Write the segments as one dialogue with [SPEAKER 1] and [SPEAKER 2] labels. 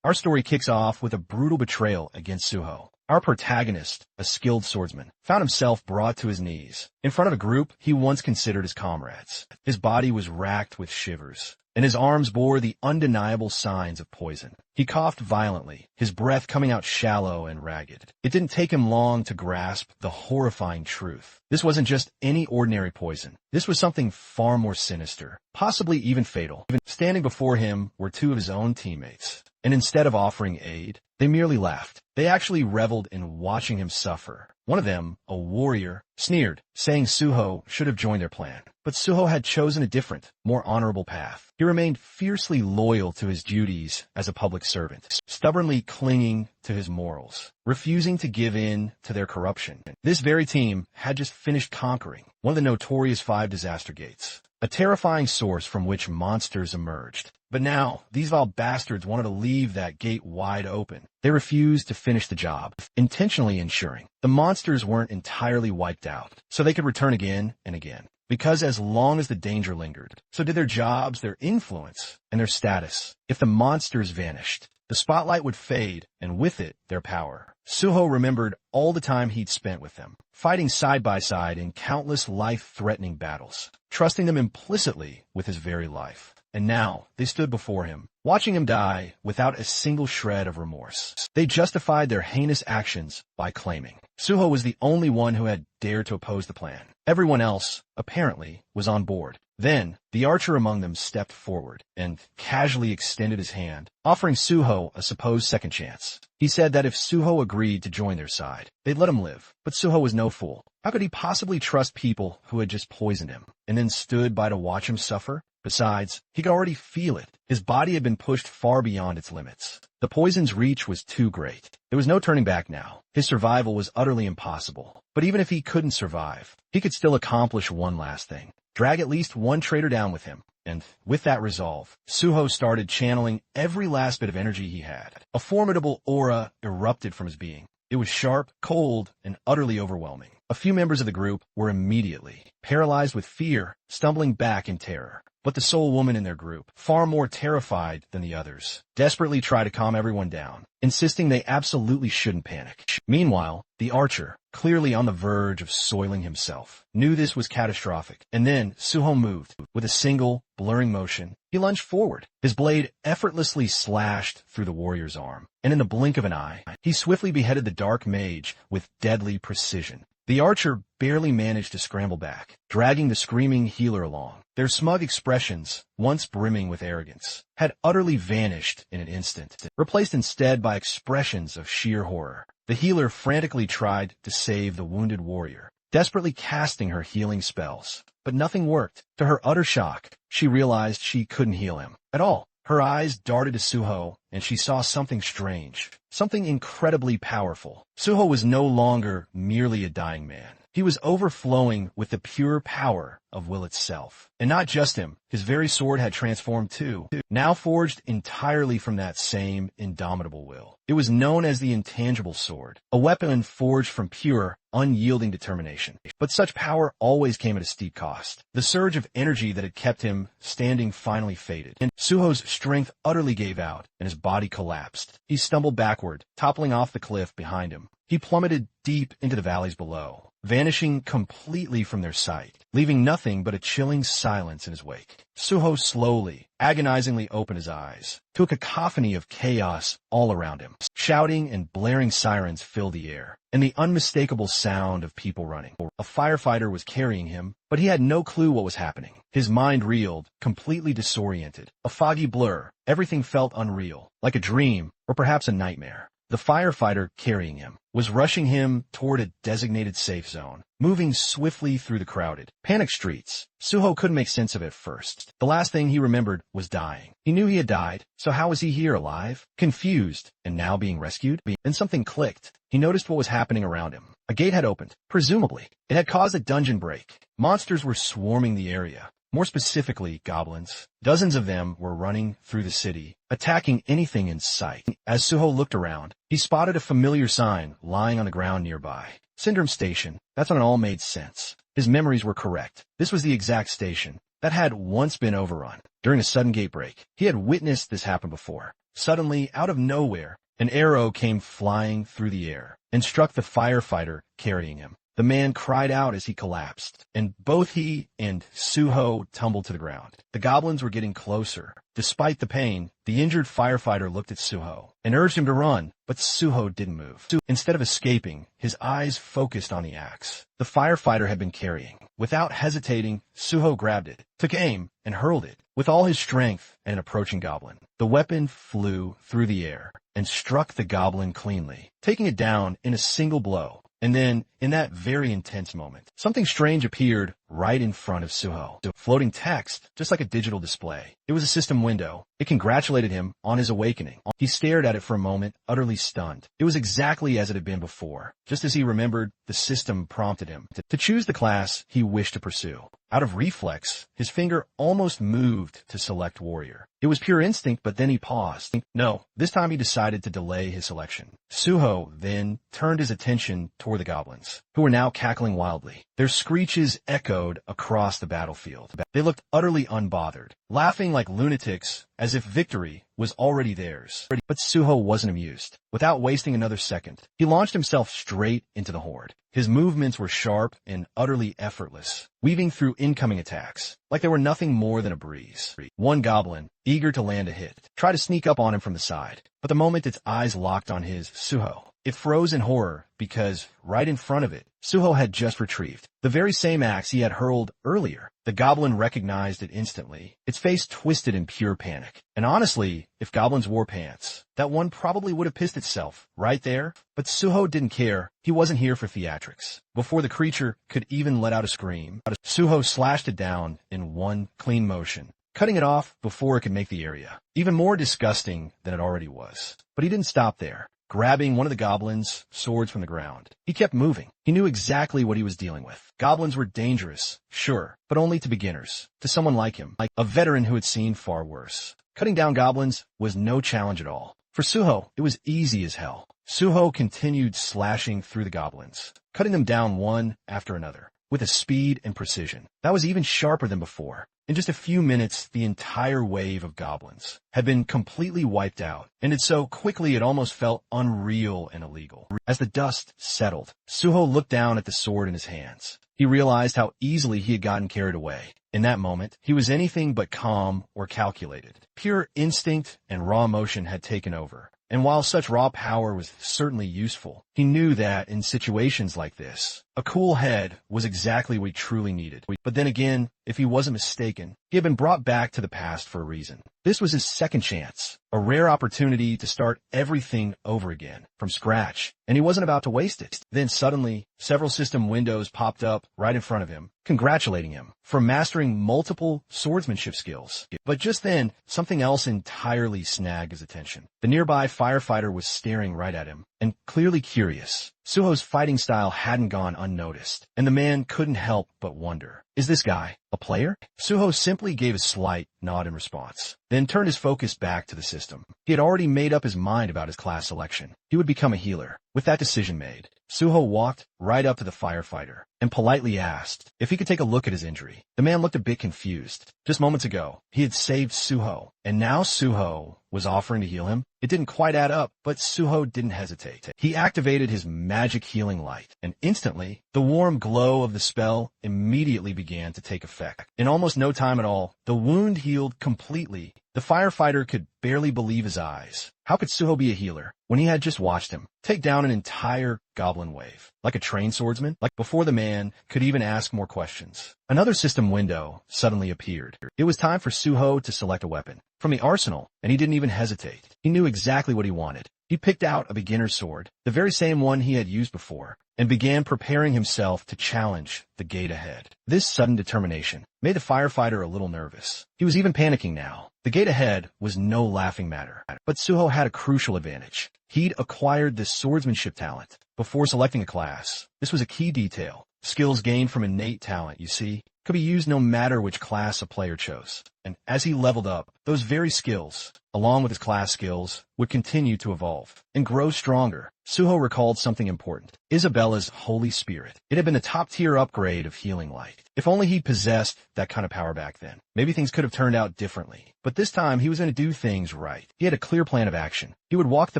[SPEAKER 1] Our story kicks off with a brutal betrayal against Suho. Our protagonist, a skilled swordsman, found himself brought to his knees in front of a group he once considered his comrades. His body was racked with shivers, and his arms bore the undeniable signs of poison. He coughed violently, his breath coming out shallow and ragged. It didn't take him long to grasp the horrifying truth. This wasn't just any ordinary poison. This was something far more sinister, possibly even fatal. Standing before him were two of his own teammates, and instead of offering aid, they merely laughed. They actually reveled in watching him suffer. One of them, a warrior, sneered, saying Suho should have joined their plan. But Suho had chosen a different, more honorable path. He remained fiercely loyal to his duties as a public servant, stubbornly clinging to his morals, refusing to give in to their corruption. This very team had just finished conquering one of the notorious 5 disaster gates, a terrifying source from which monsters emerged. But now, these vile bastards wanted to leave that gate wide open. They refused to finish the job, intentionally ensuring the monsters weren't entirely wiped out, so they could return again and again. Because as long as the danger lingered, so did their jobs, their influence, and their status. If the monsters vanished, the spotlight would fade, and with it, their power. Suho remembered all the time he'd spent with them, fighting side by side in countless life-threatening battles, trusting them implicitly with his very life. And now, they stood before him, watching him die without a single shred of remorse. They justified their heinous actions by claiming Suho was the only one who had dared to oppose the plan. Everyone else, apparently, was on board. Then, the archer among them stepped forward and casually extended his hand, offering Suho a supposed second chance. He said that if Suho agreed to join their side, they'd let him live. But Suho was no fool. How could he possibly trust people who had just poisoned him, and then stood by to watch him suffer? Besides, he could already feel it. His body had been pushed far beyond its limits. The poison's reach was too great. There was no turning back now. His survival was utterly impossible. But even if he couldn't survive, he could still accomplish one last thing. Drag at least one traitor down with him. And with that resolve, Suho started channeling every last bit of energy he had. A formidable aura erupted from his being. It was sharp, cold, and utterly overwhelming. A few members of the group were immediately paralyzed with fear, stumbling back in terror. But the sole woman in their group, far more terrified than the others, desperately tried to calm everyone down, insisting they absolutely shouldn't panic. Meanwhile, the archer, clearly on the verge of soiling himself, knew this was catastrophic. And then Suho moved. With a single, blurring motion, he lunged forward. His blade effortlessly slashed through the warrior's arm, and in the blink of an eye, he swiftly beheaded the dark mage with deadly precision. The archer barely managed to scramble back, dragging the screaming healer along. Their smug expressions, once brimming with arrogance, had utterly vanished in an instant, replaced instead by expressions of sheer horror. The healer frantically tried to save the wounded warrior, desperately casting her healing spells. But nothing worked. To her utter shock, she realized she couldn't heal him at all. Her eyes darted to Suho, and she saw something strange, something incredibly powerful. Suho was no longer merely a dying man. He was overflowing with the pure power of will itself. And not just him, his very sword had transformed too, now forged entirely from that same indomitable will. It was known as the intangible sword, a weapon forged from pure, unyielding determination. But such power always came at a steep cost. The surge of energy that had kept him standing finally faded, and Suho's strength utterly gave out, and his body collapsed. He stumbled backward, toppling off the cliff behind him. He plummeted deep into the valleys below, vanishing completely from their sight, leaving nothing but a chilling silence in his wake. Suho slowly, agonizingly opened his eyes to a cacophony of chaos all around him. Shouting and blaring sirens filled the air, and the unmistakable sound of people running. A firefighter was carrying him, but he had no clue what was happening. His mind reeled, completely disoriented. A foggy blur. Everything felt unreal, like a dream, or perhaps a nightmare. The firefighter carrying him was rushing him toward a designated safe zone, moving swiftly through the crowded, panicked streets. Suho couldn't make sense of it at first. The last thing he remembered was dying. He knew he had died, so how was he here alive? Confused, and now being rescued? Then something clicked. He noticed what was happening around him. A gate had opened, presumably. It had caused a dungeon break. Monsters were swarming the area. More specifically, goblins. Dozens of them were running through the city, attacking anything in sight. As Suho looked around, he spotted a familiar sign lying on the ground nearby. Syndrome Station. That's when it all made sense. His memories were correct. This was the exact station that had once been overrun. During a sudden gate break, he had witnessed this happen before. Suddenly, out of nowhere, an arrow came flying through the air and struck the firefighter carrying him. The man cried out as he collapsed, and both he and Suho tumbled to the ground. The goblins were getting closer. Despite the pain, the injured firefighter looked at Suho and urged him to run, but Suho didn't move. Instead of escaping, his eyes focused on the axe the firefighter had been carrying. Without hesitating, Suho grabbed it, took aim, and hurled it with all his strength at an approaching goblin. The weapon flew through the air and struck the goblin cleanly, taking it down in a single blow. And then, in that very intense moment, something strange appeared right in front of Suho. Floating text, just like a digital display. It was a system window. It congratulated him on his awakening. He stared at it for a moment, utterly stunned. It was exactly as it had been before. Just as he remembered, the system prompted him to choose the class he wished to pursue. Out of reflex, his finger almost moved to select warrior. It was pure instinct, but then he paused. No, this time he decided to delay his selection. Suho then turned his attention toward the goblins, who were now cackling wildly. Their screeches echoed across the battlefield. They looked utterly unbothered, laughing like lunatics as if victory was already theirs. But Suho wasn't amused. Without wasting another second, he launched himself straight into the horde. His movements were sharp and utterly effortless, weaving through incoming attacks like they were nothing more than a breeze. One goblin, eager to land a hit, tried to sneak up on him from the side, but the moment its eyes locked on his, Suho, it froze in horror because, right in front of it, Suho had just retrieved the very same axe he had hurled earlier. The goblin recognized it instantly, its face twisted in pure panic. And honestly, if goblins wore pants, that one probably would have pissed itself right there. But Suho didn't care. He wasn't here for theatrics. Before the creature could even let out a scream, Suho slashed it down in one clean motion, cutting it off before it could make the area even more disgusting than it already was. But he didn't stop there. Grabbing one of the goblins' swords from the ground, he kept moving. He knew exactly what he was dealing with. Goblins were dangerous, sure, but only to beginners, to someone like him, like a veteran who had seen far worse. Cutting down goblins was no challenge at all. For Suho, it was easy as hell. Suho continued slashing through the goblins, cutting them down one after another, with a speed and precision that was even sharper than before. In just a few minutes, the entire wave of goblins had been completely wiped out, and it so quickly it almost felt unreal and illegal. As the dust settled, Suho looked down at the sword in his hands. He realized how easily he had gotten carried away. In that moment, he was anything but calm or calculated. Pure instinct and raw emotion had taken over. And while such raw power was certainly useful, he knew that in situations like this, a cool head was exactly what he truly needed. But then again, if he wasn't mistaken, he had been brought back to the past for a reason. This was his second chance, a rare opportunity to start everything over again, from scratch, and he wasn't about to waste it. Then suddenly, several system windows popped up right in front of him, congratulating him for mastering multiple swordsmanship skills. But just then, something else entirely snagged his attention. The nearby firefighter was staring right at him, and clearly curious. Suho's fighting style hadn't gone unnoticed, and the man couldn't help but wonder, is this guy a player? Suho simply gave a slight nod in response, then turned his focus back to the system. He had already made up his mind about his class selection. He would become a healer. With that decision made, Suho walked right up to the firefighter and politely asked if he could take a look at his injury. The man looked a bit confused. Just moments ago, he had saved Suho, and now Suho was offering to heal him. It didn't quite add up, but Suho didn't hesitate. He activated his magic healing light, and instantly, the warm glow of the spell immediately began to take effect. In almost no time at all, the wound healed completely. The firefighter could barely believe his eyes. How could Suho be a healer when he had just watched him take down an entire goblin wave, like a trained swordsman? Like before the man could even ask more questions, another system window suddenly appeared. It was time for Suho to select a weapon from the arsenal, and he didn't even hesitate. He knew exactly what he wanted. He picked out a beginner's sword, the very same one he had used before, and began preparing himself to challenge the gate ahead. This sudden determination made the firefighter a little nervous. He was even panicking now. The gate ahead was no laughing matter, but Suho had a crucial advantage. He'd acquired the swordsmanship talent before selecting a class. This was a key detail. Skills gained from innate talent, you see. could be used no matter which class a player chose. And as he leveled up, those very skills, along with his class skills, would continue to evolve and grow stronger. Suho recalled something important: Isabella's Holy Spirit. It had been a top-tier upgrade of healing light. If only he possessed that kind of power back then, maybe things could have turned out differently. But this time, he was going to do things right. He had a clear plan of action. He would walk the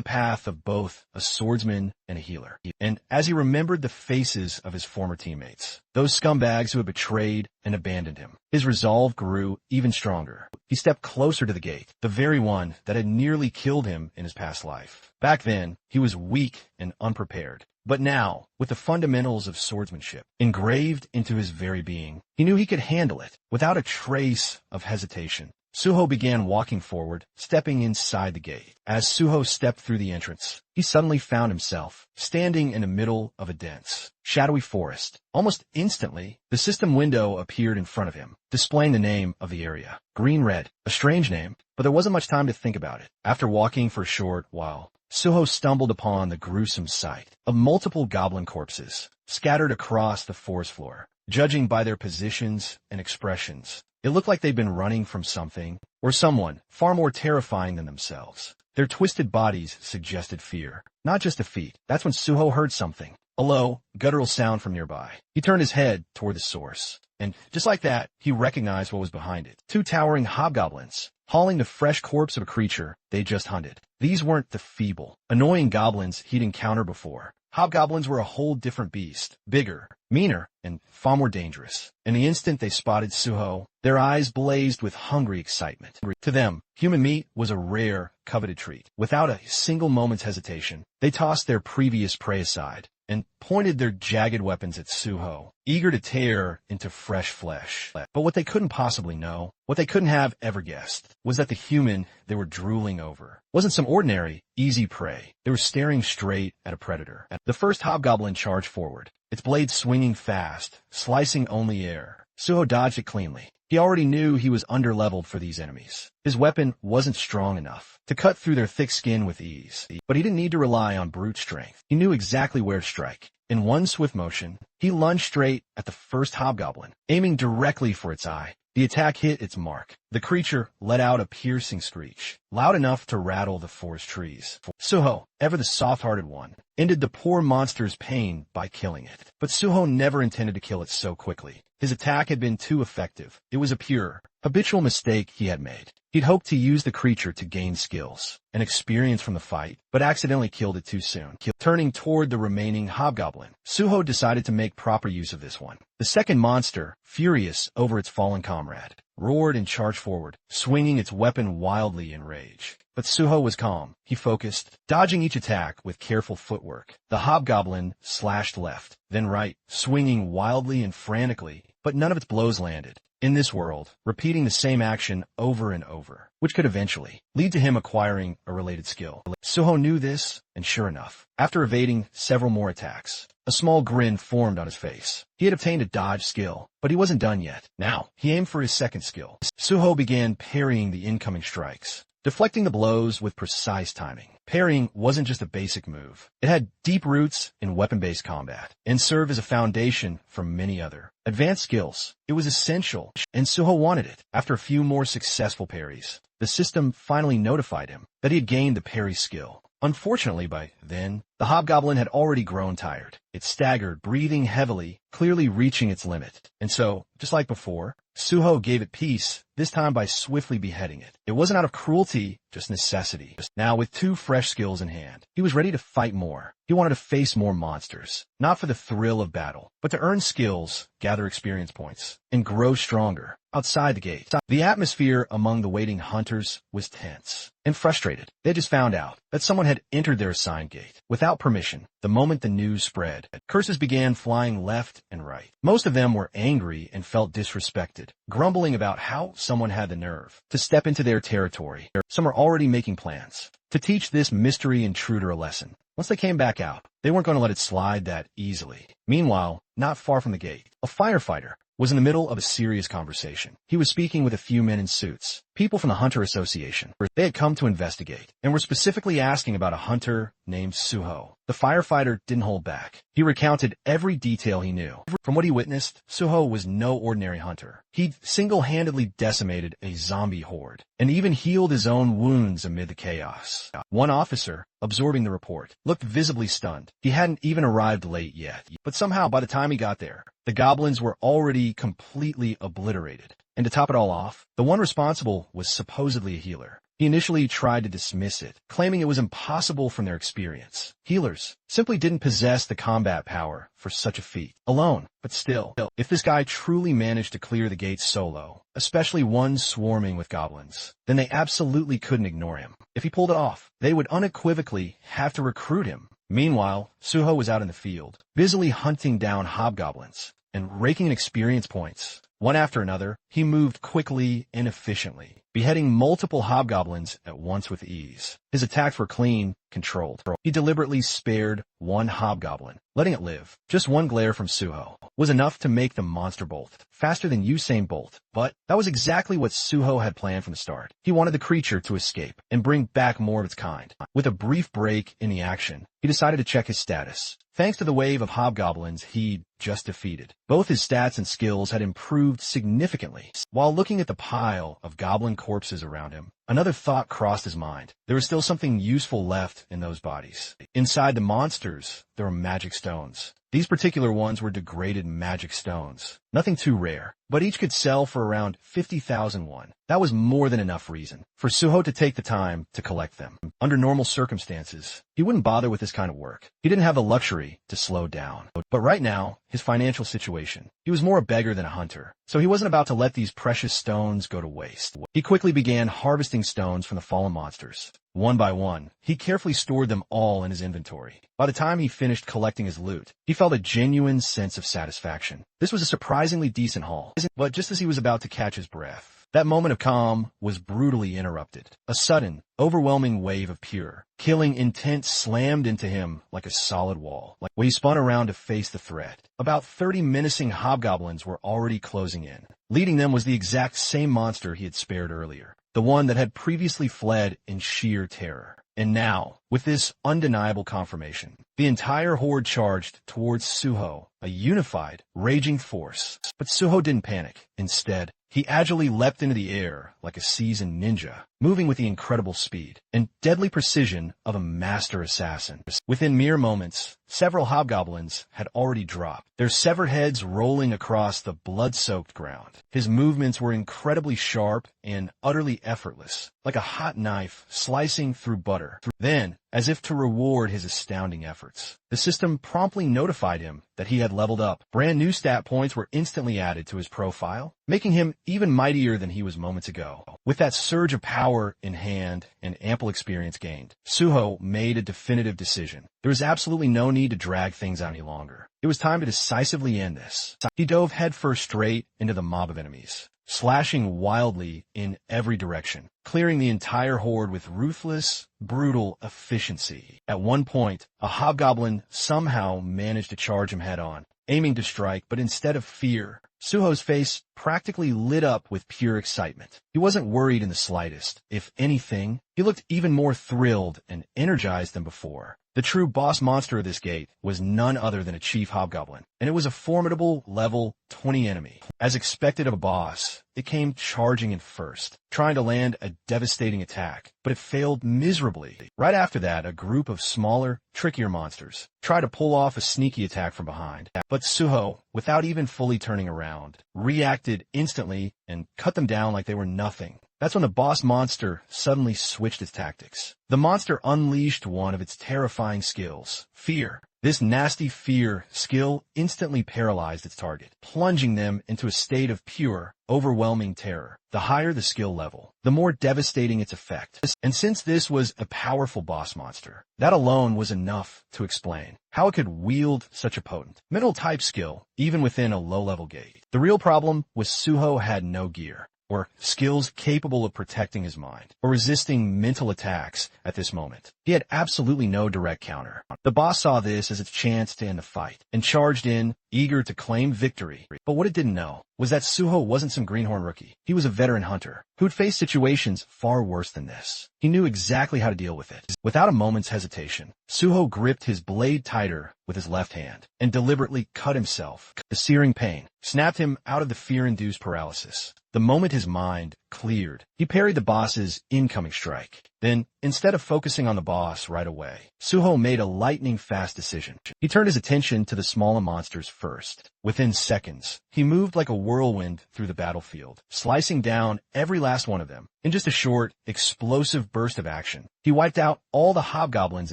[SPEAKER 1] path of both a swordsman and a healer. And as he remembered the faces of his former teammates, those scumbags who had betrayed and abandoned him, his resolve grew even stronger. He stepped closer to the gate, the very one that had nearly killed him in his past life. Back then, he was weak and unprepared. But now, with the fundamentals of swordsmanship engraved into his very being, he knew he could handle it without a trace of hesitation. Suho began walking forward, stepping inside the gate. As Suho stepped through the entrance, he suddenly found himself standing in the middle of a dense, shadowy forest. Almost instantly, the system window appeared in front of him, displaying the name of the area. Green-Red, a strange name, but there wasn't much time to think about it. After walking for a short while, Suho stumbled upon the gruesome sight of multiple goblin corpses scattered across the forest floor. Judging by their positions and expressions, it looked like they'd been running from something or someone far more terrifying than themselves. Their twisted bodies suggested fear, not just defeat. That's when Suho heard something, a low, guttural sound from nearby. He turned his head toward the source, and just like that, he recognized what was behind it. Two towering hobgoblins, hauling the fresh corpse of a creature they just hunted. These weren't the feeble, annoying goblins he'd encountered before. Hobgoblins were a whole different beast, bigger, meaner, and far more dangerous. In the instant they spotted Suho, their eyes blazed with hungry excitement. To them, human meat was a rare, coveted treat. Without a single moment's hesitation, they tossed their previous prey aside and pointed their jagged weapons at Suho, eager to tear into fresh flesh. But what they couldn't possibly know, what they couldn't have ever guessed, was that the human they were drooling over wasn't some ordinary, easy prey. They were staring straight at a predator. The first hobgoblin charged forward, its blade swinging fast, slicing only air. Suho dodged it cleanly. He already knew he was underleveled for these enemies. His weapon wasn't strong enough to cut through their thick skin with ease, but he didn't need to rely on brute strength. He knew exactly where to strike. In one swift motion, he lunged straight at the first hobgoblin, aiming directly for its eye. The attack hit its mark. The creature let out a piercing screech, loud enough to rattle the forest trees. Suho, ever the soft-hearted one, ended the poor monster's pain by killing it. But Suho never intended to kill it so quickly. His attack had been too effective. It was a pure, habitual mistake he had made. He'd hoped to use the creature to gain skills and experience from the fight, but accidentally killed it too soon. Turning toward the remaining hobgoblin, Suho decided to make proper use of this one. The second monster, furious over its fallen comrade, roared and charged forward, swinging its weapon wildly in rage. But Suho was calm. He focused, dodging each attack with careful footwork. The hobgoblin slashed left, then right, swinging wildly and frantically, but none of its blows landed. In this world, repeating the same action over and over, which could eventually lead to him acquiring a related skill. Suho knew this, and sure enough, after evading several more attacks, a small grin formed on his face. He had obtained a dodge skill, but he wasn't done yet. Now, he aimed for his second skill. Suho began parrying the incoming strikes, deflecting the blows with precise timing. Parrying wasn't just a basic move. It had deep roots in weapon-based combat and served as a foundation for many other advanced skills. It was essential, and Suho wanted it. After a few more successful parries, the system finally notified him that he had gained the parry skill. Unfortunately, by then, the hobgoblin had already grown tired. It staggered, breathing heavily, clearly reaching its limit. And so, just like before, Suho gave it peace, this time by swiftly beheading it. It wasn't out of cruelty, just necessity. Now, with two fresh skills in hand, he was ready to fight more. He wanted to face more monsters, not for the thrill of battle, but to earn skills, gather experience points, and grow stronger. Outside the gate, the atmosphere among the waiting hunters was tense and frustrated. They just found out that someone had entered their assigned gate without permission. The moment the news spread, curses began flying left and right. Most of them were angry and felt disrespected, grumbling about how someone had the nerve to step into their territory. Some were already making plans to teach this mystery intruder a lesson. Once they came back out, they weren't going to let it slide that easily. Meanwhile, not far from the gate, a firefighter was in the middle of a serious conversation. He was speaking with a few men in suits, People from the Hunter Association. They had come to investigate, and were specifically asking about a hunter named Suho. The firefighter didn't hold back. He recounted every detail he knew. From what he witnessed, Suho was no ordinary hunter. He'd single-handedly decimated a zombie horde, and even healed his own wounds amid the chaos. One officer, absorbing the report, looked visibly stunned. He hadn't even arrived late yet, but somehow by the time he got there, the goblins were already completely obliterated. And to top it all off, the one responsible was supposedly a healer. He initially tried to dismiss it, claiming it was impossible from their experience. Healers simply didn't possess the combat power for such a feat alone. But still, if this guy truly managed to clear the gates solo, especially one swarming with goblins, then they absolutely couldn't ignore him. If he pulled it off, they would unequivocally have to recruit him. Meanwhile, Suho was out in the field, busily hunting down hobgoblins and raking in experience points. One after another, he moved quickly and efficiently, beheading multiple hobgoblins at once with ease. His attacks were clean, controlled. He deliberately spared one hobgoblin, letting it live. Just one glare from Suho was enough to make the monster bolt, faster than Usain Bolt. But that was exactly what Suho had planned from the start. He wanted the creature to escape and bring back more of its kind. With a brief break in the action, he decided to check his status. Thanks to the wave of hobgoblins he'd just defeated, both his stats and skills had improved significantly. While looking at the pile of goblin corpses around him, another thought crossed his mind. There was still something useful left in those bodies. Inside the monsters, there were magic stones. These particular ones were degraded magic stones. Nothing too rare, but each could sell for around 50,000 won. That was more than enough reason for Suho to take the time to collect them. Under normal circumstances, he wouldn't bother with this kind of work. He didn't have the luxury to slow down. But right now, his financial situation, he was more a beggar than a hunter, so he wasn't about to let these precious stones go to waste. He quickly began harvesting stones from the fallen monsters. One by one, he carefully stored them all in his inventory. By the time he finished collecting his loot, he felt a genuine sense of satisfaction. This was a surprisingly decent haul. But just as he was about to catch his breath, that moment of calm was brutally interrupted. A sudden, overwhelming wave of pure, killing intent slammed into him like a solid wall. When he spun around to face the threat, about 30 menacing hobgoblins were already closing in. Leading them was the exact same monster he had spared earlier, the one that had previously fled in sheer terror. And now, with this undeniable confirmation, the entire horde charged towards Suho, a unified, raging force. But Suho didn't panic. Instead, he agilely leapt into the air like a seasoned ninja, moving with the incredible speed and deadly precision of a master assassin. Within mere moments, several hobgoblins had already dropped, their severed heads rolling across the blood-soaked ground. His movements were incredibly sharp and utterly effortless, like a hot knife slicing through butter. Then, as if to reward his astounding efforts, the system promptly notified him that he had leveled up. Brand new stat points were instantly added to his profile, making him even mightier than he was moments ago. With that surge of power in hand and ample experience gained, Suho made a definitive decision. There was absolutely no need to drag things out any longer. It was time to decisively end this. He dove headfirst straight into the mob of enemies, slashing wildly in every direction, clearing the entire horde with ruthless, brutal efficiency. At one point, a hobgoblin somehow managed to charge him head-on, aiming to strike, but instead of fear, Suho's face practically lit up with pure excitement. He wasn't worried in the slightest. If anything, he looked even more thrilled and energized than before. The true boss monster of this gate was none other than a chief hobgoblin, and it was a formidable level 20 enemy. As expected of a boss, it came charging in first, trying to land a devastating attack, but it failed miserably. Right after that, a group of smaller, trickier monsters tried to pull off a sneaky attack from behind, but Suho, without even fully turning around, reacted instantly and cut them down like they were nothing. That's when the boss monster suddenly switched its tactics. The monster unleashed one of its terrifying skills, fear. This nasty fear skill instantly paralyzed its target, plunging them into a state of pure, overwhelming terror. The higher the skill level, the more devastating its effect. And since this was a powerful boss monster, that alone was enough to explain how it could wield such a potent mental-type skill, even within a low-level gate. The real problem was Suho had no gear, or skills capable of protecting his mind, or resisting mental attacks at this moment. He had absolutely no direct counter. The boss saw this as its chance to end the fight, and charged in eager to claim victory. But what it didn't know was that Suho wasn't some greenhorn rookie. He was a veteran hunter who'd faced situations far worse than this. He knew exactly how to deal with it. Without a moment's hesitation, Suho gripped his blade tighter with his left hand and deliberately cut himself. The searing pain snapped him out of the fear-induced paralysis. The moment his mind cleared, he parried the boss's incoming strike. Then, instead of focusing on the boss right away, Suho made a lightning-fast decision. He turned his attention to the smaller monsters first. Within seconds, he moved like a whirlwind through the battlefield, slicing down every last one of them. In just a short, explosive burst of action, he wiped out all the hobgoblins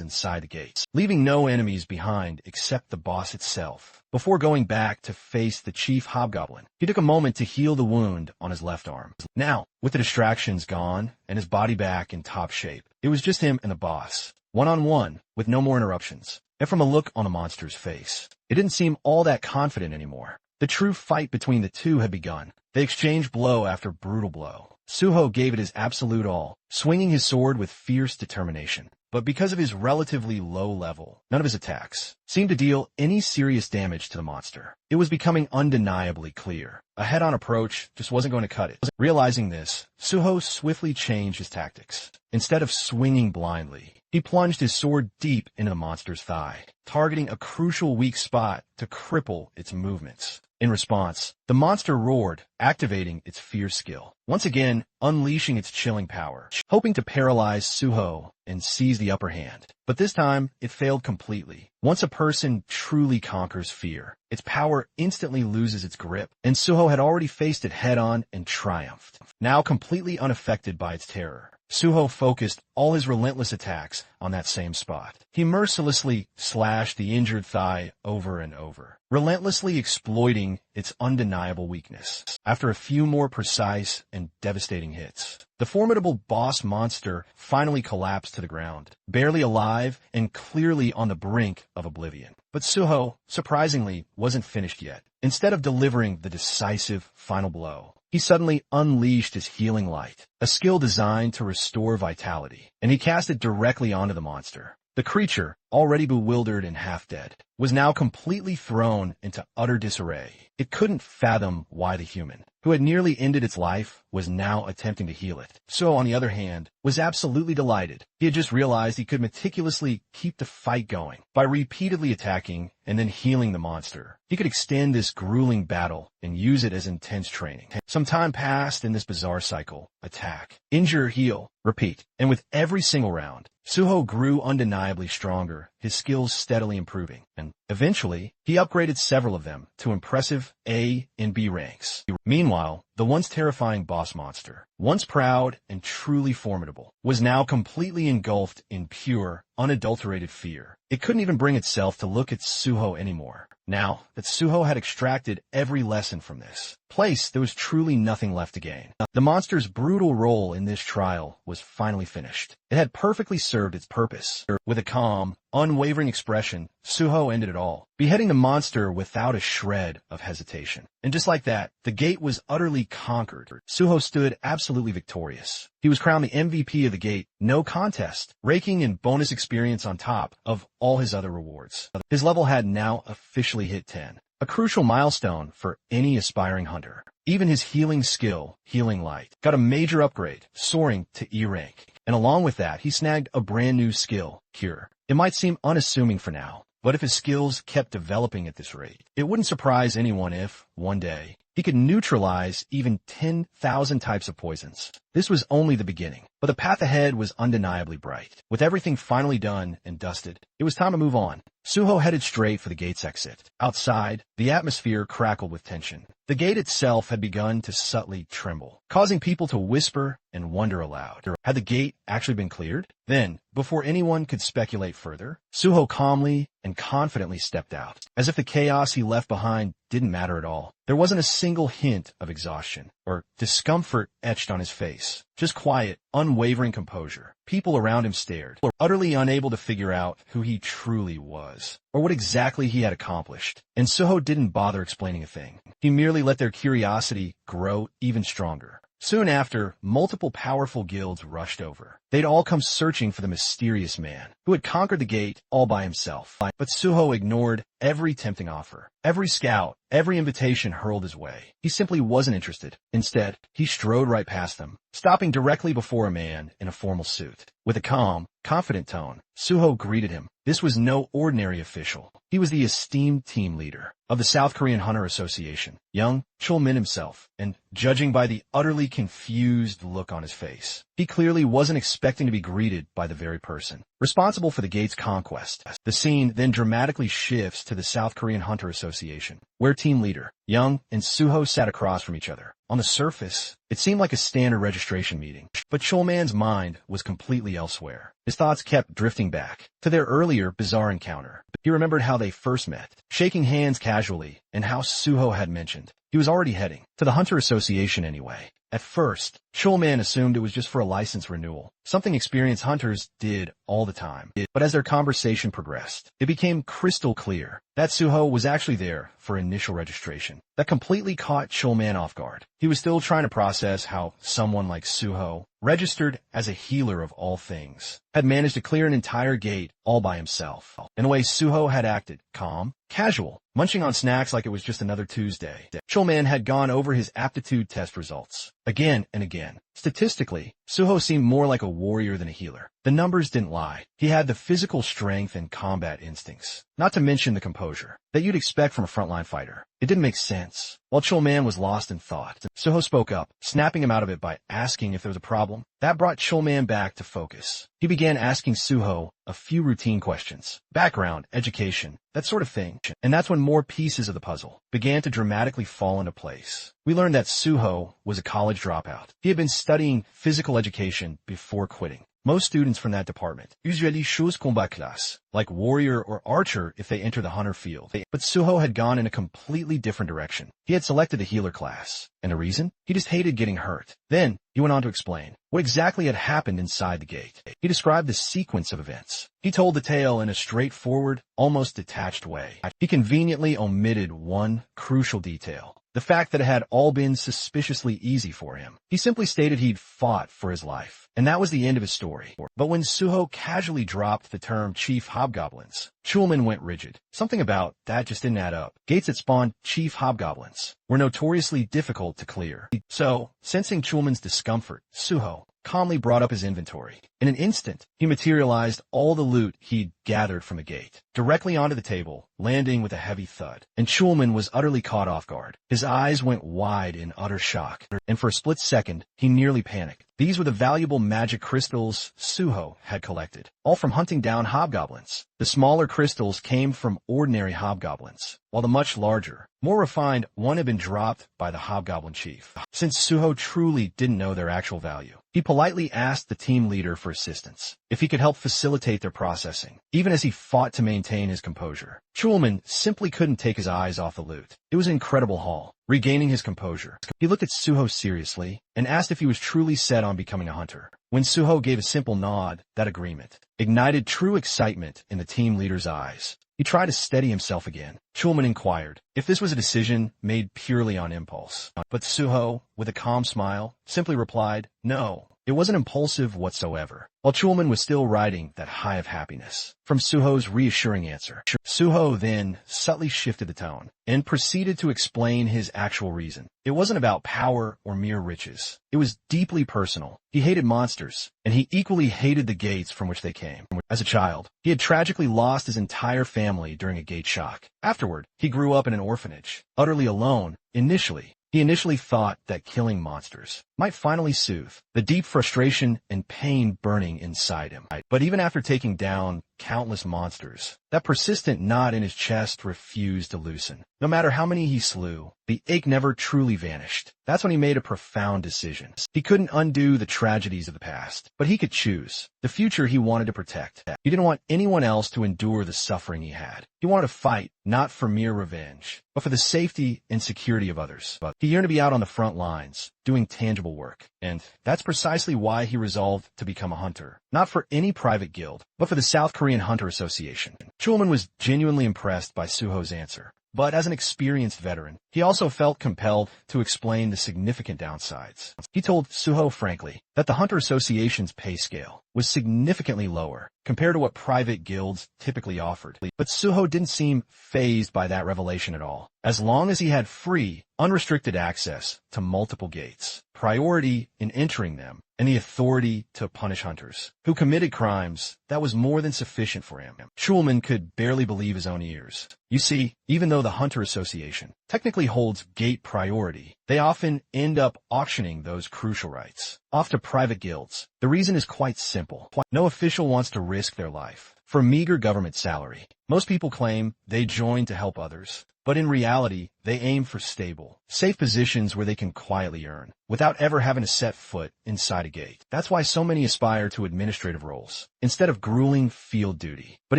[SPEAKER 1] inside the gates, leaving no enemies behind except the boss itself. Before going back to face the chief hobgoblin, he took a moment to heal the wound on his left arm. Now, with the distractions gone and his body back in top shape, it was just him and the boss, one-on-one, with no more interruptions. And from a look on the monster's face, it didn't seem all that confident anymore. The true fight between the two had begun. They exchanged blow after brutal blow. Suho gave it his absolute all, swinging his sword with fierce determination. But because of his relatively low level, none of his attacks seemed to deal any serious damage to the monster. It was becoming undeniably clear. A head-on approach just wasn't going to cut it. Realizing this, Suho swiftly changed his tactics. Instead of swinging blindly, he plunged his sword deep into the monster's thigh, targeting a crucial weak spot to cripple its movements. In response, the monster roared, activating its fierce skill, once again unleashing its chilling power, hoping to paralyze Suho and seize the upper hand. But this time, it failed completely. Once a person truly conquers fear, its power instantly loses its grip, and Suho had already faced it head-on and triumphed. Now completely unaffected by its terror, Suho focused all his relentless attacks on that same spot. He mercilessly slashed the injured thigh over and over, relentlessly exploiting its undeniable weakness. After a few more precise and devastating hits, the formidable boss monster finally collapsed to the ground, barely alive and clearly on the brink of oblivion. But Suho, surprisingly, wasn't finished yet. Instead of delivering the decisive final blow, he suddenly unleashed his healing light, a skill designed to restore vitality, and he cast it directly onto the monster. The creature, already bewildered and half-dead, was now completely thrown into utter disarray. It couldn't fathom why the human, who had nearly ended its life, was now attempting to heal it. So, on the other hand, was absolutely delighted. He had just realized he could meticulously keep the fight going by repeatedly attacking and then healing the monster. He could extend this grueling battle and use it as intense training. Some time passed in this bizarre cycle. Attack, injure, heal, repeat. And with every single round, Suho grew undeniably stronger, his skills steadily improving, and eventually, he upgraded several of them to impressive A and B ranks. Meanwhile, the once terrifying boss monster, once proud and truly formidable, was now completely engulfed in pure, unadulterated fear. It couldn't even bring itself to look at Suho anymore. Now that Suho had extracted every lesson from this place, there was truly nothing left to gain. The monster's brutal role in this trial was finally finished. It had perfectly served its purpose. With a calm, unwavering expression, Suho ended it all, beheading the monster without a shred of hesitation. And just like that, the gate was utterly conquered. Suho stood absolutely victorious. He was crowned the MVP of the gate, no contest, raking in bonus experience on top of all his other rewards. His level had now officially hit 10, a crucial milestone for any aspiring hunter. Even his healing skill, Healing Light, got a major upgrade, soaring to E rank. And along with that, he snagged a brand new skill, Cure. It might seem unassuming for now, but if his skills kept developing at this rate, it wouldn't surprise anyone if, one day, he could neutralize even 10,000 types of poisons. This was only the beginning, but the path ahead was undeniably bright. With everything finally done and dusted, it was time to move on. Suho headed straight for the gate's exit. Outside, the atmosphere crackled with tension. The gate itself had begun to subtly tremble, causing people to whisper and wonder aloud. Had the gate actually been cleared? Then, before anyone could speculate further, Suho calmly and confidently stepped out, as if the chaos he left behind didn't matter at all. There wasn't a single hint of exhaustion or discomfort etched on his face, just quiet, unwavering composure. People around him stared, utterly unable to figure out who he truly was, or what exactly he had accomplished. And Suho didn't bother explaining a thing. He merely let their curiosity grow even stronger. Soon after, multiple powerful guilds rushed over. They'd all come searching for the mysterious man who had conquered the gate all by himself. But Suho ignored every tempting offer, every scout, every invitation hurled his way. He simply wasn't interested. Instead, he strode right past them, stopping directly before a man in a formal suit. With a calm, confident tone, Suho greeted him. This was no ordinary official. He was the esteemed team leader of the South Korean Hunter Association, young Chul-min himself, and judging by the utterly confused look on his face, he clearly wasn't expecting to be greeted by the very person responsible for the gate's conquest. The scene then dramatically shifts to the South Korean Hunter Association, where team leader, Young, and Suho sat across from each other. On the surface, it seemed like a standard registration meeting, but Chul-man's mind was completely elsewhere. His thoughts kept drifting back to their earlier bizarre encounter. He remembered how they first met, shaking hands casually, and how Suho had mentioned he was already heading to the Hunter Association anyway. At first, Chul-man assumed it was just for a license renewal, something experienced hunters did all the time. But as their conversation progressed, it became crystal clear that Suho was actually there for initial registration. That completely caught Chul-man off guard. He was still trying to process how someone like Suho, registered as a healer of all things, had managed to clear an entire gate all by himself. In a way, Suho had acted calm, casual, munching on snacks like it was just another Tuesday. Chul-man had gone over his aptitude test results again and again. Statistically, Suho seemed more like a warrior than a healer. The numbers didn't lie. He had the physical strength and combat instincts, not to mention the composure, that you'd expect from a frontline fighter. It didn't make sense. While Chul-man was lost in thought, Suho spoke up, snapping him out of it by asking if there was a problem. That brought Chul-man back to focus. He began asking Suho a few routine questions. Background, education, that sort of thing. And that's when more pieces of the puzzle began to dramatically fall into place. We learned that Suho was a college dropout. He had been studying physical education before quitting. Most students from that department usually choose combat class, like warrior or archer if they enter the hunter field. But Suho had gone in a completely different direction. He had selected the healer class. And the reason? He just hated getting hurt. Then, he went on to explain what exactly had happened inside the gate. He described the sequence of events. He told the tale in a straightforward, almost detached way. He conveniently omitted one crucial detail. The fact that it had all been suspiciously easy for him. He simply stated he'd fought for his life, and that was the end of his story. But when Suho casually dropped the term chief hobgoblins, Chul-man went rigid. Something about that just didn't add up. Gates that spawned chief hobgoblins were notoriously difficult to clear. So, sensing Chul-man's discomfort, Suho calmly brought up his inventory. In an instant, he materialized all the loot he'd gathered from the gate, directly onto the table, landing with a heavy thud. And Chul-man was utterly caught off guard. His eyes went wide in utter shock, and for a split second, he nearly panicked. These were the valuable magic crystals Suho had collected, all from hunting down hobgoblins. The smaller crystals came from ordinary hobgoblins, while the much larger, more refined one had been dropped by the hobgoblin chief. Since Suho truly didn't know their actual value, he politely asked the team leader for assistance, if he could help facilitate their processing, even as he fought to maintain his composure. Chul-man simply couldn't take his eyes off the loot. It was an incredible haul. Regaining his composure, he looked at Suho seriously and asked if he was truly set on becoming a hunter. When Suho gave a simple nod, that agreement ignited true excitement in the team leader's eyes. He tried to steady himself again. Chul-man inquired if this was a decision made purely on impulse. But Suho, with a calm smile, simply replied, no. It wasn't impulsive whatsoever. While Chul-man was still riding that high of happiness from Suho's reassuring answer, Suho then subtly shifted the tone and proceeded to explain his actual reason. It wasn't about power or mere riches. It was deeply personal. He hated monsters, and he equally hated the gates from which they came. As a child, he had tragically lost his entire family during a gate shock. Afterward, he grew up in an orphanage, utterly alone. He initially thought that killing monsters might finally soothe the deep frustration and pain burning inside him. But even after taking down countless monsters, that persistent knot in his chest refused to loosen. No matter how many he slew, the ache never truly vanished. That's when he made a profound decision. He couldn't undo the tragedies of the past, but he could choose the future he wanted to protect. He didn't want anyone else to endure the suffering he had. He wanted to fight, not for mere revenge, but for the safety and security of others. He yearned to be out on the front lines, doing tangible work. And that's precisely why he resolved to become a hunter. Not for any private guild, but for the South Korean Hunter Association. Chul-man was genuinely impressed by Suho's answer. But as an experienced veteran, he also felt compelled to explain the significant downsides. He told Suho frankly that the Hunter Association's pay scale was significantly lower compared to what private guilds typically offered. But Suho didn't seem fazed by that revelation at all, as long as he had free, unrestricted access to multiple gates, priority in entering them, and the authority to punish hunters who committed crimes. That was more than sufficient for him. Schulman could barely believe his own ears. You see, even though the Hunter Association technically holds gate priority, they often end up auctioning those crucial rights off to private guilds. The reason is quite simple. No official wants to risk their life for a meager government salary. Most people claim they join to help others, but in reality, they aim for stable, safe positions where they can quietly earn, without ever having to set foot inside a gate. That's why so many aspire to administrative roles, instead of grueling field duty. But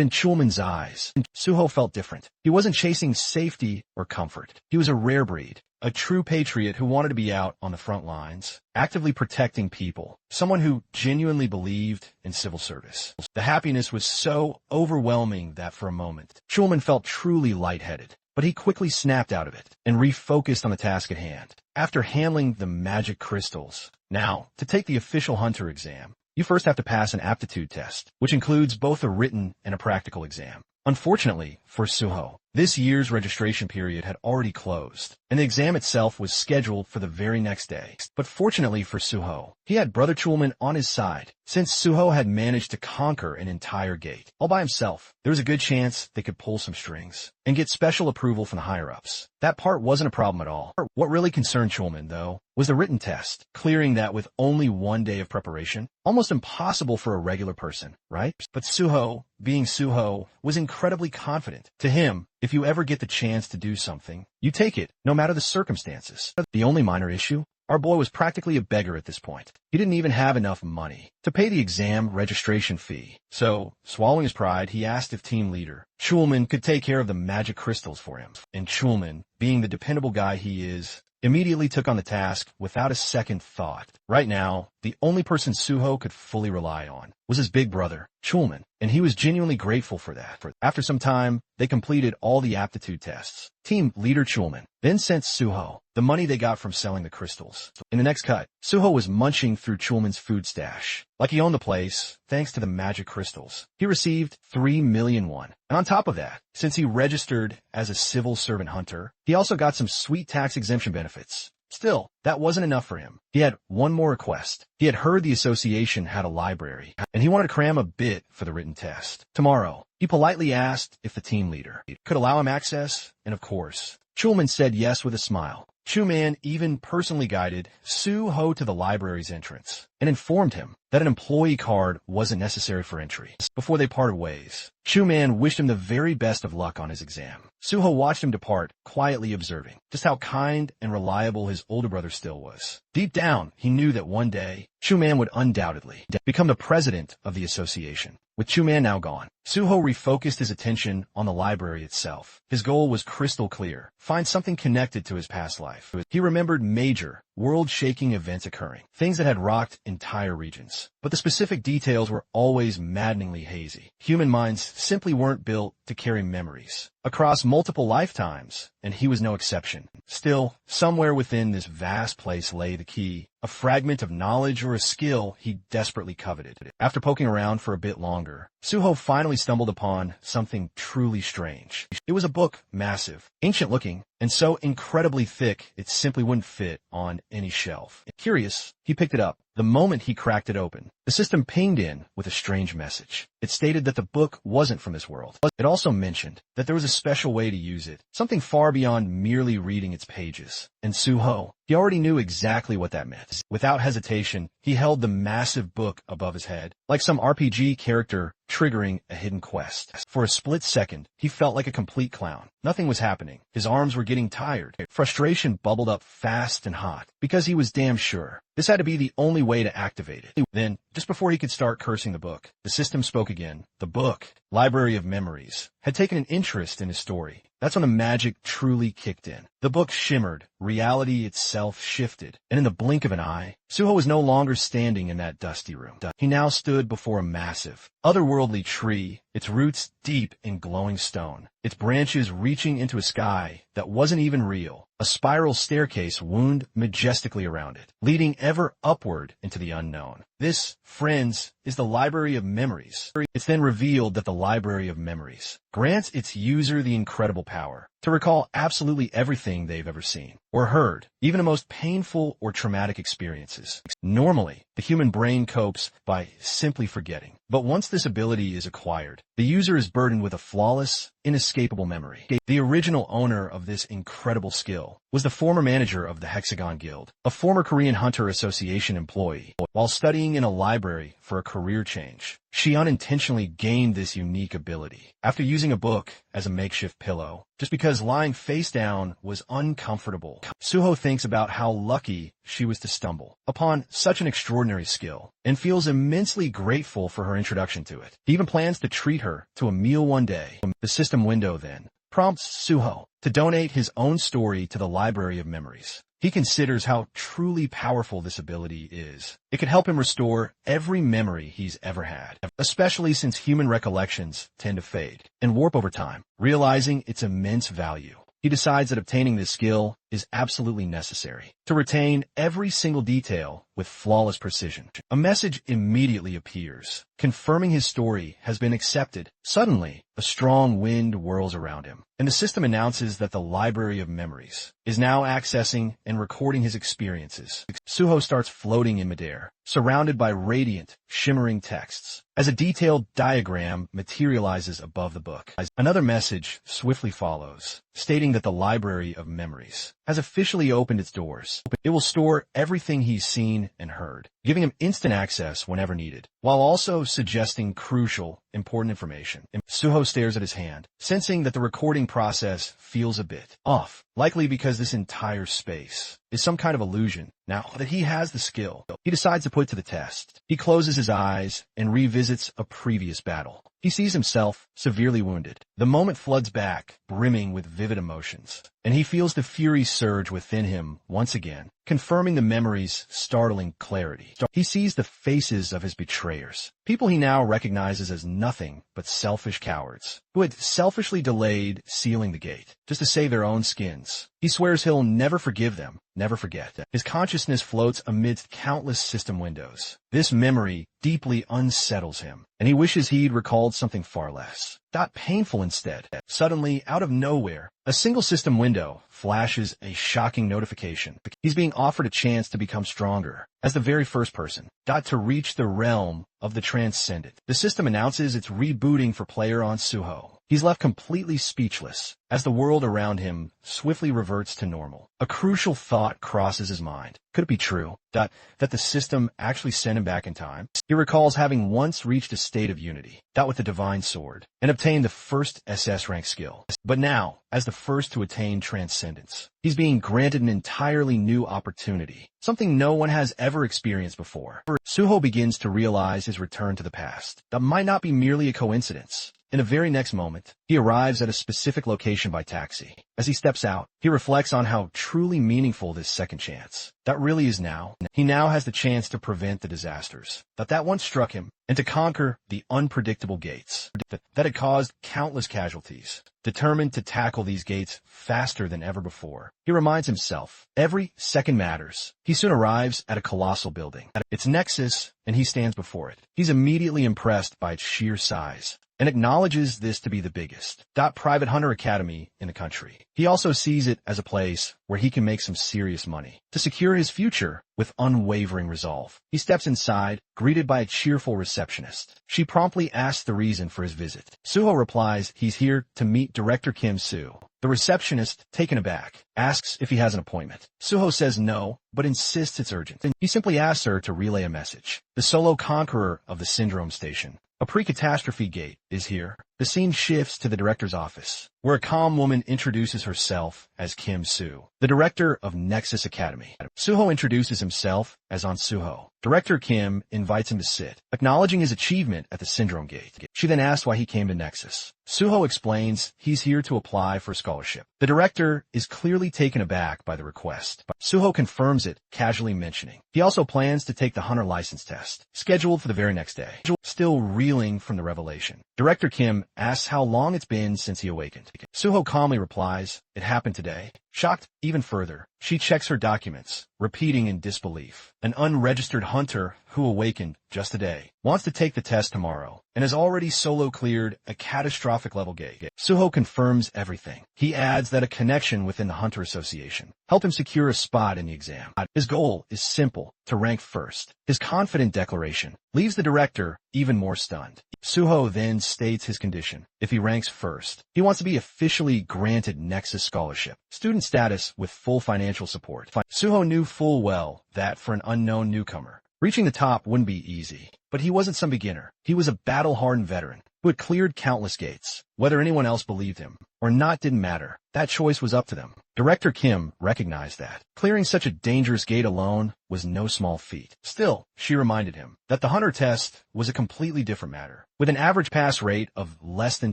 [SPEAKER 1] in Schulman's eyes, Suho felt different. He wasn't chasing safety or comfort. He was a rare breed, a true patriot who wanted to be out on the front lines, actively protecting people, someone who genuinely believed in civil service. The happiness was so overwhelming that for a moment, Schulman felt truly lightheaded. But he quickly snapped out of it and refocused on the task at hand. After handling the magic crystals, now, to take the official hunter exam, you first have to pass an aptitude test, which includes both a written and a practical exam. Unfortunately for Suho, this year's registration period had already closed, and the exam itself was scheduled for the very next day. But fortunately for Suho, he had Brother Chulman on his side. Since Suho had managed to conquer an entire gate all by himself, there was a good chance they could pull some strings and get special approval from the higher-ups. That part wasn't a problem at all. What really concerned Chulman, though, was the written test, clearing that with only one day of preparation. Almost impossible for a regular person, right? But Suho, being Suho, was incredibly confident. To him, if you ever get the chance to do something, you take it, no matter the circumstances. The only minor issue? Our boy was practically a beggar at this point. He didn't even have enough money to pay the exam registration fee. So, swallowing his pride, he asked if team leader Schulman could take care of the magic crystals for him. And Schulman, being the dependable guy he is, immediately took on the task without a second thought. Right now, the only person Suho could fully rely on was his big brother, Chulman, and he was genuinely grateful for that. After some time, they completed all the aptitude tests. Team leader Chulman then sent Suho the money they got from selling the crystals. In the next cut, Suho was munching through Chulman's food stash, like he owned the place, thanks to the magic crystals. He received 3 million won. And on top of that, since he registered as a civil servant hunter, he also got some sweet tax exemption benefits. Still, that wasn't enough for him. He had one more request. He had heard the association had a library, and he wanted to cram a bit for the written test. Tomorrow, he politely asked if the team leader could allow him access, and of course, Chulman said yes with a smile. Chuman even personally guided Suho to the library's entrance and informed him that an employee card wasn't necessary for entry. Before they parted ways, Chuman wished him the very best of luck on his exam. Suho watched him depart, quietly observing just how kind and reliable his older brother still was. Deep down, he knew that one day, Chuman would undoubtedly become the president of the association. With Chuman now gone, Suho refocused his attention on the library itself. His goal was crystal clear: find something connected to his past life. He remembered major, world-shaking events occurring, things that had rocked entire regions. But the specific details were always maddeningly hazy. Human minds simply weren't built to carry memories across multiple lifetimes, and he was no exception. Still, somewhere within this vast place lay the key, a fragment of knowledge or a skill he desperately coveted. After poking around for a bit longer, Suho finally stumbled upon something truly strange. It was a book, massive, ancient-looking, and so incredibly thick it simply wouldn't fit on any shelf. Curious, he picked it up. The moment he cracked it open, the system pinged in with a strange message. It stated that the book wasn't from this world. It also mentioned that there was a special way to use it, something far beyond merely reading its pages. And Suho, he already knew exactly what that meant. Without hesitation, he held the massive book above his head, like some RPG character triggering a hidden quest. For a split second, he felt like a complete clown. Nothing was happening. His arms were getting tired. Frustration bubbled up fast and hot, because he was damn sure This had to be the only way to activate it. Then, just before he could start cursing the book, the system spoke again. The book, Library of Memories, had taken an interest in his story. That's when the magic truly kicked in. The book shimmered, reality itself shifted, and in the blink of an eye, Suho was no longer standing in that dusty room. He now stood before a massive, otherworldly tree, its roots deep in glowing stone, its branches reaching into a sky that wasn't even real. A spiral staircase wound majestically around it, leading ever upward into the unknown. This, friends, is the Library of Memories. It's then revealed that the Library of Memories grants its user the incredible power to recall absolutely everything they've ever seen or heard, even the most painful or traumatic experiences. Normally, the human brain copes by simply forgetting. But once this ability is acquired, the user is burdened with a flawless, inescapable memory. The original owner of this incredible skill was the former manager of the Hexagon Guild, a former Korean Hunter Association employee. While studying in a library for a career change, she unintentionally gained this unique ability after using a book as a makeshift pillow, just because lying face down was uncomfortable. Suho thinks about how lucky she was to stumble upon such an extraordinary skill and feels immensely grateful for her introduction to it. He even plans to treat her to a meal one day. The system window then prompts Suho to donate his own story to the Library of Memories. He considers how truly powerful this ability is. It could help him restore every memory he's ever had, especially since human recollections tend to fade and warp over time. Realizing its immense value, he decides that obtaining this skill is absolutely necessary to retain every single detail with flawless precision. A message immediately appears, confirming his story has been accepted. Suddenly, a strong wind whirls around him, and the system announces that the Library of Memories is now accessing and recording his experiences. Suho starts floating in midair, surrounded by radiant, shimmering texts, as a detailed diagram materializes above the book. Another message swiftly follows, stating that the Library of Memories has officially opened its doors. It will store everything he's seen and heard, giving him instant access whenever needed, while also suggesting crucial, important information. Suho stares at his hand, sensing that the recording process feels a bit off, likely because this entire space is some kind of illusion. Now that he has the skill, he decides to put it to the test. He closes his eyes and revisits a previous battle. He sees himself severely wounded. The moment floods back, brimming with vivid emotions, and he feels the fury surge within him once again, confirming the memory's startling clarity. He sees the faces of his betrayers, people he now recognizes as nothing but selfish cowards, who had selfishly delayed sealing the gate just to save their own skins. He swears he'll never forgive them, never forget. His consciousness floats amidst countless system windows. This memory deeply unsettles him, and he wishes he'd recalled something far less painful instead. Suddenly, out of nowhere, a single system window flashes a shocking notification. He's being offered a chance to become stronger as the very first person to reach the realm of the transcendent. The system announces it's rebooting for player on Suho. He's left completely speechless as the world around him swiftly reverts to normal. A crucial thought crosses his mind. Could it be true that the system actually sent him back in time? He recalls having once reached a state of unity, with the divine sword, and obtained the first SS rank skill. But now, as the first to attain transcendence, he's being granted an entirely new opportunity, something no one has ever experienced before. Suho begins to realize his return to the past. That might not be merely a coincidence. In the very next moment, he arrives at a specific location by taxi. As he steps out, he reflects on how truly meaningful this second chance really is now. He now has the chance to prevent the disasters that once struck him and to conquer the unpredictable gates that had caused countless casualties. Determined to tackle these gates faster than ever before, he reminds himself, every second matters. He soon arrives at a colossal building, its nexus, and he stands before it. He's immediately impressed by its sheer size and acknowledges this to be the biggest private hunter academy in the country. He also sees it as a place where he can make some serious money to secure his future with unwavering resolve. He steps inside, greeted by a cheerful receptionist. She promptly asks the reason for his visit. Suho replies he's here to meet Director Kim Soo. The receptionist, taken aback, asks if he has an appointment. Suho says no, but insists it's urgent. He simply asks her to relay a message. The solo conqueror of the Syndrome Station, a pre-catastrophe gate, is here. The scene shifts to the director's office, where a calm woman introduces herself as Kim Soo, the director of Nexus Academy. Suho introduces himself as On Suho. Director Kim invites him to sit, acknowledging his achievement at the Syndrome Gate. She then asks why he came to Nexus. Suho explains he's here to apply for a scholarship. The director is clearly taken aback by the request. Suho confirms it, casually mentioning he also plans to take the hunter license test, scheduled for the very next day. Still reeling from the revelation, Director Kim asks how long it's been since he awakened. Suho calmly replies, "It happened today." Shocked even further, she checks her documents, repeating in disbelief. An unregistered hunter who awakened just today wants to take the test tomorrow and has already solo cleared a catastrophic level gate. Suho confirms everything. He adds that a connection within the Hunter Association helped him secure a spot in the exam. His goal is simple, to rank first. His confident declaration leaves the director even more stunned. Suho then states his condition. If he ranks first, he wants to be officially granted Nexus Scholarship, student status with full financial support. Suho knew full well that for an unknown newcomer, reaching the top wouldn't be easy. But he wasn't some beginner. He was a battle-hardened veteran who had cleared countless gates. Whether anyone else believed him or not didn't matter. That choice was up to them. Director Kim recognized that. Clearing such a dangerous gate alone was no small feat. Still, she reminded him that the hunter test was a completely different matter, with an average pass rate of less than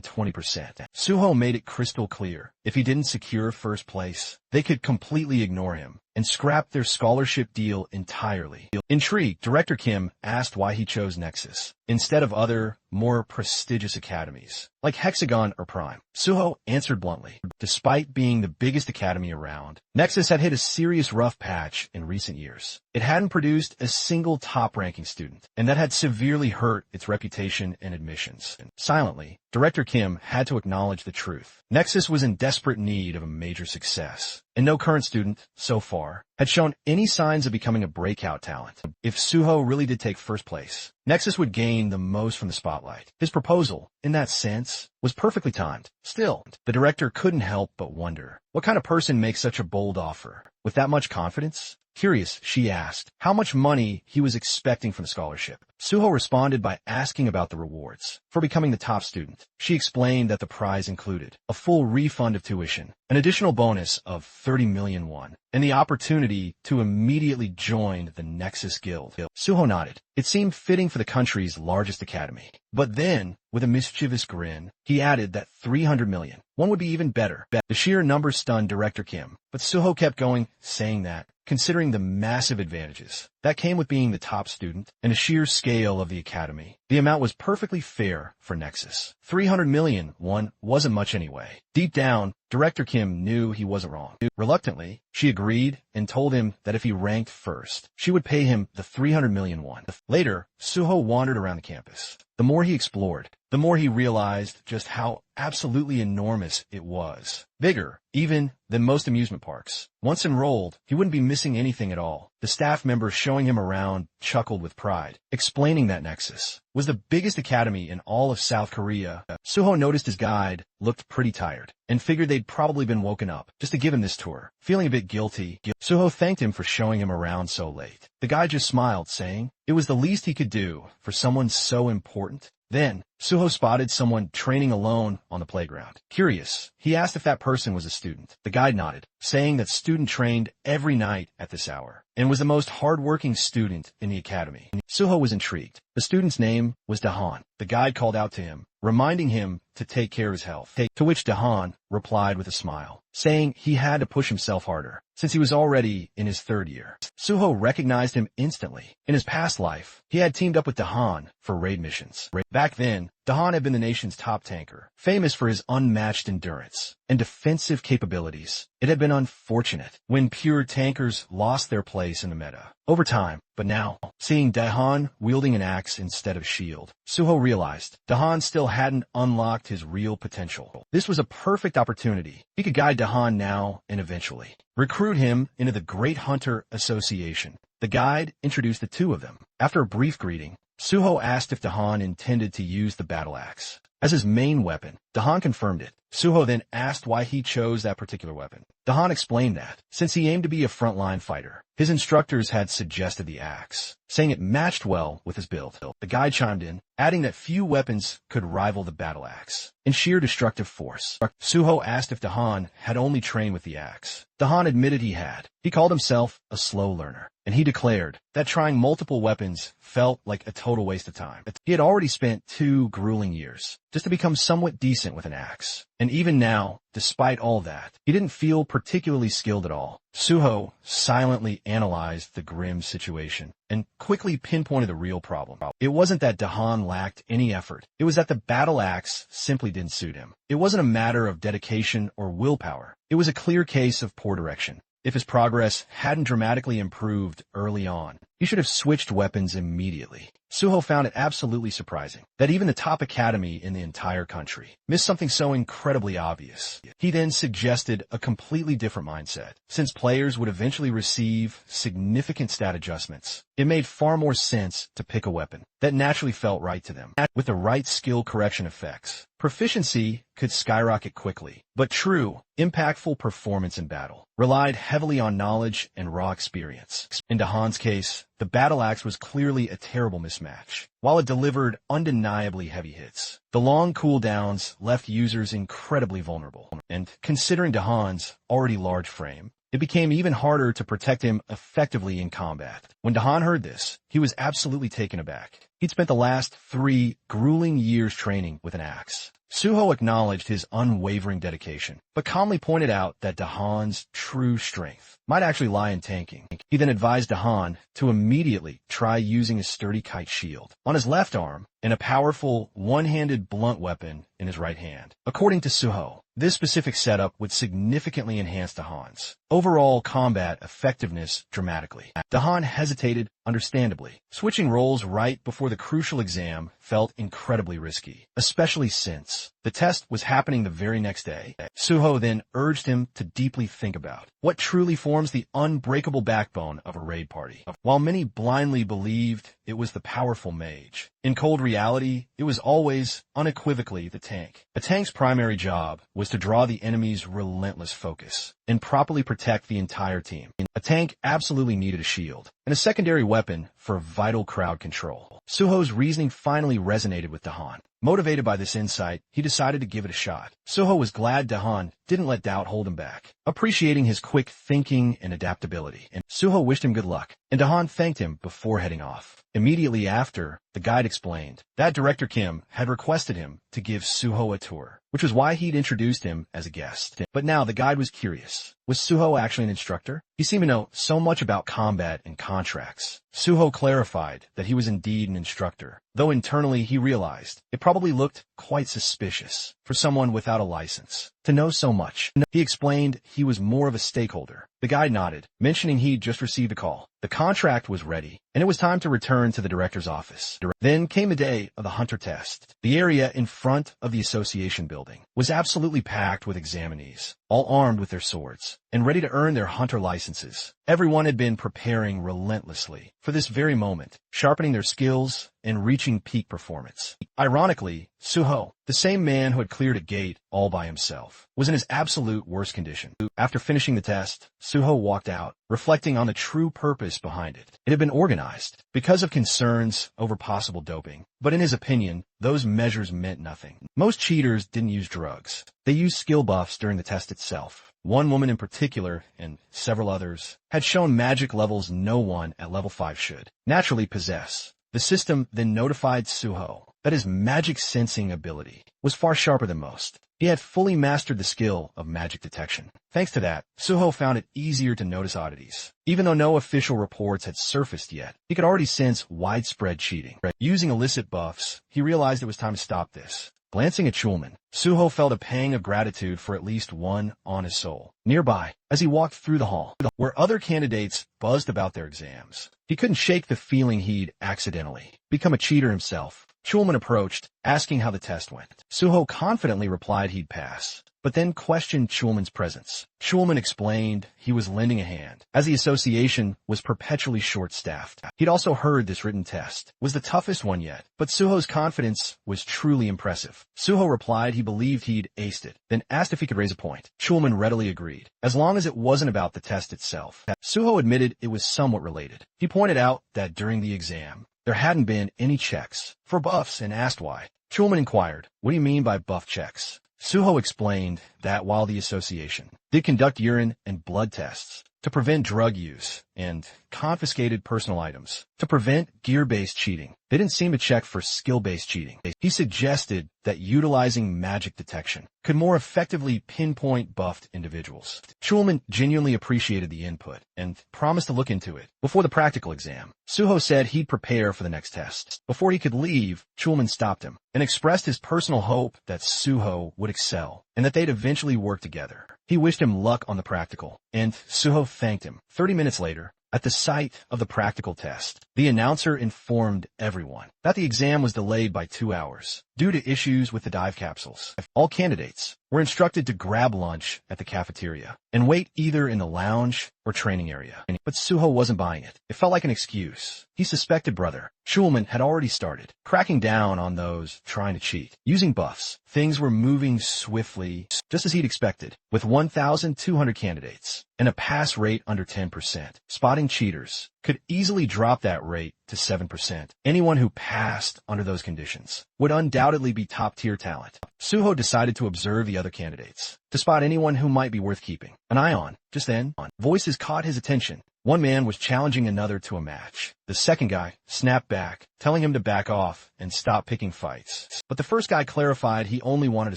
[SPEAKER 1] 20%. Suho made it crystal clear, if he didn't secure first place, they could completely ignore him and scrap their scholarship deal entirely. Intrigued, Director Kim asked why he chose Nexus instead of other, more prestigious academies, like Hexagon or Prime. Suho answered bluntly. Despite being the biggest academy around, Nexus had hit a serious rough patch in recent years. It hadn't produced a single top-ranking student, and that had severely hurt its reputation and admissions. Silently, Director Kim had to acknowledge the truth. Nexus was in desperate need of a major success, and no current student, so far, had shown any signs of becoming a breakout talent. If Suho really did take first place, Nexus would gain the most from the spotlight. His proposal, in that sense, was perfectly timed. Still, the director couldn't help but wonder, what kind of person makes such a bold offer? With that much confidence? Curious, she asked how much money he was expecting from the scholarship. Suho responded by asking about the rewards for becoming the top student. She explained that the prize included a full refund of tuition, an additional bonus of 30 million won, and the opportunity to immediately join the Nexus Guild. Suho nodded. It seemed fitting for the country's largest academy. But then, with a mischievous grin, he added that 300 million. One would be even better. The sheer number stunned Director Kim, but Suho kept going, saying that, considering the massive advantages that came with being the top student and the sheer scale of the academy, the amount was perfectly fair for Nexus. 300 million won wasn't much anyway. Deep down, Director Kim knew he wasn't wrong. Reluctantly, she agreed and told him that if he ranked first, she would pay him the 300 million won. Later, Suho wandered around the campus. The more he explored, the more he realized just how absolutely enormous it was. Bigger, even, than most amusement parks. Once enrolled, he wouldn't be missing anything at all. The staff member showing him around chuckled with pride, explaining that Nexus was the biggest academy in all of South Korea. Suho noticed his guide looked pretty tired and figured they'd probably been woken up just to give him this tour. Feeling a bit guilty, Suho thanked him for showing him around so late. The guy just smiled, saying it was the least he could do for someone so important. Then, Suho spotted someone training alone on the playground. Curious, he asked if that person was a student. The guide nodded, saying that student trained every night at this hour and was the most hardworking student in the academy. Suho was intrigued. The student's name was Dahan. The guide called out to him, reminding him to take care of his health, to which Dahan replied with a smile, saying he had to push himself harder, since he was already in his third year. Suho recognized him instantly. In his past life, he had teamed up with Dahan for raid missions. Back then, Dahan had been the nation's top tanker, famous for his unmatched endurance and defensive capabilities. It had been unfortunate when pure tankers lost their place in the meta over time, but now, seeing Dahan wielding an axe instead of shield, Suho realized Dahan still hadn't unlocked his real potential. This was a perfect opportunity. He could guide Dahan now and eventually recruit him into the Great Hunter Association. The guide introduced the two of them. After a brief greeting, Suho asked if Dahan intended to use the battle axe as his main weapon. Dahan confirmed it, Suho then asked why he chose that particular weapon. Dahan explained that, since he aimed to be a frontline fighter, his instructors had suggested the axe, saying it matched well with his build. The guide chimed in, adding that few weapons could rival the battle axe in sheer destructive force. Suho asked if Dahan had only trained with the axe. Dahan admitted he had. He called himself a slow learner, and he declared that trying multiple weapons felt like a total waste of time. He had already spent 2 grueling years just to become somewhat decent with an axe. And even now, despite all that, he didn't feel particularly skilled at all. Suho silently analyzed the grim situation and quickly pinpointed the real problem. It wasn't that Dahan lacked any effort. It was that the battle axe simply didn't suit him. It wasn't a matter of dedication or willpower. It was a clear case of poor direction. If his progress hadn't dramatically improved early on, he should have switched weapons immediately. Suho found it absolutely surprising that even the top academy in the entire country missed something so incredibly obvious. He then suggested a completely different mindset. Since players would eventually receive significant stat adjustments, it made far more sense to pick a weapon that naturally felt right to them. With the right skill correction effects, proficiency could skyrocket quickly, but true, impactful performance in battle relied heavily on knowledge and raw experience. In Dahan's case, the battle axe was clearly a terrible mismatch. While it delivered undeniably heavy hits, the long cooldowns left users incredibly vulnerable. And considering Dahan's already large frame, it became even harder to protect him effectively in combat. When Dahan heard this, he was absolutely taken aback. He'd spent the last 3 grueling years training with an axe. Suho acknowledged his unwavering dedication, but calmly pointed out that Dahan's true strength might actually lie in tanking. He then advised Dahan to immediately try using a sturdy kite shield on his left arm and a powerful one-handed blunt weapon in his right hand. According to Suho, this specific setup would significantly enhance Dahan's overall combat effectiveness dramatically. Dahan hesitated, understandably. Switching roles right before the crucial exam felt incredibly risky, especially since the test was happening the very next day. Suho then urged him to deeply think about what truly forms the unbreakable backbone of a raid party. While many blindly believed it was the powerful mage, in cold reality, it was always unequivocally the tank. A tank's primary job was to draw the enemy's relentless focus and properly protect the entire team. A tank absolutely needed a shield and a secondary weapon for vital crowd control. Suho's reasoning finally resonated with Dahan. Motivated by this insight, he decided to give it a shot. Suho was glad Dahan didn't let doubt hold him back, appreciating his quick thinking and adaptability. And Suho wished him good luck, and Dahan thanked him before heading off. Immediately after, the guide explained that Director Kim had requested him to give Suho a tour, which was why he'd introduced him as a guest. But now the guide was curious. Was Suho actually an instructor? He seemed to know so much about combat and contracts. Suho clarified that he was indeed an instructor, though internally he realized it probably looked quite suspicious for someone without a license to know so much. He explained he was more of a stakeholder. The guide nodded, mentioning he'd just received a call. The contract was ready, and it was time to return to the director's office. Then came the day of the hunter test. The area in front of the association building was absolutely packed with examinees, all armed with their swords and ready to earn their hunter licenses. Everyone had been preparing relentlessly for this very moment, sharpening their skills and reaching peak performance. Ironically, Suho, the same man who had cleared a gate all by himself, was in his absolute worst condition. After finishing the test, Suho walked out, reflecting on the true purpose behind it. It had been organized because of concerns over possible doping, but in his opinion, those measures meant nothing. Most cheaters didn't use drugs. They used skill buffs during the test itself. One woman in particular, and several others, had shown magic levels no one at level 5 should naturally possess. The system then notified Suho that his magic sensing ability was far sharper than most. He had fully mastered the skill of magic detection. Thanks to that, Suho found it easier to notice oddities. Even though no official reports had surfaced yet, he could already sense widespread cheating. Using illicit buffs, he realized it was time to stop this. Glancing at Schulman, Suho felt a pang of gratitude for at least one honest soul nearby as he walked through the hall, where other candidates buzzed about their exams. He couldn't shake the feeling he'd accidentally become a cheater himself. Chulman approached, asking how the test went. Suho confidently replied he'd pass, but then questioned Chulman's presence. Chulman explained he was lending a hand, as the association was perpetually short-staffed. He'd also heard this written test was the toughest one yet, but Suho's confidence was truly impressive. Suho replied he believed he'd aced it, then asked if he could raise a point. Chulman readily agreed, as long as it wasn't about the test itself. Suho admitted it was somewhat related. He pointed out that during the exam, there hadn't been any checks for buffs and asked why. Chulman inquired, "What do you mean by buff checks?" Suho explained that while the association did conduct urine and blood tests to prevent drug use and confiscated personal items to prevent gear-based cheating, they didn't seem to check for skill-based cheating. He suggested that utilizing magic detection could more effectively pinpoint buffed individuals. Chulman genuinely appreciated the input and promised to look into it before the practical exam. Suho said he'd prepare for the next test. Before he could leave, Chulman stopped him and expressed his personal hope that Suho would excel and that they'd eventually work together. He wished him luck on the practical, and Suho thanked him. 30 minutes later, at the site of the practical test, the announcer informed everyone that the exam was delayed by 2 hours due to issues with the dive capsules. All candidates were instructed to grab lunch at the cafeteria and wait either in the lounge or training area. But Suho wasn't buying it. It felt like an excuse. He suspected brother Chulman had already started cracking down on those trying to cheat. Using buffs, things were moving swiftly, just as he'd expected, with 1,200 candidates and a pass rate under 10%. Spotting cheaters could easily drop that rate to 7%. Anyone who passed under those conditions would undoubtedly be top-tier talent. Suho decided to observe the other candidates to spot anyone who might be worth keeping an eye on. Just then, voices caught his attention. One man was challenging another to a match. The second guy snapped back, telling him to back off and stop picking fights. But the first guy clarified he only wanted to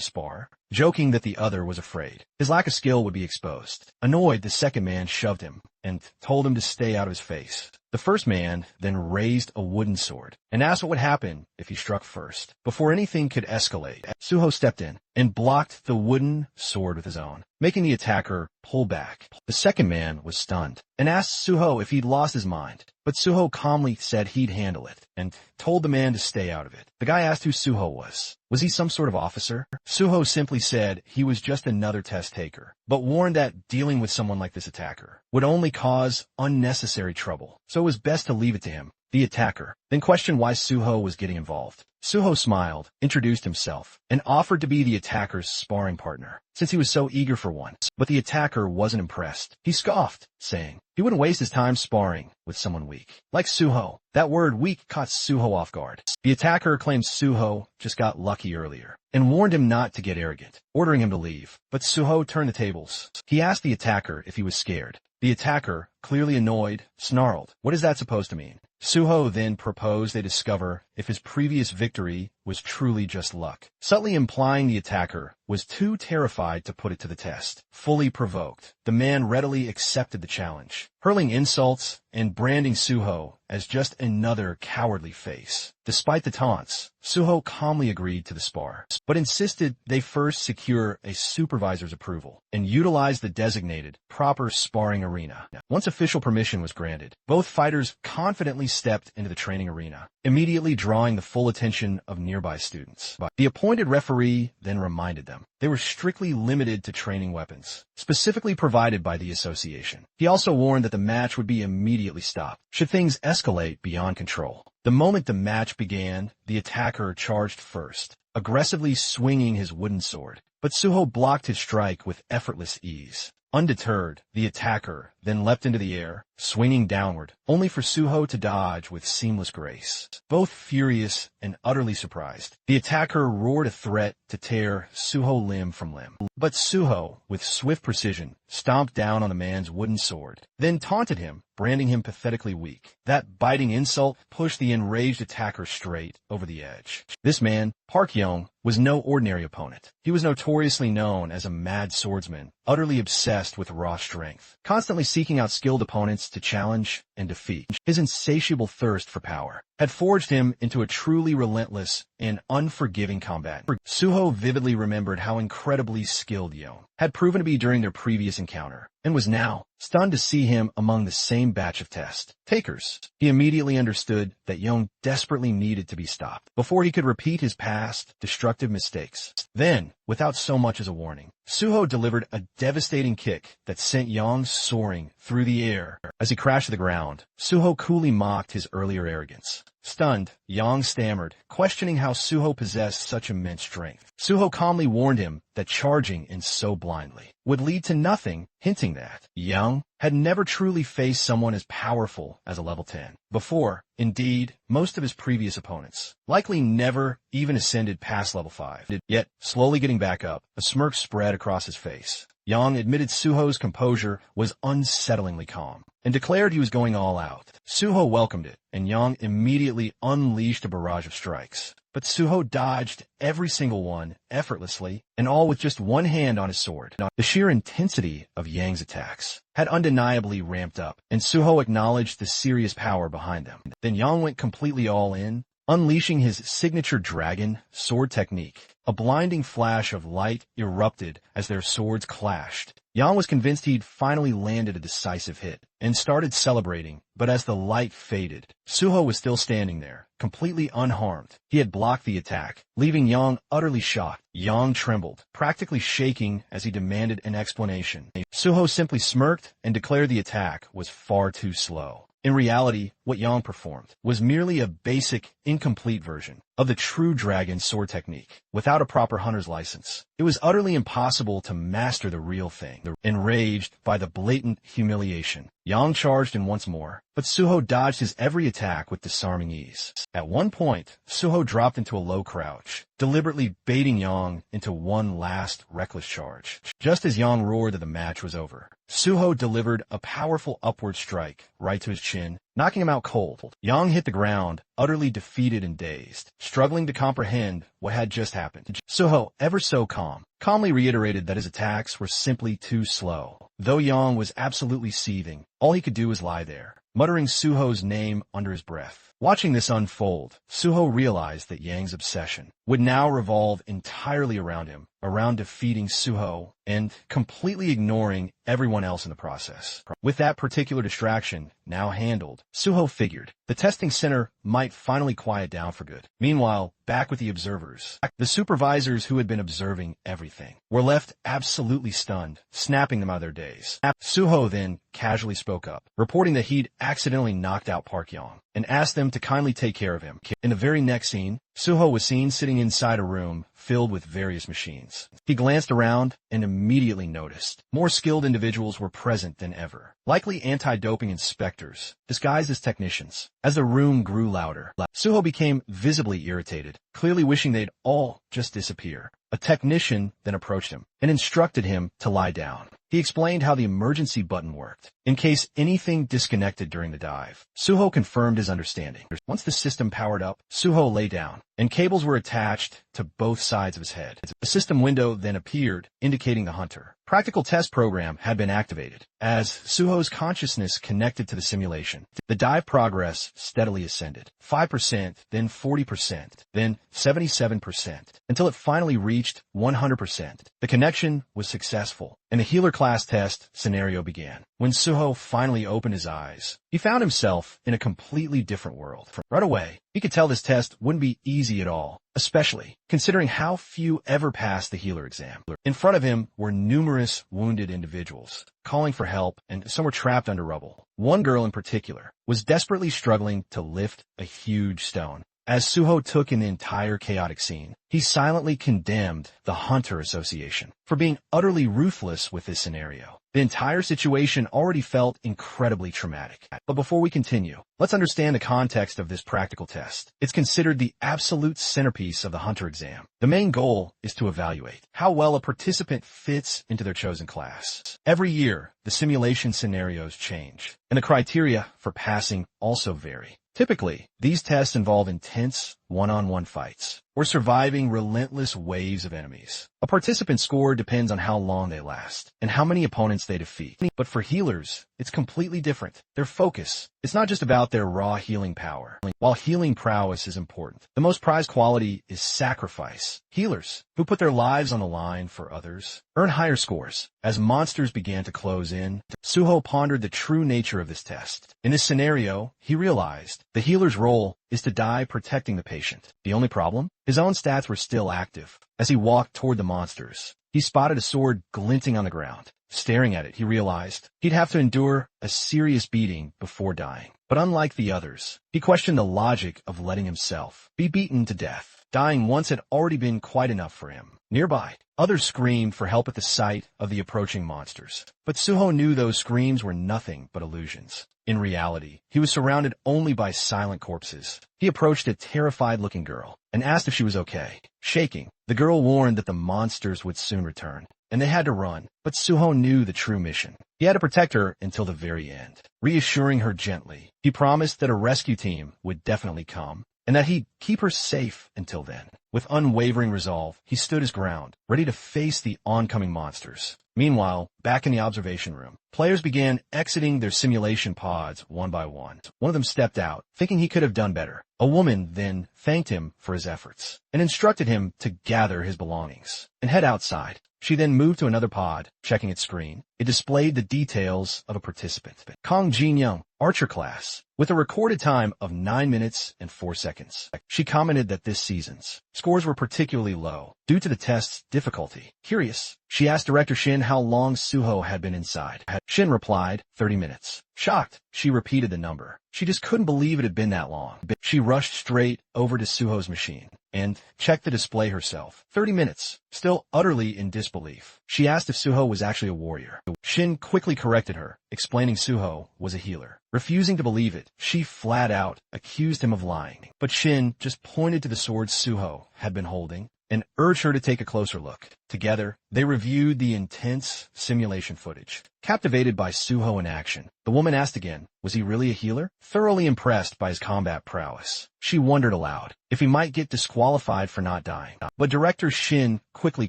[SPEAKER 1] spar, joking that the other was afraid his lack of skill would be exposed. Annoyed, the second man shoved him and told him to stay out of his face. The first man then raised a wooden sword and asked what would happen if he struck first. Before anything could escalate, Suho stepped in and blocked the wooden sword with his own, making the attacker pull back. The second man was stunned and asked Suho if he'd lost his mind, but Suho calmly said he'd handle it and told the man to stay out of it. The guy asked who Suho was. Was he some sort of officer? Suho simply said he was just another test taker, but warned that dealing with someone like this attacker would only cause unnecessary trouble, so it was best to leave it to him. The attacker then questioned why Suho was getting involved. Suho smiled, introduced himself, and offered to be the attacker's sparring partner, since he was so eager for one. But the attacker wasn't impressed. He scoffed, saying he wouldn't waste his time sparring with someone weak like Suho. That word weak caught Suho off guard. The attacker claimed Suho just got lucky earlier and warned him not to get arrogant, ordering him to leave. But Suho turned the tables. He asked the attacker if he was scared. The attacker, clearly annoyed, snarled, "What is that supposed to mean?" Suho then proposed they discover if his previous victory was truly just luck, subtly implying the attacker was too terrified to put it to the test. Fully provoked, the man readily accepted the challenge, hurling insults and branding Suho as just another cowardly face. Despite the taunts, Suho calmly agreed to the spar, but insisted they first secure a supervisor's approval and utilize the designated proper sparring arena. Once official permission was granted, both fighters confidently stepped into the training arena, immediately drawing the full attention of nearby students. The appointed referee then reminded them they were strictly limited to training weapons, specifically provided by the association. He also warned that the match would be immediately stopped should things escalate beyond control. The moment the match began, the attacker charged first, aggressively swinging his wooden sword, but Suho blocked his strike with effortless ease. Undeterred, the attacker then leapt into the air, swinging downward, only for Suho to dodge with seamless grace. Both furious and utterly surprised, the attacker roared a threat to tear Suho limb from limb. But Suho, with swift precision, stomped down on the man's wooden sword, then taunted him, branding him pathetically weak. That biting insult pushed the enraged attacker straight over the edge. This man, Park Young, was no ordinary opponent. He was notoriously known as a mad swordsman, utterly obsessed with raw strength, constantly seeking out skilled opponents to challenge and defeat. His insatiable thirst for power had forged him into a truly relentless and unforgiving combatant. Suho vividly remembered how incredibly skilled Yeon had proven to be during their previous encounter, and was now stunned to see him among the same batch of test takers. He immediately understood that Yeon desperately needed to be stopped before he could repeat his past destructive mistakes. Then, without so much as a warning, Suho delivered a devastating kick that sent Yeon soaring through the air. As he crashed to the ground, Suho coolly mocked his earlier arrogance. Stunned, Yeon stammered, questioning how Suho possessed such immense strength. Suho calmly warned him that charging in so blindly would lead to nothing, hinting that Yeon had never truly faced someone as powerful as a level 10 before. Indeed, most of his previous opponents likely never even ascended past level 5. Yet, slowly getting back up, a smirk spread across his face. Yeon admitted Suho's composure was unsettlingly calm and declared he was going all out. Suho welcomed it, and Yeon immediately unleashed a barrage of strikes. But Suho dodged every single one effortlessly, and all with just one hand on his sword. The sheer intensity of Yang's attacks had undeniably ramped up, and Suho acknowledged the serious power behind them. Then Yang went completely all in, unleashing his signature dragon sword technique. A blinding flash of light erupted as their swords clashed. Yang was convinced he'd finally landed a decisive hit, and started celebrating, but as the light faded, Suho was still standing there, completely unharmed. He had blocked the attack, leaving Yang utterly shocked. Yang trembled, practically shaking as he demanded an explanation. Suho simply smirked and declared the attack was far too slow. In reality, what Yang performed was merely a basic, incomplete version of the true dragon sword technique, without a proper hunter's license. It was utterly impossible to master the real thing. Enraged by the blatant humiliation, Yang charged in once more, but Suho dodged his every attack with disarming ease. At one point, Suho dropped into a low crouch, deliberately baiting Yang into one last reckless charge. Just as Yang roared that the match was over, Suho delivered a powerful upward strike right to his chin, knocking him out cold. Yang hit the ground, utterly defeated and dazed, struggling to comprehend what had just happened. Suho, ever so calmly reiterated that his attacks were simply too slow. Though Yang was absolutely seething, all he could do was lie there, muttering Suho's name under his breath. Watching this unfold, Suho realized that Yang's obsession would now revolve entirely around him, around defeating Suho and completely ignoring everyone else in the process. With that particular distraction now handled, Suho figured the testing center might finally quiet down for good. Meanwhile, back with the observers, the supervisors who had been observing everything were left absolutely stunned, snapping them out of their days. Suho then casually spoke up, reporting that he'd accidentally knocked out Park Yang, and asked them to kindly take care of him. In the very next scene, Suho was seen sitting inside a room filled with various machines. He glanced around and immediately noticed more skilled individuals were present than ever, likely anti-doping inspectors, disguised as technicians. As the room grew louder, Suho became visibly irritated, clearly wishing they'd all just disappear. A technician then approached him and instructed him to lie down. He explained how the emergency button worked, in case anything disconnected during the dive. Suho confirmed his understanding. Once the system powered up, Suho lay down, and cables were attached to both sides of his head. A system window then appeared, indicating the hunter. Practical test program had been activated. As Suho's consciousness connected to the simulation, the dive progress steadily ascended. 5%, then 40%, then 77%, until it finally reached 100%. The connection was successful, and the healer class test scenario began. When Suho finally opened his eyes, he found himself in a completely different world. Right away, he could tell this test wouldn't be easy at all, especially considering how few ever passed the healer exam. In front of him were numerous wounded individuals, calling for help, and some were trapped under rubble. One girl in particular was desperately struggling to lift a huge stone. As Suho took in the entire chaotic scene, he silently condemned the Hunter Association for being utterly ruthless with this scenario. The entire situation already felt incredibly traumatic. But before we continue, let's understand the context of this practical test. It's considered the absolute centerpiece of the Hunter exam. The main goal is to evaluate how well a participant fits into their chosen class. Every year, the simulation scenarios change, and the criteria for passing also vary. Typically, these tests involve intense, one-on-one fights, or surviving relentless waves of enemies. A participant's score depends on how long they last and how many opponents they defeat. But for healers, it's completely different. Their focus, it's not just about their raw healing power. While healing prowess is important, the most prized quality is sacrifice. Healers, who put their lives on the line for others, earn higher scores. As monsters began to close in, Suho pondered the true nature of this test. In this scenario, he realized the healer's role is to die protecting the patient. The only problem? His own stats were still active. As he walked toward the monsters, he spotted a sword glinting on the ground. Staring at it, he realized he'd have to endure a serious beating before dying. But unlike the others, he questioned the logic of letting himself be beaten to death. Dying once had already been quite enough for him. Nearby, others screamed for help at the sight of the approaching monsters. But Suho knew those screams were nothing but illusions. In reality, he was surrounded only by silent corpses. He approached a terrified-looking girl and asked if she was okay. Shaking, the girl warned that the monsters would soon return, and they had to run. But Suho knew the true mission. He had to protect her until the very end. Reassuring her gently, he promised that a rescue team would definitely come, and that he'd keep her safe until then. With unwavering resolve, he stood his ground, ready to face the oncoming monsters. Meanwhile, back in the observation room, players began exiting their simulation pods one by one. One of them stepped out, thinking he could have done better. A woman then thanked him for his efforts and instructed him to gather his belongings and head outside. She then moved to another pod, checking its screen. It displayed the details of a participant. Kong Jin-young, Archer class, with a recorded time of 9 minutes and 4 seconds. She commented that this season's scores were particularly low due to the test's difficulty. Curious, she asked Director Shin how long Suho had been inside. Shin replied, 30 minutes. Shocked, she repeated the number. She just couldn't believe it had been that long. She rushed straight over to Suho's machine and checked the display herself. 30 minutes. Still utterly in disbelief, she asked if Suho was actually a warrior. Shin quickly corrected her, explaining Suho was a healer. Refusing to believe it, she flat out accused him of lying. But Shin just pointed to the sword Suho had been holding and urged her to take a closer look. Together, they reviewed the intense simulation footage. Captivated by Suho in action, the woman asked again, was he really a healer? Thoroughly impressed by his combat prowess, she wondered aloud if he might get disqualified for not dying. But Director Shin quickly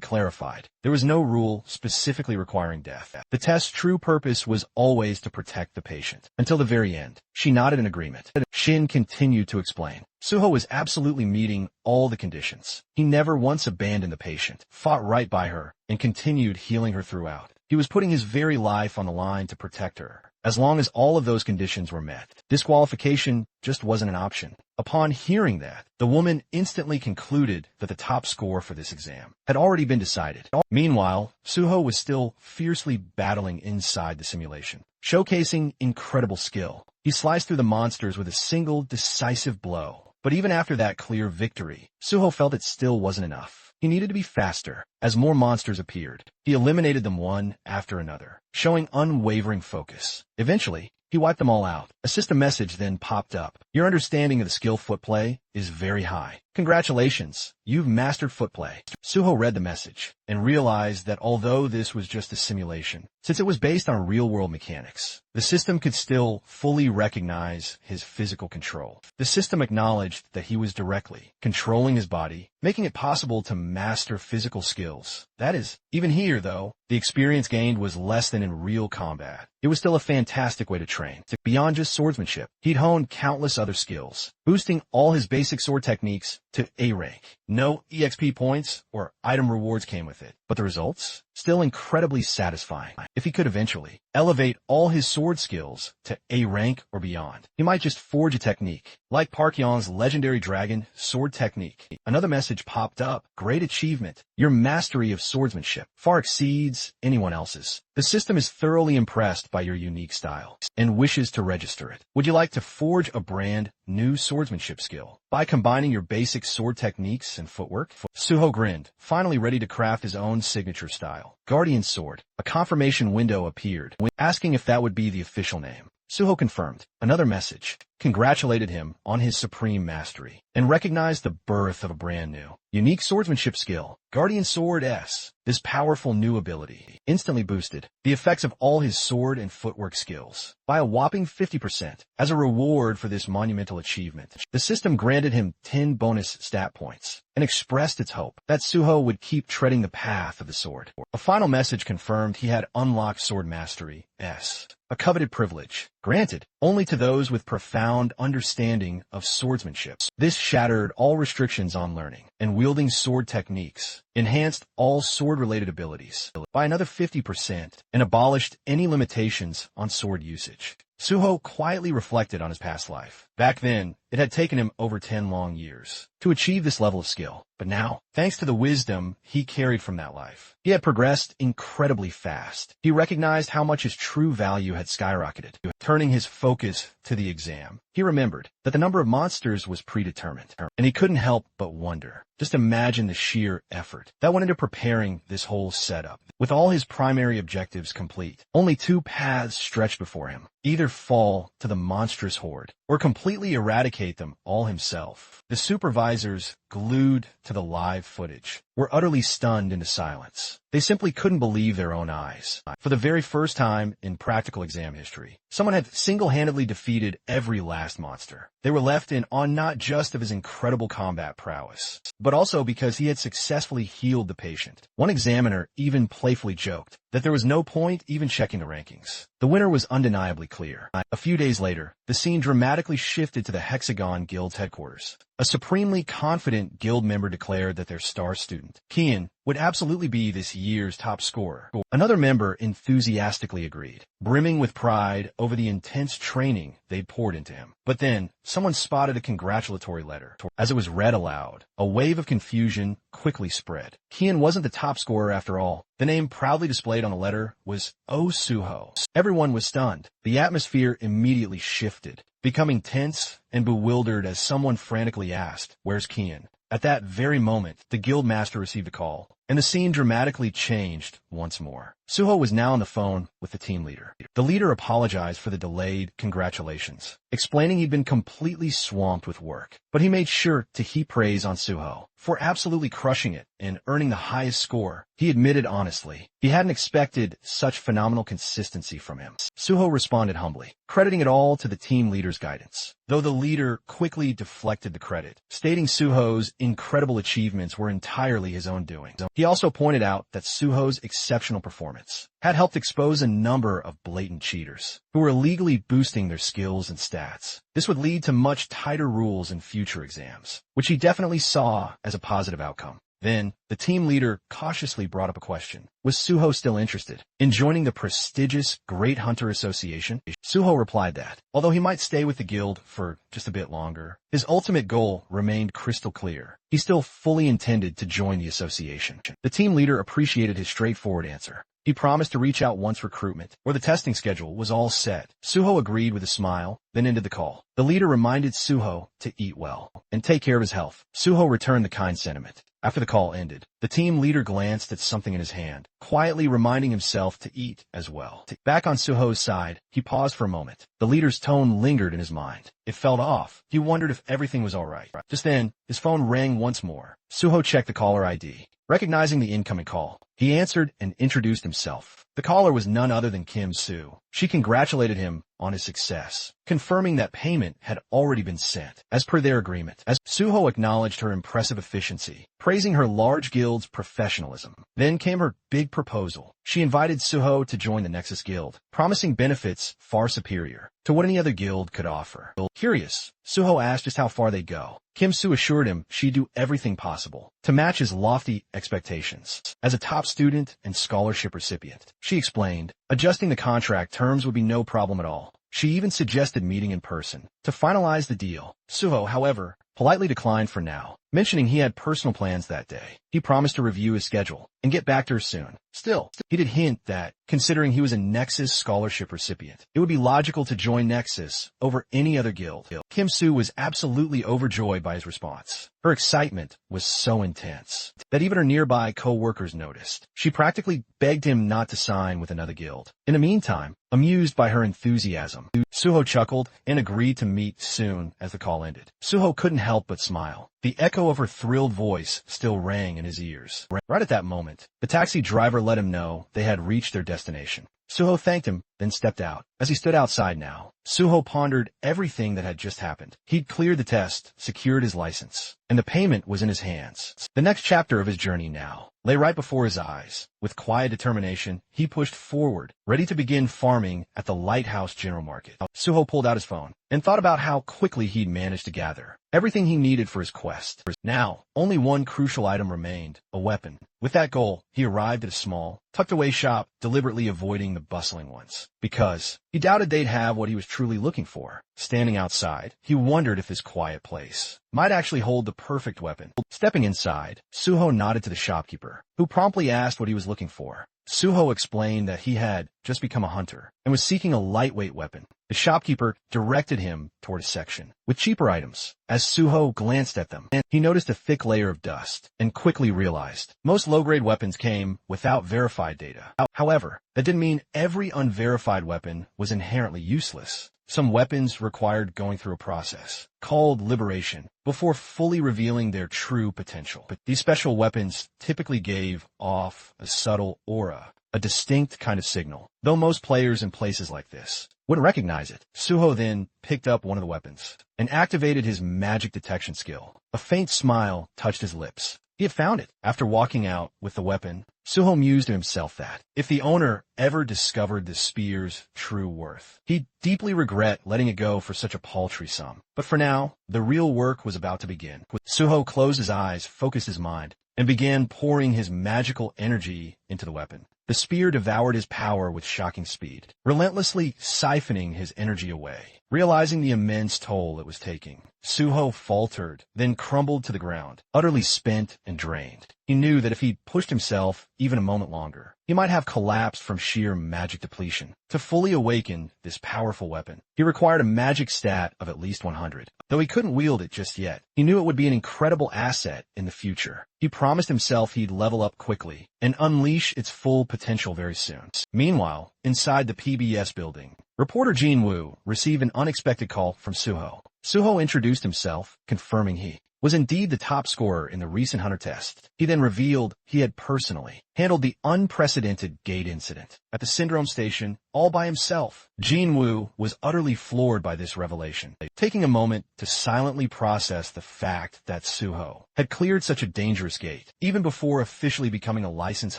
[SPEAKER 1] clarified there was no rule specifically requiring death. The test's true purpose was always to protect the patient. Until the very end, she nodded in agreement. Shin continued to explain. Suho was absolutely meeting all the conditions. He never once abandoned the patient, fought right by her, and continued healing her throughout. He was putting his very life on the line to protect her. As long as all of those conditions were met, disqualification just wasn't an option. Upon hearing that, the woman instantly concluded that the top score for this exam had already been decided. Meanwhile, Suho was still fiercely battling inside the simulation, showcasing incredible skill. He sliced through the monsters with a single decisive blow. But even after that clear victory, Suho felt it still wasn't enough. He needed to be faster. As more monsters appeared, he eliminated them one after another, showing unwavering focus. Eventually, he wiped them all out. A system message then popped up. Your understanding of the skill footplay is very high. Congratulations, you've mastered footplay. Suho read the message and realized that although this was just a simulation, since it was based on real-world mechanics, the system could still fully recognize his physical control. The system acknowledged that he was directly controlling his body, making it possible to master physical skills. That is, even here, though, the experience gained was less than in real combat. It was still a fantastic way to train. Beyond just swordsmanship, he'd honed countless other skills, boosting all his basic sword techniques to A rank. No EXP points or item rewards came with it, but the results? Still incredibly satisfying. If he could eventually elevate all his sword skills to A rank or beyond, he might just forge a technique, like Park Yong's legendary dragon sword technique. Another message popped up. Great achievement. Your mastery of swordsmanship far exceeds anyone else's. The system is thoroughly impressed by your unique style and wishes to register it. Would you like to forge a brand new swordsmanship skill by combining your basic sword techniques and footwork? Suho grinned, finally ready to craft his own signature style. Guardian Sword. A confirmation window appeared, asking if that would be the official name. Suho confirmed. Another message. congratulated him on his supreme mastery and recognized the birth of a brand new, unique swordsmanship skill, Guardian Sword S. This powerful new ability instantly boosted the effects of all his sword and footwork skills by a whopping 50%. As a reward for this monumental achievement, the system granted him 10 bonus stat points and expressed its hope that Suho would keep treading the path of the sword. A final message confirmed he had unlocked Sword Mastery S, a coveted privilege, granted only to those with profound understanding of swordsmanship. This shattered all restrictions on learning and wielding sword techniques, enhanced all sword-related abilities by another 50%, and abolished any limitations on sword usage. Suho quietly reflected on his past life. Back then, it had taken him over 10 long years to achieve this level of skill. But now, thanks to the wisdom he carried from that life, he had progressed incredibly fast. He recognized how much his true value had skyrocketed. Turning his focus to the exam, he remembered that the number of monsters was predetermined, and he couldn't help but wonder. Just imagine the sheer effort that went into preparing this whole setup. With all his primary objectives complete, only 2 paths stretched before him. Either fall to the monstrous horde or completely eradicate them all himself. The supervisors, glued to the live footage, were utterly stunned into silence. They simply couldn't believe their own eyes. For the very first time in practical exam history, someone had single-handedly defeated every last monster. They were left in awe not just of his incredible combat prowess, but also because he had successfully healed the patient. One examiner even playfully joked that there was no point even checking the rankings. The winner was undeniably clear. A few days later, the scene dramatically shifted to the Hexagon Guild's headquarters. A supremely confident guild member declared that their star student, Kian, would absolutely be this year's top scorer. Another member enthusiastically agreed, brimming with pride over the intense training they'd poured into him. But then, someone spotted a congratulatory letter. As it was read aloud, a wave of confusion quickly spread. Kian wasn't the top scorer after all. The name proudly displayed on the letter was Oh Suho. Everyone was stunned. The atmosphere immediately shifted, becoming tense and bewildered as someone frantically asked, "Where's Kian?" At that very moment, the guild master received a call, and the scene dramatically changed once more. Suho was now on the phone with the team leader. The leader apologized for the delayed congratulations, explaining he'd been completely swamped with work. But he made sure to heap praise on Suho for absolutely crushing it and earning the highest score. He admitted honestly he hadn't expected such phenomenal consistency from him. Suho responded humbly, crediting it all to the team leader's guidance, though the leader quickly deflected the credit, stating Suho's incredible achievements were entirely his own doing. He also pointed out that Suho's exceptional performance had helped expose a number of blatant cheaters who were illegally boosting their skills and stats. This would lead to much tighter rules in future exams, which he definitely saw as a positive outcome. Then, the team leader cautiously brought up a question. Was Suho still interested in joining the prestigious Great Hunter Association? Suho replied that, although he might stay with the guild for just a bit longer, his ultimate goal remained crystal clear. He still fully intended to join the association. The team leader appreciated his straightforward answer. He promised to reach out once recruitment or the testing schedule was all set. Suho agreed with a smile, then ended the call. The leader reminded Suho to eat well and take care of his health. Suho returned the kind sentiment. After the call ended, the team leader glanced at something in his hand, quietly reminding himself to eat as well. Back on Suho's side, he paused for a moment. The leader's tone lingered in his mind. It felt off. He wondered if everything was all right. Just then, his phone rang once more. Suho checked the caller ID. Recognizing the incoming call, he answered and introduced himself. The caller was none other than Kim Soo. She congratulated him on his success, confirming that payment had already been sent, as per their agreement. As Suho acknowledged her impressive efficiency, praising her large guild's professionalism. Then came her big proposal. She invited Suho to join the Nexus Guild, promising benefits far superior to what any other guild could offer. Curious, Suho asked just how far they'd go. Kim Soo assured him she'd do everything possible to match his lofty expectations. As a top student and scholarship recipient, she explained, adjusting the contract terms would be no problem at all. She even suggested meeting in person to finalize the deal. Suho, however, politely declined for now, mentioning he had personal plans that day. He promised to review his schedule and get back to her soon. Still, he did hint that, considering he was a Nexus scholarship recipient, it would be logical to join Nexus over any other guild. Kim Soo was absolutely overjoyed by his response. Her excitement was so intense that even her nearby co-workers noticed. She practically begged him not to sign with another guild. In the meantime, amused by her enthusiasm, Suho chuckled and agreed to meet soon as the call ended. Suho couldn't help but smile. The echo of her thrilled voice still rang in his ears. Right at that moment, the taxi driver let him know they had reached their destination. Suho thanked him, then stepped out. As he stood outside now, Suho pondered everything that had just happened. He'd cleared the test, secured his license, and the payment was in his hands. The next chapter of his journey now lay right before his eyes. With quiet determination, he pushed forward, ready to begin farming at the Lighthouse General Market. Suho pulled out his phone and thought about how quickly he'd managed to gather everything he needed for his quest. Now, only one crucial item remained, a weapon. With that goal, he arrived at a small, tucked-away shop, deliberately avoiding the bustling ones, because he doubted they'd have what he was truly looking for. Standing outside, he wondered if this quiet place might actually hold the perfect weapon. Stepping inside, Suho nodded to the shopkeeper, who promptly asked what he was looking for. Suho explained that he had just become a hunter and was seeking a lightweight weapon. The shopkeeper directed him toward a section with cheaper items. As Suho glanced at them, he noticed a thick layer of dust and quickly realized most low-grade weapons came without verified data. However, that didn't mean every unverified weapon was inherently useless. Some weapons required going through a process called liberation before fully revealing their true potential. But these special weapons typically gave off a subtle aura, a distinct kind of signal, though most players in places like this wouldn't recognize it. Suho then picked up one of the weapons and activated his magic detection skill. A faint smile touched his lips. He had found it. After walking out with the weapon, Suho mused to himself that, if the owner ever discovered the spear's true worth, he'd deeply regret letting it go for such a paltry sum. But for now, the real work was about to begin. Suho closed his eyes, focused his mind, and began pouring his magical energy into the weapon. The spear devoured his power with shocking speed, relentlessly siphoning his energy away. Realizing the immense toll it was taking, Suho faltered, then crumbled to the ground, utterly spent and drained. He knew that if he pushed himself even a moment longer, he might have collapsed from sheer magic depletion. To fully awaken this powerful weapon, he required a magic stat of at least 100. Though he couldn't wield it just yet, he knew it would be an incredible asset in the future. He promised himself he'd level up quickly and unleash its full potential very soon. Meanwhile, inside the PBS building, reporter Jin Woo received an unexpected call from Suho. Suho introduced himself, confirming he was indeed the top scorer in the recent hunter test. He then revealed he had personally handled the unprecedented gate incident at the Syndrome Station all by himself. Jin Woo was utterly floored by this revelation, taking a moment to silently process the fact that Suho had cleared such a dangerous gate, even before officially becoming a licensed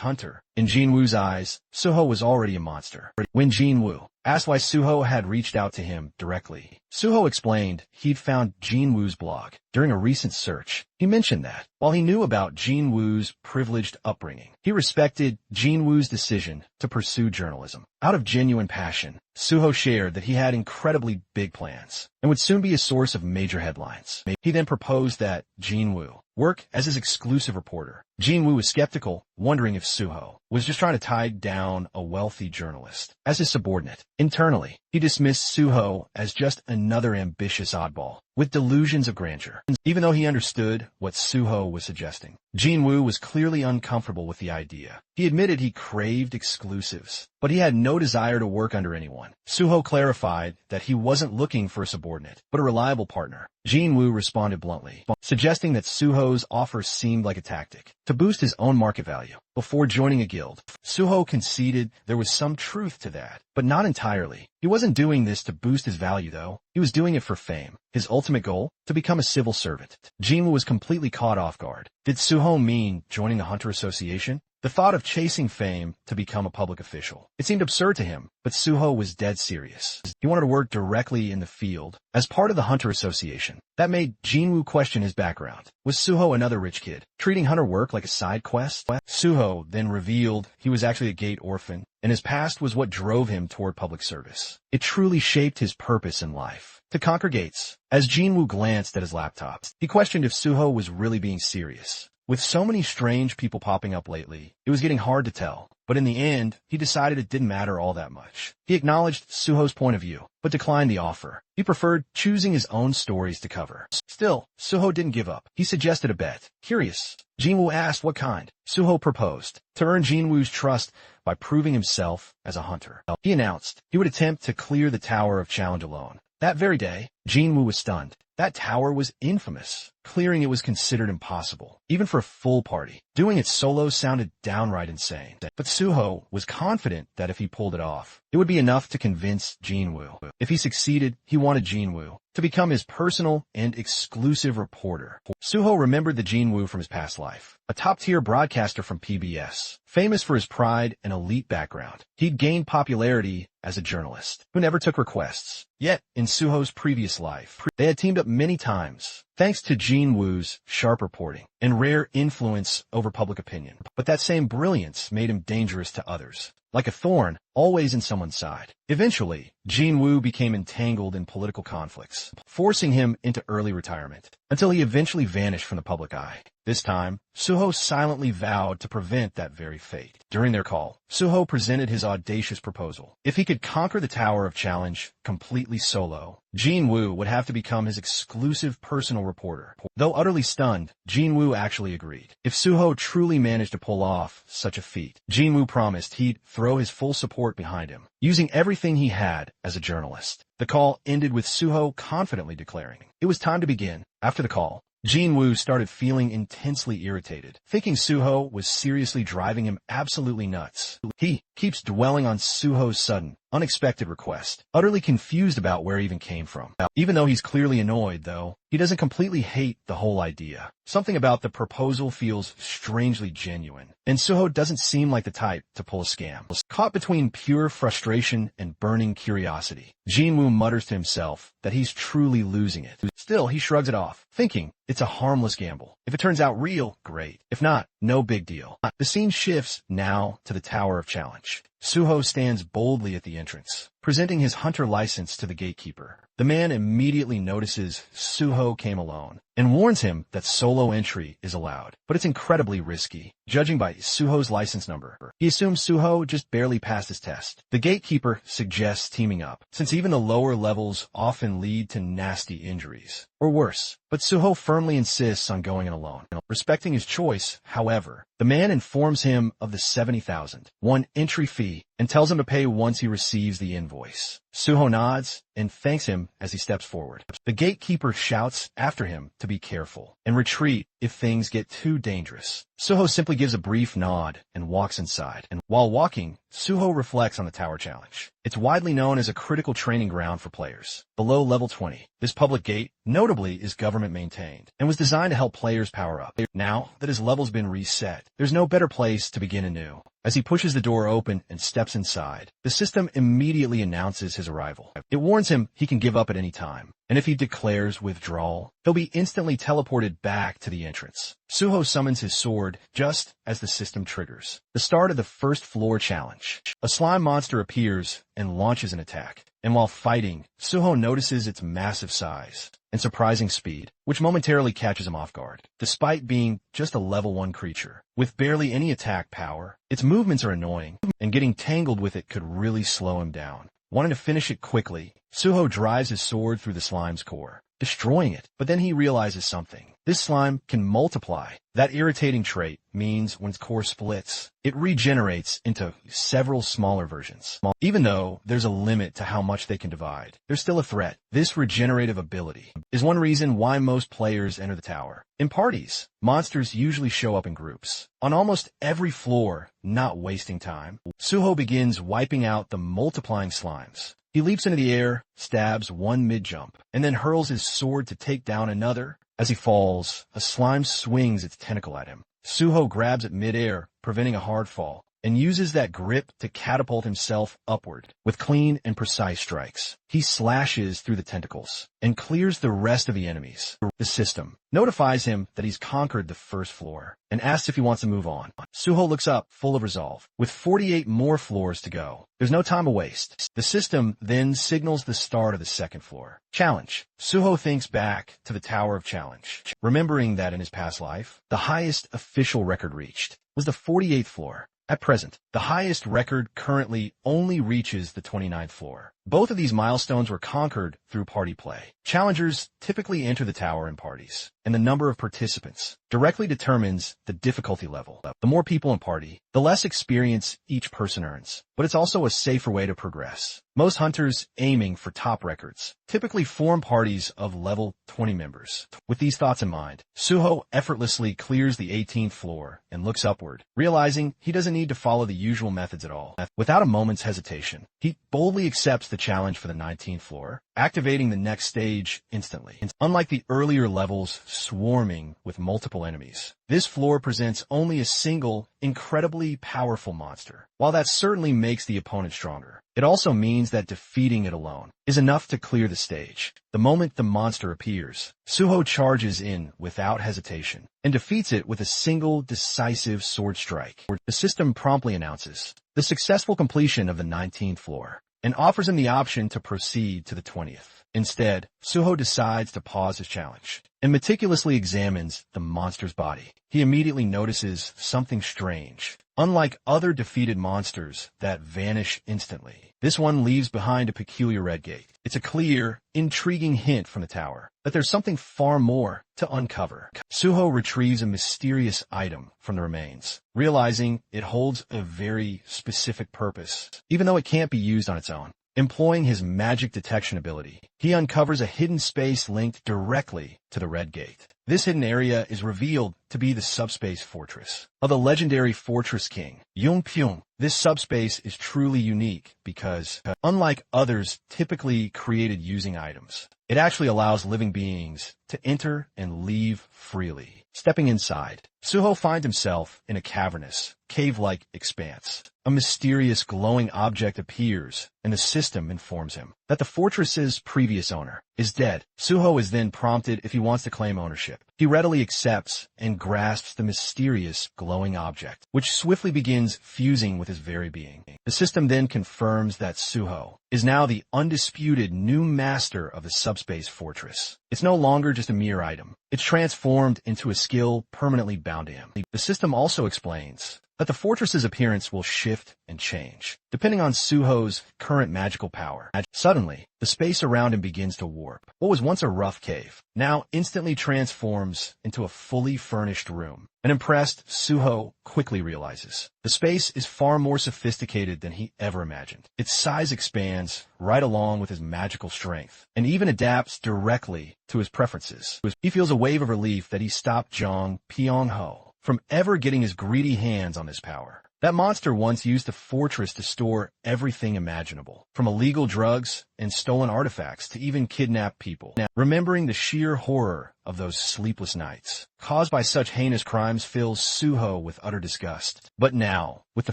[SPEAKER 1] hunter. In Jin Woo's eyes, Suho was already a monster. When Jin Woo asked why Suho had reached out to him directly, Suho explained he'd found Jin Woo's blog during a recent search. He mentioned that, while he knew about Jin Woo's privileged upbringing, he respected Jin Woo's decision to pursue journalism. Out of genuine passion, Suho shared that he had incredibly big plans and would soon be a source of major headlines. He then proposed that Jin Woo work as his exclusive reporter. Jin Woo was skeptical, wondering if Suho was just trying to tie down a wealthy journalist as his subordinate. Internally, he dismissed Suho as just another ambitious oddball with delusions of grandeur. Even though he understood what Suho was suggesting, Jin Woo was clearly uncomfortable with the idea. He admitted he craved exclusives, but he had no desire to work under anyone. Suho clarified that he wasn't looking for a subordinate, but a reliable partner. Jin Woo responded bluntly, suggesting that Suho's offer seemed like a tactic to boost his own market value. Before joining a guild, Suho conceded there was some truth to that, but not entirely. He wasn't doing this to boost his value, though. He was doing it for fame. His ultimate goal? To become a civil servant. Jin Woo was completely caught off guard. Did Suho mean joining the Hunter Association? The thought of chasing fame to become a public official. It seemed absurd to him, but Suho was dead serious. He wanted to work directly in the field as part of the Hunter Association. That made Jin Woo question his background. Was Suho another rich kid, treating hunter work like a side quest? Suho then revealed he was actually a gate orphan, and his past was what drove him toward public service. It truly shaped his purpose in life, to conquer gates. As Jin Woo glanced at his laptop, he questioned if Suho was really being serious. With so many strange people popping up lately, it was getting hard to tell. But in the end, he decided it didn't matter all that much. He acknowledged Suho's point of view, but declined the offer. He preferred choosing his own stories to cover. Still, Suho didn't give up. He suggested a bet. Curious, Jinwoo asked what kind. Suho proposed to earn Jinwoo's trust by proving himself as a hunter. He announced he would attempt to clear the Tower of Challenge alone. That very day, Jinwoo was stunned. That tower was infamous. Clearing it was considered impossible, even for a full party. Doing it solo sounded downright insane. But Suho was confident that if he pulled it off, it would be enough to convince Jinwoo. If he succeeded, he wanted Jinwoo to become his personal and exclusive reporter. Suho remembered the Jinwoo from his past life, a top-tier broadcaster from PBS, famous for his pride and elite background. He'd gained popularity as a journalist who never took requests. Yet, in Suho's previous life, they had teamed up many times, thanks to Jinwoo's sharp reporting and rare influence over public opinion. But that same brilliance made him dangerous to others, like a thorn always in someone's side. Eventually, Jinwoo became entangled in political conflicts, forcing him into early retirement, until he eventually vanished from the public eye. This time, Suho silently vowed to prevent that very fate. During their call, Suho presented his audacious proposal. If he could conquer the Tower of Challenge completely solo, Jinwoo would have to become his exclusive personal reporter. Though utterly stunned, Jinwoo actually agreed. If Suho truly managed to pull off such a feat, Jinwoo promised he'd throw his full support behind him, using everything he had as a journalist. The call ended with Suho confidently declaring it was time to begin. After the call, Jinwoo started feeling intensely irritated, thinking Suho was seriously driving him absolutely nuts. He keeps dwelling on Suho's sudden, unexpected request, utterly confused about where it even came from. Even though he's clearly annoyed, though, he doesn't completely hate the whole idea. Something about the proposal feels strangely genuine, and Suho doesn't seem like the type to pull a scam. Caught between pure frustration and burning curiosity, Jinwoo mutters to himself that he's truly losing it. Still, he shrugs it off, thinking it's a harmless gamble. If it turns out real, great. If not, no big deal. The scene shifts now to the Tower of Challenge. Suho stands boldly at the entrance, presenting his hunter license to the gatekeeper. The man immediately notices Suho came alone and warns him that solo entry is allowed, but it's incredibly risky, judging by Suho's license number. He assumes Suho just barely passed his test. The gatekeeper suggests teaming up, since even the lower levels often lead to nasty injuries, or worse. But Suho firmly insists on going in alone. Respecting his choice, however, the man informs him of the 70,001 entry fee and tells him to pay once he receives the invoice. Suho nods and thanks him as he steps forward. The gatekeeper shouts after him to be careful and retreat if things get too dangerous. Suho simply gives a brief nod and walks inside. And while walking, Suho reflects on the Tower Challenge. It's widely known as a critical training ground for players. Below level 20, this public gate, notably, is government maintained and was designed to help players power up. Now that his level's been reset, there's no better place to begin anew. As he pushes the door open and steps inside, the system immediately announces his arrival. It warns him he can give up at any time, and if he declares withdrawal, he'll be instantly teleported back to the entrance. Suho summons his sword just as the system triggers. The start of the first floor challenge. A slime monster appears and launches an attack. And while fighting, Suho notices its massive size and surprising speed, which momentarily catches him off guard. Despite being just a level 1 creature, with barely any attack power, its movements are annoying, and getting tangled with it could really slow him down. Wanting to finish it quickly, Suho drives his sword through the slime's core, destroying it. But then he realizes something. This slime can multiply. That irritating trait means when its core splits, it regenerates into several smaller versions. Even though there's a limit to how much they can divide, there's still a threat. This regenerative ability is one reason why most players enter the tower. In parties, monsters usually show up in groups. On almost every floor, not wasting time, Suho begins wiping out the multiplying slimes. He leaps into the air, stabs one mid-jump, and then hurls his sword to take down another. As he falls, a slime swings its tentacle at him. Suho grabs it mid-air, preventing a hard fall. and uses that grip to catapult himself upward. With clean and precise strikes, he slashes through the tentacles and clears the rest of the enemies. The system notifies him that he's conquered the first floor and asks if he wants to move on. Suho looks up, full of resolve. With 48 more floors to go, there's no time to waste. The system then signals the start of the second floor. Challenge. Suho thinks back to the Tower of Challenge, remembering that in his past life, the highest official record reached was the 48th floor. At present, the highest record currently only reaches the 29th floor. Both of these milestones were conquered through party play. Challengers typically enter the tower in parties, and the number of participants directly determines the difficulty level. The more people in party, the less experience each person earns, but it's also a safer way to progress. Most hunters aiming for top records typically form parties of level 20 members. With these thoughts in mind, Suho effortlessly clears the 18th floor and looks upward, realizing he doesn't need to follow the usual methods at all. Without a moment's hesitation, he boldly accepts the challenge for the 19th floor, activating the next stage instantly. Unlike the earlier levels swarming with multiple enemies, this floor presents only a single, incredibly powerful monster. While that certainly makes the opponent stronger, it also means that defeating it alone is enough to clear the stage. The moment the monster appears, Suho charges in without hesitation and defeats it with a single decisive sword strike. The system promptly announces the successful completion of the 19th floor and offers him the option to proceed to the 20th. Instead, Suho decides to pause his challenge and meticulously examines the monster's body. He immediately notices something strange. Unlike other defeated monsters that vanish instantly, this one leaves behind a peculiar red gate. It's a clear, intriguing hint from the tower that there's something far more to uncover. Suho retrieves a mysterious item from the remains, realizing it holds a very specific purpose, even though it can't be used on its own. Employing his magic detection ability, he uncovers a hidden space linked directly to the red gate. This hidden area is revealed to be the subspace fortress of the legendary Fortress King, Yongpyong. This subspace is truly unique because, unlike others typically created using items, it actually allows living beings to enter and leave freely. Stepping inside, Suho finds himself in a cavernous, cave-like expanse. A mysterious glowing object appears, and the system informs him that the fortress's previous owner is dead. Suho is then prompted if he wants to claim ownership. He readily accepts and grasps the mysterious glowing object, which swiftly begins fusing with his very being. The system then confirms that Suho is now the undisputed new master of the subspace fortress. It's no longer just a mere item. It's transformed into a skill permanently bound to him. The system also explains that the fortress's appearance will shift and change, depending on Suho's current magical power. Suddenly, the space around him begins to warp. What was once a rough cave now instantly transforms into a fully furnished room. An impressed Suho quickly realizes the space is far more sophisticated than he ever imagined. Its size expands right along with his magical strength, and even adapts directly to his preferences. He feels a wave of relief that he stopped Jong Pyong-ho from ever getting his greedy hands on this power. That monster once used the fortress to store everything imaginable, from illegal drugs and stolen artifacts to even kidnapped people. Now, remembering the sheer horror of those sleepless nights caused by such heinous crimes fills Suho with utter disgust. But now, with the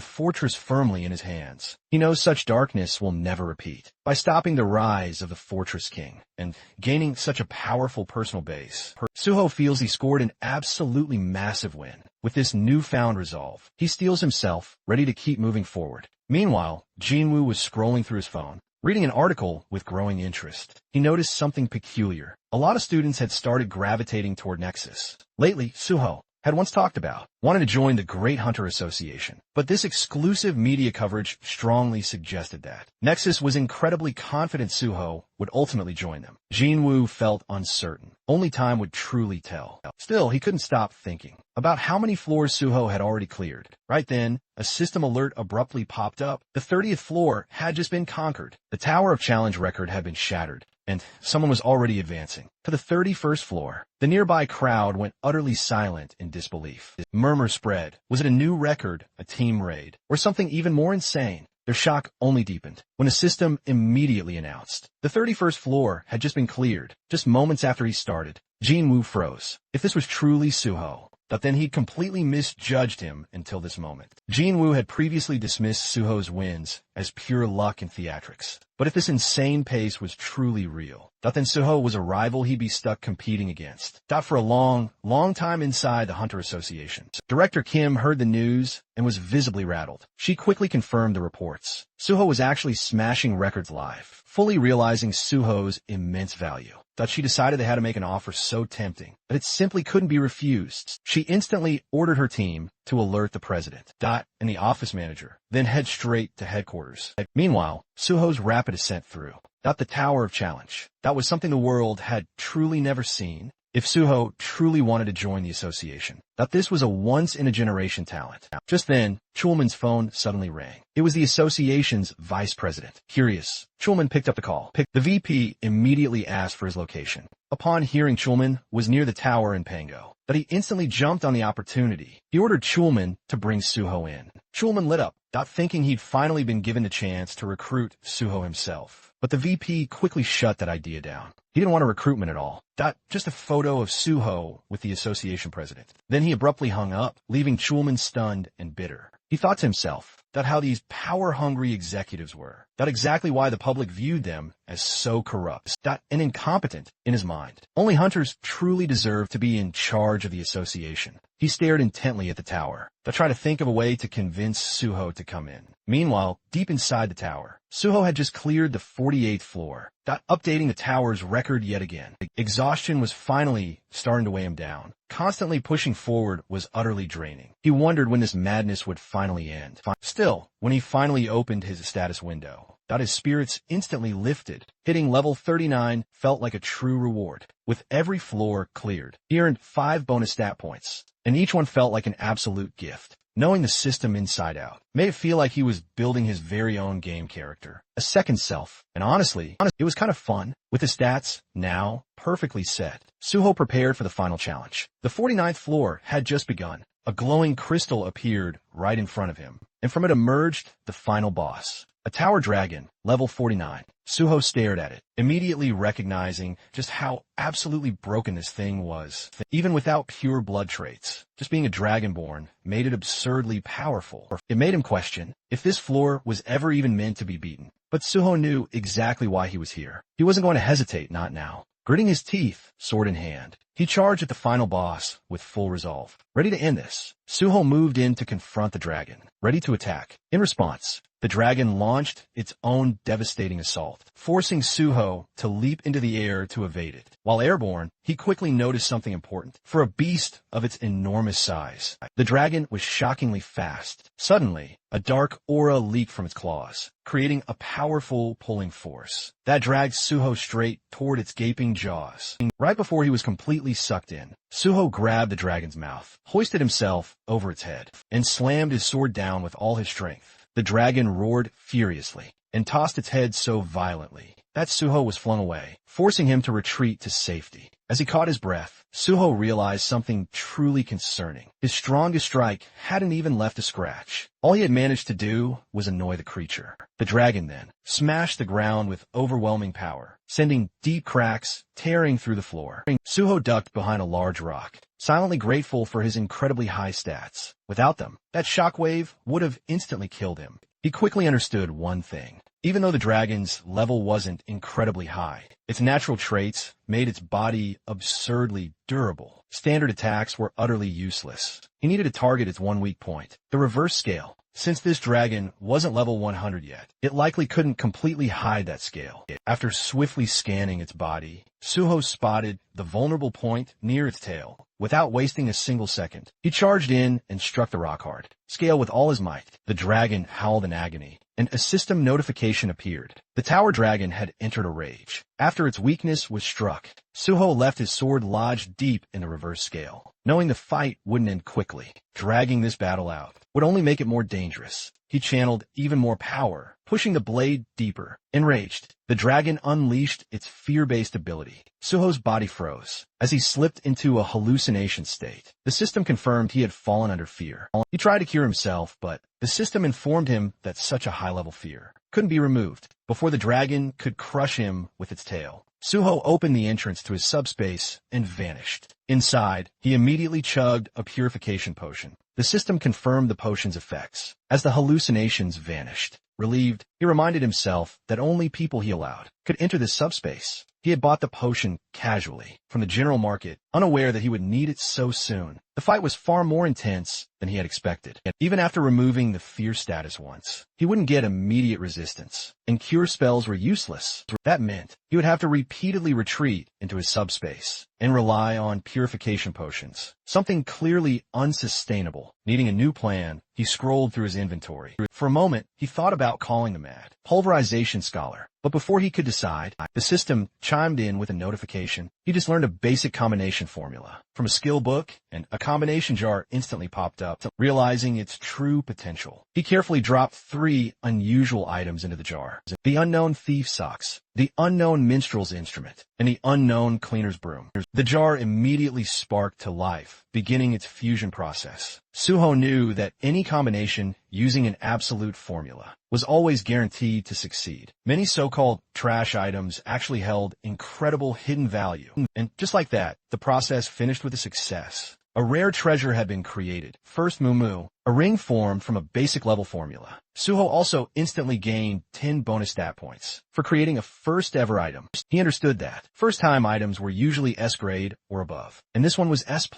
[SPEAKER 1] fortress firmly in his hands, he knows such darkness will never repeat. By stopping the rise of the Fortress King and gaining such a powerful personal base, Suho feels he scored an absolutely massive win. With this newfound resolve, he steels himself, ready to keep moving forward. Meanwhile, Jinwoo was scrolling through his phone, reading an article with growing interest. He noticed something peculiar. A lot of students had started gravitating toward Nexus. Lately, Suho had once talked about wanting to join the Great Hunter Association, but this exclusive media coverage strongly suggested that Nexus was incredibly confident Suho would ultimately join them. Jinwoo felt uncertain. Only time would truly tell. Still, he couldn't stop thinking about how many floors Suho had already cleared. Right then, a system alert abruptly popped up. The 30th floor had just been conquered. The Tower of Challenge record had been shattered, and someone was already advancing to the 31st floor. The nearby crowd went utterly silent in disbelief. Murmurs spread. Was it a new record, a team raid, or something even more insane? Their shock only deepened when the system immediately announced the 31st floor had just been cleared. Just moments after he started, Jinwoo froze. If this was truly Suho, but then he'd completely misjudged him until this moment. Jinwoo had previously dismissed Suho's wins as pure luck and theatrics. But if this insane pace was truly real, then Suho was a rival he'd be stuck competing against. For a long time inside the Hunter Association. Director Kim heard the news and was visibly rattled. She quickly confirmed the reports. Suho was actually smashing records live, fully realizing Suho's immense value. She decided they had to make an offer so tempting that it simply couldn't be refused. She instantly ordered her team to alert the president, and the office manager, then head straight to headquarters. Meanwhile, Suho's rapid ascent through, the Tower of Challenge. That was something the world had truly never seen. If Suho truly wanted to join the association, this was a once-in-a-generation talent. Just then, Chulman's phone suddenly rang. It was the association's vice president. Curious, Chulman picked up the call. The VP immediately asked for his location. Upon hearing Chulman was near the tower in Pango, he instantly jumped on the opportunity. He ordered Chulman to bring Suho in. Chulman lit up, thinking he'd finally been given the chance to recruit Suho himself. But the VP quickly shut that idea down. He didn't want a recruitment at all. Just a photo of Suho with the association president. Then he abruptly hung up, leaving Chulman stunned and bitter. He thought to himself how these power-hungry executives were. Exactly why the public viewed them as so corrupt and incompetent in his mind. Only hunters truly deserve to be in charge of the association. He stared intently at the tower, trying to think of a way to convince Suho to come in. Meanwhile, deep inside the tower, Suho had just cleared the 48th floor, updating the tower's record yet again. Exhaustion was finally starting to weigh him down. Constantly pushing forward was utterly draining. He wondered when this madness would finally end. Still, when he finally opened his status window, his spirits instantly lifted. Hitting level 39 felt like a true reward. With every floor cleared, he earned 5 bonus stat points, and each one felt like an absolute gift. Knowing the system inside out made it feel like he was building his very own game character, a second self. And honestly, it was kind of fun. With his stats now perfectly set, Suho prepared for the final challenge. The 49th floor had just begun. A glowing crystal appeared right in front of him, and from it emerged the final boss, a tower dragon, level 49. Suho stared at it, immediately recognizing just how absolutely broken this thing was. Even without pure blood traits, just being a dragonborn made it absurdly powerful. It made him question if this floor was ever even meant to be beaten. But Suho knew exactly why he was here. He wasn't going to hesitate, not now. Gritting his teeth, sword in hand, he charged at the final boss with full resolve. Ready to end this, Suho moved in to confront the dragon, ready to attack. In response, the dragon launched its own devastating assault, forcing Suho to leap into the air to evade it. While airborne, he quickly noticed something important. For a beast of its enormous size, the dragon was shockingly fast. Suddenly, a dark aura leaked from its claws, creating a powerful pulling force that dragged Suho straight toward its gaping jaws. Right before he was completely sucked in, Suho grabbed the dragon's mouth, hoisted himself over its head, and slammed his sword down with all his strength. The dragon roared furiously and tossed its head so violently that Suho was flung away, forcing him to retreat to safety. As he caught his breath, Suho realized something truly concerning. His strongest strike hadn't even left a scratch. All he had managed to do was annoy the creature. The dragon then smashed the ground with overwhelming power, sending deep cracks tearing through the floor. Suho ducked behind a large rock, silently grateful for his incredibly high stats. Without them, that shockwave would have instantly killed him. He quickly understood one thing. Even though the dragon's level wasn't incredibly high, its natural traits made its body absurdly durable. Standard attacks were utterly useless. He needed to target its one weak point, the reverse scale. Since this dragon wasn't level 100 yet, it likely couldn't completely hide that scale. After swiftly scanning its body, Suho spotted the vulnerable point near its tail. Without wasting a single second, he charged in and struck the rock hard scale with all his might. The dragon howled in agony, and a system notification appeared. The tower dragon had entered a rage. After its weakness was struck, Suho left his sword lodged deep in the reverse scale, knowing the fight wouldn't end quickly. Dragging this battle out would only make it more dangerous. He channeled even more power, pushing the blade deeper. Enraged, the dragon unleashed its fear-based ability. Suho's body froze as he slipped into a hallucination state. The system confirmed he had fallen under fear. He tried to cure himself, but the system informed him that such a high-level fear couldn't be removed. Before the dragon could crush him with its tail, Suho opened the entrance to his subspace and vanished. Inside, he immediately chugged a purification potion. The system confirmed the potion's effects. As the hallucinations vanished, relieved, he reminded himself that only people he allowed could enter this subspace. He had bought the potion casually from the general market, unaware that he would need it so soon. The fight was far more intense than he had expected. And even after removing the fear status once, he wouldn't get immediate resistance, and cure spells were useless. That meant he would have to repeatedly retreat into his subspace and rely on purification potions, something clearly unsustainable. Needing a new plan, he scrolled through his inventory. For a moment, he thought about calling the mad pulverization scholar, but before he could decide, the system chimed in with a notification. He just learned a basic combination formula from a skill book, and a combination jar instantly popped up, realizing its true potential. He carefully dropped 3 unusual items into the jar: the unknown thief's socks, the unknown minstrel's instrument, and the unknown cleaner's broom. The jar immediately sparked to life, beginning its fusion process. Suho knew that any combination using an absolute formula was always guaranteed to succeed. Many so-called trash items actually held incredible hidden value. And just like that, the process finished with a success. A rare treasure had been created. First Mumu, a ring formed from a basic level formula. Suho also instantly gained 10 bonus stat points for creating a first ever item. He understood that first-time items were usually S grade or above, and this one was S+.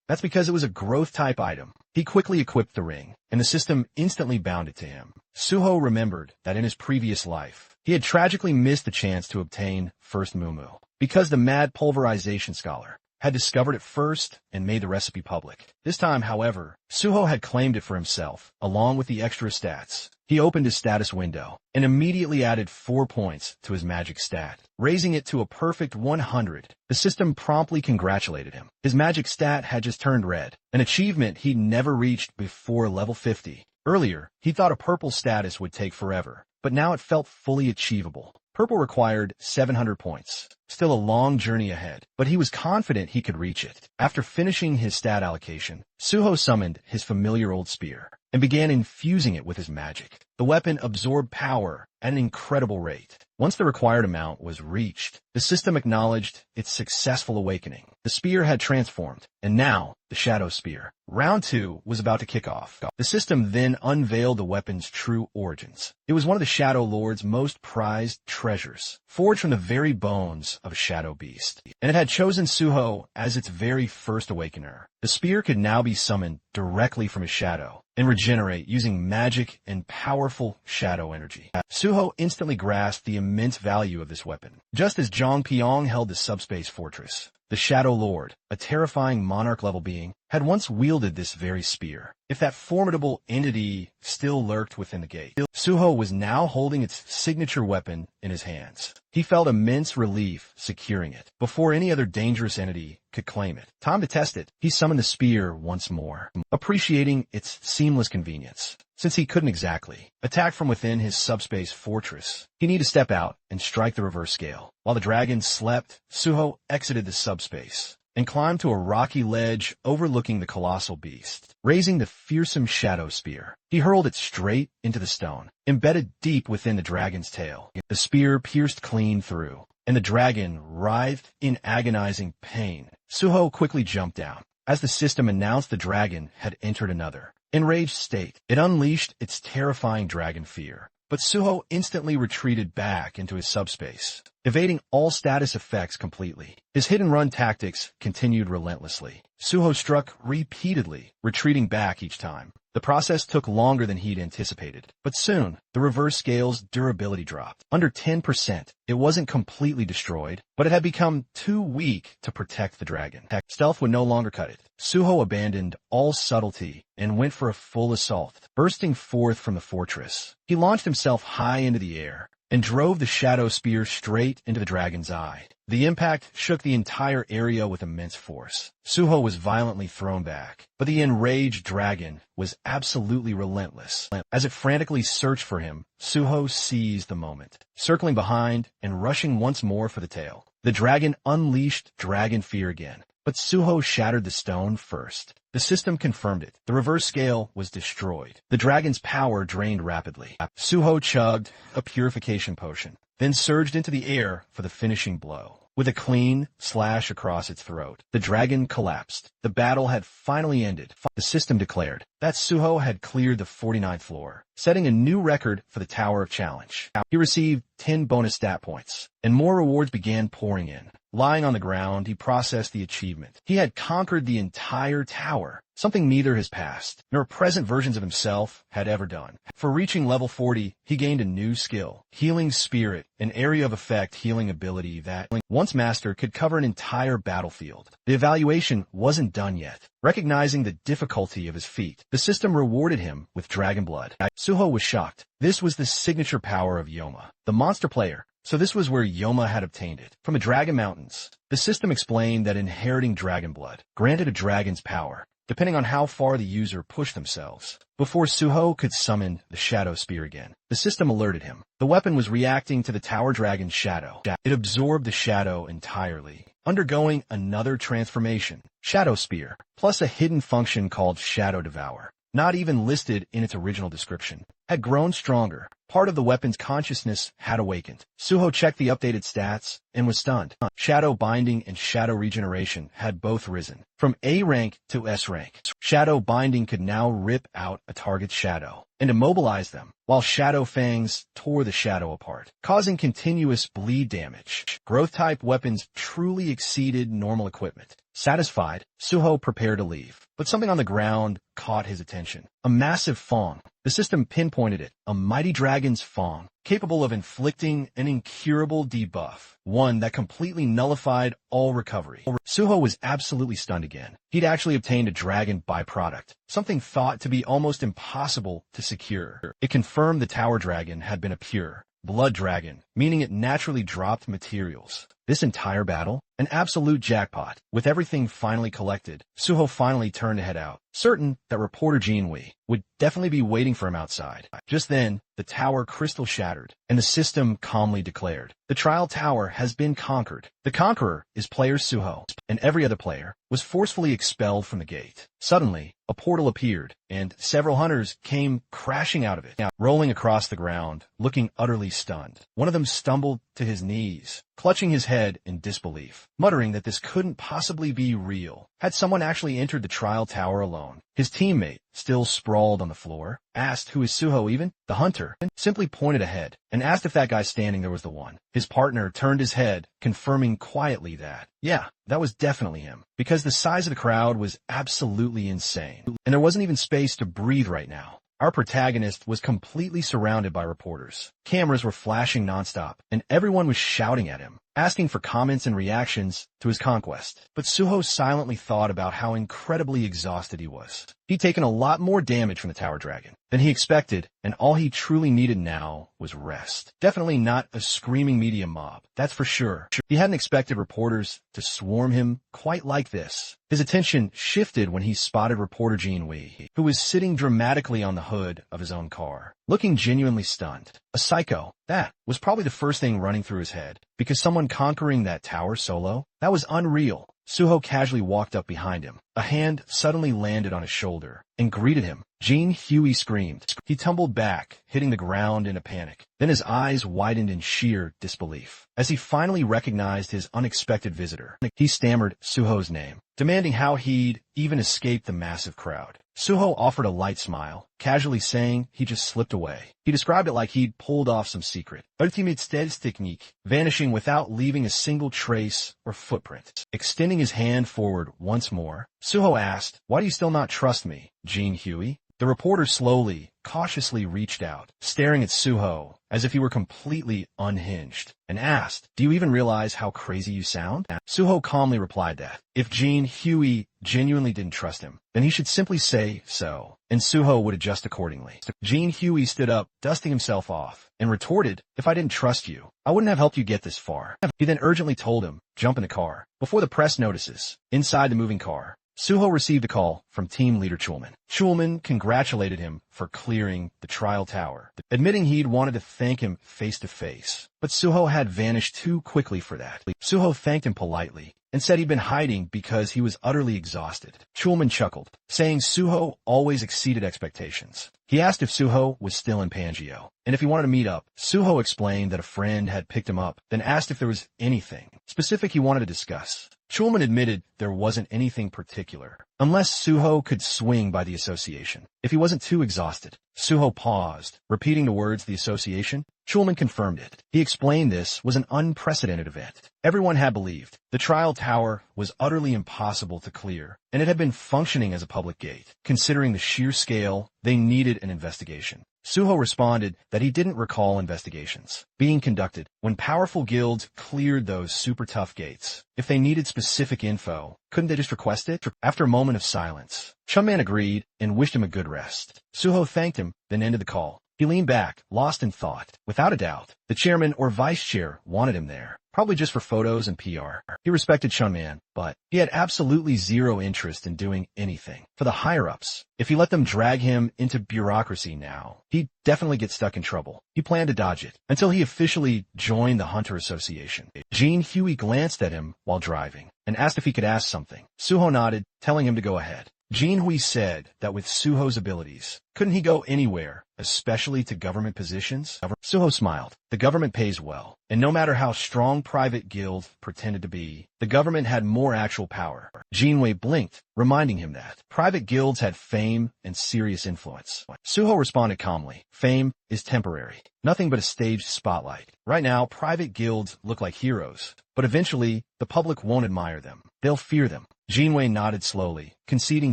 [SPEAKER 1] That's because it was a growth type item. He quickly equipped the ring, and the system instantly bound it to him. Suho remembered that in his previous life, he had tragically missed the chance to obtain First Mumu because the mad pulverization scholar had discovered it first and made the recipe public. This time, however, Suho had claimed it for himself, along with the extra stats. He opened his status window and immediately added 4 points to his magic stat, raising it to a perfect 100. The system promptly congratulated him. His magic stat had just turned red, an achievement he'd never reached before level 50. Earlier, he thought a purple status would take forever, but now it felt fully achievable. Purple required 700 points. Still a long journey ahead, but he was confident he could reach it. After finishing his stat allocation, Suho summoned his familiar old spear and began infusing it with his magic. The weapon absorbed power at an incredible rate. Once the required amount was reached, the system acknowledged its successful awakening. The spear had transformed, and now the Shadow Spear. Round 2 was about to kick off. The system then unveiled the weapon's true origins. It was one of the Shadow Lord's most prized treasures, forged from the very bones of a shadow beast, and it had chosen Suho as its very first awakener. The spear could now be summoned directly from his shadow and regenerate using magic and powerful shadow energy. Suho instantly grasped the immense value of this weapon. Just as Zhang Piong held the subspace fortress, the Shadow Lord, a terrifying monarch-level being, had once wielded this very spear. If that formidable entity still lurked within the gate, Suho was now holding its signature weapon in his hands. He felt immense relief securing it before any other dangerous entity could claim it. Time to test it. He summoned the spear once more, appreciating its seamless convenience. Since he couldn't exactly attack from within his subspace fortress, he needed to step out and strike the reverse scale. While the dragon slept, Suho exited the subspace and climbed to a rocky ledge overlooking the colossal beast. Raising the fearsome shadow spear, he hurled it straight into the stone, embedded deep within the dragon's tail. The spear pierced clean through, and the dragon writhed in agonizing pain. Suho quickly jumped down. As the system announced the dragon had entered another enraged state, it unleashed its terrifying dragon fear. But Suho instantly retreated back into his subspace, evading all status effects completely. His hit-and-run tactics continued relentlessly. Suho struck repeatedly, retreating back each time. The process took longer than he'd anticipated, but soon, the reverse scale's durability dropped. Under 10%, it wasn't completely destroyed, but it had become too weak to protect the dragon. Stealth would no longer cut it. Suho abandoned all subtlety and went for a full assault. Bursting forth from the fortress, he launched himself high into the air and drove the shadow spear straight into the dragon's eye. The impact shook the entire area with immense force. Suho was violently thrown back, but the enraged dragon was absolutely relentless. As it frantically searched for him, Suho seized the moment, circling behind and rushing once more for the tail. The dragon unleashed dragon fear again, but Suho shattered the stone first. The system confirmed it. The reverse scale was destroyed. The dragon's power drained rapidly. Suho chugged a purification potion then surged into the air for the finishing blow. With a clean slash across its throat, the dragon collapsed. The battle had finally ended. The system declared that Suho had cleared the 49th floor, setting a new record for the Tower of Challenge. He received 10 bonus stat points, and more rewards began pouring in. Lying on the ground, he processed the achievement. He had conquered the entire tower, something neither his past nor present versions of himself had ever done. For reaching level 40, he gained a new skill, Healing Spirit, an area of effect healing ability that, once mastered, could cover an entire battlefield. The evaluation wasn't done yet. Recognizing the difficulty of his feat, the system rewarded him with dragon blood. Suho was shocked. This was the signature power of Yoma, the monster player. So this was where Yoma had obtained it, from the Dragon Mountains. The system explained that inheriting dragon blood granted a dragon's power, depending on how far the user pushed themselves. Before Suho could summon the Shadow Spear again, the system alerted him. The weapon was reacting to the Tower Dragon's shadow. It absorbed the shadow entirely, undergoing another transformation, Shadow Spear, plus a hidden function called Shadow Devour, not even listed in its original description, had grown stronger. Part of the weapon's consciousness had awakened. Suho checked the updated stats and was stunned. Shadow Binding and Shadow Regeneration had both risen from A rank to S rank. Shadow Binding could now rip out a target's shadow and immobilize them, while Shadow Fangs tore the shadow apart, causing continuous bleed damage. Growth-type weapons truly exceeded normal equipment. Satisfied, Suho prepared to leave, but something on the ground caught his attention. A massive fong. The system pinpointed it, a mighty dragon's fong, capable of inflicting an incurable debuff, one that completely nullified all recovery. Suho was absolutely stunned again. He'd actually obtained a dragon byproduct, something thought to be almost impossible to secure. It confirmed the tower dragon had been a pure blood dragon, meaning it naturally dropped materials. This entire battle, an absolute jackpot. With everything finally collected, Suho finally turned to head out, certain that reporter Jinwei would definitely be waiting for him outside. Just then, the tower crystal shattered, and the system calmly declared, "The trial tower has been conquered. The conqueror is player Suho," and every other player was forcefully expelled from the gate. Suddenly, a portal appeared, and several hunters came crashing out of it, rolling across the ground, looking utterly stunned. One of them stumbled to his knees, clutching his head in disbelief, muttering that this couldn't possibly be real. Had someone actually entered the trial tower alone? His teammate, still sprawled on the floor, asked, "Who is Suho even?" The hunter simply pointed ahead and asked if that guy standing there was the one. His partner turned his head, confirming quietly that, yeah, that was definitely him, because the size of the crowd was absolutely insane, and there wasn't even space to breathe right now. Our protagonist was completely surrounded by reporters. Cameras were flashing nonstop, and everyone was shouting at him, asking for comments and reactions to his conquest. But Suho silently thought about how incredibly exhausted he was. He'd taken a lot more damage from the Tower Dragon than he expected, and all he truly needed now was rest. Definitely not a screaming media mob, that's for sure. He hadn't expected reporters to swarm him quite like this. His attention shifted when he spotted reporter Jinwei, who was sitting dramatically on the hood of his own car, looking genuinely stunned. A psycho. That was probably the first thing running through his head, because someone conquering that tower solo, that was unreal. Suho casually walked up behind him. A hand suddenly landed on his shoulder and greeted him. Jean Huey screamed. He tumbled back, hitting the ground in a panic. Then his eyes widened in sheer disbelief as he finally recognized his unexpected visitor. He stammered Suho's name, demanding how he'd even escaped the massive crowd. Suho offered a light smile, casually saying he just slipped away. He described it like he'd pulled off some secret ultimate stealth technique, vanishing without leaving a single trace or footprint. Extending his hand forward once more, Suho asked, "Why do you still not trust me, Jean Huey?" The reporter slowly, cautiously reached out, staring at Suho as if he were completely unhinged, and asked, "Do you even realize how crazy you sound?" Suho calmly replied that if Jean Huey genuinely didn't trust him, then he should simply say so, and Suho would adjust accordingly. Jean Huey stood up, dusting himself off, and retorted, "If I didn't trust you, I wouldn't have helped you get this far." He then urgently told him, "Jump in the car, before the press notices." Inside the moving car, Suho received a call from team leader Chulman. Chulman congratulated him for clearing the trial tower, admitting he'd wanted to thank him face to face, but Suho had vanished too quickly for that. Suho thanked him politely and said he'd been hiding because he was utterly exhausted. Chulman chuckled, saying Suho always exceeded expectations. He asked if Suho was still in Pangeo, and if he wanted to meet up. Suho explained that a friend had picked him up, then asked if there was anything specific he wanted to discuss. Chulman admitted there wasn't anything particular, unless Suho could swing by the association. If he wasn't too exhausted. Suho paused, repeating the words the association. Chulman confirmed it. He explained this was an unprecedented event. Everyone had believed the trial tower was utterly impossible to clear, and it had been functioning as a public gate. Considering the sheer scale, they needed an investigation. Suho responded that he didn't recall investigations being conducted when powerful guilds cleared those super tough gates. If they needed specific info, couldn't they just request it? After a moment of silence, Chunman agreed and wished him a good rest. Suho thanked him, then ended the call. He leaned back, lost in thought. Without a doubt, the chairman or vice chair wanted him there, probably just for photos and PR. He respected Chunman, but he had absolutely zero interest in doing anything for the higher-ups. If he let them drag him into bureaucracy now, he'd definitely get stuck in trouble. He planned to dodge it until he officially joined the Hunter Association. Jean Huey glanced at him while driving and asked if he could ask something. Suho nodded, telling him to go ahead. Jean Hui said that with Suho's abilities, couldn't he go anywhere, especially to government positions? Suho smiled. The government pays well, and no matter how strong private guild pretended to be, the government had more actual power. Jean Hui blinked, reminding him that private guilds had fame and serious influence. Suho responded calmly. Fame is temporary, nothing but a staged spotlight. Right now, private guilds look like heroes, but eventually, the public won't admire them. They'll fear them. Jinwei nodded slowly, conceding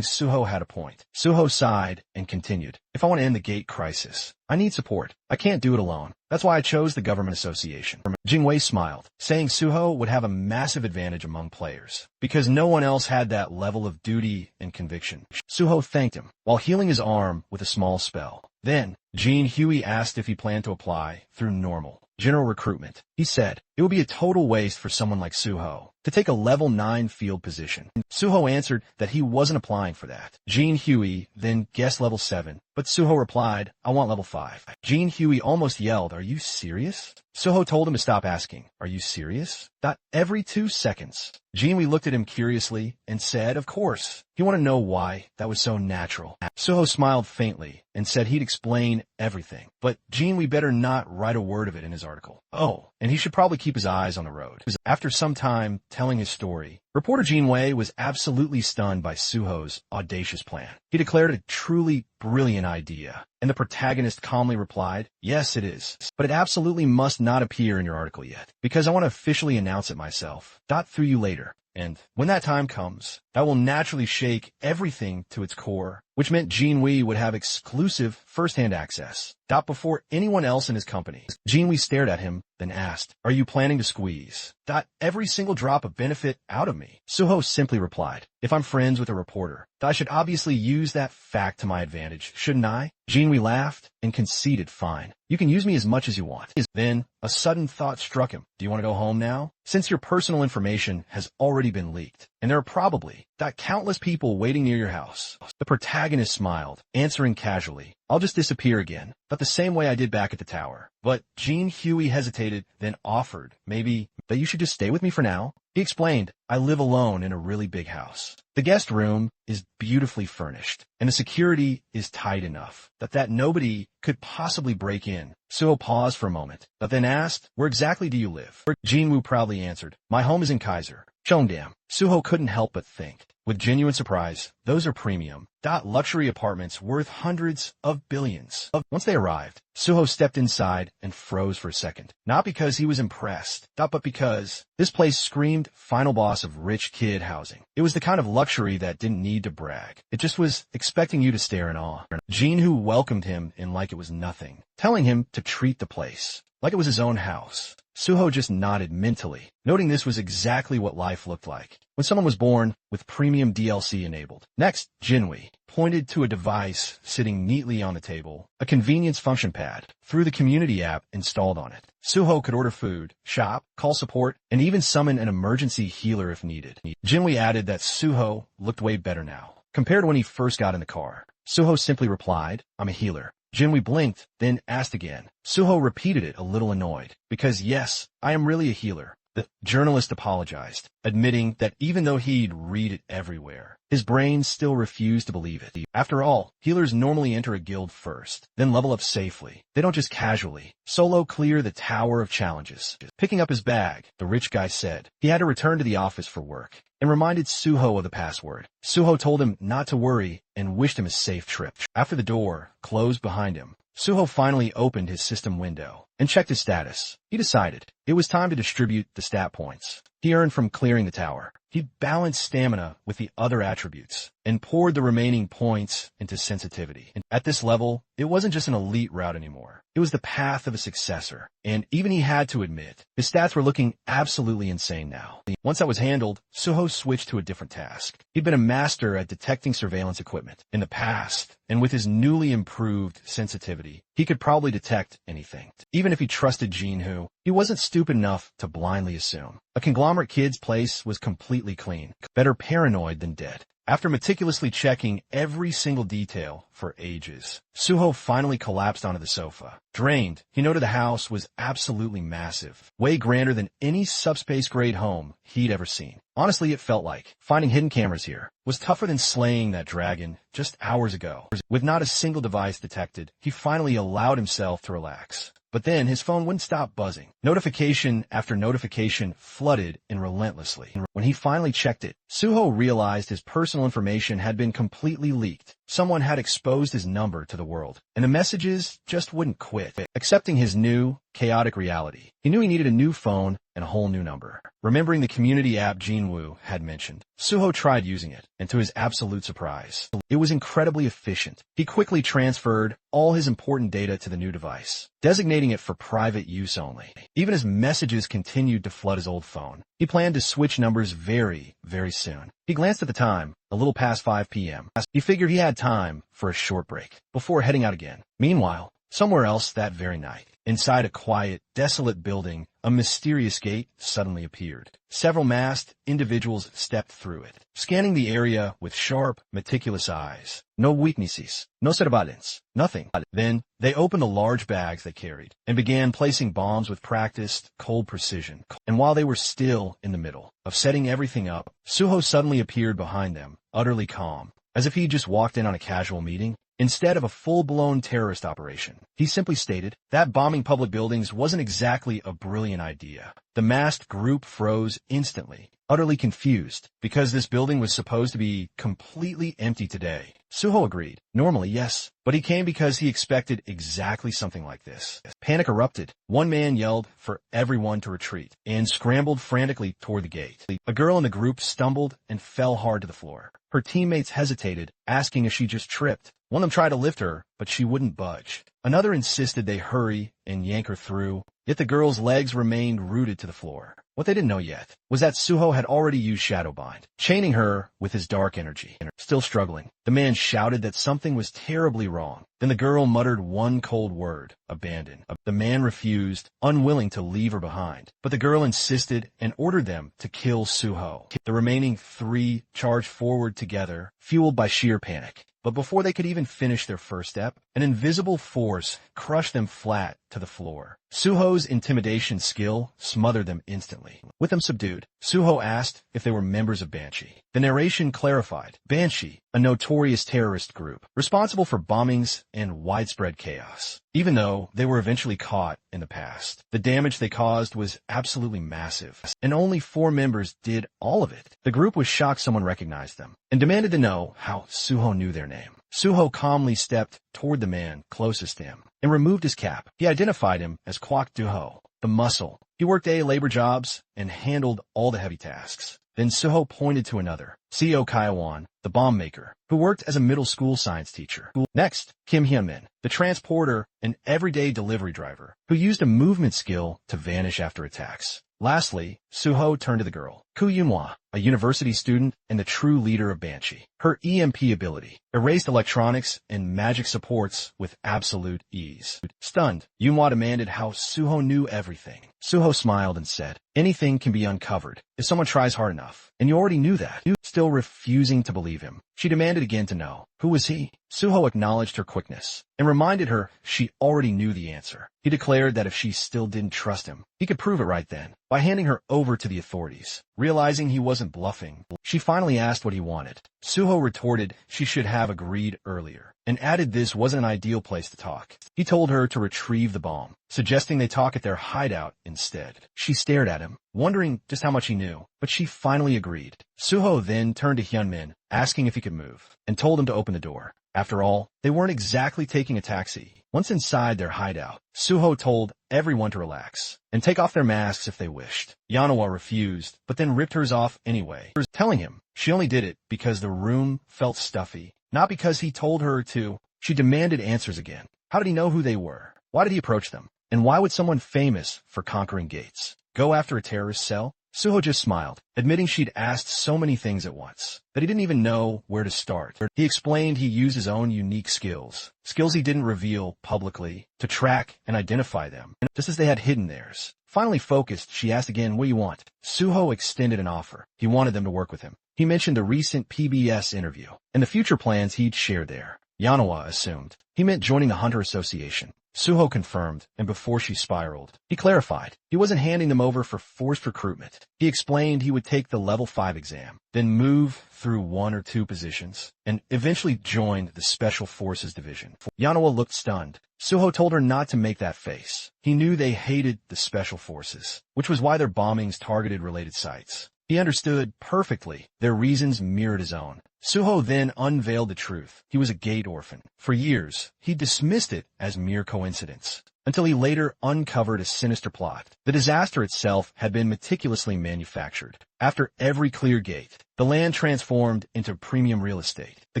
[SPEAKER 1] Suho had a point. Suho sighed and continued. If I want to end the gate crisis, I need support. I can't do it alone. That's why I chose the Government Association. Jinwei smiled, saying Suho would have a massive advantage among players, because no one else had that level of duty and conviction. Suho thanked him, while healing his arm with a small spell. Then, Jean Huey asked if he planned to apply through normal general recruitment. He said it would be a total waste for someone like Suho to take a level 9 field position. Suho answered that he wasn't applying for that. Jean Huey then guessed level 7, but Suho replied, I want level 5. Jean Huey almost yelled, are you serious? Suho told him to stop asking, are you serious? Every 2 seconds. Jean-Wei looked at him curiously and said, of course. He wanted to know why that was so natural. Suho smiled faintly and said he'd explain everything, but Jean-Wei better not write a word of it in his article. Oh, and he should probably keep his eyes on the road. After some time telling his story, reporter Jean-Wei was absolutely stunned by Suho's audacious plan. He declared it a truly brilliant idea, and the protagonist calmly replied, yes, it is, but it absolutely must not appear in your article yet, because I want to officially announce it myself. Through you later. And when that time comes, that will naturally shake everything to its core, which meant Jean Wei would have exclusive first-hand access. Before anyone else in his company. Jean Wei stared at him, then asked, are you planning to squeeze every single drop of benefit out of me? Suho simply replied, if I'm friends with a reporter, I should obviously use that fact to my advantage, shouldn't I? Jean Wei laughed and conceded, fine. You can use me as much as you want. Then, a sudden thought struck him. Do you want to go home now? Since your personal information has already been leaked, and there are probably countless people waiting near your house. The protagonist smiled, answering casually, I'll just disappear again, but the same way I did back at the tower. But Jean Huey hesitated, then offered, maybe that you should just stay with me for now. He explained, I live alone in a really big house. The guest room is beautifully furnished, and the security is tight enough that nobody could possibly break in. Suho paused for a moment, but then asked, where exactly do you live? Jean Wu proudly answered, my home is in Kaiser. Cheongdam. Suho couldn't help but think, with genuine surprise, those are premium, luxury apartments worth hundreds of billions. Once they arrived, Suho stepped inside and froze for a second. Not because he was impressed, but because this place screamed final boss of rich kid housing. It was the kind of luxury that didn't need to brag. It just was expecting you to stare in awe. Jean Hu welcomed him in like it was nothing, telling him to treat the place like it was his own house. Suho just nodded mentally, noting this was exactly what life looked like when someone was born with premium DLC enabled. Next, Jinwei pointed to a device sitting neatly on the table, a convenience function pad, through the community app installed on it. Suho could order food, shop, call support, and even summon an emergency healer if needed. Jinwei added that Suho looked way better now, compared to when he first got in the car. Suho simply replied, I'm a healer. Jinwei blinked, then asked again. Suho repeated it a little annoyed, because yes, I am really a healer. The journalist apologized, admitting that even though he'd read it everywhere, his brain still refused to believe it. After all, healers normally enter a guild first, then level up safely. They don't just casually solo clear the tower of challenges. Picking up his bag, the rich guy said he had to return to the office for work and reminded Suho of the password. Suho told him not to worry and wished him a safe trip. After the door closed behind him, Suho finally opened his system window and checked his status. He decided it was time to distribute the stat points he earned from clearing the tower. He balanced stamina with the other attributes and poured the remaining points into sensitivity. And at this level, it wasn't just an elite route anymore. It was the path of a successor. And even he had to admit, his stats were looking absolutely insane now. Once that was handled, Suho switched to a different task. He'd been a master at detecting surveillance equipment in the past, and with his newly improved sensitivity, he could probably detect anything. Even if he trusted Jinhu, he wasn't stupid enough to blindly assume. A conglomerate kid's place was completely clean, better paranoid than dead. After meticulously checking every single detail for ages, Suho finally collapsed onto the sofa. Drained, he noted the house was absolutely massive, way grander than any subspace-grade home he'd ever seen. Honestly, it felt like finding hidden cameras here was tougher than slaying that dragon just hours ago. With not a single device detected, he finally allowed himself to relax. But then his phone wouldn't stop buzzing. Notification after notification flooded in relentlessly. When he finally checked it, Suho realized his personal information had been completely leaked. Someone had exposed his number to the world, and the messages just wouldn't quit. Accepting his new, chaotic reality, he knew he needed a new phone and a whole new number. Remembering the community app Jinwoo had mentioned, Suho tried using it, and to his absolute surprise, it was incredibly efficient. He quickly transferred all his important data to the new device, designating it for private use only. Even as messages continued to flood his old phone, he planned to switch numbers very, very soon. He glanced at the time, a little past 5 p.m. He figured he had time for a short break before heading out again. Meanwhile, somewhere else that very night, inside a quiet, desolate building, a mysterious gate suddenly appeared. Several masked individuals stepped through it, scanning the area with sharp, meticulous eyes. No weaknesses, no surveillance, nothing. Then, they opened the large bags they carried and began placing bombs with practiced, cold precision. And while they were still in the middle of setting everything up, Suho suddenly appeared behind them, utterly calm, as if he just walked in on a casual meeting. Instead of a full-blown terrorist operation, he simply stated that bombing public buildings wasn't exactly a brilliant idea. The masked group froze instantly, utterly confused, because this building was supposed to be completely empty today. Suho agreed. Normally, yes, but he came because he expected exactly something like this. Panic erupted. One man yelled for everyone to retreat and scrambled frantically toward the gate. A girl in the group stumbled and fell hard to the floor. Her teammates hesitated, asking if she just tripped. One of them tried to lift her, but she wouldn't budge. Another insisted they hurry and yank her through, yet the girl's legs remained rooted to the floor. What they didn't know yet was that Suho had already used Shadowbind, chaining her with his dark energy. Still struggling, the man shouted that something was terribly wrong. Then the girl muttered one cold word, abandon. The man refused, unwilling to leave her behind, but the girl insisted and ordered them to kill Suho. The remaining 3 charged forward together, fueled by sheer panic. But before they could even finish their first step, an invisible force crushed them flat to the floor. Suho's intimidation skill smothered them instantly. With them subdued, Suho asked if they were members of Banshee. The narration clarified. Banshee, a notorious terrorist group, responsible for bombings and widespread chaos. Even though they were eventually caught in the past, the damage they caused was absolutely massive, and only 4 members did all of it. The group was shocked someone recognized them, and demanded to know how Suho knew their name. Suho calmly stepped toward the man closest to him and removed his cap. He identified him as Kwak Duho, the muscle. He worked day labor jobs and handled all the heavy tasks. Then Suho pointed to another, CEO Kaiwan, the bomb maker, who worked as a middle school science teacher. Next, Kim Hyunmin, the transporter and everyday delivery driver, who used a movement skill to vanish after attacks. Lastly, Suho turned to the girl, Ku Yunhwa, a university student and the true leader of Banshee. Her EMP ability erased electronics and magic supports with absolute ease. Stunned, Yunhwa demanded how Suho knew everything. Suho smiled and said, "Anything can be uncovered if someone tries hard enough, and you already knew that." Still refusing to believe him, she demanded again to know, who was he? Suho acknowledged her quickness and reminded her she already knew the answer. He declared that if she still didn't trust him, he could prove it right then by handing her over to the authorities. Realizing he wasn't bluffing, she finally asked what he wanted. Suho retorted she should have agreed earlier and added this wasn't an ideal place to talk. He told her to retrieve the bomb, suggesting they talk at their hideout instead. She stared at him, wondering just how much he knew, but she finally agreed. Suho then turned to Hyunmin, asking if he could move, and told him to open the door. After all, they weren't exactly taking a taxi. Once inside their hideout, Suho told everyone to relax and take off their masks if they wished. Yanawa refused, but then ripped hers off anyway, telling him she only did it because the room felt stuffy, not because he told her to. She demanded answers again. How did he know who they were? Why did he approach them? And why would someone famous for conquering gates go after a terrorist cell? Suho just smiled, admitting she'd asked so many things at once that he didn't even know where to start. He explained he used his own unique skills he didn't reveal publicly, to track and identify them, just as they had hidden theirs. Finally focused, she asked again, "What do you want?" Suho extended an offer. He wanted them to work with him. He mentioned the recent PBS interview and the future plans he'd shared there. Yanawa assumed he meant joining the Hunter Association. Suho confirmed, and before she spiraled, he clarified he wasn't handing them over for forced recruitment. He explained he would take the level 5 exam, then move through 1 or 2 positions, and eventually join the Special Forces Division. Yanawa looked stunned. Suho told her not to make that face. He knew they hated the Special Forces, which was why their bombings targeted related sites. He understood perfectly their reasons mirrored his own. Suho then unveiled the truth. He was a gate orphan. For years, he dismissed it as mere coincidence, until he later uncovered a sinister plot. The disaster itself had been meticulously manufactured. After every clear gate, the land transformed into premium real estate. The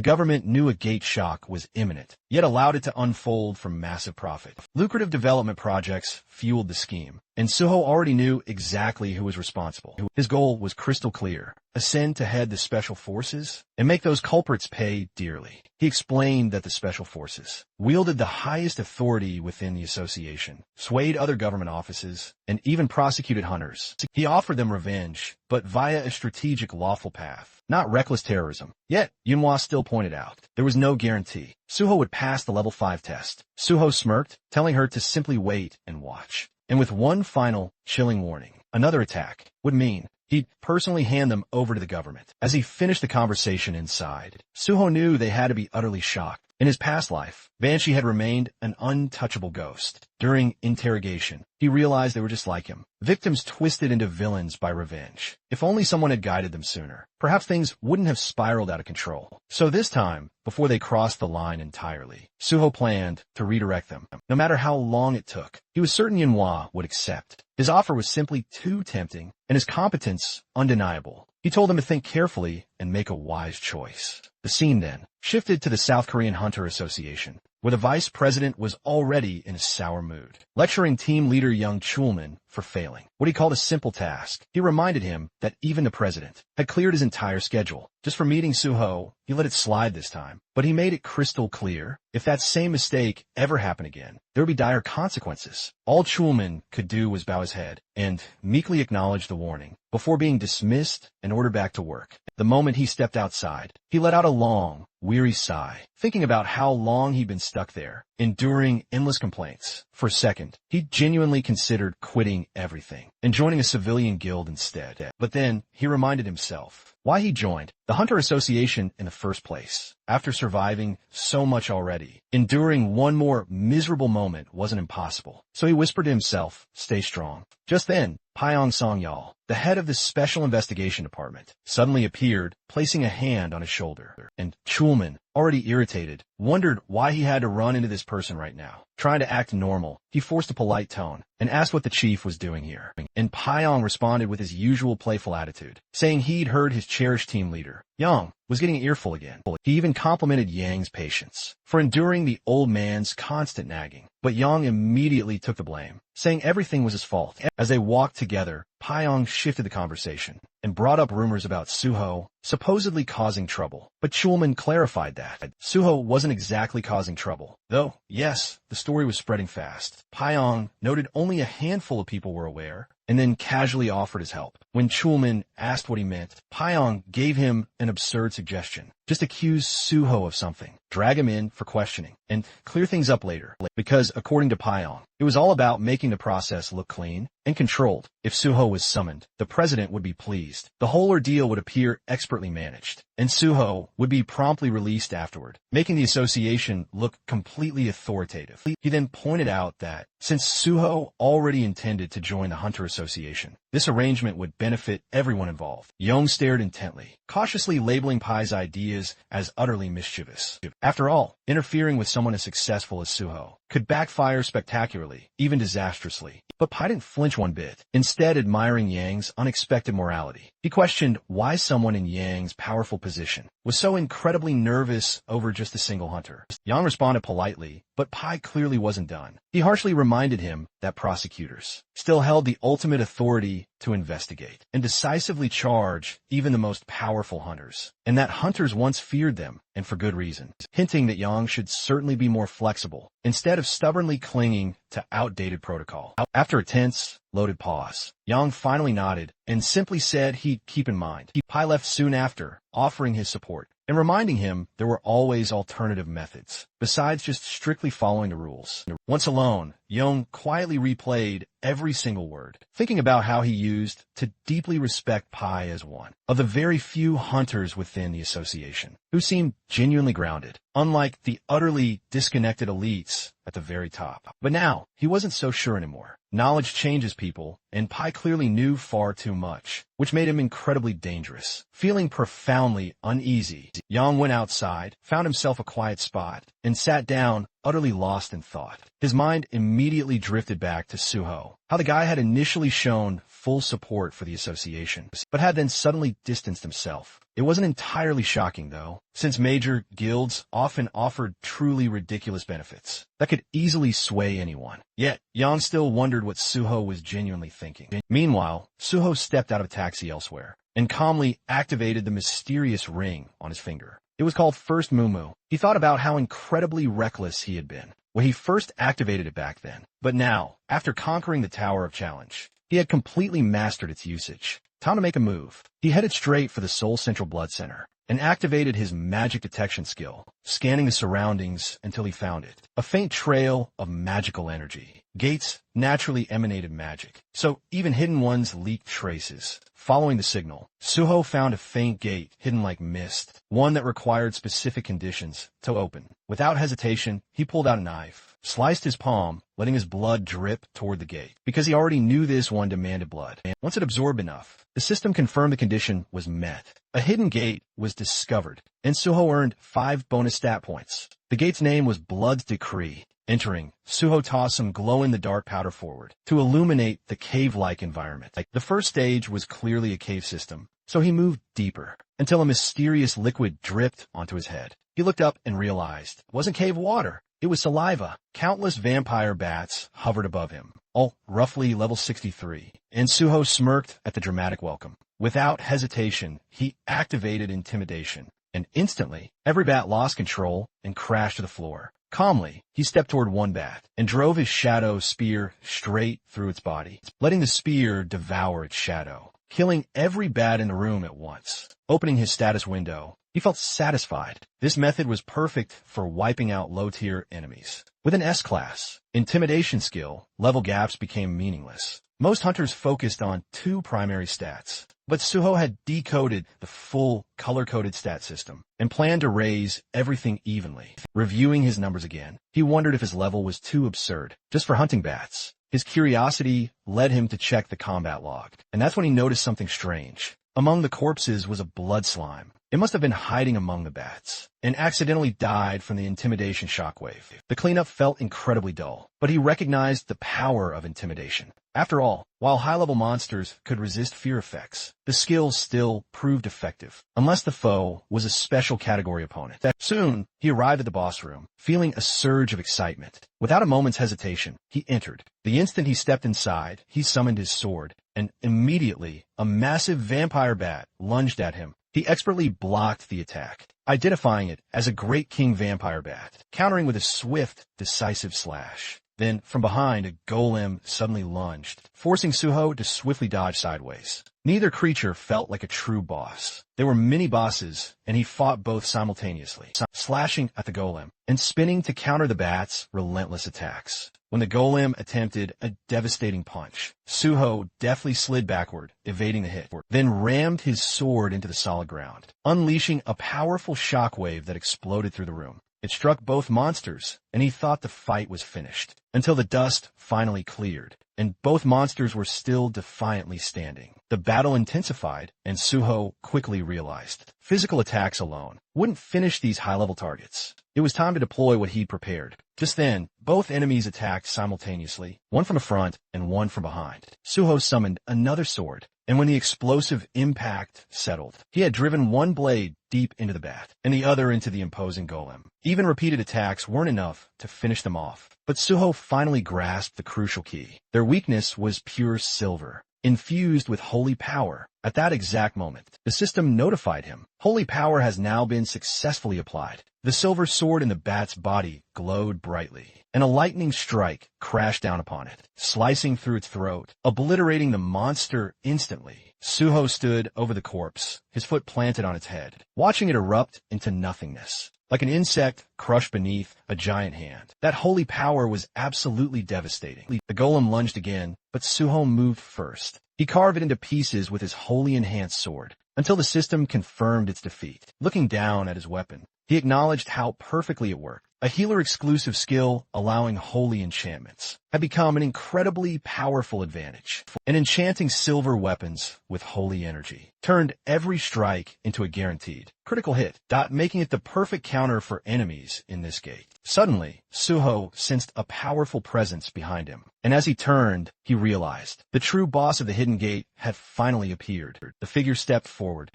[SPEAKER 1] government knew a gate shock was imminent, yet allowed it to unfold for massive profit. Lucrative development projects fueled the scheme, and Suho already knew exactly who was responsible. His goal was crystal clear: ascend to head the Special Forces and make those culprits pay dearly. He explained that the Special Forces wielded the highest authority within the association, swayed other government offices, and even prosecuted hunters. He offered them revenge, but via a strategic, lawful path, not reckless terrorism. Yet, Yunhwa still pointed out, there was no guarantee Suho would pass the level 5 test. Suho smirked, telling her to simply wait and watch. And with one final, chilling warning, another attack would mean he'd personally hand them over to the government. As he finished the conversation inside, Suho knew they had to be utterly shocked. In his past life, Banshee had remained an untouchable ghost. During interrogation, he realized they were just like him, victims twisted into villains by revenge. If only someone had guided them sooner, perhaps things wouldn't have spiraled out of control. So this time, before they crossed the line entirely, Suho planned to redirect them. No matter how long it took, he was certain Yunhwa would accept. His offer was simply too tempting, and his competence undeniable. He told them to think carefully and make a wise choice. The scene then shifted to the South Korean Hunter Association, where the vice president was already in a sour mood, lecturing team leader young Chulman for failing what he called a simple task. He reminded him that even the president had cleared his entire schedule. Just for meeting Suho, he let it slide this time, but he made it crystal clear if that same mistake ever happened again, there would be dire consequences. All Chulman could do was bow his head and meekly acknowledge the warning before being dismissed and ordered back to work. The moment he stepped outside, he let out a long, weary sigh, thinking about how long he'd been stuck there, enduring endless complaints. For a second, he genuinely considered quitting everything and joining a civilian guild instead. But then he reminded himself why he joined the Hunter Association in the first place. After surviving so much already, enduring one more miserable moment wasn't impossible. So he whispered to himself, "Stay strong." Just then, Pyong Songyal, the head of the Special Investigation Department, suddenly appeared, placing a hand on his shoulder. And Chulman, already irritated, wondered why he had to run into this person right now. Trying to act normal, he forced a polite tone and asked what the chief was doing here. And Pyong responded with his usual playful attitude, saying he'd heard his cherished team leader, Yang, was getting an earful again. He even complimented Yang's patience for enduring the old man's constant nagging. But Yang immediately took the blame, saying everything was his fault. As they walked together, Pyong shifted the conversation and brought up rumors about Suho supposedly causing trouble. But Chulman clarified that Suho wasn't exactly causing trouble. Though, yes, the story was spreading fast. Pyong noted only a handful of people were aware, and then casually offered his help. When Chulman asked what he meant, Pyong gave him an absurd suggestion. Just accuse Suho of something, drag him in for questioning, and clear things up later. Because, according to Pyong, it was all about making the process look clean and controlled. If Suho was summoned, the president would be pleased. The whole ordeal would appear expertly managed, and Suho would be promptly released afterward, making the association look completely authoritative. He then pointed out that, since Suho already intended to join the Hunter Association, this arrangement would benefit everyone involved. Yong stared intently, cautiously labeling Pai's ideas as utterly mischievous. After all, interfering with someone as successful as Suho could backfire spectacularly, even disastrously. But Pai didn't flinch one bit, instead admiring Yang's unexpected morality. He questioned why someone in Yang's powerful position was so incredibly nervous over just a single hunter. Yang responded politely, but Pai clearly wasn't done. He harshly reminded him that prosecutors still held the ultimate authority to investigate and decisively charge even the most powerful hunters, and that hunters once feared them, and for good reason, hinting that Yang should certainly be more flexible, instead of stubbornly clinging to outdated protocol. After a tense, loaded pause, Yang finally nodded and simply said he'd keep in mind. Pai left soon after, offering his support and reminding him there were always alternative methods, besides just strictly following the rules. Once alone, Yong quietly replayed every single word, thinking about how he used to deeply respect Pai as one of the very few hunters within the association who seemed genuinely grounded, unlike the utterly disconnected elites at the very top. But now, he wasn't so sure anymore. Knowledge changes people, and Pai clearly knew far too much, which made him incredibly dangerous. Feeling profoundly uneasy, Yang went outside, found himself a quiet spot, and sat down, utterly lost in thought. His mind immediately drifted back to Suho, how the guy had initially shown full support for the association, but had then suddenly distanced himself. It wasn't entirely shocking, though, since major guilds often offered truly ridiculous benefits that could easily sway anyone. Yet, Yang still wondered what Suho was genuinely thinking. Meanwhile, Suho stepped out of a taxi elsewhere and calmly activated the mysterious ring on his finger. It was called First Mumu. He thought about how incredibly reckless he had been when he first activated it back then. But now, after conquering the Tower of Challenge, he had completely mastered its usage. Time to make a move. He headed straight for the Seoul Central Blood Center and activated his magic detection skill, scanning the surroundings until he found it. A faint trail of magical energy. Gates naturally emanated magic, so even hidden ones leaked traces. Following the signal, Suho found a faint gate hidden like mist, one that required specific conditions to open. Without hesitation, he pulled out a knife, sliced his palm, letting his blood drip toward the gate, because he already knew this one demanded blood. And once it absorbed enough, the system confirmed the condition was met. A hidden gate was discovered, and Suho earned 5 bonus stat points. The gate's name was Blood's Decree. Entering, Suho tossed some glow-in-the-dark powder forward to illuminate the cave-like environment. The first stage was clearly a cave system, so he moved deeper until a mysterious liquid dripped onto his head. He looked up and realized it wasn't cave water. It was saliva. Countless vampire bats hovered above him, all roughly level 63, and Suho smirked at the dramatic welcome. Without hesitation, he activated intimidation, and instantly, every bat lost control and crashed to the floor. Calmly, he stepped toward one bat and drove his shadow spear straight through its body, letting the spear devour its shadow, killing every bat in the room at once. Opening his status window, he felt satisfied. This method was perfect for wiping out low-tier enemies. With an S-class intimidation skill, level gaps became meaningless. Most hunters focused on 2 primary stats, but Suho had decoded the full color-coded stat system and planned to raise everything evenly. Reviewing his numbers again, he wondered if his level was too absurd just for hunting bats. His curiosity led him to check the combat log, and that's when he noticed something strange. Among the corpses was a blood slime. It must have been hiding among the bats, and accidentally died from the intimidation shockwave. The cleanup felt incredibly dull, but he recognized the power of intimidation. After all, while high-level monsters could resist fear effects, the skill still proved effective, unless the foe was a special category opponent. Soon, he arrived at the boss room, feeling a surge of excitement. Without a moment's hesitation, he entered. The instant he stepped inside, he summoned his sword, and immediately, a massive vampire bat lunged at him. He expertly blocked the attack, identifying it as a Great King vampire bat, countering with a swift, decisive slash. Then, from behind, a golem suddenly lunged, forcing Suho to swiftly dodge sideways. Neither creature felt like a true boss. They were mini-bosses, and he fought both simultaneously, slashing at the golem and spinning to counter the bat's relentless attacks. When the golem attempted a devastating punch, Suho deftly slid backward, evading the hit, then rammed his sword into the solid ground, unleashing a powerful shockwave that exploded through the room. It struck both monsters, and he thought the fight was finished, until the dust finally cleared, and both monsters were still defiantly standing. The battle intensified, and Suho quickly realized physical attacks alone wouldn't finish these high-level targets. It was time to deploy what he'd prepared. Just then, both enemies attacked simultaneously, one from the front and one from behind. Suho summoned another sword, and when the explosive impact settled, he had driven one blade deep into the bat, and the other into the imposing golem. Even repeated attacks weren't enough to finish them off, but Suho finally grasped the crucial key. Their weakness was pure silver, infused with holy power. At that exact moment, the system notified him. Holy power has now been successfully applied. The silver sword in the bat's body glowed brightly, and a lightning strike crashed down upon it, slicing through its throat, obliterating the monster instantly. Suho stood over the corpse, his foot planted on its head, watching it erupt into nothingness. Like an insect crushed beneath a giant hand. That holy power was absolutely devastating. The golem lunged again, but Suho moved first. He carved it into pieces with his wholly enhanced sword, until the system confirmed its defeat. Looking down at his weapon, he acknowledged how perfectly it worked. A healer-exclusive skill allowing holy enchantments had become an incredibly powerful advantage. And enchanting silver weapons with holy energy turned every strike into a guaranteed critical hit, making it the perfect counter for enemies in this gate. Suddenly, Suho sensed a powerful presence behind him, and as he turned, he realized the true boss of the hidden gate had finally appeared. The figure stepped forward,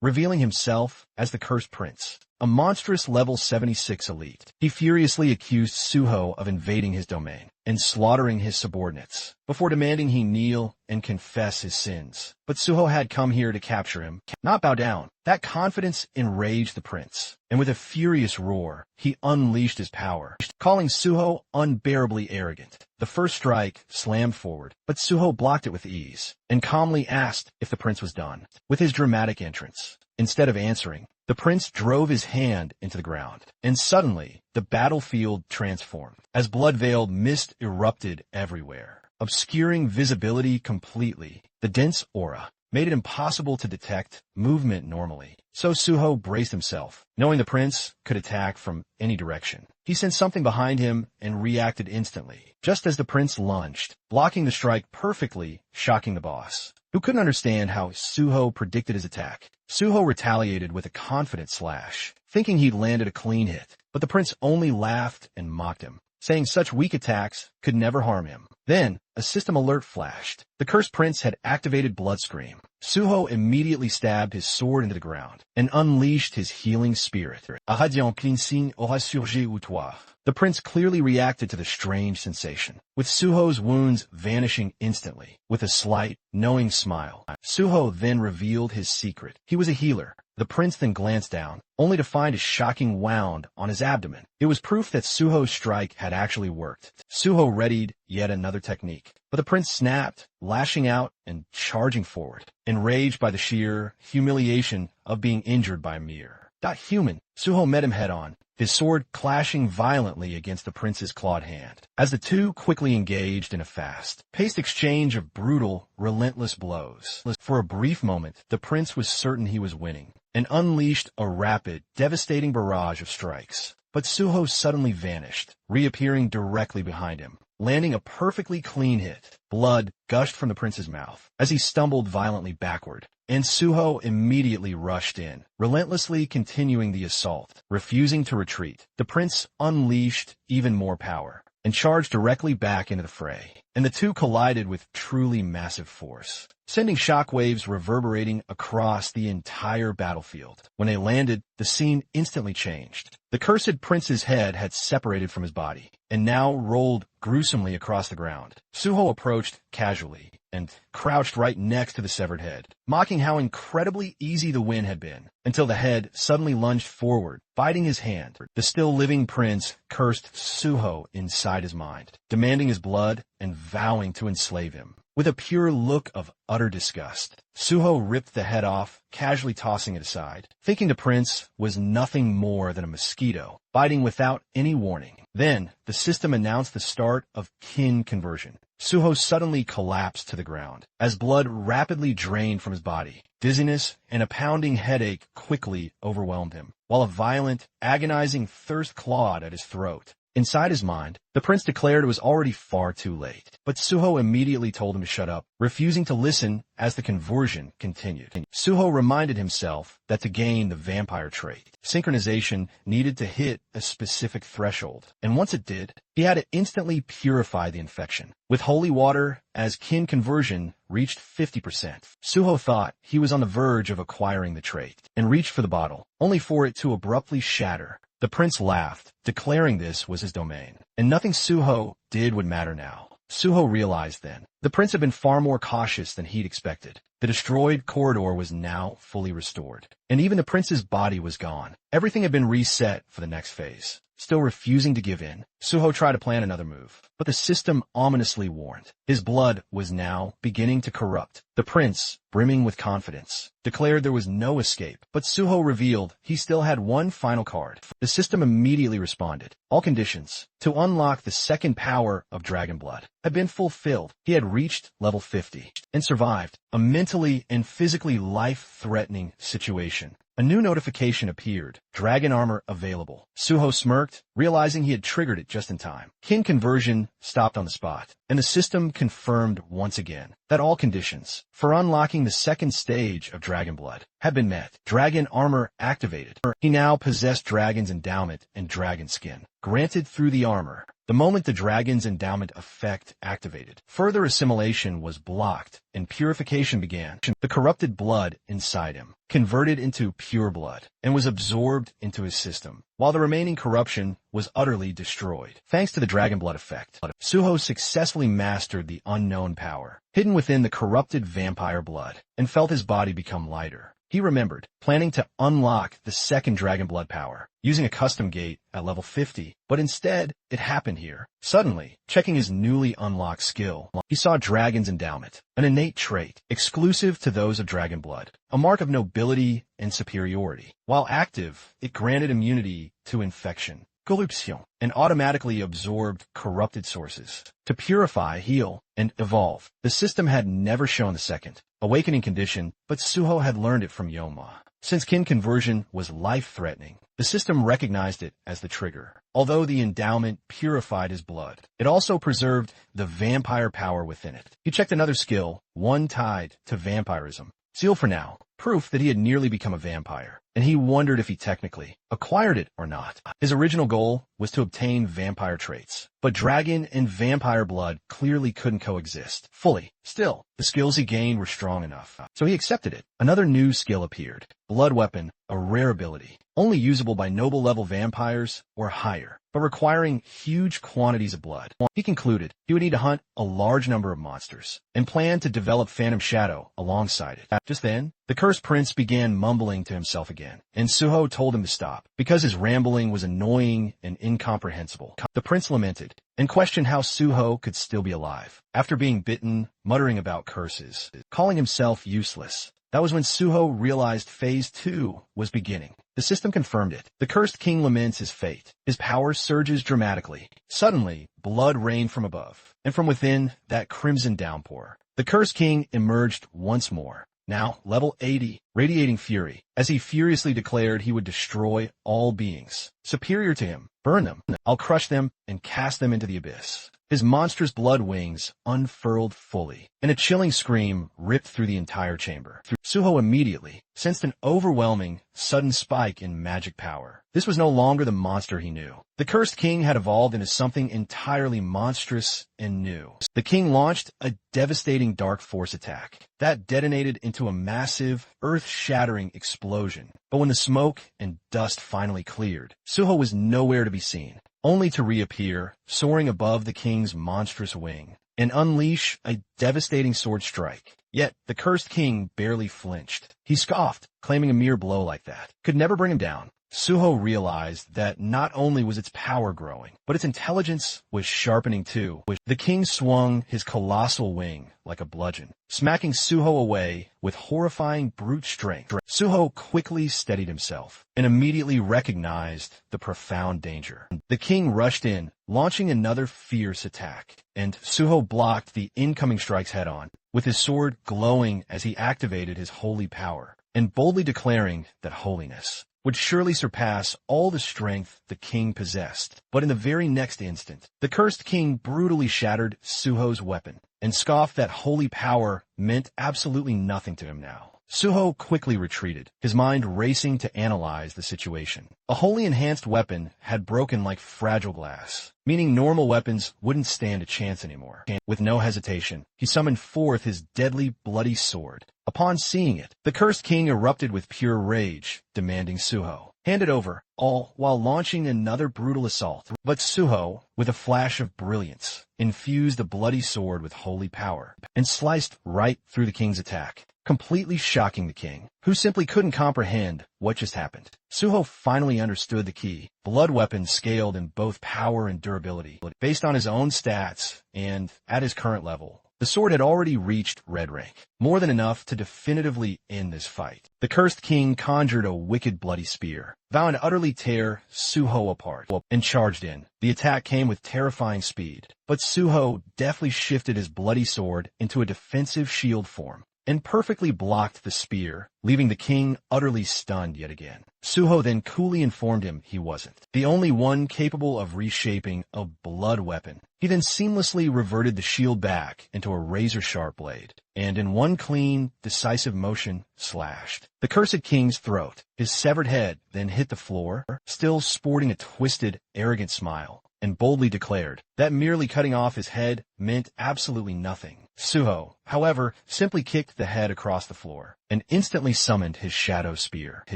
[SPEAKER 1] revealing himself as the Cursed Prince, a monstrous level 76 elite. He furiously accused Suho of invading his domain and slaughtering his subordinates, before demanding he kneel and confess his sins. But Suho had come here to capture him, not bow down. That confidence enraged the prince, and with a furious roar, he unleashed his power, calling Suho unbearably arrogant. The first strike slammed forward, but Suho blocked it with ease, and calmly asked if the prince was done. With his dramatic entrance, instead of answering, the prince drove his hand into the ground, and suddenly, the battlefield transformed, as blood-veiled mist erupted everywhere, obscuring visibility completely. The dense aura made it impossible to detect movement normally. So Suho braced himself, knowing the prince could attack from any direction. He sensed something behind him and reacted instantly, just as the prince lunged, blocking the strike perfectly, shocking the boss, who couldn't understand how Suho predicted his attack. Suho retaliated with a confident slash, thinking he'd landed a clean hit, but the prince only laughed and mocked him, saying such weak attacks could never harm him. Then, a system alert flashed. The Cursed Prince had activated Blood Scream. Suho immediately stabbed his sword into the ground and unleashed his healing spirit. A radiant cleansing aura surgi ou toi. The prince clearly reacted to the strange sensation, with Suho's wounds vanishing instantly, with a slight, knowing smile. Suho then revealed his secret. He was a healer. The prince then glanced down, only to find a shocking wound on his abdomen. It was proof that Suho's strike had actually worked. Suho readied yet another technique, but the prince snapped, lashing out and charging forward, enraged by the sheer humiliation of being injured by a mere human. Suho met him head-on, his sword clashing violently against the prince's clawed hand, as the two quickly engaged in a fast-paced exchange of brutal, relentless blows. For a brief moment, the prince was certain he was winning, and unleashed a rapid, devastating barrage of strikes. But Suho suddenly vanished, reappearing directly behind him, landing a perfectly clean hit. Blood gushed from the prince's mouth as he stumbled violently backward, and Suho immediately rushed in, relentlessly continuing the assault, refusing to retreat. The prince unleashed even more power and charged directly back into the fray, and the two collided with truly massive force, sending shockwaves reverberating across the entire battlefield. When they landed, the scene instantly changed. The cursed prince's head had separated from his body, and now rolled gruesomely across the ground. Suho approached casually and crouched right next to the severed head, mocking how incredibly easy the win had been, until the head suddenly lunged forward, biting his hand. The still living prince cursed Suho inside his mind, demanding his blood and vowing to enslave him. With a pure look of utter disgust, Suho ripped the head off, casually tossing it aside, thinking the prince was nothing more than a mosquito, biting without any warning. Then, the system announced the start of kin conversion. Suho suddenly collapsed to the ground, as blood rapidly drained from his body. Dizziness and a pounding headache quickly overwhelmed him, while a violent, agonizing thirst clawed at his throat. Inside his mind, the prince declared it was already far too late, but Suho immediately told him to shut up, refusing to listen as the conversion continued. Suho reminded himself that to gain the vampire trait, synchronization needed to hit a specific threshold, and once it did, he had to instantly purify the infection with holy water as kin conversion reached 50%. Suho thought he was on the verge of acquiring the trait, and reached for the bottle, only for it to abruptly shatter. The prince laughed, declaring this was his domain, and nothing Suho did would matter now. Suho realized then, the prince had been far more cautious than he'd expected. The destroyed corridor was now fully restored, and even the prince's body was gone. Everything had been reset for the next phase. Still refusing to give in, Suho tried to plan another move, but the system ominously warned. His blood was now beginning to corrupt. The prince, brimming with confidence, declared there was no escape, but Suho revealed he still had one final card. The system immediately responded. All conditions to unlock the second power of dragon blood had been fulfilled. He had reached level 50 and survived a mentally and physically life-threatening situation. A new notification appeared. Dragon armor available. Suho smirked, realizing he had triggered it just in time. Kin conversion stopped on the spot, and the system confirmed once again that all conditions for unlocking the second stage of dragon blood had been met. Dragon armor activated. He now possessed dragon's endowment and dragon skin, granted through the armor. The moment the dragon's endowment effect activated, further assimilation was blocked and purification began. The corrupted blood inside him converted into pure blood and was absorbed into his system, while the remaining corruption was utterly destroyed. Thanks to the dragon blood effect, Suho successfully mastered the unknown power hidden within the corrupted vampire blood and felt his body become lighter. He remembered planning to unlock the second dragon blood power using a custom gate at level 50, but instead, it happened here. Suddenly, checking his newly unlocked skill, he saw Dragon's Endowment, an innate trait exclusive to those of dragon blood, a mark of nobility and superiority. While active, it granted immunity to infection, corruption, and automatically absorbed corrupted sources. To purify, heal, and evolve, the system had never shown the second awakening condition, but Suho had learned it from Yoma. Since kin conversion was life-threatening, the system recognized it as the trigger. Although the endowment purified his blood, it also preserved the vampire power within it. He checked another skill, one tied to vampirism. Seal for now, proof that he had nearly become a vampire, and he wondered if he technically acquired it or not. His original goal was to obtain vampire traits, but dragon and vampire blood clearly couldn't coexist fully. Still, the skills he gained were strong enough, so he accepted it. Another new skill appeared, Blood Weapon, a rare ability, only usable by noble-level vampires or higher, but requiring huge quantities of blood. He concluded he would need to hunt a large number of monsters, and planned to develop Phantom Shadow alongside it. Just then, the cursed prince began mumbling to himself again, and Suho told him to stop, because his rambling was annoying and incomprehensible. The prince lamented, and questioned how Suho could still be alive, after being bitten, muttering about curses, calling himself useless. That was when Suho realized Phase 2 was beginning. The system confirmed it. The cursed king laments his fate. His power surges dramatically. Suddenly, blood rained from above, and from within, that crimson downpour. The cursed king emerged once more, now level 80, radiating fury, as he furiously declared he would destroy all beings superior to him. Burn them. I'll crush them and cast them into the abyss. His monstrous blood wings unfurled fully, and a chilling scream ripped through the entire chamber. Suho immediately sensed an overwhelming, sudden spike in magic power. This was no longer the monster he knew. The Cursed King had evolved into something entirely monstrous and new. The king launched a devastating dark force attack that detonated into a massive, earth-shattering explosion. But when the smoke and dust finally cleared, Suho was nowhere to be seen, only to reappear, soaring above the king's monstrous wing, and unleash a devastating sword strike. Yet, the Cursed King barely flinched. He scoffed, claiming a mere blow like that could never bring him down. Suho realized that not only was its power growing, but its intelligence was sharpening too. The king swung his colossal wing like a bludgeon, smacking Suho away with horrifying brute strength. Suho quickly steadied himself and immediately recognized the profound danger. The king rushed in, launching another fierce attack, and Suho blocked the incoming strikes head-on, with his sword glowing as he activated his holy power, and boldly declaring that holiness would surely surpass all the strength the king possessed. But in the very next instant, the Cursed King brutally shattered Suho's weapon and scoffed that holy power meant absolutely nothing to him now. Suho quickly retreated, his mind racing to analyze the situation. A wholly enhanced weapon had broken like fragile glass, meaning normal weapons wouldn't stand a chance anymore. With no hesitation, he summoned forth his deadly, bloody sword. Upon seeing it, the Cursed King erupted with pure rage, demanding Suho hand it over, all while launching another brutal assault. But Suho, with a flash of brilliance, infused the bloody sword with holy power and sliced right through the king's attack, completely shocking the king, who simply couldn't comprehend what just happened. Suho finally understood the key. Blood weapons scaled in both power and durability. Based on his own stats and at his current level, the sword had already reached red rank, more than enough to definitively end this fight. The Cursed King conjured a wicked bloody spear, vowing to utterly tear Suho apart, and charged in. The attack came with terrifying speed, but Suho deftly shifted his bloody sword into a defensive shield form, and perfectly blocked the spear, leaving the king utterly stunned yet again. Suho then coolly informed him he wasn't the only one capable of reshaping a blood weapon. He then seamlessly reverted the shield back into a razor-sharp blade, and in one clean, decisive motion, slashed the Cursed King's throat. His severed head then hit the floor, still sporting a twisted, arrogant smile, and boldly declared that merely cutting off his head meant absolutely nothing. Suho, however, simply kicked the head across the floor and instantly summoned his shadow spear,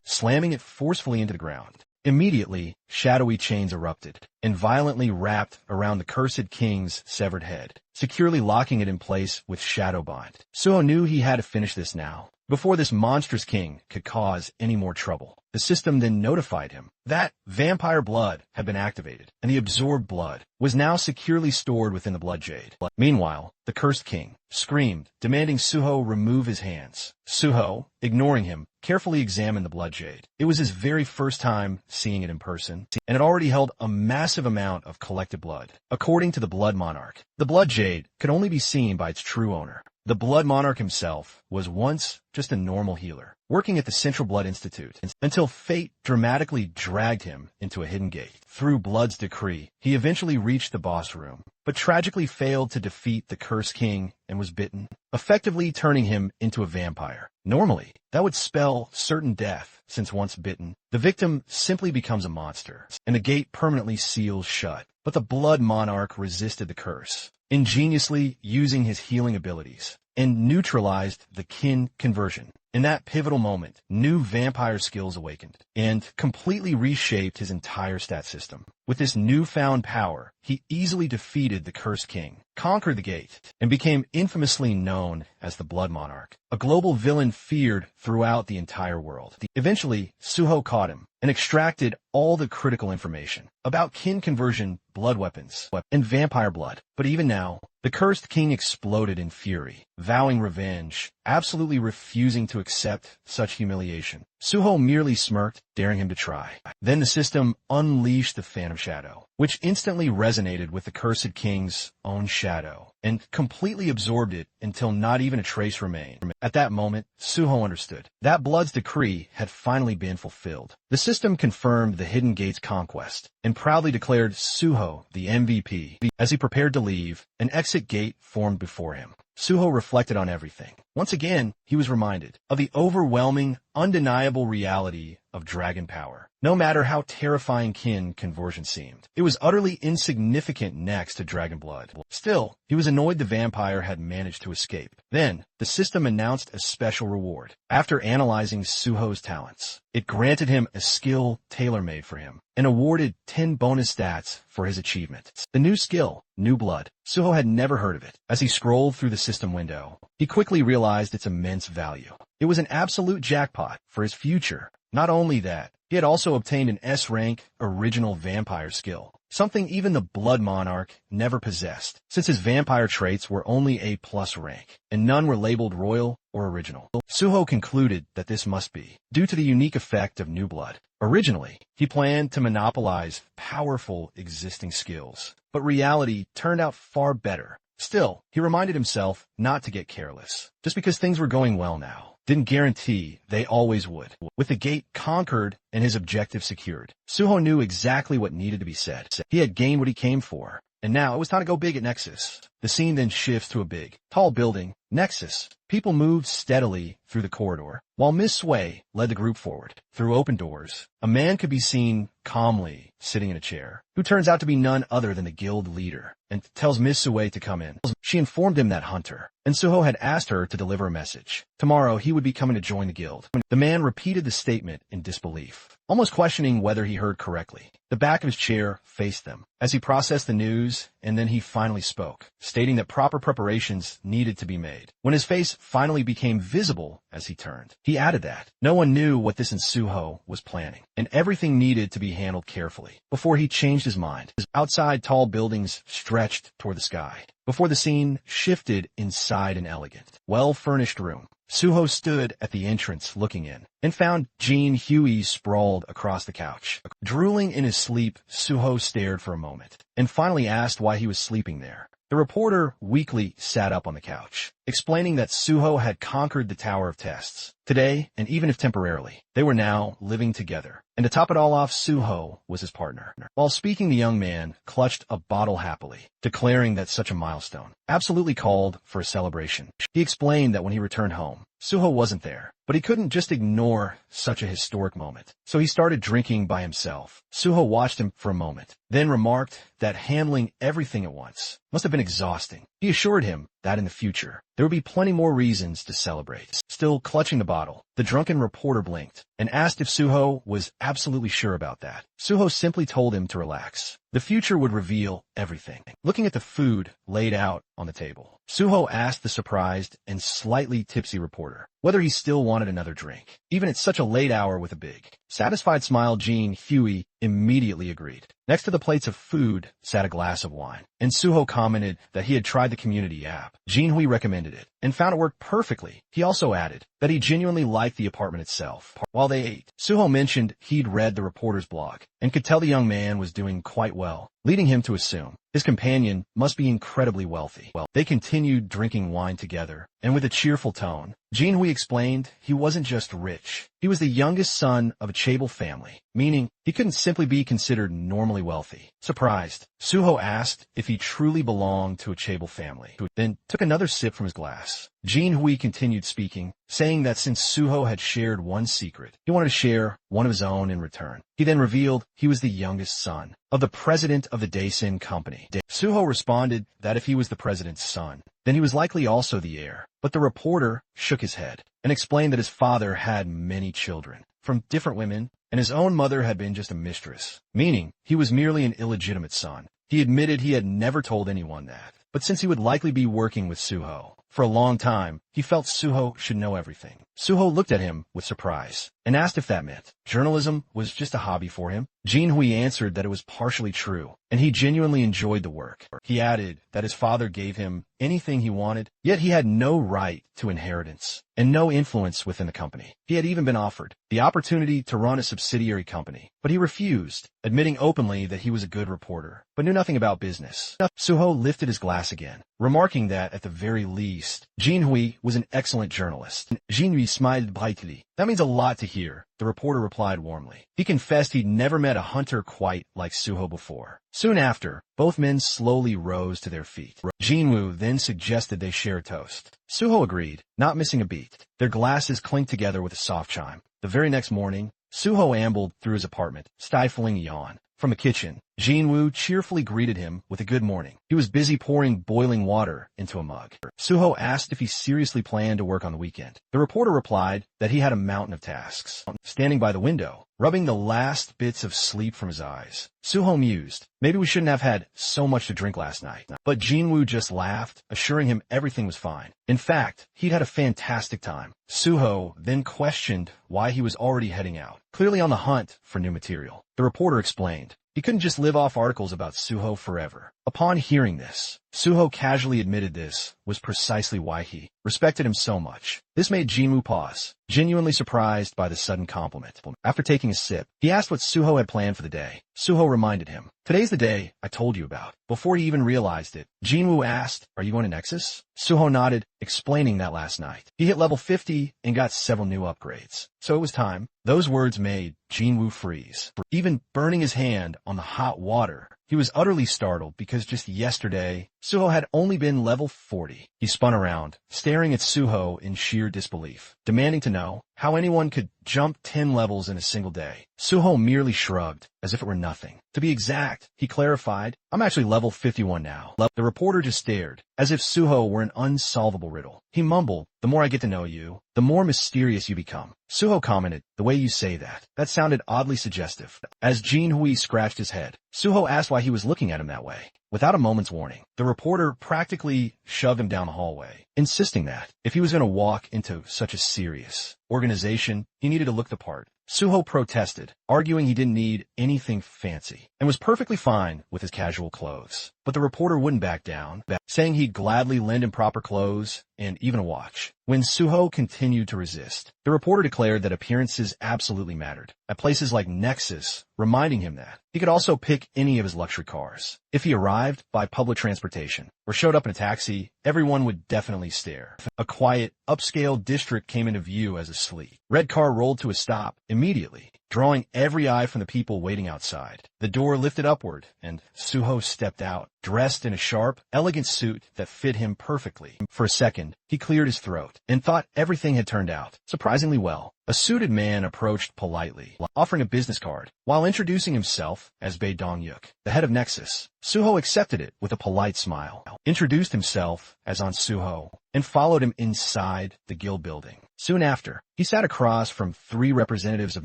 [SPEAKER 1] slamming it forcefully into the ground. Immediately, shadowy chains erupted and violently wrapped around the Cursed King's severed head, securely locking it in place with shadow bond. Suho knew he had to finish this now, before this monstrous king could cause any more trouble. The system then notified him that vampire blood had been activated, and the absorbed blood was now securely stored within the blood jade. Meanwhile, the Cursed King screamed, demanding Suho remove his hands. Suho, ignoring him, carefully examined the blood jade. It was his very first time seeing it in person, and it already held a massive amount of collected blood. According to the Blood Monarch, the blood jade could only be seen by its true owner. The Blood Monarch himself was once just a normal healer, working at the Central Blood Institute, until fate dramatically dragged him into a hidden gate. Through Blood's decree, he eventually reached the boss room, but tragically failed to defeat the Cursed King and was bitten, effectively turning him into a vampire. Normally, that would spell certain death, since once bitten, the victim simply becomes a monster, and the gate permanently seals shut. But the Blood Monarch resisted the curse, ingeniously using his healing abilities, and neutralized the kin conversion. In that pivotal moment, new vampire skills awakened, and completely reshaped his entire stat system. With this newfound power, he easily defeated the Cursed King, conquered the gate, and became infamously known as the Blood Monarch, a global villain feared throughout the entire world. Eventually, Suho caught him and extracted all the critical information about kin conversion, blood weapons, and vampire blood. But even now, the Cursed King exploded in fury, vowing revenge, absolutely refusing to accept such humiliation. Suho merely smirked, daring him to try. Then the system unleashed the Phantom Shadow, which instantly resonated with the Cursed King's own shadow, and completely absorbed it until not even a trace remained. At that moment, Suho understood. That Blood's decree had finally been fulfilled. The system confirmed the Hidden Gate's conquest and proudly declared Suho the MVP. As he prepared to leave, an exit gate formed before him. Suho reflected on everything. Once again, he was reminded of the overwhelming, undeniable reality of dragon power. No matter how terrifying kin conversion seemed, it was utterly insignificant next to dragon blood. Still, he was annoyed the vampire had managed to escape. Then, the system announced a special reward. After analyzing Suho's talents, it granted him a skill tailor-made for him and awarded 10 bonus stats for his achievement. The new skill, New Blood. Suho had never heard of it. As he scrolled through the system window, he quickly realized its immense value. It was an absolute jackpot for his future. Not only that, he had also obtained an S-rank original vampire skill, something even the Blood Monarch never possessed, since his vampire traits were only A+ rank, and none were labeled royal or original. Suho concluded that this must be due to the unique effect of New Blood. Originally, he planned to monopolize powerful existing skills, but reality turned out far better. Still, he reminded himself not to get careless. Just because things were going well now didn't guarantee they always would. With the gate conquered and his objective secured, Suho knew exactly what needed to be said. He had gained what he came for, and now it was time to go big at Nexus. The scene then shifts to a big, tall building, Nexus. People moved steadily through the corridor, while Miss Sway led the group forward. Through open doors, a man could be seen calmly sitting in a chair, who turns out to be none other than the guild leader, and tells Miss Sway to come in. She informed him that Hunter and Suho had asked her to deliver a message. Tomorrow he would be coming to join the guild. The man repeated the statement in disbelief, almost questioning whether he heard correctly. The back of his chair faced them as he processed the news, and then he finally spoke, stating that proper preparations needed to be made. When his face finally became visible as he turned, he added that no one knew what this and Suho was planning, and everything needed to be handled carefully before he changed his mind. Outside, tall buildings stretched toward the sky before the scene shifted inside an elegant, well-furnished room. Suho stood at the entrance looking in and found Jean Huey sprawled across the couch. Drooling in his sleep, Suho stared for a moment and finally asked why he was sleeping there. The reporter weakly sat up on the couch, explaining that Suho had conquered the Tower of Tests. Today, and even if temporarily, they were now living together. And to top it all off, Suho was his partner. While speaking, the young man clutched a bottle happily, declaring that such a milestone absolutely called for a celebration. He explained that when he returned home, Suho wasn't there, but he couldn't just ignore such a historic moment. So he started drinking by himself. Suho watched him for a moment, then remarked that handling everything at once must have been exhausting. He assured him that in the future, there would be plenty more reasons to celebrate. Still clutching the bottle, the drunken reporter blinked and asked if Suho was absolutely sure about that. Suho simply told him to relax. The future would reveal everything. Looking at the food laid out on the table, Suho asked the surprised and slightly tipsy reporter whether he still wanted another drink, even at such a late hour. With a big, satisfied smile, Jean Huey immediately agreed. Next to the plates of food sat a glass of wine, and Suho commented that he had tried the community app. Jean Huey recommended it and found it worked perfectly. He also added that he genuinely liked the apartment itself. While they ate, Suho mentioned he'd read the reporter's blog and could tell the young man was doing quite well, leading him to assume his companion must be incredibly wealthy. They continued drinking wine together, and with a cheerful tone, Jean Hui explained he wasn't just rich. He was the youngest son of a Chable family, meaning he couldn't simply be considered normally wealthy. Surprised, Suho asked if he truly belonged to a Chable family, who then took another sip from his glass. Jean Hui continued speaking, saying that since Suho had shared one secret, he wanted to share one of his own in return. He then revealed he was the youngest son of the president of the Daesin company. Suho responded that if he was the president's son, then he was likely also the heir. But the reporter shook his head and explained that his father had many children from different women, and his own mother had been just a mistress, meaning he was merely an illegitimate son. He admitted he had never told anyone that, but since he would likely be working with Suho for a long time, he felt Suho should know everything. Suho looked at him with surprise and asked if that meant journalism was just a hobby for him. Jinhui answered that it was partially true, and he genuinely enjoyed the work. He added that his father gave him anything he wanted, yet he had no right to inheritance and no influence within the company. He had even been offered the opportunity to run a subsidiary company, but he refused, admitting openly that he was a good reporter, but knew nothing about business. Suho lifted his glass again, remarking that, at the very least, Jinhui was an excellent journalist. Jinhui smiled brightly. That means a lot to hear, the reporter replied warmly. He confessed he'd never met a hunter quite like Suho before. Soon after, both men slowly rose to their feet. Jinwoo then suggested they share a toast. Suho agreed, not missing a beat. Their glasses clinked together with a soft chime. The very next morning, Suho ambled through his apartment, stifling a yawn. From the kitchen, Jinwoo cheerfully greeted him with a good morning. He was busy pouring boiling water into a mug. Suho asked if he seriously planned to work on the weekend. The reporter replied that he had a mountain of tasks. Standing by the window, rubbing the last bits of sleep from his eyes, Suho mused, maybe we shouldn't have had so much to drink last night. But Jinwoo just laughed, assuring him everything was fine. In fact, he'd had a fantastic time. Suho then questioned why he was already heading out, clearly on the hunt for new material. The reporter explained he couldn't just live off articles about Suho forever. Upon hearing this, Suho casually admitted this was precisely why he respected him so much. This made Jinwoo pause, genuinely surprised by the sudden compliment. After taking a sip, he asked what Suho had planned for the day. Suho reminded him, today's the day I told you about. Before he even realized it, Jinwoo asked, are you going to Nexus? Suho nodded, explaining that last night he hit level 50 and got several new upgrades. So it was time. Those words made Jinwoo freeze. Even burning his hand on the hot water, he was utterly startled because just yesterday, Suho had only been level 40. He spun around, staring at Suho in sheer disbelief, demanding to know how anyone could jump 10 levels in a single day. Suho merely shrugged, as if it were nothing. To be exact, he clarified, I'm actually level 51 now. The reporter just stared, as if Suho were an unsolvable riddle. He mumbled, the more I get to know you, the more mysterious you become. Suho commented, the way you say that sounded oddly suggestive. As Jinhui scratched his head, Suho asked why he was looking at him that way. Without a moment's warning, the reporter practically shoved him down the hallway, insisting that if he was going to walk into such a serious organization, he needed to look the part. Suho protested, arguing he didn't need anything fancy and was perfectly fine with his casual clothes. But the reporter wouldn't back down, saying he'd gladly lend him proper clothes and even a watch. When Suho continued to resist, the reporter declared that appearances absolutely mattered at places like Nexus, reminding him that he could also pick any of his luxury cars. If he arrived by public transportation or showed up in a taxi, everyone would definitely stare. A quiet, upscale district came into view as a sleek red car rolled to a stop immediately, drawing every eye from the people waiting outside. The door lifted upward, and Suho stepped out, dressed in a sharp, elegant suit that fit him perfectly. For a second, he cleared his throat and thought everything had turned out surprisingly well. A suited man approached politely, offering a business card, while introducing himself as Bae Dong-yuk, the head of Nexus. Suho accepted it with a polite smile, introduced himself as An Suho, and followed him inside the guild building. Soon after, he sat across from 3 representatives of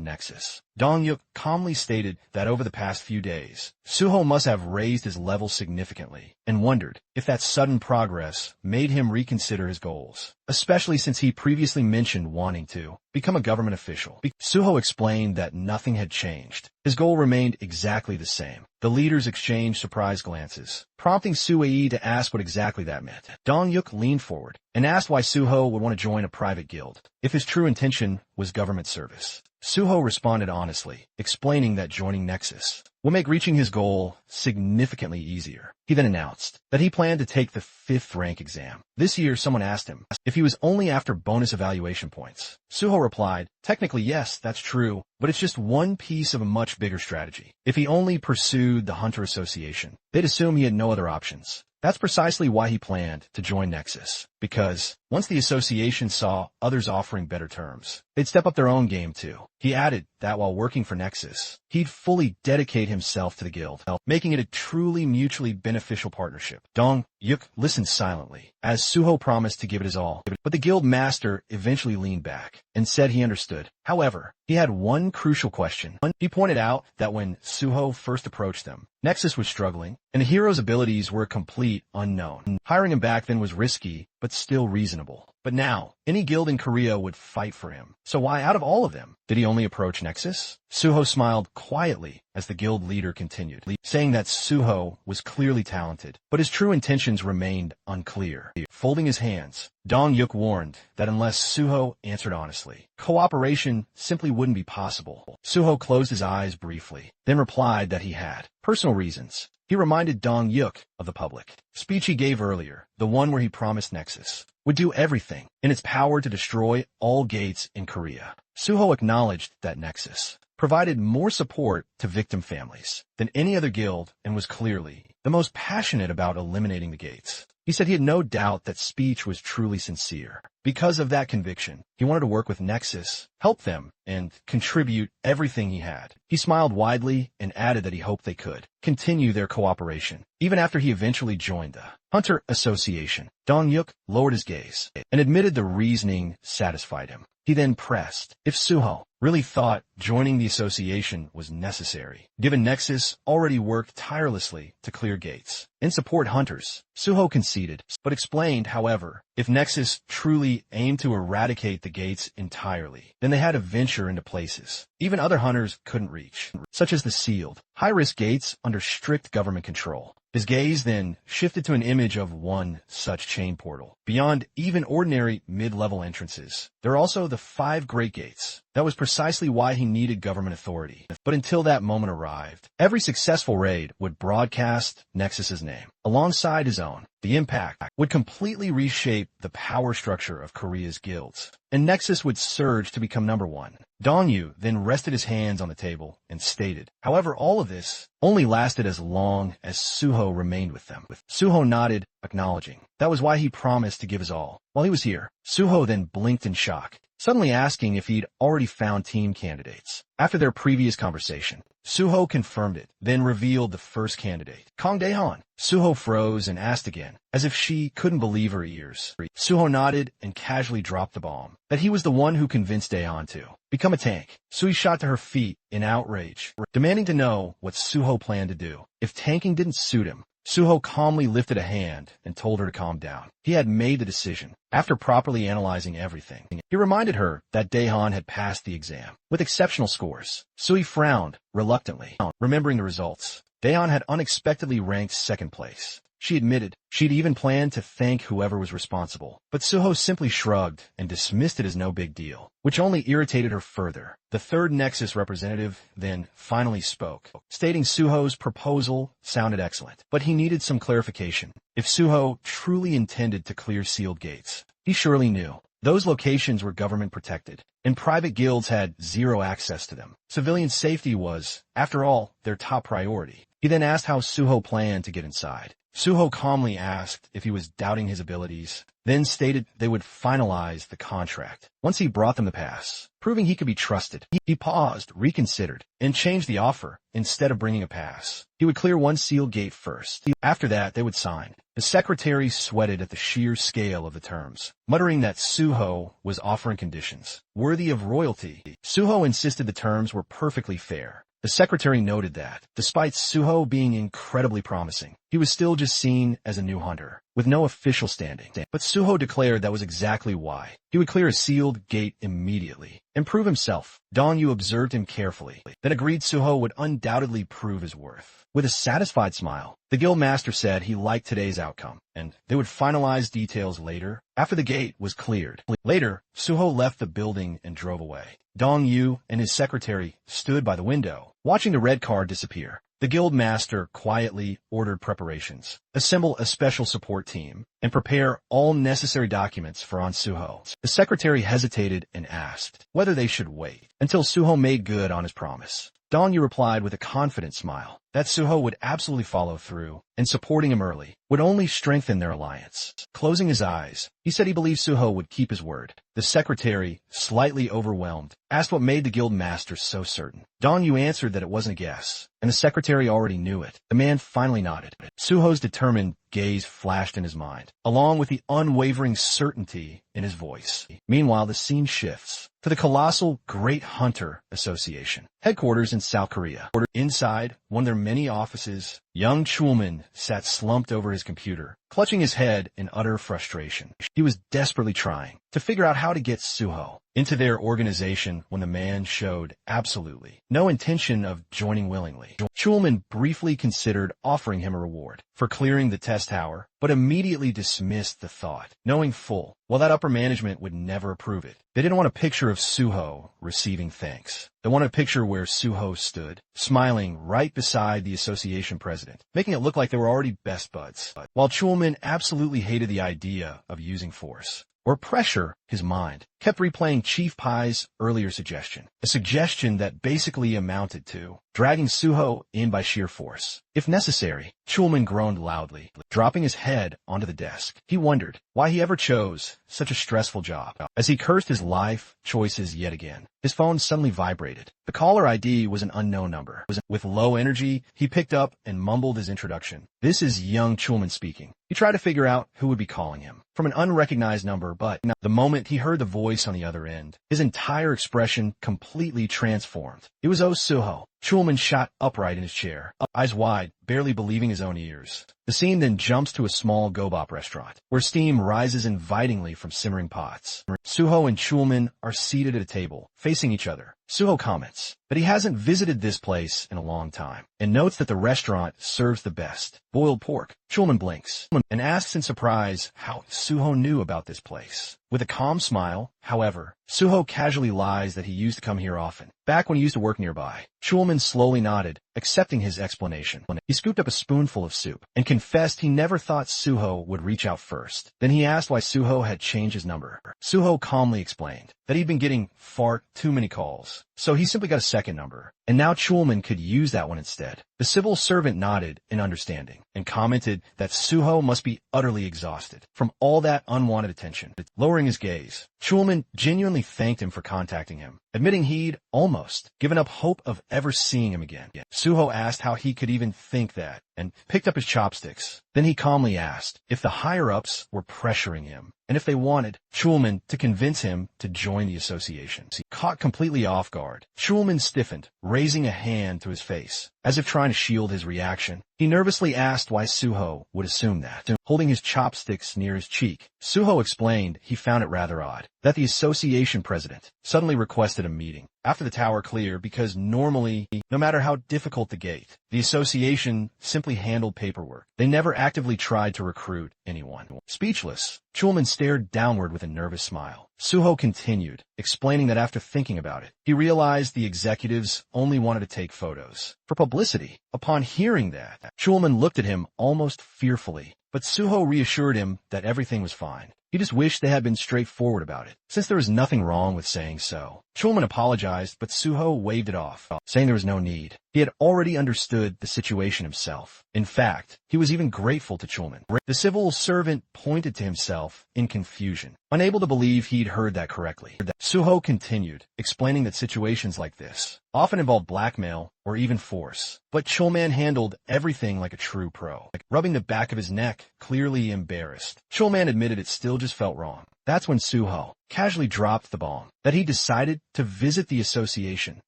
[SPEAKER 1] Nexus. Dong-yuk calmly stated that over the past few days, Suho must have raised his level significantly and wondered if that sudden progress made him reconsider his goals, especially since he previously mentioned wanting to become a government official. Suho explained that nothing had changed. His goal remained exactly the same. The leaders exchanged surprised glances, prompting Sui to ask what exactly that meant. Dong-yuk leaned forward and asked why Suho would want to join a private guild, if his true intention was government service. Suho responded honestly, explaining that joining Nexus will make reaching his goal significantly easier. He then announced that he planned to take the 5th rank exam. This year, someone asked him if he was only after bonus evaluation points. Suho replied, technically yes, that's true, but it's just one piece of a much bigger strategy. If he only pursued the Hunter Association, they'd assume he had no other options. That's precisely why he planned to join Nexus, because once the association saw others offering better terms, they'd step up their own game too. He added that while working for Nexus, he'd fully dedicate himself to the guild, making it a truly mutually beneficial partnership. Dong-yuk listened silently, as Suho promised to give it his all, but the guild master eventually leaned back and said he understood. However, he had one crucial question. He pointed out that when Suho first approached them, Nexus was struggling, and the hero's abilities were a complete unknown. Hiring him back then was risky, but still reasonable. But now, any guild in Korea would fight for him. So why, out of all of them, did he only approach Nexus? Suho smiled quietly as the guild leader continued, saying that Suho was clearly talented, but his true intentions remained unclear. Folding his hands, Dong-yuk warned that unless Suho answered honestly, cooperation simply wouldn't be possible. Suho closed his eyes briefly, then replied that he had personal reasons. He reminded Dong-yuk of the public speech he gave earlier, the one where he promised Nexus would do everything in its power to destroy all gates in Korea. Suho acknowledged that Nexus provided more support to victim families than any other guild and was clearly the most passionate about eliminating the gates. He said he had no doubt that speech was truly sincere. Because of that conviction, he wanted to work with Nexus, help them, and contribute everything he had. He smiled widely and added that he hoped they could continue their cooperation, even after he eventually joined the Hunter Association. Dong-yuk lowered his gaze and admitted the reasoning satisfied him. He then pressed if Suho really thought joining the association was necessary, given Nexus already worked tirelessly to clear gates and support hunters. Suho conceded, but explained, however, if Nexus truly aimed to eradicate the gates entirely, then they had to venture into places even other hunters couldn't reach, such as the sealed, high-risk gates under strict government control. His gaze then shifted to an image of one such chain portal. Beyond even ordinary mid-level entrances, there are also the 5 Great Gates. That was precisely why he needed government authority. But until that moment arrived, every successful raid would broadcast Nexus's name, alongside his own. The impact would completely reshape the power structure of Korea's guilds, and Nexus would surge to become number 1. Dong-yu then rested his hands on the table and stated, however, all of this only lasted as long as Suho remained with them. Suho nodded, acknowledging that was why he promised to give his all while he was here. Suho then blinked in shock, suddenly asking if he'd already found team candidates. After their previous conversation, Suho confirmed it, then revealed the first candidate, Kang Daehan. Suho froze and asked again, as if she couldn't believe her ears. Suho nodded and casually dropped the bomb that he was the one who convinced Daehan to become a tank. Sui shot to her feet in outrage, demanding to know what Suho planned to do. If tanking didn't suit him, Suho calmly lifted a hand and told her to calm down. He had made the decision after properly analyzing everything. He reminded her that Daehan had passed the exam with exceptional scores. Sui frowned reluctantly, remembering the results. Daehan had unexpectedly ranked 2nd place. She admitted she'd even planned to thank whoever was responsible, but Suho simply shrugged and dismissed it as no big deal, which only irritated her further. The 3rd Nexus representative then finally spoke, stating Suho's proposal sounded excellent, but he needed some clarification. If Suho truly intended to clear sealed gates, he surely knew those locations were government protected, and private guilds had zero access to them. Civilian safety was, after all, their top priority. He then asked how Suho planned to get inside. Suho calmly asked if he was doubting his abilities, then stated they would finalize the contract once he brought them the pass, proving he could be trusted. He paused, reconsidered, and changed the offer. Instead of bringing a pass, he would clear one sealed gate first. After that, they would sign. The secretary sweated at the sheer scale of the terms, muttering that Suho was offering conditions worthy of royalty. Suho insisted the terms were perfectly fair. The secretary noted that, despite Suho being incredibly promising, he was still just seen as a new hunter, with no official standing. But Suho declared that was exactly why. He would clear a sealed gate immediately and prove himself. Dong-yu observed him carefully, then agreed Suho would undoubtedly prove his worth. With a satisfied smile, the guildmaster said he liked today's outcome, and they would finalize details later, after the gate was cleared. Later, Suho left the building and drove away. Dong-yu and his secretary stood by the window, watching the red car disappear. The guildmaster quietly ordered preparations, assemble a special support team, and prepare all necessary documents for Suho. The secretary hesitated and asked whether they should wait until Suho made good on his promise. Dong-yu replied with a confident smile that Suho would absolutely follow through, and supporting him early would only strengthen their alliance. Closing his eyes, he said he believed Suho would keep his word. The secretary, slightly overwhelmed, asked what made the guild master so certain. Dong-yu answered that it wasn't a guess, and the secretary already knew it. The man finally nodded. Suho's determined gaze flashed in his mind, along with the unwavering certainty in his voice. Meanwhile, the scene shifts to the colossal Great Hunter Association, headquarters in South Korea. Inside one of their many offices, Young Chulman sat slumped over his computer, clutching his head in utter frustration. He was desperately trying to figure out how to get Suho into their organization when the man showed absolutely no intention of joining willingly. Chulman briefly considered offering him a reward for clearing the test tower, but immediately dismissed the thought, knowing full well that upper management would never approve it. They didn't want a picture of Suho receiving thanks. They wanted a picture where Suho stood, smiling right beside the association president, making it look like they were already best buds. While Chulman absolutely hated the idea of using force or pressure, his mind kept replaying Chief Pai's earlier suggestion, a suggestion that basically amounted to dragging Suho in by sheer force. If necessary, Chulman groaned loudly, dropping his head onto the desk. He wondered why he ever chose such a stressful job. As he cursed his life choices yet again, his phone suddenly vibrated. The caller ID was an unknown number. With low energy, he picked up and mumbled his introduction. "This is young Chulman speaking." He tried to figure out who would be calling him from an unrecognized number, but the moment he heard the voice on the other end, his entire expression completely transformed. It was Suho. Chulman shot upright in his chair, eyes wide, barely believing his own ears. The scene then jumps to a small gobop restaurant, where steam rises invitingly from simmering pots. Suho and Chulman are seated at a table, facing each other. Suho comments that he hasn't visited this place in a long time, and notes that the restaurant serves the best boiled pork. Chulman blinks and asks in surprise how Suho knew about this place. With a calm smile, however, Suho casually lies that he used to come here often, back when he used to work nearby. Chulman slowly nodded, accepting his explanation. He scooped up a spoonful of soup and confessed he never thought Suho would reach out first. Then he asked why Suho had changed his number. Suho calmly explained that he'd been getting far too many calls, so he simply got a second number, and now Chulman could use that one instead. The civil servant nodded in understanding and commented that Suho must be utterly exhausted from all that unwanted attention. Lowering his gaze, Chulman genuinely thanked him for contacting him, admitting he'd almost given up hope of ever seeing him again. Suho asked how he could even think that, and picked up his chopsticks. Then he calmly asked if the higher-ups were pressuring him, and if they wanted Chulman to convince him to join the association. Caught completely off guard, Chulman stiffened, raising a hand to his face, as if trying to shield his reaction. He nervously asked why Suho would assume that. Holding his chopsticks near his cheek, Suho explained he found it rather odd that the association president suddenly requested a meeting after the tower cleared, because normally, no matter how difficult the gate, the association simply handled paperwork. They never actively tried to recruit anyone. Speechless, Chulman stared downward with a nervous smile. Suho continued, explaining that after thinking about it, he realized the executives only wanted to take photos for publicity. Upon hearing that, Chulman looked at him almost fearfully, but Suho reassured him that everything was fine. He just wished they had been straightforward about it, since there was nothing wrong with saying so. Chulman apologized, but Suho waved it off, saying there was no need. He had already understood the situation himself. In fact, he was even grateful to Chulman. The civil servant pointed to himself in confusion, unable to believe he'd heard that correctly. Suho continued, explaining that situations like this often involve blackmail or even force, but Chulman handled everything like a true pro, rubbing the back of his neck, clearly embarrassed. Chulman admitted it still just felt wrong. That's when Suho casually dropped the bomb that he decided to visit the association.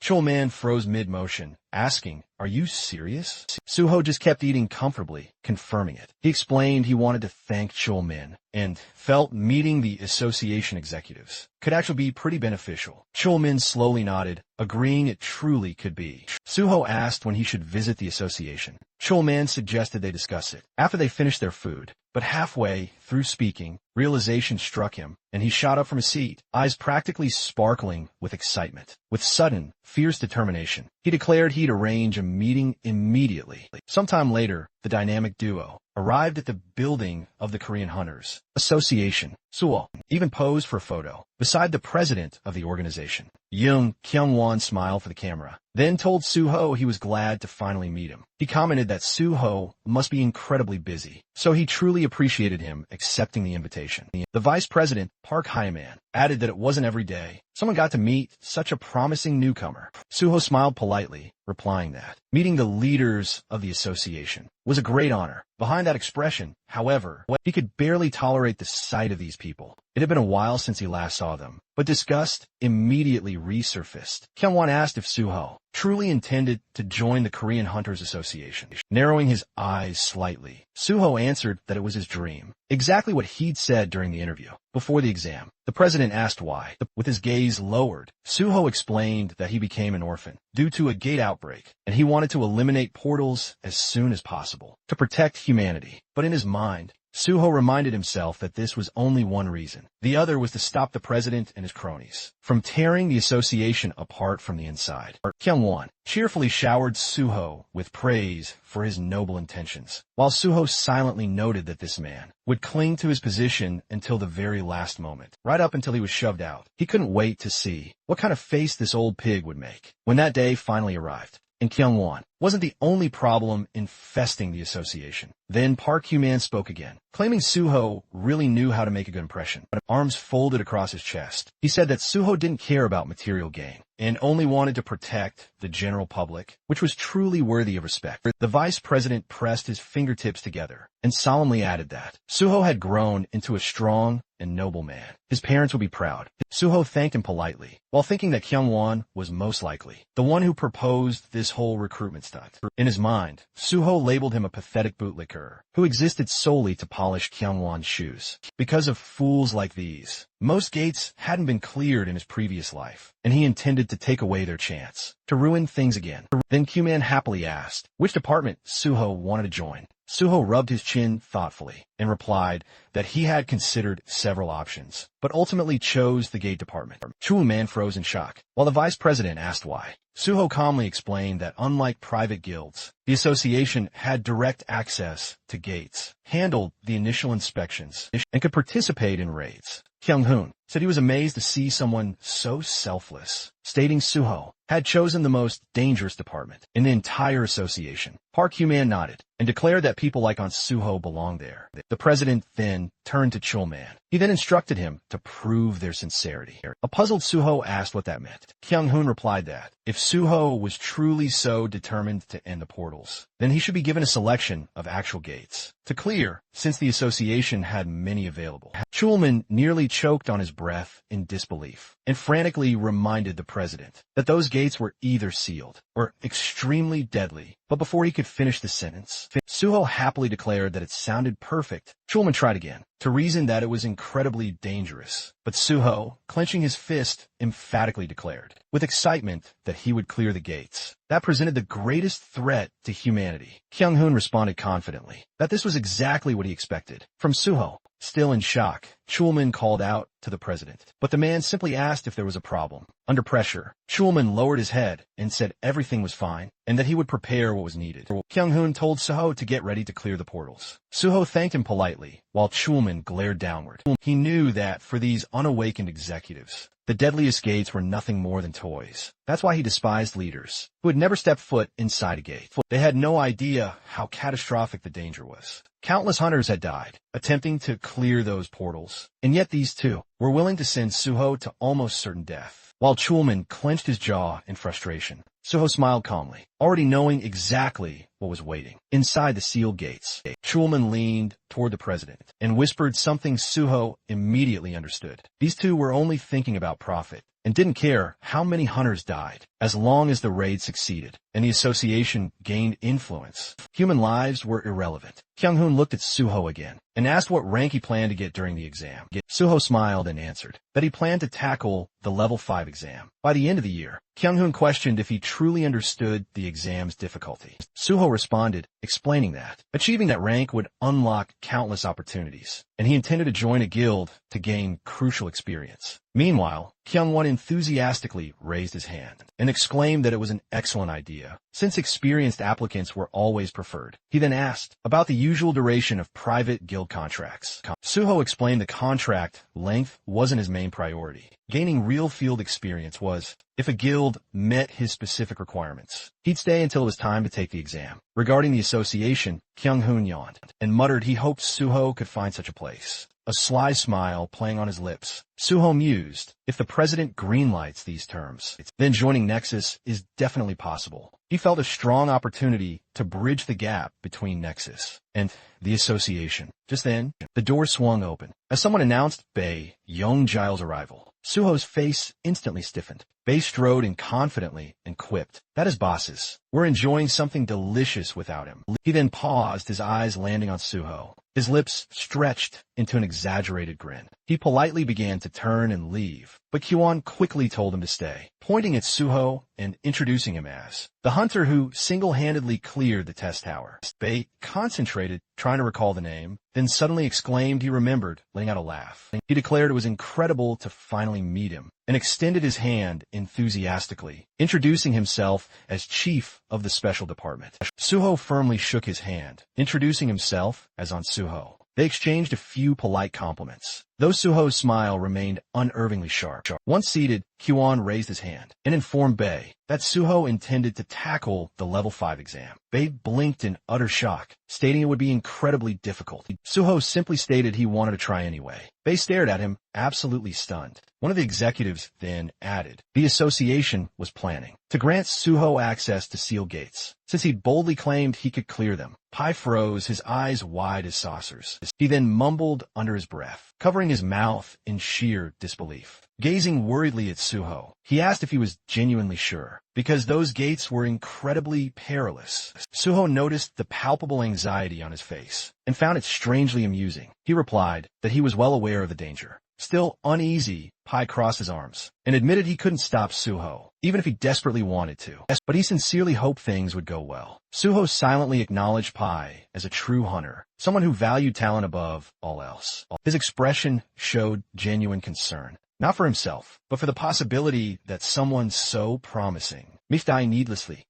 [SPEAKER 1] Chulman froze mid-motion, asking, "Are you serious?" Suho just kept eating comfortably, confirming it. He explained he wanted to thank Chulman and felt meeting the association executives could actually be pretty beneficial. Chulman slowly nodded, agreeing it truly could be. Suho asked when he should visit the association. Chulman suggested they discuss it after they finished their food, but halfway through speaking, realization struck him, and he shot up from his seat, eyes practically sparkling with excitement. With sudden, fierce determination, he declared he'd arrange a meeting immediately. Sometime later, the dynamic duo arrived at the building of the Korean Hunters Association. Suho even posed for a photo beside the president of the organization. Young Kyung-won smiled for the camera, then told Suho he was glad to finally meet him. He commented that Suho must be incredibly busy, so he truly appreciated him accepting the invitation. The vice president, Park Hye-man, added that it wasn't every day someone got to meet such a promising newcomer. Suho smiled politely, replying that meeting the leaders of the association was a great honor. Behind that expression, however, he could barely tolerate the sight of these people. It had been a while since he last saw them, but disgust immediately resurfaced. Kyungwon asked if Suho truly intended to join the Korean Hunters Association. Narrowing his eyes slightly, Suho answered that it was his dream, exactly what he'd said during the interview. Before the exam, the president asked why. With his gaze lowered, Suho explained that he became an orphan due to a gate outbreak, and he wanted to eliminate portals as soon as possible to protect humanity. But in his mind, Suho reminded himself that this was only one reason. The other was to stop the president and his cronies from tearing the association apart from the inside. Kyungwon cheerfully showered Suho with praise for his noble intentions, while Suho silently noted that this man would cling to his position until the very last moment, right up until he was shoved out. He couldn't wait to see what kind of face this old pig would make when that day finally arrived. And Kyungwon wasn't the only problem infesting the association. Then Park Hyo-man spoke again, claiming Suho really knew how to make a good impression. Arms folded across his chest, he said that Suho didn't care about material gain and only wanted to protect the general public, which was truly worthy of respect. The vice president pressed his fingertips together and solemnly added that Suho had grown into a strong and noble man. His parents would be proud. Suho thanked him politely, while thinking that Kyungwon was most likely the one who proposed this whole recruitment stunt. In his mind, Suho labeled him a pathetic bootlicker who existed solely to polish Kyungwon's shoes. Because of fools like these, most gates hadn't been cleared in his previous life, and he intended to take away their chance to ruin things again. Then Hyo-man happily asked which department Suho wanted to join. Suho rubbed his chin thoughtfully and replied that he had considered several options, but ultimately chose the gate department. Hyo-man froze in shock, while the vice president asked why. Suho calmly explained that unlike private guilds, the association had direct access to gates, handled the initial inspections, and could participate in raids. Kyung-hoon said he was amazed to see someone so selfless, stating Suho had chosen the most dangerous department in the entire association. Park Hyo-man nodded and declared that people like Suho belonged there. The president then turned to Chul-man. He then instructed him to prove their sincerity. A puzzled Suho asked what that meant. Kyung-hoon replied that if Suho was truly so determined to end the portals, then he should be given a selection of actual gates to clear, since the association had many available. Chul-man nearly choked on his breath in disbelief and frantically reminded the president that those gates were either sealed or extremely deadly. But before he could finish the sentence, Suho happily declared that it sounded perfect. Chul-man tried again, to reason that it was incredibly dangerous. But Suho, clenching his fist, emphatically declared, with excitement, that he would clear the gates that presented the greatest threat to humanity. Kyung-hoon responded confidently that this was exactly what he expected from Suho. Still in shock, Chul-man called out to the president, but the man simply asked if there was a problem. Under pressure, Chul-man lowered his head and said everything was fine and that he would prepare what was needed. Kyung-hoon told Suho to get ready to clear the portals. Suho thanked him politely, while Chul-man glared downward. He knew that for these unawakened executives, the deadliest gates were nothing more than toys. That's why he despised leaders who had never stepped foot inside a gate. They had no idea how catastrophic the danger was. Countless hunters had died attempting to clear those portals, and yet these two were willing to send Suho to almost certain death. While Chul-man clenched his jaw in frustration, Suho smiled calmly, already knowing exactly what was waiting inside the sealed gates. Chul-man leaned toward the president and whispered something Suho immediately understood. These two were only thinking about profit and didn't care how many hunters died, as long as the raid succeeded and the association gained influence. Human lives were irrelevant. Kyung-hoon looked at Suho again and asked what rank he planned to get during the exam. Suho smiled and answered that he planned to tackle the level 5 exam by the end of the year. Kyung-hoon questioned if he truly understood the exam's difficulty. Suho responded, explaining that achieving that rank would unlock countless opportunities, and he intended to join a guild to gain crucial experience. Meanwhile, Kyung-won enthusiastically raised his hand and exclaimed that it was an excellent idea, since experienced applicants were always preferred. He then asked about the usual duration of private guild contracts. Suho explained the contract length wasn't his main priority. Gaining real field experience was, if a guild met his specific requirements, he'd stay until it was time to take the exam. Regarding the association, Kyung-hoon yawned and muttered he hoped Suho could find such a place. a sly smile playing on his lips. Suho mused, if the president greenlights these terms, then joining Nexus is definitely possible. He felt a strong opportunity to bridge the gap between Nexus and the association. Just then, the door swung open. As someone announced Bae Young-jail's arrival, Suho's face instantly stiffened. Bae strode in confidently and quipped, "That is bosses. We're enjoying something delicious without him." He then paused, his eyes landing on Suho. His lips stretched into an exaggerated grin. He politely began to turn and leave, but Kyuan quickly told him to stay, pointing at Suho and introducing him as the hunter who single-handedly cleared the test tower. Bae concentrated, trying to recall the name, then suddenly exclaimed he remembered, letting out a laugh. He declared it was incredible to finally meet him, and extended his hand enthusiastically, introducing himself as chief of the special department. Suho firmly shook his hand, introducing himself as on Suho. They exchanged a few polite compliments, though Suho's smile remained unervingly sharp. Once seated, Kyuan raised his hand and informed Bae that Suho intended to tackle the level 5 exam. Bae blinked in utter shock, stating it would be incredibly difficult. Suho simply stated he wanted to try anyway. Bae stared at him, absolutely stunned. One of the executives then added, the association was planning to grant Suho access to sealed gates, since he boldly claimed he could clear them. Pai froze, his eyes wide as saucers. He then mumbled under his breath, covering his mouth in sheer disbelief. Gazing worriedly at Suho, he asked if he was genuinely sure, because those gates were incredibly perilous. Suho noticed the palpable anxiety on his face, and found it strangely amusing. He replied that he was well aware of the danger. Still uneasy, Pai crossed his arms, and admitted he couldn't stop Suho, even if he desperately wanted to. But he sincerely hoped things would go well. Suho silently acknowledged Pai as a true hunter, someone who valued talent above all else. His expression showed genuine concern, not for himself, but for the possibility that someone so promising might die needlessly.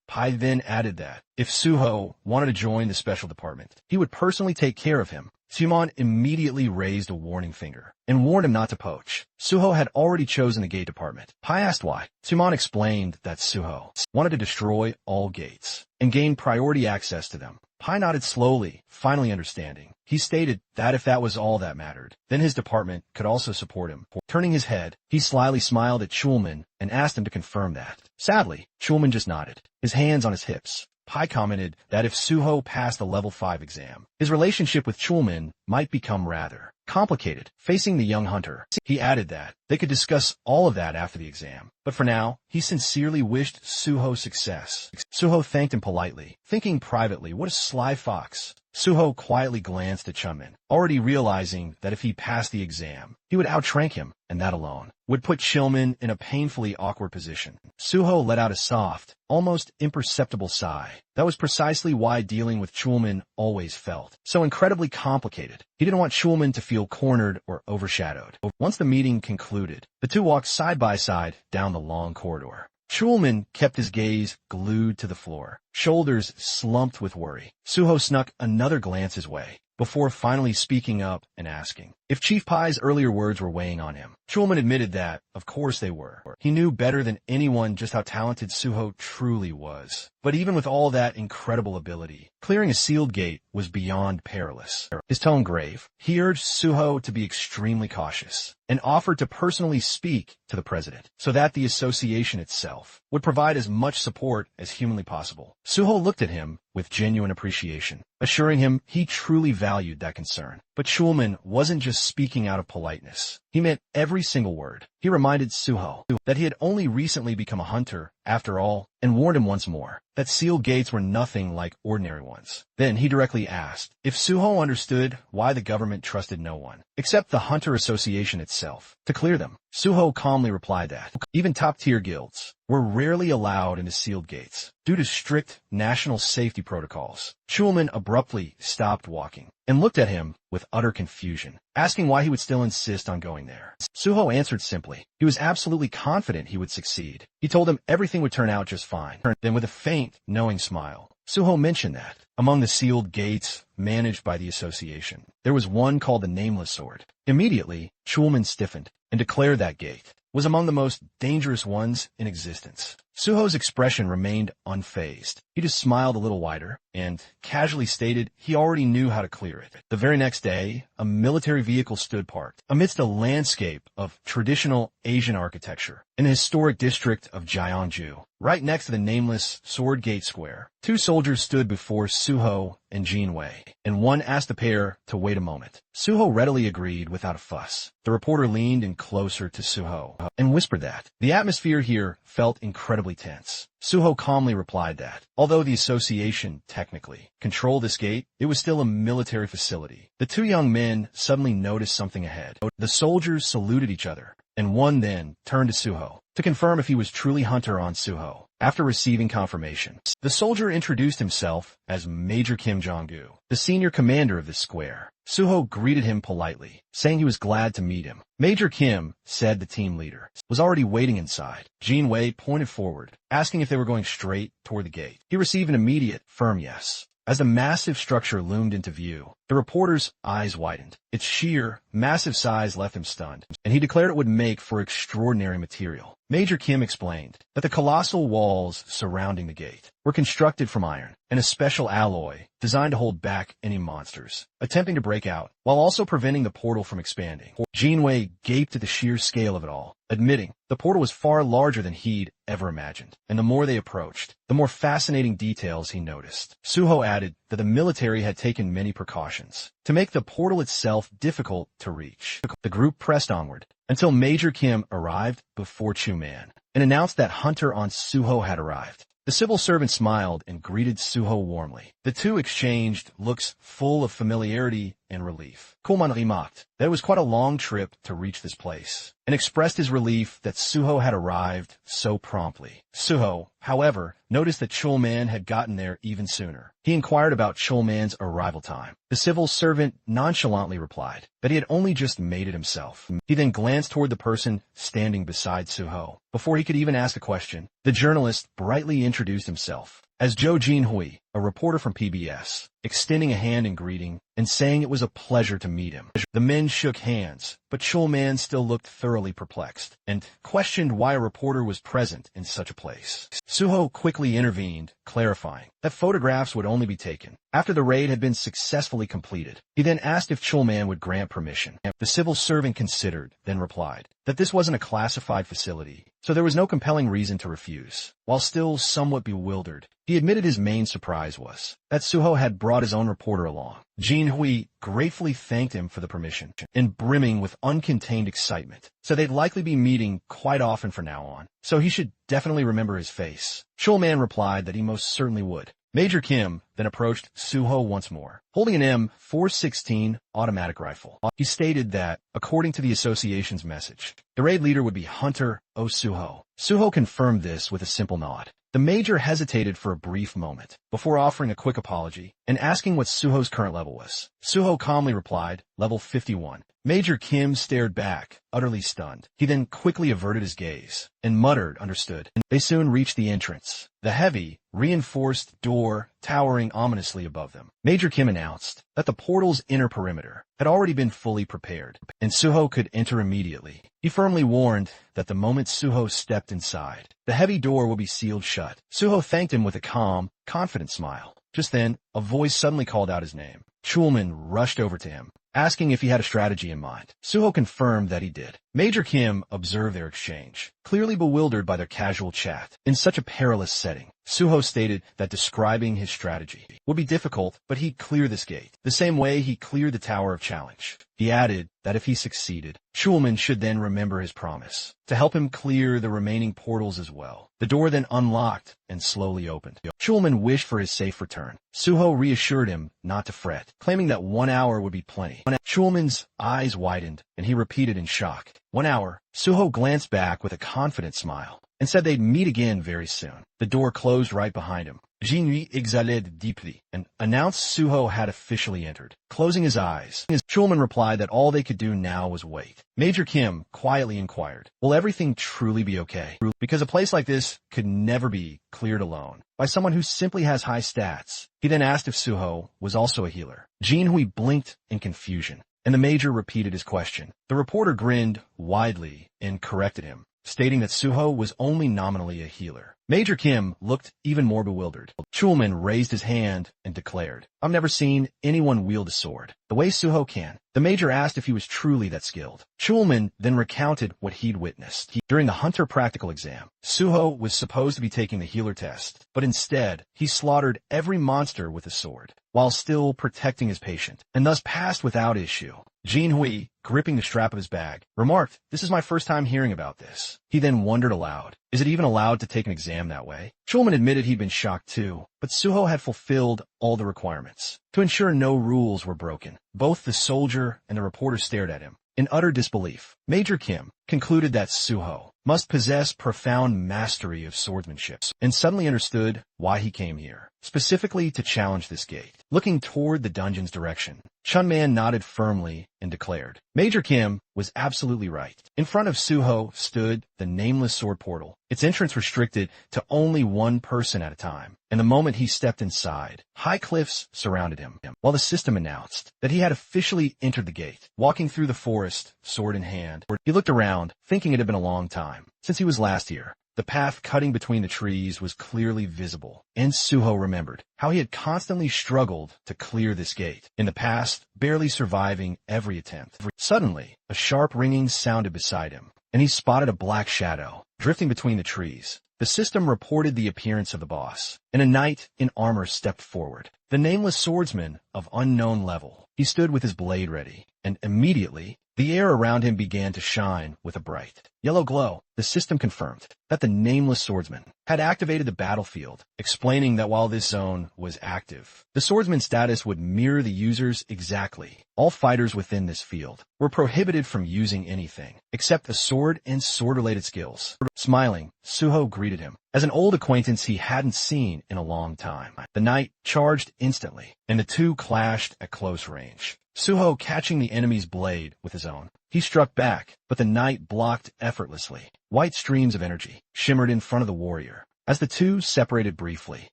[SPEAKER 1] Pai then added that, if Suho wanted to join the special department, he would personally take care of him. Suman immediately raised a warning finger and warned him not to poach. Suho had already chosen the gate department. Pai asked why. Suman explained that Suho wanted to destroy all gates and gain priority access to them. Pai nodded slowly, finally understanding. He stated that if that was all that mattered, then his department could also support him. Turning his head, he slyly smiled at Chulman and asked him to confirm that. Sadly, Chulman just nodded, his hands on his hips. Pai commented that if Suho passed the level 5 exam, his relationship with Chulman might become rather complicated, facing the young hunter. He added that they could discuss all of that after the exam, but for now, he sincerely wished Suho success. Suho thanked him politely, thinking privately, what a sly fox. Suho quietly glanced at Chulman, already realizing that if he passed the exam, he would outrank him, and that alone would put Chulman in a painfully awkward position. Suho let out a soft, almost imperceptible sigh. That was precisely why dealing with Chulman always felt so incredibly complicated. He didn't want Chulman to feel cornered or overshadowed. Once the meeting concluded, the two walked side by side down the long corridor. Chulman kept his gaze glued to the floor, shoulders slumped with worry. Suho snuck another glance his way, before finally speaking up and asking if Chief Pai's earlier words were weighing on him. Chulman admitted that, of course they were. He knew better than anyone just how talented Suho truly was. But even with all that incredible ability, clearing a sealed gate was beyond perilous. His tone grave, he urged Suho to be extremely cautious, and offered to personally speak to the president, so that the association itself would provide as much support as humanly possible. Suho looked at him with genuine appreciation, assuring him he truly valued that concern. But Chulman wasn't just speaking out of politeness. He meant every single word. He reminded Suho that he had only recently become a hunter, after all, and warned him once more that sealed gates were nothing like ordinary ones. Then he directly asked if Suho understood why the government trusted no one, except the Hunter Association itself, to clear them. Suho calmly replied that even top-tier guilds were rarely allowed into sealed gates due to strict national safety protocols. Chulman abruptly stopped walking and looked at him with utter confusion, asking why he would still insist on going there. Suho answered simply. He was absolutely confident he would succeed. He told him everything would turn out just fine. Then with a faint, knowing smile, Suho mentioned that among the sealed gates managed by the association, there was one called the Nameless Sword. Immediately, Chulman stiffened and declared that gate was among the most dangerous ones in existence. Suho's expression remained unfazed, He just smiled a little wider and casually stated he already knew how to clear it. The very next day, a military vehicle stood parked amidst a landscape of traditional Asian architecture in the historic district of Jeonju, right next to the nameless Sword Gate Square. Two soldiers stood before Suho and Jinwei, and one asked the pair to wait a moment. Suho readily agreed without a fuss. The reporter leaned in closer to Suho and whispered that the atmosphere here felt incredibly tense. Suho calmly replied that, although the association technically controlled this gate, it was still a military facility. The two young men suddenly noticed something ahead. The soldiers saluted each other, and one then turned to Suho to confirm if he was truly Hunter on Suho. After receiving confirmation, the soldier introduced himself as Major Kim Jong-gu, the senior commander of this square. Suho greeted him politely, saying he was glad to meet him. Major Kim, said the team leader, was already waiting inside. Jinwei pointed forward, asking if they were going straight toward the gate. He received an immediate, firm yes. As the massive structure loomed into view, the reporter's eyes widened. Its sheer, massive size left him stunned, and he declared it would make for extraordinary material. Major Kim explained that the colossal walls surrounding the gate were constructed from iron and a special alloy designed to hold back any monsters attempting to break out, while also preventing the portal from expanding. Jinwei gaped at the sheer scale of it all, admitting the portal was far larger than he'd ever imagined, and the more they approached, the more fascinating details he noticed. Suho added that the military had taken many precautions to make the portal itself difficult to reach. The group pressed onward until Major Kim arrived before Chu-man and announced that Hunter on Suho had arrived. The civil servant smiled and greeted Suho warmly. The two exchanged looks full of familiarity and relief. Kuhlman remarked that it was quite a long trip to reach this place, and expressed his relief that Suho had arrived so promptly. Suho, however, noticed that Chulman had gotten there even sooner. He inquired about Chulman's arrival time. The civil servant nonchalantly replied that he had only just made it himself. He then glanced toward the person standing beside Suho. Before he could even ask a question, the journalist brightly introduced himself as Zhou Jinhui, a reporter from PBS, extending a hand in greeting and saying it was a pleasure to meet him. The men shook hands, but Chulman still looked thoroughly perplexed and questioned why a reporter was present in such a place. Suho quickly intervened, clarifying that photographs would only be taken after the raid had been successfully completed. He then asked if Chulman would grant permission. The civil servant considered, then replied that this wasn't a classified facility, so there was no compelling reason to refuse. While still somewhat bewildered, he admitted his main surprise was that Suho had brought his own reporter along. Jinhui gratefully thanked him for the permission, and brimming with uncontained excitement, said they'd likely be meeting quite often from now on, so he should definitely remember his face. Chulman replied that he most certainly would. Major Kim then approached Suho once more, holding an M416 automatic rifle. He stated that, according to the association's message, the raid leader would be Hunter O. Suho. Suho confirmed this with a simple nod. The major hesitated for a brief moment before offering a quick apology and asking what Suho's current level was. Suho calmly replied, level 51. Major Kim stared back, utterly stunned. He then quickly averted his gaze and muttered, understood. They soon reached the entrance, the heavy, reinforced door towering ominously above them. Major Kim announced that the portal's inner perimeter had already been fully prepared, and Suho could enter immediately. He firmly warned that the moment Suho stepped inside, the heavy door would be sealed shut. Suho thanked him with a calm, confident smile. Just then, a voice suddenly called out his name. Chulman rushed over to him, asking if he had a strategy in mind. Suho confirmed that he did. Major Kim observed their exchange, clearly bewildered by their casual chat. In such a perilous setting, Suho stated that describing his strategy would be difficult, but he'd clear this gate, the same way he cleared the Tower of Challenge. He added that if he succeeded, Chulman should then remember his promise to help him clear the remaining portals as well. The door then unlocked and slowly opened. Chulman wished for his safe return. Suho reassured him not to fret, claiming that 1 hour would be plenty. Chulman's eyes widened, and he repeated in shock, 1 hour. Suho glanced back with a confident smile and said they'd meet again very soon. The door closed right behind him. Jinhui exhaled deeply and announced Suho had officially entered. Closing his eyes, Chulman replied that all they could do now was wait. Major Kim quietly inquired, will everything truly be okay? Because a place like this could never be cleared alone by someone who simply has high stats. He then asked if Suho was also a healer. Jinhui blinked in confusion, and the major repeated his question. The reporter grinned widely and corrected him. stating that Suho was only nominally a healer. Major Kim looked even more bewildered. Chulman raised his hand and declared, "I've never seen anyone wield a sword the way Suho can." The major asked if he was truly that skilled. Chulman then recounted what he'd witnessed. During the hunter practical exam, Suho was supposed to be taking the healer test, but instead, he slaughtered every monster with a sword, while still protecting his patient, and thus passed without issue. Jin Hui, gripping the strap of his bag, remarked, "This is my first time hearing about this." He then wondered aloud, is it even allowed to take an exam that way? Chulman admitted he'd been shocked too, but Suho had fulfilled all the requirements. To ensure no rules were broken, both the soldier and the reporter stared at him in utter disbelief. Major Kim concluded that Suho must possess profound mastery of swordsmanship, and suddenly understood why he came here, specifically to challenge this gate. Looking toward the dungeon's direction, Chunman nodded firmly and declared, Major Kim was absolutely right. In front of Suho stood the nameless sword portal, its entrance restricted to only one person at a time, and the moment he stepped inside, high cliffs surrounded him, while the system announced that he had officially entered the gate. Walking through the forest, sword in hand, he looked around, thinking it had been a long time since he was last here. The path cutting between the trees was clearly visible, and Suho remembered how he had constantly struggled to clear this gate in the past, barely surviving every attempt. Suddenly, a sharp ringing sounded beside him, and he spotted a black shadow drifting between the trees. The system reported the appearance of the boss, and a knight in armor stepped forward. The nameless swordsman of unknown level. He stood with his blade ready, and immediately, the air around him began to shine with a bright yellow glow. The system confirmed that the nameless swordsman had activated the battlefield, explaining that while this zone was active, the swordsman's status would mirror the user's exactly. All fighters within this field were prohibited from using anything except the sword and sword-related skills. Smiling, Suho greeted him as an old acquaintance he hadn't seen in a long time. The knight charged instantly, and the two clashed at close range. Suho catching the enemy's blade with his own. He struck back, but the knight blocked effortlessly. White streams of energy shimmered in front of the warrior. As the two separated briefly,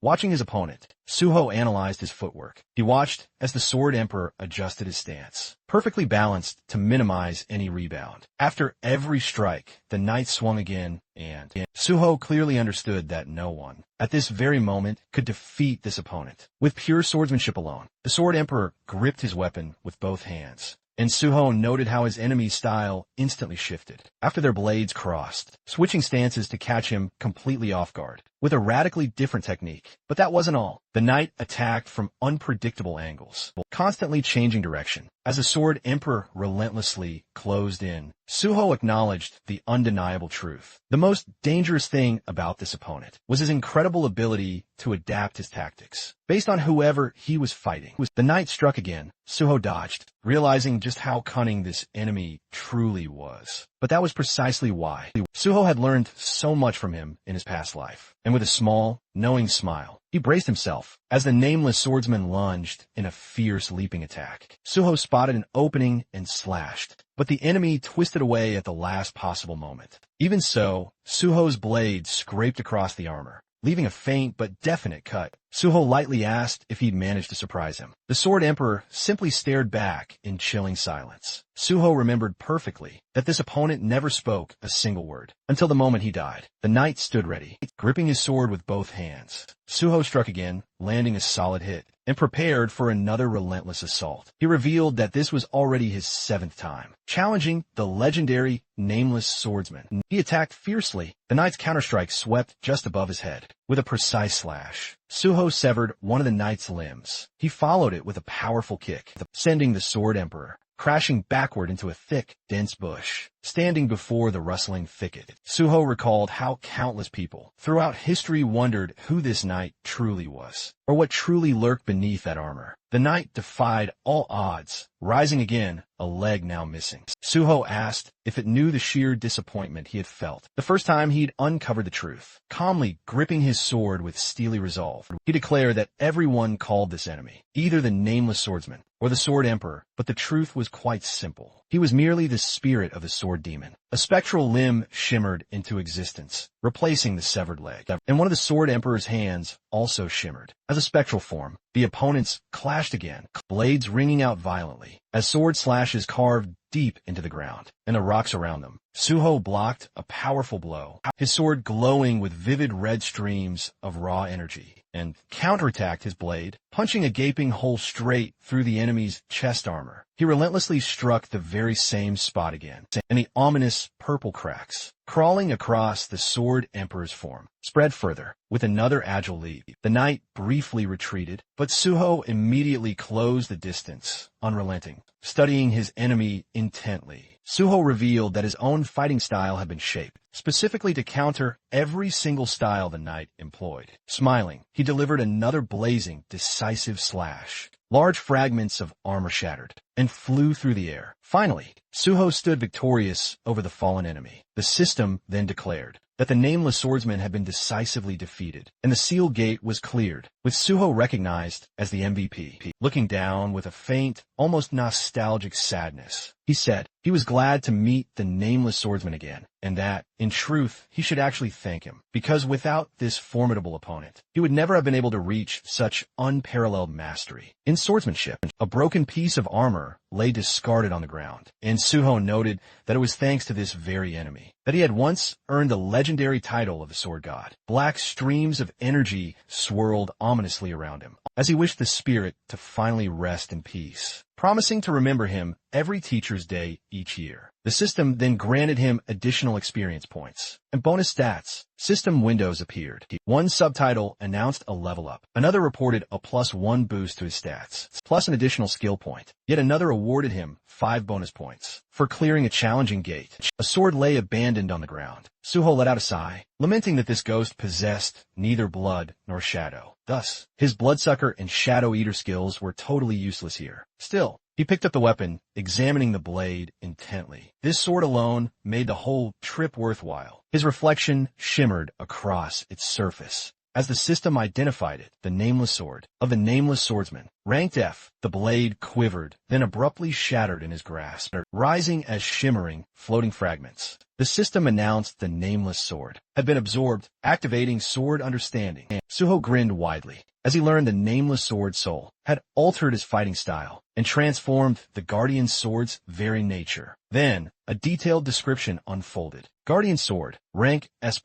[SPEAKER 1] watching his opponent, Suho analyzed his footwork. He watched as the Sword Emperor adjusted his stance, perfectly balanced to minimize any rebound. After every strike, the knight swung again, and Suho clearly understood that no one, at this very moment, could defeat this opponent. With pure swordsmanship alone, the Sword Emperor gripped his weapon with both hands, and Suho noted how his enemy's style instantly shifted after their blades crossed, switching stances to catch him completely off guard with a radically different technique. But that wasn't all. The knight attacked from unpredictable angles, constantly changing direction. As the Sword Emperor relentlessly closed in, Suho acknowledged the undeniable truth. The most dangerous thing about this opponent was his incredible ability to adapt his tactics based on whoever he was fighting. The knight struck again. Suho dodged, realizing just how cunning this enemy truly was. But that was precisely why. Suho had learned so much from him in his past life, and with a small, knowing smile, he braced himself as the nameless swordsman lunged in a fierce leaping attack. Suho spotted an opening and slashed, but the enemy twisted away at the last possible moment. Even so, Suho's blade scraped across the armor, leaving a faint but definite cut. Suho lightly asked if he'd managed to surprise him. The Sword Emperor simply stared back in chilling silence. Suho remembered perfectly that this opponent never spoke a single word until the moment he died. The knight stood ready, gripping his sword with both hands. Suho struck again, landing a solid hit, and prepared for another relentless assault. He revealed that this was already his 7th time, challenging the legendary nameless swordsman. He attacked fiercely. The knight's counterstrike swept just above his head. With a precise slash, Suho severed one of the knight's limbs. He followed it with a powerful kick, sending the Sword Emperor crashing backward into a thick, dense bush. Standing before the rustling thicket, Suho recalled how countless people throughout history wondered who this knight truly was, or what truly lurked beneath that armor. The knight defied all odds, rising again, a leg now missing. Suho asked if it knew the sheer disappointment he had felt the first time he'd uncovered the truth. Calmly gripping his sword with steely resolve, he declared that everyone called this enemy either the nameless swordsman or the Sword Emperor, but the truth was quite simple. He was merely the spirit of the sword demon. A spectral limb shimmered into existence, replacing the severed leg, and one of the Sword Emperor's hands also shimmered. As a spectral form, the opponents clashed again, blades ringing out violently, as sword slashes carved deep into the ground and the rocks around them. Suho blocked a powerful blow, his sword glowing with vivid red streams of raw energy, and counterattacked his blade, punching a gaping hole straight through the enemy's chest armor. He relentlessly struck the very same spot again, and the ominous purple cracks, crawling across the Sword Emperor's form, spread further. With another agile leap, the knight briefly retreated, but Suho immediately closed the distance, unrelenting, studying his enemy intently. Suho revealed that his own fighting style had been shaped specifically to counter every single style the knight employed. Smiling, he delivered another blazing, decisive slash. Large fragments of armor shattered and flew through the air. Finally, Suho stood victorious over the fallen enemy. The system then declared that the nameless swordsman had been decisively defeated, and the sealed gate was cleared, with Suho recognized as the MVP. Looking down with a faint, almost nostalgic sadness, he said he was glad to meet the nameless swordsman again, and that, in truth, he should actually thank him, because without this formidable opponent, he would never have been able to reach such unparalleled mastery. In swordsmanship, a broken piece of armor lay discarded on the ground, and Suho noted that it was thanks to this very enemy that he had once earned the legendary title of the sword god. Black streams of energy swirled ominously around him as he wished the spirit to finally rest in peace, promising to remember him every teacher's day each year. The system then granted him additional experience points and bonus stats. System windows appeared. One subtitle announced a level up. Another reported a +1 boost to his stats, plus an additional skill point. Yet another awarded him 5 bonus points for clearing a challenging gate. A sword lay abandoned on the ground. Suho let out a sigh, lamenting that this ghost possessed neither blood nor shadow. Thus, his bloodsucker and shadow eater skills were totally useless here. Still, he picked up the weapon, examining the blade intently. This sword alone made the whole trip worthwhile. His reflection shimmered across its surface as the system identified it, the nameless sword of the nameless swordsman. Ranked F, the blade quivered, then abruptly shattered in his grasp, rising as shimmering, floating fragments. The system announced the nameless sword had been absorbed, activating sword understanding. Suho grinned widely as he learned the nameless sword soul had altered his fighting style and transformed the guardian sword's very nature. Then, a detailed description unfolded. Guardian sword, rank S+.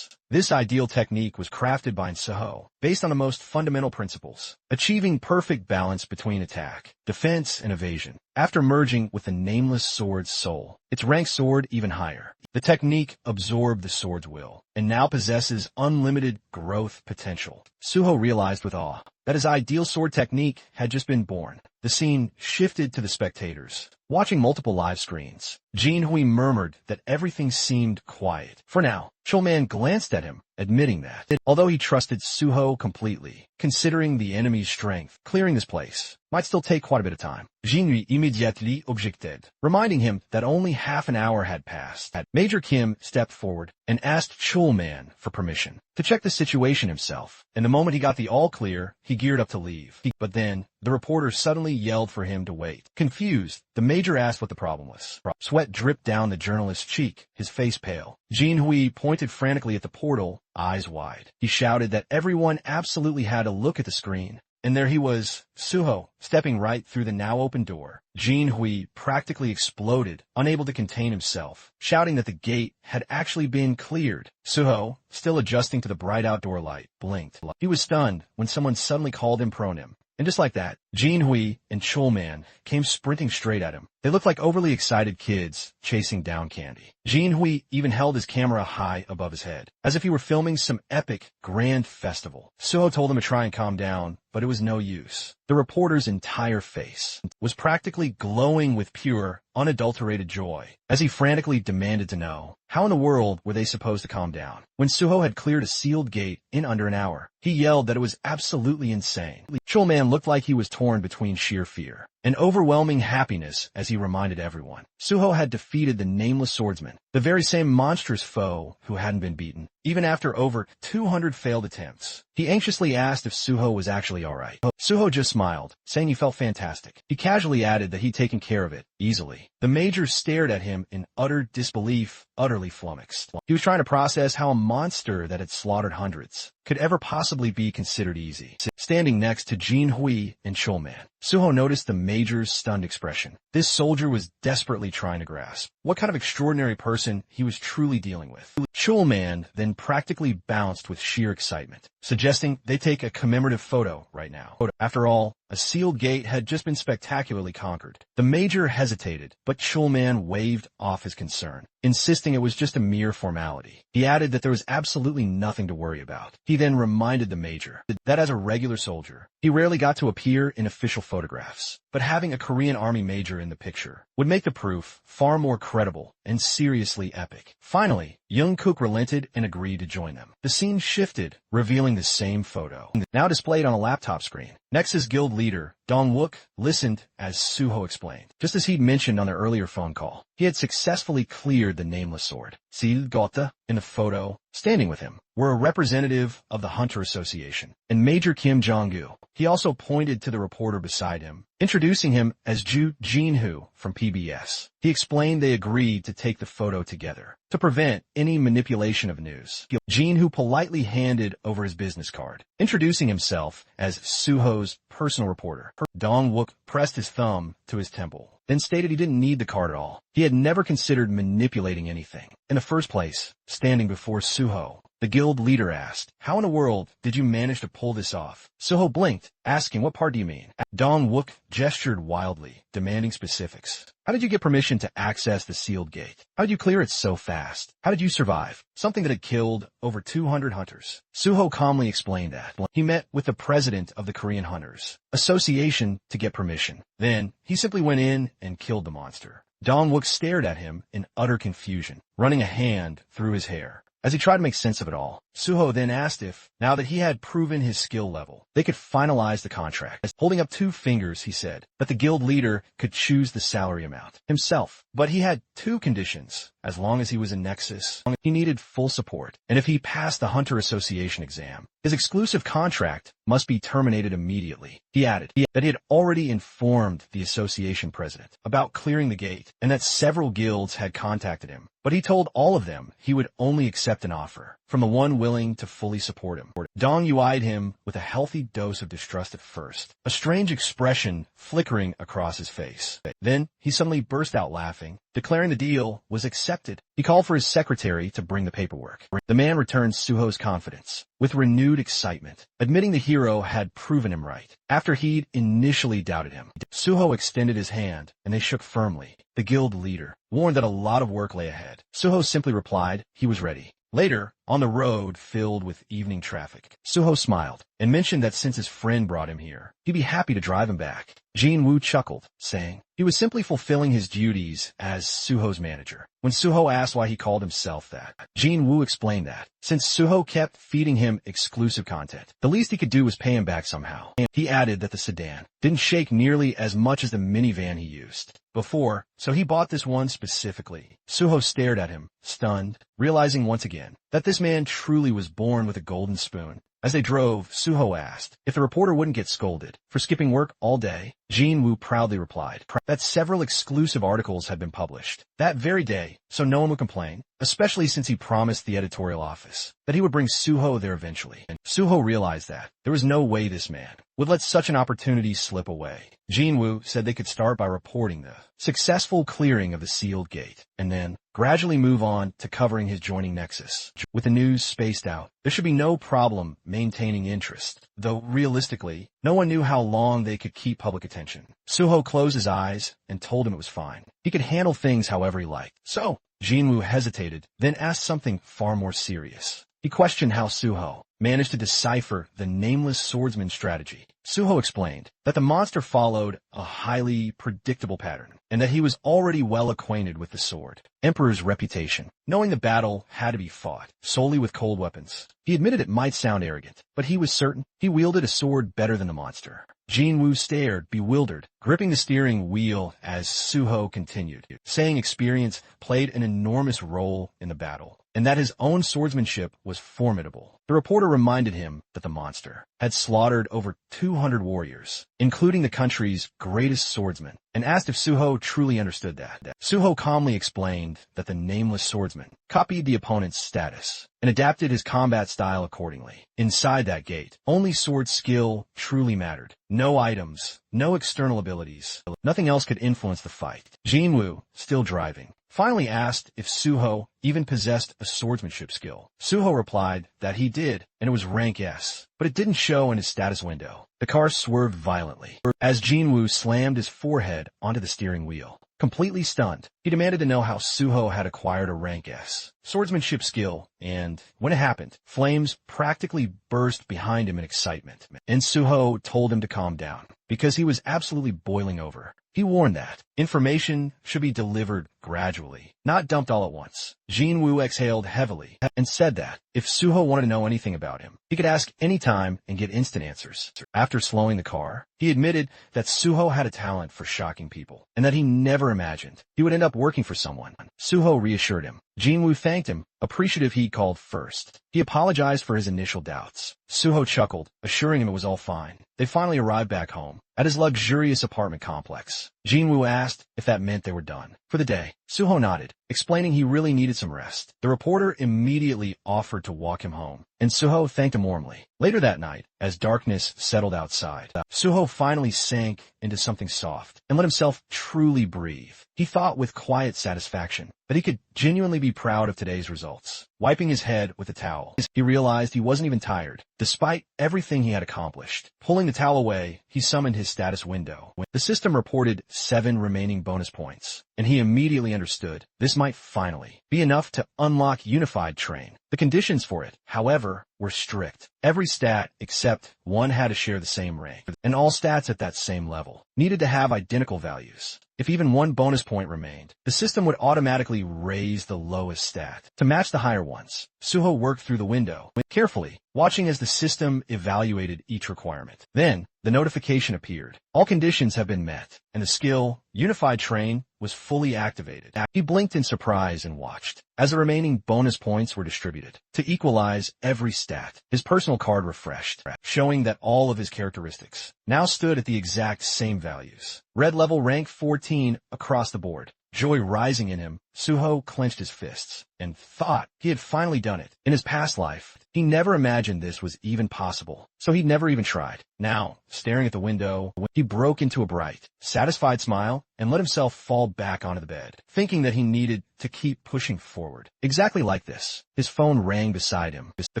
[SPEAKER 1] This ideal technique was crafted by Suho based on the most fundamental principles, achieving perfect balance between attack, defense, and evasion. After merging with the nameless sword's soul, its ranked sword even higher. The technique absorbed the sword's will and now possesses unlimited growth potential. Suho realized with awe that his ideal sword technique had just been born. The scene shifted to the spectators, watching multiple live screens. Jinhui murmured that everything seemed quiet. For now, Chulman glanced at him, admitting that, although he trusted Suho completely, considering the enemy's strength, clearing this place might still take quite a bit of time. Jinhui immediately objected, reminding him that only half an hour had passed. Major Kim stepped forward and asked Chulman for permission to check the situation himself, and the moment he got the all-clear, he geared up to leave. But then, the reporter suddenly yelled for him to wait. Confused, the major asked what the problem was. Sweat dripped down the journalist's cheek, his face pale. Jinhui pointed frantically at the portal, eyes wide. He shouted that everyone absolutely had to look at the screen. And there he was, Suho, stepping right through the now open door. Jinhui practically exploded, unable to contain himself, shouting that the gate had actually been cleared. Suho, still adjusting to the bright outdoor light, blinked. He was stunned when someone suddenly called him pronym. And just like that, Jinhui and Chulman came sprinting straight at him. They looked like overly excited kids chasing down candy. Jinhui even held his camera high above his head, as if he were filming some epic, grand festival. Suho told him to try and calm down, but it was no use. The reporter's entire face was practically glowing with pure, unadulterated joy, as he frantically demanded to know, how in the world were they supposed to calm down when Suho had cleared a sealed gate in under an hour? He yelled that it was absolutely insane. Chulman looked like he was torn between sheer fear and overwhelming happiness as he reminded everyone. Suho had defeated the nameless swordsman, the very same monstrous foe who hadn't been beaten, even after over 200 failed attempts. He anxiously asked if Suho was actually alright. Suho just smiled, saying he felt fantastic. He casually added that he'd taken care of it, easily. The major stared at him in utter disbelief, utterly flummoxed. He was trying to process how a monster that had slaughtered hundreds could ever possibly be considered easy. Standing next to Jinhui and Chulman, Suho noticed the major's stunned expression. This soldier was desperately trying to grasp what kind of extraordinary person he was truly dealing with. Chulman then practically bounced with sheer excitement, suggesting they take a commemorative photo right now. After all, a sealed gate had just been spectacularly conquered. The major hesitated, but Chulman waved off his concern, insisting it was just a mere formality. He added that there was absolutely nothing to worry about. He then reminded the major that as a regular soldier, he rarely got to appear in official photographs, but having a Korean army major in the picture would make the proof far more credible and seriously epic. Finally, Jungkook relented and agreed to join them. The scene shifted, revealing the same photo, now displayed on a laptop screen. Nexus Guild leader, Dong-wook, listened as Suho explained. Just as he'd mentioned on their earlier phone call, he had successfully cleared the nameless sword. Gota, in the photo, standing with him, were a representative of the Hunter Association and Major Kim Jong-gu. He also pointed to the reporter beside him, introducing him as Ju Jin-hoo from PBS. He explained they agreed to take the photo together to prevent any manipulation of news. Jin-hoo politely handed over his business card, introducing himself as Suho's personal reporter. Dong-wook pressed his thumb to his temple, then stated he didn't need the card at all. He had never considered manipulating anything in the first place. Standing before Suho, the guild leader asked, "How in the world did you manage to pull this off?" Suho blinked, asking, "What part do you mean?" Dong-wook gestured wildly, demanding specifics. "How did you get permission to access the sealed gate? How did you clear it so fast? How did you survive something that had killed over 200 hunters?" Suho calmly explained that he met with the president of the Korean Hunters Association to get permission. Then, he simply went in and killed the monster. Dong-wook stared at him in utter confusion, running a hand through his hair. As he tried to make sense of it all, Suho then asked if, now that he had proven his skill level, they could finalize the contract. Holding up 2 fingers, he said that the guild leader could choose the salary amount himself. But he had 2 conditions. As long as he was in Nexus, he needed full support. And if he passed the Hunter Association exam, his exclusive contract must be terminated immediately. He added that he had already informed the association president about clearing the gate and that several guilds had contacted him. But he told all of them he would only accept an offer from the one willing to fully support him. Dong-yu eyed him with a healthy dose of distrust at first, a strange expression flickering across his face. Then he suddenly burst out laughing, declaring the deal was accepted. He called for his secretary to bring the paperwork. The man returned Suho's confidence with renewed excitement, admitting the hero had proven him right after he'd initially doubted him. Suho extended his hand, and they shook firmly. The guild leader warned that a lot of work lay ahead. Suho simply replied he was ready. Later, on the road filled with evening traffic, Suho smiled and mentioned that since his friend brought him here, he'd be happy to drive him back. Jin-woo chuckled, saying he was simply fulfilling his duties as Suho's manager. When Suho asked why he called himself that, Jin-woo explained that since Suho kept feeding him exclusive content, the least he could do was pay him back somehow. He added that the sedan didn't shake nearly as much as the minivan he used before, so he bought this one specifically. Suho stared at him, stunned, realizing once again that this man truly was born with a golden spoon. As they drove, Suho asked if the reporter wouldn't get scolded for skipping work all day. Jin-woo proudly replied that several exclusive articles had been published that very day, so no one would complain, especially since he promised the editorial office that he would bring Suho there eventually. And Suho realized that there was no way this man would let such an opportunity slip away. Jin-woo said they could start by reporting the successful clearing of the sealed gate, and then gradually move on to covering his joining Nexus. With the news spaced out, there should be no problem maintaining interest, though realistically, no one knew how long they could keep public attention. Suho closed his eyes and told him it was fine. He could handle things however he liked. So, Jin-woo hesitated, then asked something far more serious. He questioned how Suho managed to decipher the nameless swordsman strategy. Suho explained that the monster followed a highly predictable pattern, and that he was already well acquainted with the sword Emperor's reputation, knowing the battle had to be fought solely with cold weapons. He admitted it might sound arrogant, but he was certain he wielded a sword better than the monster. Jin-woo stared, bewildered, gripping the steering wheel as Suho continued, saying experience played an enormous role in the battle. and that his own swordsmanship was formidable. The reporter reminded him that the monster had slaughtered over 200 warriors, including the country's greatest swordsman, and asked if Suho truly understood that. Suho calmly explained that the nameless swordsman copied the opponent's status and adapted his combat style accordingly. Inside that gate, only sword skill truly mattered. No items, no external abilities. Nothing else could influence the fight. Jinwoo, still driving, finally asked if Suho even possessed a swordsmanship skill. Suho replied that he did, and it was rank S, but it didn't show in his status window. The car swerved violently as Jinwoo slammed his forehead onto the steering wheel. Completely stunned, he demanded to know how Suho had acquired a rank S swordsmanship skill, and when it happened, flames practically burst behind him in excitement, and Suho told him to calm down, because he was absolutely boiling over. He warned that information should be delivered gradually, not dumped all at once. Jinwoo exhaled heavily and said that if Suho wanted to know anything about him, he could ask any time and get instant answers. After slowing the car, he admitted that Suho had a talent for shocking people, and that he never imagined he would end up working for someone. Suho reassured him. Jinwoo thanked him, appreciative he called first. He apologized for his initial doubts. Suho chuckled, assuring him it was all fine. They finally arrived back home, at his luxurious apartment complex. Jinwoo asked if that meant they were done for the day. Suho nodded, explaining he really needed some rest. The reporter immediately offered to walk him home, and Suho thanked him warmly. Later that night, as darkness settled outside, Suho finally sank into something soft and let himself truly breathe. He thought with quiet satisfaction that he could genuinely be proud of today's results. Wiping his head with a towel, he realized he wasn't even tired, despite everything he had accomplished. Pulling the towel away, he summoned his status window. The system reported 7 remaining bonus points, and he immediately understood this might finally be enough to unlock Unified Train. The conditions for it, however, were strict. Every stat except one had to share the same rank, and all stats at that same level needed to have identical values. If even one bonus point remained, the system would automatically raise the lowest stat to match the higher ones. Suho worked through the window carefully, watching as the system evaluated each requirement. Then, the notification appeared. All conditions have been met, and the skill, Unified Train, was fully activated. He blinked in surprise and watched as the remaining bonus points were distributed. To equalize every stat, his personal card refreshed, showing that all of his characteristics now stood at the exact same values. Red level rank 14 across the board. Joy rising in him, Suho clenched his fists and thought he had finally done it. In his past life, he never imagined this was even possible, so he'd never even tried. Now, staring at the window, he broke into a bright, satisfied smile and let himself fall back onto the bed, thinking that he needed to keep pushing forward. Exactly like this, his phone rang beside him. The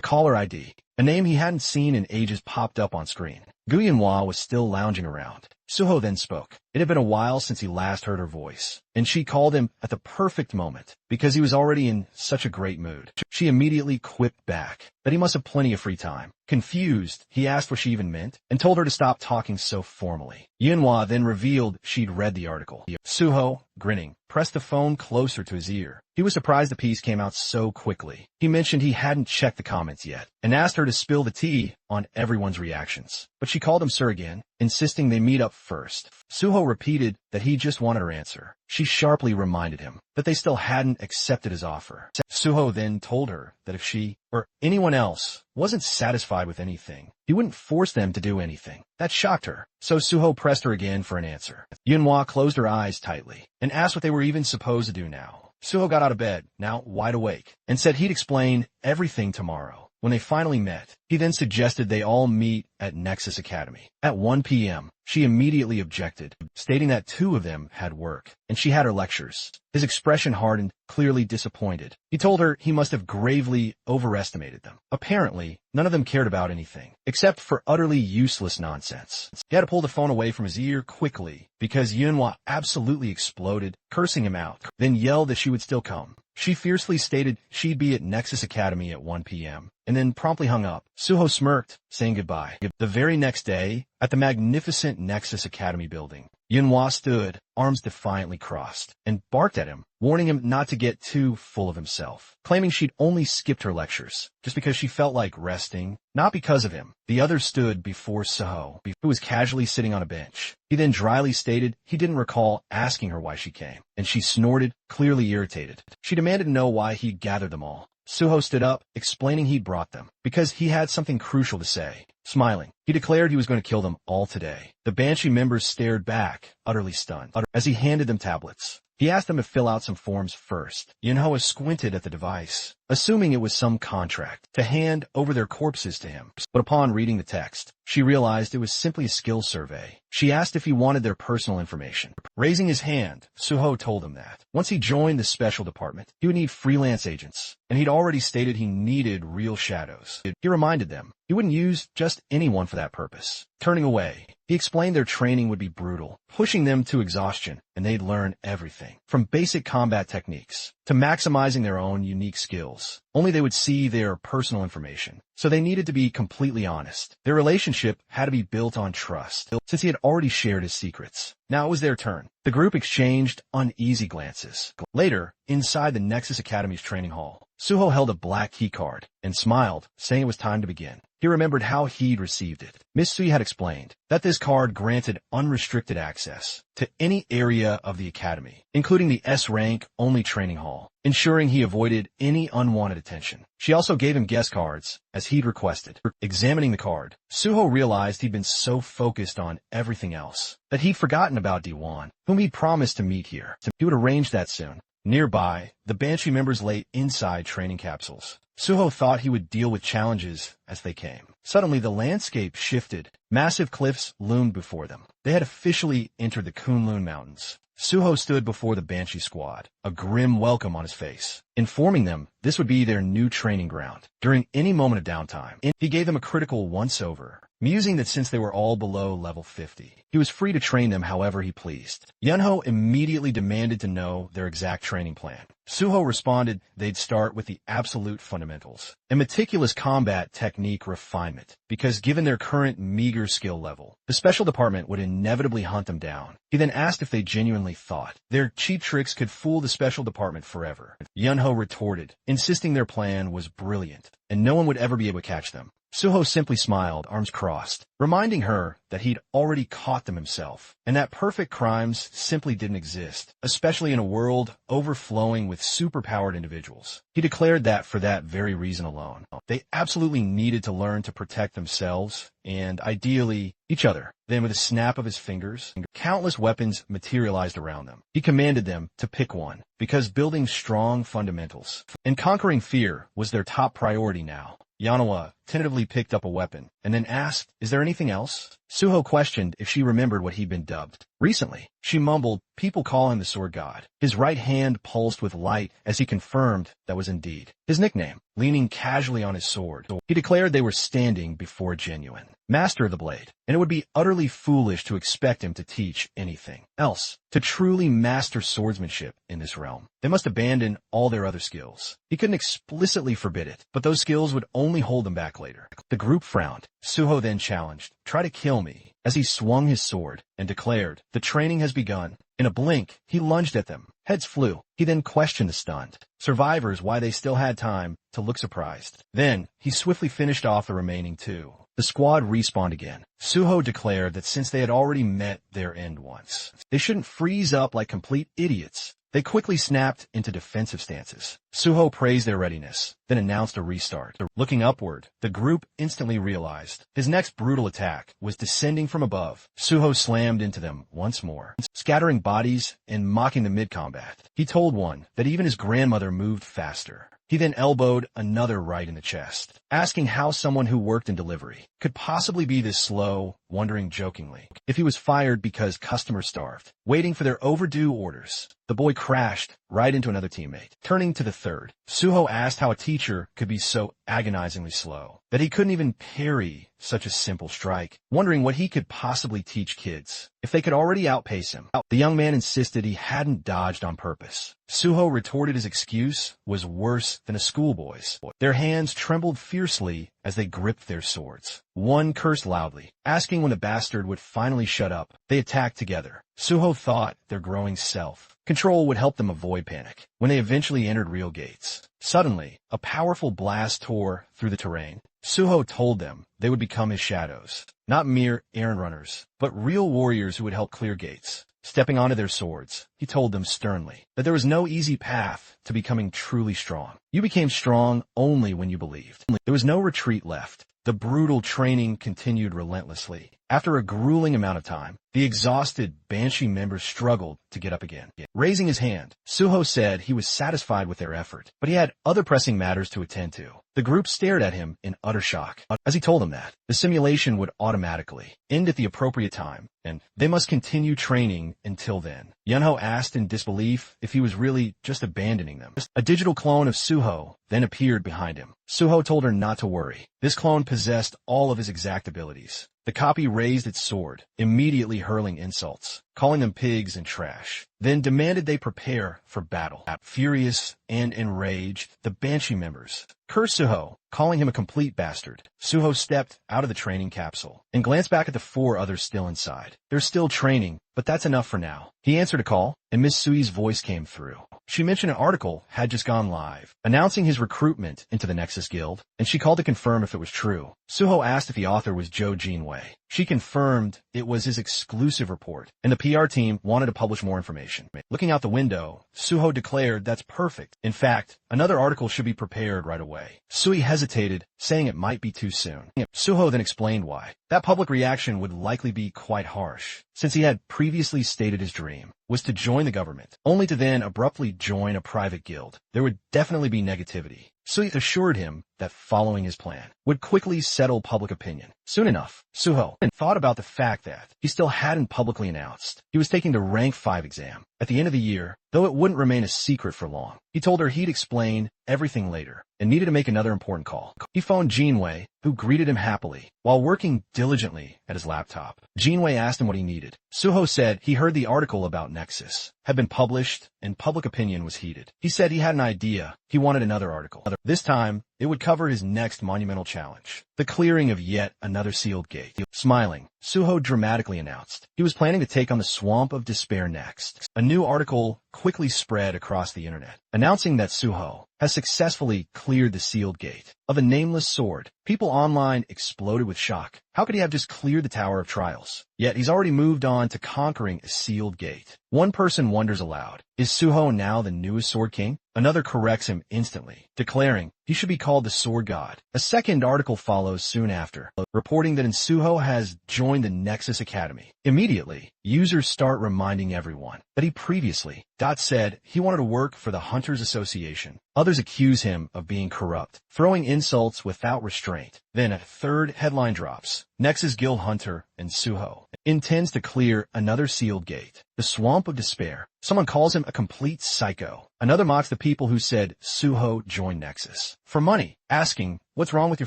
[SPEAKER 1] caller ID, a name he hadn't seen in ages, popped up on screen. Guyenhua was still lounging around. Suho then spoke. It had been a while since he last heard her voice, and she called him at the perfect moment because he was already in such a great mood. She immediately quipped back that he must have plenty of free time. Confused, he asked what she even meant and told her to stop talking so formally. Yunhua then revealed she'd read the article. Suho, grinning, pressed the phone closer to his ear. He was surprised the piece came out so quickly. He mentioned he hadn't checked the comments yet and asked her to spill the tea on everyone's reactions. But she called him sir again, insisting they meet up first. Suho repeated that he just wanted her answer. She sharply reminded him that they still hadn't accepted his offer. Suho then told her that if she, or anyone else, wasn't satisfied with anything, he wouldn't force them to do anything. That shocked her, so Suho pressed her again for an answer. Yunhua closed her eyes tightly and asked what they were even supposed to do now. Suho got out of bed, now wide awake, and said he'd explain everything tomorrow. When they finally met, he then suggested they all meet at Nexus Academy at 1 p.m. She immediately objected, stating that 2 of them had work, and she had her lectures. His expression hardened, clearly disappointed. He told her he must have gravely overestimated them. Apparently, none of them cared about anything, except for utterly useless nonsense. He had to pull the phone away from his ear quickly, because Yunhua absolutely exploded, cursing him out, then yelled that she would still come. She fiercely stated she'd be at Nexus Academy at 1 p.m., and then promptly hung up. Suho smirked, saying goodbye. The very next day, at the magnificent Nexus Academy building, Yunhua stood, arms defiantly crossed, and barked at him, warning him not to get too full of himself, claiming she'd only skipped her lectures just because she felt like resting, not because of him. The others stood before Suho, who was casually sitting on a bench. He then dryly stated he didn't recall asking her why she came, and she snorted, clearly irritated. She demanded to know why he'd gathered them all. Suho stood up, explaining he'd brought them, because he had something crucial to say. Smiling, he declared he was going to kill them all today. The Banshee members stared back, utterly stunned, as he handed them tablets. He asked them to fill out some forms first. Manhwa squinted at the device, assuming it was some contract, to hand over their corpses to him. But upon reading the text, she realized it was simply a skills survey. She asked if he wanted their personal information. Raising his hand, Suho told him that once he joined the special department, he would need freelance agents, and he'd already stated he needed real shadows. He reminded them he wouldn't use just anyone for that purpose. Turning away, he explained their training would be brutal, pushing them to exhaustion, and they'd learn everything, from basic combat techniques to maximizing their own unique skills. Only they would see their personal information, so they needed to be completely honest. Their relationship had to be built on trust, since he had already shared his secrets. Now it was their turn. The group exchanged uneasy glances. Later, inside the Nexus Academy's training hall, Suho held a black key card and smiled, saying it was time to begin. He remembered how he'd received it. Miss Sui had explained that this card granted unrestricted access to any area of the academy, including the S-rank only training hall, ensuring he avoided any unwanted attention. She also gave him guest cards, as he'd requested. Examining the card, Suho realized he'd been so focused on everything else that he'd forgotten about D1, whom he'd promised to meet here. He would arrange that soon. Nearby, the Banshee members lay inside training capsules. Suho thought he would deal with challenges as they came. Suddenly, the landscape shifted. Massive cliffs loomed before them. They had officially entered the Kunlun Mountains. Suho stood before the Banshee squad, a grim welcome on his face, informing them this would be their new training ground. During any moment of downtime, he gave them a critical once-over, musing that since they were all below level 50, he was free to train them however he pleased. Yunho immediately demanded to know their exact training plan. Suho responded they'd start with the absolute fundamentals, a meticulous combat technique refinement, because given their current meager skill level, the special department would inevitably hunt them down. He then asked if they genuinely thought their cheap tricks could fool the special department forever. Yunho retorted, insisting their plan was brilliant, and no one would ever be able to catch them. Suho simply smiled, arms crossed, reminding her that he'd already caught them himself, and that perfect crimes simply didn't exist, especially in a world overflowing with superpowered individuals. He declared that for that very reason alone, they absolutely needed to learn to protect themselves and, ideally, each other. Then, with a snap of his fingers, countless weapons materialized around them. He commanded them to pick one, because building strong fundamentals and conquering fear was their top priority now. Yanawa tentatively picked up a weapon and then asked, "Is there anything else?" Suho questioned if she remembered what he'd been dubbed. Recently, she mumbled, "People call him the Sword God." His right hand pulsed with light as he confirmed that was indeed his nickname. Leaning casually on his sword, he declared they were standing before a genuine master of the blade, and it would be utterly foolish to expect him to teach anything else. To truly master swordsmanship in this realm, they must abandon all their other skills. He couldn't explicitly forbid it, but those skills would only hold them back later. The group frowned. Suho then challenged, "Try to kill me," as he swung his sword and declared, "The training has begun." In a blink, he lunged at them. Heads flew. He then questioned the stunned survivors why they still had time to look surprised. Then, he swiftly finished off the remaining two. The squad respawned again. Suho declared that since they had already met their end once, they shouldn't freeze up like complete idiots. They quickly snapped into defensive stances. Suho praised their readiness, then announced a restart. Looking upward, the group instantly realized his next brutal attack was descending from above. Suho slammed into them once more, scattering bodies and mocking the mid-combat. He told one that even his grandmother moved faster. He then elbowed another right in the chest, asking how someone who worked in delivery could possibly be this slow, wondering jokingly if he was fired because customers starved, waiting for their overdue orders. The boy crashed right into another teammate. Turning to the third, Suho asked how a teacher could be so agonizingly slow that he couldn't even parry such a simple strike, wondering what he could possibly teach kids if they could already outpace him. The young man insisted he hadn't dodged on purpose. Suho retorted his excuse was worse than a schoolboy's. Their hands trembled fiercely as they gripped their swords. One cursed loudly, asking when the bastard would finally shut up. They attacked together. Suho thought their growing self-control would help them avoid panic when they eventually entered real gates. Suddenly, a powerful blast tore through the terrain. Suho told them they would become his shadows, not mere errand runners, but real warriors who would help clear gates. Stepping onto their swords, he told them sternly that there was no easy path to becoming truly strong. You became strong only when you believed. There was no retreat left. The brutal training continued relentlessly. After a grueling amount of time, the exhausted Banshee members struggled to get up again. Raising his hand, Suho said he was satisfied with their effort, but he had other pressing matters to attend to. The group stared at him in utter shock as he told them that the simulation would automatically end at the appropriate time, and they must continue training until then. Yunho asked in disbelief if he was really just abandoning them. A digital clone of Suho then appeared behind him. Suho told her not to worry. This clone possessed all of his exact abilities. The copy raised its sword, immediately hurling insults, calling them pigs and trash, then demanded they prepare for battle. Furious and enraged, the Banshee members cursed Suho, calling him a complete bastard. Suho stepped out of the training capsule and glanced back at the 4 others still inside. They're still training, but that's enough for now. He answered a call, and Miss Sui's voice came through. She mentioned an article had just gone live, announcing his recruitment into the Nexus Guild, and she called to confirm if it was true. Suho asked if the author was Joe Jinwei. She confirmed it was his exclusive report, and the PR team wanted to publish more information. Looking out the window, Suho declared that's perfect. In fact, another article should be prepared right away. Sui hesitated, saying it might be too soon. Suho then explained why. That public reaction would likely be quite harsh, since he had previously stated his dream was to join the government, only to then abruptly join a private guild. There would definitely be negativity. Sui assured him that following his plan would quickly settle public opinion. Soon enough, Suho thought about the fact that he still hadn't publicly announced he was taking the Rank 5 exam at the end of the year, though it wouldn't remain a secret for long. He told her he'd explain everything later and needed to make another important call. He phoned Jinwei, who greeted him happily while working diligently at his laptop. Jinwei asked him what he needed. Suho said he heard the article about Nexus had been published and public opinion was heated. He said he had an idea. He wanted another article. This time, it would cover his next monumental challenge, the clearing of yet another sealed gate. Smiling, Suho dramatically announced he was planning to take on the Swamp of Despair next. A new article quickly spread across the internet, announcing that Suho has successfully cleared the sealed gate of a nameless sword. People online exploded with shock. How could he have just cleared the Tower of Trials? Yet he's already moved on to conquering a sealed gate. One person wonders aloud, is Suho now the newest Sword King? Another corrects him instantly, declaring he should be called the Sword God. A second article follows soon after, reporting that Suho has joined the Nexus Academy. Immediately, users start reminding everyone that he previously said he wanted to work for the Hunters Association. Others accuse him of being corrupt, throwing insults without restraint. Then a third headline drops. Nexus Guild Hunter and Suho intends to clear another sealed gate, the Swamp of Despair. Someone calls him a complete psycho. Another mocks the people who said Suho joined Nexus for money, asking, "What's wrong with your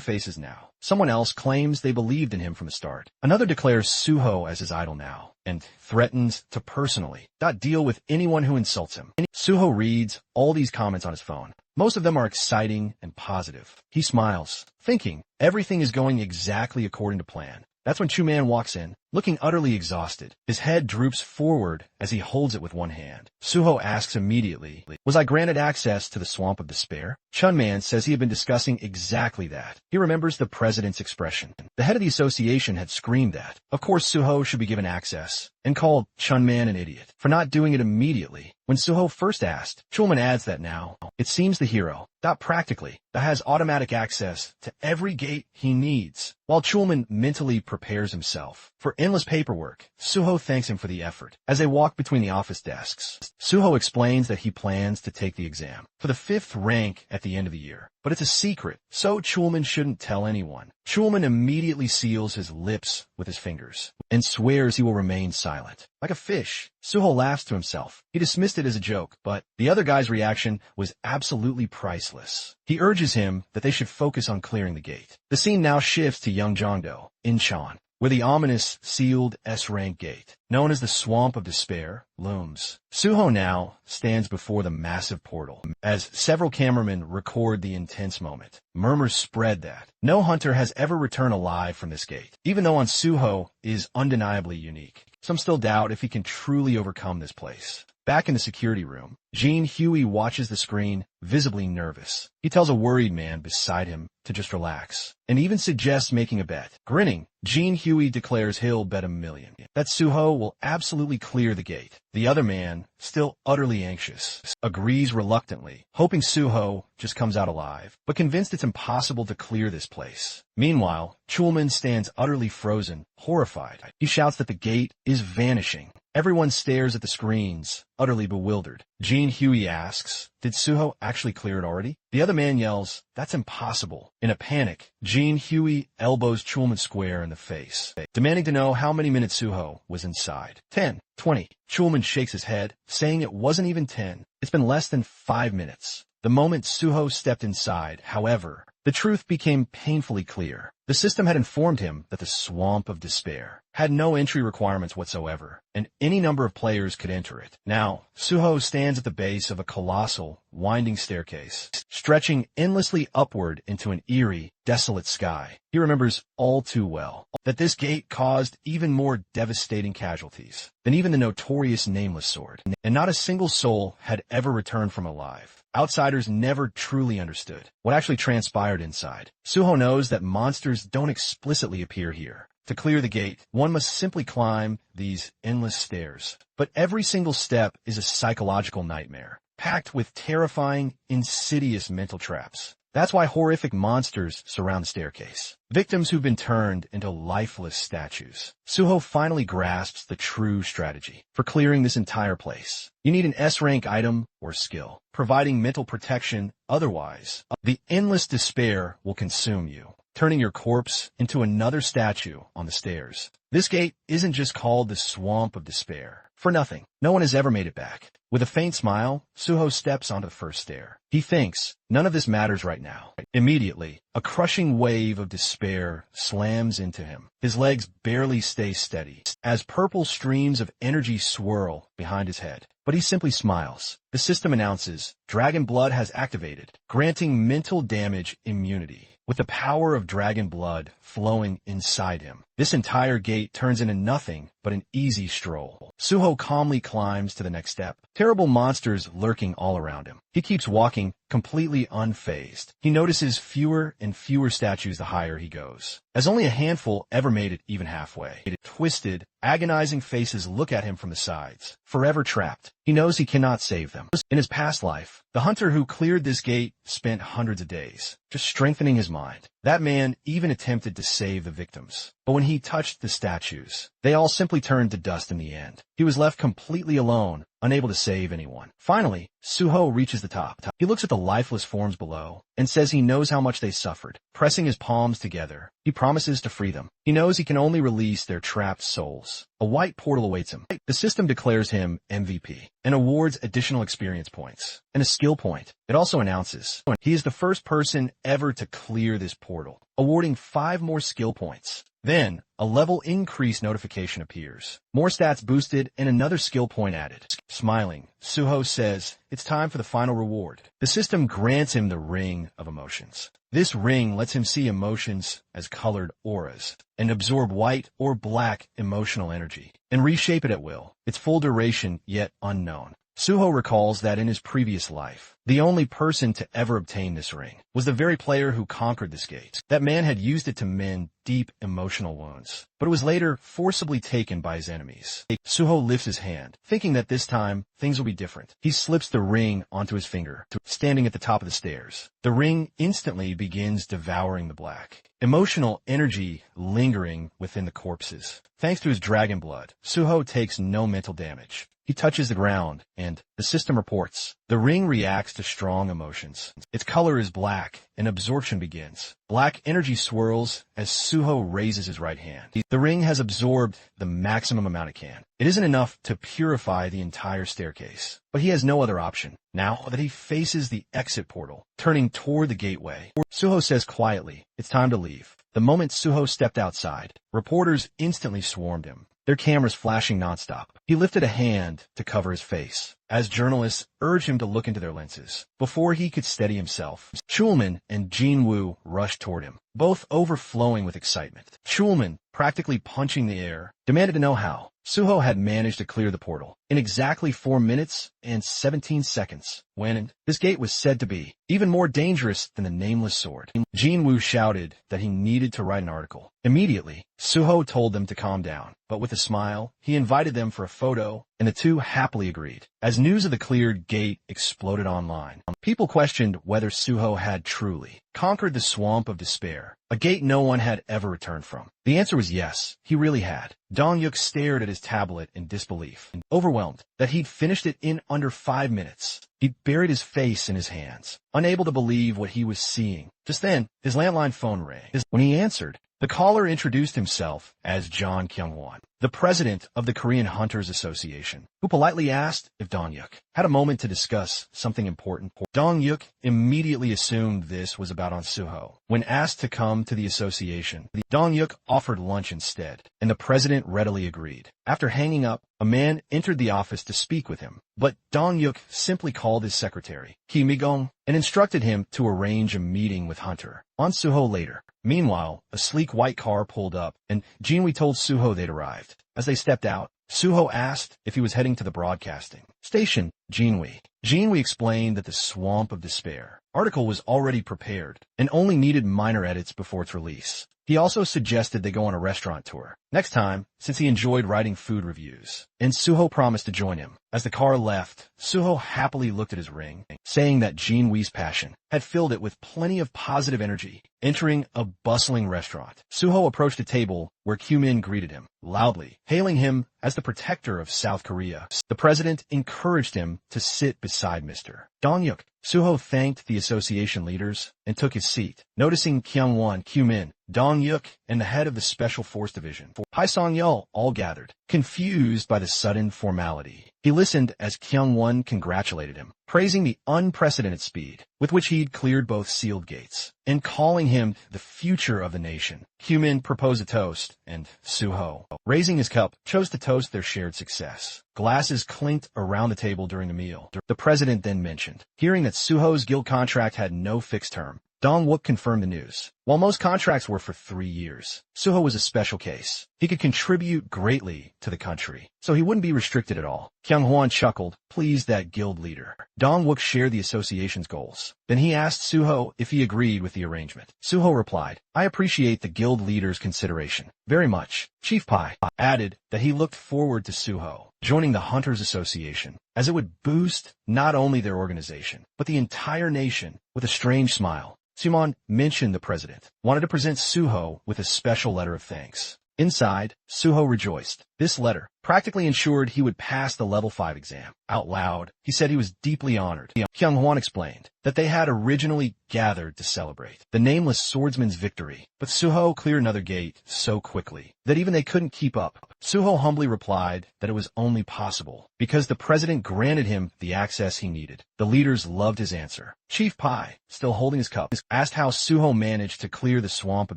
[SPEAKER 1] faces now?" Someone else claims they believed in him from the start. Another declares Suho as his idol now and threatens to personally deal with anyone who insults him. Suho reads all these comments on his phone. Most of them are exciting and positive. He smiles, thinking everything is going exactly according to plan. That's when Chuman walks in, looking utterly exhausted. His head droops forward as he holds it with one hand. Suho asks immediately, "Was I granted access to the Swamp of Despair?" Chunman says he had been discussing exactly that. He remembers the president's expression. The head of the association had screamed that, of course, Suho should be given access, and called Chunman an idiot for not doing it immediately. When Suho first asked, Chulman adds that now, it seems the hero, practically, that has automatic access to every gate he needs. While Chulman mentally prepares himself for endless paperwork, Suho thanks him for the effort. As they walk between the office desks, Suho explains that he plans to take the exam for the 5th rank at the end of the year. But it's a secret, so Chulman shouldn't tell anyone. Chulman immediately seals his lips with his fingers and swears he will remain silent. Like a fish, Suho laughs to himself. He dismissed it as a joke, but the other guy's reaction was absolutely priceless. He urges him that they should focus on clearing the gate. The scene now shifts to Yeongjongdo, Incheon, where the ominous sealed S-rank gate, known as the Swamp of Despair, looms. Suho now stands before the massive portal. As several cameramen record the intense moment, murmurs spread that no hunter has ever returned alive from this gate. Even though Suho is undeniably unique, some still doubt if he can truly overcome this place. Back in the security room, Jean Huey watches the screen, visibly nervous. He tells a worried man beside him to just relax, and even suggests making a bet. Grinning, Jean Huey declares he'll bet $1 million that Suho will absolutely clear the gate. The other man, still utterly anxious, agrees reluctantly, hoping Suho just comes out alive, but convinced it's impossible to clear this place. Meanwhile, Chulman stands utterly frozen, horrified. He shouts that the gate is vanishing. Everyone stares at the screens, utterly bewildered. Jean Huey asks, did Suho actually clear it already? The other man yells, that's impossible. In a panic, Jean Huey elbows Chulman square in the face, demanding to know how many minutes Suho was inside. 10, 20. Chulman shakes his head, saying it wasn't even 10. It's been less than 5 minutes. The moment Suho stepped inside, however, the truth became painfully clear. The system had informed him that the Swamp of Despair had no entry requirements whatsoever, and any number of players could enter it. Now, Suho stands at the base of a colossal, winding staircase, stretching endlessly upward into an eerie, desolate sky. He remembers all too well that this gate caused even more devastating casualties than even the notorious Nameless Sword, and not a single soul had ever returned from alive. Outsiders never truly understood what actually transpired inside. Suho knows that monsters don't explicitly appear here. To clear the gate, one must simply climb these endless stairs. But every single step is a psychological nightmare, packed with terrifying, insidious mental traps. That's why horrific monsters surround the staircase. Victims who've been turned into lifeless statues. Suho finally grasps the true strategy for clearing this entire place. You need an S-rank item or skill, providing mental protection. Otherwise, the endless despair will consume you, turning your corpse into another statue on the stairs. This gate isn't just called the Swamp of Despair for nothing. No one has ever made it back. With a faint smile, Suho steps onto the first stair. He thinks, none of this matters right now. Immediately, a crushing wave of despair slams into him. His legs barely stay steady as purple streams of energy swirl behind his head. But he simply smiles. The system announces, Dragon Blood has activated, granting mental damage immunity. With the power of dragon blood flowing inside him, this entire gate turns into nothing but an easy stroll. Suho calmly climbs to the next step, terrible monsters lurking all around him. He keeps walking, completely unfazed. He notices fewer and fewer statues the higher he goes, as only a handful ever made it even halfway. Twisted, agonizing faces look at him from the sides, forever trapped. He knows he cannot save them. In his past life, the hunter who cleared this gate spent hundreds of days just strengthening his mind. That man even attempted to save the victims. But when he touched the statues, they all simply turned to dust in the end. He was left completely alone, unable to save anyone. Finally, Suho reaches the top. He looks at the lifeless forms below and says he knows how much they suffered. Pressing his palms together, he promises to free them. He knows he can only release their trapped souls. A white portal awaits him. The system declares him MVP and awards additional experience points and a skill point. It also announces he is the first person ever to clear this portal, awarding 5 more skill points. Then, a level increase notification appears. More stats boosted and another skill point added. Smiling, Suho says, it's time for the final reward. The system grants him the Ring of Emotions. This ring lets him see emotions as colored auras and absorb white or black emotional energy and reshape it at will, its full duration yet unknown. Suho recalls that in his previous life, the only person to ever obtain this ring was the very player who conquered this gate. That man had used it to mend deep emotional wounds, but it was later forcibly taken by his enemies. Suho lifts his hand, thinking that this time things will be different. He slips the ring onto his finger, standing at the top of the stairs. The ring instantly begins devouring the black emotional energy lingering within the corpses. Thanks to his dragon blood, Suho takes no mental damage. He touches the ground, and the system reports. The ring reacts to strong emotions. Its color is black, and absorption begins. Black energy swirls as Suho raises his right hand. The ring has absorbed the maximum amount it can. It isn't enough to purify the entire staircase, but he has no other option. Now that he faces the exit portal, turning toward the gateway, Suho says quietly, it's time to leave. The moment Suho stepped outside, reporters instantly swarmed him, their cameras flashing nonstop. He lifted a hand to cover his face, as journalists urged him to look into their lenses. Before he could steady himself, Chulman and Jinwoo rushed toward him. both overflowing with excitement. Schulman, practically punching the air, demanded to know how Suho had managed to clear the portal in exactly 4 minutes and 17 seconds, when this gate was said to be even more dangerous than the nameless sword. Jinwoo shouted that he needed to write an article. Immediately, Suho told them to calm down, but with a smile, he invited them for a photo, and the two happily agreed. As news of the cleared gate exploded online, people questioned whether Suho had truly conquered the swamp of despair, a gate no one had ever returned from. The answer was yes, he really had. Dong-yuk stared at his tablet in disbelief, overwhelmed that he'd finished it in under 5 minutes. He buried his face in his hands, unable to believe what he was seeing. Just then, his landline phone rang. When he answered, the caller introduced himself as John Kyung-won, the president of the Korean Hunters Association, who politely asked if Dong-yuk had a moment to discuss something important. Dong-yuk immediately assumed this was about Suho. When asked to come to the association, Dong-yuk offered lunch instead, and the president readily agreed. After hanging up, a man entered the office to speak with him, but Dong-yuk simply called his secretary, Ki Mi-gong, and instructed him to arrange a meeting with Hunter on Suho later. Meanwhile, a sleek white car pulled up, and Jinwoo told Suho they'd arrived. As they stepped out, Suho asked if he was heading to the broadcasting station. Jinwoo explained that the Swamp of Despair article was already prepared and only needed minor edits before its release. He also suggested they go on a restaurant tour next time, since he enjoyed writing food reviews, and Suho promised to join him. As the car left, Suho happily looked at his ring, saying that Jinwoo's passion had filled it with plenty of positive energy. Entering a bustling restaurant, Suho approached a table where Kyu-min greeted him, loudly hailing him as the protector of South Korea. The president encouraged him to sit beside Mr. Dong-yuk. Suho thanked the association leaders and took his seat. Noticing Kyung-won, Kyu-min, Dong-yuk, and the head of the Special Force Division, Pai Song-yeol, all gathered, confused by the sudden formality. He listened as Kyung-won congratulated him, praising the unprecedented speed with which he'd cleared both sealed gates, and calling him the future of the nation. Kyu-min proposed a toast, and Suho, raising his cup, chose to toast their shared success. Glasses clinked around the table during the meal. The president then mentioned, hearing that Suho's guild contract had no fixed term. Dong-wook confirmed the news. While most contracts were for 3 years, Suho was a special case. He could contribute greatly to the country, so he wouldn't be restricted at all. Kyung-hwan chuckled, pleased that guild leader. Dong-wook shared the association's goals. Then he asked Suho if he agreed with the arrangement. Suho replied, I appreciate the guild leader's consideration very much. Chief Pai added that he looked forward to Suho joining the Hunters Association, as it would boost not only their organization, but the entire nation. With a strange smile, Sumon mentioned the president wanted to present Suho with a special letter of thanks. Inside, Suho rejoiced. This letter practically ensured he would pass the level 5 exam. Out loud, he said he was deeply honored. Kyung-hwan explained that they had originally gathered to celebrate the nameless swordsman's victory, but Suho cleared another gate so quickly that even they couldn't keep up. Suho humbly replied that it was only possible because the president granted him the access he needed. The leaders loved his answer. Chief Pai, still holding his cup, asked how Suho managed to clear the Swamp of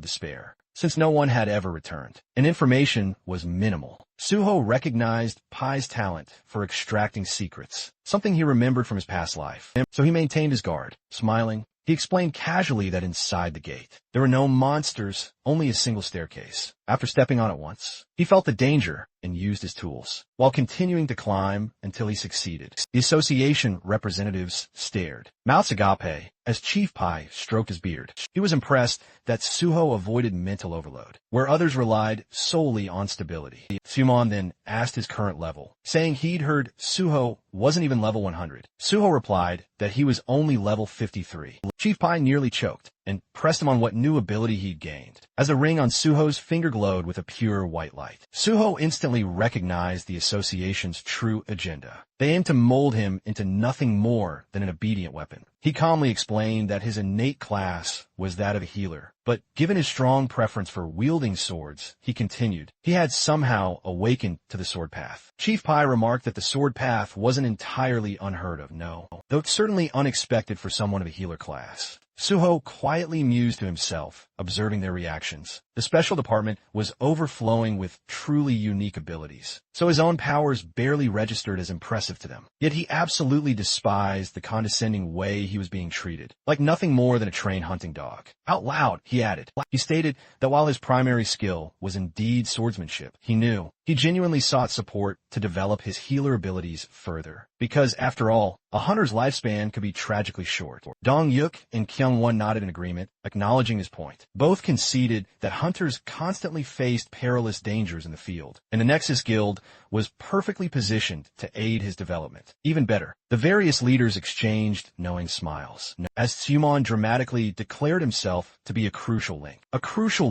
[SPEAKER 1] Despair, since no one had ever returned, and information was minimal. Suho recognized Pai's talent for extracting secrets, something he remembered from his past life, so he maintained his guard. Smiling, he explained casually that inside the gate, there were no monsters, only a single staircase. After stepping on it once, he felt the danger and used his tools, while continuing to climb until he succeeded. The association representatives stared, mouths agape, as Chief Pai stroked his beard. He was impressed that Suho avoided mental overload, where others relied solely on stability. Sumon then asked his current level, saying he'd heard Suho wasn't even level 100. Suho replied that he was only level 53. Chief Pai nearly choked and pressed him on what new ability he'd gained, as a ring on Suho's finger glowed with a pure white light. Suho instantly recognized the association's true agenda. They aimed to mold him into nothing more than an obedient weapon. He calmly explained that his innate class was that of a healer, but given his strong preference for wielding swords, he continued, he had somehow awakened to the sword path. Chief Pai remarked that the sword path wasn't entirely unheard of, no, though it's certainly unexpected for someone of a healer class. Suho quietly mused to himself, observing their reactions. The special department was overflowing with truly unique abilities, so his own powers barely registered as impressive to them. Yet he absolutely despised the condescending way he was being treated, like nothing more than a trained hunting dog. Out loud, he added. He stated that while his primary skill was indeed swordsmanship, he genuinely sought support to develop his healer abilities further. Because, after all, a hunter's lifespan could be tragically short. Dong Yuk and Kyung-won nodded in agreement, acknowledging his point. Both conceded that hunters constantly faced perilous dangers in the field, and the Nexus Guild was perfectly positioned to aid his development. Even better, the various leaders exchanged knowing smiles, as Tsumon dramatically declared himself to be a crucial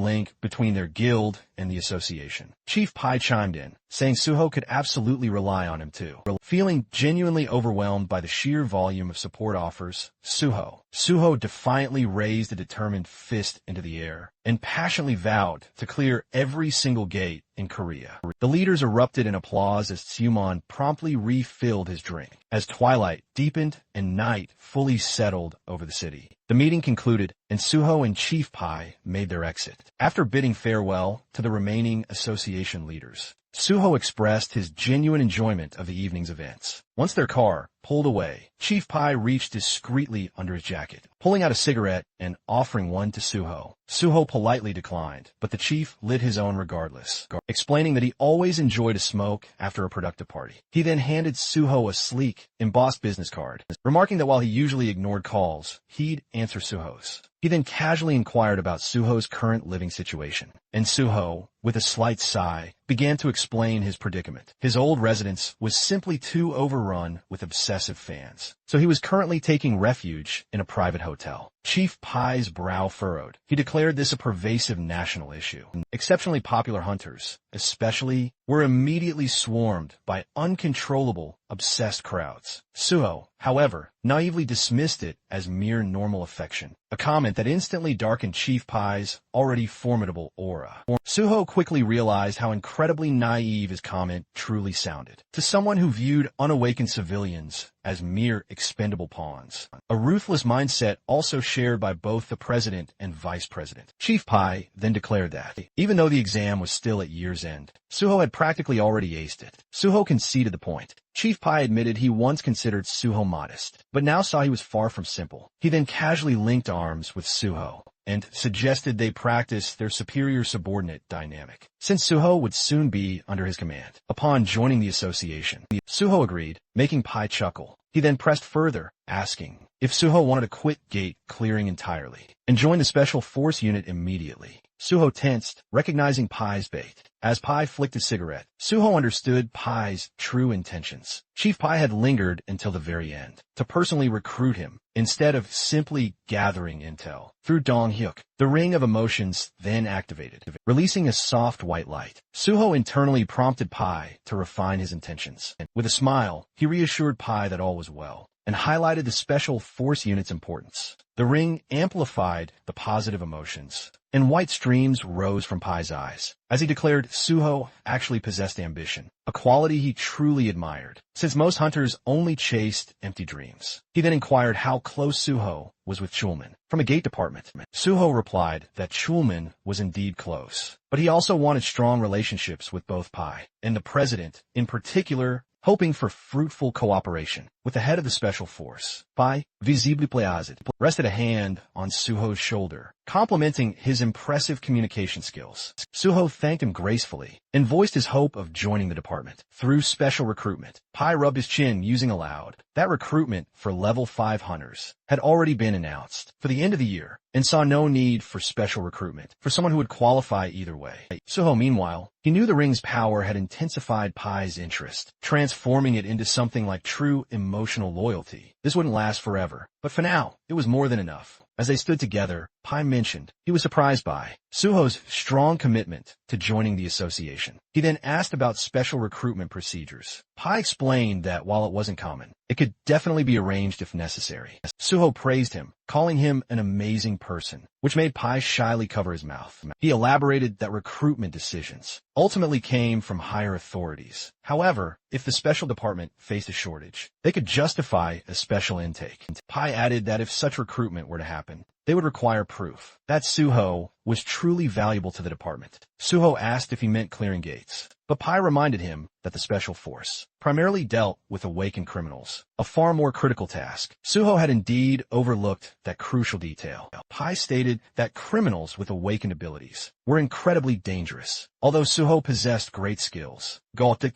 [SPEAKER 1] link between their guild and the association. Chief Pai chimed in, saying Suho could absolutely rely on him too. Feeling genuinely overwhelmed by the sheer volume of support offers, Suho defiantly raised a determined fist into the air and passionately vowed to clear every single gate in Korea. The leaders erupted in applause as Tsumon promptly refilled his drink. As twilight deepened and night fully settled over the city, the meeting concluded and Suho and Chief Pai made their exit. After bidding farewell to the remaining association leaders, Suho expressed his genuine enjoyment of the evening's events. Once their car pulled away, Chief Pai reached discreetly under his jacket, pulling out a cigarette and offering one to Suho. Suho politely declined, but the chief lit his own regardless, explaining that he always enjoyed a smoke after a productive party. He then handed Suho a sleek, embossed business card, remarking that while he usually ignored calls, he'd answer Suho's. He then casually inquired about Suho's current living situation, and Suho, with a slight sigh, began to explain his predicament. His old residence was simply too overrun with obsessive fans, so he was currently taking refuge in a private hotel. Chief Pai's brow furrowed. He declared this a pervasive national issue. Exceptionally popular hunters, especially, were immediately swarmed by uncontrollable, obsessed crowds. Suho, however, naively dismissed it as mere normal affection, a comment that instantly darkened Chief Pai's already formidable aura. Suho quickly realized how incredibly naive his comment truly sounded. To someone who viewed unawakened civilians as mere expendable pawns, a ruthless mindset also shared by both the president and vice president. Chief Pai then declared that, even though the exam was still at year's end, Suho had practically already aced it. Suho conceded the point. Chief Pai admitted he once considered Suho modest, but now saw he was far from simple. He then casually linked arms with Suho and suggested they practice their superior-subordinate dynamic, since Suho would soon be under his command. Upon joining the association, Suho agreed, making Pai chuckle. He then pressed further, asking if Suho wanted to quit gate clearing entirely and join the special force unit immediately. Suho tensed, recognizing Pai's bait. As Pai flicked a cigarette, Suho understood Pai's true intentions. Chief Pai had lingered until the very end to personally recruit him, instead of simply gathering intel. Through Dong Hyuk, the ring of emotions then activated, releasing a soft white light. Suho internally prompted Pai to refine his intentions. And with a smile, he reassured Pai that all was well, and highlighted the special force unit's importance. The ring amplified the positive emotions, and white streams rose from Pai's eyes, as he declared Suho actually possessed ambition, a quality he truly admired, since most hunters only chased empty dreams. He then inquired how close Suho was with Chulman from a gate department. Suho replied that Chulman was indeed close, but he also wanted strong relationships with both Pai and the president, in particular, hoping for fruitful cooperation with the head of the special force. Pai, visibly pleased, rested a hand on Suho's shoulder, complimenting his impressive communication skills. Suho thanked him gracefully and voiced his hope of joining the department through special recruitment. Pai rubbed his chin, musing aloud. That recruitment for level 5 hunters had already been announced for the end of the year, and saw no need for special recruitment for someone who would qualify either way. Suho, meanwhile, he knew the ring's power had intensified Pai's interest, transforming it into something like true emotional loyalty. This wouldn't last forever, but for now, it was more than enough. As they stood together, Pai mentioned he was surprised by Suho's strong commitment to joining the association. He then asked about special recruitment procedures. Pai explained that while it wasn't common, it could definitely be arranged if necessary. Suho praised him, calling him an amazing person, which made Pai shyly cover his mouth. He elaborated that recruitment decisions ultimately came from higher authorities. However, if the special department faced a shortage, they could justify a special intake. Pai added that if such recruitment were to happen, they would require proof that Suho was truly valuable to the department. Suho asked if he meant clearing gates, but Pai reminded him that the special force primarily dealt with awakened criminals, a far more critical task. Suho had indeed overlooked that crucial detail. Pai stated that criminals with awakened abilities were incredibly dangerous. Although Suho possessed great skills, Galta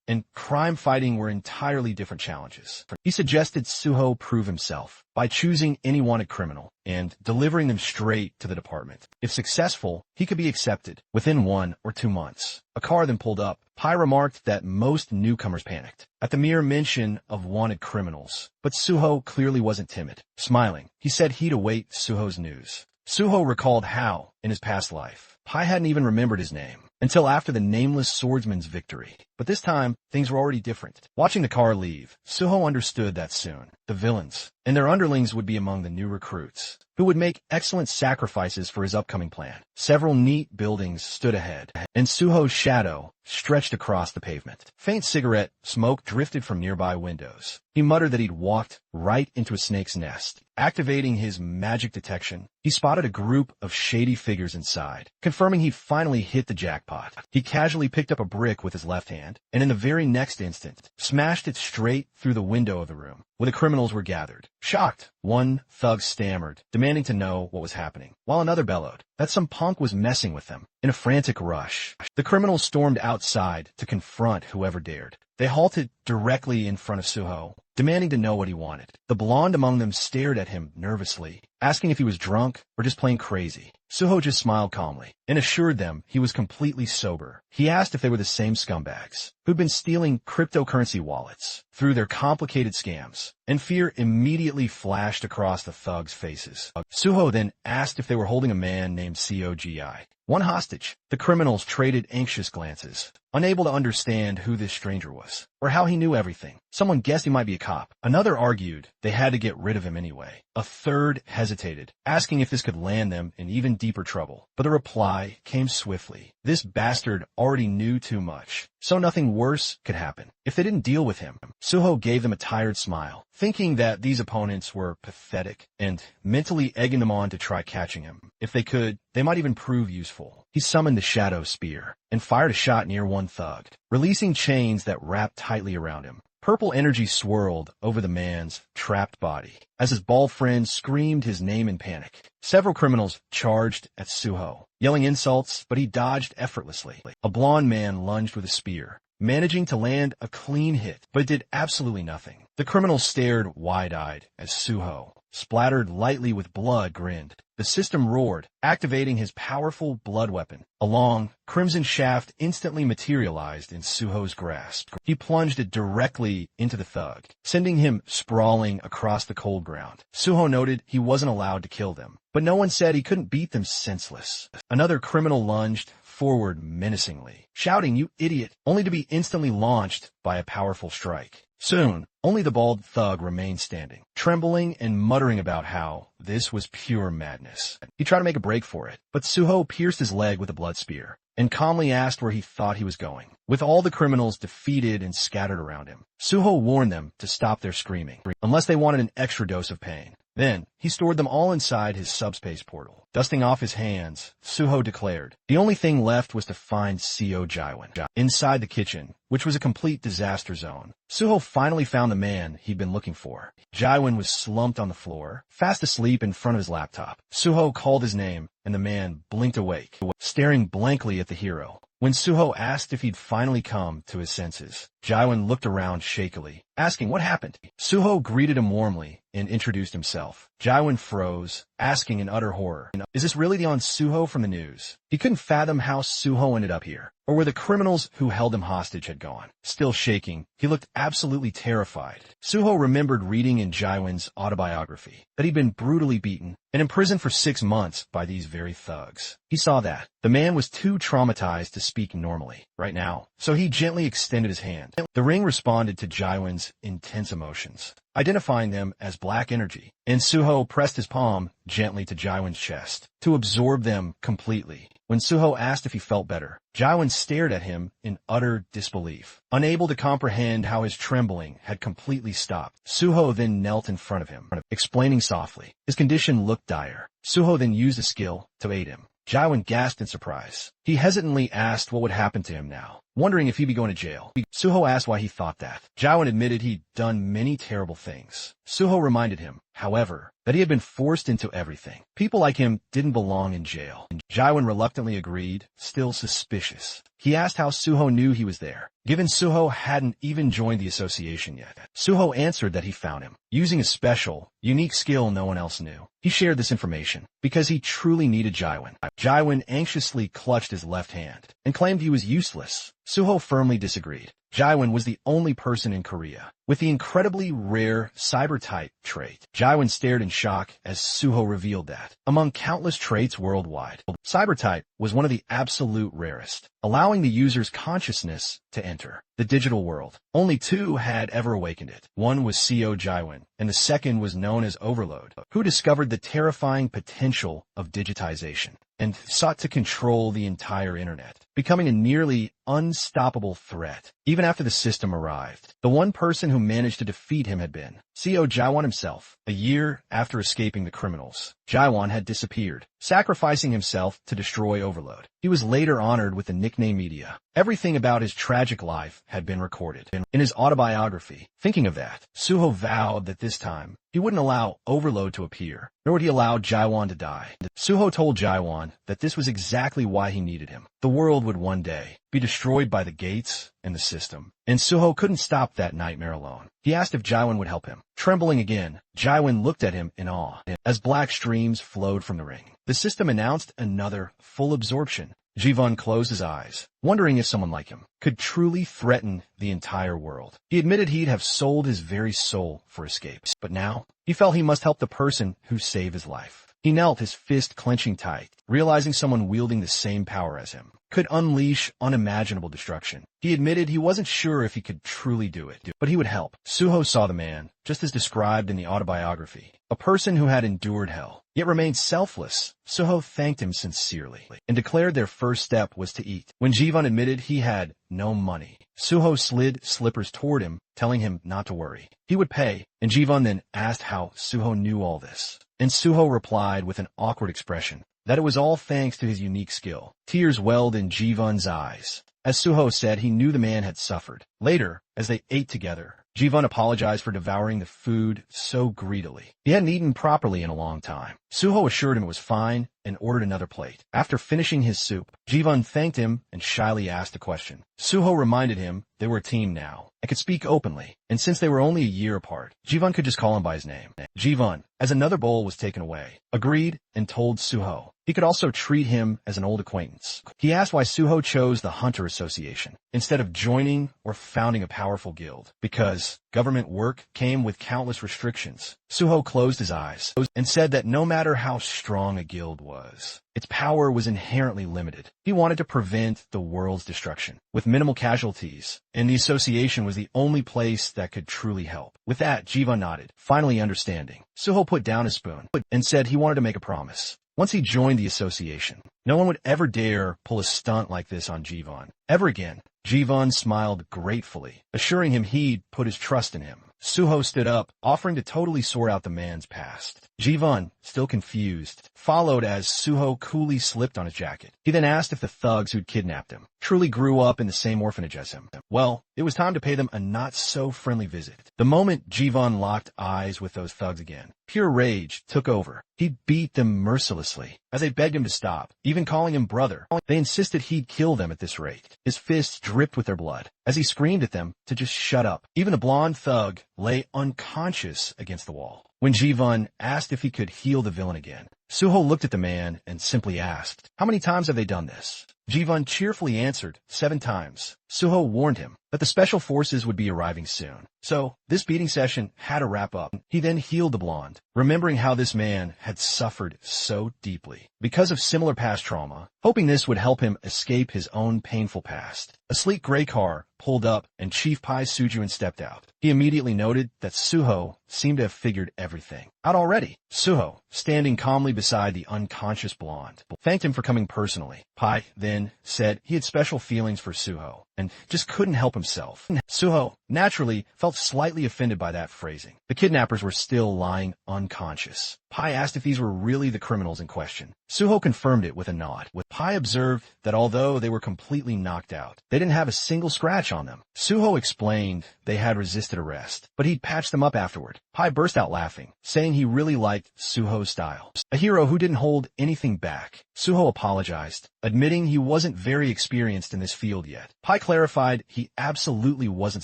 [SPEAKER 1] and crime fighting were entirely different challenges. He suggested Suho prove himself by choosing any wanted criminal and delivering them straight to the department. If successful, he could be accepted within 1 or 2 months. A car then pulled up. Pai remarked that most newcomers panicked at the mere mention of wanted criminals, but Suho clearly wasn't timid. Smiling, he said he'd await Suho's news. Suho recalled how, in his past life, Pai hadn't even remembered his name until after the nameless swordsman's victory. But this time, things were already different. Watching the car leave, Suho understood that soon the villains and their underlings would be among the new recruits, who would make excellent sacrifices for his upcoming plan. Several neat buildings stood ahead, and Suho's shadow stretched across the pavement. Faint cigarette smoke drifted from nearby windows. He muttered that he'd walked right into a snake's nest. Activating his magic detection, he spotted a group of shady figures inside, confirming he'd finally hit the jackpot. He casually picked up a brick with his left hand, and in the very next instant, smashed it straight through the window of the room where the criminals were gathered. Shocked, one thug stammered, demanding to know what was happening, while another bellowed that some punk was messing with them. In a frantic rush, the criminals stormed outside to confront whoever dared. They halted directly in front of Suho, demanding to know what he wanted. The blonde among them stared at him nervously, asking if he was drunk or just plain crazy. Suho just smiled calmly and assured them he was completely sober. He asked if they were the same scumbags who'd been stealing cryptocurrency wallets through their complicated scams, and fear immediately flashed across the thugs' faces. Suho then asked if they were holding a man named Cogi, one hostage. The criminals traded anxious glances, unable to understand who this stranger was, or how he knew everything. Someone guessed he might be a cop. Another argued they had to get rid of him anyway. A third hesitated, asking if this could land them in even deeper trouble. But the reply came swiftly. This bastard already knew too much, so nothing worse could happen if they didn't deal with him. Suho gave them a tired smile, thinking that these opponents were pathetic and mentally egging them on to try catching him. If they could, they might even prove useful. He summoned the shadow spear and fired a shot near one thug, releasing chains that wrapped tightly around him. Purple energy swirled over the man's trapped body as his bald friend screamed his name in panic. Several criminals charged at Suho, yelling insults, but he dodged effortlessly. A blond man lunged with a spear, managing to land a clean hit, but it did absolutely nothing. The criminals stared wide-eyed as Suho, splattered lightly with blood, grinned. The system roared, activating his powerful blood weapon. A long, crimson shaft instantly materialized in Suho's grasp. He plunged it directly into the thug, sending him sprawling across the cold ground. Suho noted he wasn't allowed to kill them, but no one said he couldn't beat them senseless. Another criminal lunged forward menacingly, shouting, "You idiot," only to be instantly launched by a powerful strike. Soon, only the bald thug remained standing, trembling and muttering about how this was pure madness. He tried to make a break for it, but Suho pierced his leg with a blood spear and calmly asked where he thought he was going. With all the criminals defeated and scattered around him, Suho warned them to stop their screaming, unless they wanted an extra dose of pain. Then, he stored them all inside his subspace portal. Dusting off his hands, Suho declared the only thing left was to find Cogi inside the kitchen, which was a complete disaster zone. Suho finally found the man he'd been looking for. Jiwon was slumped on the floor, fast asleep in front of his laptop. Suho called his name, and the man blinked awake, staring blankly at the hero. When Suho asked if he'd finally come to his senses, Jiwon looked around shakily, asking what happened. Suho greeted him warmly and introduced himself. Jaiwan froze, asking in utter horror, "Is this really the Suho from the news?" He couldn't fathom how Suho ended up here, or where the criminals who held him hostage had gone. Still shaking, he looked absolutely terrified. Suho remembered reading in Jaiwan's autobiography that he'd been brutally beaten and imprisoned for 6 months by these very thugs. He saw that the man was too traumatized to speak normally right now, so he gently extended his hand. The ring responded to Jaiwan's intense emotions, identifying them as black energy, and Suho pressed his palm gently to Jaiwan's chest to absorb them completely. When Suho asked if he felt better, Jaiwan stared at him in utter disbelief, unable to comprehend how his trembling had completely stopped. Suho then knelt in front of him, explaining softly. His condition looked dire. Suho then used a skill to aid him. Jaiwan gasped in surprise. He hesitantly asked what would happen to him now, wondering if he'd be going to jail. Suho asked why he thought that. Jaiwan admitted he'd done many terrible things. Suho reminded him, however, that he had been forced into everything. People like him didn't belong in jail. Jaiwan reluctantly agreed, still suspicious. He asked how Suho knew he was there, given Suho hadn't even joined the association yet. Suho answered that he found him, using a special, unique skill no one else knew. He shared this information because he truly needed Jaiwan. Jaiwan anxiously clutched his left hand and claimed he was useless. Suho firmly disagreed. Jaiwan was the only person in Korea with the incredibly rare cyber-type trait. Jaiwan stared in shock as Suho revealed that, among countless traits worldwide, cyber-type was one of the absolute rarest, allowing the user's consciousness to enter the digital world. Only 2 had ever awakened it. One was CO Jaiwan, and the second was known as Overload, who discovered the terrifying potential of digitization and sought to control the entire internet, becoming a nearly unstoppable threat. Even after the system arrived, the one person who managed to defeat him had been CO Jaiwan himself. A year after escaping the criminals, Jaiwan had disappeared, sacrificing himself to destroy Overload. He was later honored with the nickname Media. Everything about his tragic life had been recorded in his autobiography. Thinking of that, Suho vowed that this time he wouldn't allow Overload to appear, nor would he allow Jaiwan to die. Suho told Jaiwan that this was exactly why he needed him. The world would one day be destroyed by the gates and the system, and Suho couldn't stop that nightmare alone. He asked if Jaiwan would help him. Trembling again, Jaiwan looked at him in awe as black streams flowed from the ring. The system announced another full absorption. Jivan closed his eyes, wondering if someone like him could truly threaten the entire world. He admitted he'd have sold his very soul for escape, but now he felt he must help the person who saved his life. He knelt, his fist clenching tight, realizing someone wielding the same power as him could unleash unimaginable destruction. He admitted he wasn't sure if he could truly do it, but he would help. Suho saw the man, just as described in the autobiography, a person who had endured hell, yet remained selfless. Suho thanked him sincerely and declared their first step was to eat. When Jivan admitted he had no money, Suho slid slippers toward him, telling him not to worry. He would pay, and Jivan then asked how Suho knew all this. And Suho replied with an awkward expression that it was all thanks to his unique skill. Tears welled in Jivan's eyes. As Suho said, he knew the man had suffered. Later, as they ate together, Jivan apologized for devouring the food so greedily. He hadn't eaten properly in a long time. Suho assured him it was fine and ordered another plate. After finishing his soup, Jivan thanked him and shyly asked a question. Suho reminded him they were a team now and could speak openly, and since they were only a year apart, Jivan could just call him by his name. Jivan, as another bowl was taken away, agreed and told Suho he could also treat him as an old acquaintance. He asked why Suho chose the Hunter Association instead of joining or founding a powerful guild, because government work came with countless restrictions. Suho closed his eyes and said that no matter how strong a guild was, its power was inherently limited. He wanted to prevent the world's destruction with minimal casualties, and the association was the only place that could truly help. With that, Jivan nodded, finally understanding. Suho put down his spoon and said he wanted to make a promise. Once he joined the association, no one would ever dare pull a stunt like this on Jivan ever again. Jivan smiled gratefully, assuring him he'd put his trust in him. Suho stood up, offering to totally sort out the man's past. Ji-won, still confused, followed as Suho coolly slipped on his jacket. He then asked if the thugs who'd kidnapped him truly grew up in the same orphanage as him. Well, it was time to pay them a not-so-friendly visit. The moment Ji-won locked eyes with those thugs again, pure rage took over. He beat them mercilessly as they begged him to stop, even calling him brother. They insisted he'd kill them at this rate. His fists dripped with their blood as he screamed at them to just shut up. Even the blonde thug lay unconscious against the wall. When Ji-won asked if he could heal the villain again, Suho looked at the man and simply asked, "How many times have they done this?" Ji-won cheerfully answered, 7 times. Suho warned him that the special forces would be arriving soon. So, this beating session had to wrap up. He then healed the blonde, remembering how this man had suffered so deeply because of similar past trauma, hoping this would help him escape his own painful past. A sleek gray car pulled up and Chief Pai Sujun stepped out. He immediately noted that Suho seemed to have figured everything out already. Suho, standing calmly beside the unconscious blonde, thanked him for coming personally. Pai then said he had special feelings for Suho and just couldn't help himself. Suho, naturally, felt slightly offended by that phrasing. The kidnappers were still lying unconscious. Pai asked if these were really the criminals in question. Suho confirmed it with a nod. Pai observed that although they were completely knocked out, they didn't have a single scratch on them. Suho explained they had resisted arrest, but he'd patched them up afterward. Pai burst out laughing, saying he really liked Suho's style. A hero who didn't hold anything back. Suho apologized, admitting he wasn't very experienced in this field yet. Pai clarified he absolutely wasn't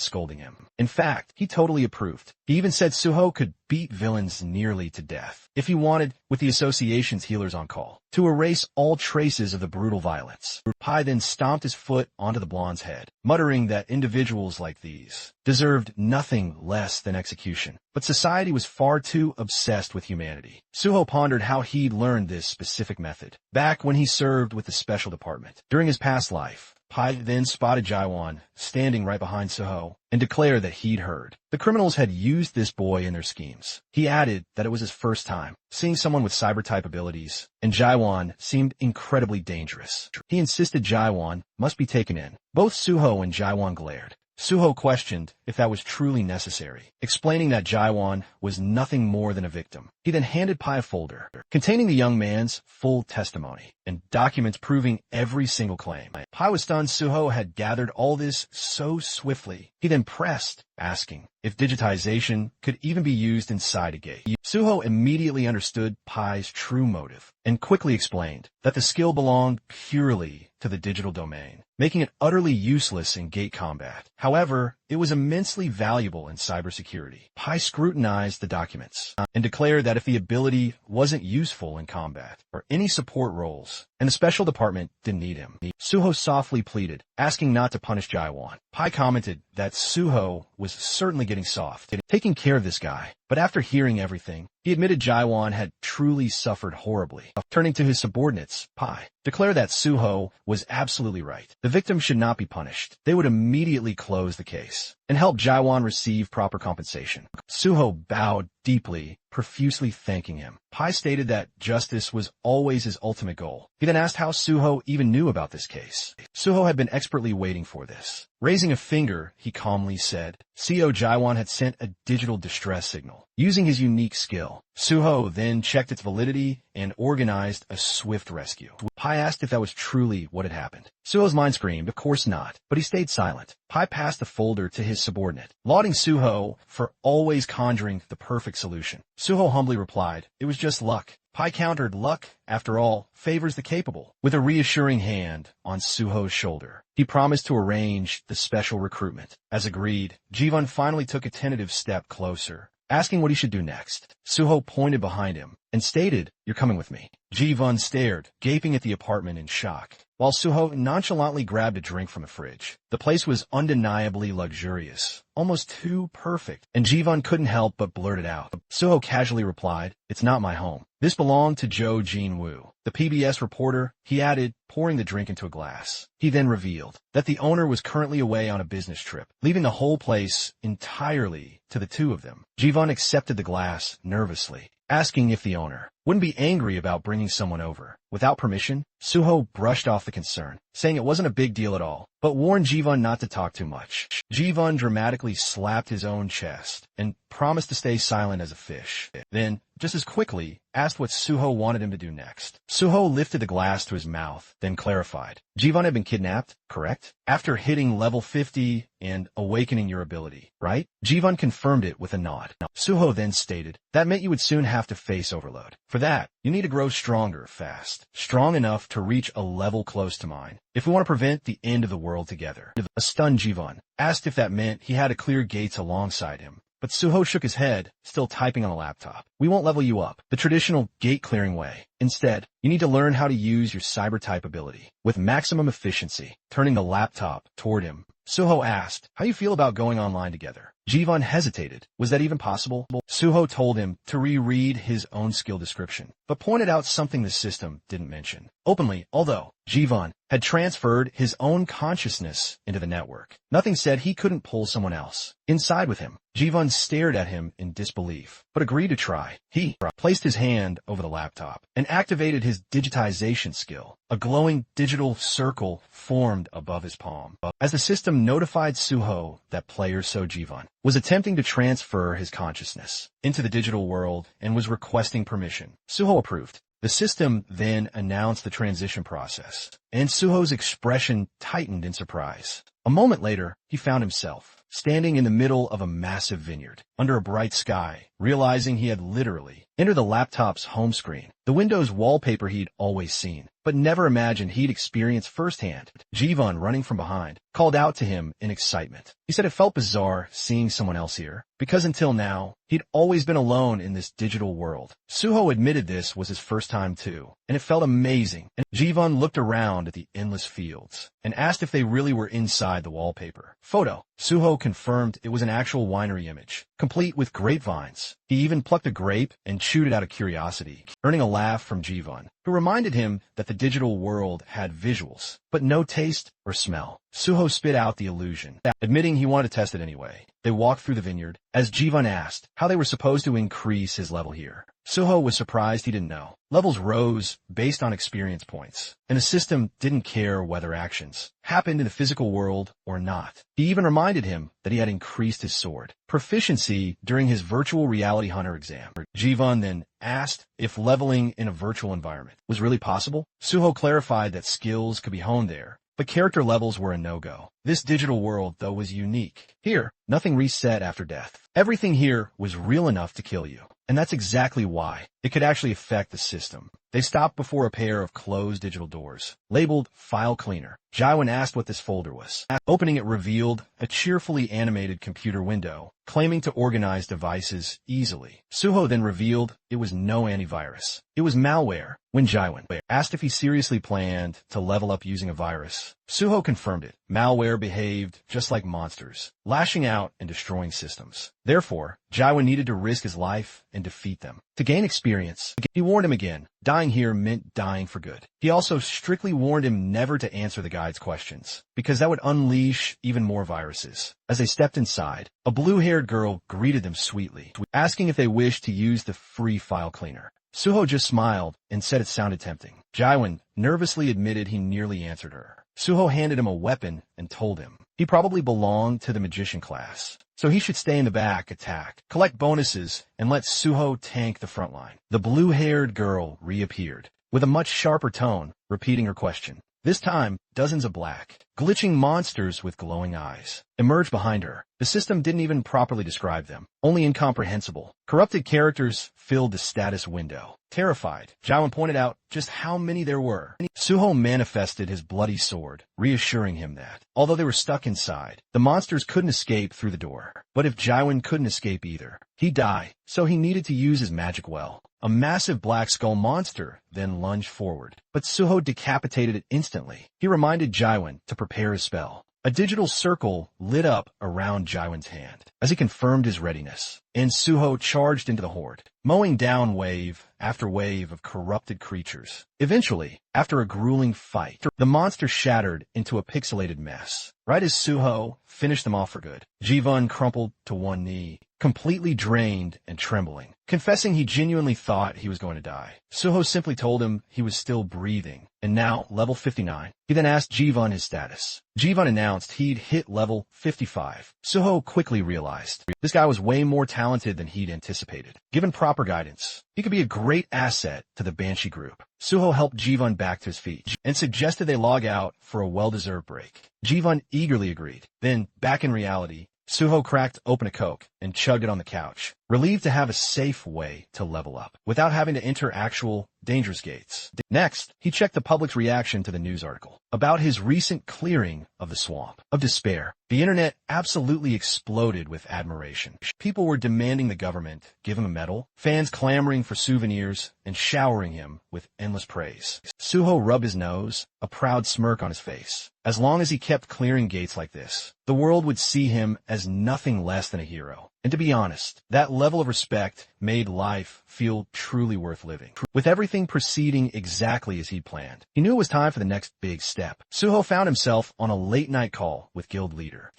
[SPEAKER 1] scolding him. In fact, he totally approved. He even said Suho could beat villains nearly to death if he wanted, with the association's healers on call, to erase all traces of the brutal violence. Pai then stomped his foot onto the blonde's head, muttering that individuals like these deserved nothing less than execution. But society was far too obsessed with humanity. Suho pondered how he'd learned this specific method back when he served with the special department. During his past life, Pai then spotted Jaiwon standing right behind Suho and declared that he'd heard the criminals had used this boy in their schemes. He added that it was his first time seeing someone with cyber-type abilities, and Jaiwon seemed incredibly dangerous. He insisted Jaiwon must be taken in. Both Suho and Jaiwon glared. Suho questioned if that was truly necessary, explaining that Jaiwon was nothing more than a victim. He then handed Pai a folder containing the young man's full testimony and documents proving every single claim. Pai was stunned Suho had gathered all this so swiftly. He then pressed, asking if digitization could even be used inside a gate. Suho immediately understood Pai's true motive and quickly explained that the skill belonged purely to the digital domain, making it utterly useless in gate combat. However, it was immensely valuable in cybersecurity. Pai scrutinized the documents and declared that if the ability wasn't useful in combat or any support roles, and the special department didn't need him, Suho softly pleaded, asking not to punish Jaiwon. Pai commented that Suho was certainly getting soft, taking care of this guy. But after hearing everything, he admitted Jaiwon had truly suffered horribly. Turning to his subordinates, Pai declared that Suho was absolutely right. The victim should not be punished. They would immediately close the case and help Jaiwon receive proper compensation. Suho bowed deeply, profusely thanking him. Pai stated that justice was always his ultimate goal. He then asked how Suho even knew about this case. Suho had been expertly waiting for this. Raising a finger, he calmly said, CO Jaiwon had sent a digital distress signal using his unique skill. Suho then checked its validity and organized a swift rescue. Pai asked if that was truly what had happened. Suho's mind screamed, of course not, but he stayed silent. Pai passed the folder to his subordinate, lauding Suho for always conjuring the perfect solution. Suho humbly replied, it was just luck. Pai countered, luck, after all, favors the capable. With a reassuring hand on Suho's shoulder, he promised to arrange the special recruitment. As agreed, Jiwon finally took a tentative step closer, asking what he should do next. Suho pointed behind him and stated, you're coming with me. Ji-won stared, gaping at the apartment in shock, while Suho nonchalantly grabbed a drink from the fridge. The place was undeniably luxurious, almost too perfect, and Ji-won couldn't help but blurt it out. Suho casually replied, it's not my home. This belonged to Jo Jin-woo, the PBS reporter, he added, pouring the drink into a glass. He then revealed that the owner was currently away on a business trip, leaving the whole place entirely to the two of them. Ji-won accepted the glass nervously, asking if the owner wouldn't be angry about bringing someone over. Without permission, Suho brushed off the concern, saying it wasn't a big deal at all, but warned Jivun not to talk too much. Jivun dramatically slapped his own chest and promised to stay silent as a fish. Then, just as quickly, asked what Suho wanted him to do next. Suho lifted the glass to his mouth, then clarified. Jivun had been kidnapped, correct? After hitting level 50 and awakening your ability, right? Jivun confirmed it with a nod. Suho then stated, that meant you would soon have to face overload. For that, you need to grow stronger fast. Strong enough to reach a level close to mine. If we want to prevent the end of the world together. A stunned Jivun asked if that meant he had to clear gates alongside him. But Suho shook his head, still typing on a laptop. We won't level you up the traditional gate-clearing way. Instead, you need to learn how to use your cyber-type ability with maximum efficiency. Turning the laptop toward him, Suho asked, how you feel about going online together? Jivun hesitated. Was that even possible? Suho told him to reread his own skill description, but pointed out something the system didn't mention. Openly, although Jivun had transferred his own consciousness into the network, nothing said he couldn't pull someone else inside with him. Jivun stared at him in disbelief, but agreed to try. He placed his hand over the laptop and activated his digitization skill. A glowing digital circle formed above his palm. As the system notified Suho that player Jivun was attempting to transfer his consciousness into the digital world and was requesting permission, Suho approved. The system then announced the transition process, and Suho's expression tightened in surprise. A moment later, he found himself standing in the middle of a massive vineyard, under a bright sky, realizing he had literally entered the laptop's home screen, the Windows wallpaper he'd always seen, but never imagined he'd experience firsthand. Jivun, running from behind, called out to him in excitement. He said it felt bizarre seeing someone else here, because until now, he'd always been alone in this digital world. Suho admitted this was his first time too, and it felt amazing. And Jivun looked around at the endless fields and asked if they really were inside the wallpaper photo. Suho confirmed it was an actual winery image, complete with grapevines. He even plucked a grape and chewed it out of curiosity, earning a laugh from Jivun, who reminded him that the digital world had visuals, but no taste or smell. Suho spit out the illusion, admitting he wanted to test it anyway. They walked through the vineyard, as Jivun asked how they were supposed to increase his level here. Suho was surprised he didn't know. Levels rose based on experience points, and the system didn't care whether actions happened in the physical world or not. He even reminded him that he had increased his sword proficiency during his virtual reality hunter exam. Jivun then asked if leveling in a virtual environment was really possible. Suho clarified that skills could be honed there, but character levels were a no-go. This digital world, though, was unique. Here, nothing reset after death. Everything here was real enough to kill you. And that's exactly why it could actually affect the system. They stopped before a pair of closed digital doors, labeled File Cleaner. Jaiwan asked what this folder was. Opening it revealed a cheerfully animated computer window, claiming to organize devices easily. Suho then revealed it was no antivirus. It was malware. When Jaiwan asked if he seriously planned to level up using a virus, Suho confirmed it. Malware behaved just like monsters, lashing out and destroying systems. Therefore, Jaiwan needed to risk his life and defeat them. To gain experience, he warned him again. Dying here meant dying for good. He also strictly warned him never to answer the guide's questions, because that would unleash even more viruses. As they stepped inside, a blue-haired girl greeted them sweetly, asking if they wished to use the free file cleaner. Suho just smiled and said it sounded tempting. Jaiwan nervously admitted he nearly answered her. Suho handed him a weapon and told him he probably belonged to the magician class, so he should stay in the back, attack, collect bonuses, and let Suho tank the front line. The blue-haired girl reappeared, with a much sharper tone, repeating her question. This time, dozens of black, glitching monsters with glowing eyes emerged behind her. The system didn't even properly describe them, only incomprehensible. Corrupted characters filled the status window. Terrified, Jaiwan pointed out just how many there were. Suho manifested his bloody sword, reassuring him that, although they were stuck inside, the monsters couldn't escape through the door. But if Jaiwan couldn't escape either, he'd die, so he needed to use his magic well. A massive black skull monster then lunged forward, but Suho decapitated it instantly. He reminded Jaiwan to prepare his spell. A digital circle lit up around Jaiwan's hand as he confirmed his readiness, and Suho charged into the horde, mowing down wave after wave of corrupted creatures. Eventually, after a grueling fight, the monster shattered into a pixelated mess. Right as Suho finished them off for good, Jivun crumpled to one knee, completely drained and trembling. confessing he genuinely thought he was going to die. Suho simply told him he was still breathing, and now level 59. He then asked Jivan his status. Jivan announced he'd hit level 55. Suho quickly realized this guy was way more talented than he'd anticipated. Given proper guidance, he could be a great asset to the Banshee group. Suho helped Jivan back to his feet and suggested they log out for a well-deserved break. Jivan eagerly agreed. Then, back in reality, Suho cracked open a Coke and chugged it on the couch, relieved to have a safe way to level up, without having to enter actual dangerous gates. Next, he checked the public's reaction to the news article about his recent clearing of the swamp of despair. The internet absolutely exploded with admiration. People were demanding the government give him a medal, fans clamoring for souvenirs, and showering him with endless praise. Suho rubbed his nose, a proud smirk on his face. As long as he kept clearing gates like this, the world would see him as nothing less than a hero. And to be honest, that level of respect made life feel truly worth living. With everything proceeding exactly as he'd planned, he knew it was time for the next big step. Suho found himself on a late-night call with guild leader.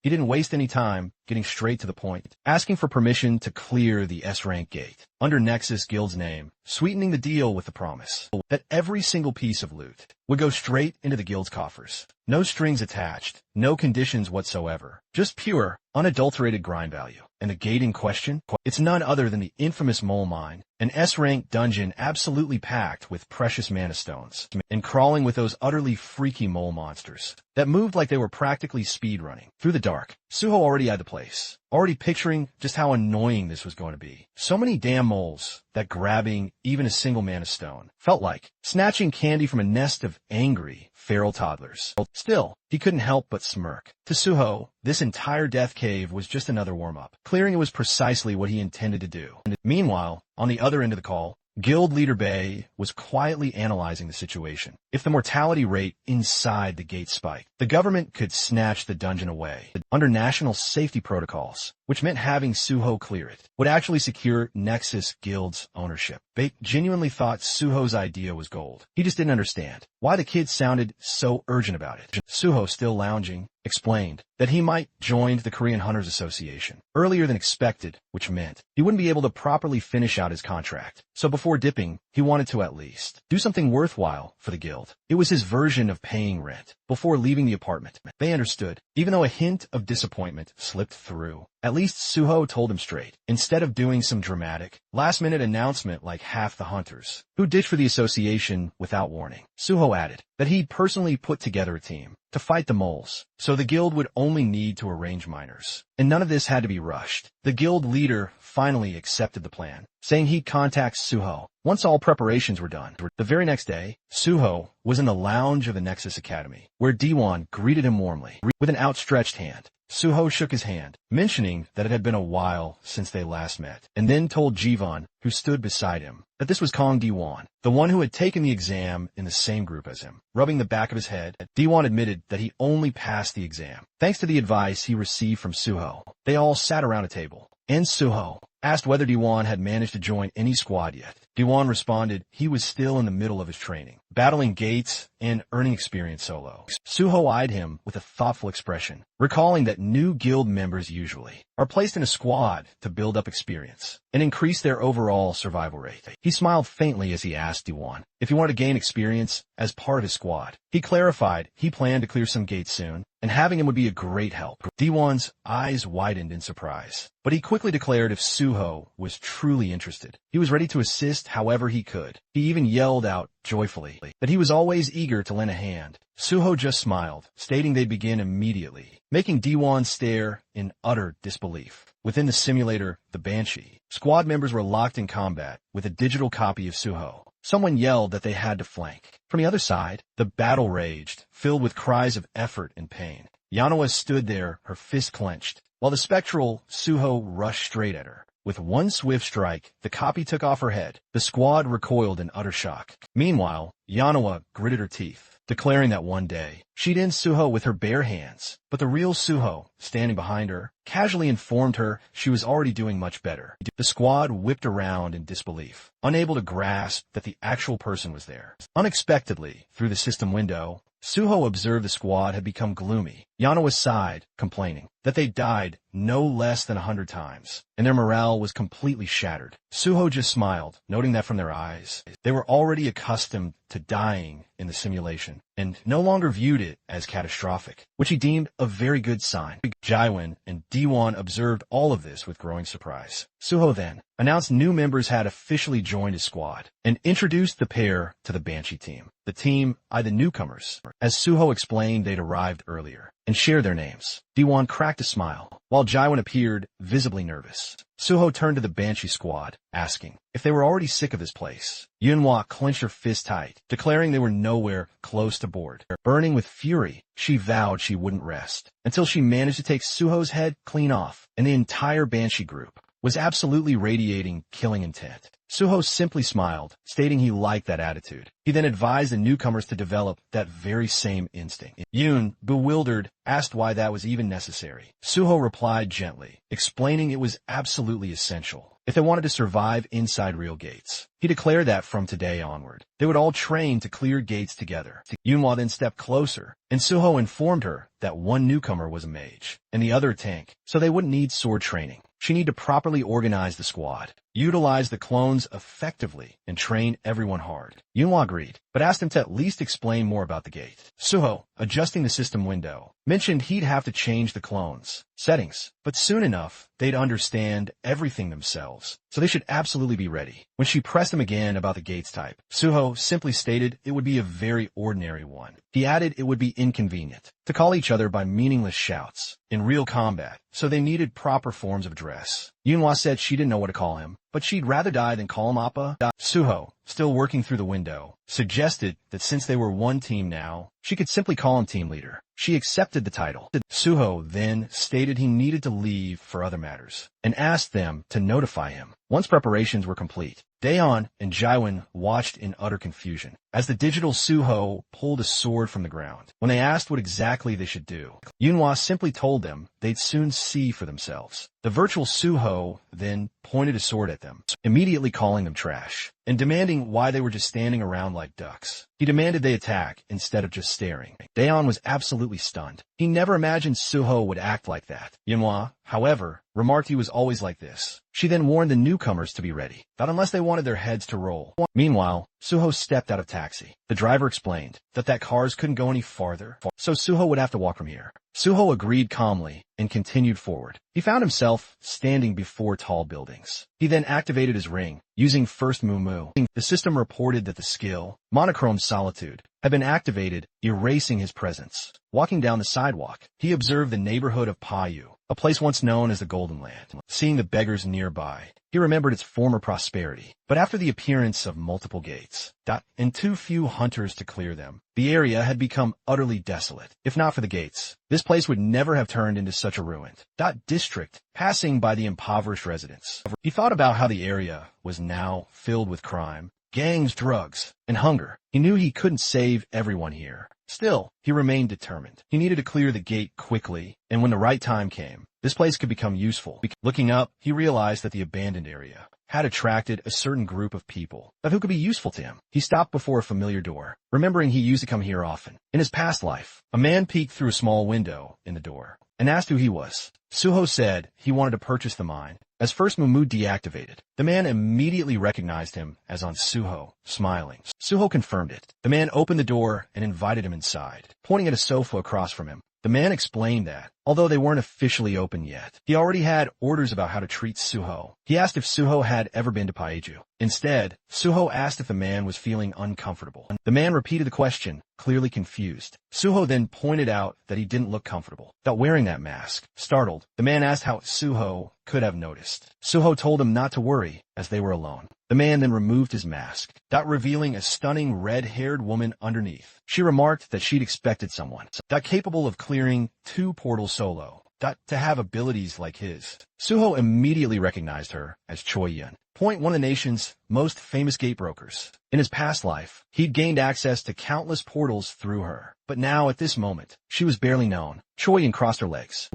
[SPEAKER 1] He didn't waste any time, getting straight to the point, asking for permission to clear the S-rank gate under Nexus Guild's name, sweetening the deal with the promise that every single piece of loot would go straight into the guild's coffers. No strings attached, no conditions whatsoever, just pure, unadulterated grind value. And the gate in question? It's none other than the infamous Mole Mine, an S-rank dungeon absolutely packed with precious mana stones, and crawling with those utterly freaky mole monsters that moved like they were practically speedrunning through the dark. Suho already had the place, already picturing just how annoying this was going to be. So many damn moles that grabbing even a single mana stone felt like snatching candy from a nest of angry, feral toddlers. Still, he couldn't help but smirk. To Suho, this entire death cave was just another warm-up. Clearing it was precisely what he intended to do. Meanwhile, on the other end of the call, Guild Leader Bay was quietly analyzing the situation. If the mortality rate inside the gate spiked, the government could snatch the dungeon away under national safety protocols, which meant having Suho clear it would actually secure Nexus Guild's ownership. Bay genuinely thought Suho's idea was gold. He just didn't understand why the kid sounded so urgent about it. Suho, still lounging, explained that he might join the Korean Hunters Association earlier than expected, which meant he wouldn't be able to properly finish out his contract. So before dipping, he wanted to at least do something worthwhile for the guild. It was his version of paying rent before leaving the apartment. They understood, even though a hint of disappointment slipped through. At least Suho told him straight, instead of doing some dramatic, last-minute announcement like half the hunters, who ditched for the association without warning. Suho added that he'd personally put together a team to fight the moles, so the guild would only need to arrange miners. And none of this had to be rushed. The guild leader finally accepted the plan, saying he'd contact Suho once all preparations were done. The very next day, Suho was in the lounge of the Nexus Academy, where Diwan greeted him warmly with an outstretched hand. Suho shook his hand, mentioning that it had been a while since they last met, and then told Jivan, who stood beside him, that this was Kong Diwan, the one who had taken the exam in the same group as him. Rubbing the back of his head, Diwan admitted that he only passed the exam, thanks to the advice he received from Suho. They all sat around a table, and Suho asked whether Diwan had managed to join any squad yet. Diwan responded he was still in the middle of his training, battling gates and earning experience solo. Suho eyed him with a thoughtful expression, recalling that new guild members usually are placed in a squad to build up experience and increase their overall survival rate. He smiled faintly as he asked Diwan if he wanted to gain experience as part of his squad. He clarified he planned to clear some gates soon, and having him would be a great help. Diwan's eyes widened in surprise, but he quickly declared if Suho was truly interested, he was ready to assist however he could. He even yelled out joyfully that he was always eager to lend a hand. Suho just smiled, stating they'd begin immediately, making Diwan stare in utter disbelief. Within the simulator, the Banshee, squad members were locked in combat with a digital copy of Suho. Someone yelled that they had to flank. From the other side, the battle raged, filled with cries of effort and pain. Yanoa stood there, her fist clenched, while the spectral Suho rushed straight at her. With one swift strike, the copy took off her head. The squad recoiled in utter shock. Meanwhile, Yanoa gritted her teeth, declaring that one day she'd end Suho with her bare hands. But the real Suho, standing behind her, casually informed her she was already doing much better. The squad whipped around in disbelief, unable to grasp that the actual person was there. Unexpectedly, through the system window, Suho observed the squad had become gloomy. Yanoa sighed, complaining that they died no less than 100 times, and their morale was completely shattered. Suho just smiled, noting that from their eyes, they were already accustomed to dying in the simulation, and no longer viewed it as catastrophic, which he deemed a very good sign. Jaiwon and Dwon observed all of this with growing surprise. Suho then announced new members had officially joined his squad, and introduced the pair to the Banshee team. The team eyed the newcomers, as Suho explained they'd arrived earlier, and shared their names. Dwon cracked a smile, while Jaiwon appeared visibly nervous. Suho turned to the Banshee squad, asking if they were already sick of this place. Yunhwa clenched her fist tight, declaring they were nowhere close to bored. Burning with fury, she vowed she wouldn't rest until she managed to take Suho's head clean off, and the entire Banshee group was absolutely radiating killing intent. Suho simply smiled, stating he liked that attitude. He then advised the newcomers to develop that very same instinct. Yoon, bewildered, asked why that was even necessary. Suho replied gently, explaining it was absolutely essential if they wanted to survive inside real gates. He declared that from today onward, they would all train to clear gates together. Yunhwa then stepped closer, and Suho informed her that one newcomer was a mage, and the other a tank, so they wouldn't need sword training. She needed to properly organize the squad, utilize the clones effectively, and train everyone hard. Yunhwa agreed, but asked him to at least explain more about the gate. Suho, adjusting the system window, mentioned he'd have to change the clones' settings, but soon enough, they'd understand everything themselves, so they should absolutely be ready. When she pressed him again about the gates type, Suho simply stated it would be a very ordinary one. He added it would be inconvenient to call each other by meaningless shouts in real combat, so they needed proper forms of dress. Yunhwa said she didn't know what to call him, but she'd rather die than call him Appa. Suho, still working through the window, suggested that since they were one team now, she could simply call him team leader. She accepted the title. Suho then stated he needed to leave for other matters, and asked them to notify him once preparations were complete. Daeon and Jaiwon watched in utter confusion as the digital Suho pulled a sword from the ground. When they asked what exactly they should do, Yunhwa simply told them they'd soon see for themselves. The virtual Suho then pointed a sword at them, immediately calling them trash, and demanding why they were just standing around like ducks. He demanded they attack instead of just staring. Daeon was absolutely stunned. He never imagined Suho would act like that. Yunhwa, however, remarked he was always like this. She then warned the newcomers to be ready, not unless they wanted their heads to roll. Meanwhile, Suho stepped out of taxi. The driver explained that cars couldn't go any farther, so Suho would have to walk from here. Suho agreed calmly and continued forward. He found himself standing before tall buildings. He then activated his ring, using First Mumu. The system reported that the skill, Monochrome Solitude, had been activated, erasing his presence. Walking down the sidewalk, he observed the neighborhood of Payu, a place once known as the Golden Land. Seeing the beggars nearby, he remembered its former prosperity. But after the appearance of multiple gates, and too few hunters to clear them, the area had become utterly desolate. If not for the gates, this place would never have turned into such a ruined district, passing by the impoverished residents. He thought about how the area was now filled with crime, gangs, drugs, and hunger. He knew he couldn't save everyone here. Still, he remained determined. He needed to clear the gate quickly, and when the right time came, this place could become useful. Looking up, he realized that the abandoned area had attracted a certain group of people who could be useful to him. He stopped before a familiar door, remembering he used to come here often. In his past life, a man peeked through a small window in the door and asked who he was. Suho said he wanted to purchase the mine. As First Mumu deactivated, the man immediately recognized him as on Suho, smiling. Suho confirmed it. The man opened the door and invited him inside, pointing at a sofa across from him. The man explained that, although they weren't officially open yet, he already had orders about how to treat Suho. He asked if Suho had ever been to Paiju. Instead, Suho asked if the man was feeling uncomfortable. The man repeated the question, clearly confused. Suho then pointed out that he didn't look comfortable without wearing that mask. Startled, the man asked how Suho could have noticed. Suho told him not to worry, as they were alone. The man then removed his mask, revealing a stunning red-haired woman underneath. She remarked that she'd expected someone capable of clearing 2 portals solo, to have abilities like his. Suho immediately recognized her as Choi Yun, one of the nation's most famous gate brokers. In his past life, he'd gained access to countless portals through her. But now, at this moment, she was barely known. Choi-Yin crossed her legs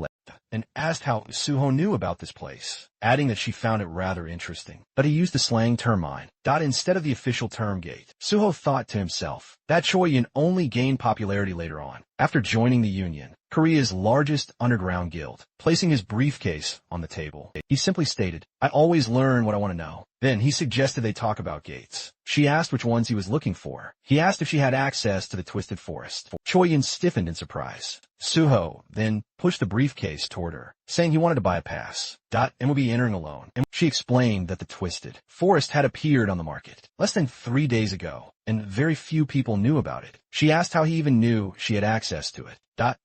[SPEAKER 1] and asked how Suho knew about this place, adding that she found it rather interesting. But he used the slang term mine, instead of the official term gate. Suho thought to himself that Choi-Yin only gained popularity later on, after joining the Union, Korea's largest underground guild. Placing his briefcase on the table, he simply stated, "I always learn what I want to know." Then he suggested they talk about gates. She asked which ones he was looking for. He asked if she had access to the Twisted Forest. Choi-Yin stiffened in surprise. Suho then pushed the briefcase toward her, saying he wanted to buy a pass, and would be entering alone. And she explained that the Twisted Forest had appeared on the market less than 3 days ago, and very few people knew about it. She asked how he even knew she had access to it,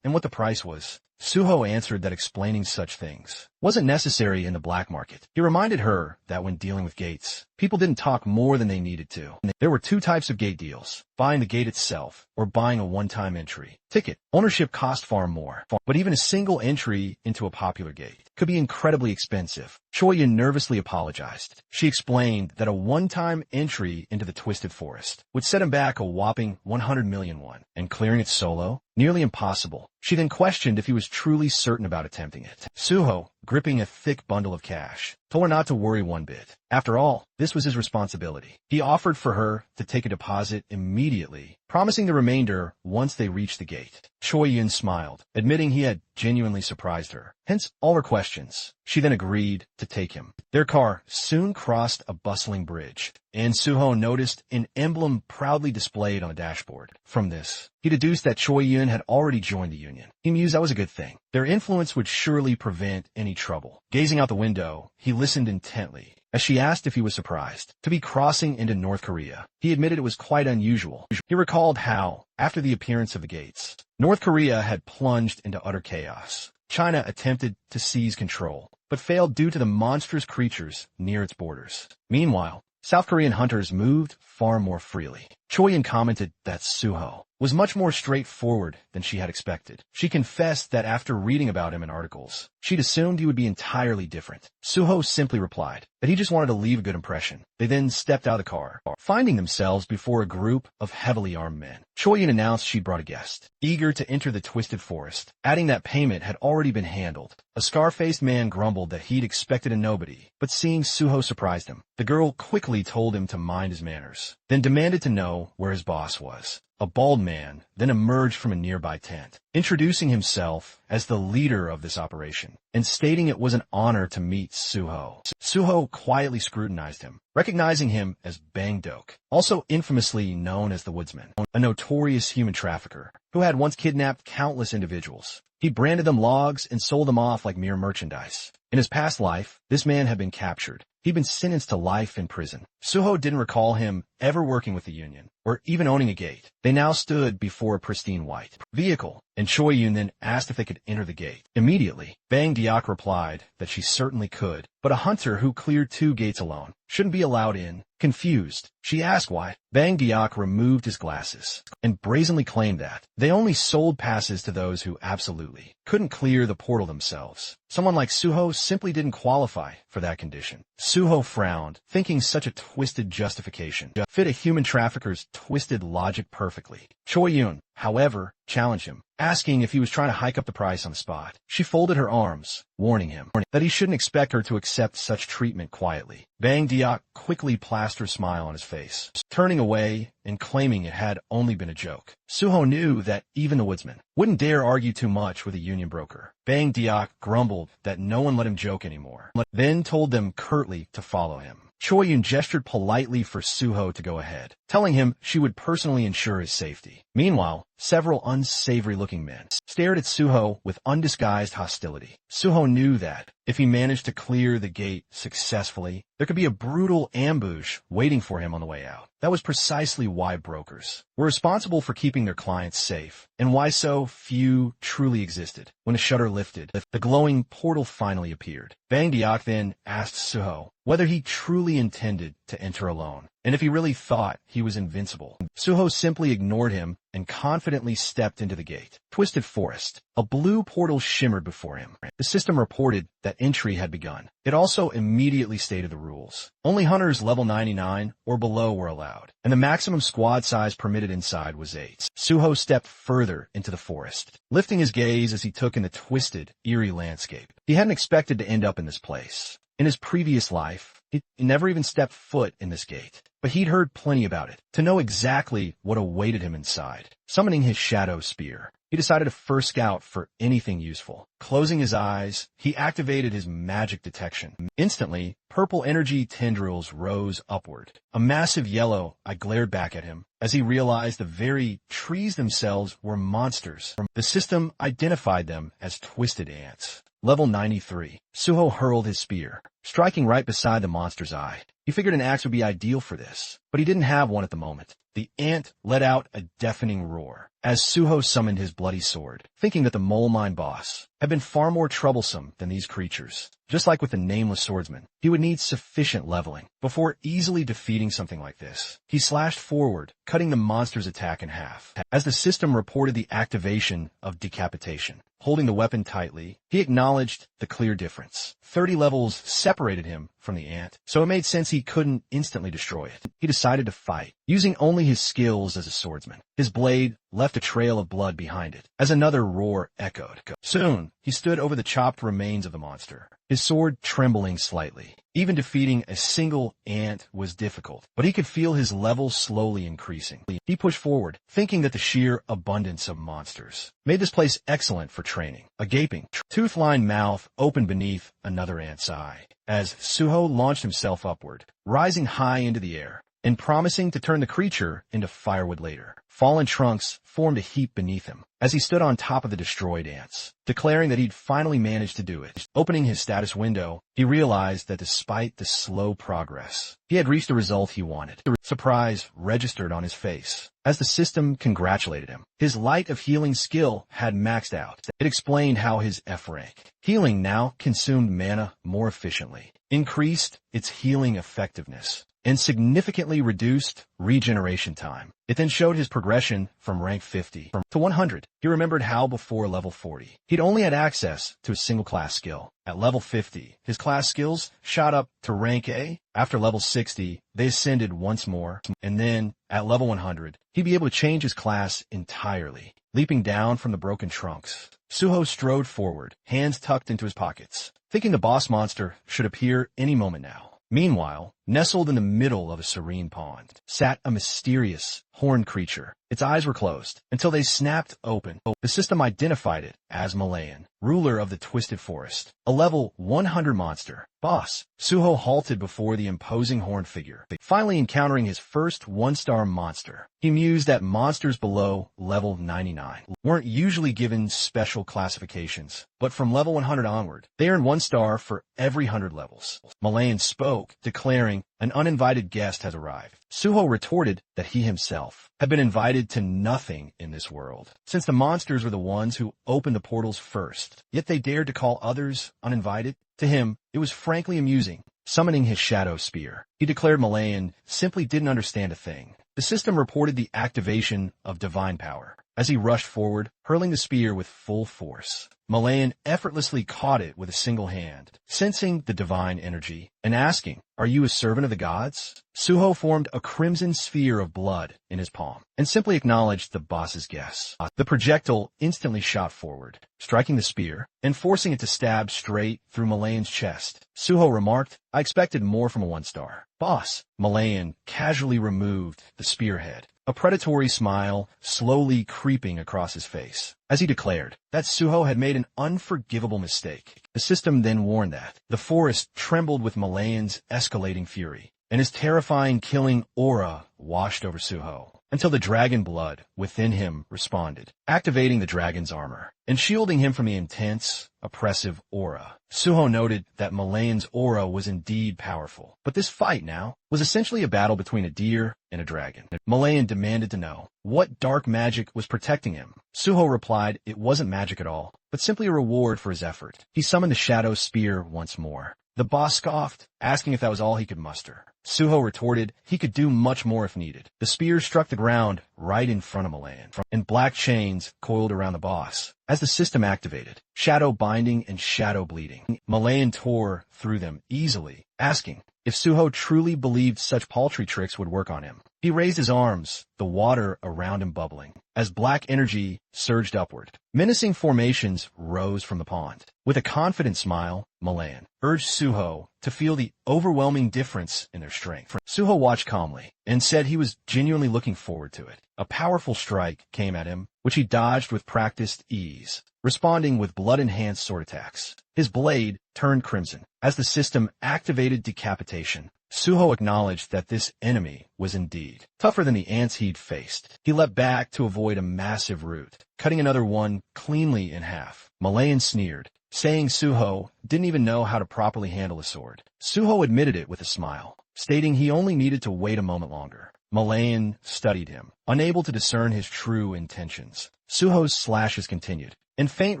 [SPEAKER 1] and what the price was. Suho answered that explaining such things wasn't necessary in the black market. He reminded her that when dealing with gates, people didn't talk more than they needed to. There were 2 types of gate deals: buying the gate itself or buying a one-time entry ticket. Ownership cost far more, but even a single entry into a popular gate could be incredibly expensive. Choi-Yin nervously apologized. She explained that a one-time entry into the Twisted Forest would set him back a whopping 100 million won, and clearing it solo, nearly impossible. She then questioned if he was truly certain about attempting it. Suho, gripping a thick bundle of cash, told her not to worry one bit. After all, this was his responsibility. He offered for her to take a deposit immediately, promising the remainder once they reached the gate. Choi-Yin smiled, admitting he had genuinely surprised her, hence all her questions. She then agreed to take him. Their car soon crossed a bustling bridge, and Suho noticed an emblem proudly displayed on the dashboard. From this, he deduced that Choi-Yin had already joined the Union. He mused that was a good thing. Their influence would surely prevent any trouble. Gazing out the window, he listened intently as she asked if he was surprised to be crossing into North Korea. He admitted it was quite unusual. He recalled how, after the appearance of the gates, North Korea had plunged into utter chaos. China attempted to seize control, but failed due to the monstrous creatures near its borders. Meanwhile, South Korean hunters moved far more freely. Choi-Yin commented that Suho was much more straightforward than she had expected. She confessed that after reading about him in articles, she'd assumed he would be entirely different. Suho simply replied that he just wanted to leave a good impression. They then stepped out of the car, finding themselves before a group of heavily armed men. Choi-Yin announced she'd brought a guest, eager to enter the Twisted Forest, adding that payment had already been handled. A scar-faced man grumbled that he'd expected a nobody, but seeing Suho surprised him. The girl quickly told him to mind his manners, then demanded to know where his boss was. A bald man then emerged from a nearby tent, introducing himself as the leader of this operation, and stating it was an honor to meet Suho. Suho quietly scrutinized him, recognizing him as Bang Dok, also infamously known as the Woodsman, a notorious human trafficker who had once kidnapped countless individuals. He branded them logs and sold them off like mere merchandise. In his past life, this man had been captured. He'd been sentenced to life in prison. Suho didn't recall him ever working with the Union, or even owning a gate. They now stood before a pristine white vehicle, and Choi-Yin then asked if they could enter the gate. Immediately, Bang Diak replied that she certainly could, but a hunter who cleared 2 gates alone shouldn't be allowed in. Confused, she asked why. Bang Diak removed his glasses and brazenly claimed that they only sold passes to those who absolutely couldn't clear the portal themselves. Someone like Suho simply didn't qualify for that condition. Suho frowned, thinking such a twisted justification fit a human trafficker's twisted logic perfectly. Choi-Yin, however, challenged him, asking if he was trying to hike up the price on the spot. She folded her arms, warning him that he shouldn't expect her to accept such treatment quietly. Bang Diak quickly plastered a smile on his face, turning away and claiming it had only been a joke. Suho knew that even the Woodsman wouldn't dare argue too much with a union broker. Bang Diak grumbled that no one let him joke anymore, then told them curtly to follow him. Choi-Yin gestured politely for Suho to go ahead, telling him she would personally ensure his safety. Meanwhile, several unsavory-looking men stared at Suho with undisguised hostility. Suho knew that if he managed to clear the gate successfully, there could be a brutal ambush waiting for him on the way out. That was precisely why brokers were responsible for keeping their clients safe, and why so few truly existed. When a shutter lifted, the glowing portal finally appeared. Bang Diak then asked Suho whether he truly intended to enter alone, and if he really thought he was invincible. Suho simply ignored him and confidently stepped into the gate. Twisted Forest. A blue portal shimmered before him. The system reported that entry had begun. It also immediately stated the rules. Only hunters level 99 or below were allowed, and the maximum squad size permitted inside was 8. Suho stepped further into the forest, lifting his gaze as he took in the twisted, eerie landscape. He hadn't expected to end up in this place. In his previous life, he never even stepped foot in this gate, but he'd heard plenty about it to know exactly what awaited him inside. Summoning his shadow spear, he decided to first scout for anything useful. Closing his eyes, he activated his magic detection. Instantly, purple energy tendrils rose upward. A massive yellow eye glared back at him as he realized the very trees themselves were monsters. The system identified them as twisted ants. Level 93. Suho hurled his spear, striking right beside the monster's eye. He figured an axe would be ideal for this, but he didn't have one at the moment. The ant let out a deafening roar as Suho summoned his bloody sword, thinking that the mole mine boss had been far more troublesome than these creatures. Just like with the nameless swordsman, he would need sufficient leveling before easily defeating something like this. He slashed forward, cutting the monster's attack in half. As the system reported the activation of decapitation, holding the weapon tightly, he acknowledged the clear difference. 30 levels separated him from the ant, so it made sense he couldn't instantly destroy it. He decided to fight, using only his skills as a swordsman. His blade left a trail of blood behind it, as another roar echoed. Soon, he stood over the chopped remains of the monster, his sword trembling slightly. Even defeating a single ant was difficult, but he could feel his level slowly increasing. He pushed forward, thinking that the sheer abundance of monsters made this place excellent for training. A gaping, tooth-lined mouth opened beneath another ant's eye, as Suho launched himself upward, rising high into the air, and promising to turn the creature into firewood later. Fallen trunks formed a heap beneath him as he stood on top of the destroyed ants, declaring that he'd finally managed to do it. Opening his status window, he realized that despite the slow progress, he had reached the result he wanted. Surprise registered on his face as the system congratulated him. His light of healing skill had maxed out. It explained how his F rank healing now consumed mana more efficiently, increased its healing effectiveness, and significantly reduced regeneration time. It then showed his progression from rank 50 to 100. He remembered how before level 40, he'd only had access to a single class skill. At level 50, his class skills shot up to rank A. After level 60, they ascended once more, and then at level 100, he'd be able to change his class entirely. Leaping down from the broken trunks, Suho strode forward, hands tucked into his pockets, thinking the boss monster should appear any moment now. Meanwhile, nestled in the middle of a serene pond, sat a mysterious, horned creature. Its eyes were closed until they snapped open. The system identified it as Malayan, ruler of the Twisted Forest, a level 100 monster. Boss. Suho halted before the imposing horned figure, finally encountering his first one-star monster. He mused that monsters below level 99 weren't usually given special classifications, but from level 100 onward, they earned 1 star for every 100 levels. Malayan spoke, declaring, "An uninvited guest has arrived." Suho retorted that he himself had been invited to nothing in this world, since the monsters were the ones who opened the portals first, yet they dared to call others uninvited. To him, it was frankly amusing. Summoning his shadow spear, he declared Malayan simply didn't understand a thing. The system reported the activation of divine power as he rushed forward, hurling the spear with full force. Malayan effortlessly caught it with a single hand, sensing the divine energy and asking, "Are you a servant of the gods?" Suho formed a crimson sphere of blood in his palm and simply acknowledged the boss's guess. The projectile instantly shot forward, striking the spear and forcing it to stab straight through Malayan's chest. Suho remarked, "I expected more from a 1-star. Boss." Malayan casually removed the spearhead, a predatory smile slowly creeping across his face, as he declared that Suho had made an unforgivable mistake. The system then warned that the forest trembled with Malayan's escalating fury, and his terrifying killing aura washed over Suho, until the dragon blood within him responded, activating the dragon's armor and shielding him from the intense, oppressive aura. Suho noted that Malayan's aura was indeed powerful, but this fight now was essentially a battle between a deer and a dragon. Malayan demanded to know what dark magic was protecting him. Suho replied it wasn't magic at all, but simply a reward for his effort. He summoned the shadow spear once more, The boss scoffed, asking if that was all he could muster. Suho retorted he could do much more if needed. The spear struck the ground right in front of Malayan, and black chains coiled around the boss. As the system activated, shadow binding and shadow bleeding, Malayan tore through them easily, asking if Suho truly believed such paltry tricks would work on him. He raised his arms, the water around him bubbling, as black energy surged upward. Menacing formations rose from the pond. With a confident smile, Malayan urged Suho to feel the overwhelming difference in their strength. Suho watched calmly and said he was genuinely looking forward to it. A powerful strike came at him, which he dodged with practiced ease, responding with blood-enhanced sword attacks. His blade turned crimson. As the system activated decapitation, Suho acknowledged that this enemy was indeed tougher than the ants he'd faced. He leapt back to avoid a massive root, cutting another one cleanly in half. Malayan sneered, saying Suho didn't even know how to properly handle a sword. Suho admitted it with a smile, stating he only needed to wait a moment longer. Malayan studied him, unable to discern his true intentions. Suho's slashes continued, and faint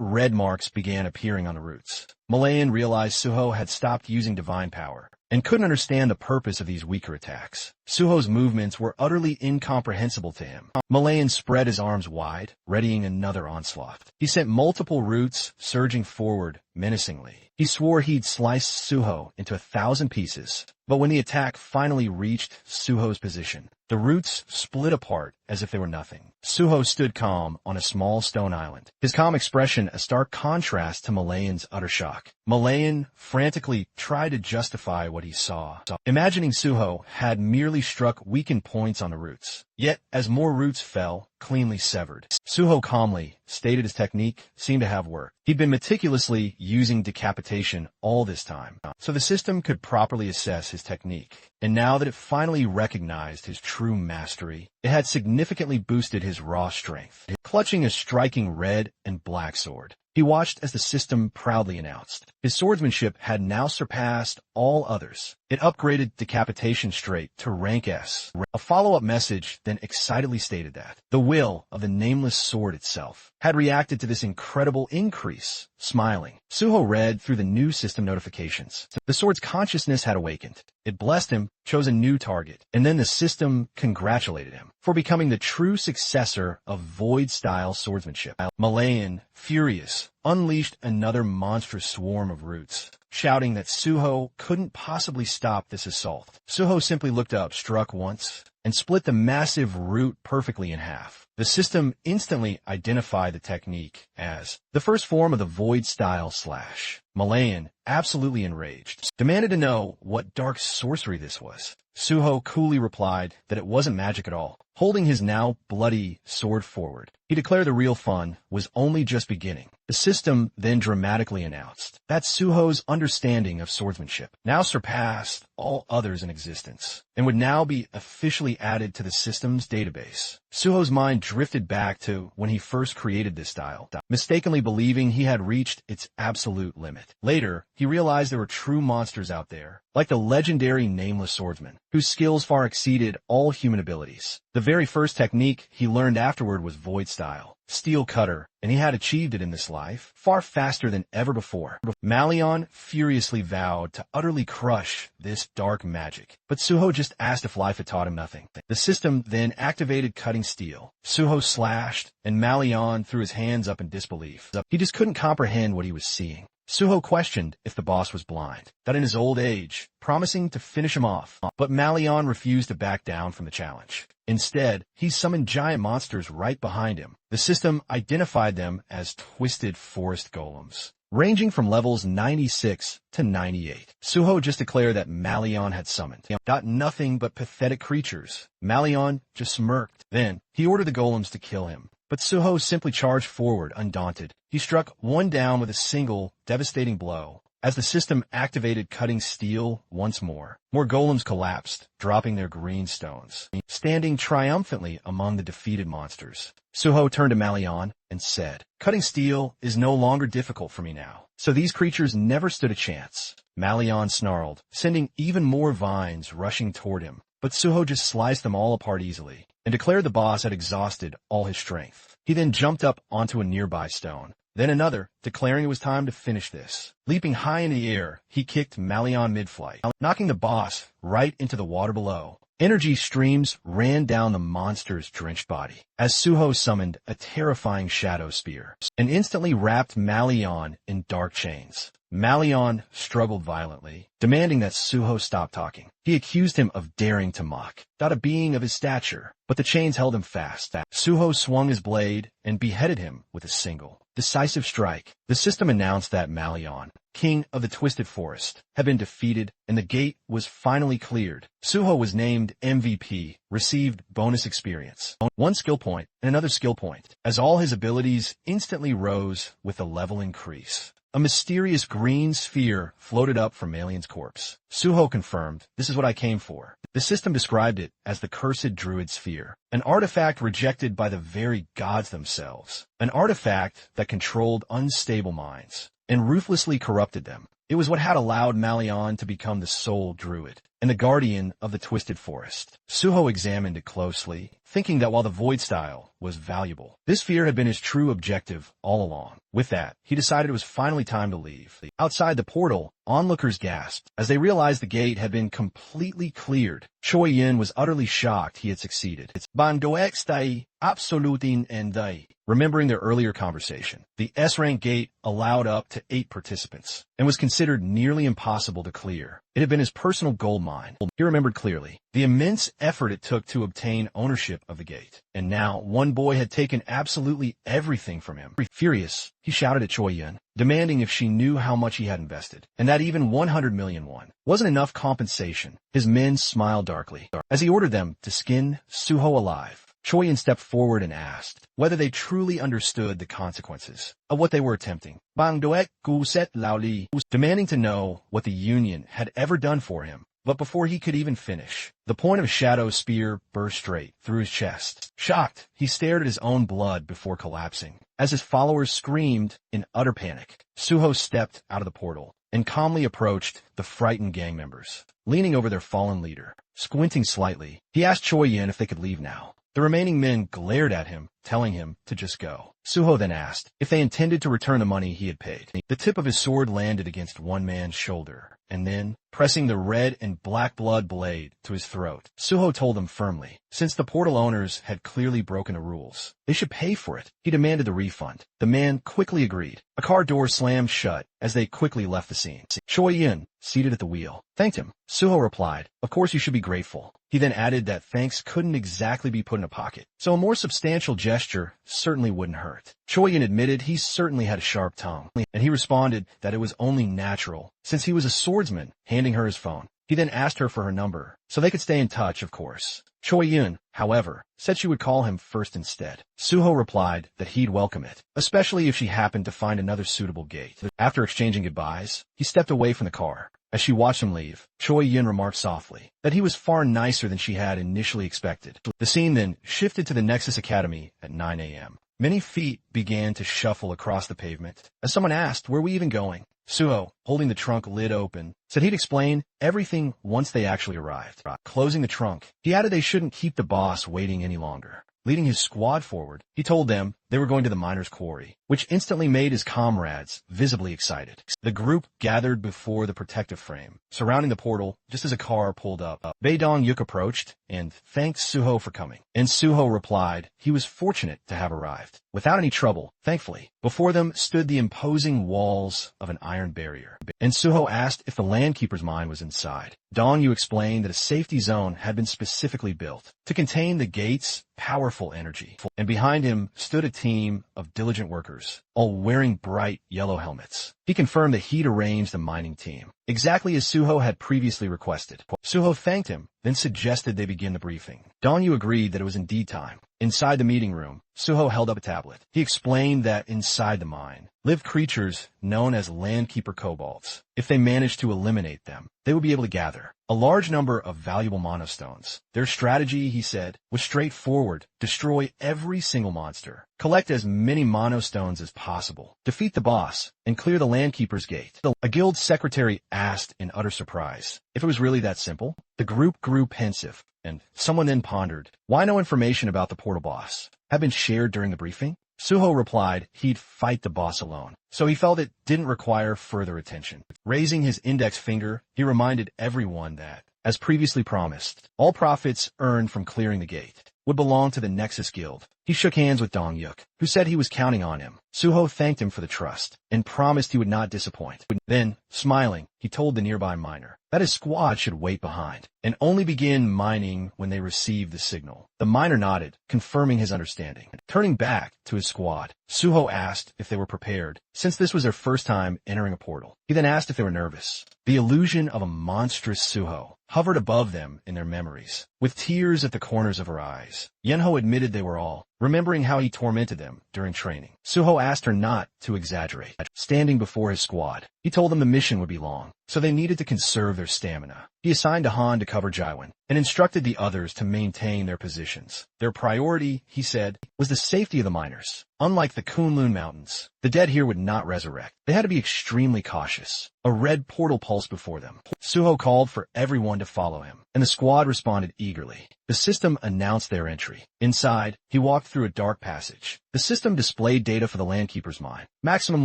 [SPEAKER 1] red marks began appearing on the roots. Malayan realized Suho had stopped using divine power and couldn't understand the purpose of these weaker attacks. Suho's movements were utterly incomprehensible to him. Malayan spread his arms wide, readying another onslaught. He sent multiple roots surging forward menacingly. He swore he'd slice Suho into 1,000 pieces, but when the attack finally reached Suho's position, the roots split apart as if they were nothing. Suho stood calm on a small stone island, his calm expression a stark contrast to Malayan's utter shock. Malayan frantically tried to justify what he saw, imagining Suho had merely struck weakened points on the roots. Yet, as more roots fell, cleanly severed, Suho calmly stated his technique seemed to have worked. He'd been meticulously using decapitation all this time, so the system could properly assess his technique. And now that it finally recognized his true mastery, it had significantly boosted his raw strength. Clutching a striking red and black sword, he watched as the system proudly announced his swordsmanship had now surpassed all others. It upgraded decapitation straight to rank S. A follow-up message then excitedly stated that the will of the nameless sword itself had reacted to this incredible increase. Smiling, Suho read through the new system notifications. The sword's consciousness had awakened. It blessed him, chose a new target, and then the system congratulated him for becoming the true successor of Void-style swordsmanship. Malayan, furious, unleashed another monstrous swarm of roots, shouting that Suho couldn't possibly stop this assault. Suho simply looked up, struck once, and split the massive root perfectly in half. The system instantly identified the technique as the first form of the Void-style slash. Malayan, absolutely enraged, demanded to know what dark sorcery this was. Suho coolly replied that it wasn't magic at all, holding his now bloody sword forward. He declared the real fun was only just beginning. The system then dramatically announced that Suho's understanding of swordsmanship now surpassed all others in existence and would now be officially added to the system's database. Suho's mind drifted back to when he first created this style, mistakenly believing he had reached its absolute limit. Later, he realized there were true monsters out there, like the legendary Nameless Swordsman, whose skills far exceeded all human abilities. The very first technique he learned afterward was Void Style, Steel Cutter, and he had achieved it in this life far faster than ever before. Malayan furiously vowed to utterly crush this dark magic, but Suho just asked if life had taught him nothing. The system then activated Cutting Steel. Suho slashed, and Malayan threw his hands up in disbelief. He just couldn't comprehend what he was seeing. Suho questioned if the boss was blind, that in his old age, promising to finish him off, but Malayan refused to back down from the challenge. Instead, he summoned giant monsters right behind him. The system identified them as twisted forest golems, ranging from levels 96 to 98. Suho just declared that Malayan had summoned nothing but pathetic creatures. Malayan just smirked. Then, he ordered the golems to kill him. But Suho simply charged forward, undaunted. He struck one down with a single, devastating blow. As the system activated Cutting Steel once more, more golems collapsed, dropping their green stones, standing triumphantly among the defeated monsters. Suho turned to Malayan and said, "Cutting Steel is no longer difficult for me now." So these creatures never stood a chance. Malayan snarled, sending even more vines rushing toward him. But Suho just sliced them all apart easily, and declared the boss had exhausted all his strength. He then jumped up onto a nearby stone, then another, declaring it was time to finish this. Leaping high in the air, he kicked Malion mid-flight, knocking the boss right into the water below. Energy streams ran down the monster's drenched body as Suho summoned a terrifying shadow spear and instantly wrapped Malion in dark chains. Malion struggled violently, demanding that Suho stop talking. He accused him of daring to mock, not a being of his stature, but the chains held him fast. Suho swung his blade and beheaded him with a single, decisive strike. The system announced that Malion, king of the Twisted Forest, had been defeated and the gate was finally cleared. Suho was named MVP, received bonus experience, one skill point and another skill point, as all his abilities instantly rose with a level increase. A mysterious green sphere floated up from Alien's corpse. Suho confirmed, "This is what I came for." The system described it as the Cursed Druid Sphere, an artifact rejected by the very gods themselves, an artifact that controlled unstable minds and ruthlessly corrupted them. It was what had allowed Malion to become the sole druid and the guardian of the Twisted Forest. Suho examined it closely, thinking that while the Void Style was valuable, this sphere had been his true objective all along. With that, he decided it was finally time to leave. Outside the portal, onlookers gasped as they realized the gate had been completely cleared. Choi Yin was utterly shocked he had succeeded. Bandoextai absolutin endai. Remembering their earlier conversation, the S-rank gate allowed up to 8 participants and was considered nearly impossible to clear. It had been his personal gold mine. He remembered clearly the immense effort it took to obtain ownership of the gate, and now one boy had taken absolutely everything from him. Furious, he shouted at Choi Yin, demanding if she knew how much he had invested, and that even 100 million won wasn't enough compensation. His men smiled darkly as he ordered them to skin Suho alive. Choi Yin stepped forward and asked whether they truly understood the consequences of what they were attempting. Bang Doek Gu Set Lao Li, demanding to know what the Union had ever done for him. But before he could even finish, the point of a shadow spear burst straight through his chest. Shocked, he stared at his own blood before collapsing. As his followers screamed in utter panic, Suho stepped out of the portal and calmly approached the frightened gang members. Leaning over their fallen leader, squinting slightly, he asked Choi Yin if they could leave now. The remaining men glared at him, telling him to just go. Suho then asked if they intended to return the money he had paid. The tip of his sword landed against one man's shoulder, and then, pressing the red and black blood blade to his throat, Suho told them firmly, since the portal owners had clearly broken the rules, they should pay for it. He demanded the refund. The man quickly agreed. A car door slammed shut as they quickly left the scene. Choi Yin, seated at the wheel, thanked him. Suho replied, "Of course you should be grateful." He then added that thanks couldn't exactly be put in a pocket, so a more substantial gesture certainly wouldn't hurt. Choi Yin admitted he certainly had a sharp tongue, and he responded that it was only natural, since he was a swordsman, handing her his phone. He then asked her for her number, so they could stay in touch, of course. Choi Yin, however, said she would call him first instead. Suho replied that he'd welcome it, especially if she happened to find another suitable gate. After exchanging goodbyes, he stepped away from the car. As she watched him leave, Choi Yin remarked softly that he was far nicer than she had initially expected. The scene then shifted to the Nexus Academy at 9 a.m. Many feet began to shuffle across the pavement as someone asked where we even going. Suho, holding the trunk lid open, said he'd explain everything once they actually arrived. Closing the trunk, he added they shouldn't keep the boss waiting any longer. Leading his squad forward, he told them they were going to the miner's quarry, which instantly made his comrades visibly excited. The group gathered before the protective frame, surrounding the portal just as a car pulled up. Baedong Yuk approached and thanked Suho for coming, and Suho replied he was fortunate to have arrived, without any trouble, thankfully. Before them stood the imposing walls of an iron barrier, and Suho asked if the landkeeper's mine was inside. Dong Yu explained that a safety zone had been specifically built to contain the gate's powerful energy, and behind him stood a team of diligent workers, all wearing bright yellow helmets. He confirmed that he'd arranged a mining team, exactly as Suho had previously requested. Suho thanked him, then suggested they begin the briefing. Dong Yu agreed that it was indeed time. Inside the meeting room, Suho held up a tablet. He explained that inside the mine lived creatures known as landkeeper kobolds. If they managed to eliminate them, they would be able to gather a large number of valuable monostones. Their strategy, he said, was straightforward: destroy every single monster, collect as many monostones as possible, defeat the boss, and clear the landkeeper's gate. A guild secretary asked in utter surprise if it was really that simple. The group grew pensive, and someone then pondered why no information about the portal boss had been shared during the briefing. Suho replied he'd fight the boss alone, so he felt it didn't require further attention. Raising his index finger, he reminded everyone that, as previously promised, all profits earned from clearing the gate would belong to the Nexus Guild. He shook hands with Dong-yuk, who said he was counting on him. Suho thanked him for the trust and promised he would not disappoint. Then, smiling, he told the nearby miner that his squad should wait behind and only begin mining when they received the signal. The miner nodded, confirming his understanding. Turning back to his squad, Suho asked if they were prepared, since this was their first time entering a portal. He then asked if they were nervous. The illusion of a monstrous Suho hovered above them in their memories, with tears at the corners of her eyes. Yenho admitted they were all, remembering how he tormented them during training. Suho asked her not to exaggerate. Standing before his squad, he told them the mission would be long, so they needed to conserve their stamina. He assigned Han to cover Jaiwan and instructed the others to maintain their positions. Their priority, he said, was the safety of the miners. Unlike the Kunlun Mountains, the dead here would not resurrect. They had to be extremely cautious. A red portal pulsed before them. Suho called for everyone to follow him, and the squad responded eagerly. The system announced their entry. Inside, he walked through a dark passage. The system displayed data for the Landkeeper's mine. Maximum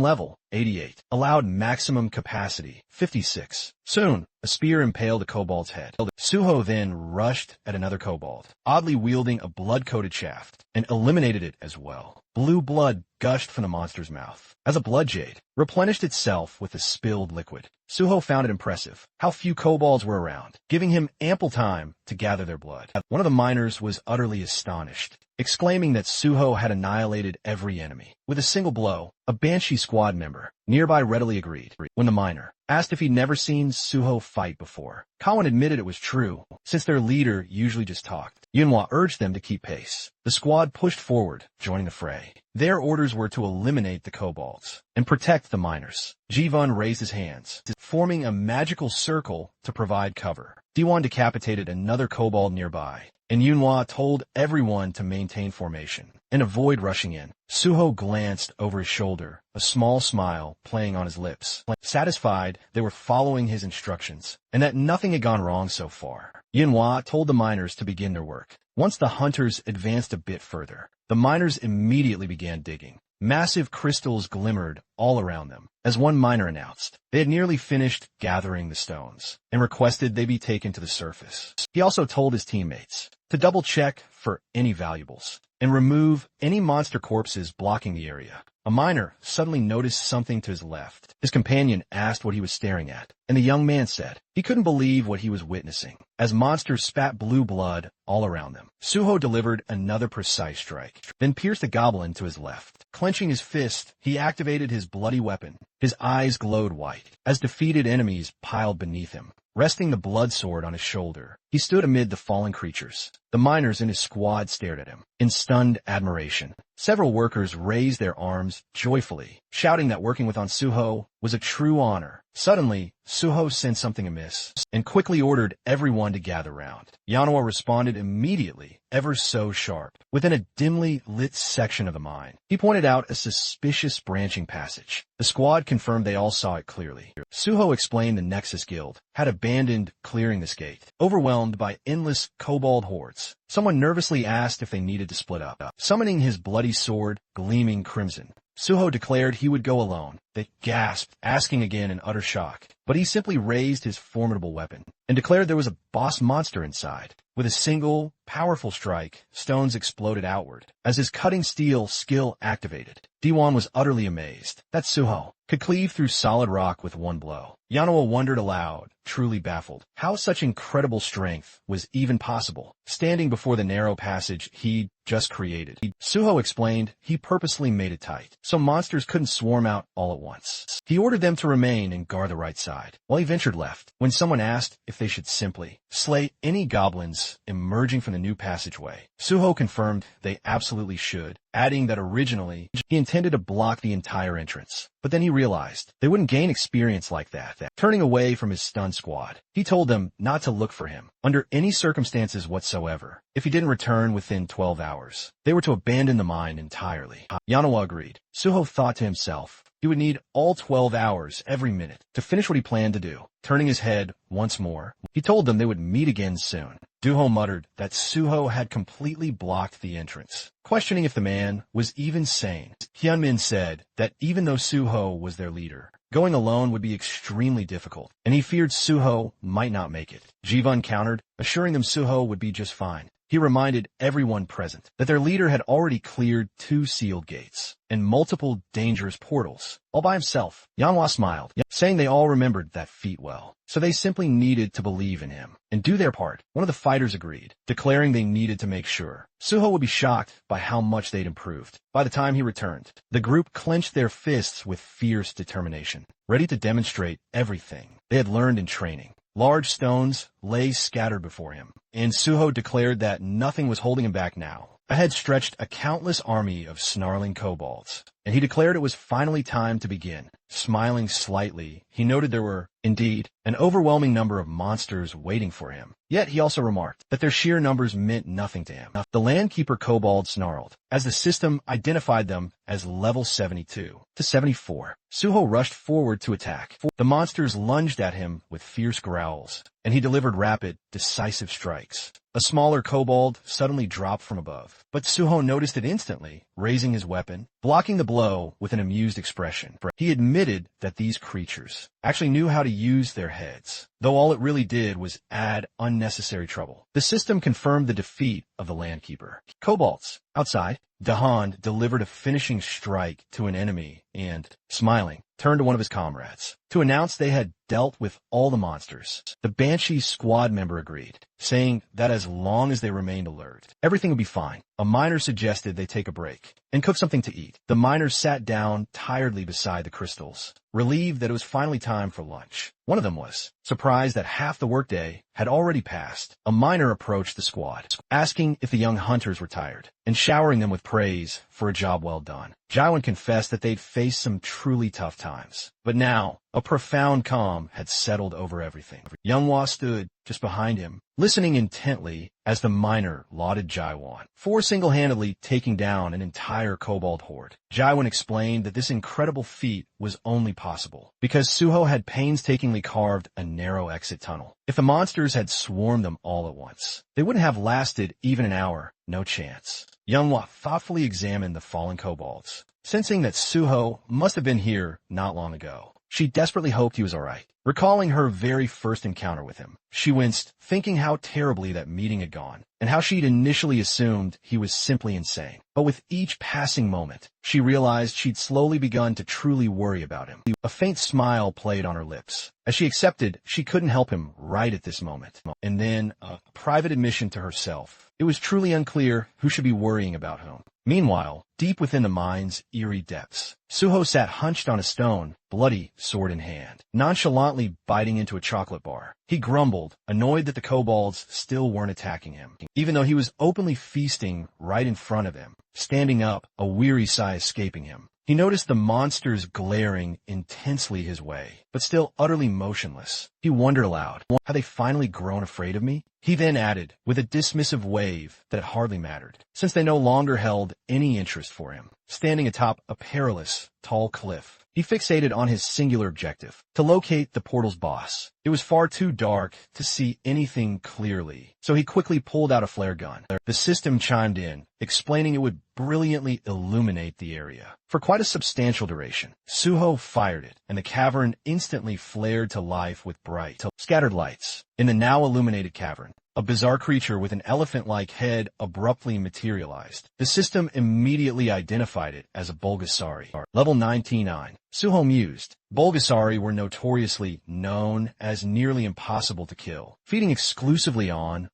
[SPEAKER 1] level, 88. Allowed maximum capacity, 56. Soon, a spear impaled a kobold's head. Suho then rushed at another kobold, oddly wielding a blood-coated shaft, and eliminated it as well. Blue blood gushed from the monster's mouth as a blood jade replenished itself with the spilled liquid. Suho found it impressive how few kobolds were around, giving him ample time to gather their blood. One of the miners was utterly astonished, exclaiming that Suho had annihilated every enemy with a single blow. A Banshee squad member nearby readily agreed. When the miner asked if he'd never seen Suho fight before, Kawan admitted it was true, since their leader usually just talked. Yunhwa urged them to keep pace. The squad pushed forward, joining the fray. Their orders were to eliminate the kobolds and protect the miners. Jivan raised his hands, forming a magical circle to provide cover. Diwan decapitated another kobold nearby, and Yunhwa told everyone to maintain formation and avoid rushing in. Suho glanced over his shoulder, a small smile playing on his lips, satisfied they were following his instructions and that nothing had gone wrong so far. Yunhwa told the miners to begin their work. Once the hunters advanced a bit further, the miners immediately began digging. Massive crystals glimmered all around them. As one miner announced, they had nearly finished gathering the stones and requested they be taken to the surface. He also told his teammates to double-check for any valuables and remove any monster corpses blocking the area. A miner suddenly noticed something to his left. His companion asked what he was staring at, and the young man said he couldn't believe what he was witnessing, as monsters spat blue blood all around them. Suho delivered another precise strike, then pierced a goblin to his left. Clenching his fist, he activated his bloody weapon. His eyes glowed white, as defeated enemies piled beneath him. Resting the blood sword on his shoulder, he stood amid the fallen creatures. The miners in his squad stared at him in stunned admiration. Several workers raised their arms joyfully, shouting that working with Suho was a true honor. Suddenly, Suho sensed something amiss and quickly ordered everyone to gather round. Yanoa responded immediately, ever so sharp. Within a dimly lit section of the mine, he pointed out a suspicious branching passage. The squad confirmed they all saw it clearly. Suho explained the Nexus Guild had abandoned clearing this gate, overwhelmed by endless kobold hordes. Someone nervously asked if they needed to split up. Summoning his bloody sword, gleaming crimson, Suho declared he would go alone. They gasped, asking again in utter shock. But he simply raised his formidable weapon and declared there was a boss monster inside. With a single, powerful strike, stones exploded outward as his cutting steel skill activated. Diwan was utterly amazed that Suho could cleave through solid rock with one blow. Yanoa wondered aloud, truly baffled, how such incredible strength was even possible, standing before the narrow passage he'd just created. Suho explained he purposely made it tight, so monsters couldn't swarm out all at once. He ordered them to remain and guard the right side, while he ventured left, when someone asked if they should simply slay any goblins emerging from the new passageway. Suho confirmed they absolutely should, adding that originally he intended to block the entire entrance. But then he realized they wouldn't gain experience like that. Turning away from his stunned squad, he told them not to look for him under any circumstances whatsoever. If he didn't return within 12 hours, they were to abandon the mine entirely. Yanoa agreed. Suho thought to himself he would need all 12 hours every minute to finish what he planned to do. Turning his head once more, he told them they would meet again soon. Duho muttered that Suho had completely blocked the entrance, questioning if the man was even sane. Hyunmin said that even though Suho was their leader, going alone would be extremely difficult, and he feared Suho might not make it. Jivun countered, assuring them Suho would be just fine. He reminded everyone present that their leader had already cleared 2 sealed gates and multiple dangerous portals, all by himself. Yanhwa smiled, saying they all remembered that feat well, so they simply needed to believe in him and do their part. One of the fighters agreed, declaring they needed to make sure Suho would be shocked by how much they'd improved. By the time he returned, the group clenched their fists with fierce determination, ready to demonstrate everything they had learned in training. Large stones lay scattered before him, and Suho declared that nothing was holding him back now. Ahead stretched a countless army of snarling kobolds, and he declared it was finally time to begin. Smiling slightly, he noted there were, indeed, an overwhelming number of monsters waiting for him. Yet he also remarked that their sheer numbers meant nothing to him. The landkeeper kobold snarled, as the system identified them as level 72 to 74. Suho rushed forward to attack. The monsters lunged at him with fierce growls, and he delivered rapid, decisive strikes. A smaller kobold suddenly dropped from above, but Suho noticed it instantly, raising his weapon, blocking the blow with an amused expression. He admitted that these creatures actually knew how to use their heads, though all it really did was add unnecessary trouble. The system confirmed the defeat of the landkeeper. Kobolds. Outside, Dahan delivered a finishing strike to an enemy and, smiling, turned to one of his comrades to announce they had dealt with all the monsters. The Banshee squad member agreed, saying that as long as they remained alert, everything would be fine. A miner suggested they take a break and cook something to eat. The miners sat down tiredly beside the crystals, relieved that it was finally time for lunch. One of them was surprised that half the workday had already passed. A miner approached the squad, asking if the young hunters were tired, and showering them with praise for a job well done. Jaiwan confessed that they'd faced some truly tough times, but now a profound calm had settled over everything. Younghwa stood just behind him, listening intently as the miner lauded Jaiwan for single-handedly taking down an entire kobold horde. Jaiwan explained that this incredible feat was only possible because Suho had painstakingly carved a narrow exit tunnel. If the monsters had swarmed them all at once, they wouldn't have lasted even an hour. No chance. Younghwa thoughtfully examined the fallen kobolds, sensing that Suho must have been here not long ago. She desperately hoped he was all right. Recalling her very first encounter with him, she winced, thinking how terribly that meeting had gone, and how she'd initially assumed he was simply insane. But with each passing moment, she realized she'd slowly begun to truly worry about him. A faint smile played on her lips, as she accepted she couldn't help him right at this moment. And then, a private admission to herself. It was truly unclear who should be worrying about whom. Meanwhile, deep within the mine's eerie depths, Suho sat hunched on a stone, bloody sword in hand, nonchalantly biting into a chocolate bar. He grumbled, annoyed that the kobolds still weren't attacking him, even though he was openly feasting right in front of him. Standing up, a weary sigh escaping him, he noticed the monsters glaring intensely his way, but still utterly motionless. He wondered aloud, had they finally grown afraid of me? He then added, with a dismissive wave, that it hardly mattered, since they no longer held any interest for him. Standing atop a perilous, tall cliff, he fixated on his singular objective, to locate the portal's boss. It was far too dark to see anything clearly, so he quickly pulled out a flare gun. The system chimed in, explaining it would brilliantly illuminate the area. For quite a substantial duration, Suho fired it, and the cavern instantly flared to life with bright, scattered lights. In the now illuminated cavern, a bizarre creature with an elephant-like head abruptly materialized. The system immediately identified it as a Bulgasari. Level 99. Suho mused. Bulgasari were notoriously known as nearly impossible to kill, feeding exclusively on,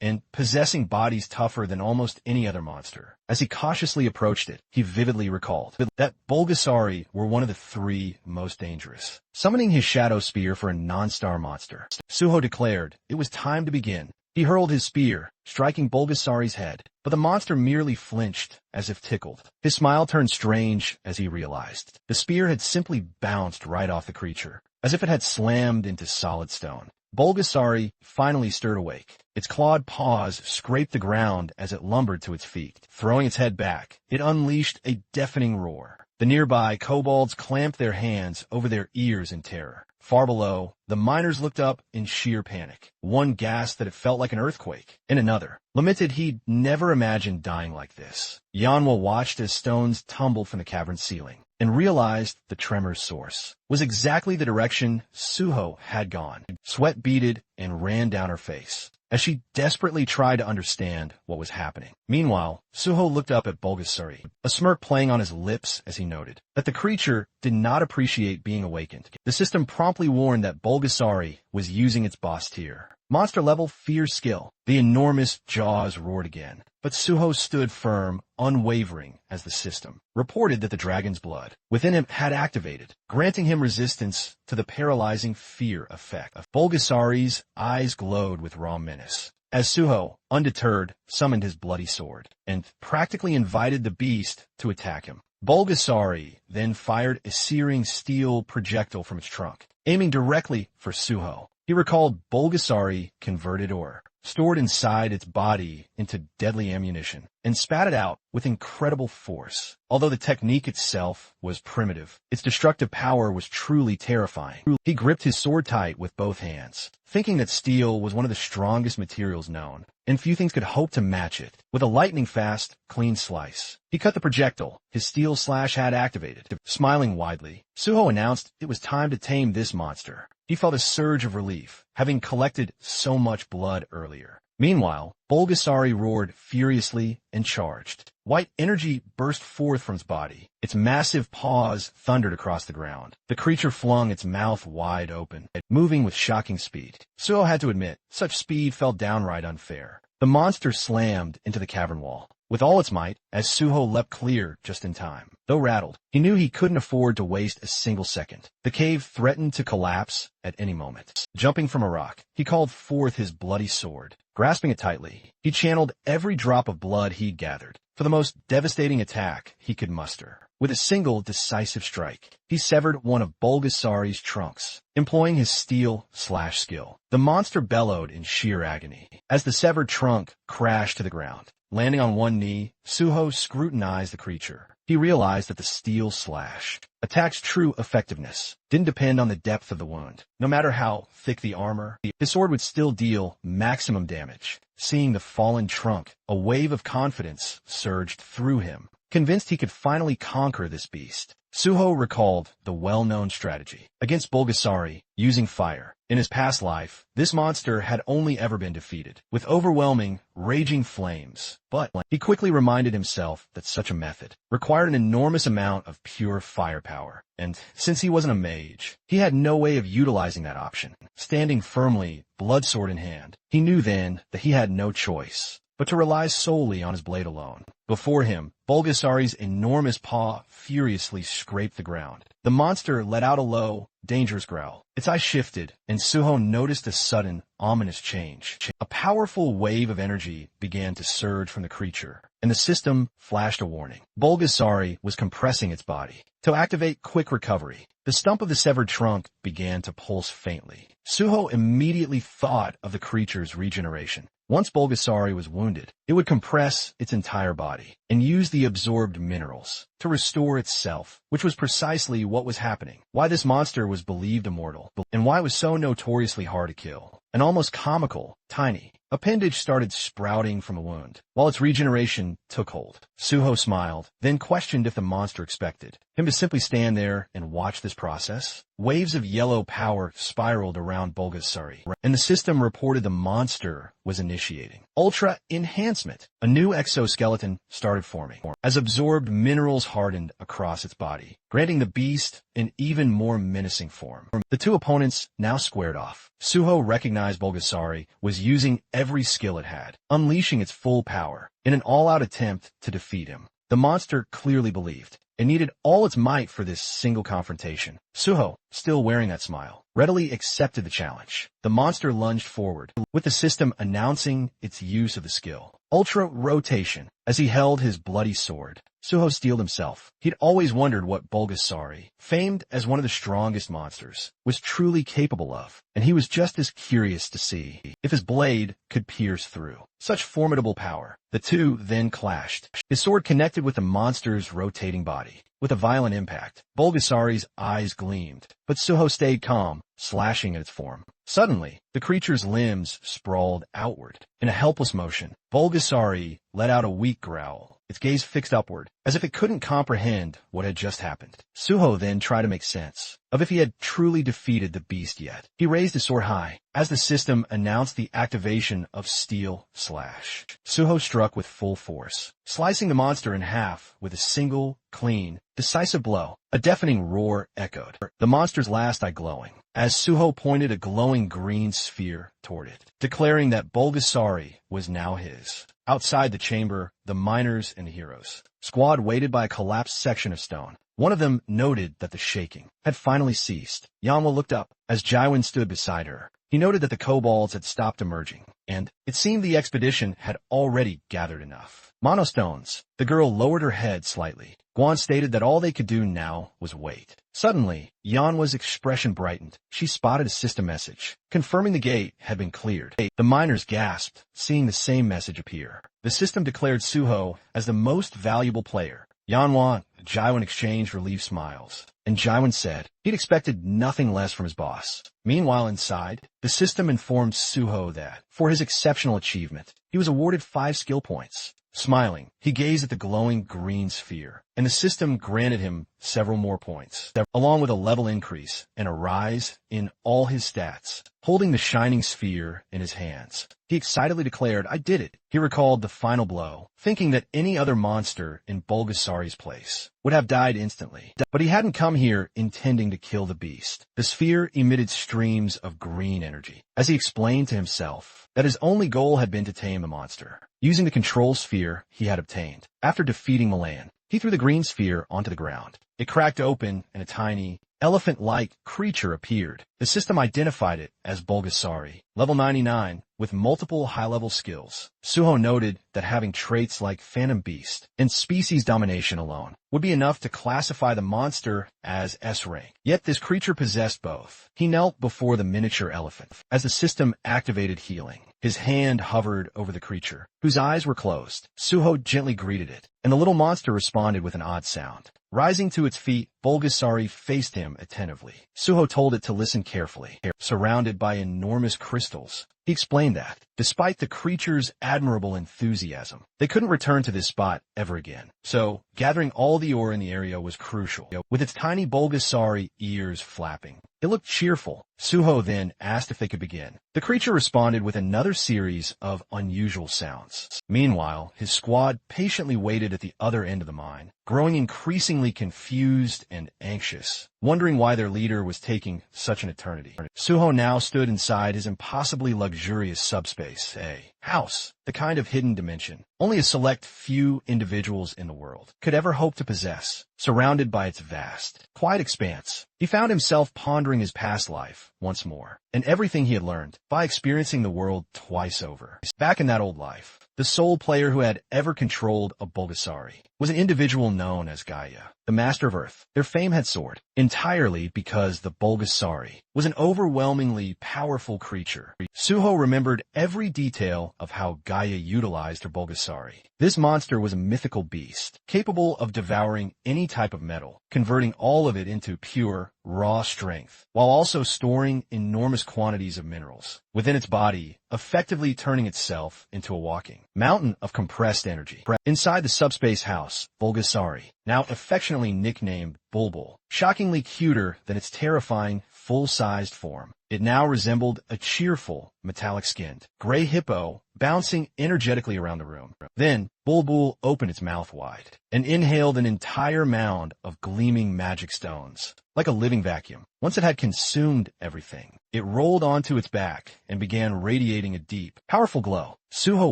[SPEAKER 1] and possessing bodies tougher than almost any other monster. As he cautiously approached it, he vividly recalled that Bulgasari were one of the 3 most dangerous. Summoning his shadow spear for a non-star monster, Suho declared it was time to begin. He hurled his spear, striking Bulgasari's head, but the monster merely flinched, as if tickled. His smile turned strange as he realized the spear had simply bounced right off the creature, as if it had slammed into solid stone. Bulgasari finally stirred awake. Its clawed paws scraped the ground as it lumbered to its feet. Throwing its head back, it unleashed a deafening roar. The nearby kobolds clamped their hands over their ears in terror. Far below, the miners looked up in sheer panic. One gasped that it felt like an earthquake, and another lamented he'd never imagined dying like this. Yanhwa watched as stones tumbled from the cavern ceiling, and realized the tremor's source was exactly the direction Suho had gone. Sweat beaded and ran down her face as she desperately tried to understand what was happening. Meanwhile, Suho looked up at Bulgasari, a smirk playing on his lips as he noted that the creature did not appreciate being awakened. The system promptly warned that Bulgasari was using its boss tier monster-level fear skill. The enormous jaws roared again, but Suho stood firm, unwavering, as the system reported that the dragon's blood within him had activated, granting him resistance to the paralyzing fear effect. Bulgasari's eyes glowed with raw menace as Suho, undeterred, summoned his bloody sword and practically invited the beast to attack him. Bulgasari then fired a searing steel projectile from its trunk, aiming directly for Suho. He recalled Bulgasari converted ore, stored inside its body into deadly ammunition, and spat it out with incredible force. Although the technique itself was primitive, its destructive power was truly terrifying. He gripped his sword tight with both hands, thinking that steel was one of the strongest materials known, and few things could hope to match it. With a lightning-fast, clean slice, he cut the projectile his steel slash had activated. Smiling widely, Suho announced it was time to tame this monster. He felt a surge of relief, having collected so much blood earlier. Meanwhile, Bulgasari roared furiously and charged. White energy burst forth from its body. Its massive paws thundered across the ground. The creature flung its mouth wide open, moving with shocking speed. Suho had to admit, such speed felt downright unfair. The monster slammed into the cavern wall with all its might as Suho leapt clear just in time. Though rattled, he knew he couldn't afford to waste a single second. The cave threatened to collapse at any moment. Jumping from a rock, he called forth his bloody sword. Grasping it tightly, he channeled every drop of blood he'd gathered for the most devastating attack he could muster. With a single decisive strike, he severed one of Bulgasari's trunks, employing his steel slash skill. The monster bellowed in sheer agony as the severed trunk crashed to the ground. Landing on one knee, Suho scrutinized the creature. He realized that the steel slash attack's true effectiveness didn't depend on the depth of the wound. No matter how thick the armor, his sword would still deal maximum damage. Seeing the fallen trunk, a wave of confidence surged through him. Convinced he could finally conquer this beast, Suho recalled the well-known strategy against Bulgasari using fire. In his past life, this monster had only ever been defeated with overwhelming, raging flames. But he quickly reminded himself that such a method required an enormous amount of pure firepower. And since he wasn't a mage, he had no way of utilizing that option. Standing firmly, bloodsword in hand, he knew then that he had no choice but to rely solely on his blade alone. Before him, Bulgasari's enormous paw furiously scraped the ground. The monster let out a low, dangerous growl. Its eyes shifted, and Suho noticed a sudden, ominous change. A powerful wave of energy began to surge from the creature, and the system flashed a warning. Bulgasari was compressing its body. To activate quick recovery, the stump of the severed trunk began to pulse faintly. Suho immediately thought of the creature's regeneration. Once Bulgasari was wounded, it would compress its entire body and use the absorbed minerals to restore itself, which was precisely what was happening. Why this monster was believed immortal, and why it was so notoriously hard to kill. An almost comical, tiny appendage started sprouting from a wound, while its regeneration took hold. Suho smiled, then questioned if the monster expected him to simply stand there and watch this process. Waves of yellow power spiraled around Bulgasari, and the system reported the monster was initiating Ultra Enhancement. A new exoskeleton started forming as absorbed minerals hardened across its body, granting the beast an even more menacing form. The two opponents now squared off. Suho recognized Bulgasari was using every skill it had, unleashing its full power in an all-out attempt to defeat him. The monster clearly believed it needed all its might for this single confrontation. Suho, still wearing that smile, readily accepted the challenge. The monster lunged forward, with the system announcing its use of the skill. Ultra Rotation. As he held his bloody sword, Suho steeled himself. He'd always wondered what Bulgasari, famed as one of the strongest monsters, was truly capable of, and he was just as curious to see if his blade could pierce through such formidable power. The two then clashed. His sword connected with the monster's rotating body. With a violent impact, Bulgasari's eyes gleamed, but Suho stayed calm, slashing at its form. Suddenly, the creature's limbs sprawled outward. In a helpless motion, Bulgasari let out a weak growl, its gaze fixed upward, as if it couldn't comprehend what had just happened. Suho then tried to make sense of if he had truly defeated the beast yet. He raised his sword high, as the system announced the activation of Steel Slash. Suho struck with full force, slicing the monster in half with a single, clean, decisive blow. A deafening roar echoed, the monster's last eye glowing, as Suho pointed a glowing green sphere toward it, declaring that Bulgasari was now his. Outside the chamber, the miners and the heroes squad waited by a collapsed section of stone. One of them noted that the shaking had finally ceased. Yanhwa looked up as Jaiwan stood beside her. He noted that the kobolds had stopped emerging, and it seemed the expedition had already gathered enough monostones. The girl lowered her head slightly. Guan stated that all they could do now was wait. Suddenly, Yanhwa's expression brightened. She spotted a system message, confirming the gate had been cleared. The miners gasped, seeing the same message appear. The system declared Suho as the most valuable player. Yanhwa and Jaiwan exchanged relieved smiles, and Jaiwan said he'd expected nothing less from his boss. Meanwhile, inside, the system informed Suho that, for his exceptional achievement, he was awarded 5 skill points. Smiling, he gazed at the glowing green sphere, and the system granted him several more points, along with a level increase and a rise in all his stats. Holding the shining sphere in his hands, he excitedly declared, "I did it." He recalled the final blow, thinking that any other monster in Bulgasari's place would have died instantly. But he hadn't come here intending to kill the beast. The sphere emitted streams of green energy, as he explained to himself that his only goal had been to tame the monster, using the control sphere he had obtained. After defeating Milan, he threw the green sphere onto the ground. It cracked open, and a tiny, elephant-like creature appeared. The system identified it as Bulgasari, level 99, with multiple high-level skills. Suho noted that having traits like Phantom Beast and Species Domination alone would be enough to classify the monster as S-rank. Yet this creature possessed both. He knelt before the miniature elephant. As the system activated healing, his hand hovered over the creature, whose eyes were closed. Suho gently greeted it, and the little monster responded with an odd sound. Rising to its feet, Bulgasari faced him attentively. Suho told it to listen carefully. Surrounded by enormous crystals, he explained that, despite the creature's admirable enthusiasm, they couldn't return to this spot ever again. So, gathering all the ore in the area was crucial. With its tiny Bulgasari ears flapping, it looked cheerful. Suho then asked if they could begin. The creature responded with another series of unusual sounds. Meanwhile, his squad patiently waited at the other end of the mine, growing increasingly confused and anxious, wondering why their leader was taking such an eternity. Suho now stood inside his impossibly luxurious subspace, a house, the kind of hidden dimension only a select few individuals in the world could ever hope to possess. Surrounded by its vast, quiet expanse, he found himself pondering his past life once more, and everything he had learned by experiencing the world twice over. Back in that old life, the sole player who had ever controlled a Bulgasari was an individual known as Gaia, the Master of Earth. Their fame had soared, entirely because the Bulgasari was an overwhelmingly powerful creature. Suho remembered every detail of how Gaia utilized her Bulgasari. This monster was a mythical beast, capable of devouring any type of metal, converting all of it into pure, raw strength, while also storing enormous quantities of minerals within its body, effectively turning itself into a walking mountain of compressed energy. Inside the subspace house, Bulgasari, now affectionately nicknamed Bulbul, shockingly cuter than its terrifying, full-sized form. It now resembled a cheerful, metallic-skinned, gray hippo bouncing energetically around the room. Then, Bulbul opened its mouth wide and inhaled an entire mound of gleaming magic stones, like a living vacuum. Once it had consumed everything, it rolled onto its back and began radiating a deep, powerful glow. Suho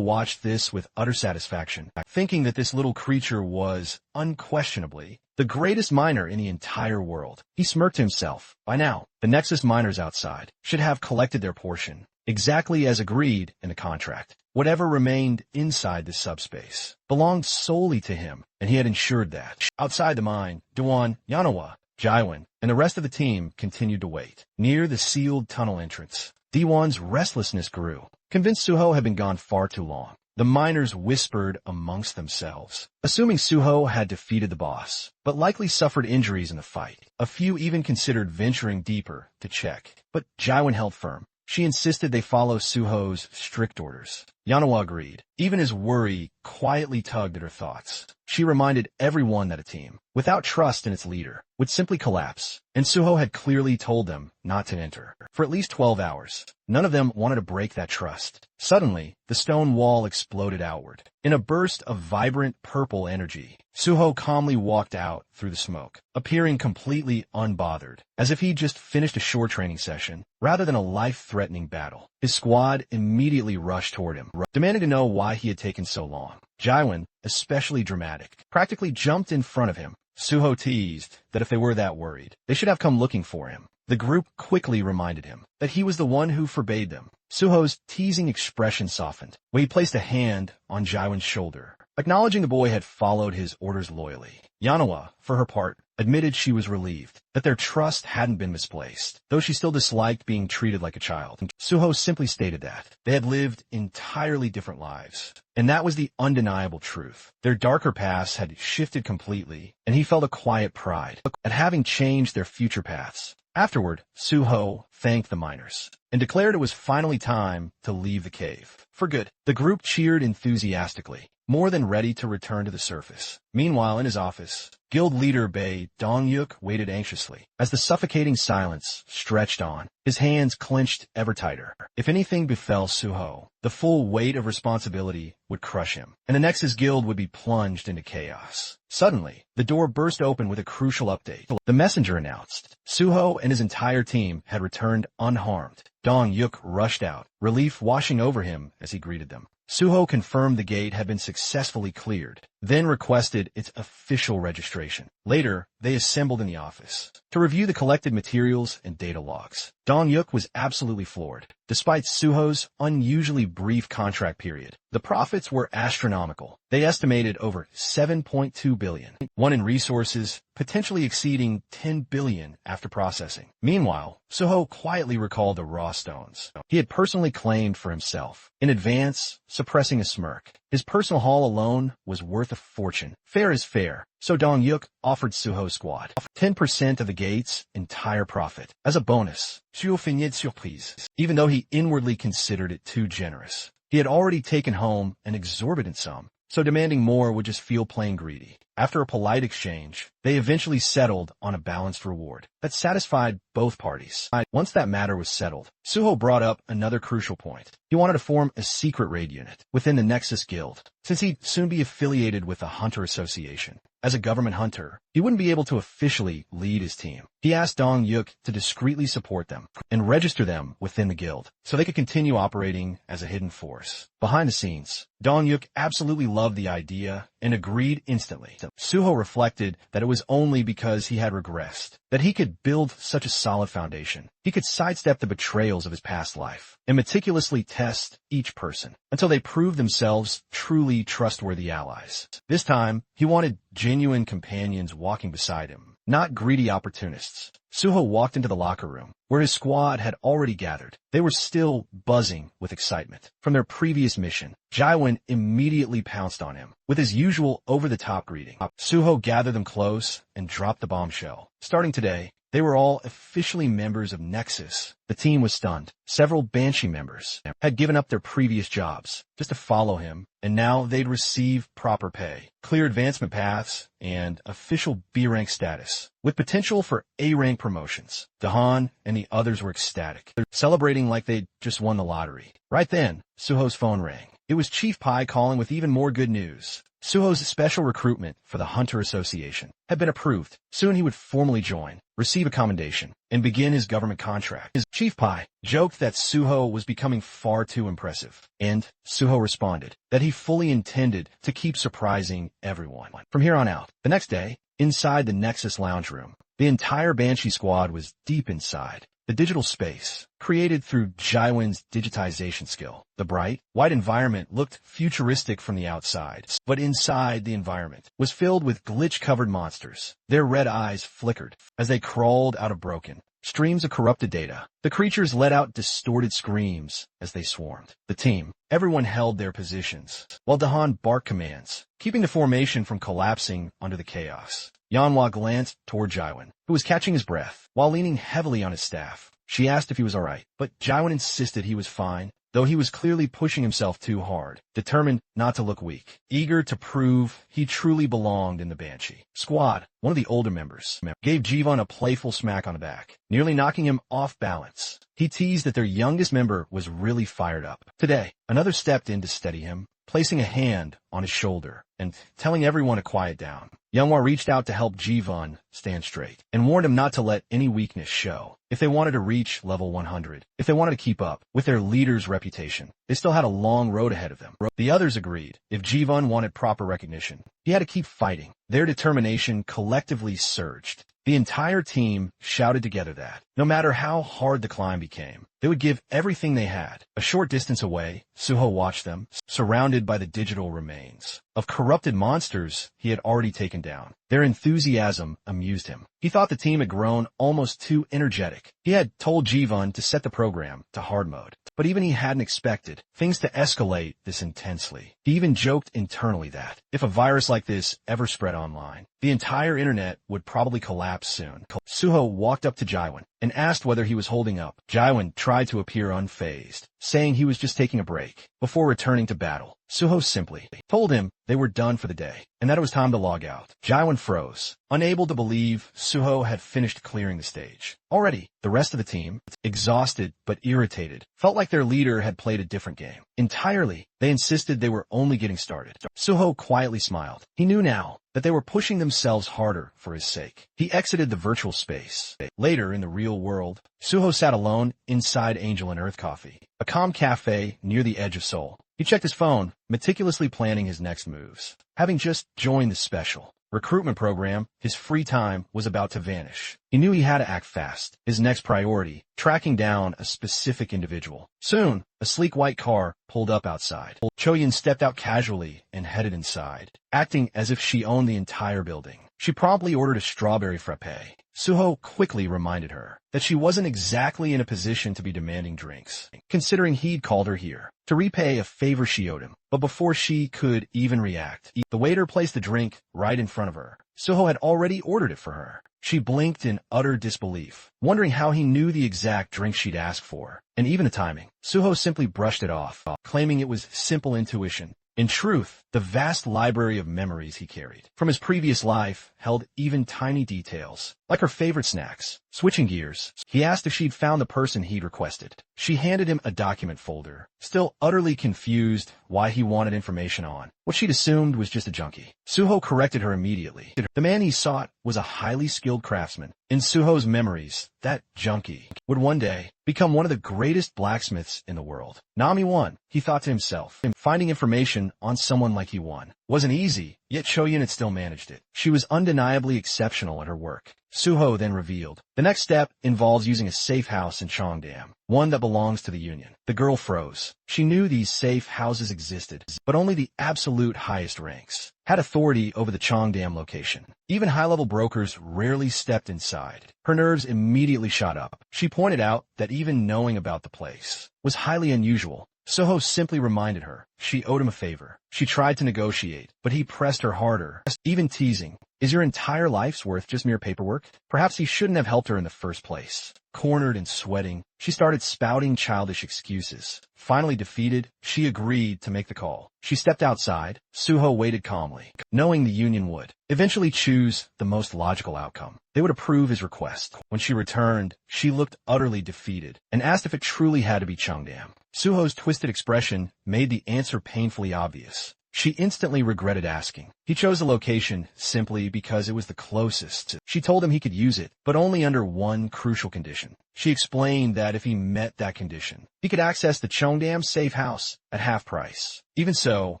[SPEAKER 1] watched this with utter satisfaction, thinking that this little creature was, unquestionably, the greatest miner in the entire world. He smirked to himself. By now, the Nexus miners outside should have collected their portion exactly as agreed in the contract. Whatever remained inside the subspace belonged solely to him, and he had ensured that. Outside the mine, Dwon, Yanawa, Jaiwan, and the rest of the team continued to wait. Near the sealed tunnel entrance, Dwon's restlessness grew. Convinced Suho had been gone far too long, the miners whispered amongst themselves, assuming Suho had defeated the boss, but likely suffered injuries in the fight. A few even considered venturing deeper to check, but Jaiwan held firm. She insisted they follow Suho's strict orders. Yanawa agreed. Even his worry quietly tugged at her thoughts. She reminded everyone that a team, without trust in its leader, would simply collapse, and Suho had clearly told them not to enter. For at least 12 hours, none of them wanted to break that trust. Suddenly, the stone wall exploded outward. In a burst of vibrant purple energy, Suho calmly walked out through the smoke, appearing completely unbothered, as if he'd just finished a short training session, rather than a life-threatening battle. His squad immediately rushed toward him, demanding to know why he had taken so long. Jaiwan, especially dramatic, practically jumped in front of him. Suho teased that if they were that worried, they should have come looking for him. The group quickly reminded him that he was the one who forbade them. Suho's teasing expression softened when he placed a hand on Jaiwan's shoulder, acknowledging the boy had followed his orders loyally. Yanawa, for her part, admitted she was relieved that their trust hadn't been misplaced, though she still disliked being treated like a child. Suho simply stated that they had lived entirely different lives, and that was the undeniable truth. Their darker paths had shifted completely, and he felt a quiet pride at having changed their future paths. Afterward, Suho thanked the miners and declared it was finally time to leave the cave. For good, the group cheered enthusiastically, more than ready to return to the surface. Meanwhile, in his office, guild leader Bae Dongyuk waited anxiously as the suffocating silence stretched on. His hands clenched ever tighter. If anything befell Suho, the full weight of responsibility would crush him, and the Nexus Guild would be plunged into chaos. Suddenly, the door burst open with a crucial update. The messenger announced Suho and his entire team had returned unharmed. Dongyuk rushed out, relief washing over him as he greeted them. Suho confirmed the gate had been successfully cleared, then requested its official registration. Later, they assembled in the office to review the collected materials and data logs. Dongyuk was absolutely floored. Despite Suho's unusually brief contract period, the profits were astronomical. They estimated over 7.2 billion, one in resources, potentially exceeding 10 billion after processing. Meanwhile, Suho quietly recalled the raw stones he had personally claimed for himself, in advance, suppressing a smirk. His personal haul alone was worth a fortune. Fair is fair, so Dongyuk offered Suho's squad 10% of the gate's entire profit as a bonus. Suho finit surprise, even though he inwardly considered it too generous. He had already taken home an exorbitant sum, so demanding more would just feel plain greedy. After a polite exchange, they eventually settled on a balanced reward that satisfied both parties. Once that matter was settled, Suho brought up another crucial point. He wanted to form a secret raid unit within the Nexus Guild, since he'd soon be affiliated with the Hunter Association. As a government hunter, he wouldn't be able to officially lead his team. He asked Dongyuk to discreetly support them and register them within the guild so they could continue operating as a hidden force. Behind the scenes, Dongyuk absolutely loved the idea and agreed instantly. Suho reflected that it was only because he had regressed that he could build such a solid foundation. He could sidestep the betrayals of his past life and meticulously test each person until they proved themselves truly trustworthy allies. This time, he wanted genuine companions walking beside him, not greedy opportunists. Suho walked into the locker room, where his squad had already gathered. They were still buzzing with excitement from their previous mission. Jaiwan immediately pounced on him with his usual over-the-top greeting. Suho gathered them close and dropped the bombshell. Starting today, they were all officially members of Nexus. The team was stunned. Several Banshee members had given up their previous jobs just to follow him, and now they'd receive proper pay, clear advancement paths, and official B-rank status, with potential for A-rank promotions. Dahan and the others were ecstatic, celebrating like they'd just won the lottery. Right then, Suho's phone rang. It was Chief Pai calling with even more good news. Suho's special recruitment for the Hunter Association had been approved. Soon he would formally join, receive a commendation, and begin his government contract. Chief Pai joked that Suho was becoming far too impressive, and Suho responded that he fully intended to keep surprising everyone. From here on out, the next day, inside the Nexus lounge room, the entire Banshee squad was deep inside, the digital space, created through Jaiwan's digitization skill. The bright, white environment looked futuristic from the outside, but inside the environment was filled with glitch-covered monsters. Their red eyes flickered as they crawled out of broken streams of corrupted data. The creatures let out distorted screams as they swarmed. The team, everyone held their positions, while Dahan barked commands, keeping the formation from collapsing under the chaos. Yanhua glanced toward Jaiwan, who was catching his breath while leaning heavily on his staff. She asked if he was all right, but Jaiwan insisted he was fine, though he was clearly pushing himself too hard, determined not to look weak, eager to prove he truly belonged in the Banshee squad. One of the older members gave Jivan a playful smack on the back, nearly knocking him off balance. He teased that their youngest member was really fired up. Today, another stepped in to steady him, placing a hand on his shoulder and telling everyone to quiet down. Yanhua reached out to help Jivan stand straight and warned him not to let any weakness show. If they wanted to reach level 100, if they wanted to keep up with their leader's reputation, they still had a long road ahead of them. The others agreed. If Jivan wanted proper recognition, he had to keep fighting. Their determination collectively surged. The entire team shouted together that, no matter how hard the climb became, they would give everything they had. A short distance away, Suho watched them, surrounded by the digital remains of corrupted monsters he had already taken down. Their enthusiasm amused him. He thought the team had grown almost too energetic. He had told Jivan to set the program to hard mode, but even he hadn't expected things to escalate this intensely. He even joked internally that, if a virus like this ever spread online, the entire internet would probably collapse soon. Suho walked up to Jaiwan and asked whether he was holding up. Jaiwan tried to appear unfazed, saying he was just taking a break before returning to battle. Suho simply told him they were done for the day and that it was time to log out. Jaiwan froze, unable to believe Suho had finished clearing the stage. Already, the rest of the team, exhausted but irritated, felt like their leader had played a different game entirely. They insisted they were only getting started. Suho quietly smiled. He knew now that they were pushing themselves harder for his sake. He exited the virtual space. Later, in the real world, Suho sat alone inside Angel and Earth Coffee, a calm cafe near the edge of Seoul. He checked his phone, meticulously planning his next moves. Having just joined the special recruitment program, his free time was about to vanish. He knew he had to act fast. His next priority, tracking down a specific individual. Soon, a sleek white car pulled up outside. Choyin stepped out casually and headed inside, acting as if she owned the entire building. She promptly ordered a strawberry frappe. Suho quickly reminded her that she wasn't exactly in a position to be demanding drinks, considering he'd called her here to repay a favor she owed him. But before she could even react, the waiter placed the drink right in front of her. Suho had already ordered it for her. She blinked in utter disbelief, wondering how he knew the exact drink she'd asked for, and even the timing. Suho simply brushed it off, claiming it was simple intuition. In truth, the vast library of memories he carried from his previous life held even tiny details, like her favorite snacks. Switching gears, he asked if she'd found the person he'd requested. She handed him a document folder, still utterly confused why he wanted information on what she'd assumed was just a junkie. Suho corrected her immediately. The man he sought was a highly skilled craftsman. In Suho's memories, that junkie would one day become one of the greatest blacksmiths in the world. Nami won, he thought to himself. Finding information on someone like he won wasn't easy, yet Choyin had still managed it. She was undeniably exceptional at her work. Suho then revealed, the next step involves using a safe house in Cheongdam, one that belongs to the Union. The girl froze. She knew these safe houses existed, but only the absolute highest ranks had authority over the Cheongdam location. Even high-level brokers rarely stepped inside. Her nerves immediately shot up. She pointed out that even knowing about the place was highly unusual. Suho simply reminded her she owed him a favor. She tried to negotiate, but he pressed her harder, even teasing, is your entire life's worth just mere paperwork? Perhaps he shouldn't have helped her in the first place. Cornered and sweating, she started spouting childish excuses. Finally defeated, she agreed to make the call. She stepped outside. Suho waited calmly, knowing the Union would eventually choose the most logical outcome. They would approve his request. When she returned, she looked utterly defeated and asked if it truly had to be Cheongdam. Suho's twisted expression made the answer painfully obvious. She instantly regretted asking. He chose the location simply because it was the closest. She told him he could use it, but only under one crucial condition. She explained that if he met that condition, he could access the Cheongdam safe house at half price. Even so,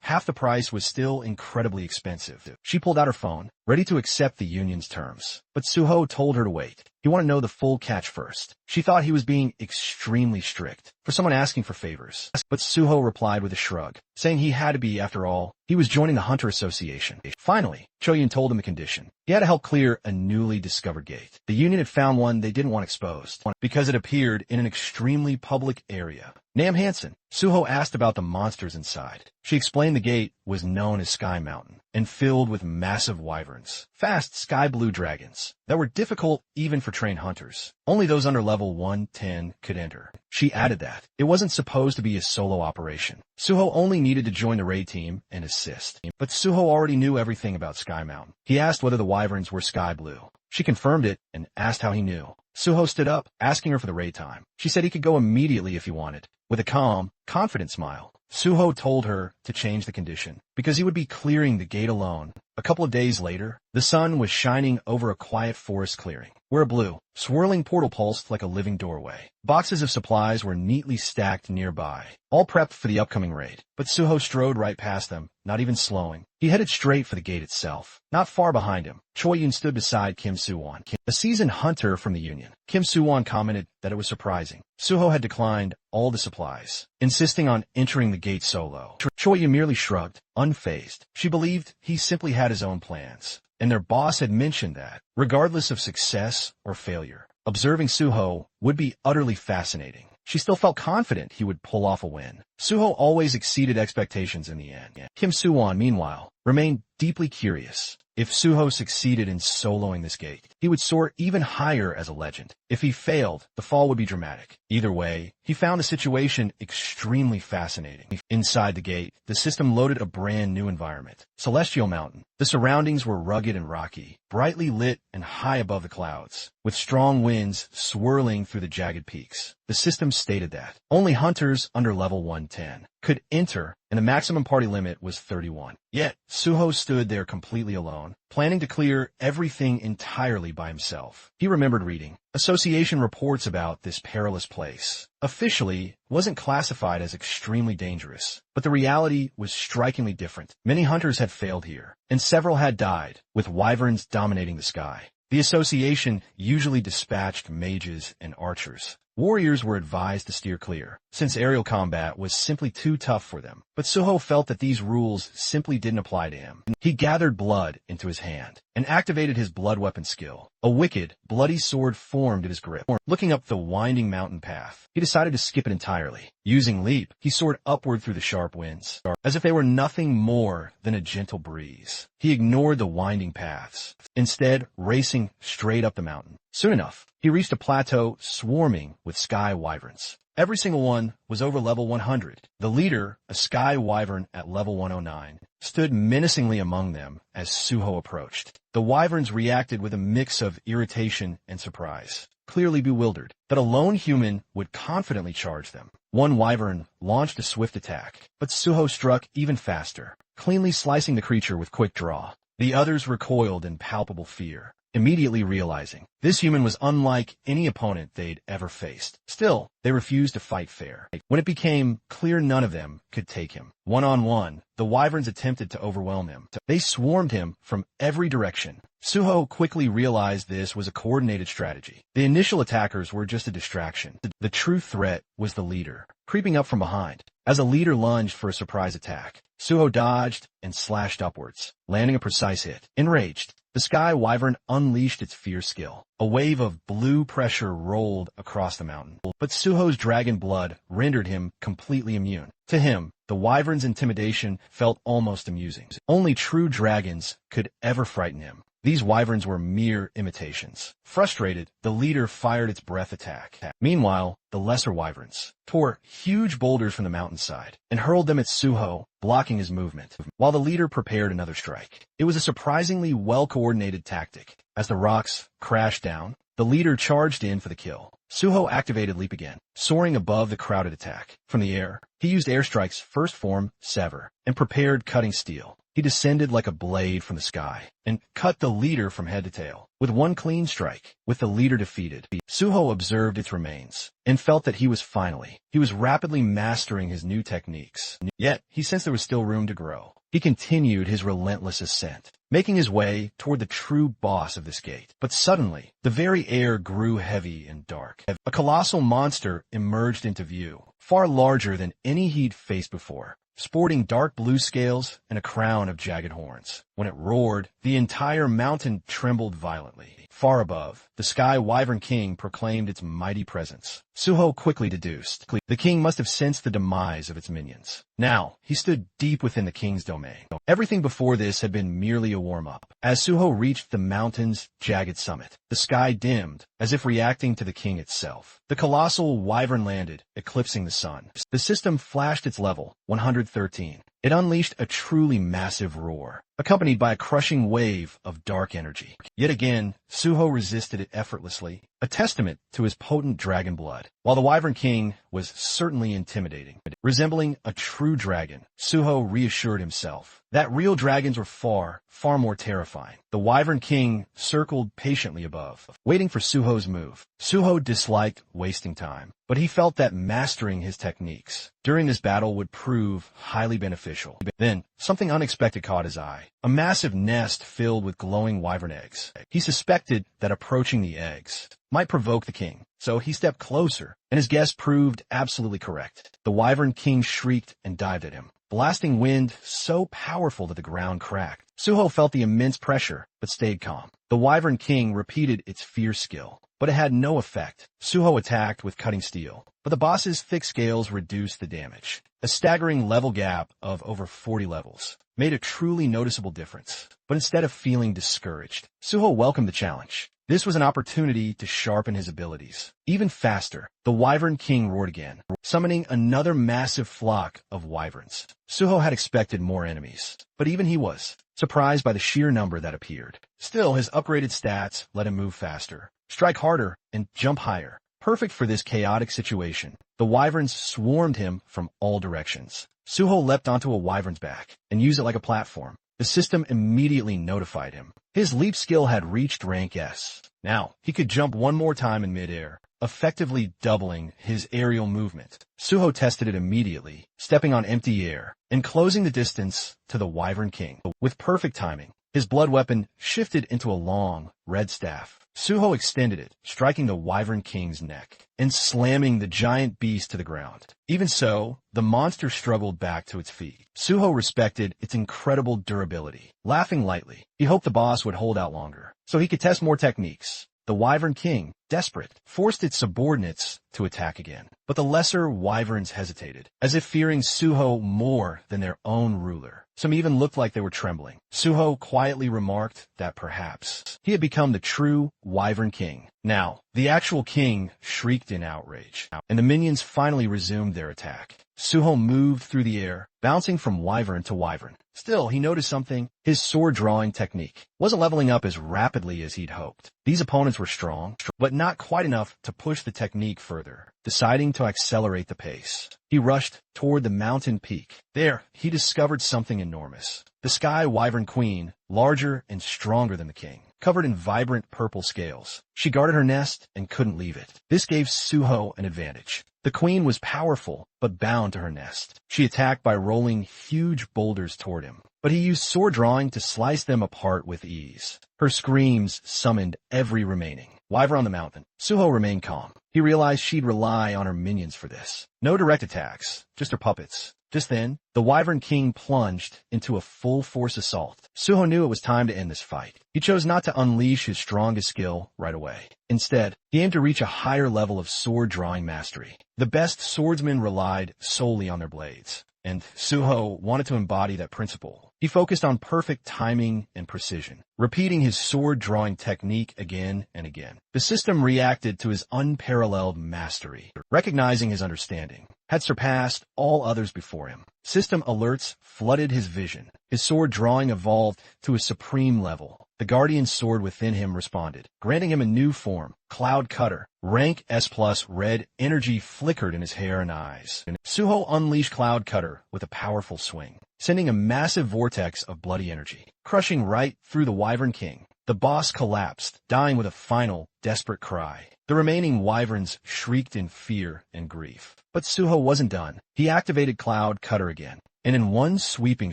[SPEAKER 1] half the price was still incredibly expensive. She pulled out her phone, ready to accept the union's terms. But Suho told her to wait. He wanted to know the full catch first. She thought he was being extremely strict for someone asking for favors. But Suho replied with a shrug, saying he had to be, after all. He was joining the Hunter Association. Finally, Choyun told him the condition. He had to help clear a newly discovered gate. The union had found one they didn't want exposed because it appeared in an extremely public area. Nam Hansen, Suho asked about the monsters inside. She explained the gate was known as Sky Mountain and filled with massive wyverns, fast sky blue dragons that were difficult even for trained hunters. Only those under level 110 could enter. She added that it wasn't supposed to be a solo operation. Suho only needed to join the raid team and assist. But Suho already knew everything about Sky Mountain. He asked whether the wyverns were sky blue. She confirmed it and asked how he knew. Suho stood up, asking her for the raid time. She said he could go immediately if he wanted. With a calm, confident smile, Suho told her to change the condition because he would be clearing the gate alone. A couple of days later, the sun was shining over a quiet forest clearing, where a blue, swirling portal pulsed like a living doorway. Boxes of supplies were neatly stacked nearby, all prepped for the upcoming raid. But Suho strode right past them, not even slowing. He headed straight for the gate itself. Not far behind him, Choyun stood beside Kim Soo-won, a seasoned hunter from the union. Kim Soo-won commented that it was surprising. Suho had declined all the supplies, insisting on entering the gate solo. Choyun merely shrugged, unfazed. She believed he simply had his own plans, and their boss had mentioned that, regardless of success or failure, observing Suho would be utterly fascinating. She still felt confident he would pull off a win. Suho always exceeded expectations in the end. Kim Soo-won, meanwhile, remained deeply curious. If Suho succeeded in soloing this gate, he would soar even higher as a legend. If he failed, the fall would be dramatic. Either way, he found the situation extremely fascinating. Inside the gate, the system loaded a brand new environment, Celestial Mountain. The surroundings were rugged and rocky, brightly lit and high above the clouds, with strong winds swirling through the jagged peaks. The system stated that only hunters under level 110 could enter, and the maximum party limit was 31. Yet, Suho stood there completely alone, planning to clear everything entirely by himself. He remembered reading association reports about this perilous place. Officially, wasn't classified as extremely dangerous, but the reality was strikingly different. Many hunters had failed here, and several had died, with wyverns dominating the sky. The association usually dispatched mages and archers. Warriors were advised to steer clear, since aerial combat was simply too tough for them. But Suho felt that these rules simply didn't apply to him. He gathered blood into his hand and activated his blood weapon skill. A wicked, bloody sword formed in his grip. Looking up the winding mountain path, he decided to skip it entirely. Using leap, he soared upward through the sharp winds, as if they were nothing more than a gentle breeze. He ignored the winding paths, instead racing straight up the mountain. Soon enough, he reached a plateau swarming with sky wyverns. Every single one was over level 100. The leader, a sky wyvern at level 109, stood menacingly among them as Suho approached. The wyverns reacted with a mix of irritation and surprise, clearly bewildered that a lone human would confidently charge them. One wyvern launched a swift attack, but Suho struck even faster, cleanly slicing the creature with quick draw. The others recoiled in palpable fear, immediately realizing this human was unlike any opponent they'd ever faced. Still, they refused to fight fair. When it became clear none of them could take him, one-on-one, the wyverns attempted to overwhelm him. They swarmed him from every direction. Suho quickly realized this was a coordinated strategy. The initial attackers were just a distraction. The true threat was the leader, creeping up from behind. As a leader lunged for a surprise attack, Suho dodged and slashed upwards, landing a precise hit. Enraged, the sky wyvern unleashed its fierce skill. A wave of blue pressure rolled across the mountain, but Suho's dragon blood rendered him completely immune. To him, the wyvern's intimidation felt almost amusing. Only true dragons could ever frighten him. These wyverns were mere imitations. Frustrated, the leader fired its breath attack. Meanwhile, the lesser wyverns tore huge boulders from the mountainside and hurled them at Suho, blocking his movement, while the leader prepared another strike. It was a surprisingly well-coordinated tactic. As the rocks crashed down, the leader charged in for the kill. Suho activated Leap again, soaring above the crowded attack. From the air, he used airstrike's first form, Sever, and prepared Cutting Steel. He descended like a blade from the sky and cut the leader from head to tail. With one clean strike, with the leader defeated, Suho observed its remains and felt that he was rapidly mastering his new techniques. Yet, he sensed there was still room to grow. He continued his relentless ascent, making his way toward the true boss of this gate. But suddenly, the very air grew heavy and dark. A colossal monster emerged into view, far larger than any he'd faced before, sporting dark blue scales and a crown of jagged horns. When it roared, the entire mountain trembled violently. Far above, the Sky Wyvern King proclaimed its mighty presence. Suho quickly deduced the king must have sensed the demise of its minions. Now, he stood deep within the king's domain. Everything before this had been merely a warm-up. As Suho reached the mountain's jagged summit, the sky dimmed, as if reacting to the king itself. The colossal wyvern landed, eclipsing the sun. The system flashed its level, 113. It unleashed a truly massive roar, accompanied by a crushing wave of dark energy. Yet again, Suho resisted it effortlessly, a testament to his potent dragon blood. While the Wyvern King was certainly intimidating, resembling a true dragon, Suho reassured himself that real dragons were far more terrifying. The Wyvern King circled patiently above, waiting for Suho's move. Suho disliked wasting time, but he felt that mastering his techniques during this battle would prove highly beneficial. Then, something unexpected caught his eye. A massive nest filled with glowing wyvern eggs. He suspected that approaching the eggs might provoke the king, so he stepped closer, and his guess proved absolutely correct. The Wyvern King shrieked and dived at him, blasting wind so powerful that the ground cracked. Suho felt the immense pressure, but stayed calm. The Wyvern King repeated its fierce skill, but it had no effect. Suho attacked with cutting steel, but the boss's thick scales reduced the damage. A staggering level gap of over 40 levels made a truly noticeable difference. But instead of feeling discouraged, Suho welcomed the challenge. This was an opportunity to sharpen his abilities. Even faster, the Wyvern King roared again, summoning another massive flock of wyverns. Suho had expected more enemies, but even he was surprised by the sheer number that appeared. Still, his upgraded stats let him move faster, strike harder, and jump higher. Perfect for this chaotic situation, the wyverns swarmed him from all directions. Suho leapt onto a wyvern's back and used it like a platform. The system immediately notified him. His leap skill had reached rank S. Now, he could jump one more time in midair, effectively doubling his aerial movement. Suho tested it immediately, stepping on empty air and closing the distance to the Wyvern King. With perfect timing, his blood weapon shifted into a long, red staff. Suho extended it, striking the Wyvern King's neck and slamming the giant beast to the ground. Even so, the monster struggled back to its feet. Suho respected its incredible durability. Laughing lightly, he hoped the boss would hold out longer, so he could test more techniques. The Wyvern King, desperate, forced its subordinates to attack again. But the lesser wyverns hesitated, as if fearing Suho more than their own ruler. Some even looked like they were trembling. Suho quietly remarked that perhaps he had become the true Wyvern King. Now, the actual king shrieked in outrage, and the minions finally resumed their attack. Suho moved through the air, bouncing from wyvern to wyvern. Still, he noticed something. His sword-drawing technique wasn't leveling up as rapidly as he'd hoped. These opponents were strong, but not quite enough to push the technique further. Deciding to accelerate the pace, he rushed toward the mountain peak. There, he discovered something enormous. The Sky Wyvern Queen, larger and stronger than the king, covered in vibrant purple scales. She guarded her nest and couldn't leave it. This gave Suho an advantage. The queen was powerful, but bound to her nest. She attacked by rolling huge boulders toward him, but he used sword drawing to slice them apart with ease. Her screams summoned every remaining wyvern on the mountain. Suho remained calm. He realized she'd rely on her minions for this. No direct attacks, just her puppets. Just then, the Wyvern King plunged into a full-force assault. Suho knew it was time to end this fight. He chose not to unleash his strongest skill right away. Instead, he aimed to reach a higher level of sword-drawing mastery. The best swordsmen relied solely on their blades, and Suho wanted to embody that principle. He focused on perfect timing and precision, repeating his sword-drawing technique again and again. The system reacted to his unparalleled mastery, recognizing his understanding had surpassed all others before him. System alerts flooded his vision. His sword drawing evolved to a supreme level. The guardian sword within him responded, granting him a new form, Cloud Cutter. Rank S+, red energy flickered in his hair and eyes. Suho unleashed Cloud Cutter with a powerful swing, sending a massive vortex of bloody energy, crushing right through the Wyvern King. The boss collapsed, dying with a final, desperate cry. The remaining wyverns shrieked in fear and grief. But Suho wasn't done. He activated Cloud Cutter again, and in one sweeping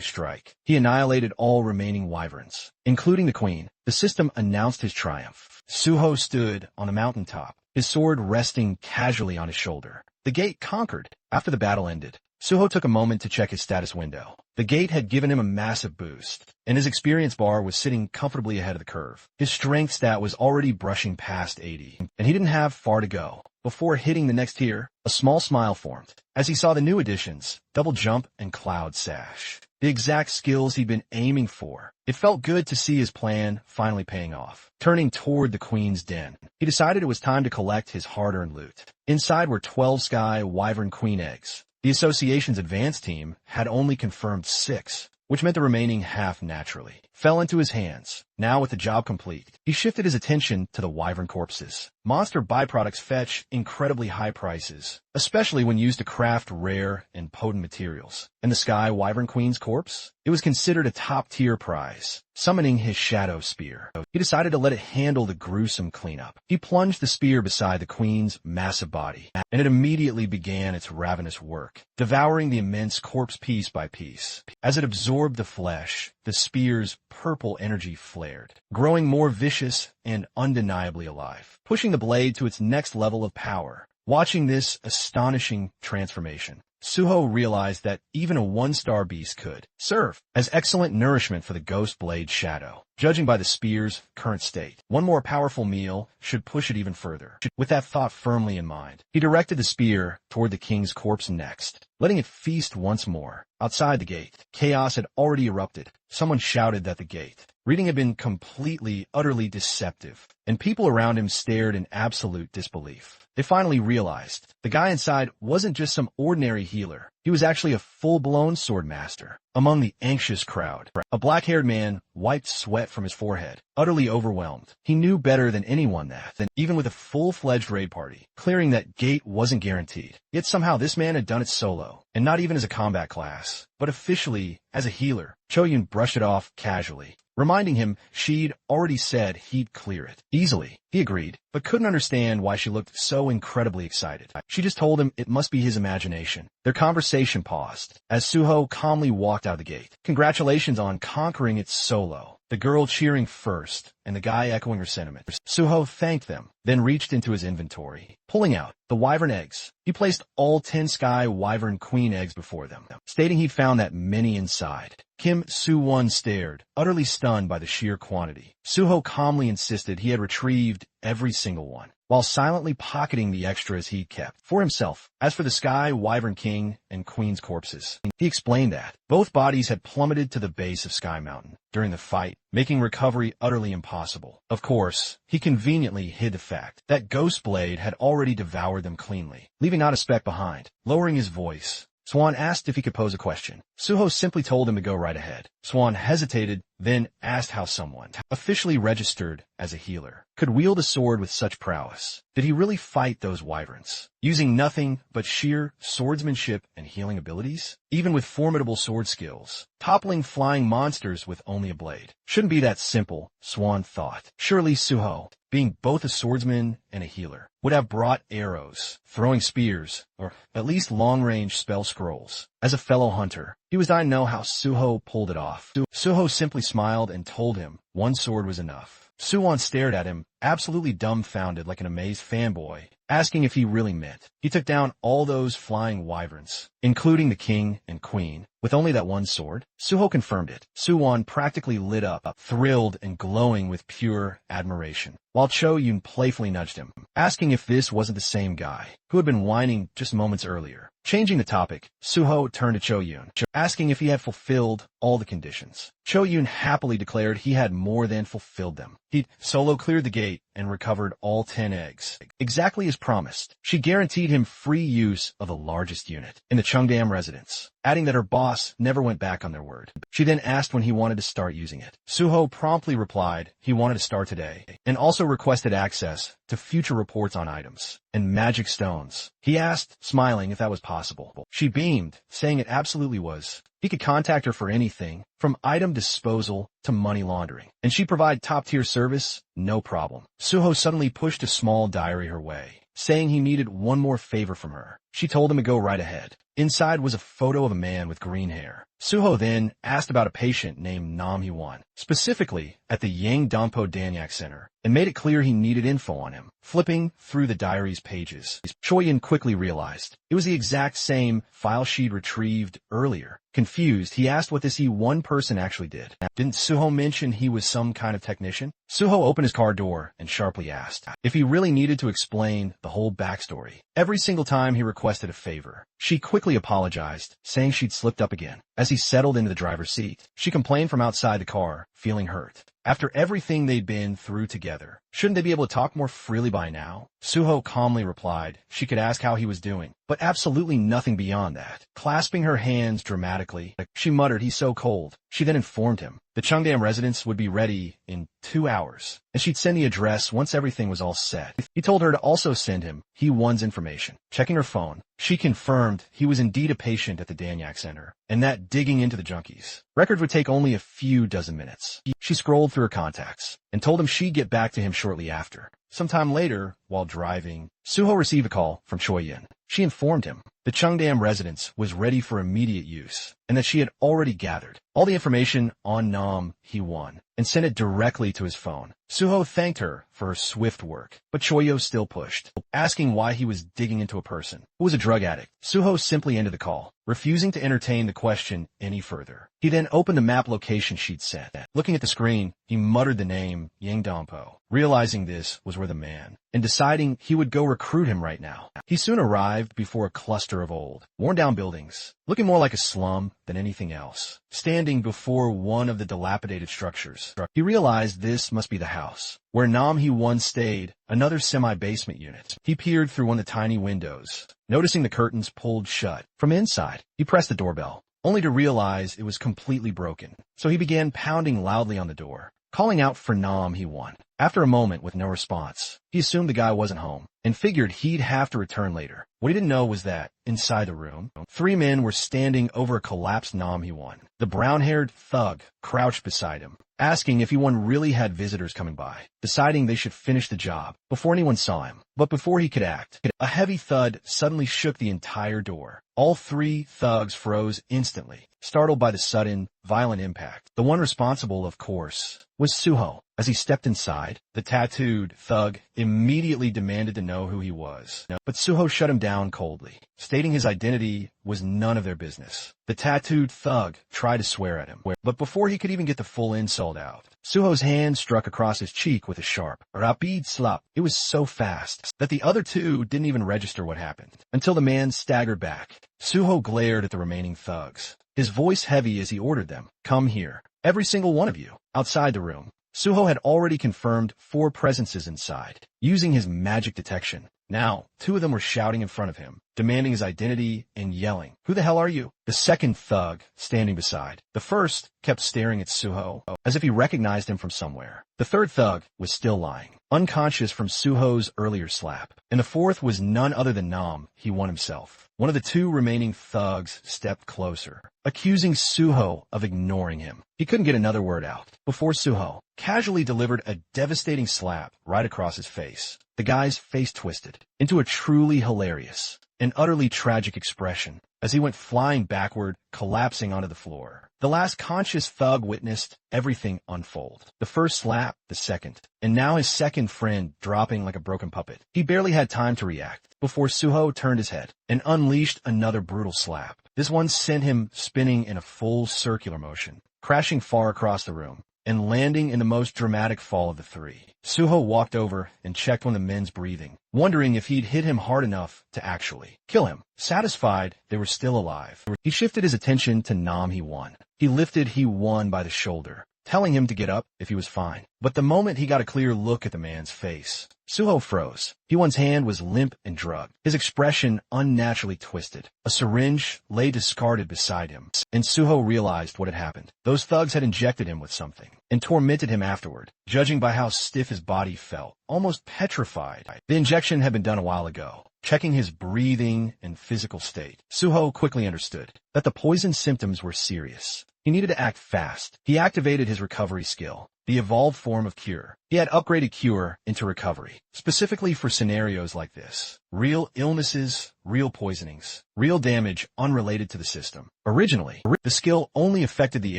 [SPEAKER 1] strike, he annihilated all remaining wyverns, including the queen. The system announced his triumph. Suho stood on the mountaintop, his sword resting casually on his shoulder. The gate conquered. After the battle ended, Suho took a moment to check his status window. The gate had given him a massive boost, and his experience bar was sitting comfortably ahead of the curve. His strength stat was already brushing past 80, and he didn't have far to go. Before hitting the next tier, a small smile formed as he saw the new additions, Double Jump and Cloud Sash. The exact skills he'd been aiming for. It felt good to see his plan finally paying off. Turning toward the Queen's den, he decided it was time to collect his hard-earned loot. Inside were 12 Sky Wyvern Queen eggs. The association's advanced team had only confirmed 6, which meant the remaining half naturally fell into his hands. Now with the job complete, he shifted his attention to the wyvern corpses. Monster byproducts fetch incredibly high prices, especially when used to craft rare and potent materials. And the Sky Wyvern Queen's corpse? It was considered a top-tier prize. Summoning his shadow spear, he decided to let it handle the gruesome cleanup. He plunged the spear beside the queen's massive body, and it immediately began its ravenous work, devouring the immense corpse piece by piece. As it absorbed the flesh, the spear's purple energy flared, growing more vicious and undeniably alive, pushing the blade to its next level of power. Watching this astonishing transformation, Suho realized that even a one-star beast could serve as excellent nourishment for the Ghost Blade Shadow. Judging by the spear's current state, one more powerful meal should push it even further. With that thought firmly in mind, he directed the spear toward the king's corpse next, letting it feast once more. Outside the gate, chaos had already erupted. Someone shouted that the gate reading had been completely, utterly deceptive, and people around him stared in absolute disbelief. They finally realized the guy inside wasn't just some ordinary healer. He was actually a full-blown sword master. Among the anxious crowd, a black-haired man wiped sweat from his forehead, utterly overwhelmed. He knew better than anyone that, even with a full-fledged raid party, clearing that gate wasn't guaranteed. Yet somehow this man had done it solo, and not even as a combat class, but officially as a healer. Choyun brushed it off casually, reminding him she'd already said he'd clear it easily. He agreed, but couldn't understand why she looked so incredibly excited. She just told him it must be his imagination. Their conversation paused as Suho calmly walked out the gate. Congratulations on conquering it solo. The girl cheering first, and the guy echoing her sentiment. Suho thanked them, then reached into his inventory, pulling out the wyvern eggs. He placed all 10 Sky Wyvern Queen eggs before them, stating he'd found that many inside. Kim Soo-won stared, utterly stunned by the sheer quantity. Suho calmly insisted he had retrieved every single one, while silently pocketing the extras he kept for himself. As for the Sky Wyvern King and Queen's corpses, he explained that both bodies had plummeted to the base of Sky Mountain during the fight, making recovery utterly impossible. Of course, he conveniently hid the fact that Ghost Blade had already devoured them cleanly, leaving not a speck behind. Lowering his voice, Swan asked if he could pose a question. Suho simply told him to go right ahead. Swan hesitated, then asked how someone, officially registered as a healer, could wield a sword with such prowess. Did he really fight those wyverns, using nothing but sheer swordsmanship and healing abilities? Even with formidable sword skills, toppling flying monsters with only a blade. Shouldn't be that simple, Swan thought. Surely Suho, being both a swordsman and a healer, would have brought arrows, throwing spears, or at least long-range spell scrolls. As a fellow hunter, he was dying to know how Suho pulled it off. Suho simply smiled and told him one sword was enough. Suwon stared at him, absolutely dumbfounded like an amazed fanboy, asking if he really meant. He took down all those flying wyverns, including the king and queen, with only that one sword. Suho confirmed it. Suwon practically lit up, thrilled and glowing with pure admiration, while Cho Yun playfully nudged him, asking if this wasn't the same guy who had been whining just moments earlier. Changing the topic, Suho turned to Cho Yun, asking if he had fulfilled all the conditions. Cho Yun happily declared he had more than fulfilled them. He'd solo cleared the gate and recovered all 10 eggs. Exactly as promised, she guaranteed him free use of the largest unit in the Cheongdam residence. adding that her boss never went back on their word. She then asked when he wanted to start using it. Suho promptly replied he wanted to start today, and also requested access to future reports on items and magic stones. He asked, smiling, if that was possible. She beamed, saying it absolutely was. He could contact her for anything, from item disposal to money laundering, and she'd provide top-tier service, no problem. Suho suddenly pushed a small diary her way, saying he needed one more favor from her. She told him to go right ahead. Inside was a photo of a man with green hair. Suho then asked about a patient named Nam Hyewon, specifically at the Yangdongpo Danyak Center, and made it clear he needed info on him. Flipping through the diary's pages, Choi-in quickly realized it was the exact same file she'd retrieved earlier. Confused, he asked what this one person actually did. Didn't Suho mention he was some kind of technician? Suho opened his car door and sharply asked if he really needed to explain the whole backstory every single time he requested a favor. She quickly apologized, saying she'd slipped up again. As he settled into the driver's seat, she complained from outside the car, feeling hurt. After everything they'd been through together, shouldn't they be able to talk more freely by now? Suho calmly replied she could ask how he was doing, but absolutely nothing beyond that. Clasping her hands dramatically, she muttered he's so cold. She then informed him the Cheongdam residence would be ready in 2 hours, and she'd send the address once everything was all set. He told her to also send him Hyewon's information. Checking her phone, she confirmed he was indeed a patient at the Danyak Center, and that digging into the junkies records would take only a few dozen minutes. She scrolled through her contacts and told him she'd get back to him shortly after. Sometime later, while driving, Suho received a call from Choi-in. She informed him the Cheongdam residence was ready for immediate use, and that she had already gathered all the information on Nam Hyewon and sent it directly to his phone. Suho thanked her for her swift work, but Choyo still pushed, asking why he was digging into a person who was a drug addict. Suho simply ended the call, refusing to entertain the question any further. He then opened the map location she'd sent. Looking at the screen, he muttered the name Yangdongpo, realizing this was where the man, and deciding he would go recruit him right now. He soon arrived before a cluster of old, worn-down buildings, looking more like a slum than anything else. Standing before one of the dilapidated structures, he realized this must be the house where Nam Hyewon stayed, another semi-basement unit. He peered through one of the tiny windows, noticing the curtains pulled shut. From inside, he pressed the doorbell, only to realize it was completely broken. So he began pounding loudly on the door, calling out for Nam Hyewon. After a moment with no response, he assumed the guy wasn't home and figured he'd have to return later. What he didn't know was that, inside the room, 3 men were standing over a collapsed Nam Hyewon. The brown-haired thug crouched beside him, asking if Hyewon really had visitors coming by, deciding they should finish the job before anyone saw him. But before he could act, a heavy thud suddenly shook the entire door. All 3 thugs froze instantly, startled by the sudden, violent impact. The one responsible, of course, was Suho. As he stepped inside, the tattooed thug immediately demanded to know who he was. But Suho shut him down coldly, stating his identity was none of their business. The tattooed thug tried to swear at him, but before he could even get the full insult out, Suho's hand struck across his cheek with a sharp, rapid slap. It was so fast that the other 2 didn't even register what happened, until the man staggered back. Suho glared at the remaining thugs, his voice heavy as he ordered them, "Come here, every single one of you." Outside the room, Suho had already confirmed 4 presences inside, using his magic detection. Now, 2 of them were shouting in front of him, demanding his identity and yelling, "Who the hell are you?" The second thug, standing beside the first, kept staring at Suho, as if he recognized him from somewhere. The third thug was still lying, unconscious from Suho's earlier slap, and the fourth was none other than Nam Hyewon himself. One of the 2 remaining thugs stepped closer, accusing Suho of ignoring him. He couldn't get another word out before Suho casually delivered a devastating slap right across his face. The guy's face twisted into a truly hilarious and utterly tragic expression as he went flying backward, collapsing onto the floor. The last conscious thug witnessed everything unfold. The first slap, the second, and now his second friend dropping like a broken puppet. He barely had time to react before Suho turned his head and unleashed another brutal slap. This one sent him spinning in a full circular motion, crashing far across the room and landing in the most dramatic fall of the 3. Suho walked over and checked on the men's breathing, wondering if he'd hit him hard enough to actually kill him. Satisfied they were still alive, he shifted his attention to Nam Hyewon. He lifted Hyewon by the shoulder, telling him to get up if he was fine. But the moment he got a clear look at the man's face, Suho froze. He-Won's hand was limp and drugged, his expression unnaturally twisted. A syringe lay discarded beside him, and Suho realized what had happened. Those thugs had injected him with something, and tormented him afterward, judging by how stiff his body felt, almost petrified. The injection had been done a while ago. Checking his breathing and physical state, Suho quickly understood that the poison symptoms were serious. He needed to act fast. He activated his recovery skill, the evolved form of cure. He had upgraded cure into recovery, specifically for scenarios like this. Real illnesses, real poisonings, real damage unrelated to the system. Originally, the skill only affected the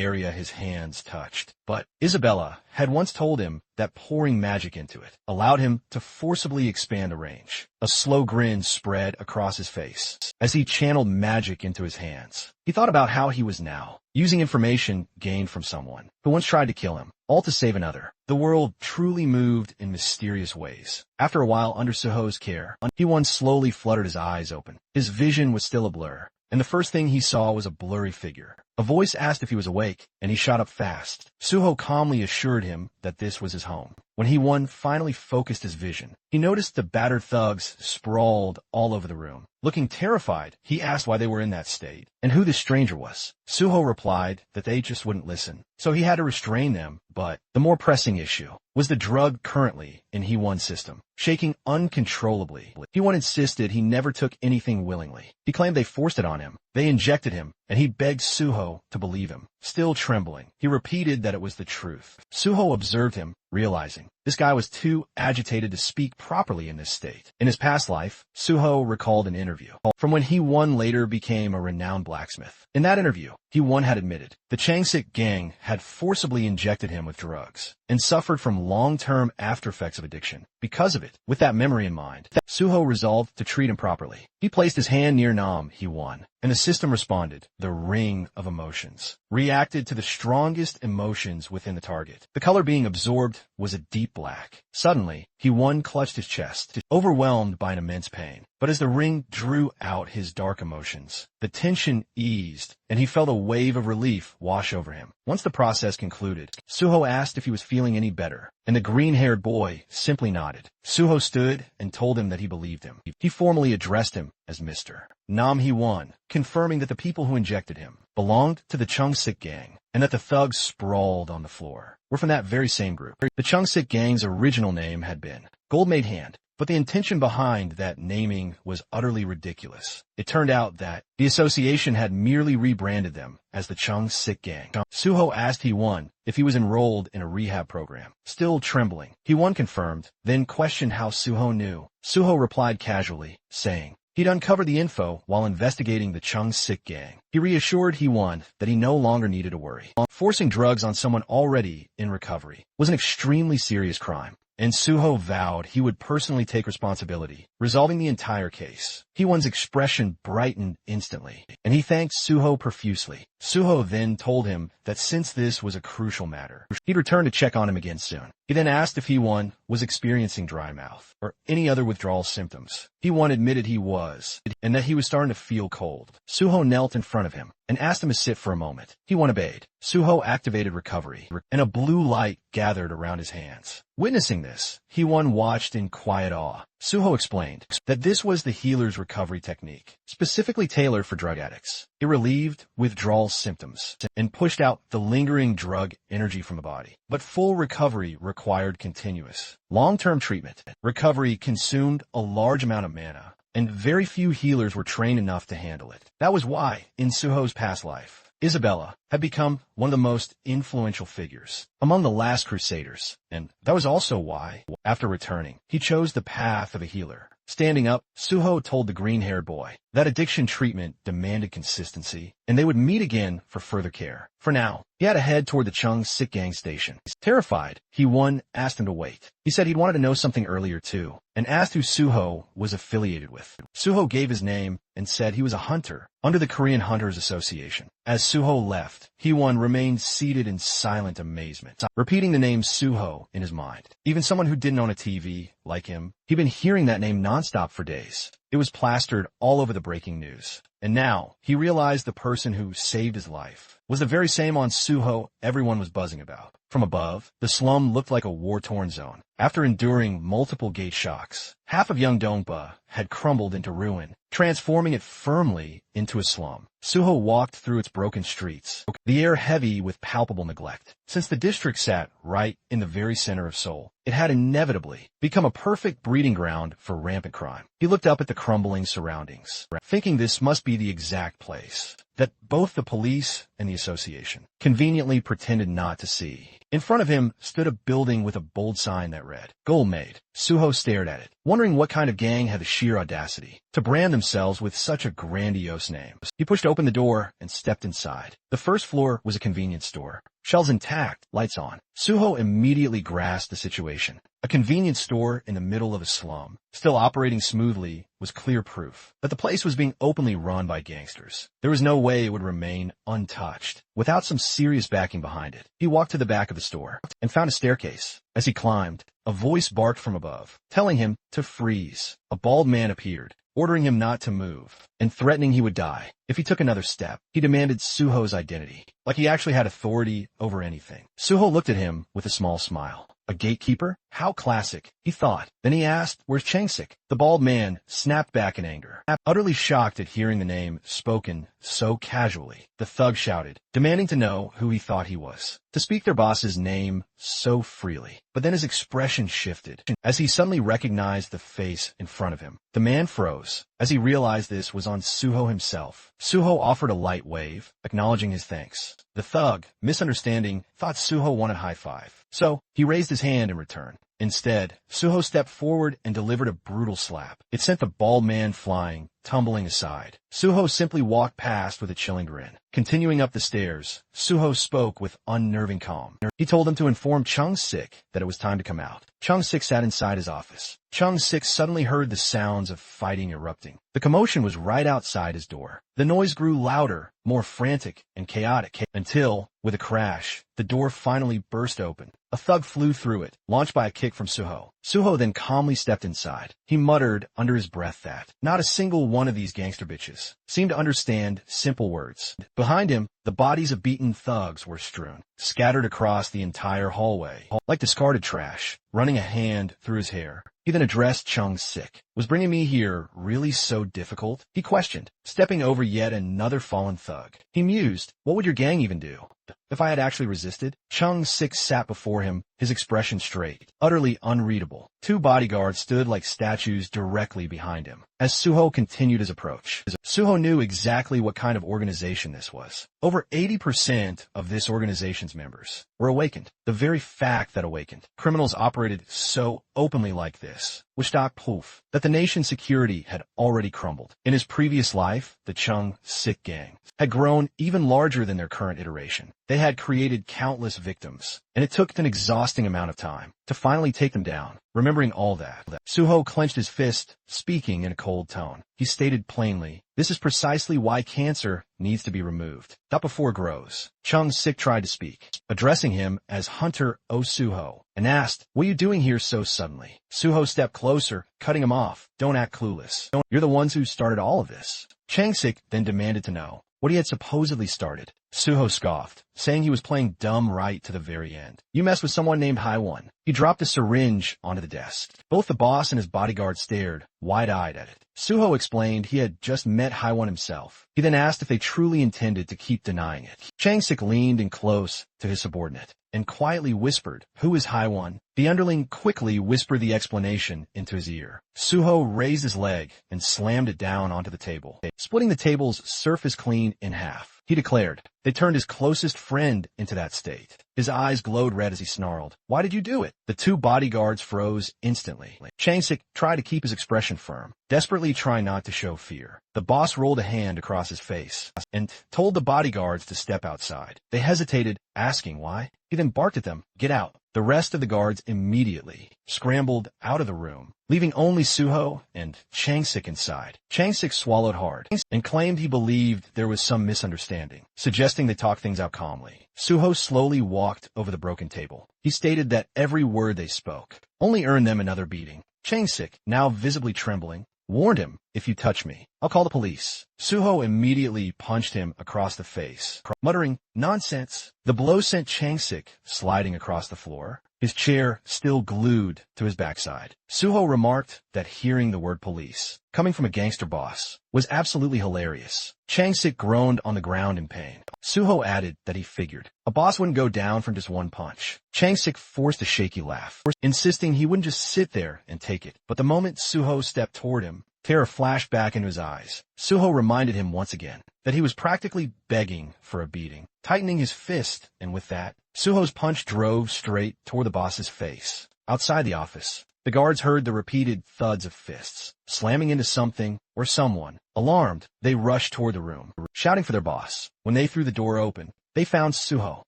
[SPEAKER 1] area his hands touched, but Isabella had once told him that pouring magic into it allowed him to forcibly expand the range. A slow grin spread across his face as he channeled magic into his hands. He thought about how he was now, using information gained from someone who once tried to kill him, all to save another. The world truly moved in mysterious ways. After a while under Suho's care, He-Won slowly fluttered his eyes open. His vision was still a blur, and the first thing he saw was a blurry figure. A voice asked if he was awake, and he shot up fast. Suho calmly assured him that this was his home. When He-Won finally focused his vision, he noticed the battered thugs sprawled all over the room. Looking terrified, he asked why they were in that state, and who this stranger was. Suho replied that they just wouldn't listen, so he had to restrain them, but the more pressing issue was the drug currently in He-Won's system, shaking uncontrollably. He-Won insisted he never took anything willingly. He claimed they forced it on him. They injected him, and he begged Suho to believe him. Still trembling, he repeated that it was the truth. Suho observed him, realizing this guy was too agitated to speak properly in this state. In his past life, Suho recalled an interview from when He-Won later became a renowned blacksmith. In that interview, He-Won had admitted the Changsik gang had forcibly injected him with drugs and suffered from long-term after-effects of addiction. Because of it, with that memory in mind, Suho resolved to treat him properly. He placed his hand near Nam, He-Won, and the system responded. The ring of emotions reacted to the strongest emotions within the target. The color being absorbed was a deep black. Suddenly, He-Won clutched his chest, overwhelmed by an immense pain. But as the ring drew out his dark emotions, the tension eased, and he felt a wave of relief wash over him. Once the process concluded, Suho asked if he was feeling any better, and the green-haired boy simply nodded. Suho stood and told him that he believed him. He formally addressed him as Mr. Nam He-Won, confirming that the people who injected him belonged to the Changsik gang, and that the thugs sprawled on the floor were from that very same group. The Changsik gang's original name had been Gold-Made Hand, but the intention behind that naming was utterly ridiculous. It turned out that the association had merely rebranded them as the Changsik gang. Suho asked He-Won if he was enrolled in a rehab program. Still trembling, He-Won confirmed, then questioned how Suho knew. Suho replied casually, saying he'd uncovered the info while investigating the Changsik gang. He reassured He-Won that he no longer needed to worry. Forcing drugs on someone already in recovery was an extremely serious crime, and Suho vowed he would personally take responsibility, resolving the entire case. He-Won's expression brightened instantly, and he thanked Suho profusely. Suho then told him that since this was a crucial matter, he'd return to check on him again soon. He then asked if He-Won was experiencing dry mouth or any other withdrawal symptoms. He-Won admitted he was, and that he was starting to feel cold. Suho knelt in front of him and asked him to sit for a moment. He-Won obeyed. Suho activated recovery, and a blue light gathered around his hands. Witnessing this, He-Won watched in quiet awe. Suho explained that this was the healer's recovery technique, specifically tailored for drug addicts. It relieved withdrawal symptoms and pushed out the lingering drug energy from the body. But full recovery required continuous, long-term treatment. Recovery consumed a large amount of mana, and very few healers were trained enough to handle it. That was why, in Suho's past life, Isabella had become one of the most influential figures among the last crusaders, and that was also why, after returning, he chose the path of a healer. Standing up, Suho told the green-haired boy that addiction treatment demanded consistency, and they would meet again for further care. For now, he had to head toward the Changsik gang station. Terrified, He-Won asked him to wait. He said he'd wanted to know something earlier too, and asked who Suho was affiliated with. Suho gave his name and said he was a hunter under the Korean Hunters Association. As Suho left, He-Won remained seated in silent amazement, repeating the name Suho in his mind. Even someone who didn't own a TV, like him, he'd been hearing that name nonstop for days. It was plastered all over the breaking news. And now, he realized the person who saved his life was the very same on Suho everyone was buzzing about. From above, the slum looked like a war-torn zone. After enduring multiple gate shocks, half of Yeongdongba had crumbled into ruin, transforming it firmly into a slum. Suho walked through its broken streets, the air heavy with palpable neglect. Since the district sat right in the very center of Seoul, it had inevitably become a perfect breeding ground for rampant crime. He looked up at the crumbling surroundings, thinking this must be the exact place that both the police and the association conveniently pretended not to see. In front of him stood a building with a bold sign that read, "Gold Made." Suho stared at it, wondering what kind of gang had the sheer audacity to brand themselves with such a grandiose name. He pushed open the door and stepped inside. The first floor was a convenience store. Shelves intact, lights on. Suho immediately grasped the situation. A convenience store in the middle of a slum, still operating smoothly, was clear proof that the place was being openly run by gangsters. There was no way it would remain untouched without some serious backing behind it. He walked to the back of the store and found a staircase. As he climbed, a voice barked from above, telling him to freeze. A bald man appeared, ordering him not to move, and threatening he would die if he took another step. He demanded Suho's identity, like he actually had authority over anything. Suho looked at him with a small smile. A gatekeeper? How classic, he thought. Then he asked, "Where's Changsik?" The bald man snapped back in anger. Utterly shocked at hearing the name spoken so casually, the thug shouted, demanding to know who he thought he was, to speak their boss's name so freely. But then his expression shifted as he suddenly recognized the face in front of him. The man froze as he realized this was on Suho himself. Suho offered a light wave, acknowledging his thanks. The thug, misunderstanding, thought Suho wanted high five, so he raised his hand in return. Instead, Suho stepped forward and delivered a brutal slap. It sent the bald man flying, tumbling aside. Suho simply walked past with a chilling grin. Continuing up the stairs, Suho spoke with unnerving calm. He told him to inform Chung-sik that it was time to come out. Chung-sik sat inside his office. Chung-sik suddenly heard the sounds of fighting erupting. The commotion was right outside his door. The noise grew louder, more frantic and chaotic, until, with a crash, the door finally burst open. A thug flew through it, launched by a kick from Suho. Suho then calmly stepped inside. He muttered under his breath that not a single one of these gangster bitches seemed to understand simple words. Behind him, the bodies of beaten thugs were strewn, scattered across the entire hallway, like discarded trash. Running a hand through his hair, he then addressed Chung-sik. "Was bringing me here really so difficult?" he questioned, stepping over yet another fallen thug. He mused, "What would your gang even do if I had actually resisted?" Chung-sik sat before him, his expression straight, utterly unreadable. Two bodyguards stood like statues directly behind him as Suho continued his approach. Suho knew exactly what kind of organization this was. Over 80% of this organization's members were awakened. The very fact that awakened criminals operated so openly like this was stock proof that the nation's security had already crumbled. In his previous life, the Chung-sik gang had grown even larger than their current iteration. They had created countless victims, and it took an exhausting amount of time to finally take them down. Remembering all that, Suho clenched his fist, speaking in a cold tone. He stated plainly, "This is precisely why cancer needs to be removed, not before it grows." Chung-sik tried to speak, addressing him as Hunter O. Suho, and asked, "What are you doing here so suddenly?" Suho stepped closer, cutting him off. "Don't act clueless. You're the ones who started all of this." Changsik then demanded to know what he had supposedly started. Suho scoffed, saying he was playing dumb right to the very end. "You messed with someone named Haiwon." He dropped a syringe onto the desk. Both the boss and his bodyguard stared, wide-eyed at it. Suho explained he had just met Haiwon himself. He then asked if they truly intended to keep denying it. Changsik leaned in close to his subordinate and quietly whispered, "Who is Haiwon?" The underling quickly whispered the explanation into his ear. Suho raised his leg and slammed it down onto the table, splitting the table's surface clean in half. He declared, "They turned his closest friend into that state." His eyes glowed red as he snarled, "Why did you do it?" The two bodyguards froze instantly. Changsik tried to keep his expression firm, desperately trying not to show fear. The boss rolled a hand across his face and told the bodyguards to step outside. They hesitated, asking why. He then barked at them, "Get out." The rest of the guards immediately scrambled out of the room, leaving only Suho and Changsik inside. Changsik swallowed hard and claimed he believed there was some misunderstanding, suggesting they talk things out calmly. Suho slowly walked over the broken table. He stated that every word they spoke only earned them another beating. Changsik, now visibly trembling, warned him, "If you touch me, I'll call the police." Suho immediately punched him across the face, muttering, "Nonsense." The blow sent Changsik sliding across the floor, his chair still glued to his backside. Suho remarked that hearing the word police, coming from a gangster boss, was absolutely hilarious. Changsik groaned on the ground in pain. Suho added that he figured a boss wouldn't go down from just one punch. Changsik forced a shaky laugh, insisting he wouldn't just sit there and take it. But the moment Suho stepped toward him, terror flashed back into his eyes. Suho reminded him once again that he was practically begging for a beating, tightening his fist, and with that, Suho's punch drove straight toward the boss's face. Outside the office, the guards heard the repeated thuds of fists, slamming into something or someone. Alarmed, they rushed toward the room, shouting for their boss. When they threw the door open, they found Suho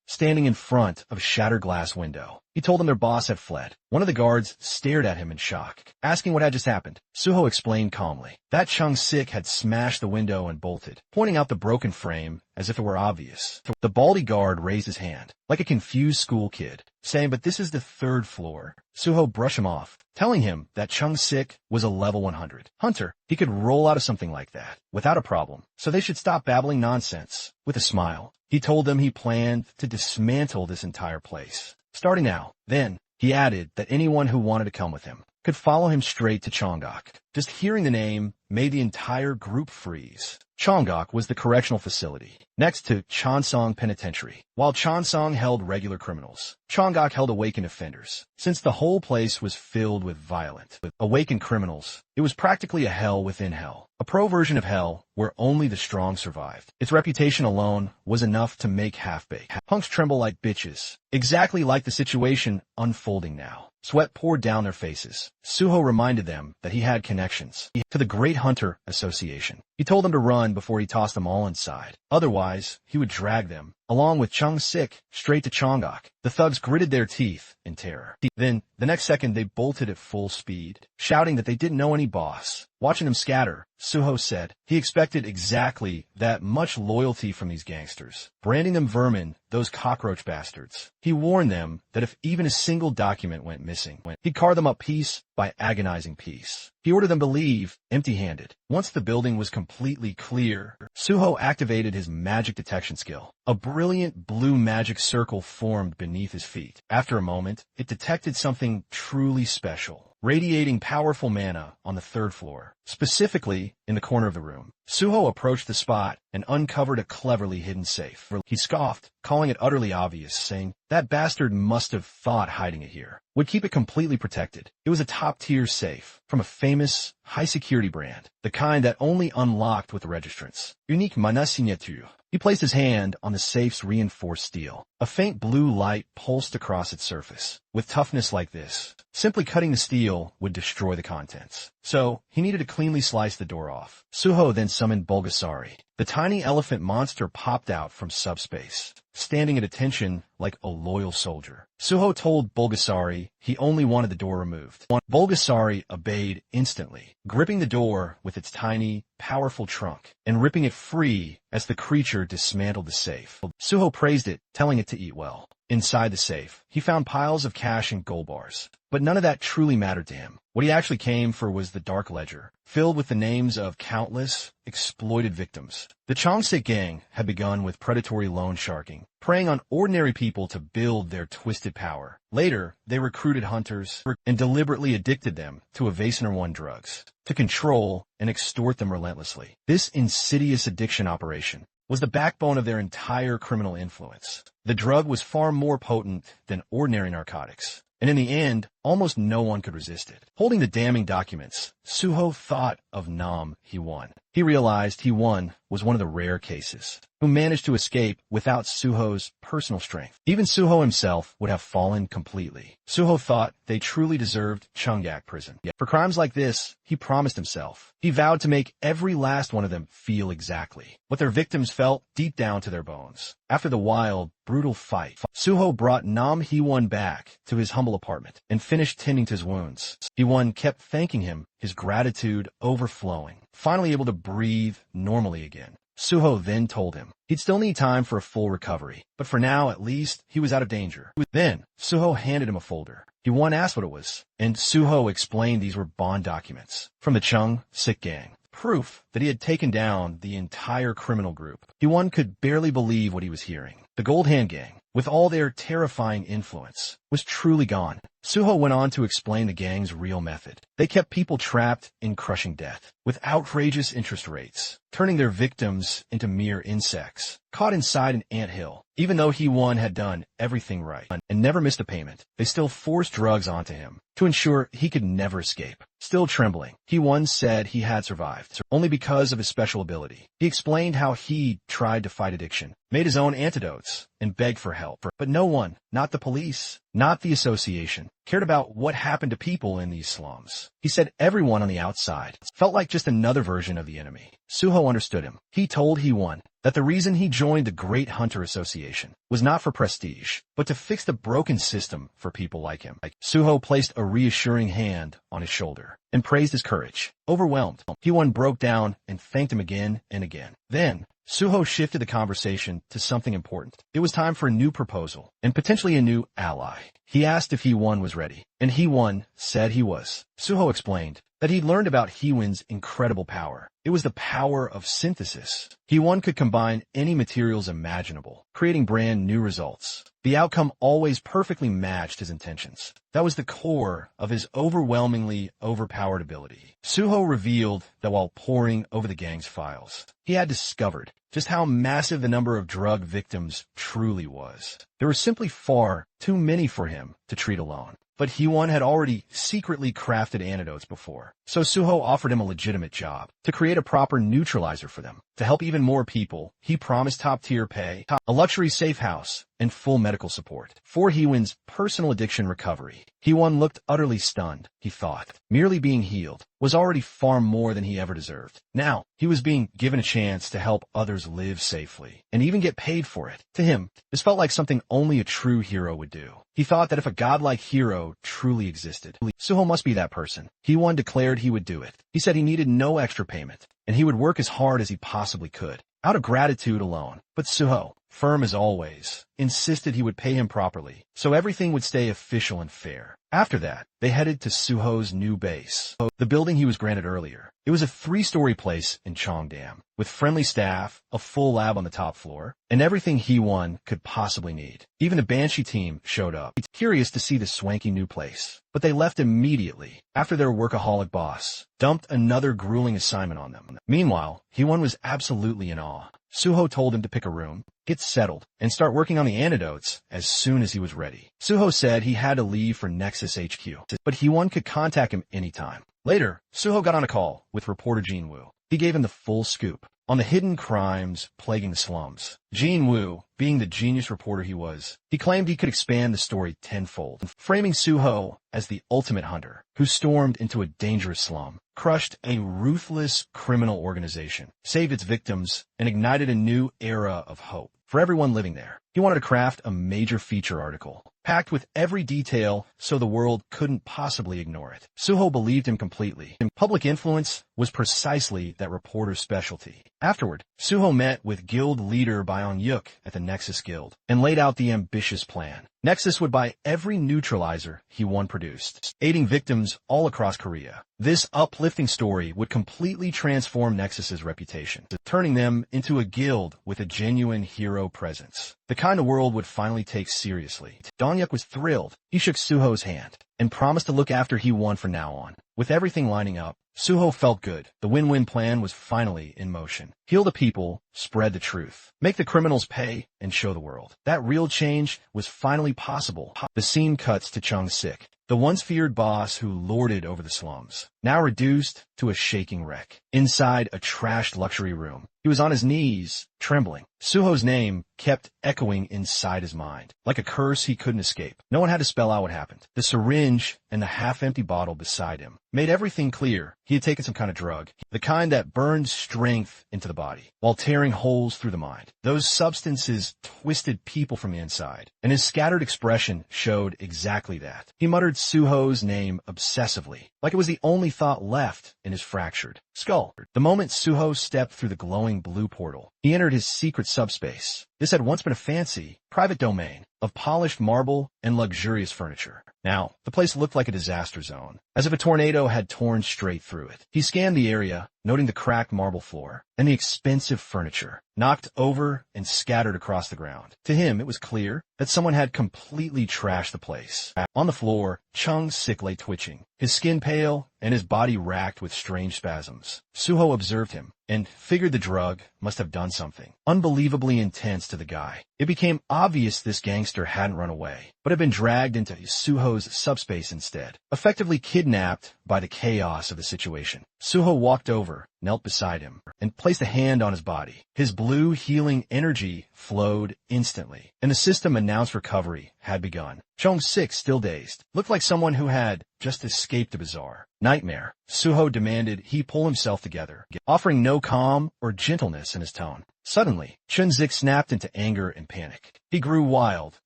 [SPEAKER 1] standing in front of a shattered glass window. He told them their boss had fled. One of the guards stared at him in shock, asking what had just happened. Suho explained calmly that Changsik had smashed the window and bolted, pointing out the broken frame as if it were obvious. The baldy guard raised his hand, like a confused school kid, saying, "But this is the 3rd floor." Suho brushed him off, telling him that Changsik was a level 100 hunter. He could roll out of something like that without a problem, so they should stop babbling nonsense. With a smile, he told them he planned to dismantle this entire place, starting now. Then, he added that anyone who wanted to come with him could follow him straight to Chonggok. Just hearing the name made the entire group freeze. Chonggok was the correctional facility, next to Chansong Penitentiary. While Chansong held regular criminals, Chonggok held awakened offenders. Since the whole place was filled with violent, awakened criminals, it was practically a hell within hell. A pro version of hell where only the strong survived. Its reputation alone was enough to make half-baked punks tremble like bitches. Exactly like the situation unfolding now. Sweat poured down their faces. Suho reminded them that he had connections to the Great Hunter Association. He told them to run before he tossed them all inside. Otherwise, he would drag them, along with Changsik, straight to Chonggok. The thugs gritted their teeth in terror. Then, the next second, they bolted at full speed, shouting that they didn't know any boss. Watching them scatter, Suho said he expected exactly that much loyalty from these gangsters, branding them vermin, those cockroach bastards. He warned them that if even a single document went missing, he'd carve them up piece by agonizing piece. He ordered them to leave empty-handed. Once the building was completely clear, Suho activated his magic detection skill. A brilliant blue magic circle formed beneath his feet. After a moment, it detected something truly special, radiating powerful mana on the 3rd floor, specifically in the corner of the room. Suho approached the spot and uncovered a cleverly hidden safe. He scoffed, calling it utterly obvious, saying, "That bastard must have thought hiding it here would keep it completely protected." It was a top-tier safe from a famous, high-security brand, the kind that only unlocked with the registrants. Unique mana signature. He placed his hand on the safe's reinforced steel. A faint blue light pulsed across its surface. With toughness like this, simply cutting the steel would destroy the contents. So, he needed to cleanly slice the door off. Suho then summoned Bulgasari. The tiny elephant monster popped out from subspace, standing at attention like a loyal soldier. Suho told Bulgasari he only wanted the door removed. Bulgasari obeyed instantly, gripping the door with its tiny, powerful trunk and ripping it free as the creature dismantled the safe. Suho praised it, telling it to eat well. Inside the safe, he found piles of cash and gold bars, but none of that truly mattered to him. What he actually came for was the dark ledger, filled with the names of countless, exploited victims. The Changsik gang had begun with predatory loan sharking, preying on ordinary people to build their twisted power. Later, they recruited hunters and deliberately addicted them to Evasiner 1 drugs, to control and extort them relentlessly. This insidious addiction operation was the backbone of their entire criminal influence. The drug was far more potent than ordinary narcotics, and in the end, almost no one could resist it. Holding the damning documents, Suho thought of Nam Hee-won. He realized Hee-won was one of the rare cases who managed to escape without Suho's personal strength. Even Suho himself would have fallen completely. Suho thought they truly deserved Chonggak prison. Yet for crimes like this, he promised himself. He vowed to make every last one of them feel exactly what their victims felt deep down to their bones. After the wild, brutal fight, Suho brought Nam Hee-won back to his humble apartment and finished tending to his wounds. Hee-won kept thanking him, his gratitude overflowing. Finally able to breathe normally again, Suho then told him he'd still need time for a full recovery, but for now, at least, he was out of danger. Then, Suho handed him a folder. He asked what it was, and Suho explained these were bond documents from the Chung Sik gang. Proof that he had taken down the entire criminal group. He could barely believe what he was hearing. The Gold Hand Gang, with all their terrifying influence, was truly gone. Suho went on to explain the gang's real method. They kept people trapped in crushing debt, with outrageous interest rates, turning their victims into mere insects, caught inside an anthill. Even though He-Won had done everything right and never missed a payment, they still forced drugs onto him to ensure he could never escape. Still trembling, He-Won said he had survived, only because of his special ability. He explained how he tried to fight addiction, made his own antidotes, and begged for help. But no one, not the police, not the association, cared about what happened to people in these slums. He said everyone on the outside felt like just another version of the enemy. Suho understood him. He told He-Won that the reason he joined the Great Hunter Association was not for prestige, but to fix the broken system for people like him. Suho placed a reassuring hand on his shoulder and praised his courage. Overwhelmed, He-Won broke down and thanked him again and again. Then, Suho shifted the conversation to something important. It was time for a new proposal, and potentially a new ally. He asked if He-Won was ready, and He-Won said he was. Suho explained that he'd learned about He-Won's incredible power. It was the power of synthesis. He-Won could combine any materials imaginable, creating brand new results. The outcome always perfectly matched his intentions. That was the core of his overwhelmingly overpowered ability. Suho revealed that while poring over the gang's files, he had discovered just how massive the number of drug victims truly was. There were simply far too many for him to treat alone. But He-Won had already secretly crafted antidotes before, so Suho offered him a legitimate job to create a proper neutralizer for them. To help even more people, he promised top-tier pay, a luxury safe house, and full medical support for He-Won's personal addiction recovery. He-Won looked utterly stunned. He thought merely being healed was already far more than he ever deserved. Now, he was being given a chance to help others live safely, and even get paid for it. To him, this felt like something only a true hero would do. He thought that if a godlike hero truly existed, Suho must be that person. He-Won declared he would do it. He said he needed no extra payment, and he would work as hard as he possibly could, out of gratitude alone. But Suho, firm as always, insisted he would pay him properly, so everything would stay official and fair. After that, they headed to Suho's new base, the building he was granted earlier. It was a 3-story place in Cheongdam, with friendly staff, a full lab on the top floor, and everything He-Won could possibly need. Even the Banshee team showed up, curious to see the swanky new place. But they left immediately after their workaholic boss dumped another grueling assignment on them. Meanwhile, He-Won was absolutely in awe. Suho told him to pick a room, get settled, and start working on the antidotes as soon as he was ready. Suho said he had to leave for Nexus HQ, but He-Won could contact him anytime. Later, Suho got on a call with reporter Jin-Woo. He gave him the full scoop on the hidden crimes plaguing the slums. Jin-Woo, being the genius reporter he was, he claimed he could expand the story tenfold, framing Suho as the ultimate hunter who stormed into a dangerous slum, crushed a ruthless criminal organization, saved its victims, and ignited a new era of hope for everyone living there. He wanted to craft a major feature article, packed with every detail so the world couldn't possibly ignore it. Suho believed him completely, and public influence was precisely that reporter's specialty. Afterward, Suho met with guild leader Byung-yuk at the Nexus Guild and laid out the ambitious plan. Nexus would buy every neutralizer He-Won produced, aiding victims all across Korea. This uplifting story would completely transform Nexus's reputation, turning them into a guild with a genuine hero presence, the kind the world would finally take seriously. Dong-yuk was thrilled. He shook Suho's hand and promised to look after He-Won from now on. With everything lining up, Suho felt good. The win-win plan was finally in motion. Heal the people, spread the truth, make the criminals pay, and show the world that real change was finally possible. The scene cuts to Chung-sik, the once feared boss who lorded over the slums, now reduced to a shaking wreck. Inside a trashed luxury room, he was on his knees, trembling. Suho's name kept echoing inside his mind, like a curse he couldn't escape. No one had to spell out what happened. The syringe and the half-empty bottle beside him made everything clear. He had taken some kind of drug, the kind that burned strength into the body, while tearing holes through the mind. Those substances twisted people from the inside, and his scattered expression showed exactly that. He muttered Suho's name obsessively, like it was the only thought left in his fractured skull. The moment Suho stepped through the glowing blue portal, he entered his secret subspace. This had once been a fancy, private domain of polished marble and luxurious furniture. Now, the place looked like a disaster zone, as if a tornado had torn straight through it. He scanned the area, noting the cracked marble floor and the expensive furniture, knocked over and scattered across the ground. To him, it was clear that someone had completely trashed the place. On the floor, Chung's sick lay twitching, his skin pale and his body racked with strange spasms. Suho observed him and figured the drug must have done something unbelievably intense to the guy. It became obvious this gangster hadn't run away, but had been dragged into Suho's subspace instead, effectively kidnapped by the chaos of the situation. Suho walked over, knelt beside him, and placed a hand on his body. His blue healing energy flowed instantly, and the system announced recovery had begun. Chung, sick, still dazed, looked like someone who had just escaped a bizarre nightmare. Suho demanded he pull himself together, offering no calm or gentleness in his tone. Suddenly, Chunzik snapped into anger and panic. He grew wild,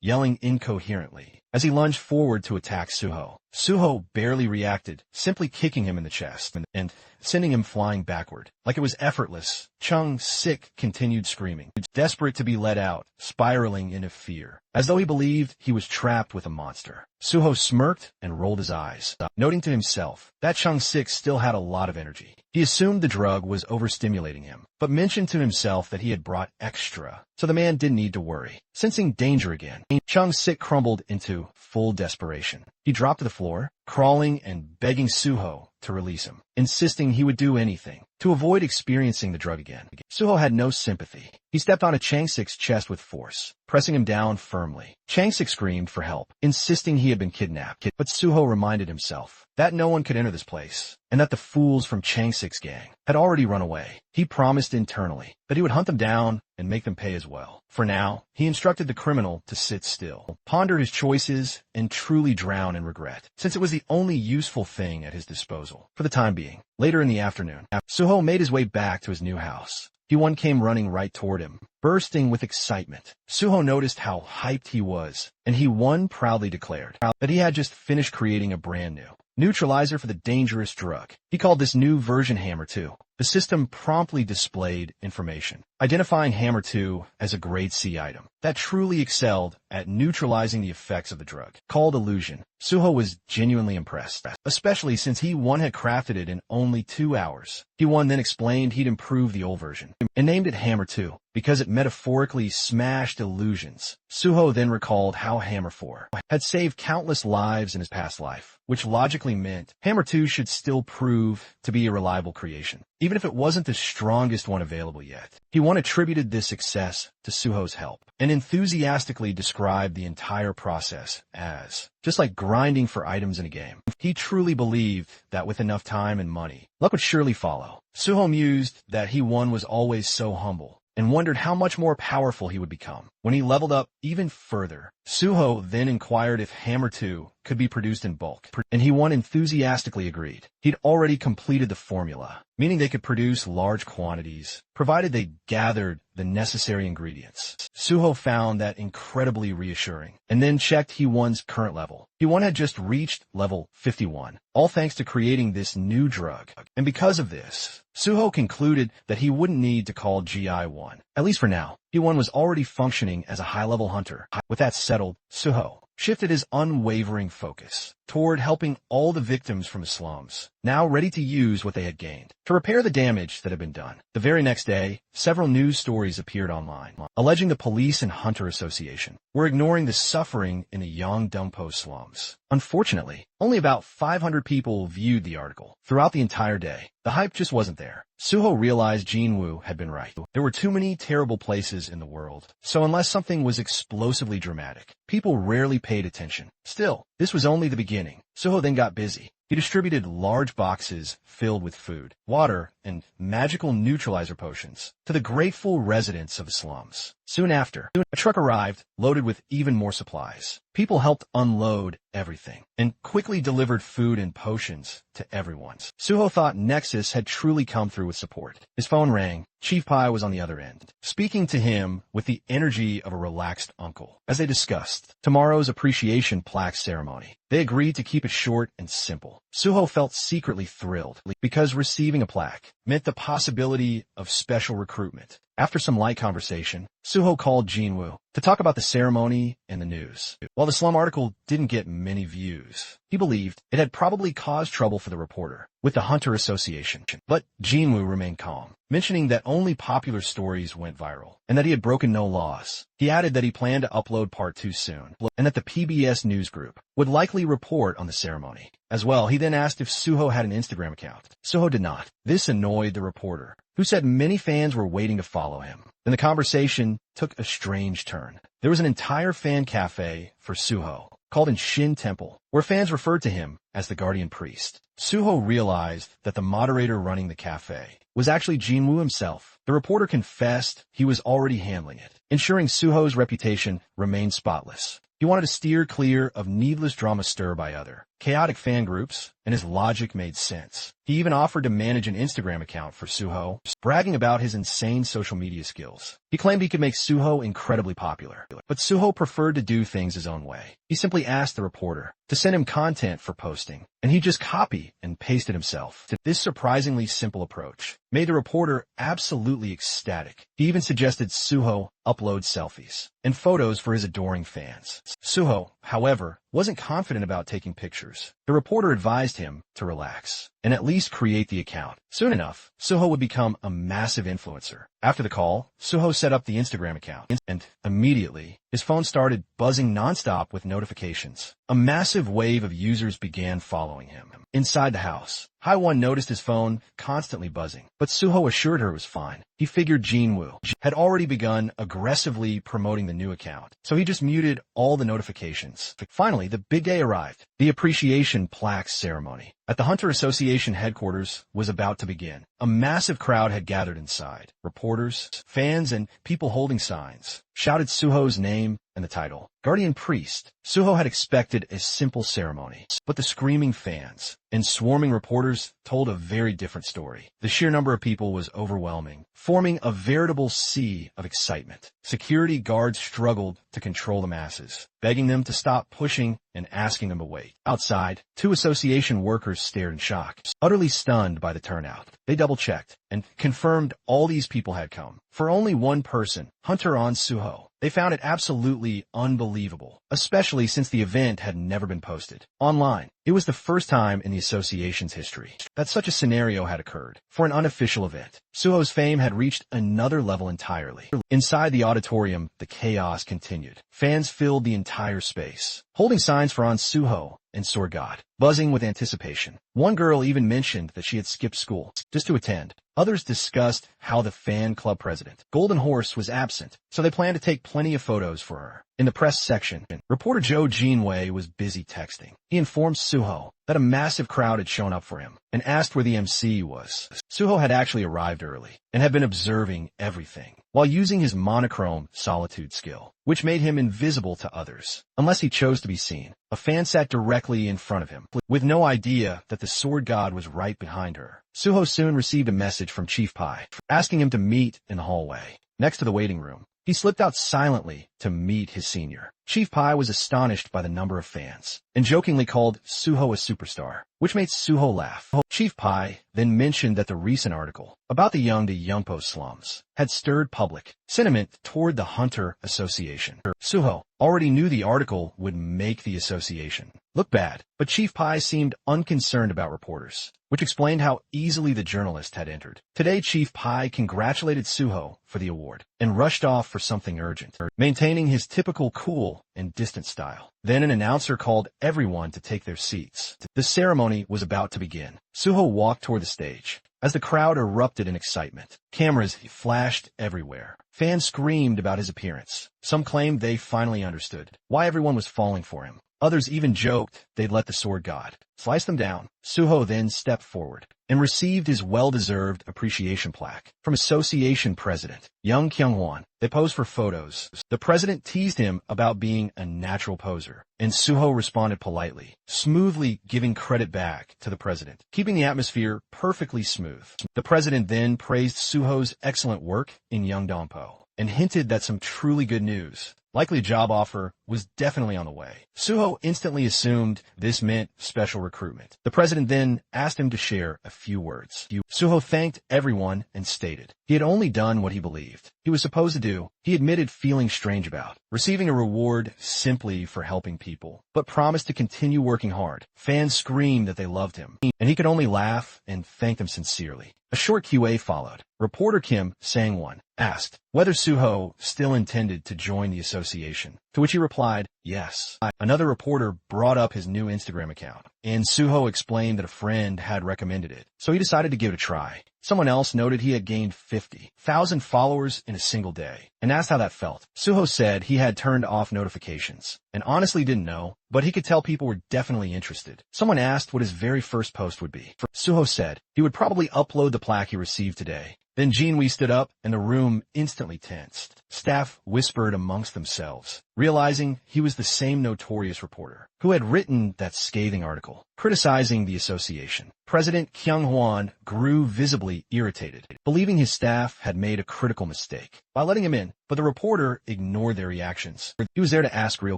[SPEAKER 1] yelling incoherently as he lunged forward to attack Suho. Suho barely reacted, simply kicking him in the chest and sending him flying backward. Like it was effortless, Chung, sick, continued screaming, desperate to be let out, spiraling into fear, as though he believed he was trapped with a monster. Suho smirked and rolled his eyes, noting to himself that Chung Sik still had a lot of energy. He assumed the drug was overstimulating him, but mentioned to himself that he had brought extra, so the man didn't need to worry. Sensing danger again, Chung Sik crumbled into full desperation. He dropped to the floor, crawling and begging Suho to release him, insisting he would do anything to avoid experiencing the drug again. Suho had no sympathy. He stepped onto Changsik's chest with force, pressing him down firmly. Changsik screamed for help, insisting he had been kidnapped, but Suho reminded himself that no one could enter this place, and that the fools from Changsik's gang had already run away. He promised internally that he would hunt them down and make them pay as well. For now, he instructed the criminal to sit still, ponder his choices, and truly drown in regret, since it was the only useful thing at his disposal for the time being. Later in the afternoon, Suho made his way back to his new house. He-One came running right toward him, bursting with excitement. Suho noticed how hyped he was, and He-One proudly declared that he had just finished creating a brand new neutralizer for the dangerous drug. He called this new version Hammer 2. The system promptly displayed information, identifying Hammer 2 as a grade C item that truly excelled at neutralizing the effects of the drug. Called Illusion, Suho was genuinely impressed, especially since He-One had crafted it in only 2 hours. He-One then explained he'd improved the old version and named it Hammer 2 because it metaphorically smashed illusions. Suho then recalled how Hammer 4 had saved countless lives in his past life, which logically meant Hammer 2 should still prove to be a reliable creation, even if it wasn't the strongest one available yet. He-One attributed this success to Suho's help and enthusiastically described the entire process as just like grinding for items in a game. He truly believed that with enough time and money, luck would surely follow. Suho mused that He-One was always so humble and wondered how much more powerful he would become when he leveled up even further. Suho then inquired if Hammer 2 could be produced in bulk, and He-One enthusiastically agreed. He'd already completed the formula, meaning they could produce large quantities, provided they gathered the necessary ingredients. Suho found that incredibly reassuring, and then checked He-One's current level. He-One had just reached level 51, all thanks to creating this new drug. And because of this, Suho concluded that he wouldn't need to call GI-1, at least for now. He-One was already functioning as a high-level hunter. With that settled, Suho shifted his unwavering focus toward helping all the victims from the slums, now ready to use what they had gained to repair the damage that had been done. The very next day, several news stories appeared online, alleging the Police and Hunter Association were ignoring the suffering in the Yongdongpo slums. Unfortunately, only about 500 people viewed the article throughout the entire day. The hype just wasn't there. Suho realized Jinwoo had been right. There were too many terrible places in the world, so unless something was explosively dramatic, people rarely paid attention. Still, this was only the beginning. Suho then got busy. He distributed large boxes filled with food, water, and magical neutralizer potions to the grateful residents of the slums. Soon after, a truck arrived loaded with even more supplies. People helped unload everything and quickly delivered food and potions to everyone. Suho thought Nexus had truly come through with support. His phone rang. Chief Pai was on the other end, speaking to him with the energy of a relaxed uncle. As they discussed tomorrow's appreciation plaque ceremony, they agreed to keep it short and simple. Suho felt secretly thrilled because receiving a plaque meant the possibility of special recruitment. After some light conversation, Suho called Jinwoo to talk about the ceremony and the news. While the slum article didn't get many views, he believed it had probably caused trouble for the reporter with the Hunter Association. But Jinwoo remained calm, mentioning that only popular stories went viral and that he had broken no laws. He added that he planned to upload part 2 soon and that the PBS news group would likely report on the ceremony. As well, he then asked if Suho had an Instagram account. Suho did not. This annoyed the reporter, who said many fans were waiting to follow him. Then the conversation took a strange turn. There was an entire fan cafe for Suho, called in Shin Temple, where fans referred to him as the Guardian Priest. Suho realized that the moderator running the cafe was actually Jinwoo himself. The reporter confessed he was already handling it, ensuring Suho's reputation remained spotless. He wanted to steer clear of needless drama stirred by other chaotic fan groups, and his logic made sense. He even offered to manage an Instagram account for Suho, bragging about his insane social media skills. He claimed he could make Suho incredibly popular, but Suho preferred to do things his own way. He simply asked the reporter to send him content for posting, and he just copy and pasted himself. This surprisingly simple approach made the reporter absolutely ecstatic. He even suggested Suho upload selfies and photos for his adoring fans. Suho, however, wasn't confident about taking pictures. The reporter advised him to relax and at least create the account. Soon enough, Suho would become a massive influencer. After the call, Suho set up the Instagram account, and immediately, his phone started buzzing nonstop with notifications. A massive wave of users began following him. Inside the house, Haiwon noticed his phone constantly buzzing, but Suho assured her it was fine. He figured Jinwoo had already begun aggressively promoting the new account, so he just muted all the notifications. Finally, the big day arrived. The appreciation plaque ceremony at the Hunter Association headquarters was about to begin. A massive crowd had gathered inside. Reporters, fans, and people holding signs shouted Suho's name and the title, Guardian Priest. Suho had expected a simple ceremony, but the screaming fans and swarming reporters told a very different story. The sheer number of people was overwhelming, forming a veritable sea of excitement. Security guards struggled to control the masses, begging them to stop pushing and asking them to wait. Outside, 2 association workers stared in shock, utterly stunned by the turnout. They double-checked and confirmed all these people had come. For only one person, Hunter on Suho. They found it absolutely unbelievable, especially since the event had never been posted online. It was the first time in the association's history that such a scenario had occurred. For an unofficial event, Suho's fame had reached another level entirely. Inside the auditorium, the chaos continued. Fans filled the entire space, holding signs for On Suho and Sword God, buzzing with anticipation. One girl even mentioned that she had skipped school just to attend. Others discussed how the fan club president, Golden Horse, was absent, so they planned to take plenty of photos for her. In the press section, reporter Joe Jinwei was busy texting. He informed Suho that a massive crowd had shown up for him and asked where the MC was. Suho had actually arrived early and had been observing everything while using his monochrome solitude skill, which made him invisible to others unless he chose to be seen. A fan sat directly in front of him, with no idea that the sword god was right behind her. Suho soon received a message from Chief Pai, asking him to meet in the hallway, next to the waiting room. He slipped out silently to meet his senior. Chief Pai was astonished by the number of fans, and jokingly called Suho a superstar, which made Suho laugh. Chief Pai then mentioned that the recent article about the Yongpo slums had stirred public sentiment toward the Hunter Association. Suho already knew the article would make the association look bad, but Chief Pai seemed unconcerned about reporters, which explained how easily the journalist had entered. Today, Chief Pai congratulated Suho for the award and rushed off for something urgent, maintaining his typical cool and distant style. Then an announcer called everyone to take their seats. The ceremony was about to begin. Suho walked toward the stage. As the crowd erupted in excitement, cameras flashed everywhere. Fans screamed about his appearance. Some claimed they finally understood why everyone was falling for him. Others even joked they'd let the sword god slice them down. Suho then stepped forward and received his well-deserved appreciation plaque from Association President Young Kyung-hwan. They posed for photos. The president teased him about being a natural poser, and Suho responded politely, smoothly giving credit back to the president, keeping the atmosphere perfectly smooth. The president then praised Suho's excellent work in Yeongdongpo and hinted that some truly good news, likely a job offer, was definitely on the way. Suho instantly assumed this meant special recruitment. The president then asked him to share a few words. Suho thanked everyone and stated he had only done what he believed he was supposed to do. He admitted feeling strange about receiving a reward simply for helping people, but promised to continue working hard. Fans screamed that they loved him, and he could only laugh and thank them sincerely. A short QA followed. Reporter Kim Sang-won asked whether Suho still intended to join the association, to which he replied, yes. Another reporter brought up his new Instagram account, and Suho explained that a friend had recommended it, so he decided to give it a try. Someone else noted he had gained 50,000 followers in a single day and asked how that felt. Suho said he had turned off notifications and honestly didn't know, but he could tell people were definitely interested. Someone asked what his very first post would be. Suho said he would probably upload the plaque he received today. Then Jinwoo stood up and the room instantly tensed. Staff whispered amongst themselves, realizing he was the same notorious reporter who had written that scathing article criticizing the association. President Kyung-hwan grew visibly irritated, believing his staff had made a critical mistake by letting him in, but the reporter ignored their reactions. He was there to ask real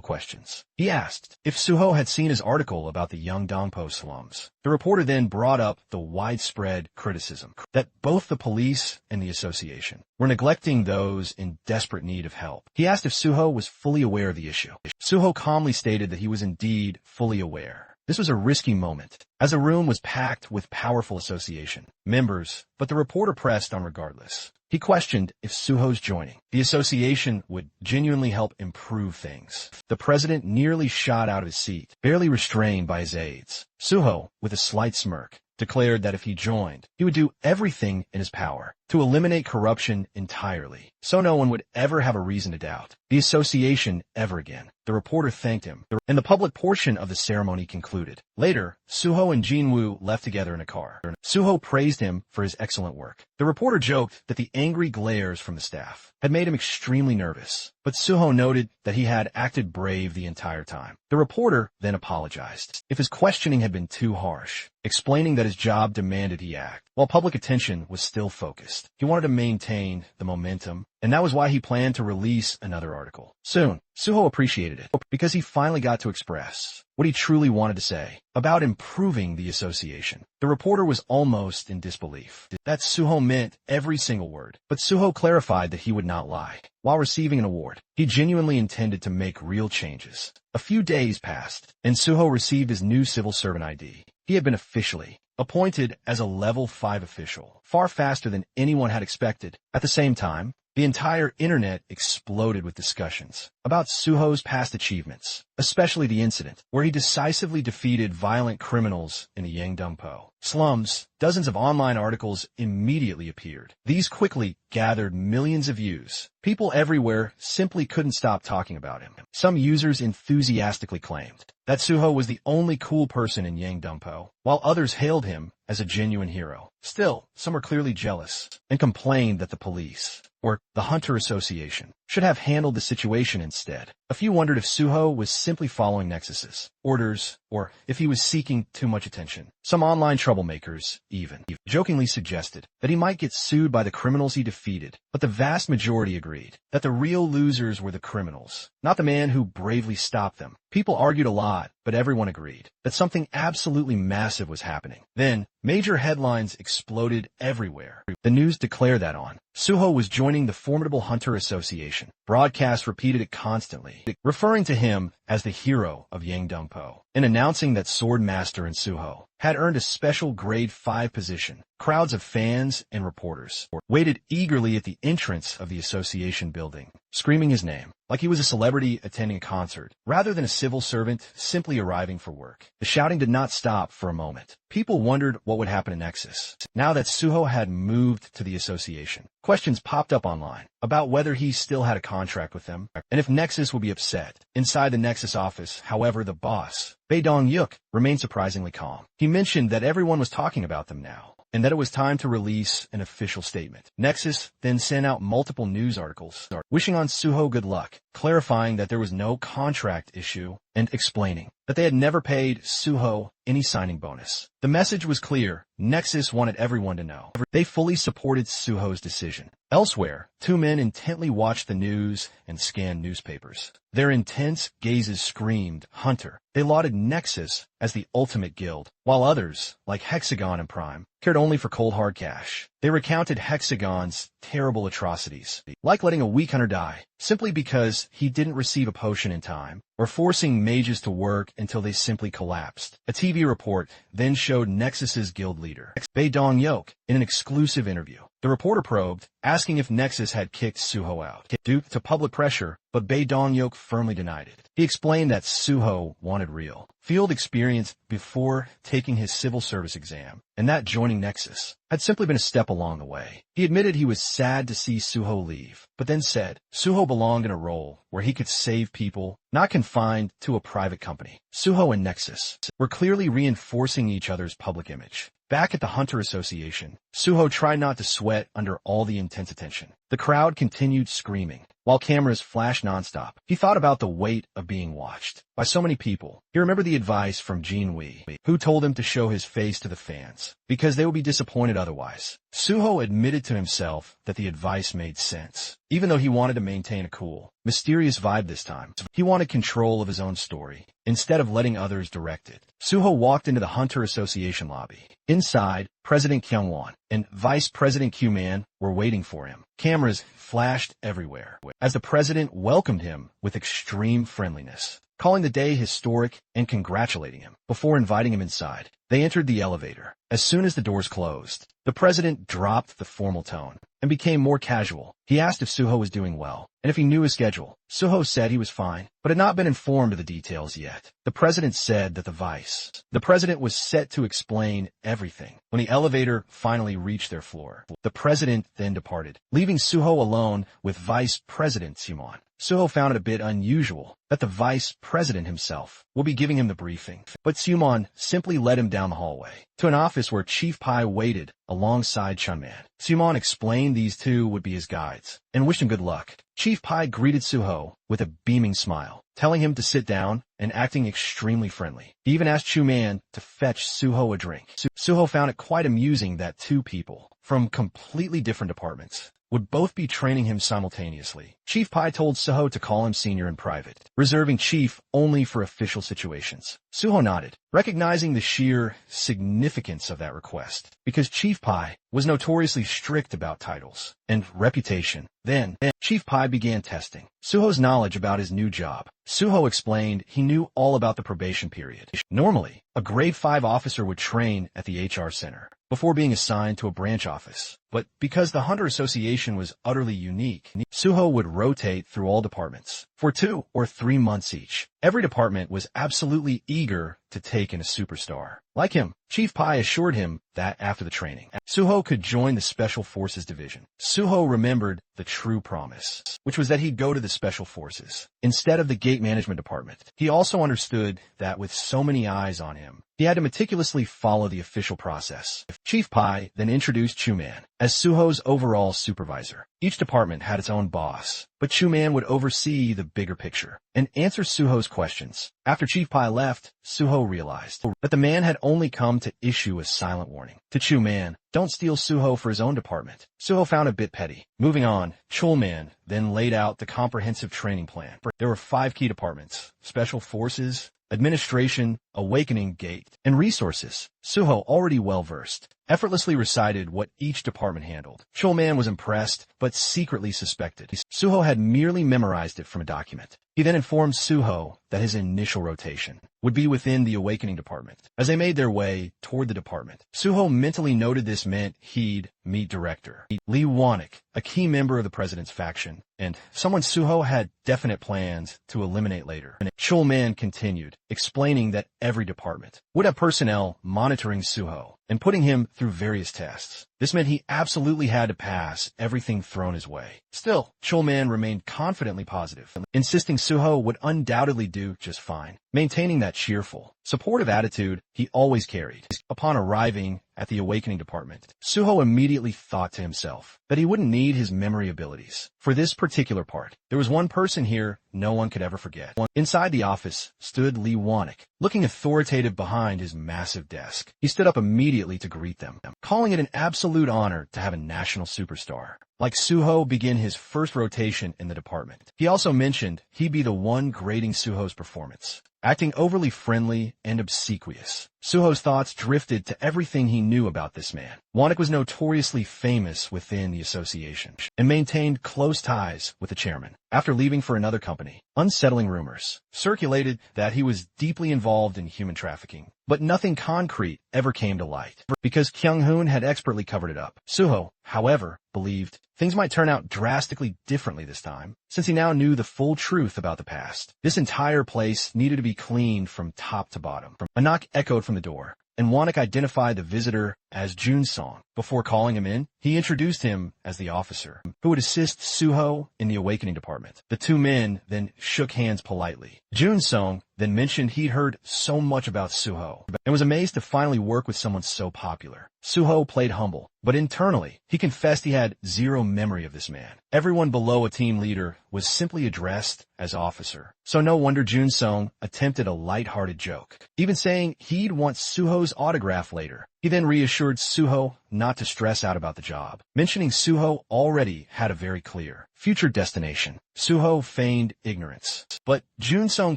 [SPEAKER 1] questions. He asked if Suho had seen his article about the Yeongdongpo slums. The reporter then brought up the widespread criticism that both the police and the association were neglecting those in desperate need of help. He asked if Suho was fully aware of the issue. Suho calmly stated that he was indeed fully aware. This was a risky moment, as the room was packed with powerful association members, but the reporter pressed on regardless. He questioned if Suho's joining the association would genuinely help improve things. The president nearly shot out of his seat, barely restrained by his aides. Suho, with a slight smirk, declared that if he joined, he would do everything in his power to eliminate corruption entirely, so no one would ever have a reason to doubt the association ever again. The reporter thanked him, and the public portion of the ceremony concluded. Later, Suho and Jinwoo left together in a car. Suho praised him for his excellent work. The reporter joked that the angry glares from the staff had made him extremely nervous, but Suho noted that he had acted brave the entire time. The reporter then apologized if his questioning had been too harsh, explaining that his job demanded he act, while public attention was still focused. He wanted to maintain the momentum, and that was why he planned to release another article soon. Suho appreciated it because he finally got to express what he truly wanted to say about improving the association. The reporter was almost in disbelief that Suho meant every single word, but Suho clarified that he would not lie. While receiving an award, he genuinely intended to make real changes. A few days passed, and Suho received his new civil servant ID. He had been officially appointed as a level 5 official, far faster than anyone had expected. At the same time, the entire internet exploded with discussions about Suho's past achievements, especially the incident where he decisively defeated violent criminals in the Yeongdongpo slums. Dozens of online articles immediately appeared. These quickly gathered millions of views. People everywhere simply couldn't stop talking about him. Some users enthusiastically claimed that Suho was the only cool person in Yeongdongpo, while others hailed him as a genuine hero. Still, some were clearly jealous and complained that the police, or the Hunter Association, should have handled the situation instead. A few wondered if Suho was simply following Nexus's orders, or if he was seeking too much attention. Some online troublemakers even jokingly suggested that he might get sued by the criminals he defeated, but the vast majority agreed that the real losers were the criminals, not the man who bravely stopped them. People argued a lot, but everyone agreed that something absolutely massive was happening. Then, major headlines exploded everywhere. The news declared that Suho was joining the formidable Hunter Association. Broadcasts repeated it constantly, referring to him as the hero of Yeongdongpo. in announcing that Sword Master and Suho had earned a special grade 5 position. Crowds of fans and reporters waited eagerly at the entrance of the association building, screaming his name like he was a celebrity attending a concert, rather than a civil servant simply arriving for work. The shouting did not stop for a moment. People wondered what would happen to Nexus now that Suho had moved to the association. Questions popped up online about whether he still had a contract with them, and if Nexus would be upset. Inside the Nexus office, however, the boss, Bae Dong-yuk, remained surprisingly calm. He mentioned that everyone was talking about them now, and that it was time to release an official statement. Nexus then sent out multiple news articles, wishing on Suho good luck, clarifying that there was no contract issue, and explaining that they had never paid Suho any signing bonus. The message was clear. Nexus wanted everyone to know they fully supported Suho's decision. Elsewhere, two men intently watched the news and scanned newspapers. Their intense gazes screamed, "Hunter." They lauded Nexus as the ultimate guild, while others, like Hexagon and Prime, cared only for cold hard cash. They recounted Hexagon's terrible atrocities, like letting a weak hunter die simply because he didn't receive a potion in time, or forcing mages to work until they simply collapsed. A TV report then showed Nexus's guild leader, Bae Dong-yuk, in an exclusive interview. The reporter probed, asking if Nexus had kicked Suho out due to public pressure, but Bae Dong-yuk firmly denied it. He explained that Suho wanted real field experience before taking his civil service exam, and that joining Nexus had simply been a step along the way. He admitted he was sad to see Suho leave, but then said Suho belonged in a role where he could save people, not confined to a private company. Suho and Nexus were clearly reinforcing each other's public image. Back at the Hunter Association, Suho tried not to sweat under all the intense attention. The crowd continued screaming, while cameras flashed nonstop. He thought about the weight of being watched by so many people. He remembered the advice from Jin Wee, who told him to show his face to the fans, because they would be disappointed otherwise. Suho admitted to himself that the advice made sense, even though he wanted to maintain a cool, mysterious vibe this time. He wanted control of his own story, instead of letting others direct it. Suho walked into the Hunter Association lobby. Inside, President Kyungwon and Vice President Q-Man were waiting for him. Cameras flashed everywhere as the president welcomed him with extreme friendliness, calling the day historic and congratulating him before inviting him inside. They entered the elevator. As soon as the doors closed, the president dropped the formal tone and became more casual. He asked if Suho was doing well and if he knew his schedule. Suho said he was fine, but had not been informed of the details yet. The president said that the president was set to explain everything when the elevator finally reached their floor. The president then departed, leaving Suho alone with Vice President Simon. Suho found it a bit unusual that the vice president himself will be giving him the briefing, but Suman simply led him down the hallway to an office where Chief Pai waited alongside Chunman. Suman explained these two would be his guides and wished him good luck. Chief Pai greeted Suho with a beaming smile, telling him to sit down and acting extremely friendly. He even asked Chuman to fetch Suho a drink. Suho found it quite amusing that two people from completely different departments would both be training him simultaneously. Chief Pai told Suho to call him senior in private, reserving chief only for official situations. Suho nodded, recognizing the sheer significance of that request, because Chief Pai was notoriously strict about titles and reputation. Then, Chief Pai began testing Suho's knowledge about his new job. Suho explained he knew all about the probation period. Normally, a grade 5 officer would train at the HR center before being assigned to a branch office. But because the Hunter Association was utterly unique, Suho would rotate through all departments for 2 or 3 months each. Every department was absolutely eager to take in a superstar. Like him, Chief Pai assured him that after the training, Suho could join the Special Forces Division. Suho remembered the true promise, which was that he'd go to the Special Forces instead of the Gate Management Department. He also understood that with so many eyes on him, he had to meticulously follow the official process. Chief Pai then introduced Chuman as Suho's overall supervisor. Each department had its own boss, but Chuman would oversee the bigger picture and answer Suho's questions. After Chief Pai left, Suho realized that the man had only come to issue a silent warning to Chuman, don't steal Suho for his own department. Suho found it a bit petty. Moving on, Chulman then laid out the comprehensive training plan. There were 5 key departments: Special Forces, Administration, Awakening Gate, and Resources. Suho, already well-versed, effortlessly recited what each department handled. Chulman was impressed, but secretly suspected Suho had merely memorized it from a document. He then informed Suho that his initial rotation would be within the awakening department. As they made their way toward the department, Suho mentally noted this meant he'd meet director Lee Wanik, a key member of the president's faction, and someone Suho had definite plans to eliminate later. Chulman continued, explaining that every department would have personnel monitoring Suho and putting him through various tests. This meant he absolutely had to pass everything thrown his way. Still, Chulman remained confidently positive, insisting Suho would undoubtedly do just fine, maintaining that cheerful, supportive attitude he always carried. Upon arriving at the awakening department, Suho immediately thought to himself that he wouldn't need his memory abilities for this particular part. There was one person here no one could ever forget. Inside the office stood Lee Wanik, looking authoritative behind his massive desk. He stood up immediately to greet them, calling it an absolute honor to have a national superstar like Suho begin his first rotation in the department. He also mentioned he'd be the one grading Suho's performance, acting overly friendly and obsequious. Suho's thoughts drifted to everything he knew about this man. Wanik was notoriously famous within the association and maintained close ties with the chairman. After leaving for another company, unsettling rumors circulated that he was deeply involved in human trafficking, but nothing concrete ever came to light because Kyung-hoon had expertly covered it up. Suho, however, believed things might turn out drastically differently this time, since he now knew the full truth about the past. This entire place needed to be cleaned from top to bottom. A knock echoed from the door, and Wanik identified the visitor as Jun-song. Before calling him in, he introduced him as the officer who would assist Suho in the awakening department. The two men then shook hands politely. Jun-song then mentioned he'd heard so much about Suho and was amazed to finally work with someone so popular. Suho played humble, but internally, he confessed he had zero memory of this man. Everyone below a team leader was simply addressed as officer, so no wonder Jun-song attempted a light-hearted joke, even saying he'd want Suho's autograph later. He then reassured Suho not to stress out about the job, mentioning Suho already had a very clear future destination. Suho feigned ignorance, but Jun-song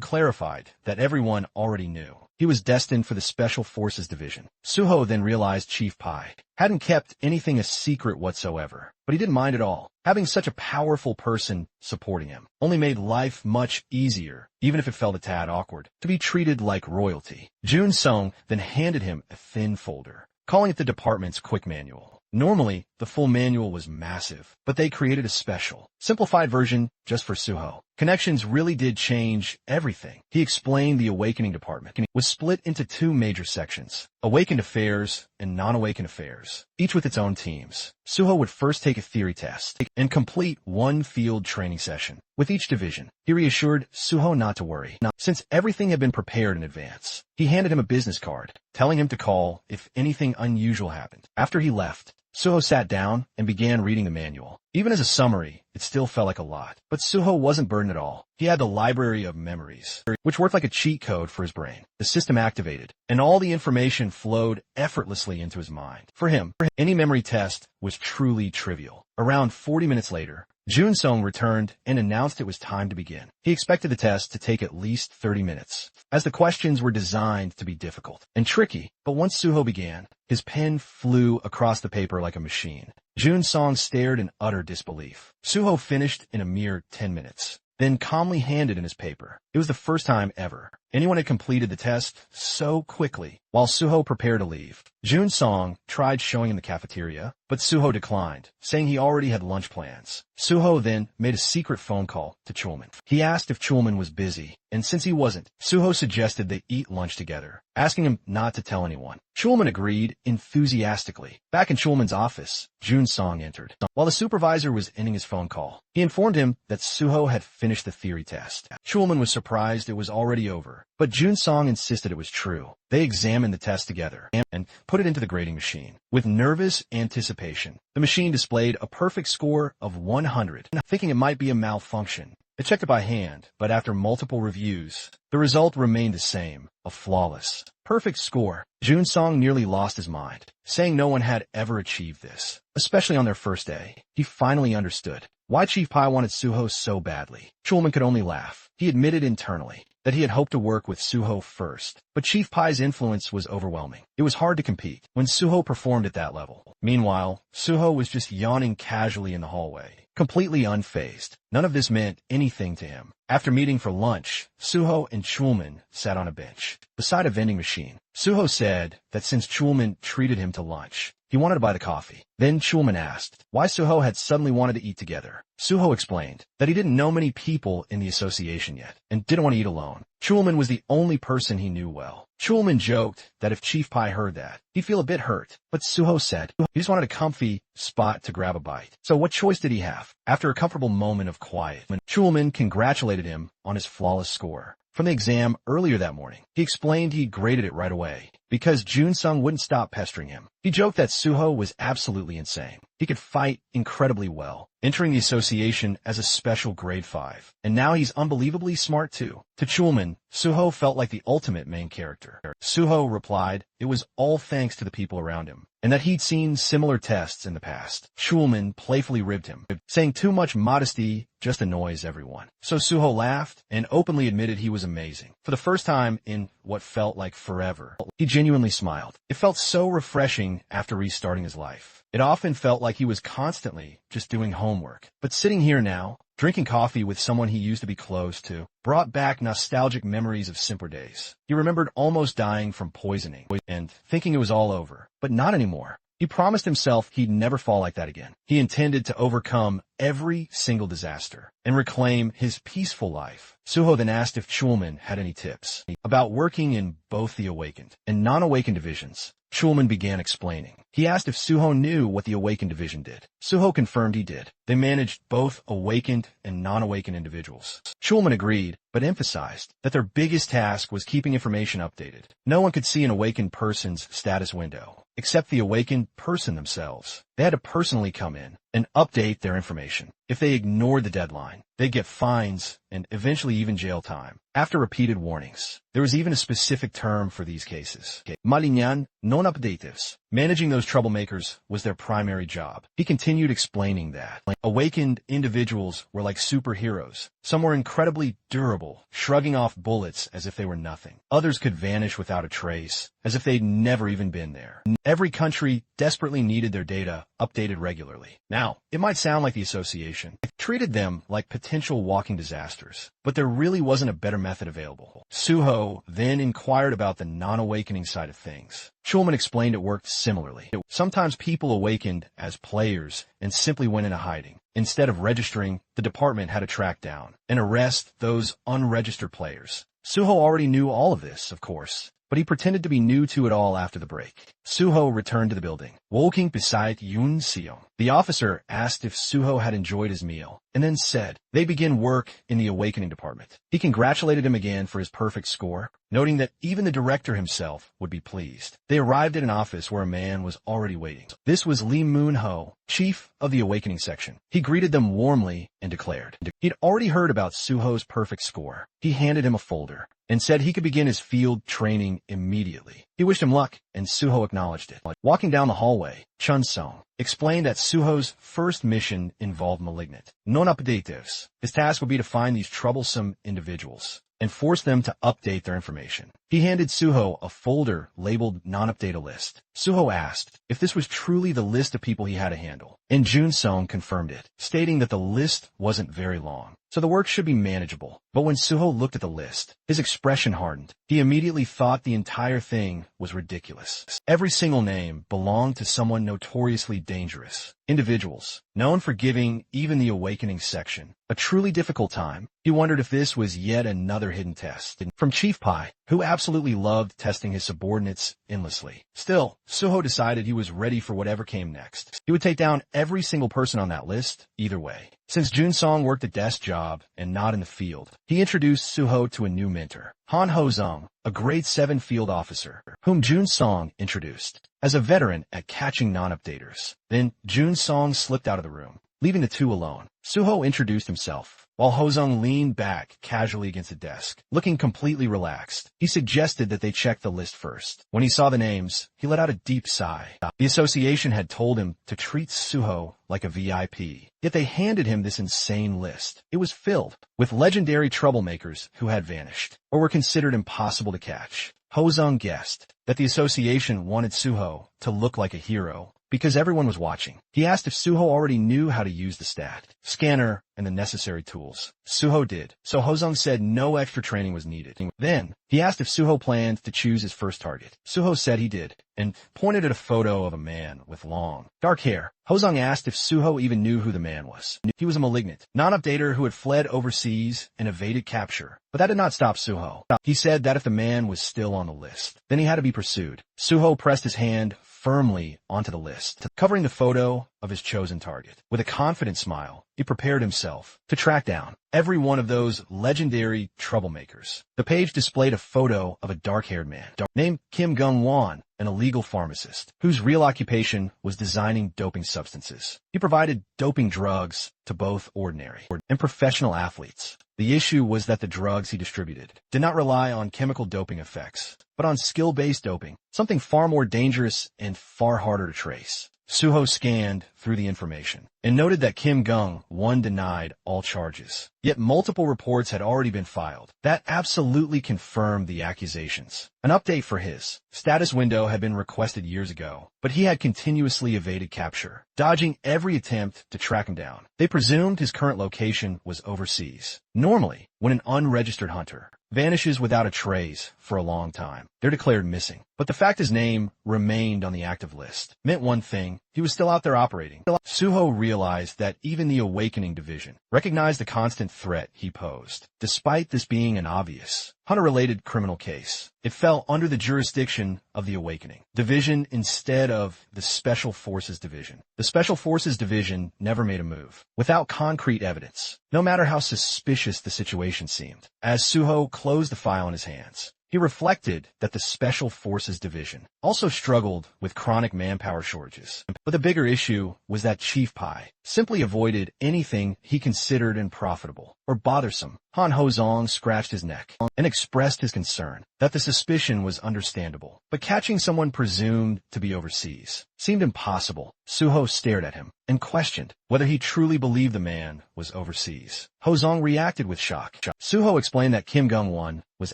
[SPEAKER 1] clarified that everyone already knew. He was destined for the Special Forces Division. Suho then realized Chief Pai hadn't kept anything a secret whatsoever, but he didn't mind at all. Having such a powerful person supporting him only made life much easier, even if it felt a tad awkward, to be treated like royalty. Jun-song then handed him a thin folder, calling it the department's quick manual. Normally, the full manual was massive, but they created a special, simplified version just for Suho. Connections really did change everything. He explained the awakening department was split into two major sections, awakened affairs and non-awakened affairs, each with its own teams. Suho would first take a theory test and complete one field training session. With each division, he reassured Suho not to worry, since everything had been prepared in advance. He handed him a business card, telling him to call if anything unusual happened. After he left, Suho sat down and began reading the manual. Even as a summary, it still felt like a lot. But Suho wasn't burdened at all. He had the library of memories, which worked like a cheat code for his brain. The system activated, and all the information flowed effortlessly into his mind. For him, any memory test was truly trivial. Around 40 minutes later, Jun-song returned and announced it was time to begin. He expected the test to take at least 30 minutes, as the questions were designed to be difficult and tricky. But once Suho began, his pen flew across the paper like a machine. Jun-song stared in utter disbelief. Suho finished in a mere 10 minutes, then calmly handed in his paper. It was the first time ever anyone had completed the test so quickly. While Suho prepared to leave, Jun-song tried showing him the cafeteria, but Suho declined, saying he already had lunch plans. Suho then made a secret phone call to Chulman. He asked if Chulman was busy, and since he wasn't, Suho suggested they eat lunch together, asking him not to tell anyone. Chulman agreed enthusiastically. Back in Chulman's office, Jun-song entered. While the supervisor was ending his phone call, he informed him that Suho had finished the theory test. Chulman was surprised it was already over, but Jun-song insisted it was true. They examined the test together and put it into the grading machine. With nervous anticipation, the machine displayed a perfect score of 100. Thinking it might be a malfunction, it checked it by hand, but after multiple reviews, the result remained the same, a flawless, perfect score. Jun-song nearly lost his mind, saying no one had ever achieved this, especially on their first day. He finally understood why Chief Pai wanted Suho so badly. Chulman could only laugh. He admitted internally that he had hoped to work with Suho first, but Chief Pai's influence was overwhelming. It was hard to compete when Suho performed at that level. Meanwhile, Suho was just yawning casually in the hallway, completely unfazed. None of this meant anything to him. After meeting for lunch, Suho and Chulman sat on a bench beside a vending machine. Suho said that since Chulman treated him to lunch, he wanted to buy the coffee. Then Chulman asked why Suho had suddenly wanted to eat together. Suho explained that he didn't know many people in the association yet and didn't want to eat alone. Chulman was the only person he knew well. Chulman joked that if Chief Pie heard that, he'd feel a bit hurt, but Suho said he just wanted a comfy spot to grab a bite. So what choice did he have? After a comfortable moment of quiet, Chulman congratulated him on his flawless score from the exam earlier that morning. He explained he'd graded it right away because Jun-sung wouldn't stop pestering him. He joked that Suho was absolutely insane. He could fight incredibly well, entering the association as a special grade 5. And now he's unbelievably smart too. To Chulman, Suho felt like the ultimate main character. Suho replied it was all thanks to the people around him, and that he'd seen similar tests in the past. Chulman playfully ribbed him, saying too much modesty just annoys everyone. So Suho laughed and openly admitted he was amazing. For the first time in what felt like forever, he genuinely smiled. It felt so refreshing after restarting his life. It often felt like he was constantly just doing homework. But sitting here now, drinking coffee with someone he used to be close to, brought back nostalgic memories of simpler days. He remembered almost dying from poisoning and thinking it was all over, but not anymore. He promised himself he'd never fall like that again. He intended to overcome every single disaster and reclaim his peaceful life. Suho then asked if Chulman had any tips about working in both the awakened and non-awakened divisions. Chulman began explaining. He asked if Suho knew what the awakened division did. Suho confirmed he did. They managed both awakened and non-awakened individuals. Chulman agreed, but emphasized that their biggest task was keeping information updated. No one could see an awakened person's status window, except the awakened person themselves. They had to personally come in and update their information. If they ignored the deadline, they'd get fines and eventually even jail time. After repeated warnings, there was even a specific term for these cases. Malinyan non-updatives. Managing those troublemakers was their primary job. He continued explaining that awakened individuals were like superheroes. Some were incredibly durable, shrugging off bullets as if they were nothing. Others could vanish without a trace, as if they'd never even been there. Every country desperately needed their data updated regularly. Now, it might sound like the association treated them like potential walking disasters, but there really wasn't a better method available. Suho then inquired about the non-awakening side of things. Chulman explained it worked similarly. Sometimes people awakened as players and simply went into hiding. Instead of registering, the department had to track down and arrest those unregistered players. Suho already knew all of this, of course, but he pretended to be new to it all after the break. Suho returned to the building, walking beside Yoon Seong. The officer asked if Suho had enjoyed his meal, and then said they begin work in the awakening department. He congratulated him again for his perfect score, noting that even the director himself would be pleased. They arrived at an office where a man was already waiting. This was Lee Moon-ho, chief of the awakening section. He greeted them warmly and declared he'd already heard about Suho's perfect score. He handed him a folder and said he could begin his field training immediately. He wished him luck, and Suho acknowledged it. Walking down the hallway, Chun-sung explained that Suho's first mission involved malignant non-updatives. His task would be to find these troublesome individuals and force them to update their information. He handed Suho a folder labeled non-updata list. Suho asked if this was truly the list of people he had to handle, and Jun-sung confirmed it, stating that the list wasn't very long, so the work should be manageable. But when Suho looked at the list, his expression hardened. He immediately thought the entire thing was ridiculous. Every single name belonged to someone notoriously dangerous. Individuals, known for giving even the awakening section a truly difficult time. He wondered if this was yet another hidden test from Chief Pie, who absolutely loved testing his subordinates endlessly. Still, Suho decided he was ready for whatever came next. He would take down every single person on that list, either way. Since Jun-sung worked a desk job and not in the field, he introduced Suho to a new mentor, Han Ho-sung, a grade 7 field officer, whom Jun-sung introduced as a veteran at catching non-updaters. Then Jun-sung slipped out of the room, leaving the two alone. Suho introduced himself, while Ho-sung leaned back casually against the desk, looking completely relaxed. He suggested that they check the list first. When he saw the names, he let out a deep sigh. The association had told him to treat Suho like a VIP, yet they handed him this insane list. It was filled with legendary troublemakers who had vanished, or were considered impossible to catch. Ho-sung guessed that the association wanted Suho to look like a hero, because everyone was watching. He asked if Suho already knew how to use the stat scanner and the necessary tools. Suho did, so Hozong said no extra training was needed. Then, he asked if Suho planned to choose his first target. Suho said he did, and pointed at a photo of a man with long, dark hair. Hozong asked if Suho even knew who the man was. He was a malignant, non-updater who had fled overseas and evaded capture. But that did not stop Suho. He said that if the man was still on the list, then he had to be pursued. Suho pressed his hand firmly onto the list, covering the photo of his chosen target. With a confident smile, he prepared himself to track down every one of those legendary troublemakers. The page displayed a photo of a dark-haired man named Kim Gung-won, an illegal pharmacist whose real occupation was designing doping substances. He provided doping drugs to both ordinary and professional athletes. The issue was that the drugs he distributed did not rely on chemical doping effects, but on skill-based doping, something far more dangerous and far harder to trace. Suho scanned through the information and noted that Kim Gung-won denied all charges. Yet multiple reports had already been filed. That absolutely confirmed the accusations. An update for his status window had been requested years ago, but he had continuously evaded capture, dodging every attempt to track him down. They presumed his current location was overseas. Normally, when an unregistered hunter vanishes without a trace for a long time, they're declared missing. But the fact his name remained on the active list meant one thing: he was still out there operating. Suho realized that even the Awakening Division recognized the constant threat he posed. Despite this being an obvious hunter-related criminal case, it fell under the jurisdiction of the Awakening Division instead of the Special Forces Division. The Special Forces Division never made a move without concrete evidence, no matter how suspicious the situation seemed. As Suho closed the file in his hands, he reflected that the Special Forces Division also struggled with chronic manpower shortages. But the bigger issue was that Chief Pai simply avoided anything he considered unprofitable or bothersome. Han Hozong scratched his neck and expressed his concern that the suspicion was understandable, but catching someone presumed to be overseas seemed impossible. Suho stared at him and questioned whether he truly believed the man was overseas. Hozong reacted with shock. Suho explained that Kim Gung-won was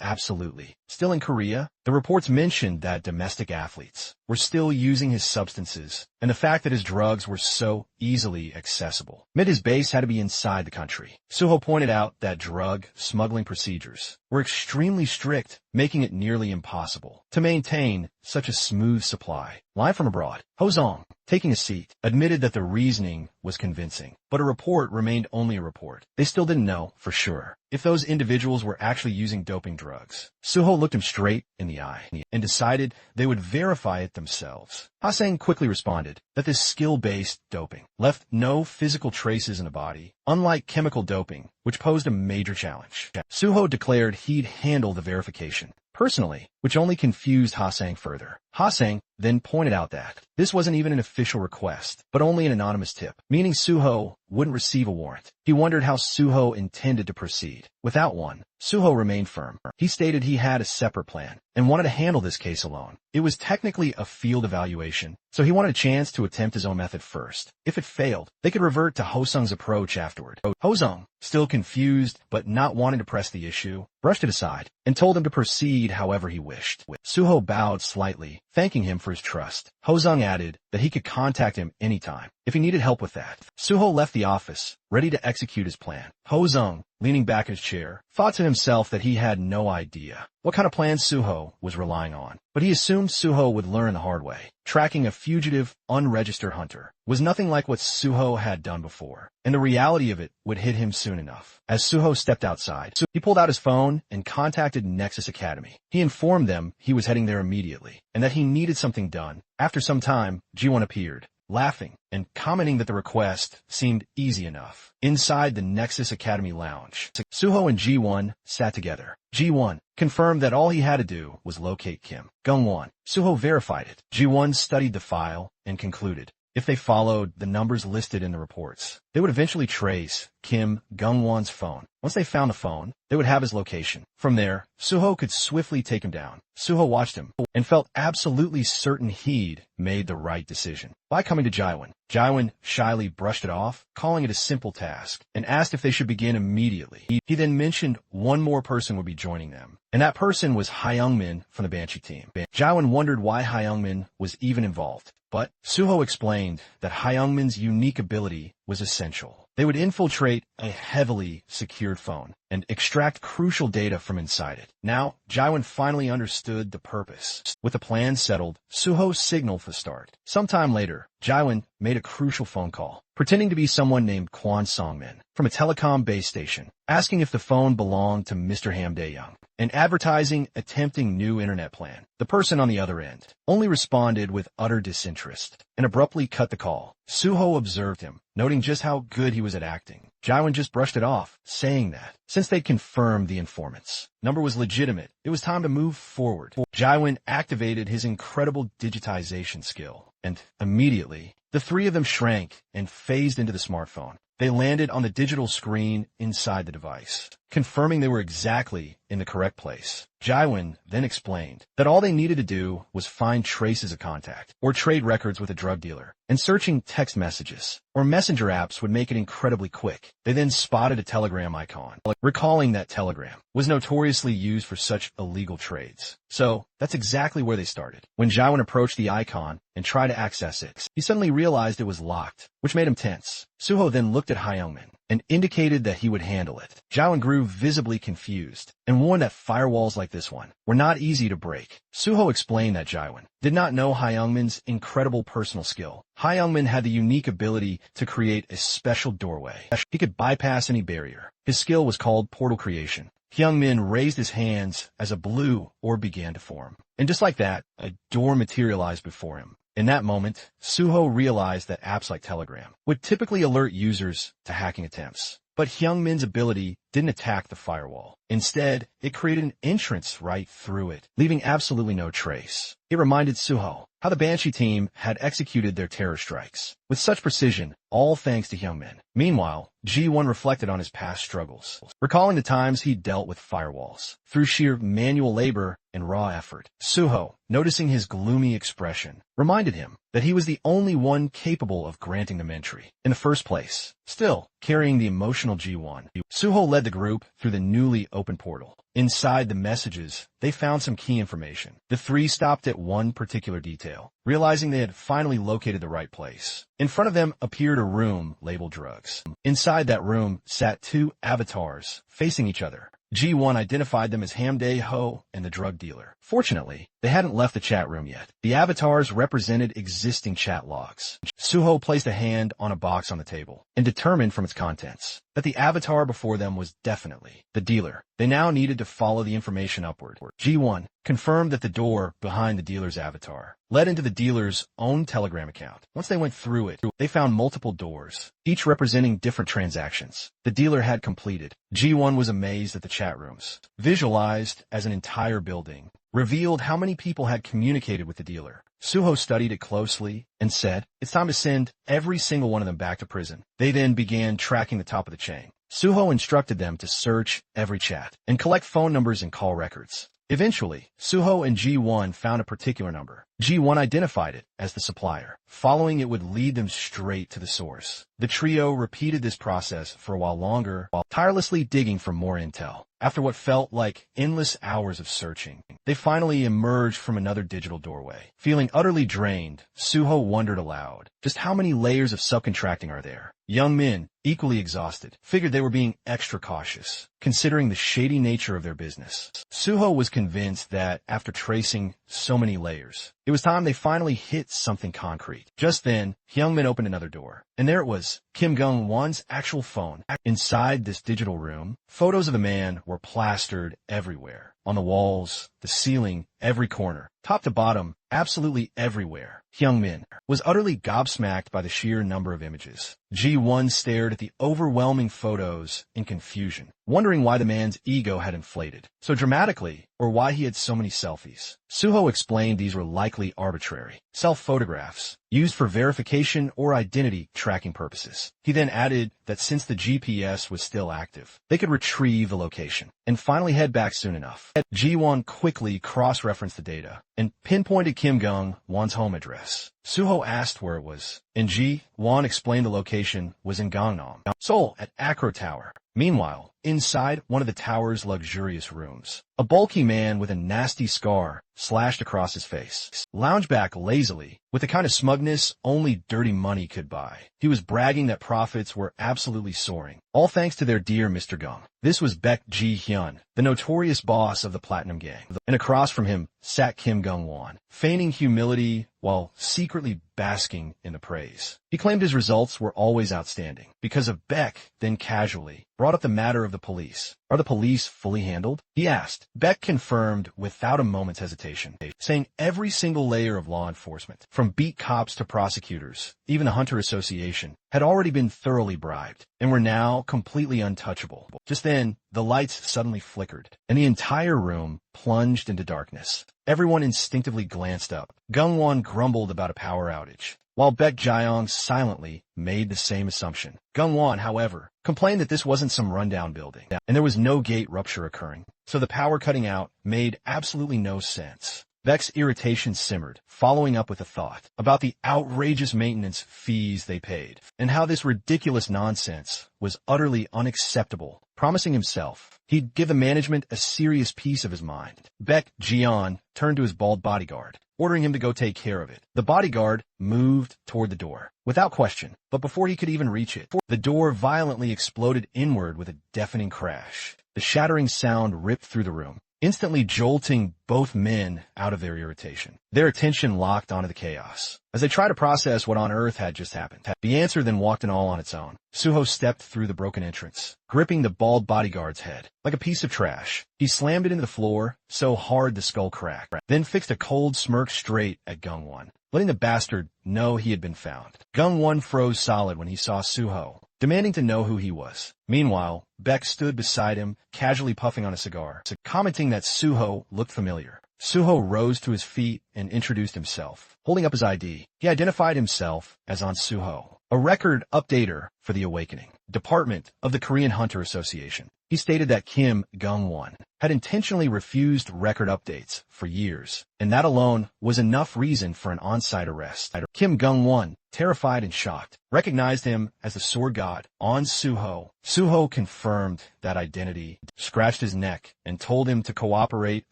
[SPEAKER 1] absolutely still in Korea. The reports mentioned that domestic athletes were still using his substances, and the fact that his drugs were so easily accessible meant his base had to be inside the country. Suho pointed out that drug smuggling procedures were extremely strict, making it nearly impossible to maintain such a smooth supply. Live from abroad, Hozong, taking a seat, admitted that the reasoning was convincing, but a report remained only a report. They still didn't know for sure if those individuals were actually using doping drugs. Suho looked him straight in the eye and decided they would verify it themselves. Ha-sang quickly responded that this skill-based doping left no physical traces in the body, unlike chemical doping, which posed a major challenge. Suho declared he'd handle the verification personally, which only confused Ha-sang further. Ha-sang then pointed out that this wasn't even an official request, but only an anonymous tip, meaning Suho wouldn't receive a warrant. He wondered how Suho intended to proceed. Without one, Suho remained firm. He stated he had a separate plan and wanted to handle this case alone. It was technically a field evaluation, so he wanted a chance to attempt his own method first. If it failed, they could revert to Hosung's approach afterward. Hosung, still confused but not wanting to press the issue, brushed it aside and told him to proceed however he wished. Suho bowed slightly, thanking him for his trust. Hosung added that he could contact him anytime if he needed help with that. Suho left the office, ready to execute his plan. Hosung, leaning back in his chair, thought to himself that he had no idea what kind of plan Suho was relying on, but he assumed Suho would learn the hard way. Tracking a fugitive, unregistered hunter was nothing like what Suho had done before, and the reality of it would hit him soon enough. As Suho stepped outside, he pulled out his phone and contacted Nexus Academy. He informed them he was heading there immediately, and that he needed something done. After some time, G1 appeared, laughing and commenting that the request seemed easy enough. Inside the Nexus Academy lounge, Suho and G1 sat together. G1 confirmed that all he had to do was locate Kim Gung-won. Suho verified it. G1 studied the file and concluded if they followed the numbers listed in the reports, they would eventually trace Kim Gung-won's phone. Once they found the phone, they would have his location. From there, Suho could swiftly take him down. Suho watched him and felt absolutely certain he'd made the right decision. By coming to Jaiwon, Jaiwon shyly brushed it off, calling it a simple task, and asked if they should begin immediately. He then mentioned one more person would be joining them, and that person was Hyungmin from the Banshee team. Jaiwon wondered why Hyungmin was even involved, but Suho explained that Hyungmin's unique ability was essential. They would infiltrate a heavily secured phone and extract crucial data from inside it. Now, Jaiwon finally understood the purpose. With the plan settled, Suho signaled for start. Sometime later, Jaiwon made a crucial phone call, pretending to be someone named Kwon Songmin from a telecom base station, asking if the phone belonged to Mr. Ham Dae-young, and advertising a tempting new internet plan. The person on the other end only responded with utter disinterest and abruptly cut the call. Suho observed him, noting just how good he was at acting. Jaiwon just brushed it off, saying that, since they'd confirmed the informant's number was legitimate, it was time to move forward. Jaiwon activated his incredible digitization skill, and immediately, the three of them shrank and phased into the smartphone. They landed on the digital screen inside the device, confirming they were exactly in the correct place. Jaiwon then explained that all they needed to do was find traces of contact or trade records with a drug dealer, and searching text messages or messenger apps would make it incredibly quick. They then spotted a Telegram icon, recalling that Telegram was notoriously used for such illegal trades. So that's exactly where they started. When Jaiwon approached the icon and tried to access it, he suddenly realized it was locked, which made him tense. Suho then looked at Hyungmin and indicated that he would handle it. Jaiwon grew visibly confused and warned that firewalls like this one were not easy to break. Suho explained that Jaiwon did not know Hyungmin's incredible personal skill. Hyungmin had the unique ability to create a special doorway. He could bypass any barrier. His skill was called portal creation. Hyungmin raised his hands as a blue orb began to form. And just like that, a door materialized before him. In that moment, Suho realized that apps like Telegram would typically alert users to hacking attempts. But Hyungmin's ability didn't attack the firewall. Instead, it created an entrance right through it, leaving absolutely no trace. It reminded Suho how the Banshee team had executed their terror strikes with such precision, all thanks to Hyungmin. Meanwhile, Ji-won reflected on his past struggles, recalling the times he dealt with firewalls through sheer manual labor and raw effort. Suho, noticing his gloomy expression, reminded him that he was the only one capable of granting them entry in the first place. Still, carrying the emotional Ji-won, Suho led the group through the newly opened portal. Inside the messages, they found some key information. The three stopped at one particular detail, realizing they had finally located the right place. In front of them appeared a room labeled drugs. Inside that room sat two avatars facing each other. Ji-won identified them as Ham Dae-ho and the drug dealer. Fortunately, they hadn't left the chat room yet. The avatars represented existing chat logs. Suho placed a hand on a box on the table and determined from its contents that the avatar before them was definitely the dealer. They now needed to follow the information upward. Ji-won confirmed that the door behind the dealer's avatar led into the dealer's own Telegram account. Once they went through it, they found multiple doors, each representing different transactions the dealer had completed. Ji-won was amazed at the chat rooms, visualized as an entire building, revealed how many people had communicated with the dealer. Suho studied it closely and said, "It's time to send every single one of them back to prison." They then began tracking the top of the chain. Suho instructed them to search every chat and collect phone numbers and call records. Eventually, Suho and Ji-won found a particular number. Ji-won identified it as the supplier. Following it would lead them straight to the source. The trio repeated this process for a while longer, while tirelessly digging for more intel. After what felt like endless hours of searching, they finally emerged from another digital doorway. Feeling utterly drained, Suho wondered aloud, just how many layers of subcontracting are there? Young men, equally exhausted, figured they were being extra cautious, considering the shady nature of their business. Suho was convinced that after tracing so many layers, it was time they finally hit something concrete. Just then, Hyungmin opened another door, and there it was, Kim Gung-won's actual phone. Inside this digital room, photos of the man were plastered everywhere, on the walls, the ceiling, every corner, top to bottom, absolutely everywhere. Hyungmin was utterly gobsmacked by the sheer number of images. Ji-won stared at the overwhelming photos in confusion, wondering why the man's ego had inflated so dramatically or why he had so many selfies. Suho explained these were likely arbitrary self-photographs used for verification or identity tracking purposes. He then added that since the GPS was still active, they could retrieve the location and finally head back soon enough. Ji-won quickly cross-referenced the data and pinpointed Kim Gung-won's home address. Suho asked where it was, and Ji-won explained the location was in Gangnam, Seoul, at Acro Tower. Meanwhile, inside one of the tower's luxurious rooms, a bulky man with a nasty scar slashed across his face lounged back lazily with the kind of smugness only dirty money could buy. He was bragging that profits were absolutely soaring, all thanks to their dear Mr. Gung. This was Baek Ji-hyun, the notorious boss of the Platinum Gang, and across from him sat Kim Gung-won, feigning humility while secretly basking in the praise. He claimed his results were always outstanding. Because of Baek, then casually brought up the matter of the police. Are the police fully handled? He asked. Baek confirmed without a moment's hesitation, saying every single layer of law enforcement, from beat cops to prosecutors, even the Hunter Association, had already been thoroughly bribed and were now completely untouchable. Just then, the lights suddenly flickered, and the entire room plunged into darkness. Everyone instinctively glanced up. Gung-won grumbled about a power outage, while Baek Ji-young silently made the same assumption. Gung-won, however, complained that this wasn't some rundown building, and there was no gate rupture occurring, so the power cutting out made absolutely no sense. Baek's irritation simmered, following up with a thought about the outrageous maintenance fees they paid, and how this ridiculous nonsense was utterly unacceptable, promising himself he'd give the management a serious piece of his mind. Baek Ji-yeon turned to his bald bodyguard, ordering him to go take care of it. The bodyguard moved toward the door, without question, but before he could even reach it, the door violently exploded inward with a deafening crash. The shattering sound ripped through the room, instantly jolting both men out of their irritation. Their attention locked onto the chaos as they tried to process what on earth had just happened. The answer then walked in all on its own. Suho stepped through the broken entrance, gripping the bald bodyguard's head like a piece of trash. He slammed it into the floor so hard the skull cracked, then fixed a cold smirk straight at Gung-won, letting the bastard know he had been found. Gung-won froze solid when he saw Suho, demanding to know who he was. Meanwhile, Baek stood beside him, casually puffing on a cigar, commenting that Suho looked familiar. Suho rose to his feet and introduced himself, holding up his ID. He identified himself as An Suho, a record updater for the Awakening Department of the Korean Hunter Association. He stated that Kim Gung-won had intentionally refused record updates for years, and that alone was enough reason for an on-site arrest. Kim Gung-won, terrified and shocked, recognized him as the sword god, An Suho. Suho confirmed that identity, scratched his neck, and told him to cooperate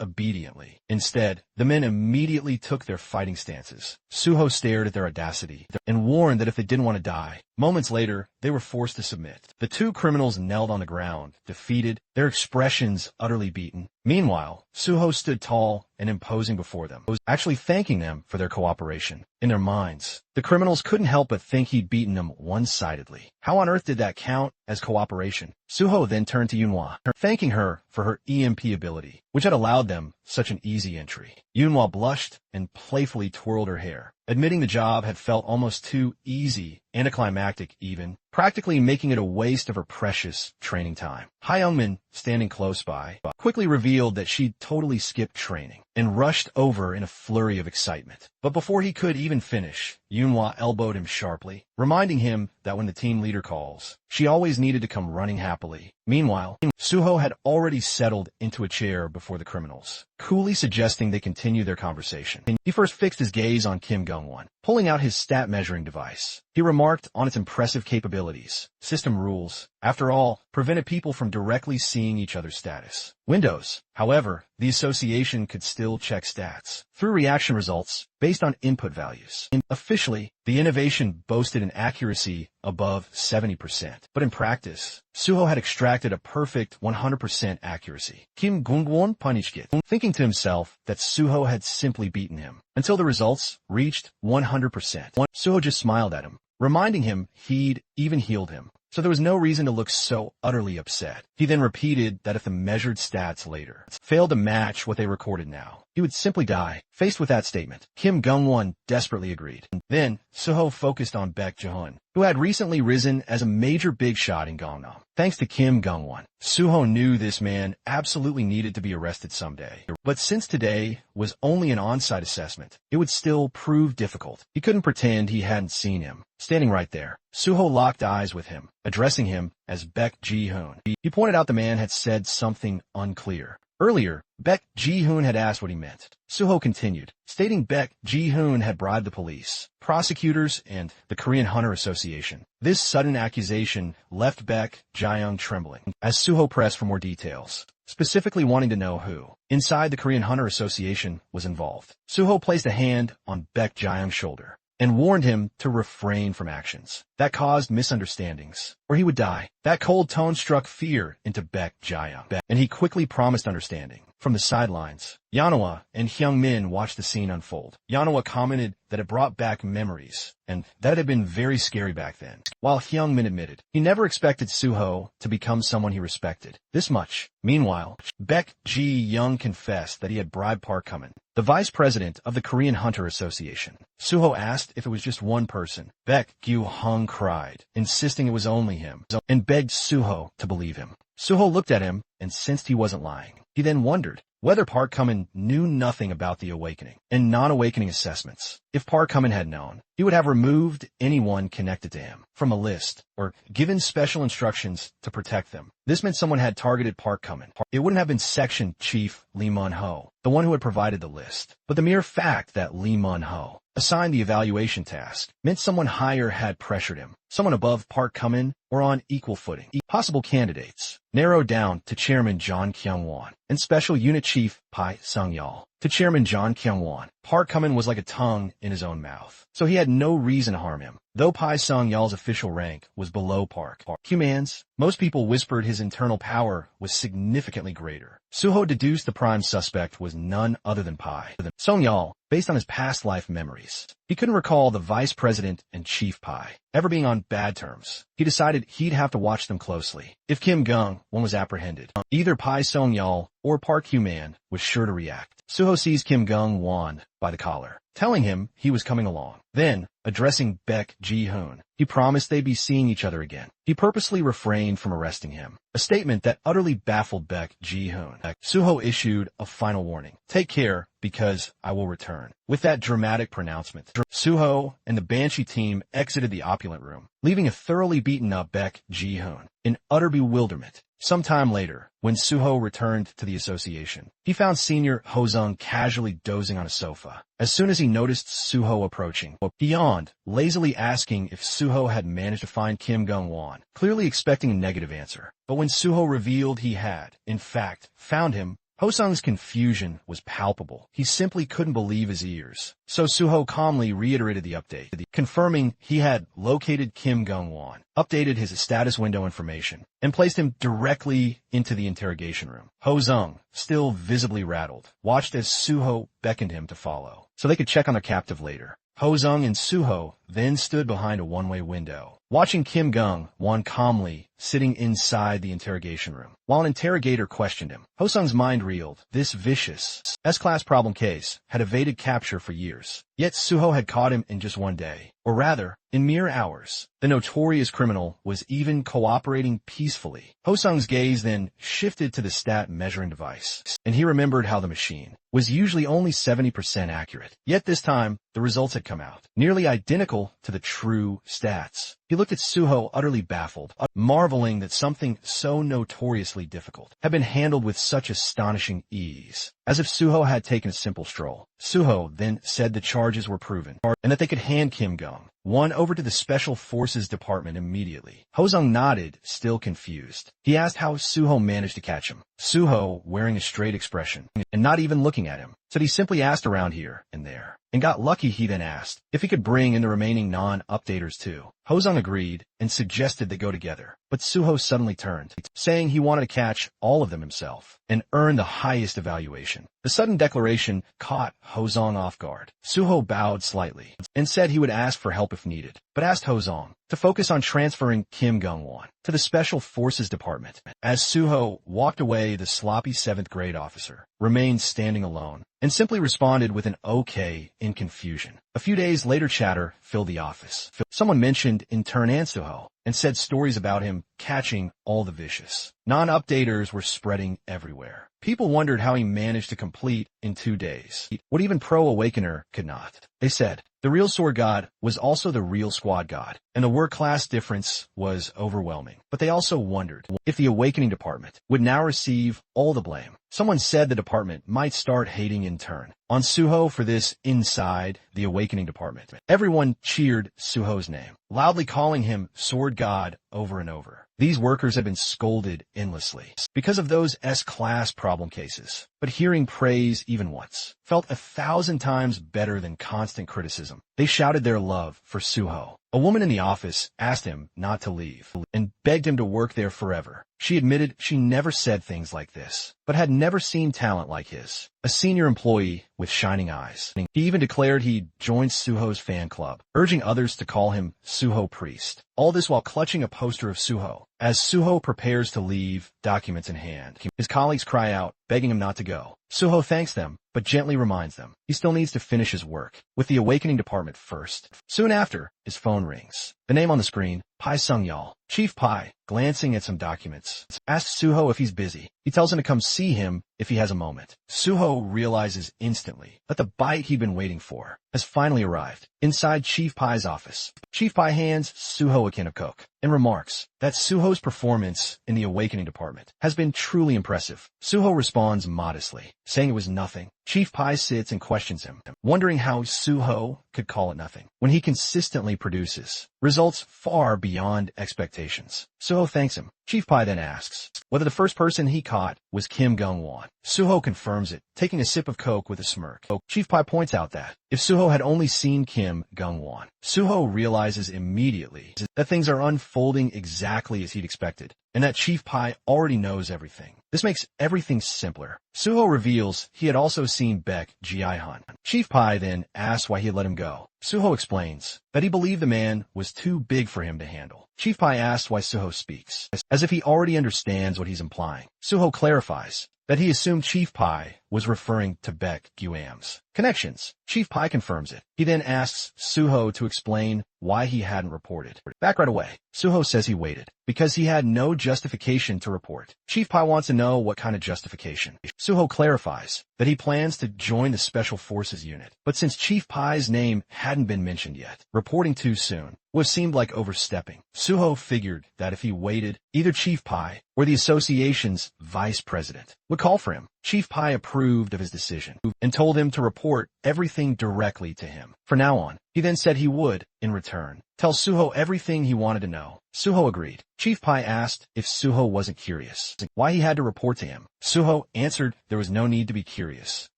[SPEAKER 1] obediently. Instead, the men immediately took their fighting stances. Suho stared at their audacity and warned that if they didn't want to die, moments later, they were forced to submit. The two criminals knelt on the ground, defeated, their expressions utterly beaten. Meanwhile, Suho stood tall and imposing before them, actually thanking them for their cooperation. In their minds, the criminals couldn't help but think he'd beaten them one-sidedly. How on earth did that count as cooperation? Suho then turned to Yunhwa, thanking her for her EMP ability, which had allowed them such an easy entry. Yunhwa blushed and playfully twirled her hair, admitting the job had felt almost too easy, anticlimactic even, practically making it a waste of her precious training time. Hyungmin, standing close by, quickly revealed that she'd totally skipped training and rushed over in a flurry of excitement. But before he could even finish, Yunhwa elbowed him sharply, reminding him that when the team leader calls, she always needed to come running happily. Meanwhile, Suho had already settled into a chair before the criminals, coolly suggesting they continue their conversation. He first fixed his gaze on Kim Gung-won, pulling out his stat measuring device. He remarked on its impressive capabilities. System rules, after all, prevented people from directly seeing each other's status. Windows, however, the association could still check stats through reaction results based on input values. Officially, the innovation boasted an accuracy above 70%, but in practice, Suho had extracted a perfect 100% accuracy. Kim Gung-won panicked, thinking to himself that Suho had simply beaten him, until the results reached 100%. Suho just smiled at him, reminding him he'd even healed him, so there was no reason to look so utterly upset. He then repeated that if the measured stats later failed to match what they recorded now, he would simply die. Faced with that statement, Kim Gung-won desperately agreed. Then, Suho focused on Baek Ji-hun, who had recently risen as a major big shot in Gangnam. Thanks to Kim Gung-won, Suho knew this man absolutely needed to be arrested someday. But since today was only an on-site assessment, it would still prove difficult. He couldn't pretend he hadn't seen him. Standing right there, Suho locked eyes with him, addressing him as Baek Ji-hun. He pointed out the man had said something unclear. Earlier, Baek Ji-hun had asked what he meant. Suho continued, stating Baek Ji-hun had bribed the police, prosecutors, and the Korean Hunter Association. This sudden accusation left Baek Ji-hun trembling, as Suho pressed for more details, specifically wanting to know who, inside the Korean Hunter Association, was involved. Suho placed a hand on Baek Ji-hun's shoulder and warned him to refrain from actions that caused misunderstandings, or he would die. That cold tone struck fear into Baek Ji-hun, and he quickly promised understanding. From the sidelines, Manhwa and Hyung-min watched the scene unfold. Manhwa commented that it brought back memories, and that it had been very scary back then, while Hyung-min admitted he never expected Suho to become someone he respected this much. Meanwhile, Baek Ji-hun confessed that he had bribed Park Kumin, the vice president of the Korean Hunter Association. Suho asked if it was just one person. Baek Ji-hun cried, insisting it was only him, and begged Suho to believe him. Suho looked at him and sensed he wasn't lying. He then wondered whether Park Kumin knew nothing about the awakening and non-awakening assessments. If Park Kumin had known, he would have removed anyone connected to him from a list or given special instructions to protect them. This meant someone had targeted Park Kumin. It wouldn't have been Section Chief Lee Man-ho, the one who had provided the list, but the mere fact that Lee Man-ho assigned the evaluation task meant someone higher had pressured him, someone above Park Kumin or on equal footing. Possible candidates narrowed down to Chairman John Kyung-won and Special Unit Chief Pai Sung-yeol. To Chairman John Kyung-won, Park Kumin was like a tongue in his own mouth, so he had no reason to harm him. Though Pai Sung-yeol's official rank was below Park Kumin's, most people whispered his internal power was significantly greater. Suho deduced the prime suspect was none other than Pai Sung-yeol, based on his past life memories. He couldn't recall the vice president and Chief Pai ever being on bad terms. He decided he'd have to watch them closely. If Kim Gung-won was apprehended, either Pai Sung-yeol or Park Kumin was sure to react. Suho seized Kim Gung-won by the collar, telling him he was coming along. Then, addressing Baek Ji-hun, he promised they'd be seeing each other again. He purposely refrained from arresting him, a statement that utterly baffled Baek Ji-hun. Suho issued a final warning. Take care, because I will return. With that dramatic pronouncement, Suho and the Banshee team exited the opulent room, leaving a thoroughly beaten-up Baek Ji-hun in utter bewilderment. Sometime later, when Suho returned to the association, he found Senior Ho-sung casually dozing on a sofa. As soon as he noticed Suho approaching, he yawned, lazily asking if Suho had managed to find Kim Gung-won, clearly expecting a negative answer. But when Suho revealed he had, in fact, found him, Ho-sung's confusion was palpable. He simply couldn't believe his ears. So Suho calmly reiterated the update, confirming he had located Kim Gung-won, updated his status window information, and placed him directly into the interrogation room. Ho-sung, still visibly rattled, watched as Suho beckoned him to follow, so they could check on their captive later. Ho-sung and Suho then stood behind a one-way window, watching Kim Gung-won calmly sitting inside the interrogation room. While an interrogator questioned him, Ho-sung's mind reeled. This vicious S-class problem case had evaded capture for years, yet Suho had caught him in just one day, or rather, in mere hours. The notorious criminal was even cooperating peacefully. Ho-sung's gaze then shifted to the stat measuring device, and he remembered how the machine was usually only 70% accurate. Yet this time, the results had come out, nearly identical to the true stats. He looked at Suho utterly baffled, marveling that something so notoriously difficult had been handled with such astonishing ease, as if Suho had taken a simple stroll. Suho then said the charges were proven, and that they could hand Kim Gung-won over to the Special Forces Department immediately. Ho-sung nodded, still confused. He asked how Suho managed to catch him. Suho, wearing a straight expression, and not even looking at him, said he simply asked around here and there, and got lucky. He then asked if he could bring in the remaining non-updaters too. Ho-sung agreed and suggested they go together. but Suho suddenly turned, saying he wanted to catch all of them himself and earn the highest evaluation. The sudden declaration caught Hozong off guard. Suho bowed slightly and said he would ask for help if needed, but asked Hozong to focus on transferring Kim Gungwon to the Special Forces Department. As Suho walked away, the sloppy 7th grade officer remained standing alone and simply responded with an okay in confusion. A few days later, chatter filled the office. Someone mentioned intern Suho and said stories about him catching all the vicious. Non-updaters were spreading everywhere. People wondered how he managed to complete in 2 days what even Pro Awakener could not. They said the real sword god was also the real squad god, and the word class difference was overwhelming. But they also wondered if the Awakening Department would now receive all the blame. Someone said the department might start hating in turn on Suho for this inside the Awakening Department. Everyone cheered Suho's name, loudly calling him Sword God over and over. These workers had been scolded endlessly because of those S-class problem cases, but hearing praise even once felt 1,000 times better than constant criticism. They shouted their love for Suho. A woman in the office asked him not to leave and begged him to work there forever. She admitted she never said things like this, but had never seen talent like his. A senior employee with shining eyes. He even declared he'd joined Suho's fan club, urging others to call him Suho Priest. All this while clutching a poster of Suho. As Suho prepares to leave, documents in hand, his colleagues cry out, begging him not to go. Suho thanks them, but gently reminds them he still needs to finish his work with the Awakening Department first. Soon after, his phone rings. The name on the screen, Pai Sung-yeol. Chief Pai, glancing at some documents, asks Suho if he's busy. He tells him to come see him if he has a moment. Suho realizes instantly that the bite he'd been waiting for has finally arrived. Inside Chief Pai's office, Chief Pai hands Suho a can of Coke and remarks that Suho's performance in the Awakening Department has been truly impressive. Suho responds modestly, saying it was nothing. Chief Pai sits and questions him, wondering how Suho could call it nothing when he consistently produces results far beyond expectations. Suho thanks him. Chief Pai then asks whether the first person he caught was Kim Gungwon. Suho confirms it, taking a sip of Coke with a smirk. Chief Pai points out that if Suho had only seen Kim Gungwon, Suho realizes immediately that things are unfolding exactly as he'd expected, and that Chief Pai already knows everything. This makes everything simpler. Suho reveals he had also seen Baek Ji-han. Chief Pai then asks why he had let him go. Suho explains that he believed the man was too big for him to handle. Chief Pai asks why Suho speaks, as if he already understands what he's implying. Suho clarifies that he assumed Chief Pai was referring to Baek Guam's connections. Chief Pai confirms it. He then asks Suho to explain why he hadn't reported. Back right away, Suho says he waited because he had no justification to report. Chief Pai wants to know what kind of justification. Suho clarifies that he plans to join the Special Forces unit, but since Chief Pai's name hadn't been mentioned yet, reporting too soon would have seemed like overstepping. Suho figured that if he waited, either Chief Pai or the association's vice president would call for him. Chief Pai approved of his decision and told him to report everything directly to him. From now on, he then said he would, in return, tell Suho everything he wanted to know. Suho agreed. Chief Pai asked if Suho wasn't curious, why he had to report to him. Suho answered there was no need to be curious,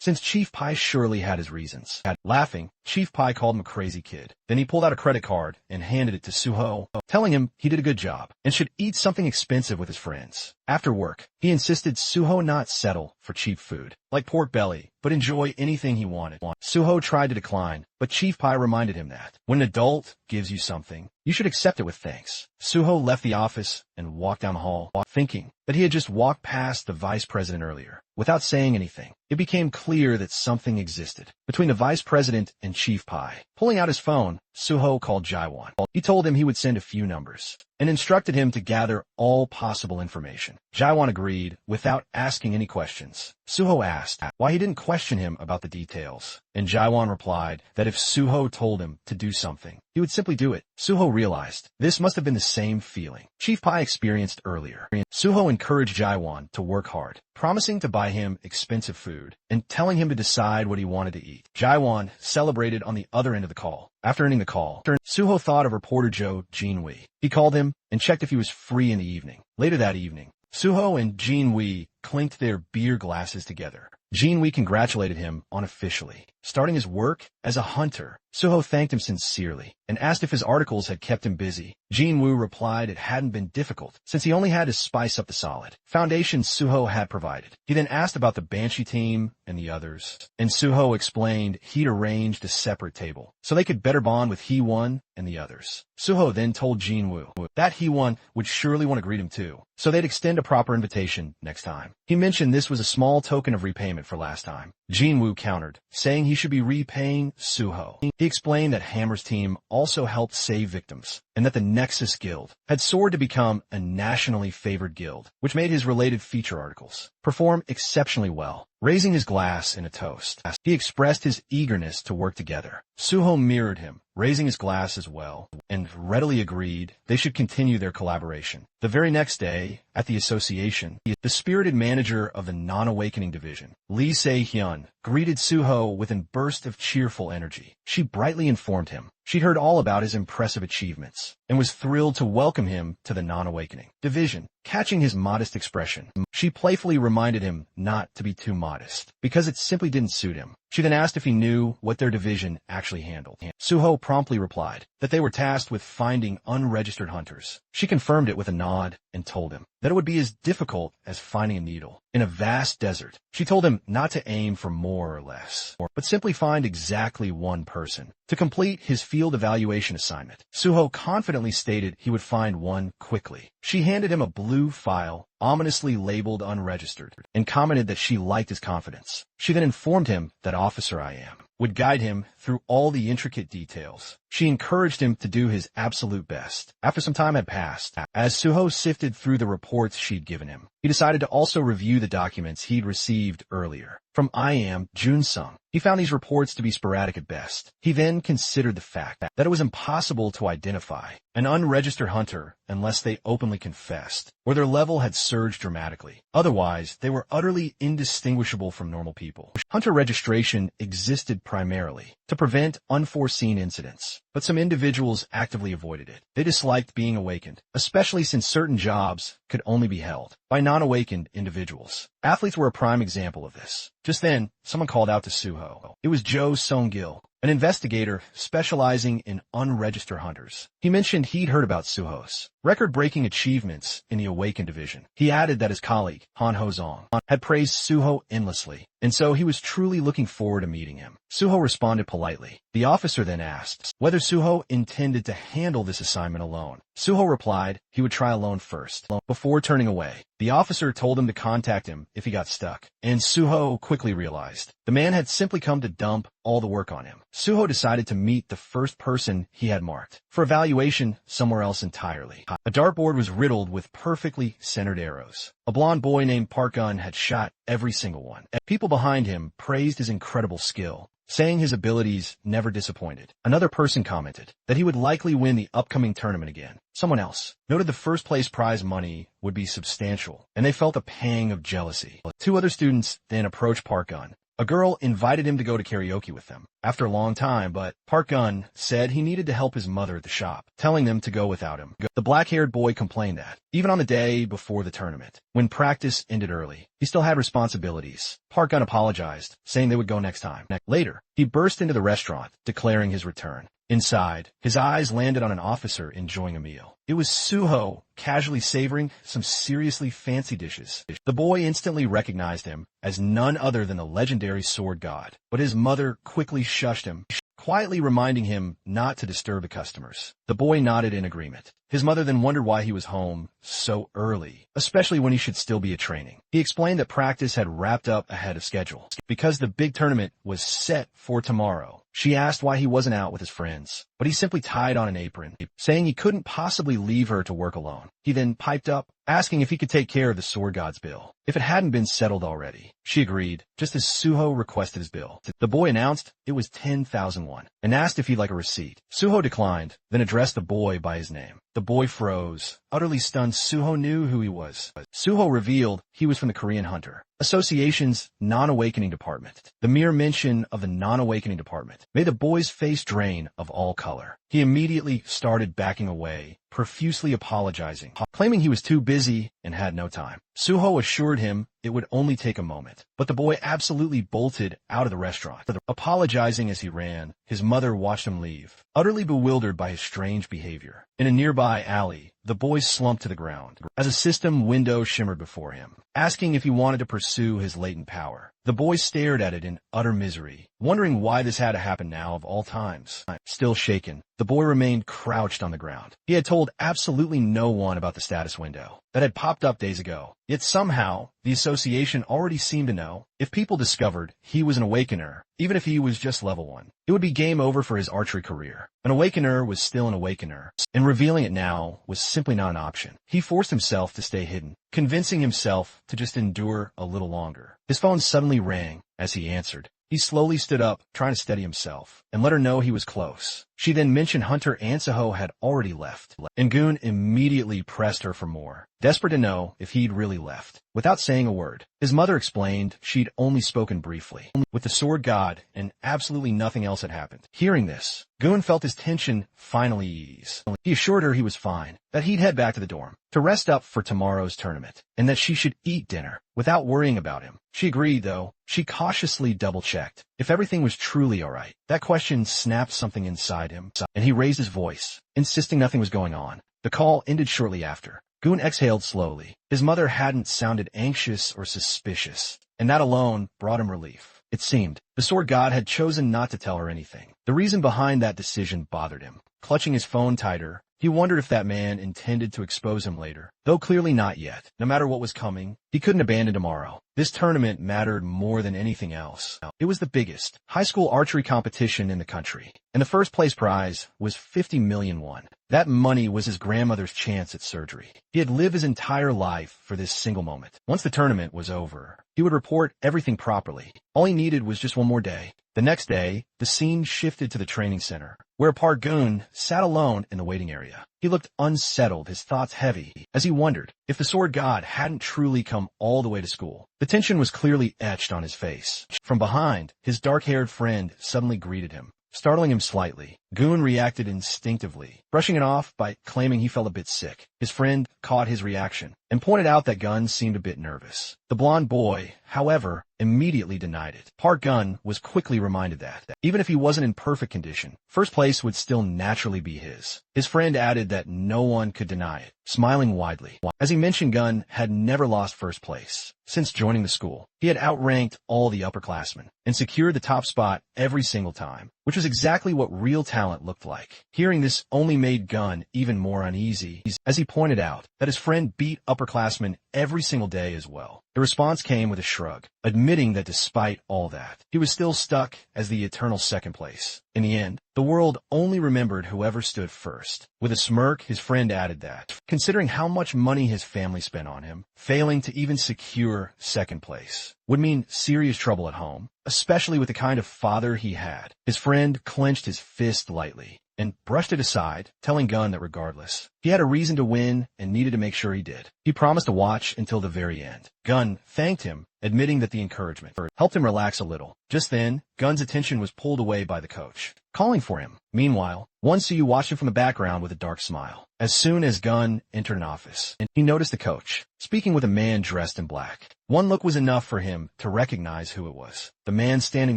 [SPEAKER 1] since Chief Pai surely had his reasons. Laughing, Chief Pai called him a crazy kid. Then he pulled out a credit card and handed it to Suho, telling him he did a good job and should eat something expensive with his friends. After work, he insisted Suho not settle for cheap food, like pork belly, but enjoy anything he wanted. Suho tried to decline, but Chief Pai reminded him that when an adult gives you something, you should accept it with thanks. Suho left the office and walked down the hall, thinking that he had just walked past the vice president earlier. Without saying anything, it became clear that something existed between the vice president and Chief Pai. Pulling out his phone, Suho called Jaiwan. He told him he would send a few numbers and instructed him to gather all possible information. Jaiwan agreed without asking any questions. Suho asked why he didn't question him about the details, and Jaiwan replied that if Suho told him to do something, he would simply do it. Suho realized this must have been the same feeling Chief Pai experienced earlier. Suho encouraged Jaiwan to work hard, promising to buy him expensive food and telling him to decide what he wanted to eat. Jaiwan celebrated on the other end of the call. After ending the call, Suho thought of reporter Joe Jinwee. He called him and checked if he was free in the evening. Later that evening, Suho and Jinwee clinked their beer glasses together. Jinwee congratulated him unofficially, starting his work as a hunter. Suho thanked him sincerely and asked if his articles had kept him busy. Jin-woo replied it hadn't been difficult, since he only had to spice up the solid foundation Suho had provided. He then asked about the Banshee team and the others, and Suho explained he'd arranged a separate table so they could better bond with Hee-won and the others. Suho then told Jin-woo that Hee-won would surely want to greet him too, so they'd extend a proper invitation next time. He mentioned this was a small token of repayment for last time. Jin-woo countered, saying he should be repaying Suho. He explained that Hammer's team also helped save victims, and that the Nexus Guild had soared to become a nationally favored guild, which made his related feature articles perform exceptionally well. Raising his glass in a toast, he expressed his eagerness to work together. Suho mirrored him, raising his glass as well, and readily agreed they should continue their collaboration. The very next day, at the association, the spirited manager of the non-awakening division, Lee Se-hyun, greeted Suho with a burst of cheerful energy. She brightly informed him she'd heard all about his impressive achievements and was thrilled to welcome him to the non-awakening division. Catching his modest expression, she playfully reminded him not to be too modest, because it simply didn't suit him. She then asked if he knew what their division actually handled. Suho promptly replied that they were tasked with finding unregistered hunters. She confirmed it with a nod and told him that it would be as difficult as finding a needle in a vast desert. She told him not to aim for more or less, but simply find exactly one person to complete his field evaluation assignment. Suho confidently stated he would find one quickly. She handed him a blue file, ominously labeled unregistered, and commented that she liked his confidence. She then informed him that Officer I.M. would guide him through all the intricate details. She encouraged him to do his absolute best. After some time had passed, as Suho sifted through the reports she'd given him, he decided to also review the documents he'd received earlier from I.M. Jun-sung. He found these reports to be sporadic at best. He then considered the fact that it was impossible to identify an unregistered hunter unless they openly confessed, or their level had surged dramatically. Otherwise, they were utterly indistinguishable from normal people. Hunter registration existed primarily to prevent unforeseen incidents, but some individuals actively avoided it. They disliked being awakened, especially since certain jobs could only be held by non-awakened individuals. Athletes were a prime example of this. Just then, someone called out to Suho. It was Jo Sung-gil, an investigator specializing in unregistered hunters. He mentioned he'd heard about Suho's record-breaking achievements in the Awakened division. He added that his colleague, Han Ho-zong, had praised Suho endlessly, and so he was truly looking forward to meeting him. Suho responded politely. The officer then asked whether Suho intended to handle this assignment alone. Suho replied he would try alone first, before turning away. The officer told him to contact him if he got stuck, and Suho quickly realized the man had simply come to dump all the work on him. Suho decided to meet the first person he had marked for evaluation somewhere else entirely. A dartboard was riddled with perfectly centered arrows. A blonde boy named Park Gun had shot every single one. People behind him praised his incredible skill, saying his abilities never disappointed. Another person commented that he would likely win the upcoming tournament again. Someone else noted the first place prize money would be substantial, and they felt a pang of jealousy. Two other students then approached Park Gun. A girl invited him to go to karaoke with them after a long time, but Park Gun said he needed to help his mother at the shop, telling them to go without him. The black-haired boy complained that, even on the day before the tournament, when practice ended early, he still had responsibilities. Park Gun apologized, saying they would go next time. Later, he burst into the restaurant, declaring his return. Inside, his eyes landed on an officer enjoying a meal. It was Suho, casually savoring some seriously fancy dishes. The boy instantly recognized him as none other than the legendary sword god, but his mother quickly shushed him, quietly reminding him not to disturb the customers. The boy nodded in agreement. His mother then wondered why he was home so early, especially when he should still be at training. He explained that practice had wrapped up ahead of schedule, because the big tournament was set for tomorrow. She asked why he wasn't out with his friends, but he simply tied on an apron, saying he couldn't possibly leave her to work alone. He then piped up, asking if he could take care of the sword god's bill, if it hadn't been settled already. She agreed, just as Suho requested his bill. The boy announced it was 10,000 won, and asked if he'd like a receipt. Suho declined, then addressed the boy by his name. The boy froze. Utterly stunned, Suho knew who he was. Suho revealed he was from the Korean Hunter Association's non-awakening department. The mere mention of the non-awakening department made the boy's face drain of all color. he immediately started backing away, profusely apologizing, claiming he was too busy and had no time. Suho assured him it would only take a moment, but the boy absolutely bolted out of the restaurant. Apologizing as he ran, his mother watched him leave, utterly bewildered by his strange behavior. In a nearby alley, the boy slumped to the ground as a system window shimmered before him, asking if he wanted to pursue his latent power. The boy stared at it in utter misery, wondering why this had to happen now of all times. Still shaken, the boy remained crouched on the ground. He had told absolutely no one about the status window that had popped up days ago. Yet somehow, the association already seemed to know if people discovered he was an awakener, even if he was just level 1, it would be game over for his archery career. An awakener was still an awakener, and revealing it now was simply not an option. He forced himself to stay hidden, convincing himself to just endure a little longer. His phone suddenly rang as he answered. He slowly stood up, trying to steady himself, and let her know he was close. She then mentioned Hunter and Suho had already left, and Goon immediately pressed her for more, desperate to know if he'd really left. Without saying a word, his mother explained she'd only spoken briefly with the sword god, and absolutely nothing else had happened. Hearing this, Goon felt his tension finally ease. He assured her he was fine, that he'd head back to the dorm to rest up for tomorrow's tournament, and that she should eat dinner without worrying about him. She agreed, though. She cautiously double-checked if everything was truly all right. That question snapped something inside him, and he raised his voice, insisting nothing was going on. The call ended shortly after. Goon exhaled slowly. His mother hadn't sounded anxious or suspicious, and that alone brought him relief. It seemed the sword god had chosen not to tell her anything. The reason behind that decision bothered him. Clutching his phone tighter, he wondered if that man intended to expose him later, though clearly not yet. No matter what was coming, he couldn't abandon tomorrow. This tournament mattered more than anything else. It was the biggest high school archery competition in the country, and the first place prize was 50 million won. That money was his grandmother's chance at surgery. He had lived his entire life for this single moment. Once the tournament was over, he would report everything properly. All he needed was just one more day. The next day, the scene shifted to the training center, where Park Goon sat alone in the waiting area. He looked unsettled, his thoughts heavy, as he wondered if the sword god hadn't truly come all the way to school. The tension was clearly etched on his face. From behind, his dark-haired friend suddenly greeted him, startling him slightly. Goon reacted instinctively, brushing it off by claiming he felt a bit sick. His friend caught his reaction and pointed out that Gun seemed a bit nervous. The blonde boy, however, immediately denied it. Park Gun was quickly reminded that, even if he wasn't in perfect condition, first place would still naturally be his. His friend added that no one could deny it, smiling widely. As he mentioned, Gun had never lost first place since joining the school. He had outranked all the upperclassmen and secured the top spot every single time, which was exactly what real talent looked like. Hearing this only made Gun even more uneasy, as he pointed out that his friend beat upperclassmen every single day as well. The response came with a shrug, admitting that despite all that, he was still stuck as the eternal second place. In the end, the world only remembered whoever stood first. With a smirk, his friend added that, considering how much money his family spent on him, failing to even secure second place would mean serious trouble at home, especially with the kind of father he had. His friend clenched his fist lightly and brushed it aside, telling Gun that regardless, he had a reason to win and needed to make sure he did. He promised to watch until the very end. Gun thanked him, admitting that the encouragement helped him relax a little. Just then, Gun's attention was pulled away by the coach, calling for him. Meanwhile, Won-Soo watched him from the background with a dark smile. As soon as Gun entered an office, he noticed the coach, speaking with a man dressed in black. One look was enough for him to recognize who it was. The man standing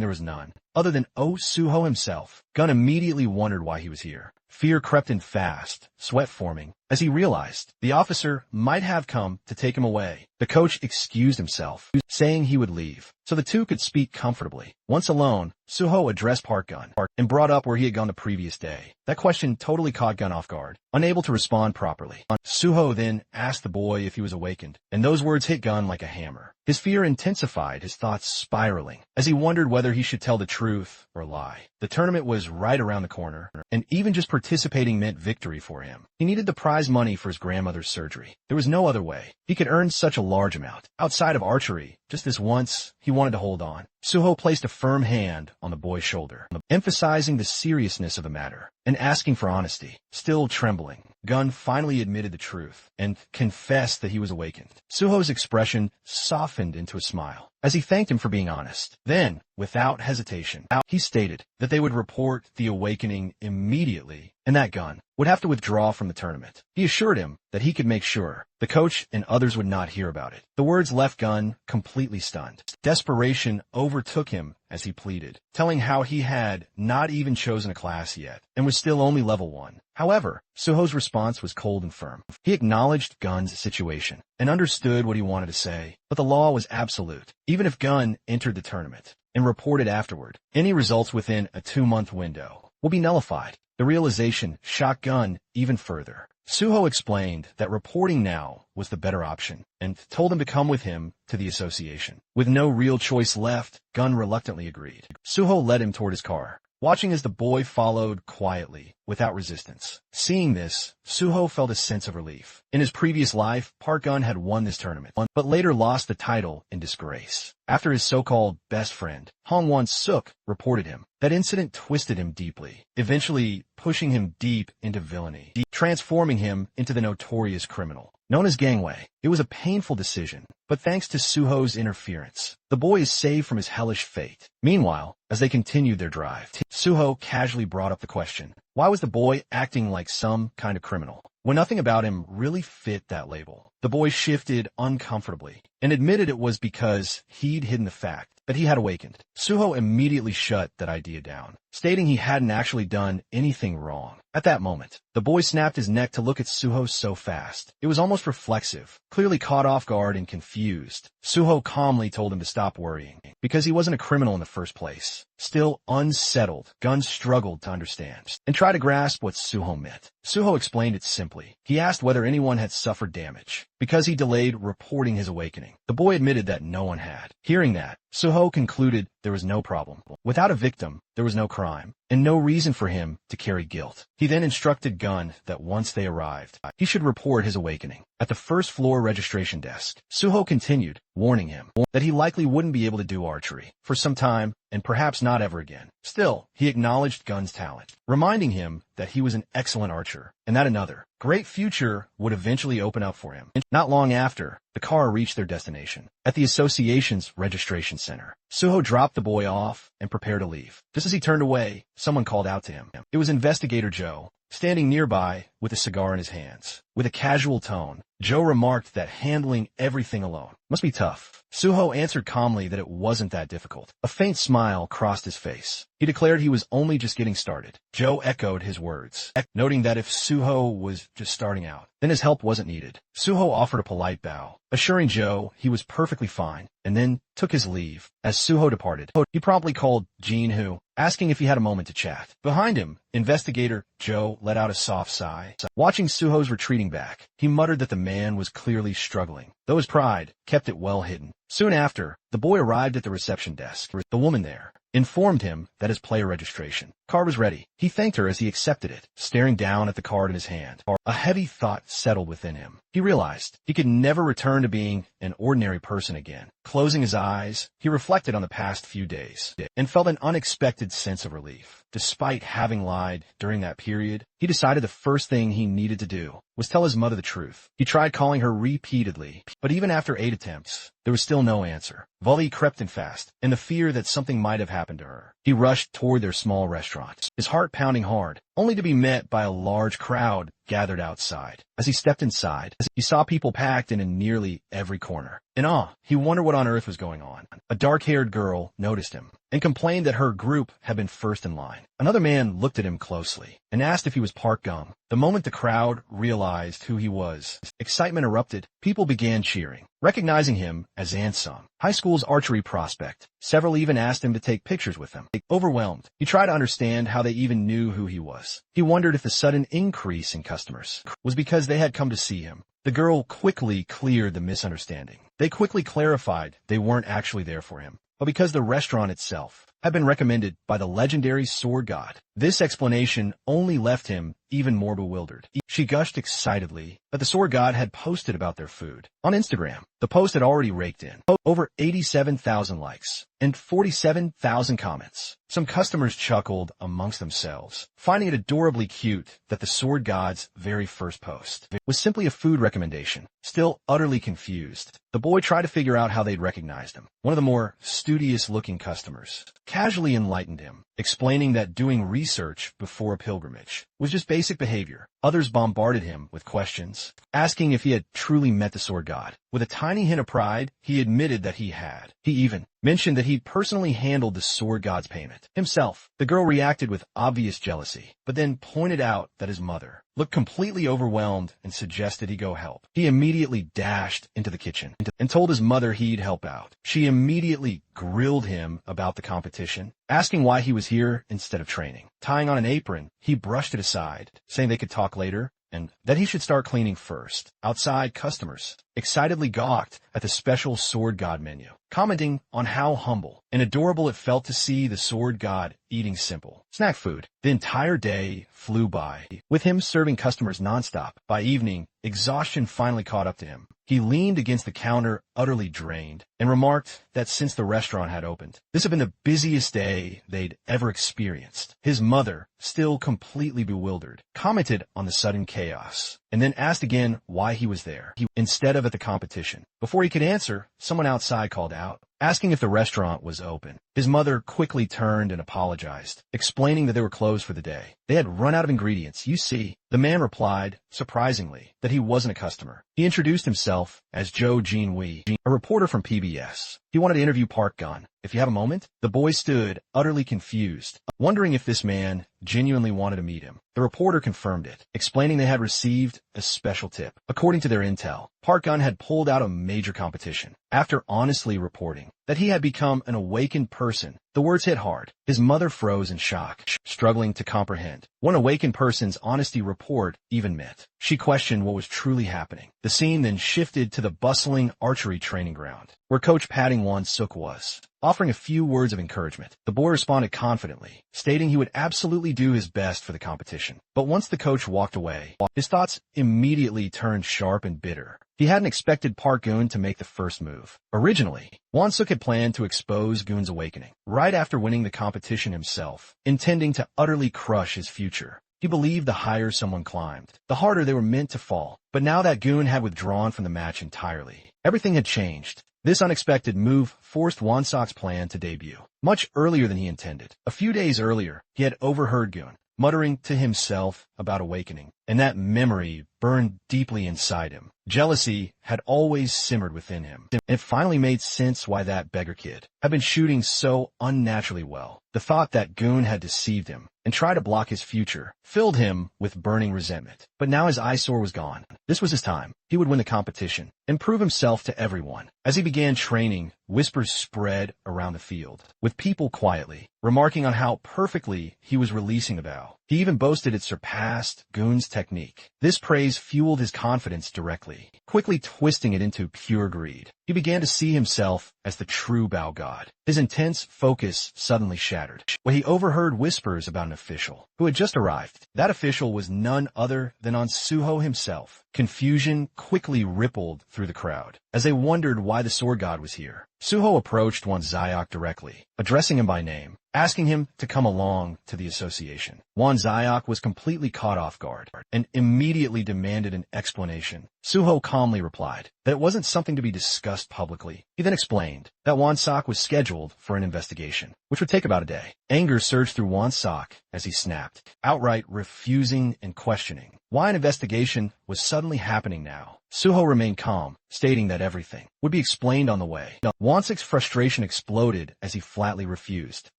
[SPEAKER 1] there was none other than Suho himself. Gun immediately wondered why he was here. Fear crept in fast, sweat forming, as he realized the officer might have come to take him away. The coach excused himself, saying he would leave, so the two could speak comfortably. Once alone, Suho addressed Park Gun and brought up where he had gone the previous day. That question totally caught Gun off guard, unable to respond properly. Suho then asked the boy if he was awakened, and those words hit Gun like a hammer. His fear intensified, his thoughts spiraling, as he wondered whether he should tell the truth or lie. The tournament was right around the corner, and even just participating meant victory for him. He needed the prize money for his grandmother's surgery. There was no other way he could earn such a large amount. Outside of archery, just this once, he wanted to hold on. Suho placed a firm hand on the boy's shoulder, emphasizing the seriousness of the matter and asking for honesty. Still trembling, Gun finally admitted the truth and confessed that he was awakened. Suho's expression softened into a smile. as he thanked him for being honest. Then, without hesitation, he stated that they would report the awakening immediately and that Gun would have to withdraw from the tournament. He assured him that he could make sure the coach and others would not hear about it. The words left Gun completely stunned. Desperation overtook him as he pleaded, telling how he had not even chosen a class yet and was still only level 1. However, Suho's response was cold and firm. He acknowledged Gun's situation and understood what he wanted to say, but the law was absolute. Even if Gun entered the tournament and reported afterward, any results within a 2-month window will be nullified. The realization shocked Gun even further. Suho explained that reporting now was the better option and told him to come with him to the association. With no real choice left, Gun reluctantly agreed. Suho led him toward his car, watching as the boy followed quietly, without resistance. Seeing this, Suho felt a sense of relief. In his previous life, Park Gun had won this tournament, but later lost the title in disgrace. After his so-called best friend, Hongwon Suk, reported him, that incident twisted him deeply, eventually pushing him deep into villainy, transforming him into the notorious criminal known as Gangwei. It was a painful decision, but thanks to Suho's interference, the boy is saved from his hellish fate. Meanwhile, as they continued their drive, Suho casually brought up the question, why was the boy acting like some kind of criminal when nothing about him really fit that label? The boy shifted uncomfortably and admitted it was because he'd hidden the fact that he had awakened. Suho immediately shut that idea down, stating he hadn't actually done anything wrong. At that moment, the boy snapped his neck to look at Suho so fast. It was almost reflexive, clearly caught off guard and confused. Suho calmly told him to stop worrying, because he wasn't a criminal in the first place. Still unsettled, Gun struggled to understand and try to grasp what Suho meant. Suho explained it simply. He asked whether anyone had suffered damage because he delayed reporting his awakening. The boy admitted that no one had. Hearing that, Suho concluded there was no problem. Without a victim, there was no crime, and no reason for him to carry guilt. He then instructed Gun that once they arrived, he should report his awakening at the first floor registration desk. Suho continued, warning him that he likely wouldn't be able to do archery for some time and perhaps not ever again. Still, he acknowledged Gun's talent, reminding him that he was an excellent archer and that another great future would eventually open up for him. Not long after, the car reached their destination. At the association's registration center, Suho dropped the boy off and prepared to leave. Just as he turned away, someone called out to him. It was Investigator Joe, standing nearby with a cigar in his hands. With a casual tone, Joe remarked that handling everything alone must be tough. Suho answered calmly that it wasn't that difficult. A faint smile crossed his face. He declared he was only just getting started. Joe echoed his words, noting that if Suho was just starting out, then his help wasn't needed. Suho offered a polite bow, assuring Joe he was perfectly fine, and then took his leave. As Suho departed, he promptly called Jin-Hoo, asking if he had a moment to chat. Behind him, Investigator Joe let out a soft sigh. Watching Suho's retreating back, he muttered that the man was clearly struggling, though his pride kept it well hidden. Soon after, the boy arrived at the reception desk. The woman there informed him that his player registration card was ready. He thanked her as he accepted it, staring down at the card in his hand. A heavy thought settled within him. He realized he could never return to being an ordinary person again. Closing his eyes, he reflected on the past few days and felt an unexpected sense of relief. Despite having lied during that period, he decided the first thing he needed to do was tell his mother the truth. He tried calling her repeatedly, but even after 8 attempts, there was still no answer. Vali crept in fast, in the fear that something might have happened to her. He rushed toward their small restaurant, his heart pounding hard, only to be met by a large crowd gathered outside. As he stepped inside, he saw people packed in nearly every corner. In awe, he wondered what on earth was going on. A dark-haired girl noticed him and complained that her group had been first in line. Another man looked at him closely and asked if he was Park Gung. The moment the crowd realized who he was, excitement erupted. People began cheering, recognizing him as Ansung, high school's archery prospect. Several even asked him to take pictures with them. Overwhelmed, he tried to understand how they even knew who he was. He wondered if the sudden increase in customers was because they had come to see him. The girl quickly cleared the misunderstanding. They quickly clarified they weren't actually there for him, but because the restaurant itself had been recommended by the legendary sword god. This explanation only left him even more bewildered. She gushed excitedly that the sword god had posted about their food on Instagram. The post had already raked in over 87,000 likes, and 47,000 comments. Some customers chuckled amongst themselves, finding it adorably cute that the sword god's very first post was simply a food recommendation. Still utterly confused, the boy tried to figure out how they'd recognized him. One of the more studious-looking customers casually enlightened him, explaining that doing research before a pilgrimage was just basic behavior. Others bombarded him with questions, asking if he had truly met the sword god. With a tiny hint of pride, he admitted that he had. He even mentioned that he'd personally handled the sword god's payment himself. The girl reacted with obvious jealousy, but then pointed out that his mother looked completely overwhelmed and suggested he go help. He immediately dashed into the kitchen and told his mother he'd help out. She immediately grilled him about the competition, asking why he was here instead of training. Tying on an apron, he brushed it aside, saying they could talk later and that he should start cleaning first. Outside, customers excitedly gawked at the special sword god menu, commenting on how humble and adorable it felt to see the sword god eating simple snack food. The entire day flew by, with him serving customers nonstop. By evening, exhaustion finally caught up to him. He leaned against the counter, utterly drained, and remarked that since the restaurant had opened, this had been the busiest day they'd ever experienced. His mother, still completely bewildered, commented on the sudden chaos, and then asked again why he was there, instead of at the competition. Before he could answer, someone outside called out, asking if the restaurant was open. His mother quickly turned and apologized, explaining that they were closed for the day. They had run out of ingredients, you see. The man replied, surprisingly, that he wasn't a customer. He introduced himself as Joe Jean Wee, a reporter from PBS. He wanted to interview Park Gun. If you have a moment? The boy stood, utterly confused, wondering if this man genuinely wanted to meet him. The reporter confirmed it, explaining they had received a special tip. According to their intel, Park Gun had pulled out a major competition. After honestly reporting that he had become an awakened person, the words hit hard. His mother froze in shock, struggling to comprehend what an awakened person's honesty report even meant. She questioned what was truly happening. The scene then shifted to the bustling archery training ground, where Coach patting Won-suk was, offering a few words of encouragement. The boy responded confidently, stating he would absolutely do his best for the competition. But once the coach walked away, his thoughts immediately turned sharp and bitter. He hadn't expected Park Gun to make the first move. Originally, Won-suk had planned to expose Gun's awakening right after winning the competition himself, intending to utterly crush his future. He believed the higher someone climbed, the harder they were meant to fall. But now that Gun had withdrawn from the match entirely, everything had changed. This unexpected move forced Won-suk's plan to debut much earlier than he intended. A few days earlier, he had overheard Gun muttering to himself about awakening, and that memory burned deeply inside him. Jealousy had always simmered within him, and it finally made sense why that beggar kid had been shooting so unnaturally well. The thought that Gun had deceived him and tried to block his future filled him with burning resentment. But now his eyesore was gone. This was his time. He would win the competition and prove himself to everyone. As he began training, whispers spread around the field, with people quietly remarking on how perfectly he was releasing the bow. He even boasted it surpassed Gun's technique. This praise fueled his confidence directly, quickly twisting it into pure greed. He began to see himself as the true bow god. His intense focus suddenly shattered when he overheard whispers about an official who had just arrived. That official was none other than Suho himself. Confusion quickly rippled through the crowd as they wondered why the sword god was here. Suho approached Won-suk directly, addressing him by name, asking him to come along to the association. Won-suk was completely caught off guard and immediately demanded an explanation. Suho calmly replied that it wasn't something to be discussed publicly. He then explained that Won-suk was scheduled for an investigation, which would take about a day. Anger surged through Won-suk as he snapped, outright refusing and questioning why an investigation was suddenly happening now. Suho remained calm, stating that everything would be explained on the way. Won-suk's frustration exploded as he flatly refused,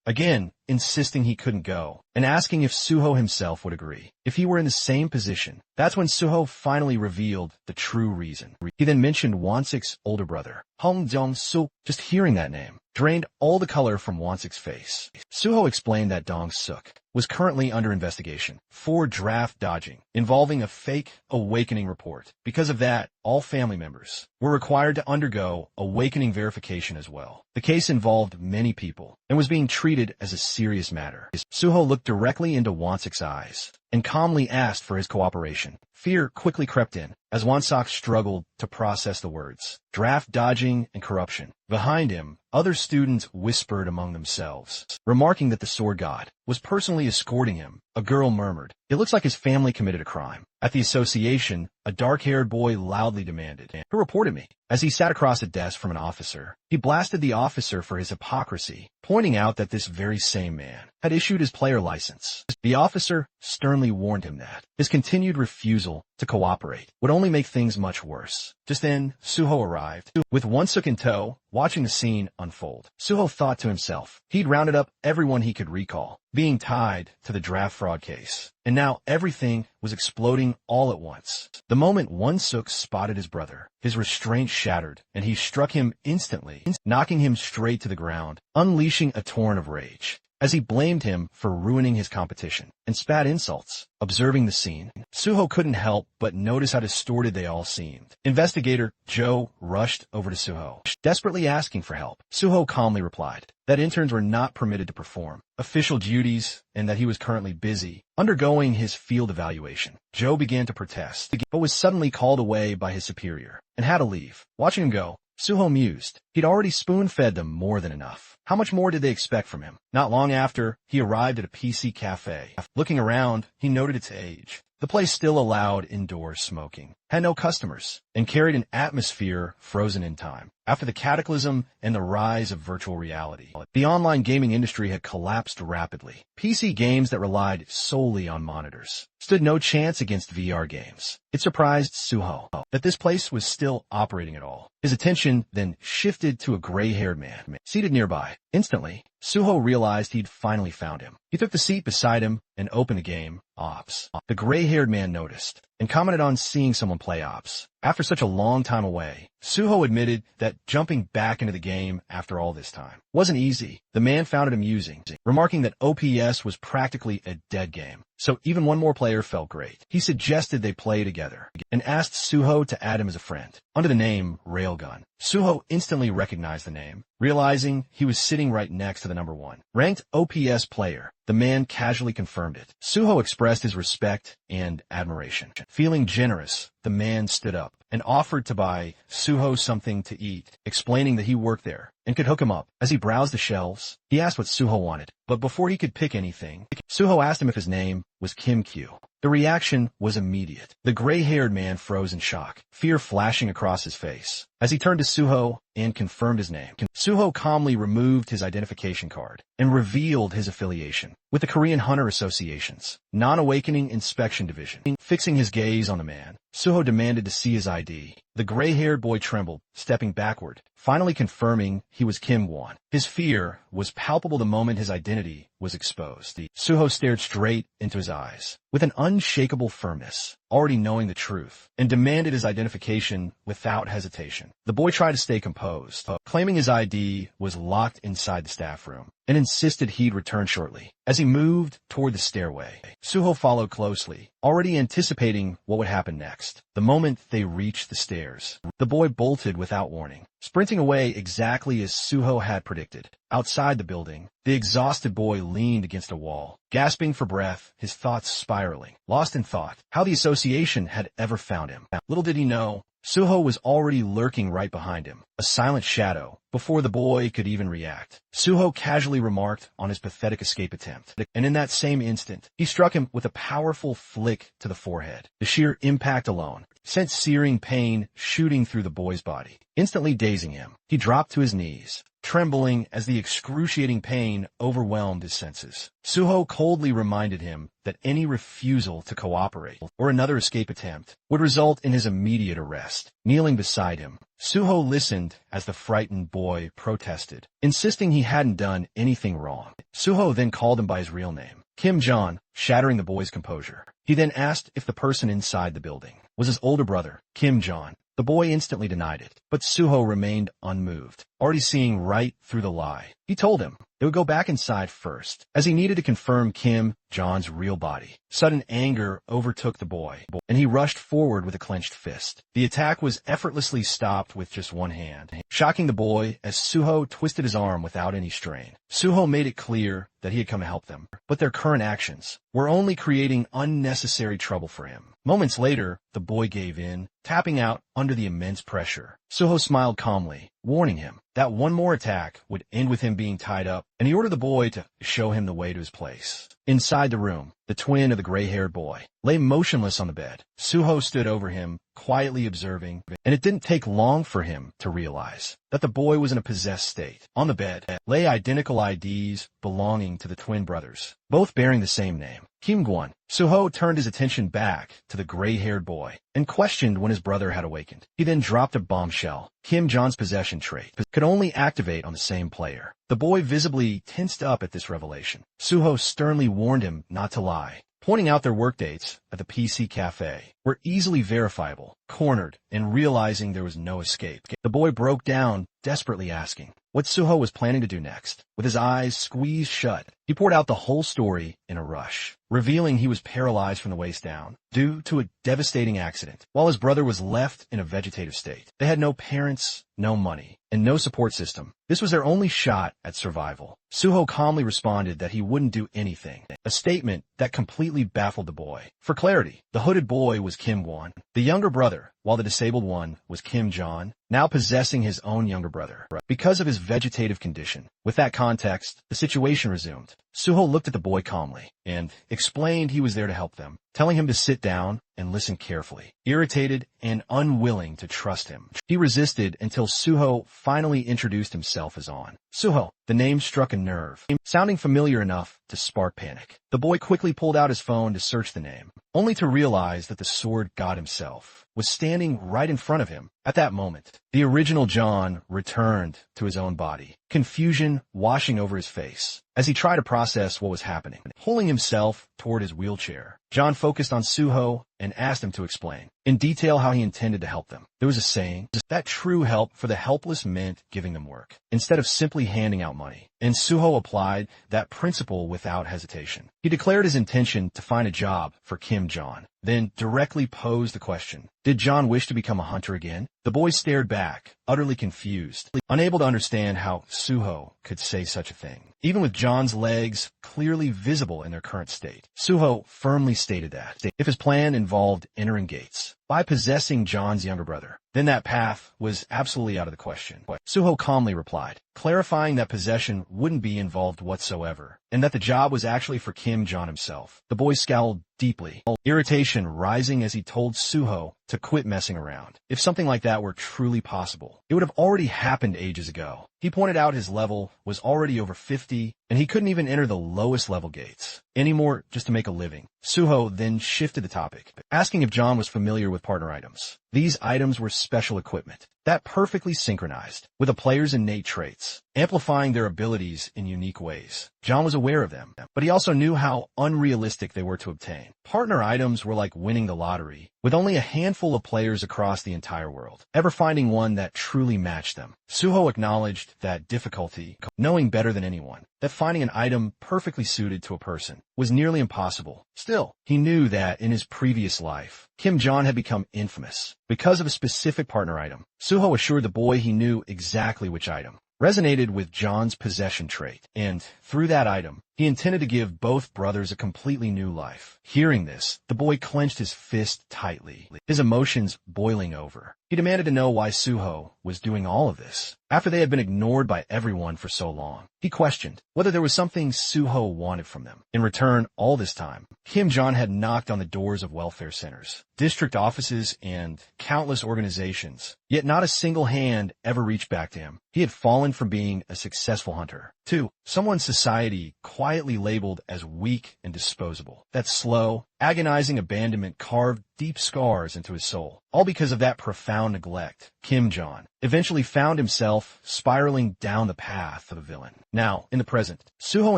[SPEAKER 1] again insisting he couldn't go, and asking if Suho himself would agree if he were in the same position. That's when Suho finally revealed the true reason. He then mentioned Won-suk's older brother, Hong Jong-suk. Just hearing that name drained all the color from Won-suk's face. Suho explained that Dong-suk was currently under investigation for draft dodging, involving a fake awakening report. Because of that, all family members were required to undergo awakening verification as well. The case involved many people and was being treated as a serious matter. Suho looked directly into Wonsek's eyes and calmly asked for his cooperation. Fear quickly crept in as Wonsak struggled to process the words draft dodging and corruption. Behind him, other students whispered among themselves, remarking that the sword god was personally escorting him. A girl murmured, "It looks like his family committed a crime." At the association, a dark-haired boy loudly demanded, "Who reported me?" As he sat across a desk from an officer, he blasted the officer for his hypocrisy, pointing out that this very same man had issued his player license. The officer sternly warned him that his continued refusal to cooperate would only make things much worse. Just then, Suho arrived, with Wonsuk in tow, watching the scene unfold. Suho thought to himself, he'd rounded up everyone he could recall, being tied to the draft fraud case. And now everything was exploding all at once. The moment Wonsuk spotted his brother, his restraint shattered, and he struck him instantly, knocking him straight to the ground, unleashing a torrent of rage as he blamed him for ruining his competition and spat insults. Observing the scene, Suho couldn't help but notice how distorted they all seemed. Investigator Joe rushed over to Suho, desperately asking for help. Suho calmly replied that interns were not permitted to perform official duties and that he was currently busy undergoing his field evaluation. Joe began to protest, but was suddenly called away by his superior and had to leave. Watching him go, Suho mused. He'd already spoon-fed them more than enough. How much more did they expect from him? Not long after, he arrived at a PC cafe. Looking around, he noted its age. The place still allowed indoor smoking, had no customers, and carried an atmosphere frozen in time. After the cataclysm and the rise of virtual reality, the online gaming industry had collapsed rapidly. PC games that relied solely on monitors stood no chance against VR games. It surprised Suho that this place was still operating at all. His attention then shifted to a gray-haired man seated nearby. Instantly, Suho realized he'd finally found him. He took the seat beside him and opened the game, Ops. The gray-haired man noticed and commented on seeing someone play Ops. After such a long time away, Suho admitted that jumping back into the game after all this time wasn't easy. The man found it amusing, remarking that OPS was practically a dead game, so even one more player felt great. He suggested they play together and asked Suho to add him as a friend under the name Railgun. Suho instantly recognized the name, realizing he was sitting right next to the number 1 ranked OPS player. The man casually confirmed it. Suho expressed his respect and admiration. Feeling generous, the man stood up and offered to buy Suho something to eat, explaining that he worked there and could hook him up. As he browsed the shelves, he asked what Suho wanted, but before he could pick anything, Suho asked him if his name was Kim Q. The reaction was immediate. The gray-haired man froze in shock, fear flashing across his face. As he turned to Suho and confirmed his name, Suho calmly removed his identification card and revealed his affiliation with the Korean Hunter Association's Non-Awakening Inspection Division. Fixing his gaze on the man, Suho demanded to see his ID. The gray-haired boy trembled, stepping backward, finally confirming he was Kim Won. His fear was palpable the moment his identity was exposed. Suho stared straight into his eyes with an unshakable firmness, already knowing the truth, and demanded his identification without hesitation. The boy tried to stay composed, claiming his ID was locked inside the staff room, and insisted he'd return shortly. As he moved toward the stairway, Suho followed closely, already anticipating what would happen next. The moment they reached the stairs, the boy bolted without warning, sprinting away exactly as Suho had predicted. Outside the building, the exhausted boy leaned against a wall, gasping for breath, his thoughts spiraling, lost in thought how the association had ever found him. Little did he know, Suho was already lurking right behind him, a silent shadow, before the boy could even react. Suho casually remarked on his pathetic escape attempt, and in that same instant, he struck him with a powerful flick to the forehead. The sheer impact alone sent searing pain shooting through the boy's body, instantly dazing him. He dropped to his knees, trembling as the excruciating pain overwhelmed his senses. Suho coldly reminded him that any refusal to cooperate or another escape attempt would result in his immediate arrest. Kneeling beside him, Suho listened as the frightened boy protested, insisting he hadn't done anything wrong. Suho then called him by his real name, Kim John, shattering the boy's composure. He then asked if the person inside the building was his older brother, Kim John. The boy instantly denied it, but Suho remained unmoved, already seeing right through the lie. He told him they would go back inside first, as he needed to confirm Kim John's real body. Sudden anger overtook the boy, and he rushed forward with a clenched fist. The attack was effortlessly stopped with just one hand, shocking the boy as Suho twisted his arm without any strain. Suho made it clear that he had come to help them, but their current actions were only creating unnecessary trouble for him. Moments later, the boy gave in, tapping out under the immense pressure. Suho smiled calmly, warning him that one more attack would end with him being tied up, and he ordered the boy to show him the way to his place. Inside the room, the twin of the gray-haired boy lay motionless on the bed. Suho stood over him, quietly observing, and it didn't take long for him to realize that the boy was in a possessed state. On the bed lay identical IDs belonging to the twin brothers, both bearing the same name, Kim Gwon. Suho turned his attention back to the gray-haired boy and questioned when his brother had awakened. He then dropped a bombshell. Kim John's possession trait could only activate on the same player. The boy visibly tensed up at this revelation. Suho sternly warned him not to lie, pointing out their workdates at the PC cafe were easily verifiable. Cornered and realizing there was no escape, the boy broke down, desperately asking what Suho was planning to do next. With his eyes squeezed shut, he poured out the whole story in a rush, revealing he was paralyzed from the waist down due to a devastating accident, while his brother was left in a vegetative state. They had no parents, no money, and no support system. This was their only shot at survival. Suho calmly responded that he wouldn't do anything, a statement that completely baffled the boy. For clarity, the hooded boy was Kim Won, the younger brother, while the disabled one was Kim John, now possessing his own younger brother because of his vegetative condition. With that context, the situation resumed. Suho looked at the boy calmly and explained he was there to help them, telling him to sit down and listen carefully. Irritated and unwilling to trust him, he resisted until Suho finally introduced himself as On. Suho. The name struck a nerve, sounding familiar enough to spark panic. The boy quickly pulled out his phone to search the name, only to realize that the sword god himself was standing right in front of him. At that moment, the original John returned to his own body, confusion washing over his face as he tried to process what was happening. Pulling himself toward his wheelchair, John focused on Suho and asked him to explain in detail how he intended to help them. There was a saying that true help for the helpless meant giving them work, instead of simply handing out money. And Suho applied that principle without hesitation. He declared his intention to find a job for Kim John, then directly posed the question, did John wish to become a hunter again? The boy stared back, utterly confused, unable to understand how Suho could say such a thing, even with John's legs clearly visible in their current state. Suho firmly stated that if his plan involved entering gates by possessing John's younger brother, then that path was absolutely out of the question. Suho calmly replied, clarifying that possession wouldn't be involved whatsoever, and that the job was actually for Kim John himself. The boy scowled deeply, irritation rising as he told Suho to quit messing around. If something like that were truly possible, it would have already happened ages ago. He pointed out his level was already over 50, and he couldn't even enter the lowest level gates anymore just to make a living. Suho then shifted the topic, asking if John was familiar with partner items. These items were special equipment that perfectly synchronized with a player's innate traits, amplifying their abilities in unique ways. John was aware of them, but he also knew how unrealistic they were to obtain. Partner items were like winning the lottery, with only a handful of players across the entire world ever finding one that truly matched them. Suho acknowledged that difficulty, knowing better than anyone that finding an item perfectly suited to a person was nearly impossible. Still, he knew that in his previous life, Kim John had become infamous because of a specific partner item. Suho assured the boy he knew exactly which item resonated with John's possession trait, and through that item, he intended to give both brothers a completely new life. Hearing this, the boy clenched his fist tightly, his emotions boiling over. He demanded to know why Suho was doing all of this, after they had been ignored by everyone for so long. He questioned whether there was something Suho wanted from them. In return, all this time, Kim John had knocked on the doors of welfare centers, district offices, and countless organizations, yet not a single hand ever reached back to him. He had fallen from being a successful hunter to someone society quietly labeled as weak and disposable. That slow, agonizing abandonment carved deep scars into his soul. All because of that profound neglect. Kim Jong eventually found himself spiraling down the path of a villain. Now, in the present, Suho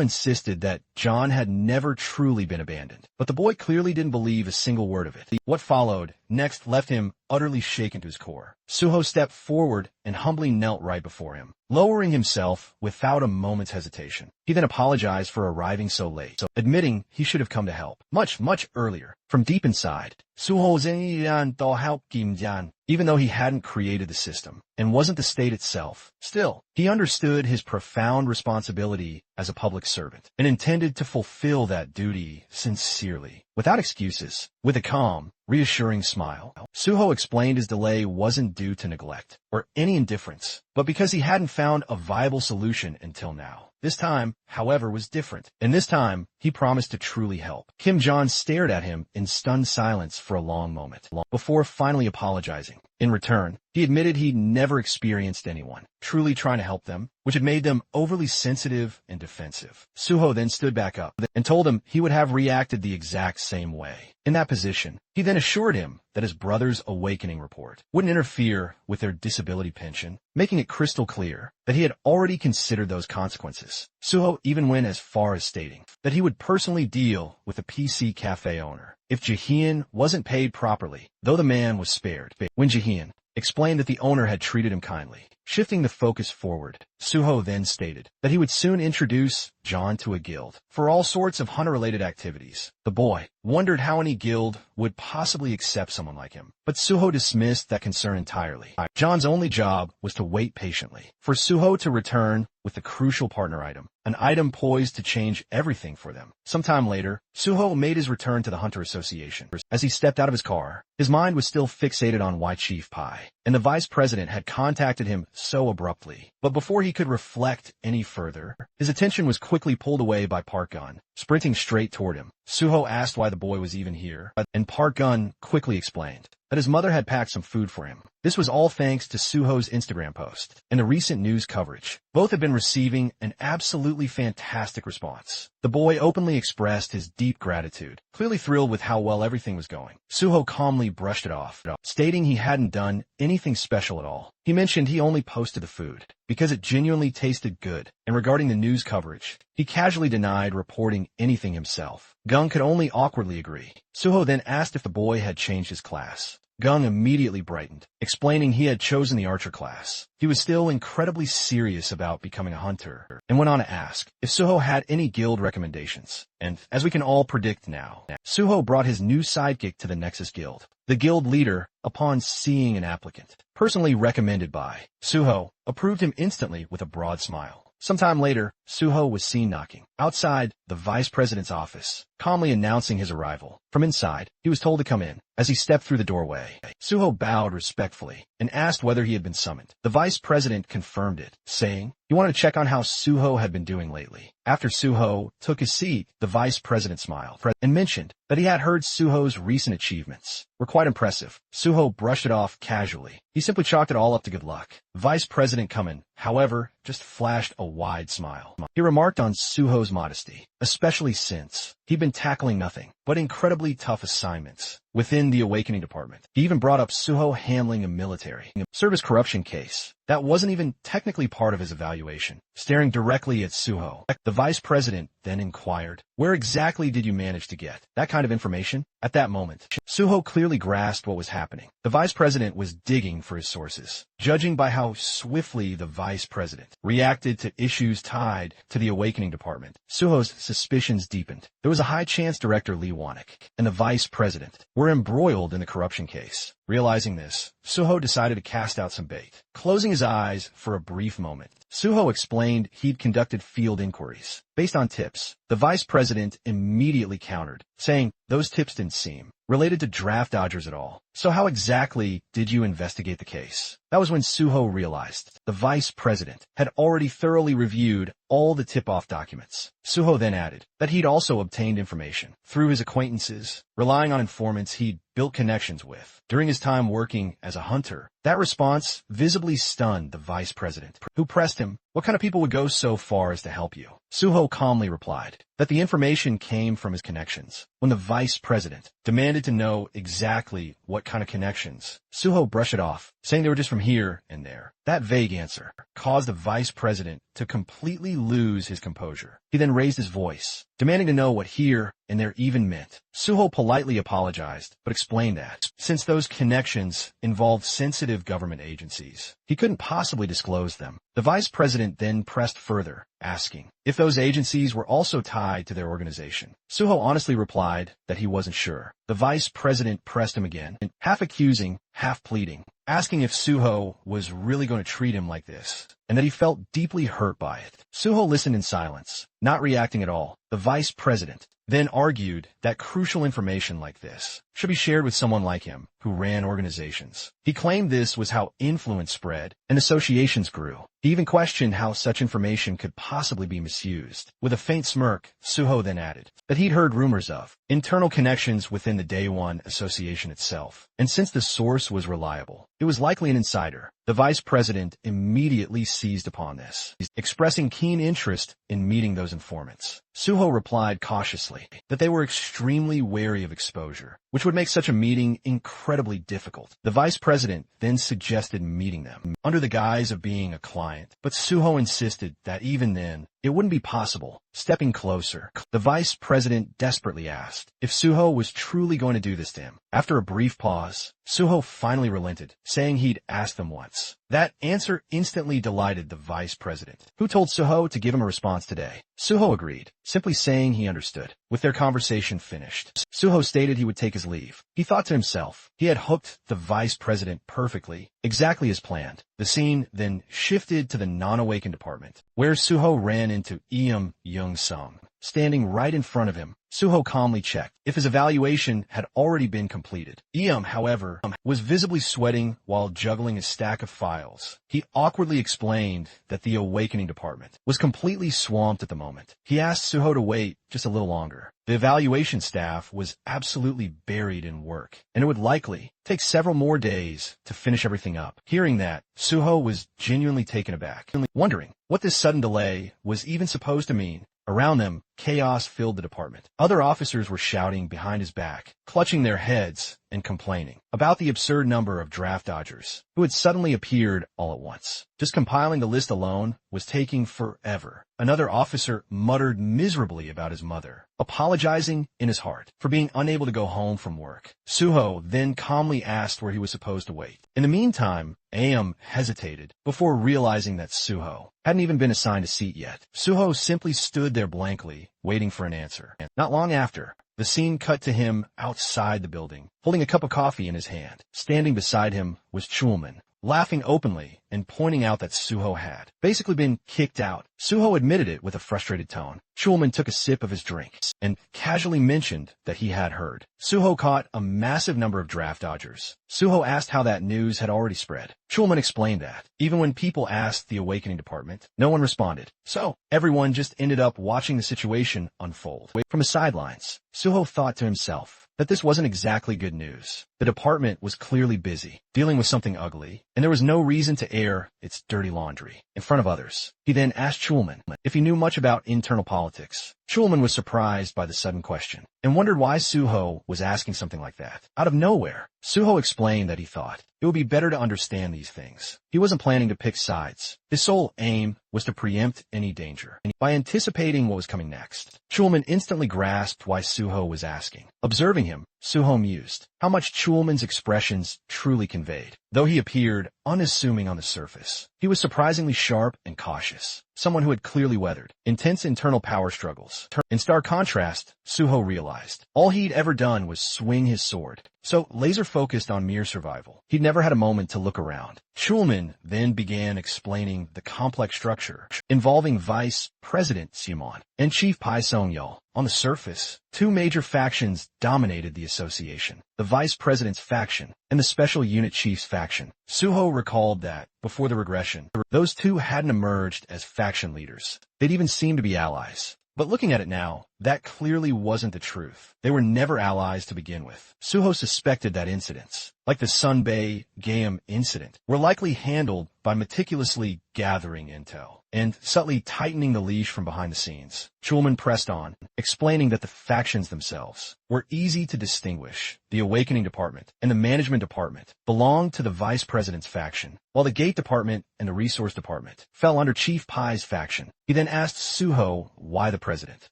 [SPEAKER 1] insisted that John had never truly been abandoned, but the boy clearly didn't believe a single word of it. What followed next left him utterly shaken to his core. Suho stepped forward and humbly knelt right before him, lowering himself without a moment's hesitation. He then apologized for arriving so late, admitting he should have come to help much earlier. From deep inside, Suho Zenian to help Kim Jan, even though he hadn't created the system and wasn't the state itself. Still, he understood his profound responsibility as a public servant and intended to fulfill that duty sincerely, without excuses. With a calm, reassuring smile, Suho explained his delay wasn't due to neglect or any indifference, but because he hadn't found a viable solution until now. This time, however, was different, and this time, he promised to truly help. Kim Jong stared at him in stunned silence for a long moment, before finally apologizing. In return, he admitted he'd never experienced anyone truly trying to help them, which had made them overly sensitive and defensive. Suho then stood back up and told him he would have reacted the exact same way. In that position, he then assured him that his brother's awakening report wouldn't interfere with their disability pension, making it crystal clear that he had already considered those consequences. Suho even went as far as stating that he would personally deal with the PC cafe owner if Jahyun wasn't paid properly, though the man was spared. When Jahyun explained that the owner had treated him kindly, shifting the focus forward, Suho then stated that he would soon introduce John to a guild for all sorts of hunter-related activities. The boy wondered how any guild would possibly accept someone like him, but Suho dismissed that concern entirely. John's only job was to wait patiently for Suho to return with the crucial partner item, an item poised to change everything for them. Sometime later, Suho made his return to the Hunter Association. As he stepped out of his car, his mind was still fixated on White Chief Pai, and the vice president had contacted him so abruptly. But before he could reflect any further, his attention was quickly pulled away by Park Gun, sprinting straight toward him. Suho asked why the boy was even here, and Park Gun quickly explained that his mother had packed some food for him. This was all thanks to Suho's Instagram post and the recent news coverage. Both had been receiving an absolutely fantastic response. The boy openly expressed his deep gratitude, clearly thrilled with how well everything was going. Suho calmly brushed it off, stating he hadn't done anything special at all. He mentioned he only posted the food because it genuinely tasted good, and regarding the news coverage, he casually denied reporting anything himself. Gung could only awkwardly agree. Suho then asked if the boy had changed his class. Gung immediately brightened, explaining he had chosen the archer class. He was still incredibly serious about becoming a hunter, and went on to ask if Suho had any guild recommendations. And, as we can all predict now, Suho brought his new sidekick to the Nexus Guild. The guild leader, upon seeing an applicant personally recommended by Suho, approved him instantly with a broad smile. Sometime later, Suho was seen knocking outside the vice president's office, calmly announcing his arrival. From inside, he was told to come in. As he stepped through the doorway, Suho bowed respectfully and asked whether he had been summoned. The vice president confirmed it, saying he wanted to check on how Suho had been doing lately. After Suho took his seat, the vice president smiled and mentioned that he had heard Suho's recent achievements were quite impressive. Suho brushed it off casually. He simply chalked it all up to good luck. Vice President Cummin, however, just flashed a wide smile. He remarked on Suho's modesty, especially since he'd been tackling nothing but incredibly tough assignments within the Awakening Department. He even brought up Suho handling a military service corruption case that wasn't even technically part of his evaluation. Staring directly at Suho, the vice president then inquired, "Where exactly did you manage to get that kind of information?" At that moment, Suho clearly grasped what was happening. The vice president was digging for his sources. Judging by how swiftly the vice president reacted to issues tied to the Awakening Department, Suho's suspicions deepened. There was a high chance Director Lee Wanek and the vice president were embroiled in the corruption case. Realizing this, Suho decided to cast out some bait. Closing his eyes for a brief moment, Suho explained he'd conducted field inquiries based on tips. The vice president immediately countered, saying those tips didn't seem related to draft dodgers at all. So how exactly did you investigate the case? That was when Suho realized the vice president had already thoroughly reviewed all the tip-off documents. Suho then added that he'd also obtained information through his acquaintances, relying on informants he'd built connections with during his time working as a hunter. That response visibly stunned the vice president, who pressed him What kind of people would go so far as to help you? Suho calmly replied that the information came from his connections. When the vice president demanded to know exactly what kind of connections, Suho brushed it off, saying they were just from here and there. That vague answer caused the vice president to completely lose his composure. He then raised his voice, demanding to know what here and there even meant. Suho politely apologized, but explained that, since those connections involved sensitive government agencies, he couldn't possibly disclose them. The vice president then pressed further, asking if those agencies were also tied to their organization. Suho honestly replied that he wasn't sure. The vice president pressed him again, half accusing, half pleading, asking if Suho was really going to treat him like this, and that he felt deeply hurt by it. Suho listened in silence, not reacting at all. The vice president then argued that crucial information like this should be shared with someone like him, who ran organizations. He claimed this was how influence spread and associations grew. He even questioned how such information could possibly be misused. With a faint smirk, Suho then added that he'd heard rumors of internal connections within the Day One association itself, and since the source was reliable, it was likely an insider. The vice president immediately seized upon this, expressing keen interest in meeting those informants. Suho replied cautiously that they were extremely wary of exposure, which would make such a meeting incredibly difficult. The vice president then suggested meeting them under the guise of being a client, but Suho insisted that even then, it wouldn't be possible. Stepping closer, the vice president desperately asked if Suho was truly going to do this to him. After a brief pause, Suho finally relented, saying he'd asked them once. That answer instantly delighted the vice president, who told Suho to give him a response today. Suho agreed, simply saying he understood. With their conversation finished, Suho stated he would take his leave. He thought to himself, he had hooked the vice president perfectly, exactly as planned. The scene then shifted to the non-awakened apartment, where Suho ran into Young-sung, standing right in front of him. Suho calmly checked if his evaluation had already been completed. However, was visibly sweating while juggling a stack of files. He awkwardly explained that the awakening department was completely swamped at the moment. He asked Suho to wait just a little longer. The evaluation staff was absolutely buried in work, and it would likely take several more days to finish everything up. Hearing that, Suho was genuinely taken aback, wondering what this sudden delay was even supposed to mean. Around them, chaos filled the department. Other officers were shouting behind his back, clutching their heads and complaining about the absurd number of draft dodgers who had suddenly appeared all at once. Just compiling the list alone was taking forever. Another officer muttered miserably about his mother, apologizing in his heart for being unable to go home from work. Suho then calmly asked where he was supposed to wait. In the meantime, Aum hesitated before realizing that Suho hadn't even been assigned a seat yet. Suho simply stood there blankly, waiting for an answer. Not long after, the scene cut to him outside the building, holding a cup of coffee in his hand. Standing beside him was Chulman, laughing openly and pointing out that Suho had basically been kicked out. Suho admitted it with a frustrated tone. Chulman took a sip of his drink and casually mentioned that he had heard Suho caught a massive number of draft dodgers. Suho asked how that news had already spread. Chulman explained that even when people asked the awakening department, no one responded. So everyone just ended up watching the situation unfold. From the sidelines, Suho thought to himself that this wasn't exactly good news. The department was clearly busy, dealing with something ugly, and there was no reason to air its dirty laundry in front of others. He then asked Chulman if he knew much about internal politics. Chulman was surprised by the sudden question and wondered why Suho was asking something like that. Out of nowhere, Suho explained that he thought it would be better to understand these things. He wasn't planning to pick sides. His sole aim was to preempt any danger by anticipating what was coming next. Chulman instantly grasped why Suho was asking. Observing him, Suho mused how much Chulman's expressions truly conveyed. Though he appeared unassuming on the surface, he was surprisingly sharp and cautious, someone who had clearly weathered intense internal power struggles. In stark contrast, Suho realized all he'd ever done was swing his sword, so laser-focused on mere survival. He'd never had a moment to look around. Chulman then began explaining the complex structure involving Vice President Simon and Chief Pai Song-yeol. On the surface, two major factions dominated the association, the Vice President's faction and the Special Unit Chief's faction. Suho recalled that, before the regression, those two hadn't emerged as faction leaders. They'd even seemed to be allies. But looking at it now, that clearly wasn't the truth. They were never allies to begin with. Suho suspected that incidents, like the Sunbae Gayam incident, were likely handled by meticulously gathering intel and subtly tightening the leash from behind the scenes. Chulman pressed on, explaining that the factions themselves were easy to distinguish. The Awakening Department and the Management Department belonged to the Vice President's faction, while the Gate Department and the Resource Department fell under Chief Pai's faction. He then asked Suho why the President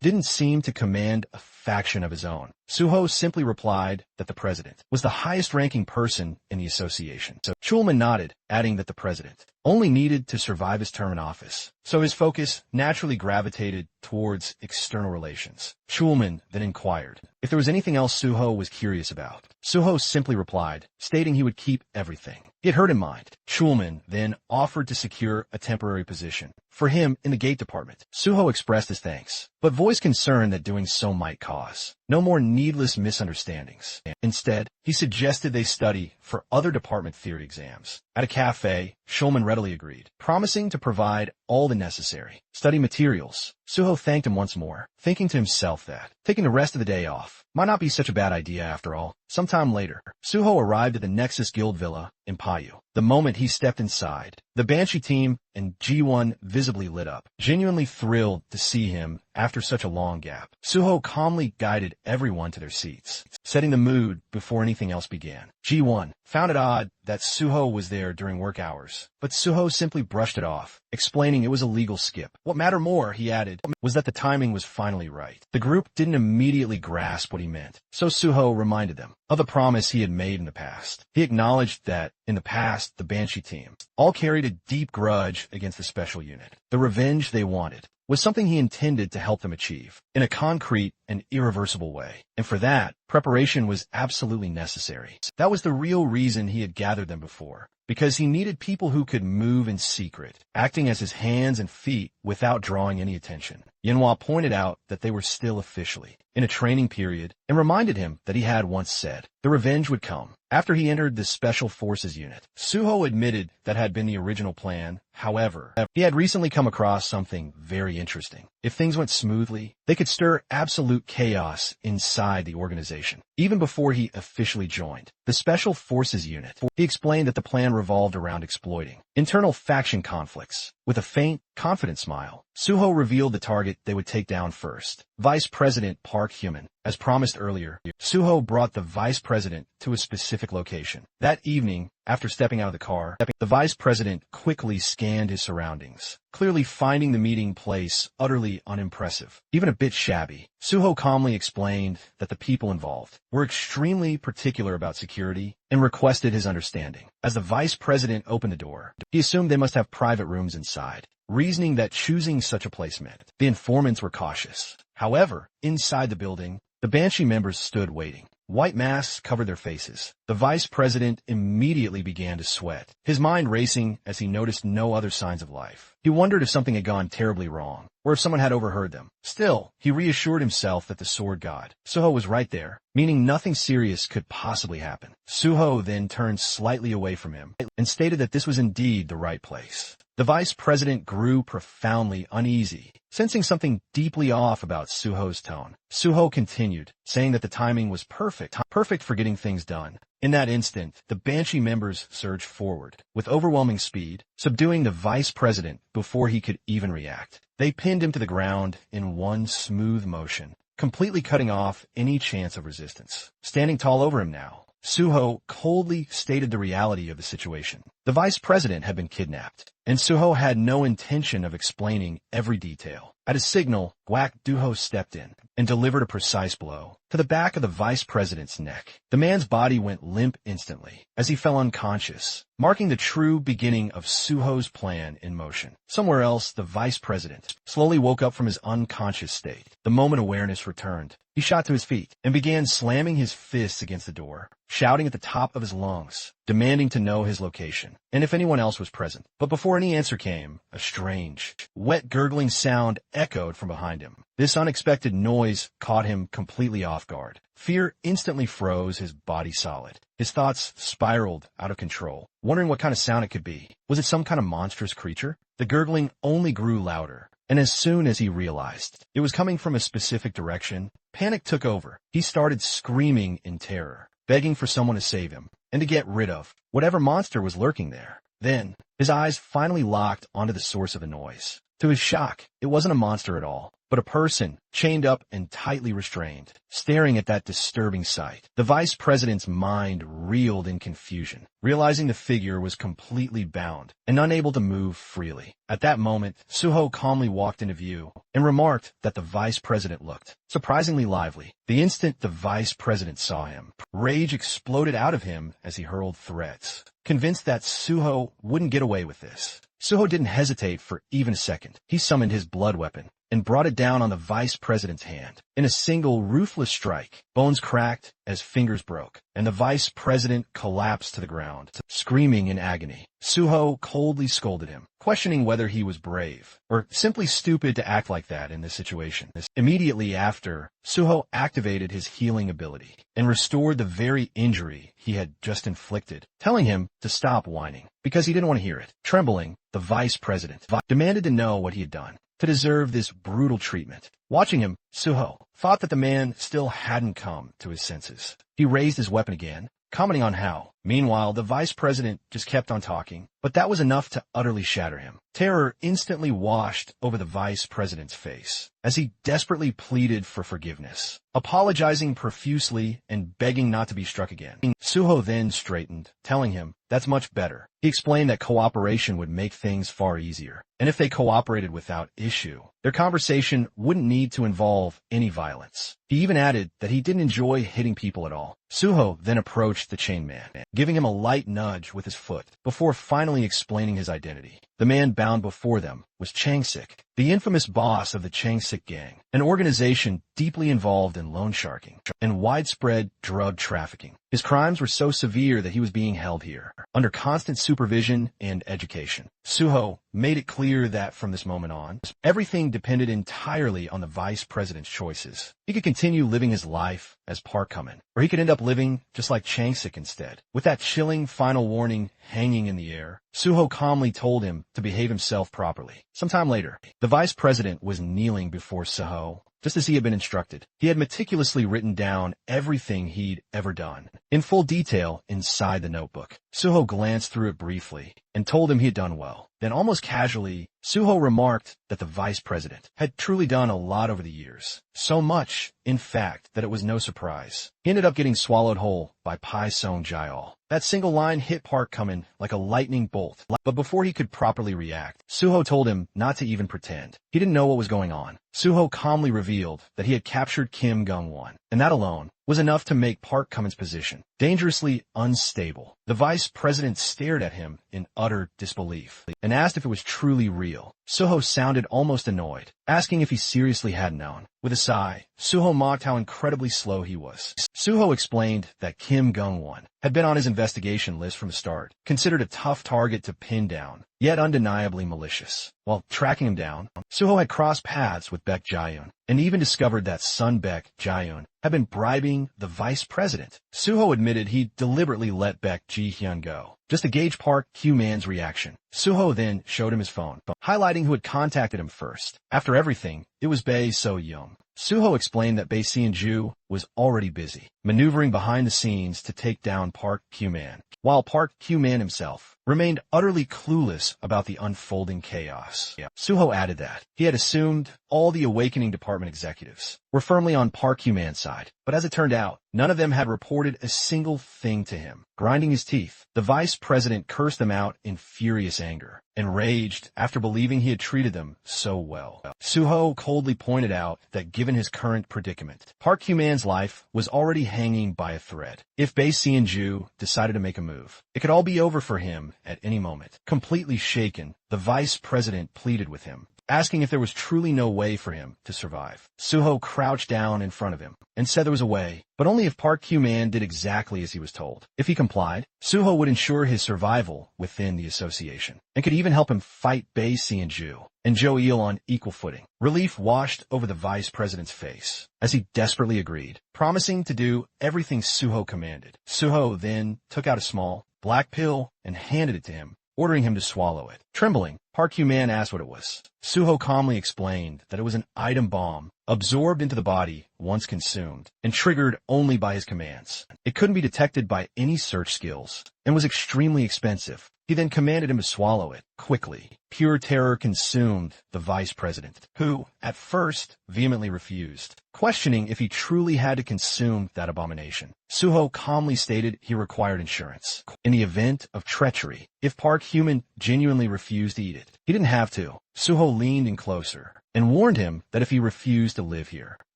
[SPEAKER 1] didn't seem to command a faction of his own. Suho simply replied that the President was the highest-ranking person in the association. So Chulman nodded, adding that the President only needed to survive his term in office, so his focus naturally gravitated towards external relations. Chulman then inquired if there was anything else Suho was curious about. Suho simply replied, stating he would keep everything he had heard in mind. Chulman then offered to secure a temporary position for him in the Gate Department. Suho expressed his thanks, but voiced concern that doing so might cause no more needless misunderstandings. Instead, he suggested they study for other department theory exams. At a cafe, Schulman readily agreed, promising to provide all the necessary study materials. Suho thanked him once more, thinking to himself that taking the rest of the day off might not be such a bad idea after all. Sometime later, Suho arrived at the Nexus Guild Villa in Payu. The moment he stepped inside, the Banshee team and G1 visibly lit up, genuinely thrilled to see him after such a long gap. Suho calmly guided everyone to their seats, setting the mood before anything else began. G1 found it odd that Suho was there during work hours, but Suho simply brushed it off, explaining it was a legal skip. What mattered more, he added, was that the timing was finally right. The group didn't immediately grasp what he meant, so Suho reminded them of the promise he had made in the past. He acknowledged that, in the past, the Banshee team all carried a deep grudge against the special unit. The revenge they wanted was something he intended to help them achieve in a concrete and irreversible way. And for that, preparation was absolutely necessary. That was the real reason he had gathered them before, because he needed people who could move in secret, acting as his hands and feet without drawing any attention. Manhwa pointed out that they were still officially in a training period and reminded him that he had once said the revenge would come after he entered the Special Forces unit. Suho admitted that had been the original plan. However, he had recently come across something very interesting. If things went smoothly, they could stir absolute chaos inside the organization. Even before he officially joined the Special Forces unit, he explained that the plan revolved around exploiting internal faction conflicts. With a faint, confident smile, Suho revealed the target they would take down first, Vice President Park Hyun. As promised earlier, Suho brought the Vice President to a specific location. That evening, after stepping out of the car, the Vice President quickly scanned his surroundings, clearly finding the meeting place utterly unimpressive, even a bit shabby. Suho calmly explained that the people involved were extremely particular about security and requested his understanding. As the Vice President opened the door, he assumed they must have private rooms inside, reasoning that choosing such a place meant the informants were cautious. However, inside the building, the Banshee members stood waiting. White masks covered their faces. The Vice President immediately began to sweat, his mind racing as he noticed no other signs of life. He wondered if something had gone terribly wrong, or if someone had overheard them. Still, he reassured himself that the Sword God, Suho, was right there, meaning nothing serious could possibly happen. Suho then turned slightly away from him and stated that this was indeed the right place. The Vice President grew profoundly uneasy, sensing something deeply off about Suho's tone. Suho continued, saying that the timing was perfect for getting things done. In that instant, the Banshee members surged forward with overwhelming speed, subduing the Vice President before he could even react. They pinned him to the ground in one smooth motion, completely cutting off any chance of resistance. Standing tall over him now, Suho coldly stated the reality of the situation. The Vice President had been kidnapped, and Suho had no intention of explaining every detail. At a signal, Gwak Duho stepped in and delivered a precise blow to the back of the Vice President's neck. The man's body went limp instantly as he fell unconscious, marking the true beginning of Suho's plan in motion. Somewhere else, the Vice President slowly woke up from his unconscious state. The moment awareness returned, he shot to his feet and began slamming his fists against the door, shouting at the top of his lungs, demanding to know his location and if anyone else was present. But before any answer came, a strange, wet gurgling sound echoed from behind him. This unexpected noise caught him completely off guard. Fear instantly froze his body solid. His thoughts spiraled out of control, wondering what kind of sound it could be. Was it some kind of monstrous creature? The gurgling only grew louder, and as soon as he realized it was coming from a specific direction, panic took over. He started screaming in terror, begging for someone to save him and to get rid of whatever monster was lurking there. Then, his eyes finally locked onto the source of the noise. To his shock, it wasn't a monster at all, but a person, chained up and tightly restrained, staring at that disturbing sight. The vice president's mind reeled in confusion, realizing the figure was completely bound and unable to move freely. At that moment, Suho calmly walked into view and remarked that the vice president looked surprisingly lively. The instant the vice president saw him, rage exploded out of him as he hurled threats, convinced that Suho wouldn't get away with this. Suho didn't hesitate for even a second. He summoned his blood weapon and brought it down on the vice president's hand. In a single ruthless strike, bones cracked as fingers broke, and the vice president collapsed to the ground, screaming in agony. Suho coldly scolded him, questioning whether he was brave or simply stupid to act like that in this situation. Immediately after, Suho activated his healing ability and restored the very injury he had just inflicted, telling him to stop whining because he didn't want to hear it. Trembling, the vice president demanded to know what he had done to deserve this brutal treatment. Watching him, Suho thought that the man still hadn't come to his senses. He raised his weapon again, commenting on how. Meanwhile, the vice president just kept on talking, but that was enough to utterly shatter him. Terror instantly washed over the vice president's face as he desperately pleaded for forgiveness, apologizing profusely and begging not to be struck again. Suho then straightened, telling him that's much better. He explained that cooperation would make things far easier, and if they cooperated without issue, their conversation wouldn't need to involve any violence. He even added that he didn't enjoy hitting people at all. Suho then approached the chain man, giving him a light nudge with his foot before finally explaining his identity. The man bound before them was Changsik, the infamous boss of the Changsik Gang, an organization deeply involved in loan sharking and widespread drug trafficking. His crimes were so severe that he was being held here, under constant supervision and education. Suho made it clear that from this moment on, everything depended entirely on the vice president's choices. He could continue living his life as Park Cumin, or he could end up living just like Changsik instead. With that chilling final warning hanging in the air, Suho calmly told him to behave himself properly. Sometime later, the vice president was kneeling before Suho, just as he had been instructed. He had meticulously written down everything he'd ever done, in full detail inside the notebook. Suho glanced through it briefly and told him he had done well. Then almost casually, Suho remarked that the vice president had truly done a lot over the years. So much, in fact, that it was no surprise. He ended up getting swallowed whole by Pai Song Jaeol. That single line hit Park Cumin like a lightning bolt. But before he could properly react, Suho told him not to even pretend. He didn't know what was going on. Suho calmly revealed that he had captured Kim Gung-won, and that alone was enough to make Park Cumin's position dangerously unstable. The vice president stared at him in utter disbelief and asked if it was truly real. Suho sounded almost annoyed, asking if he seriously had known. With a sigh, Suho mocked how incredibly slow he was. Suho explained that Kim Gung-won had been on his investigation list from the start, considered a tough target to pin down, yet undeniably malicious. While tracking him down, Suho had crossed paths with Baek Jae-yoon, and even discovered that Sun Baek Jae-yoon had been bribing the vice president. Suho admitted he deliberately let Baek Ji-hyun go, just to gauge Park Q-man's reaction. Suho then showed him his phone, highlighting who had contacted him first. After everything, it was Bae So-young. Suho explained that Bae Si-ju was already busy, maneuvering behind the scenes to take down Park Q-man, while Park Q-man himself remained utterly clueless about the unfolding chaos. Suho added that he had assumed all the Awakening Department executives were firmly on Park Q-man's side, but as it turned out, none of them had reported a single thing to him. Grinding his teeth, the vice president cursed them out in furious anger, enraged after believing he had treated them so well. Suho coldly pointed out that given his current predicament, Park Q-man's life was already hanging by a thread. If Bae Si-ju decided to make a move, it could all be over for him at any moment. Completely shaken, the vice president pleaded with him, asking if there was truly no way for him to survive. Suho crouched down in front of him and said there was a way, but only if Park Q-man did exactly as he was told. If he complied, Suho would ensure his survival within the association, and could even help him fight Bae Si-ju and Jo-il on equal footing. Relief washed over the vice president's face as he desperately agreed, promising to do everything Suho commanded. Suho then took out a small, black pill and handed it to him, ordering him to swallow it. Trembling, Park Hyu-man asked what it was. Suho calmly explained that it was an item bomb, absorbed into the body once consumed, and triggered only by his commands. It couldn't be detected by any search skills, and was extremely expensive. He then commanded him to swallow it, quickly. Pure terror consumed the vice president, who, at first, vehemently refused, questioning if he truly had to consume that abomination. Suho calmly stated he required insurance. In the event of treachery, if Park Hyu-man genuinely refused to eat it, he didn't have to. Suho leaned in closer and warned him that if he refused to live here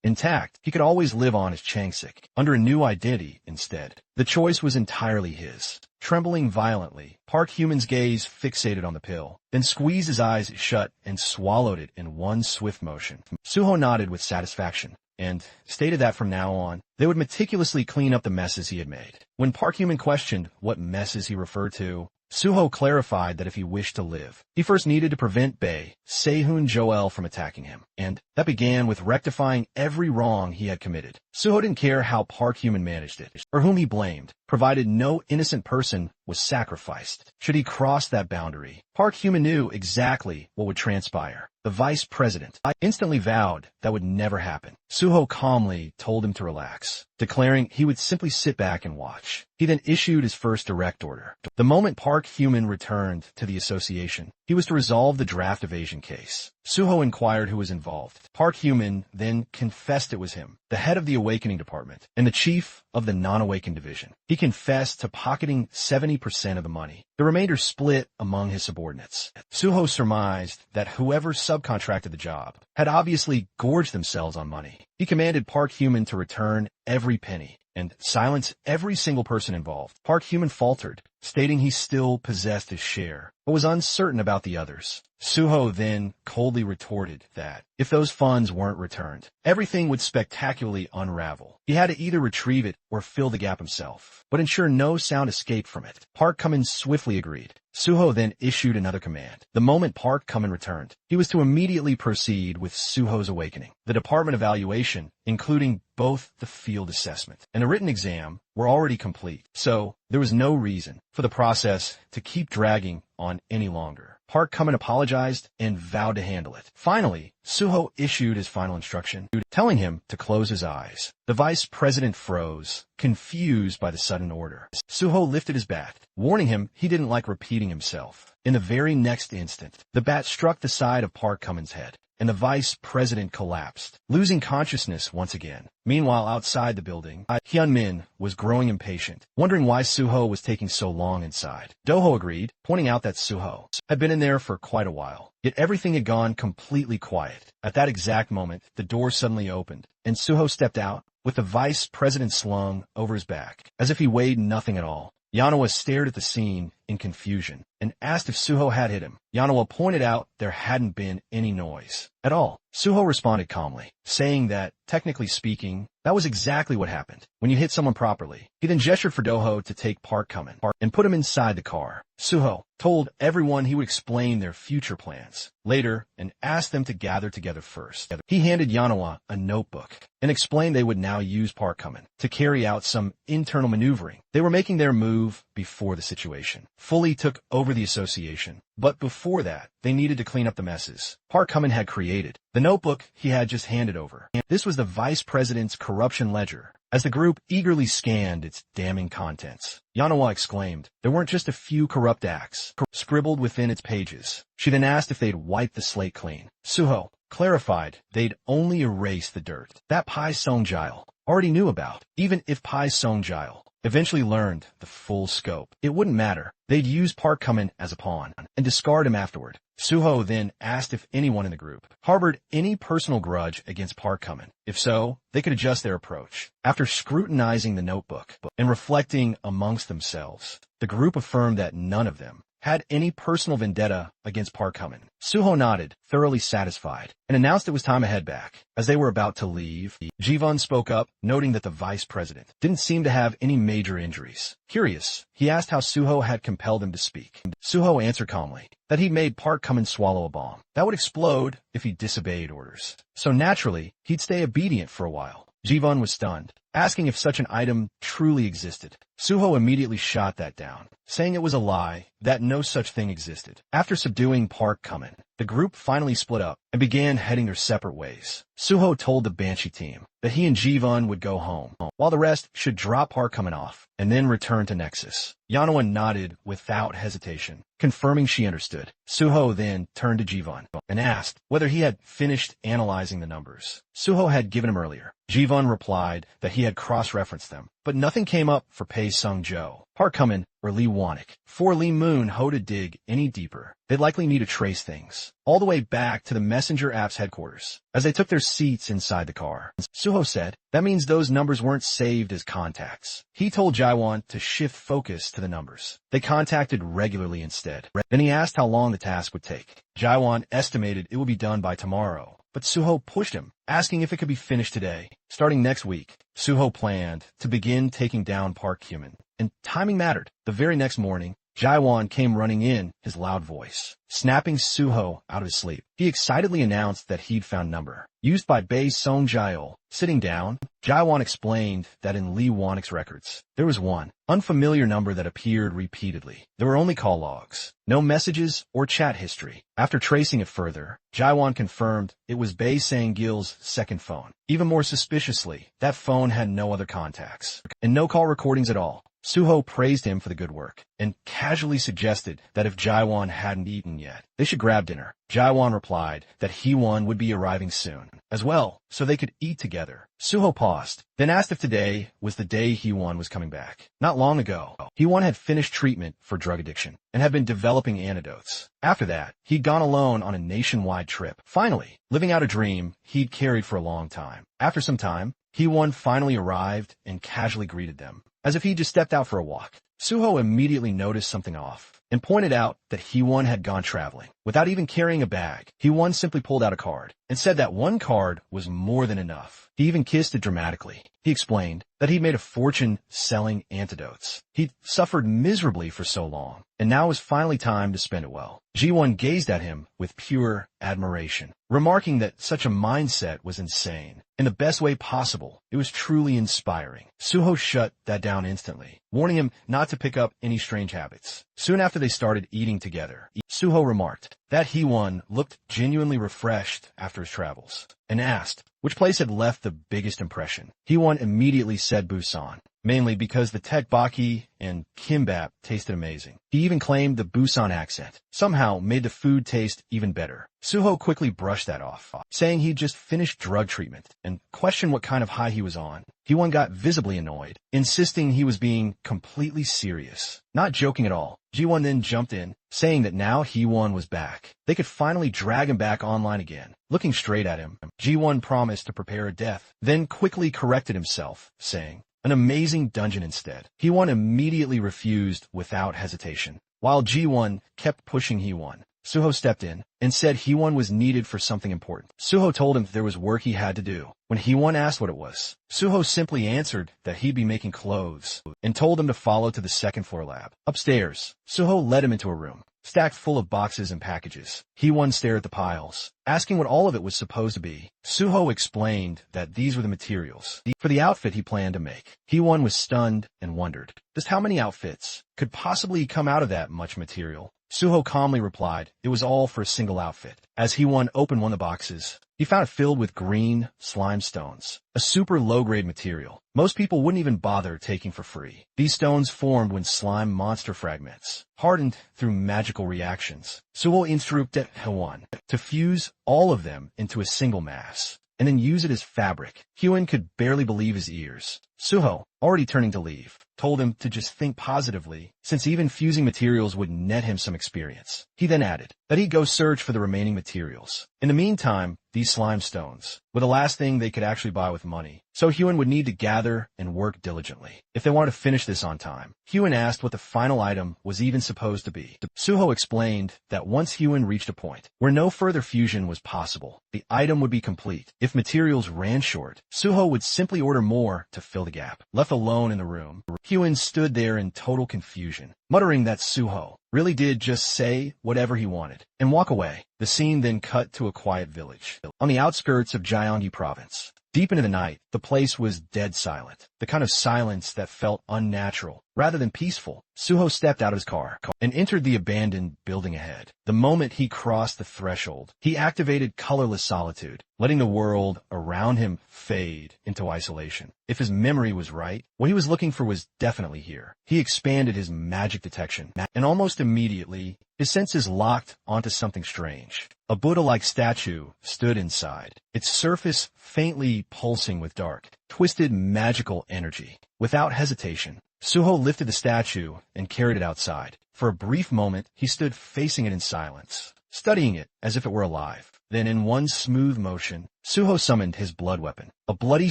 [SPEAKER 1] intact, he could always live on as Changsik, under a new identity instead. The choice was entirely his. Trembling violently, Park Hyu-man's gaze fixated on the pill, then squeezed his eyes shut and swallowed it in one swift motion. Suho nodded with satisfaction and stated that from now on, they would meticulously clean up the messes he had made. When Park Hyu-man questioned what messes he referred to, Suho clarified that if he wished to live, he first needed to prevent Bae, Sehun Joel from attacking him, and that began with rectifying every wrong he had committed. Suho didn't care how Park Hyu-man managed it, or whom he blamed, provided no innocent person was sacrificed. Should he cross that boundary, Park Hyu-man knew exactly what would transpire. The vice president instantly vowed that would never happen. Suho calmly told him to relax, declaring he would simply sit back and watch. He then issued his first direct order. The moment Park Hyu-man returned to the association, he was to resolve the draft evasion case. Suho inquired who was involved. Park Hyu-man then confessed it was him, the head of the awakening department, and the chief of the non-awakened division. He confessed to pocketing 70% of the money. The remainder split among his subordinates. Suho surmised that whoever subcontracted the job had obviously gorged themselves on money. He commanded Park Hyu-man to return every penny and silence every single person involved. Park Hyu-man faltered, stating he still possessed his share, but was uncertain about the others. Suho then coldly retorted that, if those funds weren't returned, everything would spectacularly unravel. He had to either retrieve it or fill the gap himself, but ensure no sound escaped from it. Park Hyu-man swiftly agreed. Suho then issued another command. The moment Park Hyu-man returned, he was to immediately proceed with Suho's awakening. The department evaluation, including both the field assessment and the written exam, were already complete, so there was no reason for the process to keep dragging on any longer. Park Hyu-man apologized and vowed to handle it. Finally, Suho issued his final instruction, telling him to close his eyes. The vice president froze, confused by the sudden order. Suho lifted his bat, warning him he didn't like repeating himself. In the very next instant, the bat struck the side of Park Hyu-man's head, and the vice president collapsed, losing consciousness once again. Meanwhile, outside the building, Hyun-min was growing impatient, wondering why Suho was taking so long inside. Doho agreed, pointing out that Suho had been in there for quite a while, yet everything had gone completely quiet. At that exact moment, the door suddenly opened, and Suho stepped out, with the vice president slung over his back, as if he weighed nothing at all. Yanoa stared at the scene in confusion and asked if Suho had hit him. Yanoa pointed out there hadn't been any noise at all. Suho responded calmly, saying that, technically speaking, that was exactly what happened when you hit someone properly. He then gestured for Doho to take Park Hyu-man and put him inside the car. Suho told everyone he would explain their future plans later and asked them to gather together first. He handed Yanoa a notebook and explained they would now use Park Hyu-man to carry out some internal maneuvering. They were making their move before the situation fully took over the association. But before that, they needed to clean up the messes Park Hyu-man had created. The notebook he had just handed over. This was the vice president's corruption ledger. As the group eagerly scanned its damning contents, Yanoa exclaimed there weren't just a few corrupt acts scribbled within its pages. She then asked if they'd wiped the slate clean. Suho clarified they'd only erased the dirt that Pai Song-jail already knew about. Even if Pai Song-jail eventually learned the full scope, it wouldn't matter. They'd use Park Hyu-man as a pawn and discard him afterward. Suho then asked if anyone in the group harbored any personal grudge against Park Hyu-man. If so, they could adjust their approach. After scrutinizing the notebook and reflecting amongst themselves, the group affirmed that none of them had any personal vendetta against Park Hyu-man. Suho nodded, thoroughly satisfied, and announced it was time to head back. As they were about to leave, Jivon spoke up, noting that the vice president didn't seem to have any major injuries. Curious, he asked how Suho had compelled him to speak. Suho answered calmly that he'd made Park Hyu-man swallow a bomb that would explode if he disobeyed orders. So naturally, he'd stay obedient for a while. Jivon was stunned, asking if such an item truly existed. Suho immediately shot that down, saying it was a lie, that no such thing existed. After subduing Park Kumin, the group finally split up and began heading their separate ways. Suho told the Banshee team that he and Jivon would go home, while the rest should drop Park Kumin off and then return to Nexus. Yanoa nodded without hesitation, confirming she understood. Suho then turned to Jivon and asked whether he had finished analyzing the numbers Suho had given him earlier. Jivon replied that he had cross-referenced them, but nothing came up for Pei Sung Jo, Park Kumin, or Lee Wanik. For Lee Moon Ho to dig any deeper, they'd likely need to trace things all the way back to the Messenger app's headquarters. As they took their seats inside the car, Suho said, that means those numbers weren't saved as contacts. He told Jaiwan to shift focus to the numbers they contacted regularly instead. Then he asked how long the task would take. Jaiwan estimated it would be done by tomorrow, but Suho pushed him, asking if it could be finished today. Starting next week, Suho planned to begin taking down Park Kumin, and timing mattered. The very next morning, Jaiwan came running in, his loud voice, snapping Suho out of his sleep. He excitedly announced that he'd found number used by Bei Song Jail. Sitting down, Jaiwan explained that in Lee Wanik's records, there was one unfamiliar number that appeared repeatedly. There were only call logs, no messages or chat history. After tracing it further, Jaiwan confirmed it was Bei Sang-gil's second phone. Even more suspiciously, that phone had no other contacts and no call recordings at all. Suho praised him for the good work and casually suggested that if Jaiwan hadn't eaten yet, they should grab dinner. Jaiwan replied that Hee-won would be arriving soon as well, so they could eat together. Suho paused, then asked if today was the day Hee-won was coming back. Not long ago, Hee-won had finished treatment for drug addiction and had been developing antidotes. After that, he'd gone alone on a nationwide trip, finally living out a dream he'd carried for a long time. After some time, Hee-won finally arrived and casually greeted them, as if he just stepped out for a walk. Suho immediately noticed something off and pointed out that Hee-won had gone traveling. Without even carrying a bag, Hee-won simply pulled out a card and said that one card was more than enough. He even kissed it dramatically. He explained that he'd made a fortune selling antidotes. He'd suffered miserably for so long, and now was finally time to spend it well. Ji-won gazed at him with pure admiration, remarking that such a mindset was insane. In the best way possible, it was truly inspiring. Suho shut that down instantly, warning him not to pick up any strange habits. Soon after they started eating together, Suho remarked that Hee-won looked genuinely refreshed after his travels, and asked which place had left the biggest impression. Hee-won immediately said Busan, mainly because the tteokbokki and kimbap tasted amazing. He even claimed the Busan accent somehow made the food taste even better. Suho quickly brushed that off, saying he'd just finished drug treatment and questioned what kind of high he was on. Hee-won got visibly annoyed, insisting he was being completely serious, not joking at all. Ji-won then jumped in, saying that now Hee-won was back, they could finally drag him back online again. Looking straight at him, Ji-won promised to prepare a death, then quickly corrected himself, saying, an amazing dungeon instead. Hee-won immediately refused without hesitation. While Ji-won kept pushing Hee-won, Suho stepped in and said Hee-won was needed for something important. Suho told him there was work he had to do. When Hee-won asked what it was, Suho simply answered that he'd be making clothes and told him to follow to the second floor lab. Upstairs, Suho led him into a room stacked full of boxes and packages. Hee-won stared at the piles, asking what all of it was supposed to be. Suho explained that these were the materials for the outfit he planned to make. Hee-won was stunned and wondered just how many outfits could possibly come out of that much material. Suho calmly replied it was all for a single outfit. As Hee-won opened one of the boxes, he found it filled with green slime stones, a super low-grade material most people wouldn't even bother taking for free. These stones formed when slime monster fragments hardened through magical reactions. Suho instructed Hee-won to fuse all of them into a single mass and then use it as fabric. Hee-won could barely believe his ears. Suho, already turning to leave, told him to just think positively, since even fusing materials would net him some experience. He then added that he'd go search for the remaining materials. In the meantime, these slime stones were the last thing they could actually buy with money, so Hee-won would need to gather and work diligently if they wanted to finish this on time. Hee-won asked what the final item was even supposed to be. Suho explained that once Hee-won reached a point where no further fusion was possible, the item would be complete. If materials ran short, Suho would simply order more to fill the gap. Left alone in the room, Hee-won stood there in total confusion, muttering that Suho really did just say whatever he wanted and walk away. The scene then cut to a quiet village on the outskirts of Gyeonggi province. Deep into the night, the place was dead silent, the kind of silence that felt unnatural rather than peaceful. Suho stepped out of his car and entered the abandoned building ahead. The moment he crossed the threshold, he activated colorless solitude, letting the world around him fade into isolation. If his memory was right, what he was looking for was definitely here. He expanded his magic detection, and almost immediately, his senses locked onto something strange. A Buddha-like statue stood inside, its surface faintly pulsing with dark, twisted magical energy. Without hesitation, Suho lifted the statue and carried it outside. For a brief moment, he stood facing it in silence, studying it as if it were alive. Then in one smooth motion, Suho summoned his blood weapon. A bloody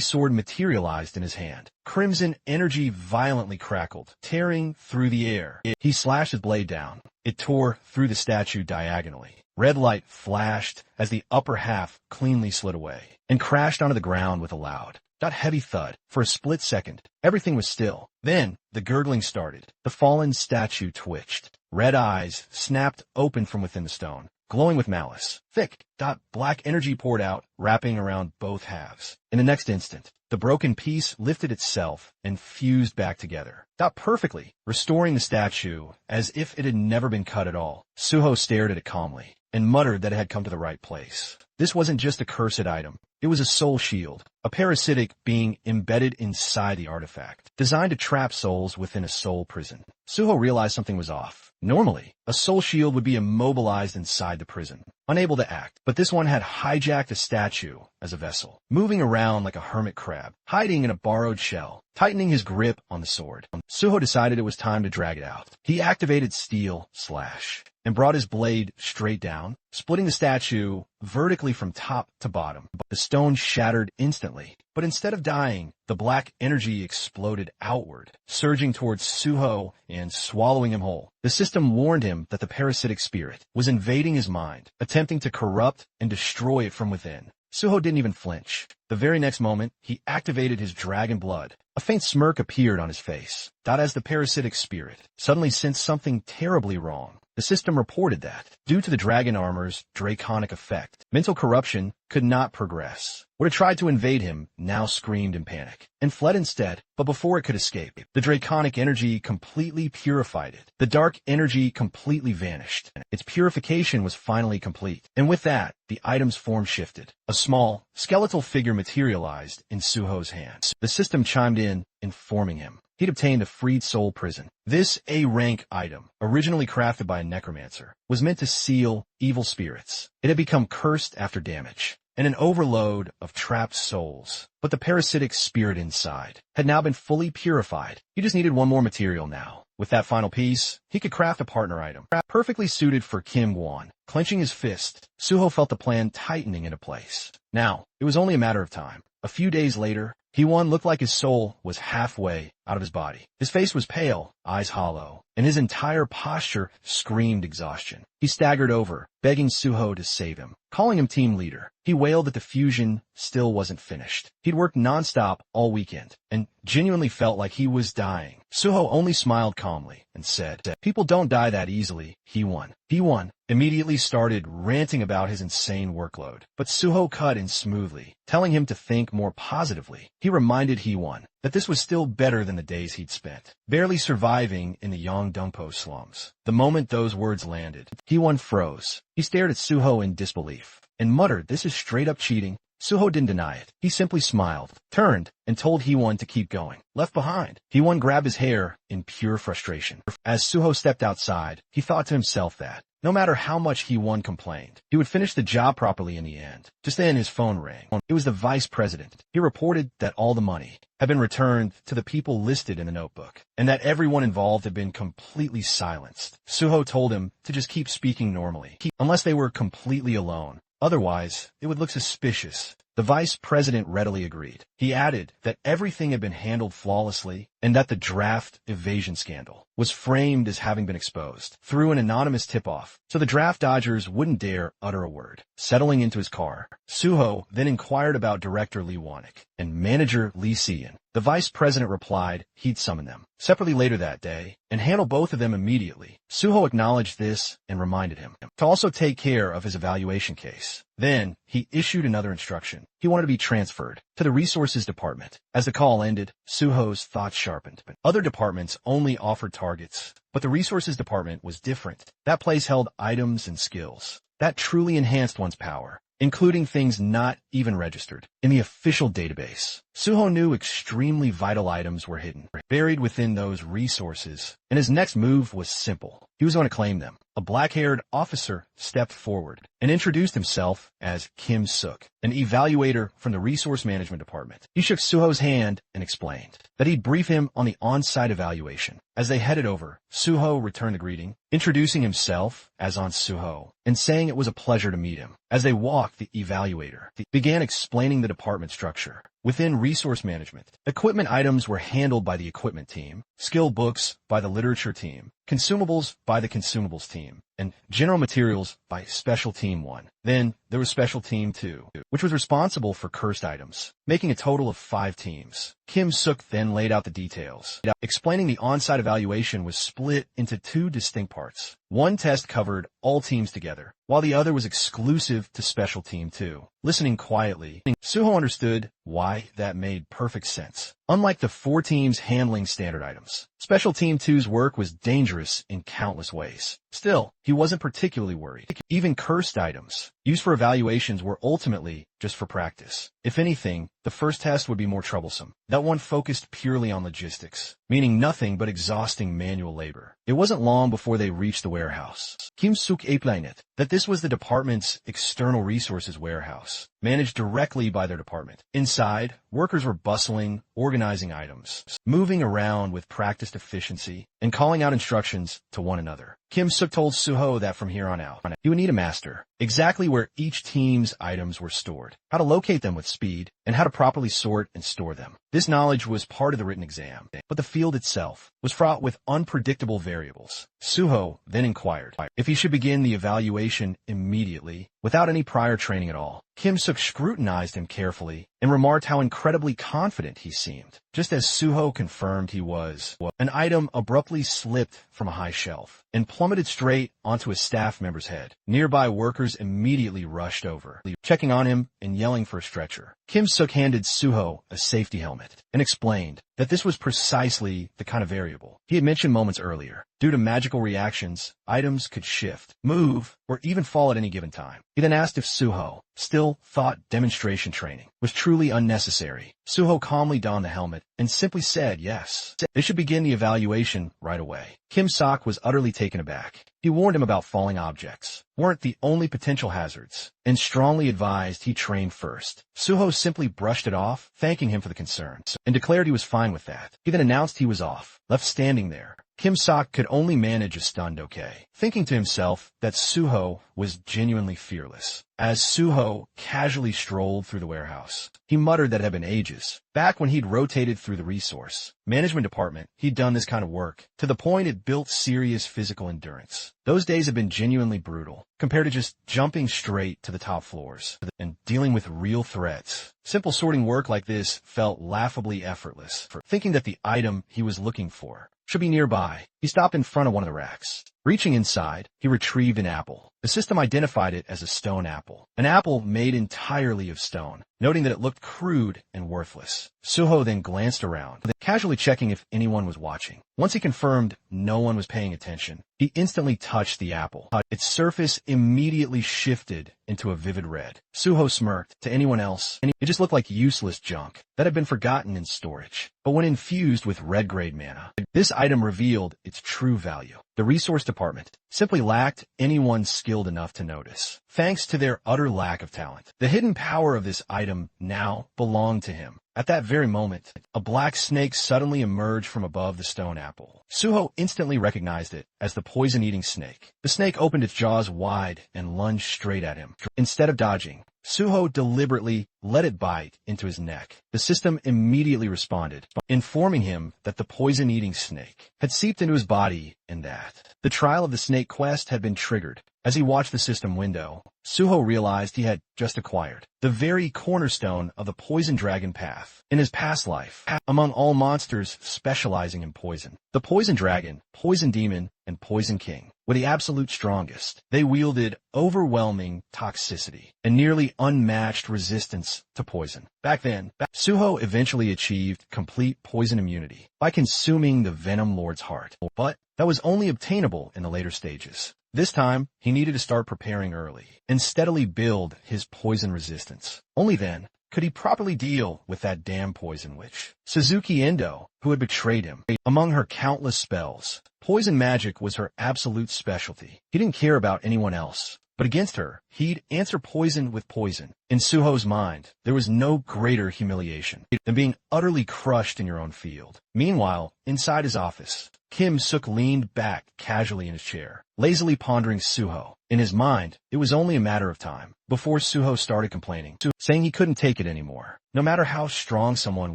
[SPEAKER 1] sword materialized in his hand. Crimson energy violently crackled, tearing through the air. He slashed his blade down. It tore through the statue diagonally. Red light flashed as the upper half cleanly slid away and crashed onto the ground with a loud, heavy thud. For a split second, everything was still. Then, the gurgling started. The fallen statue twitched. Red eyes snapped open from within the stone, glowing with malice. Thick, black energy poured out, wrapping around both halves. In the next instant, the broken piece lifted itself and fused back together. Perfectly, restoring the statue as if it had never been cut at all. Suho stared at it calmly and muttered that it had come to the right place. This wasn't just a cursed item. It was a soul shield, a parasitic being embedded inside the artifact, designed to trap souls within a soul prison. Suho realized something was off. Normally, a soul shield would be immobilized inside the prison, unable to act, but this one had hijacked a statue as a vessel, moving around like a hermit crab, hiding in a borrowed shell, tightening his grip on the sword. Suho decided it was time to drag it out. He activated Steel Slash and brought his blade straight down, splitting the statue vertically from top to bottom. The stone shattered instantly, but instead of dying, the black energy exploded outward, surging towards Suho and swallowing him whole. The system warned him that the parasitic spirit was invading his mind, attempting to corrupt and destroy it from within. Suho didn't even flinch. The very next moment, he activated his dragon blood. A faint smirk appeared on his face, as the parasitic spirit suddenly sensed something terribly wrong. The system reported that, due to the dragon armor's draconic effect, mental corruption could not progress. What had tried to invade him now screamed in panic and fled instead, but before it could escape, the draconic energy completely purified it. The dark energy completely vanished. Its purification was finally complete, and with that, the item's form shifted. A small, skeletal figure materialized in Suho's hands. The system chimed in, informing him he'd obtained a freed soul prison. This A-rank item, originally crafted by a necromancer, was meant to seal evil spirits. It had become cursed after damage and an overload of trapped souls. But the parasitic spirit inside had now been fully purified. He just needed one more material now. With that final piece, he could craft a partner item, perfectly suited for Kim Gwon. Clenching his fist, Suho felt the plan tightening into place. Now, it was only a matter of time. A few days later, Hee-won looked like his soul was halfway out of his body. His face was pale, eyes hollow, and his entire posture screamed exhaustion. He staggered over, begging Suho to save him, calling him team leader. He wailed that the fusion still wasn't finished. He'd worked nonstop all weekend and genuinely felt like he was dying. Suho only smiled calmly and said, "People don't die that easily, Hee-won." Hee-won immediately started ranting about his insane workload, but Suho cut in smoothly, telling him to think more positively. He reminded Hee-won that this was still better than the days he'd spent, barely surviving in the Yongdongpo slums. The moment those words landed, Hee-won froze. He stared at Suho in disbelief and muttered, "This is straight up cheating." Suho didn't deny it. He simply smiled, turned, and told Hee-won to keep going. Left behind, Hee-won grabbed his hair in pure frustration. As Suho stepped outside, he thought to himself that, no matter how much Hee-won complained, he would finish the job properly in the end. Just then his phone rang. It was the vice president. He reported that all the money had been returned to the people listed in the notebook, and that everyone involved had been completely silenced. Suho told him to just keep speaking normally, unless they were completely alone. Otherwise, it would look suspicious. The vice president readily agreed. He added that everything had been handled flawlessly and that the draft evasion scandal was framed as having been exposed through an anonymous tip-off, so the draft dodgers wouldn't dare utter a word. Settling into his car, Suho then inquired about director Lee Wanik and manager Lee Seon. The vice president replied he'd summon them separately later that day and handle both of them immediately. Suho acknowledged this and reminded him to also take care of his evaluation case. Then, he issued another instruction. He wanted to be transferred to the resources department. As the call ended, Suho's thoughts sharpened. Other departments only offered targets, but the resources department was different. That place held items and skills that truly enhanced one's power, including things not even registered in the official database. Suho knew extremely vital items were hidden, buried within those resources, and his next move was simple. He was going to claim them. A black-haired officer stepped forward and introduced himself as Kim Suk, an evaluator from the Resource Management Department. He shook Suho's hand and explained that he'd brief him on the on-site evaluation. As they headed over, Suho returned the greeting, introducing himself as on Suho and saying it was a pleasure to meet him. As they walked, the evaluator began explaining the department structure. Within resource management, equipment items were handled by the equipment team, skill books by the literature team, consumables by the consumables team, and general materials by Special Team 1. Then there was Special Team 2, which was responsible for cursed items, making a total of 5 teams. Kim Suk then laid out the details, explaining the on-site evaluation was split into 2 distinct parts. One test covered all teams together, while the other was exclusive to Special Team 2. Listening quietly, Suho understood why that made perfect sense. Unlike the 4 teams handling standard items, Special Team 2's work was dangerous in countless ways. Still, he wasn't particularly worried. Even cursed items, used for evaluations, were ultimately just for practice. If anything, the first test would be more troublesome. That one focused purely on logistics, meaning nothing but exhausting manual labor. It wasn't long before they reached the warehouse. Kim Suk explained that this was the department's external resources warehouse, managed directly by their department. Inside, workers were bustling, organizing items, moving around with practiced efficiency, and calling out instructions to one another. Kim Suk told Suho that from here on out, he would need a master exactly where each team's items were stored, how to locate them with speed, and how to properly sort and store them. This knowledge was part of the written exam, but the field itself was fraught with unpredictable variables. Suho then inquired if he should begin the evaluation immediately without any prior training at all. Kim Suk scrutinized him carefully and remarked how incredibly confident he seemed. Just as Suho confirmed he was, an item abruptly slipped from a high shelf and plummeted straight onto a staff member's head. Nearby workers immediately rushed over, checking on him and yelling for a stretcher. Kim Suk handed Suho a safety helmet and explained that this was precisely the kind of variable he had mentioned moments earlier. Due to magical reactions, items could shift, move, or even fall at any given time. He then asked if Suho still thought demonstration training was truly unnecessary. Suho calmly donned the helmet and simply said yes. They should begin the evaluation right away. Kim Suk was utterly taken aback. He warned him about falling objects weren't the only potential hazards, and strongly advised he train first. Suho simply brushed it off, thanking him for the concern, and declared he was fine with that. He then announced he was off, left standing there. Kim Suk could only manage a stunned okay, thinking to himself that Suho was genuinely fearless. As Suho casually strolled through the warehouse, he muttered that it had been ages. Back when he'd rotated through the resource management department, he'd done this kind of work to the point it built serious physical endurance. Those days had been genuinely brutal, compared to just jumping straight to the top floors and dealing with real threats. Simple sorting work like this felt laughably effortless. Thinking that the item he was looking for should be nearby, he stopped in front of one of the racks. Reaching inside, he retrieved an apple. The system identified it as a stone apple, an apple made entirely of stone, noting that it looked crude and worthless. Suho then glanced around, casually checking if anyone was watching. Once he confirmed no one was paying attention, he instantly touched the apple. Its surface immediately shifted into a vivid red. Suho smirked. To anyone else, it just looked like useless junk that had been forgotten in storage. But when infused with red-grade mana, this item revealed its true value. The resource department simply lacked anyone skilled enough to notice, thanks to their utter lack of talent. The hidden power of this item now belonged to him. At that very moment, a black snake suddenly emerged from above the stone apple. Suho instantly recognized it as the poison-eating snake. The snake opened its jaws wide and lunged straight at him. Instead of dodging, Suho deliberately let it bite into his neck. The system immediately responded, informing him that the poison-eating snake had seeped into his body and that the trial of the snake quest had been triggered. As he watched the system window, Suho realized he had just acquired the very cornerstone of the poison dragon path in his past life. Among all monsters specializing in poison, the poison dragon, poison demon, and poison king were the absolute strongest. They wielded overwhelming toxicity and nearly unmatched resistance to poison. Back then, Suho eventually achieved complete poison immunity by consuming the Venom Lord's heart, but that was only obtainable in the later stages. This time, he needed to start preparing early and steadily build his poison resistance. Only then could he properly deal with that damn poison witch, Suzuki Endo, who had betrayed him. Among her countless spells, poison magic was her absolute specialty. He didn't care about anyone else, but against her, he'd answer poison with poison. In Suho's mind, there was no greater humiliation than being utterly crushed in your own field. Meanwhile, inside his office, Kim Suk leaned back casually in his chair, lazily pondering Suho. In his mind, it was only a matter of time before Suho started complaining, saying he couldn't take it anymore. No matter how strong someone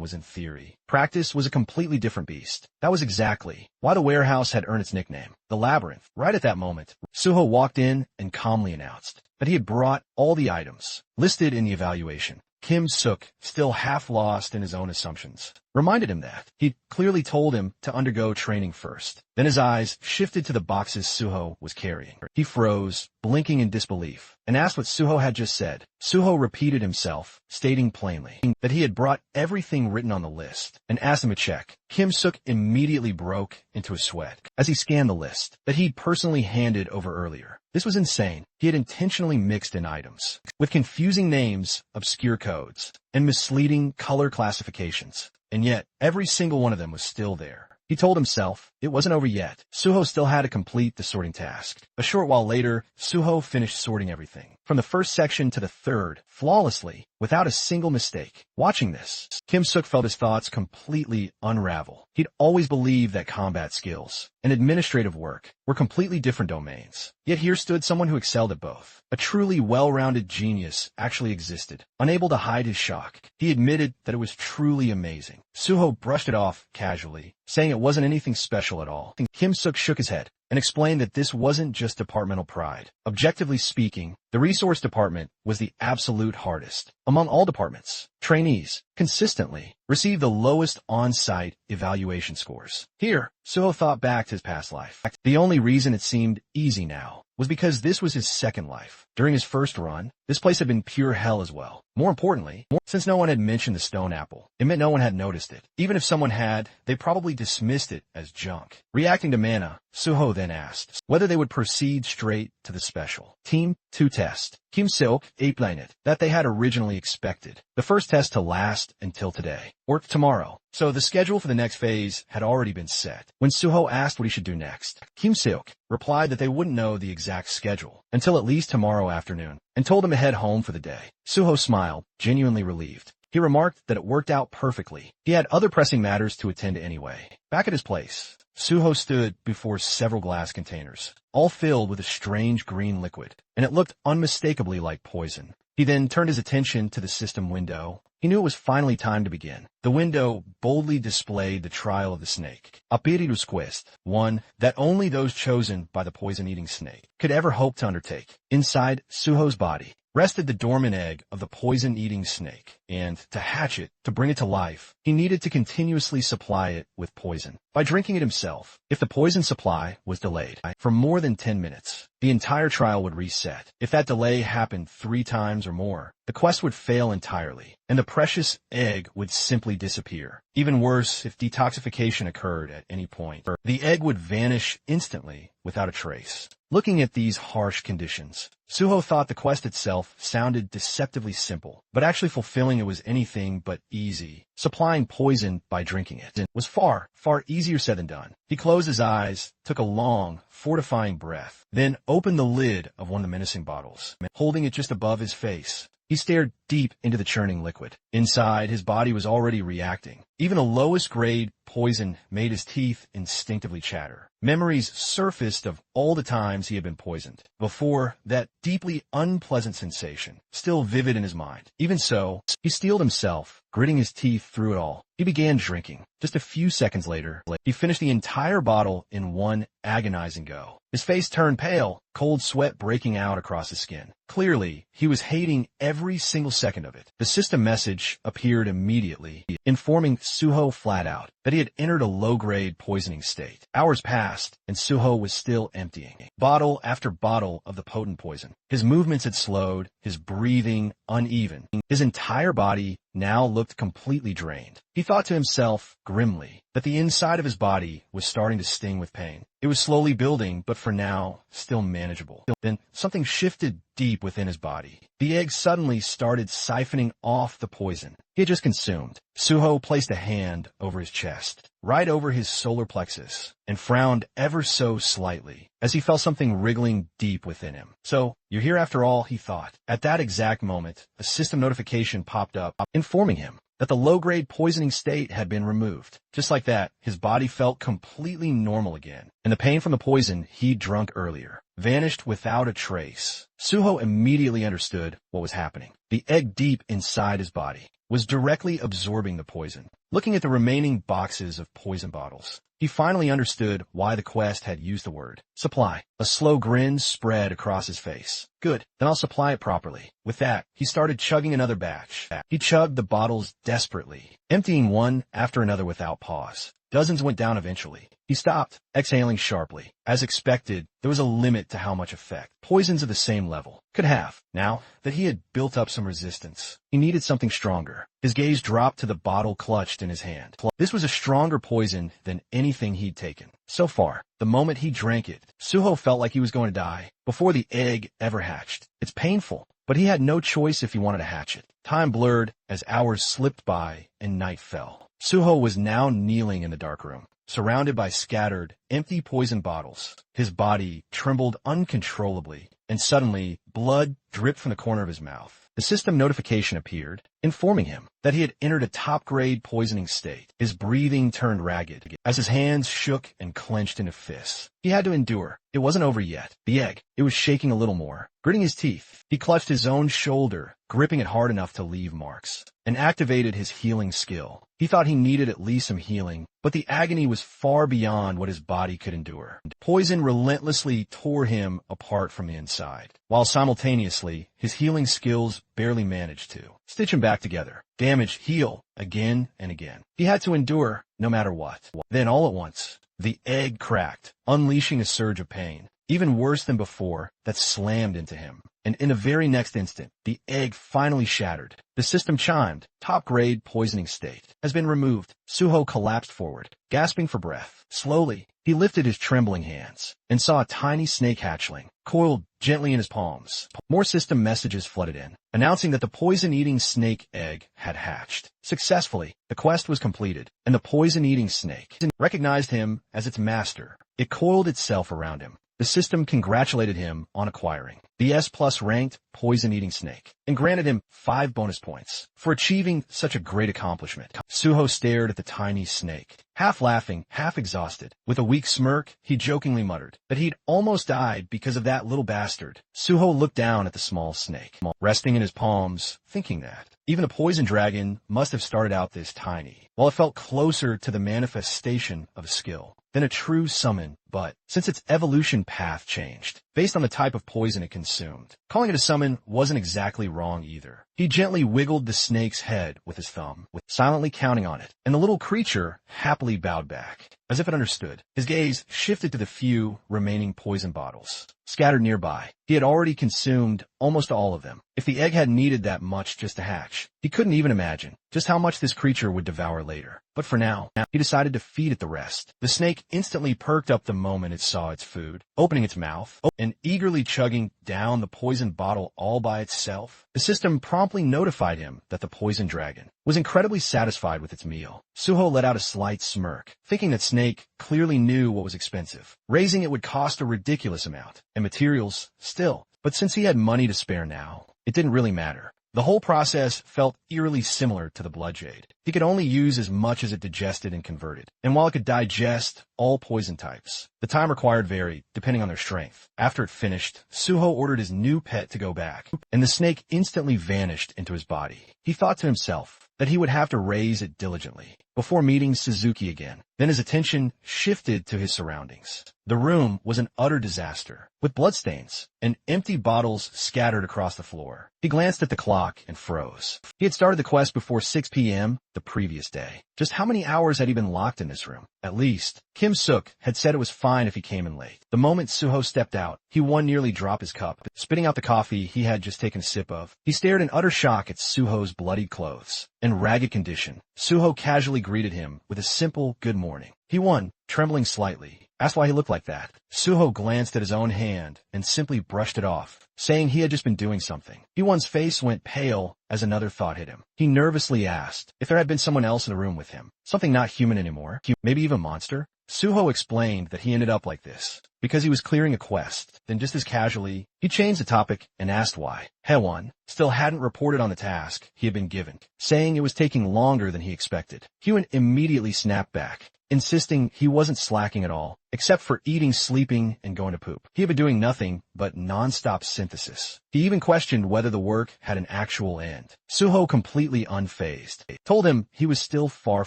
[SPEAKER 1] was in theory, practice was a completely different beast. That was exactly why the warehouse had earned its nickname, the Labyrinth. Right at that moment, Suho walked in and calmly announced that he had brought all the items listed in the evaluation. Kim Suk, still half lost in his own assumptions, reminded him that he'd clearly told him to undergo training first. Then his eyes shifted to the boxes Suho was carrying. He froze, blinking in disbelief, and asked what Suho had just said. Suho repeated himself, stating plainly that he had brought everything written on the list, and asked him to check. Kim Suk immediately broke into a sweat as he scanned the list that he'd personally handed over earlier. This was insane. He had intentionally mixed in items with confusing names, obscure codes, and misleading color classifications. And yet, every single one of them was still there. He told himself it wasn't over yet. Suho still had to complete the sorting task. A short while later, Suho finished sorting everything, from the first section to the third, flawlessly, without a single mistake. Watching this, Kim Suk felt his thoughts completely unravel. He'd always believed that combat skills and administrative work were completely different domains. Yet here stood someone who excelled at both. A truly well-rounded genius actually existed. Unable to hide his shock, he admitted that it was truly amazing. Suho brushed it off casually, saying it wasn't anything special at all. Kim Suk shook his head and explained that this wasn't just departmental pride. Objectively speaking, the resource department was the absolute hardest. Among all departments, trainees consistently received the lowest on-site evaluation scores. Here, Suho thought back to his past life. The only reason it seemed easy now was because this was his second life. During his first run, this place had been pure hell as well. More importantly, since no one had mentioned the stone apple, it meant no one had noticed it. Even if someone had, they probably dismissed it as junk. Reacting to mana, Suho then asked whether they would proceed straight to the special Team 2 test. Kim Silk explained it that they had originally expected the first test to last until today, or tomorrow. So the schedule for the next phase had already been set. When Suho asked what he should do next, Kim Silk replied that they wouldn't know the exact schedule until at least tomorrow afternoon, and told him to head home for the day. Suho smiled, genuinely relieved. He remarked that it worked out perfectly. He had other pressing matters to attend to anyway. Back at his place, Suho stood before several glass containers, all filled with a strange green liquid, and it looked unmistakably like poison. He then turned his attention to the system window. He knew it was finally time to begin. The window boldly displayed the trial of the snake, a periodus quest, one that only those chosen by the poison-eating snake could ever hope to undertake. Inside Suho's body rested the dormant egg of the poison-eating snake, and to hatch it, to bring it to life, he needed to continuously supply it with poison by drinking it himself. If the poison supply was delayed for more than 10 minutes, the entire trial would reset. If that delay happened 3 times or more, the quest would fail entirely, and the precious egg would simply disappear. Even worse, if detoxification occurred at any point, the egg would vanish instantly without a trace. Looking at these harsh conditions, Suho thought the quest itself sounded deceptively simple, but actually fulfilling it was anything but easy. Supplying poison by drinking it was far, far easier said than done. He closed his eyes, took a long, fortifying breath, then opened the lid of one of the menacing bottles, holding it just above his face. He stared deep into the churning liquid. Inside, his body was already reacting. Even the lowest grade poison made his teeth instinctively chatter. Memories surfaced of all the times he had been poisoned before, that deeply unpleasant sensation, still vivid in his mind. Even so, he steeled himself gritting his teeth through it all. He began drinking. Just a few seconds later, he finished the entire bottle in one agonizing go. His face turned pale, cold sweat breaking out across his skin. Clearly, he was hating every single second of it. The system message appeared immediately, informing Suho flat out that he had entered a low-grade poisoning state. Hours passed, and Suho was still emptying bottle after bottle of the potent poison. His movements had slowed, his breathing uneven. His entire body now looked completely drained. He thought to himself, grimly, that the inside of his body was starting to sting with pain. It was slowly building, but for now, still manageable. Then something shifted deep within his body. The egg suddenly started siphoning off the poison he had just consumed. Suho placed a hand over his chest, right over his solar plexus, and frowned ever so slightly as he felt something wriggling deep within him. So, you're here after all, he thought. At that exact moment, a system notification popped up, informing him that the low-grade poisoning state had been removed. Just like that, his body felt completely normal again, and the pain from the poison he'd drunk earlier vanished without a trace. Suho immediately understood what was happening. The egg deep inside his body was directly absorbing the poison. Looking at the remaining boxes of poison bottles, he finally understood why the quest had used the word supply. A slow grin spread across his face. Good, then I'll supply it properly. With that, he started chugging another batch. He chugged the bottles desperately, emptying one after another without pause. Dozens went down eventually. He stopped, exhaling sharply. As expected, there was a limit to how much effect poisons of the same level could have. Now that he had built up some resistance, he needed something stronger. His gaze dropped to the bottle clutched in his hand. This was a stronger poison than anything he'd taken so far. The moment he drank it, Suho felt like he was going to die before the egg ever hatched. It's painful, but he had no choice if he wanted to hatch it. Time blurred as hours slipped by and night fell. Suho was now kneeling in the dark room, surrounded by scattered, empty poison bottles. His body trembled uncontrollably, and suddenly, blood dripped from the corner of his mouth. The system notification appeared, informing him that he had entered a top-grade poisoning state. His breathing turned ragged as his hands shook and clenched into fists. He had to endure. It wasn't over yet. The egg, it was shaking a little more. Gritting his teeth, he clutched his own shoulder, gripping it hard enough to leave marks, and activated his healing skill. He thought he needed at least some healing, but the agony was far beyond what his body could endure. Poison relentlessly tore him apart from the inside, while simultaneously, his healing skills barely managed to stitch him back together. Damage, heal, again and again. He had to endure no matter what. Then all at once, the egg cracked, unleashing a surge of pain, even worse than before, that slammed into him. And in the very next instant, the egg finally shattered. The system chimed. Top-grade poisoning state has been removed. Suho collapsed forward, gasping for breath. Slowly, he lifted his trembling hands and saw a tiny snake hatchling, coiled gently in his palms. More system messages flooded in, announcing that the poison-eating snake egg had hatched. Successfully, the quest was completed, and the poison-eating snake recognized him as its master. It coiled itself around him. The system congratulated him on acquiring the S+ ranked poison-eating snake and granted him 5 bonus points for achieving such a great accomplishment. Suho stared at the tiny snake, half laughing, half exhausted. With a weak smirk, he jokingly muttered that he'd almost died because of that little bastard. Suho looked down at the small snake, resting in his palms, thinking that even a poison dragon must have started out this tiny, while it felt closer to the manifestation of a skill than a true summon. But since its evolution path changed, based on the type of poison it consumed, calling it a summon wasn't exactly wrong either. He gently wiggled the snake's head with his thumb, silently counting on it, and the little creature happily bowed back, as if it understood. His gaze shifted to the few remaining poison bottles scattered nearby. He had already consumed almost all of them. If the egg had needed that much just to hatch, he couldn't even imagine just how much this creature would devour later. But for now, he decided to feed it the rest. The snake instantly perked up the moment it saw its food, opening its mouth and eagerly chugging down the poison bottle all by itself. The system promptly notified him that the poison dragon was incredibly satisfied with its meal. Suho let out a slight smirk, thinking that Snake clearly knew what was expensive. Raising it would cost a ridiculous amount, and materials still. But since he had money to spare now, it didn't really matter. The whole process felt eerily similar to the blood jade. He could only use as much as it digested and converted, and while it could digest all poison types, the time required varied depending on their strength. After it finished, Suho ordered his new pet to go back, and the snake instantly vanished into his body. He thought to himself, that he would have to raise it diligently before meeting Suzuki again. Then his attention shifted to his surroundings. The room was an utter disaster, with bloodstains and empty bottles scattered across the floor. He glanced at the clock and froze. He had started the quest before 6 p.m. the previous day. Just how many hours had he been locked in this room? At least, Kim Suk had said it was fine if he came in late. The moment Suho stepped out, he nearly dropped his cup, spitting out the coffee he had just taken a sip of. He stared in utter shock at Suho's bloodied clothes and ragged condition. Suho casually greeted him with a simple good morning. He trembling slightly, asked why he looked like that. Suho glanced at his own hand and simply brushed it off, saying he had just been doing something. He face went pale as another thought hit him. He nervously asked if there had been someone else in the room with him, something not human anymore, maybe even monster. Suho explained that he ended up like this because he was clearing a quest. Then just as casually, he changed the topic and asked why. Hewon still hadn't reported on the task he had been given, saying it was taking longer than he expected. Hyun immediately snapped back, insisting he wasn't slacking at all, except for eating, sleeping, and going to poop. He had been doing nothing but non-stop synthesis. He even questioned whether the work had an actual end. Suho, completely unfazed, told him he was still far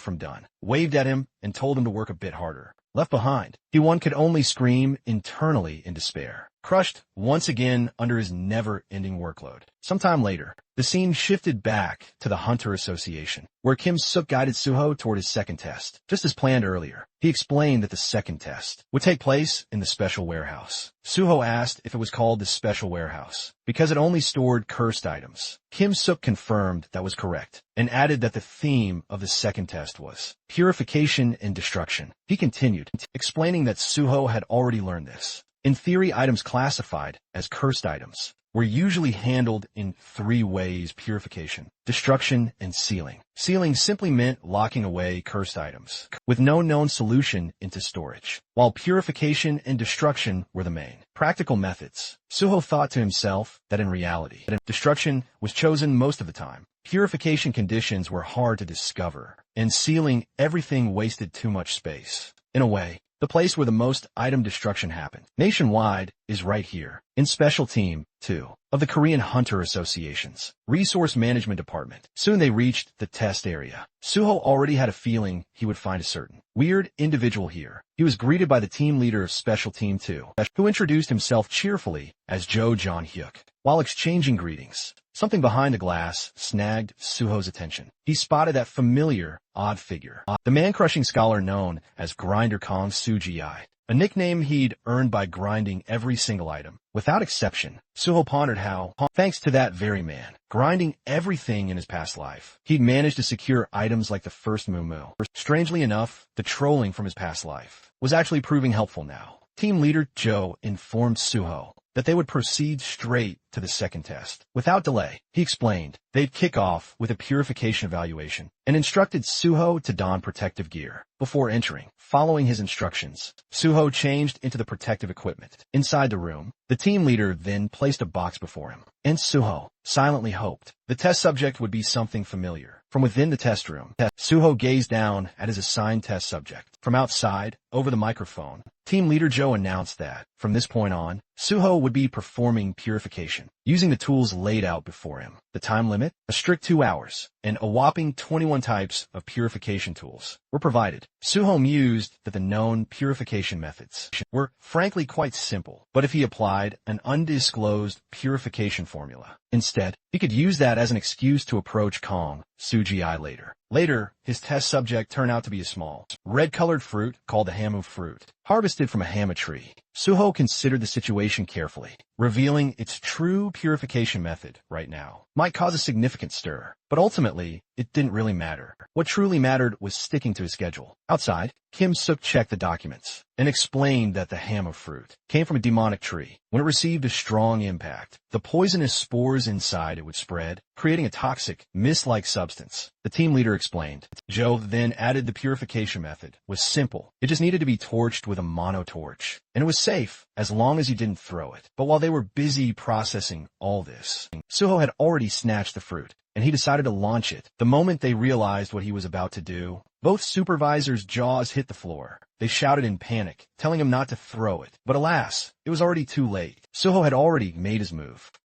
[SPEAKER 1] from done, waved at him, and told him to work a bit harder. Left behind, Hyun could only scream internally in despair, crushed once again under his never-ending workload. Sometime later, the scene shifted back to the Hunter Association, where Kim Suk guided Suho toward his second test. Just as planned earlier, he explained that the second test would take place in the special warehouse. Suho asked if it was called the special warehouse because it only stored cursed items. Kim Suk confirmed that was correct and added that the theme of the second test was purification and destruction. He continued, explaining that Suho had already learned this. In theory, items classified as cursed items were usually handled in 3 ways: purification, destruction, and sealing. Sealing simply meant locking away cursed items with no known solution into storage, while purification and destruction were the main practical methods. Suho thought to himself that in reality, destruction was chosen most of the time. Purification conditions were hard to discover, and sealing everything wasted too much space. In a way, the place where the most item destruction happened nationwide is right here, in Special Team 2 of the Korean Hunter Association's Resource Management Department. Soon they reached the test area. Suho already had a feeling he would find a certain weird individual here. He was greeted by the team leader of Special Team 2, who introduced himself cheerfully as Jo John-hyuk. While exchanging greetings, something behind the glass snagged Suho's attention. He spotted that familiar, odd figure, the man-crushing scholar known as Grinder Kong Soo-ji-ai, a nickname he'd earned by grinding every single item, without exception. Suho pondered how, thanks to that very man, grinding everything in his past life, he'd managed to secure items like the first Moo. Strangely enough, the trolling from his past life was actually proving helpful now. Team leader Jo informed Suho that they would proceed straight to the second test. Without delay, he explained they'd kick off with a purification evaluation and instructed Suho to don protective gear before entering. Following his instructions, Suho changed into the protective equipment. Inside the room, the team leader then placed a box before him, and Suho silently hoped the test subject would be something familiar. From within the test room, Suho gazed down at his assigned test subject. From outside, over the microphone, team leader Jo announced that, from this point on, Suho would be performing purification, using the tools laid out before him. The time limit, a strict 2 hours, and a whopping 21 types of purification tools were provided. Suho mused that the known purification methods were frankly quite simple, but if he applied an undisclosed purification formula instead, he could use that as an excuse to approach Kong Soo-ji-ai later. Later, his test subject turned out to be a small, red-colored fruit called the hamu fruit, harvested from a hama tree. Suho considered the situation carefully. Revealing its true purification method right now might cause a significant stir, but ultimately, it didn't really matter. What truly mattered was sticking to his schedule. Outside, Kim Suk checked the documents and explained that the hama fruit came from a demonic tree. When it received a strong impact, the poisonous spores inside it would spread, creating a toxic, mist-like substance. The team leader explained. Jo then added the purification method was simple. It just needed to be torched with a mono torch, and it was safe as long as you didn't throw it. But while they were busy processing all this, Suho had already snatched the fruit, and he decided to launch it. The moment they realized what he was about to do, both supervisors' jaws hit the floor. They shouted in panic, telling him not to throw it. But alas, it was already too late. Suho had already made his move.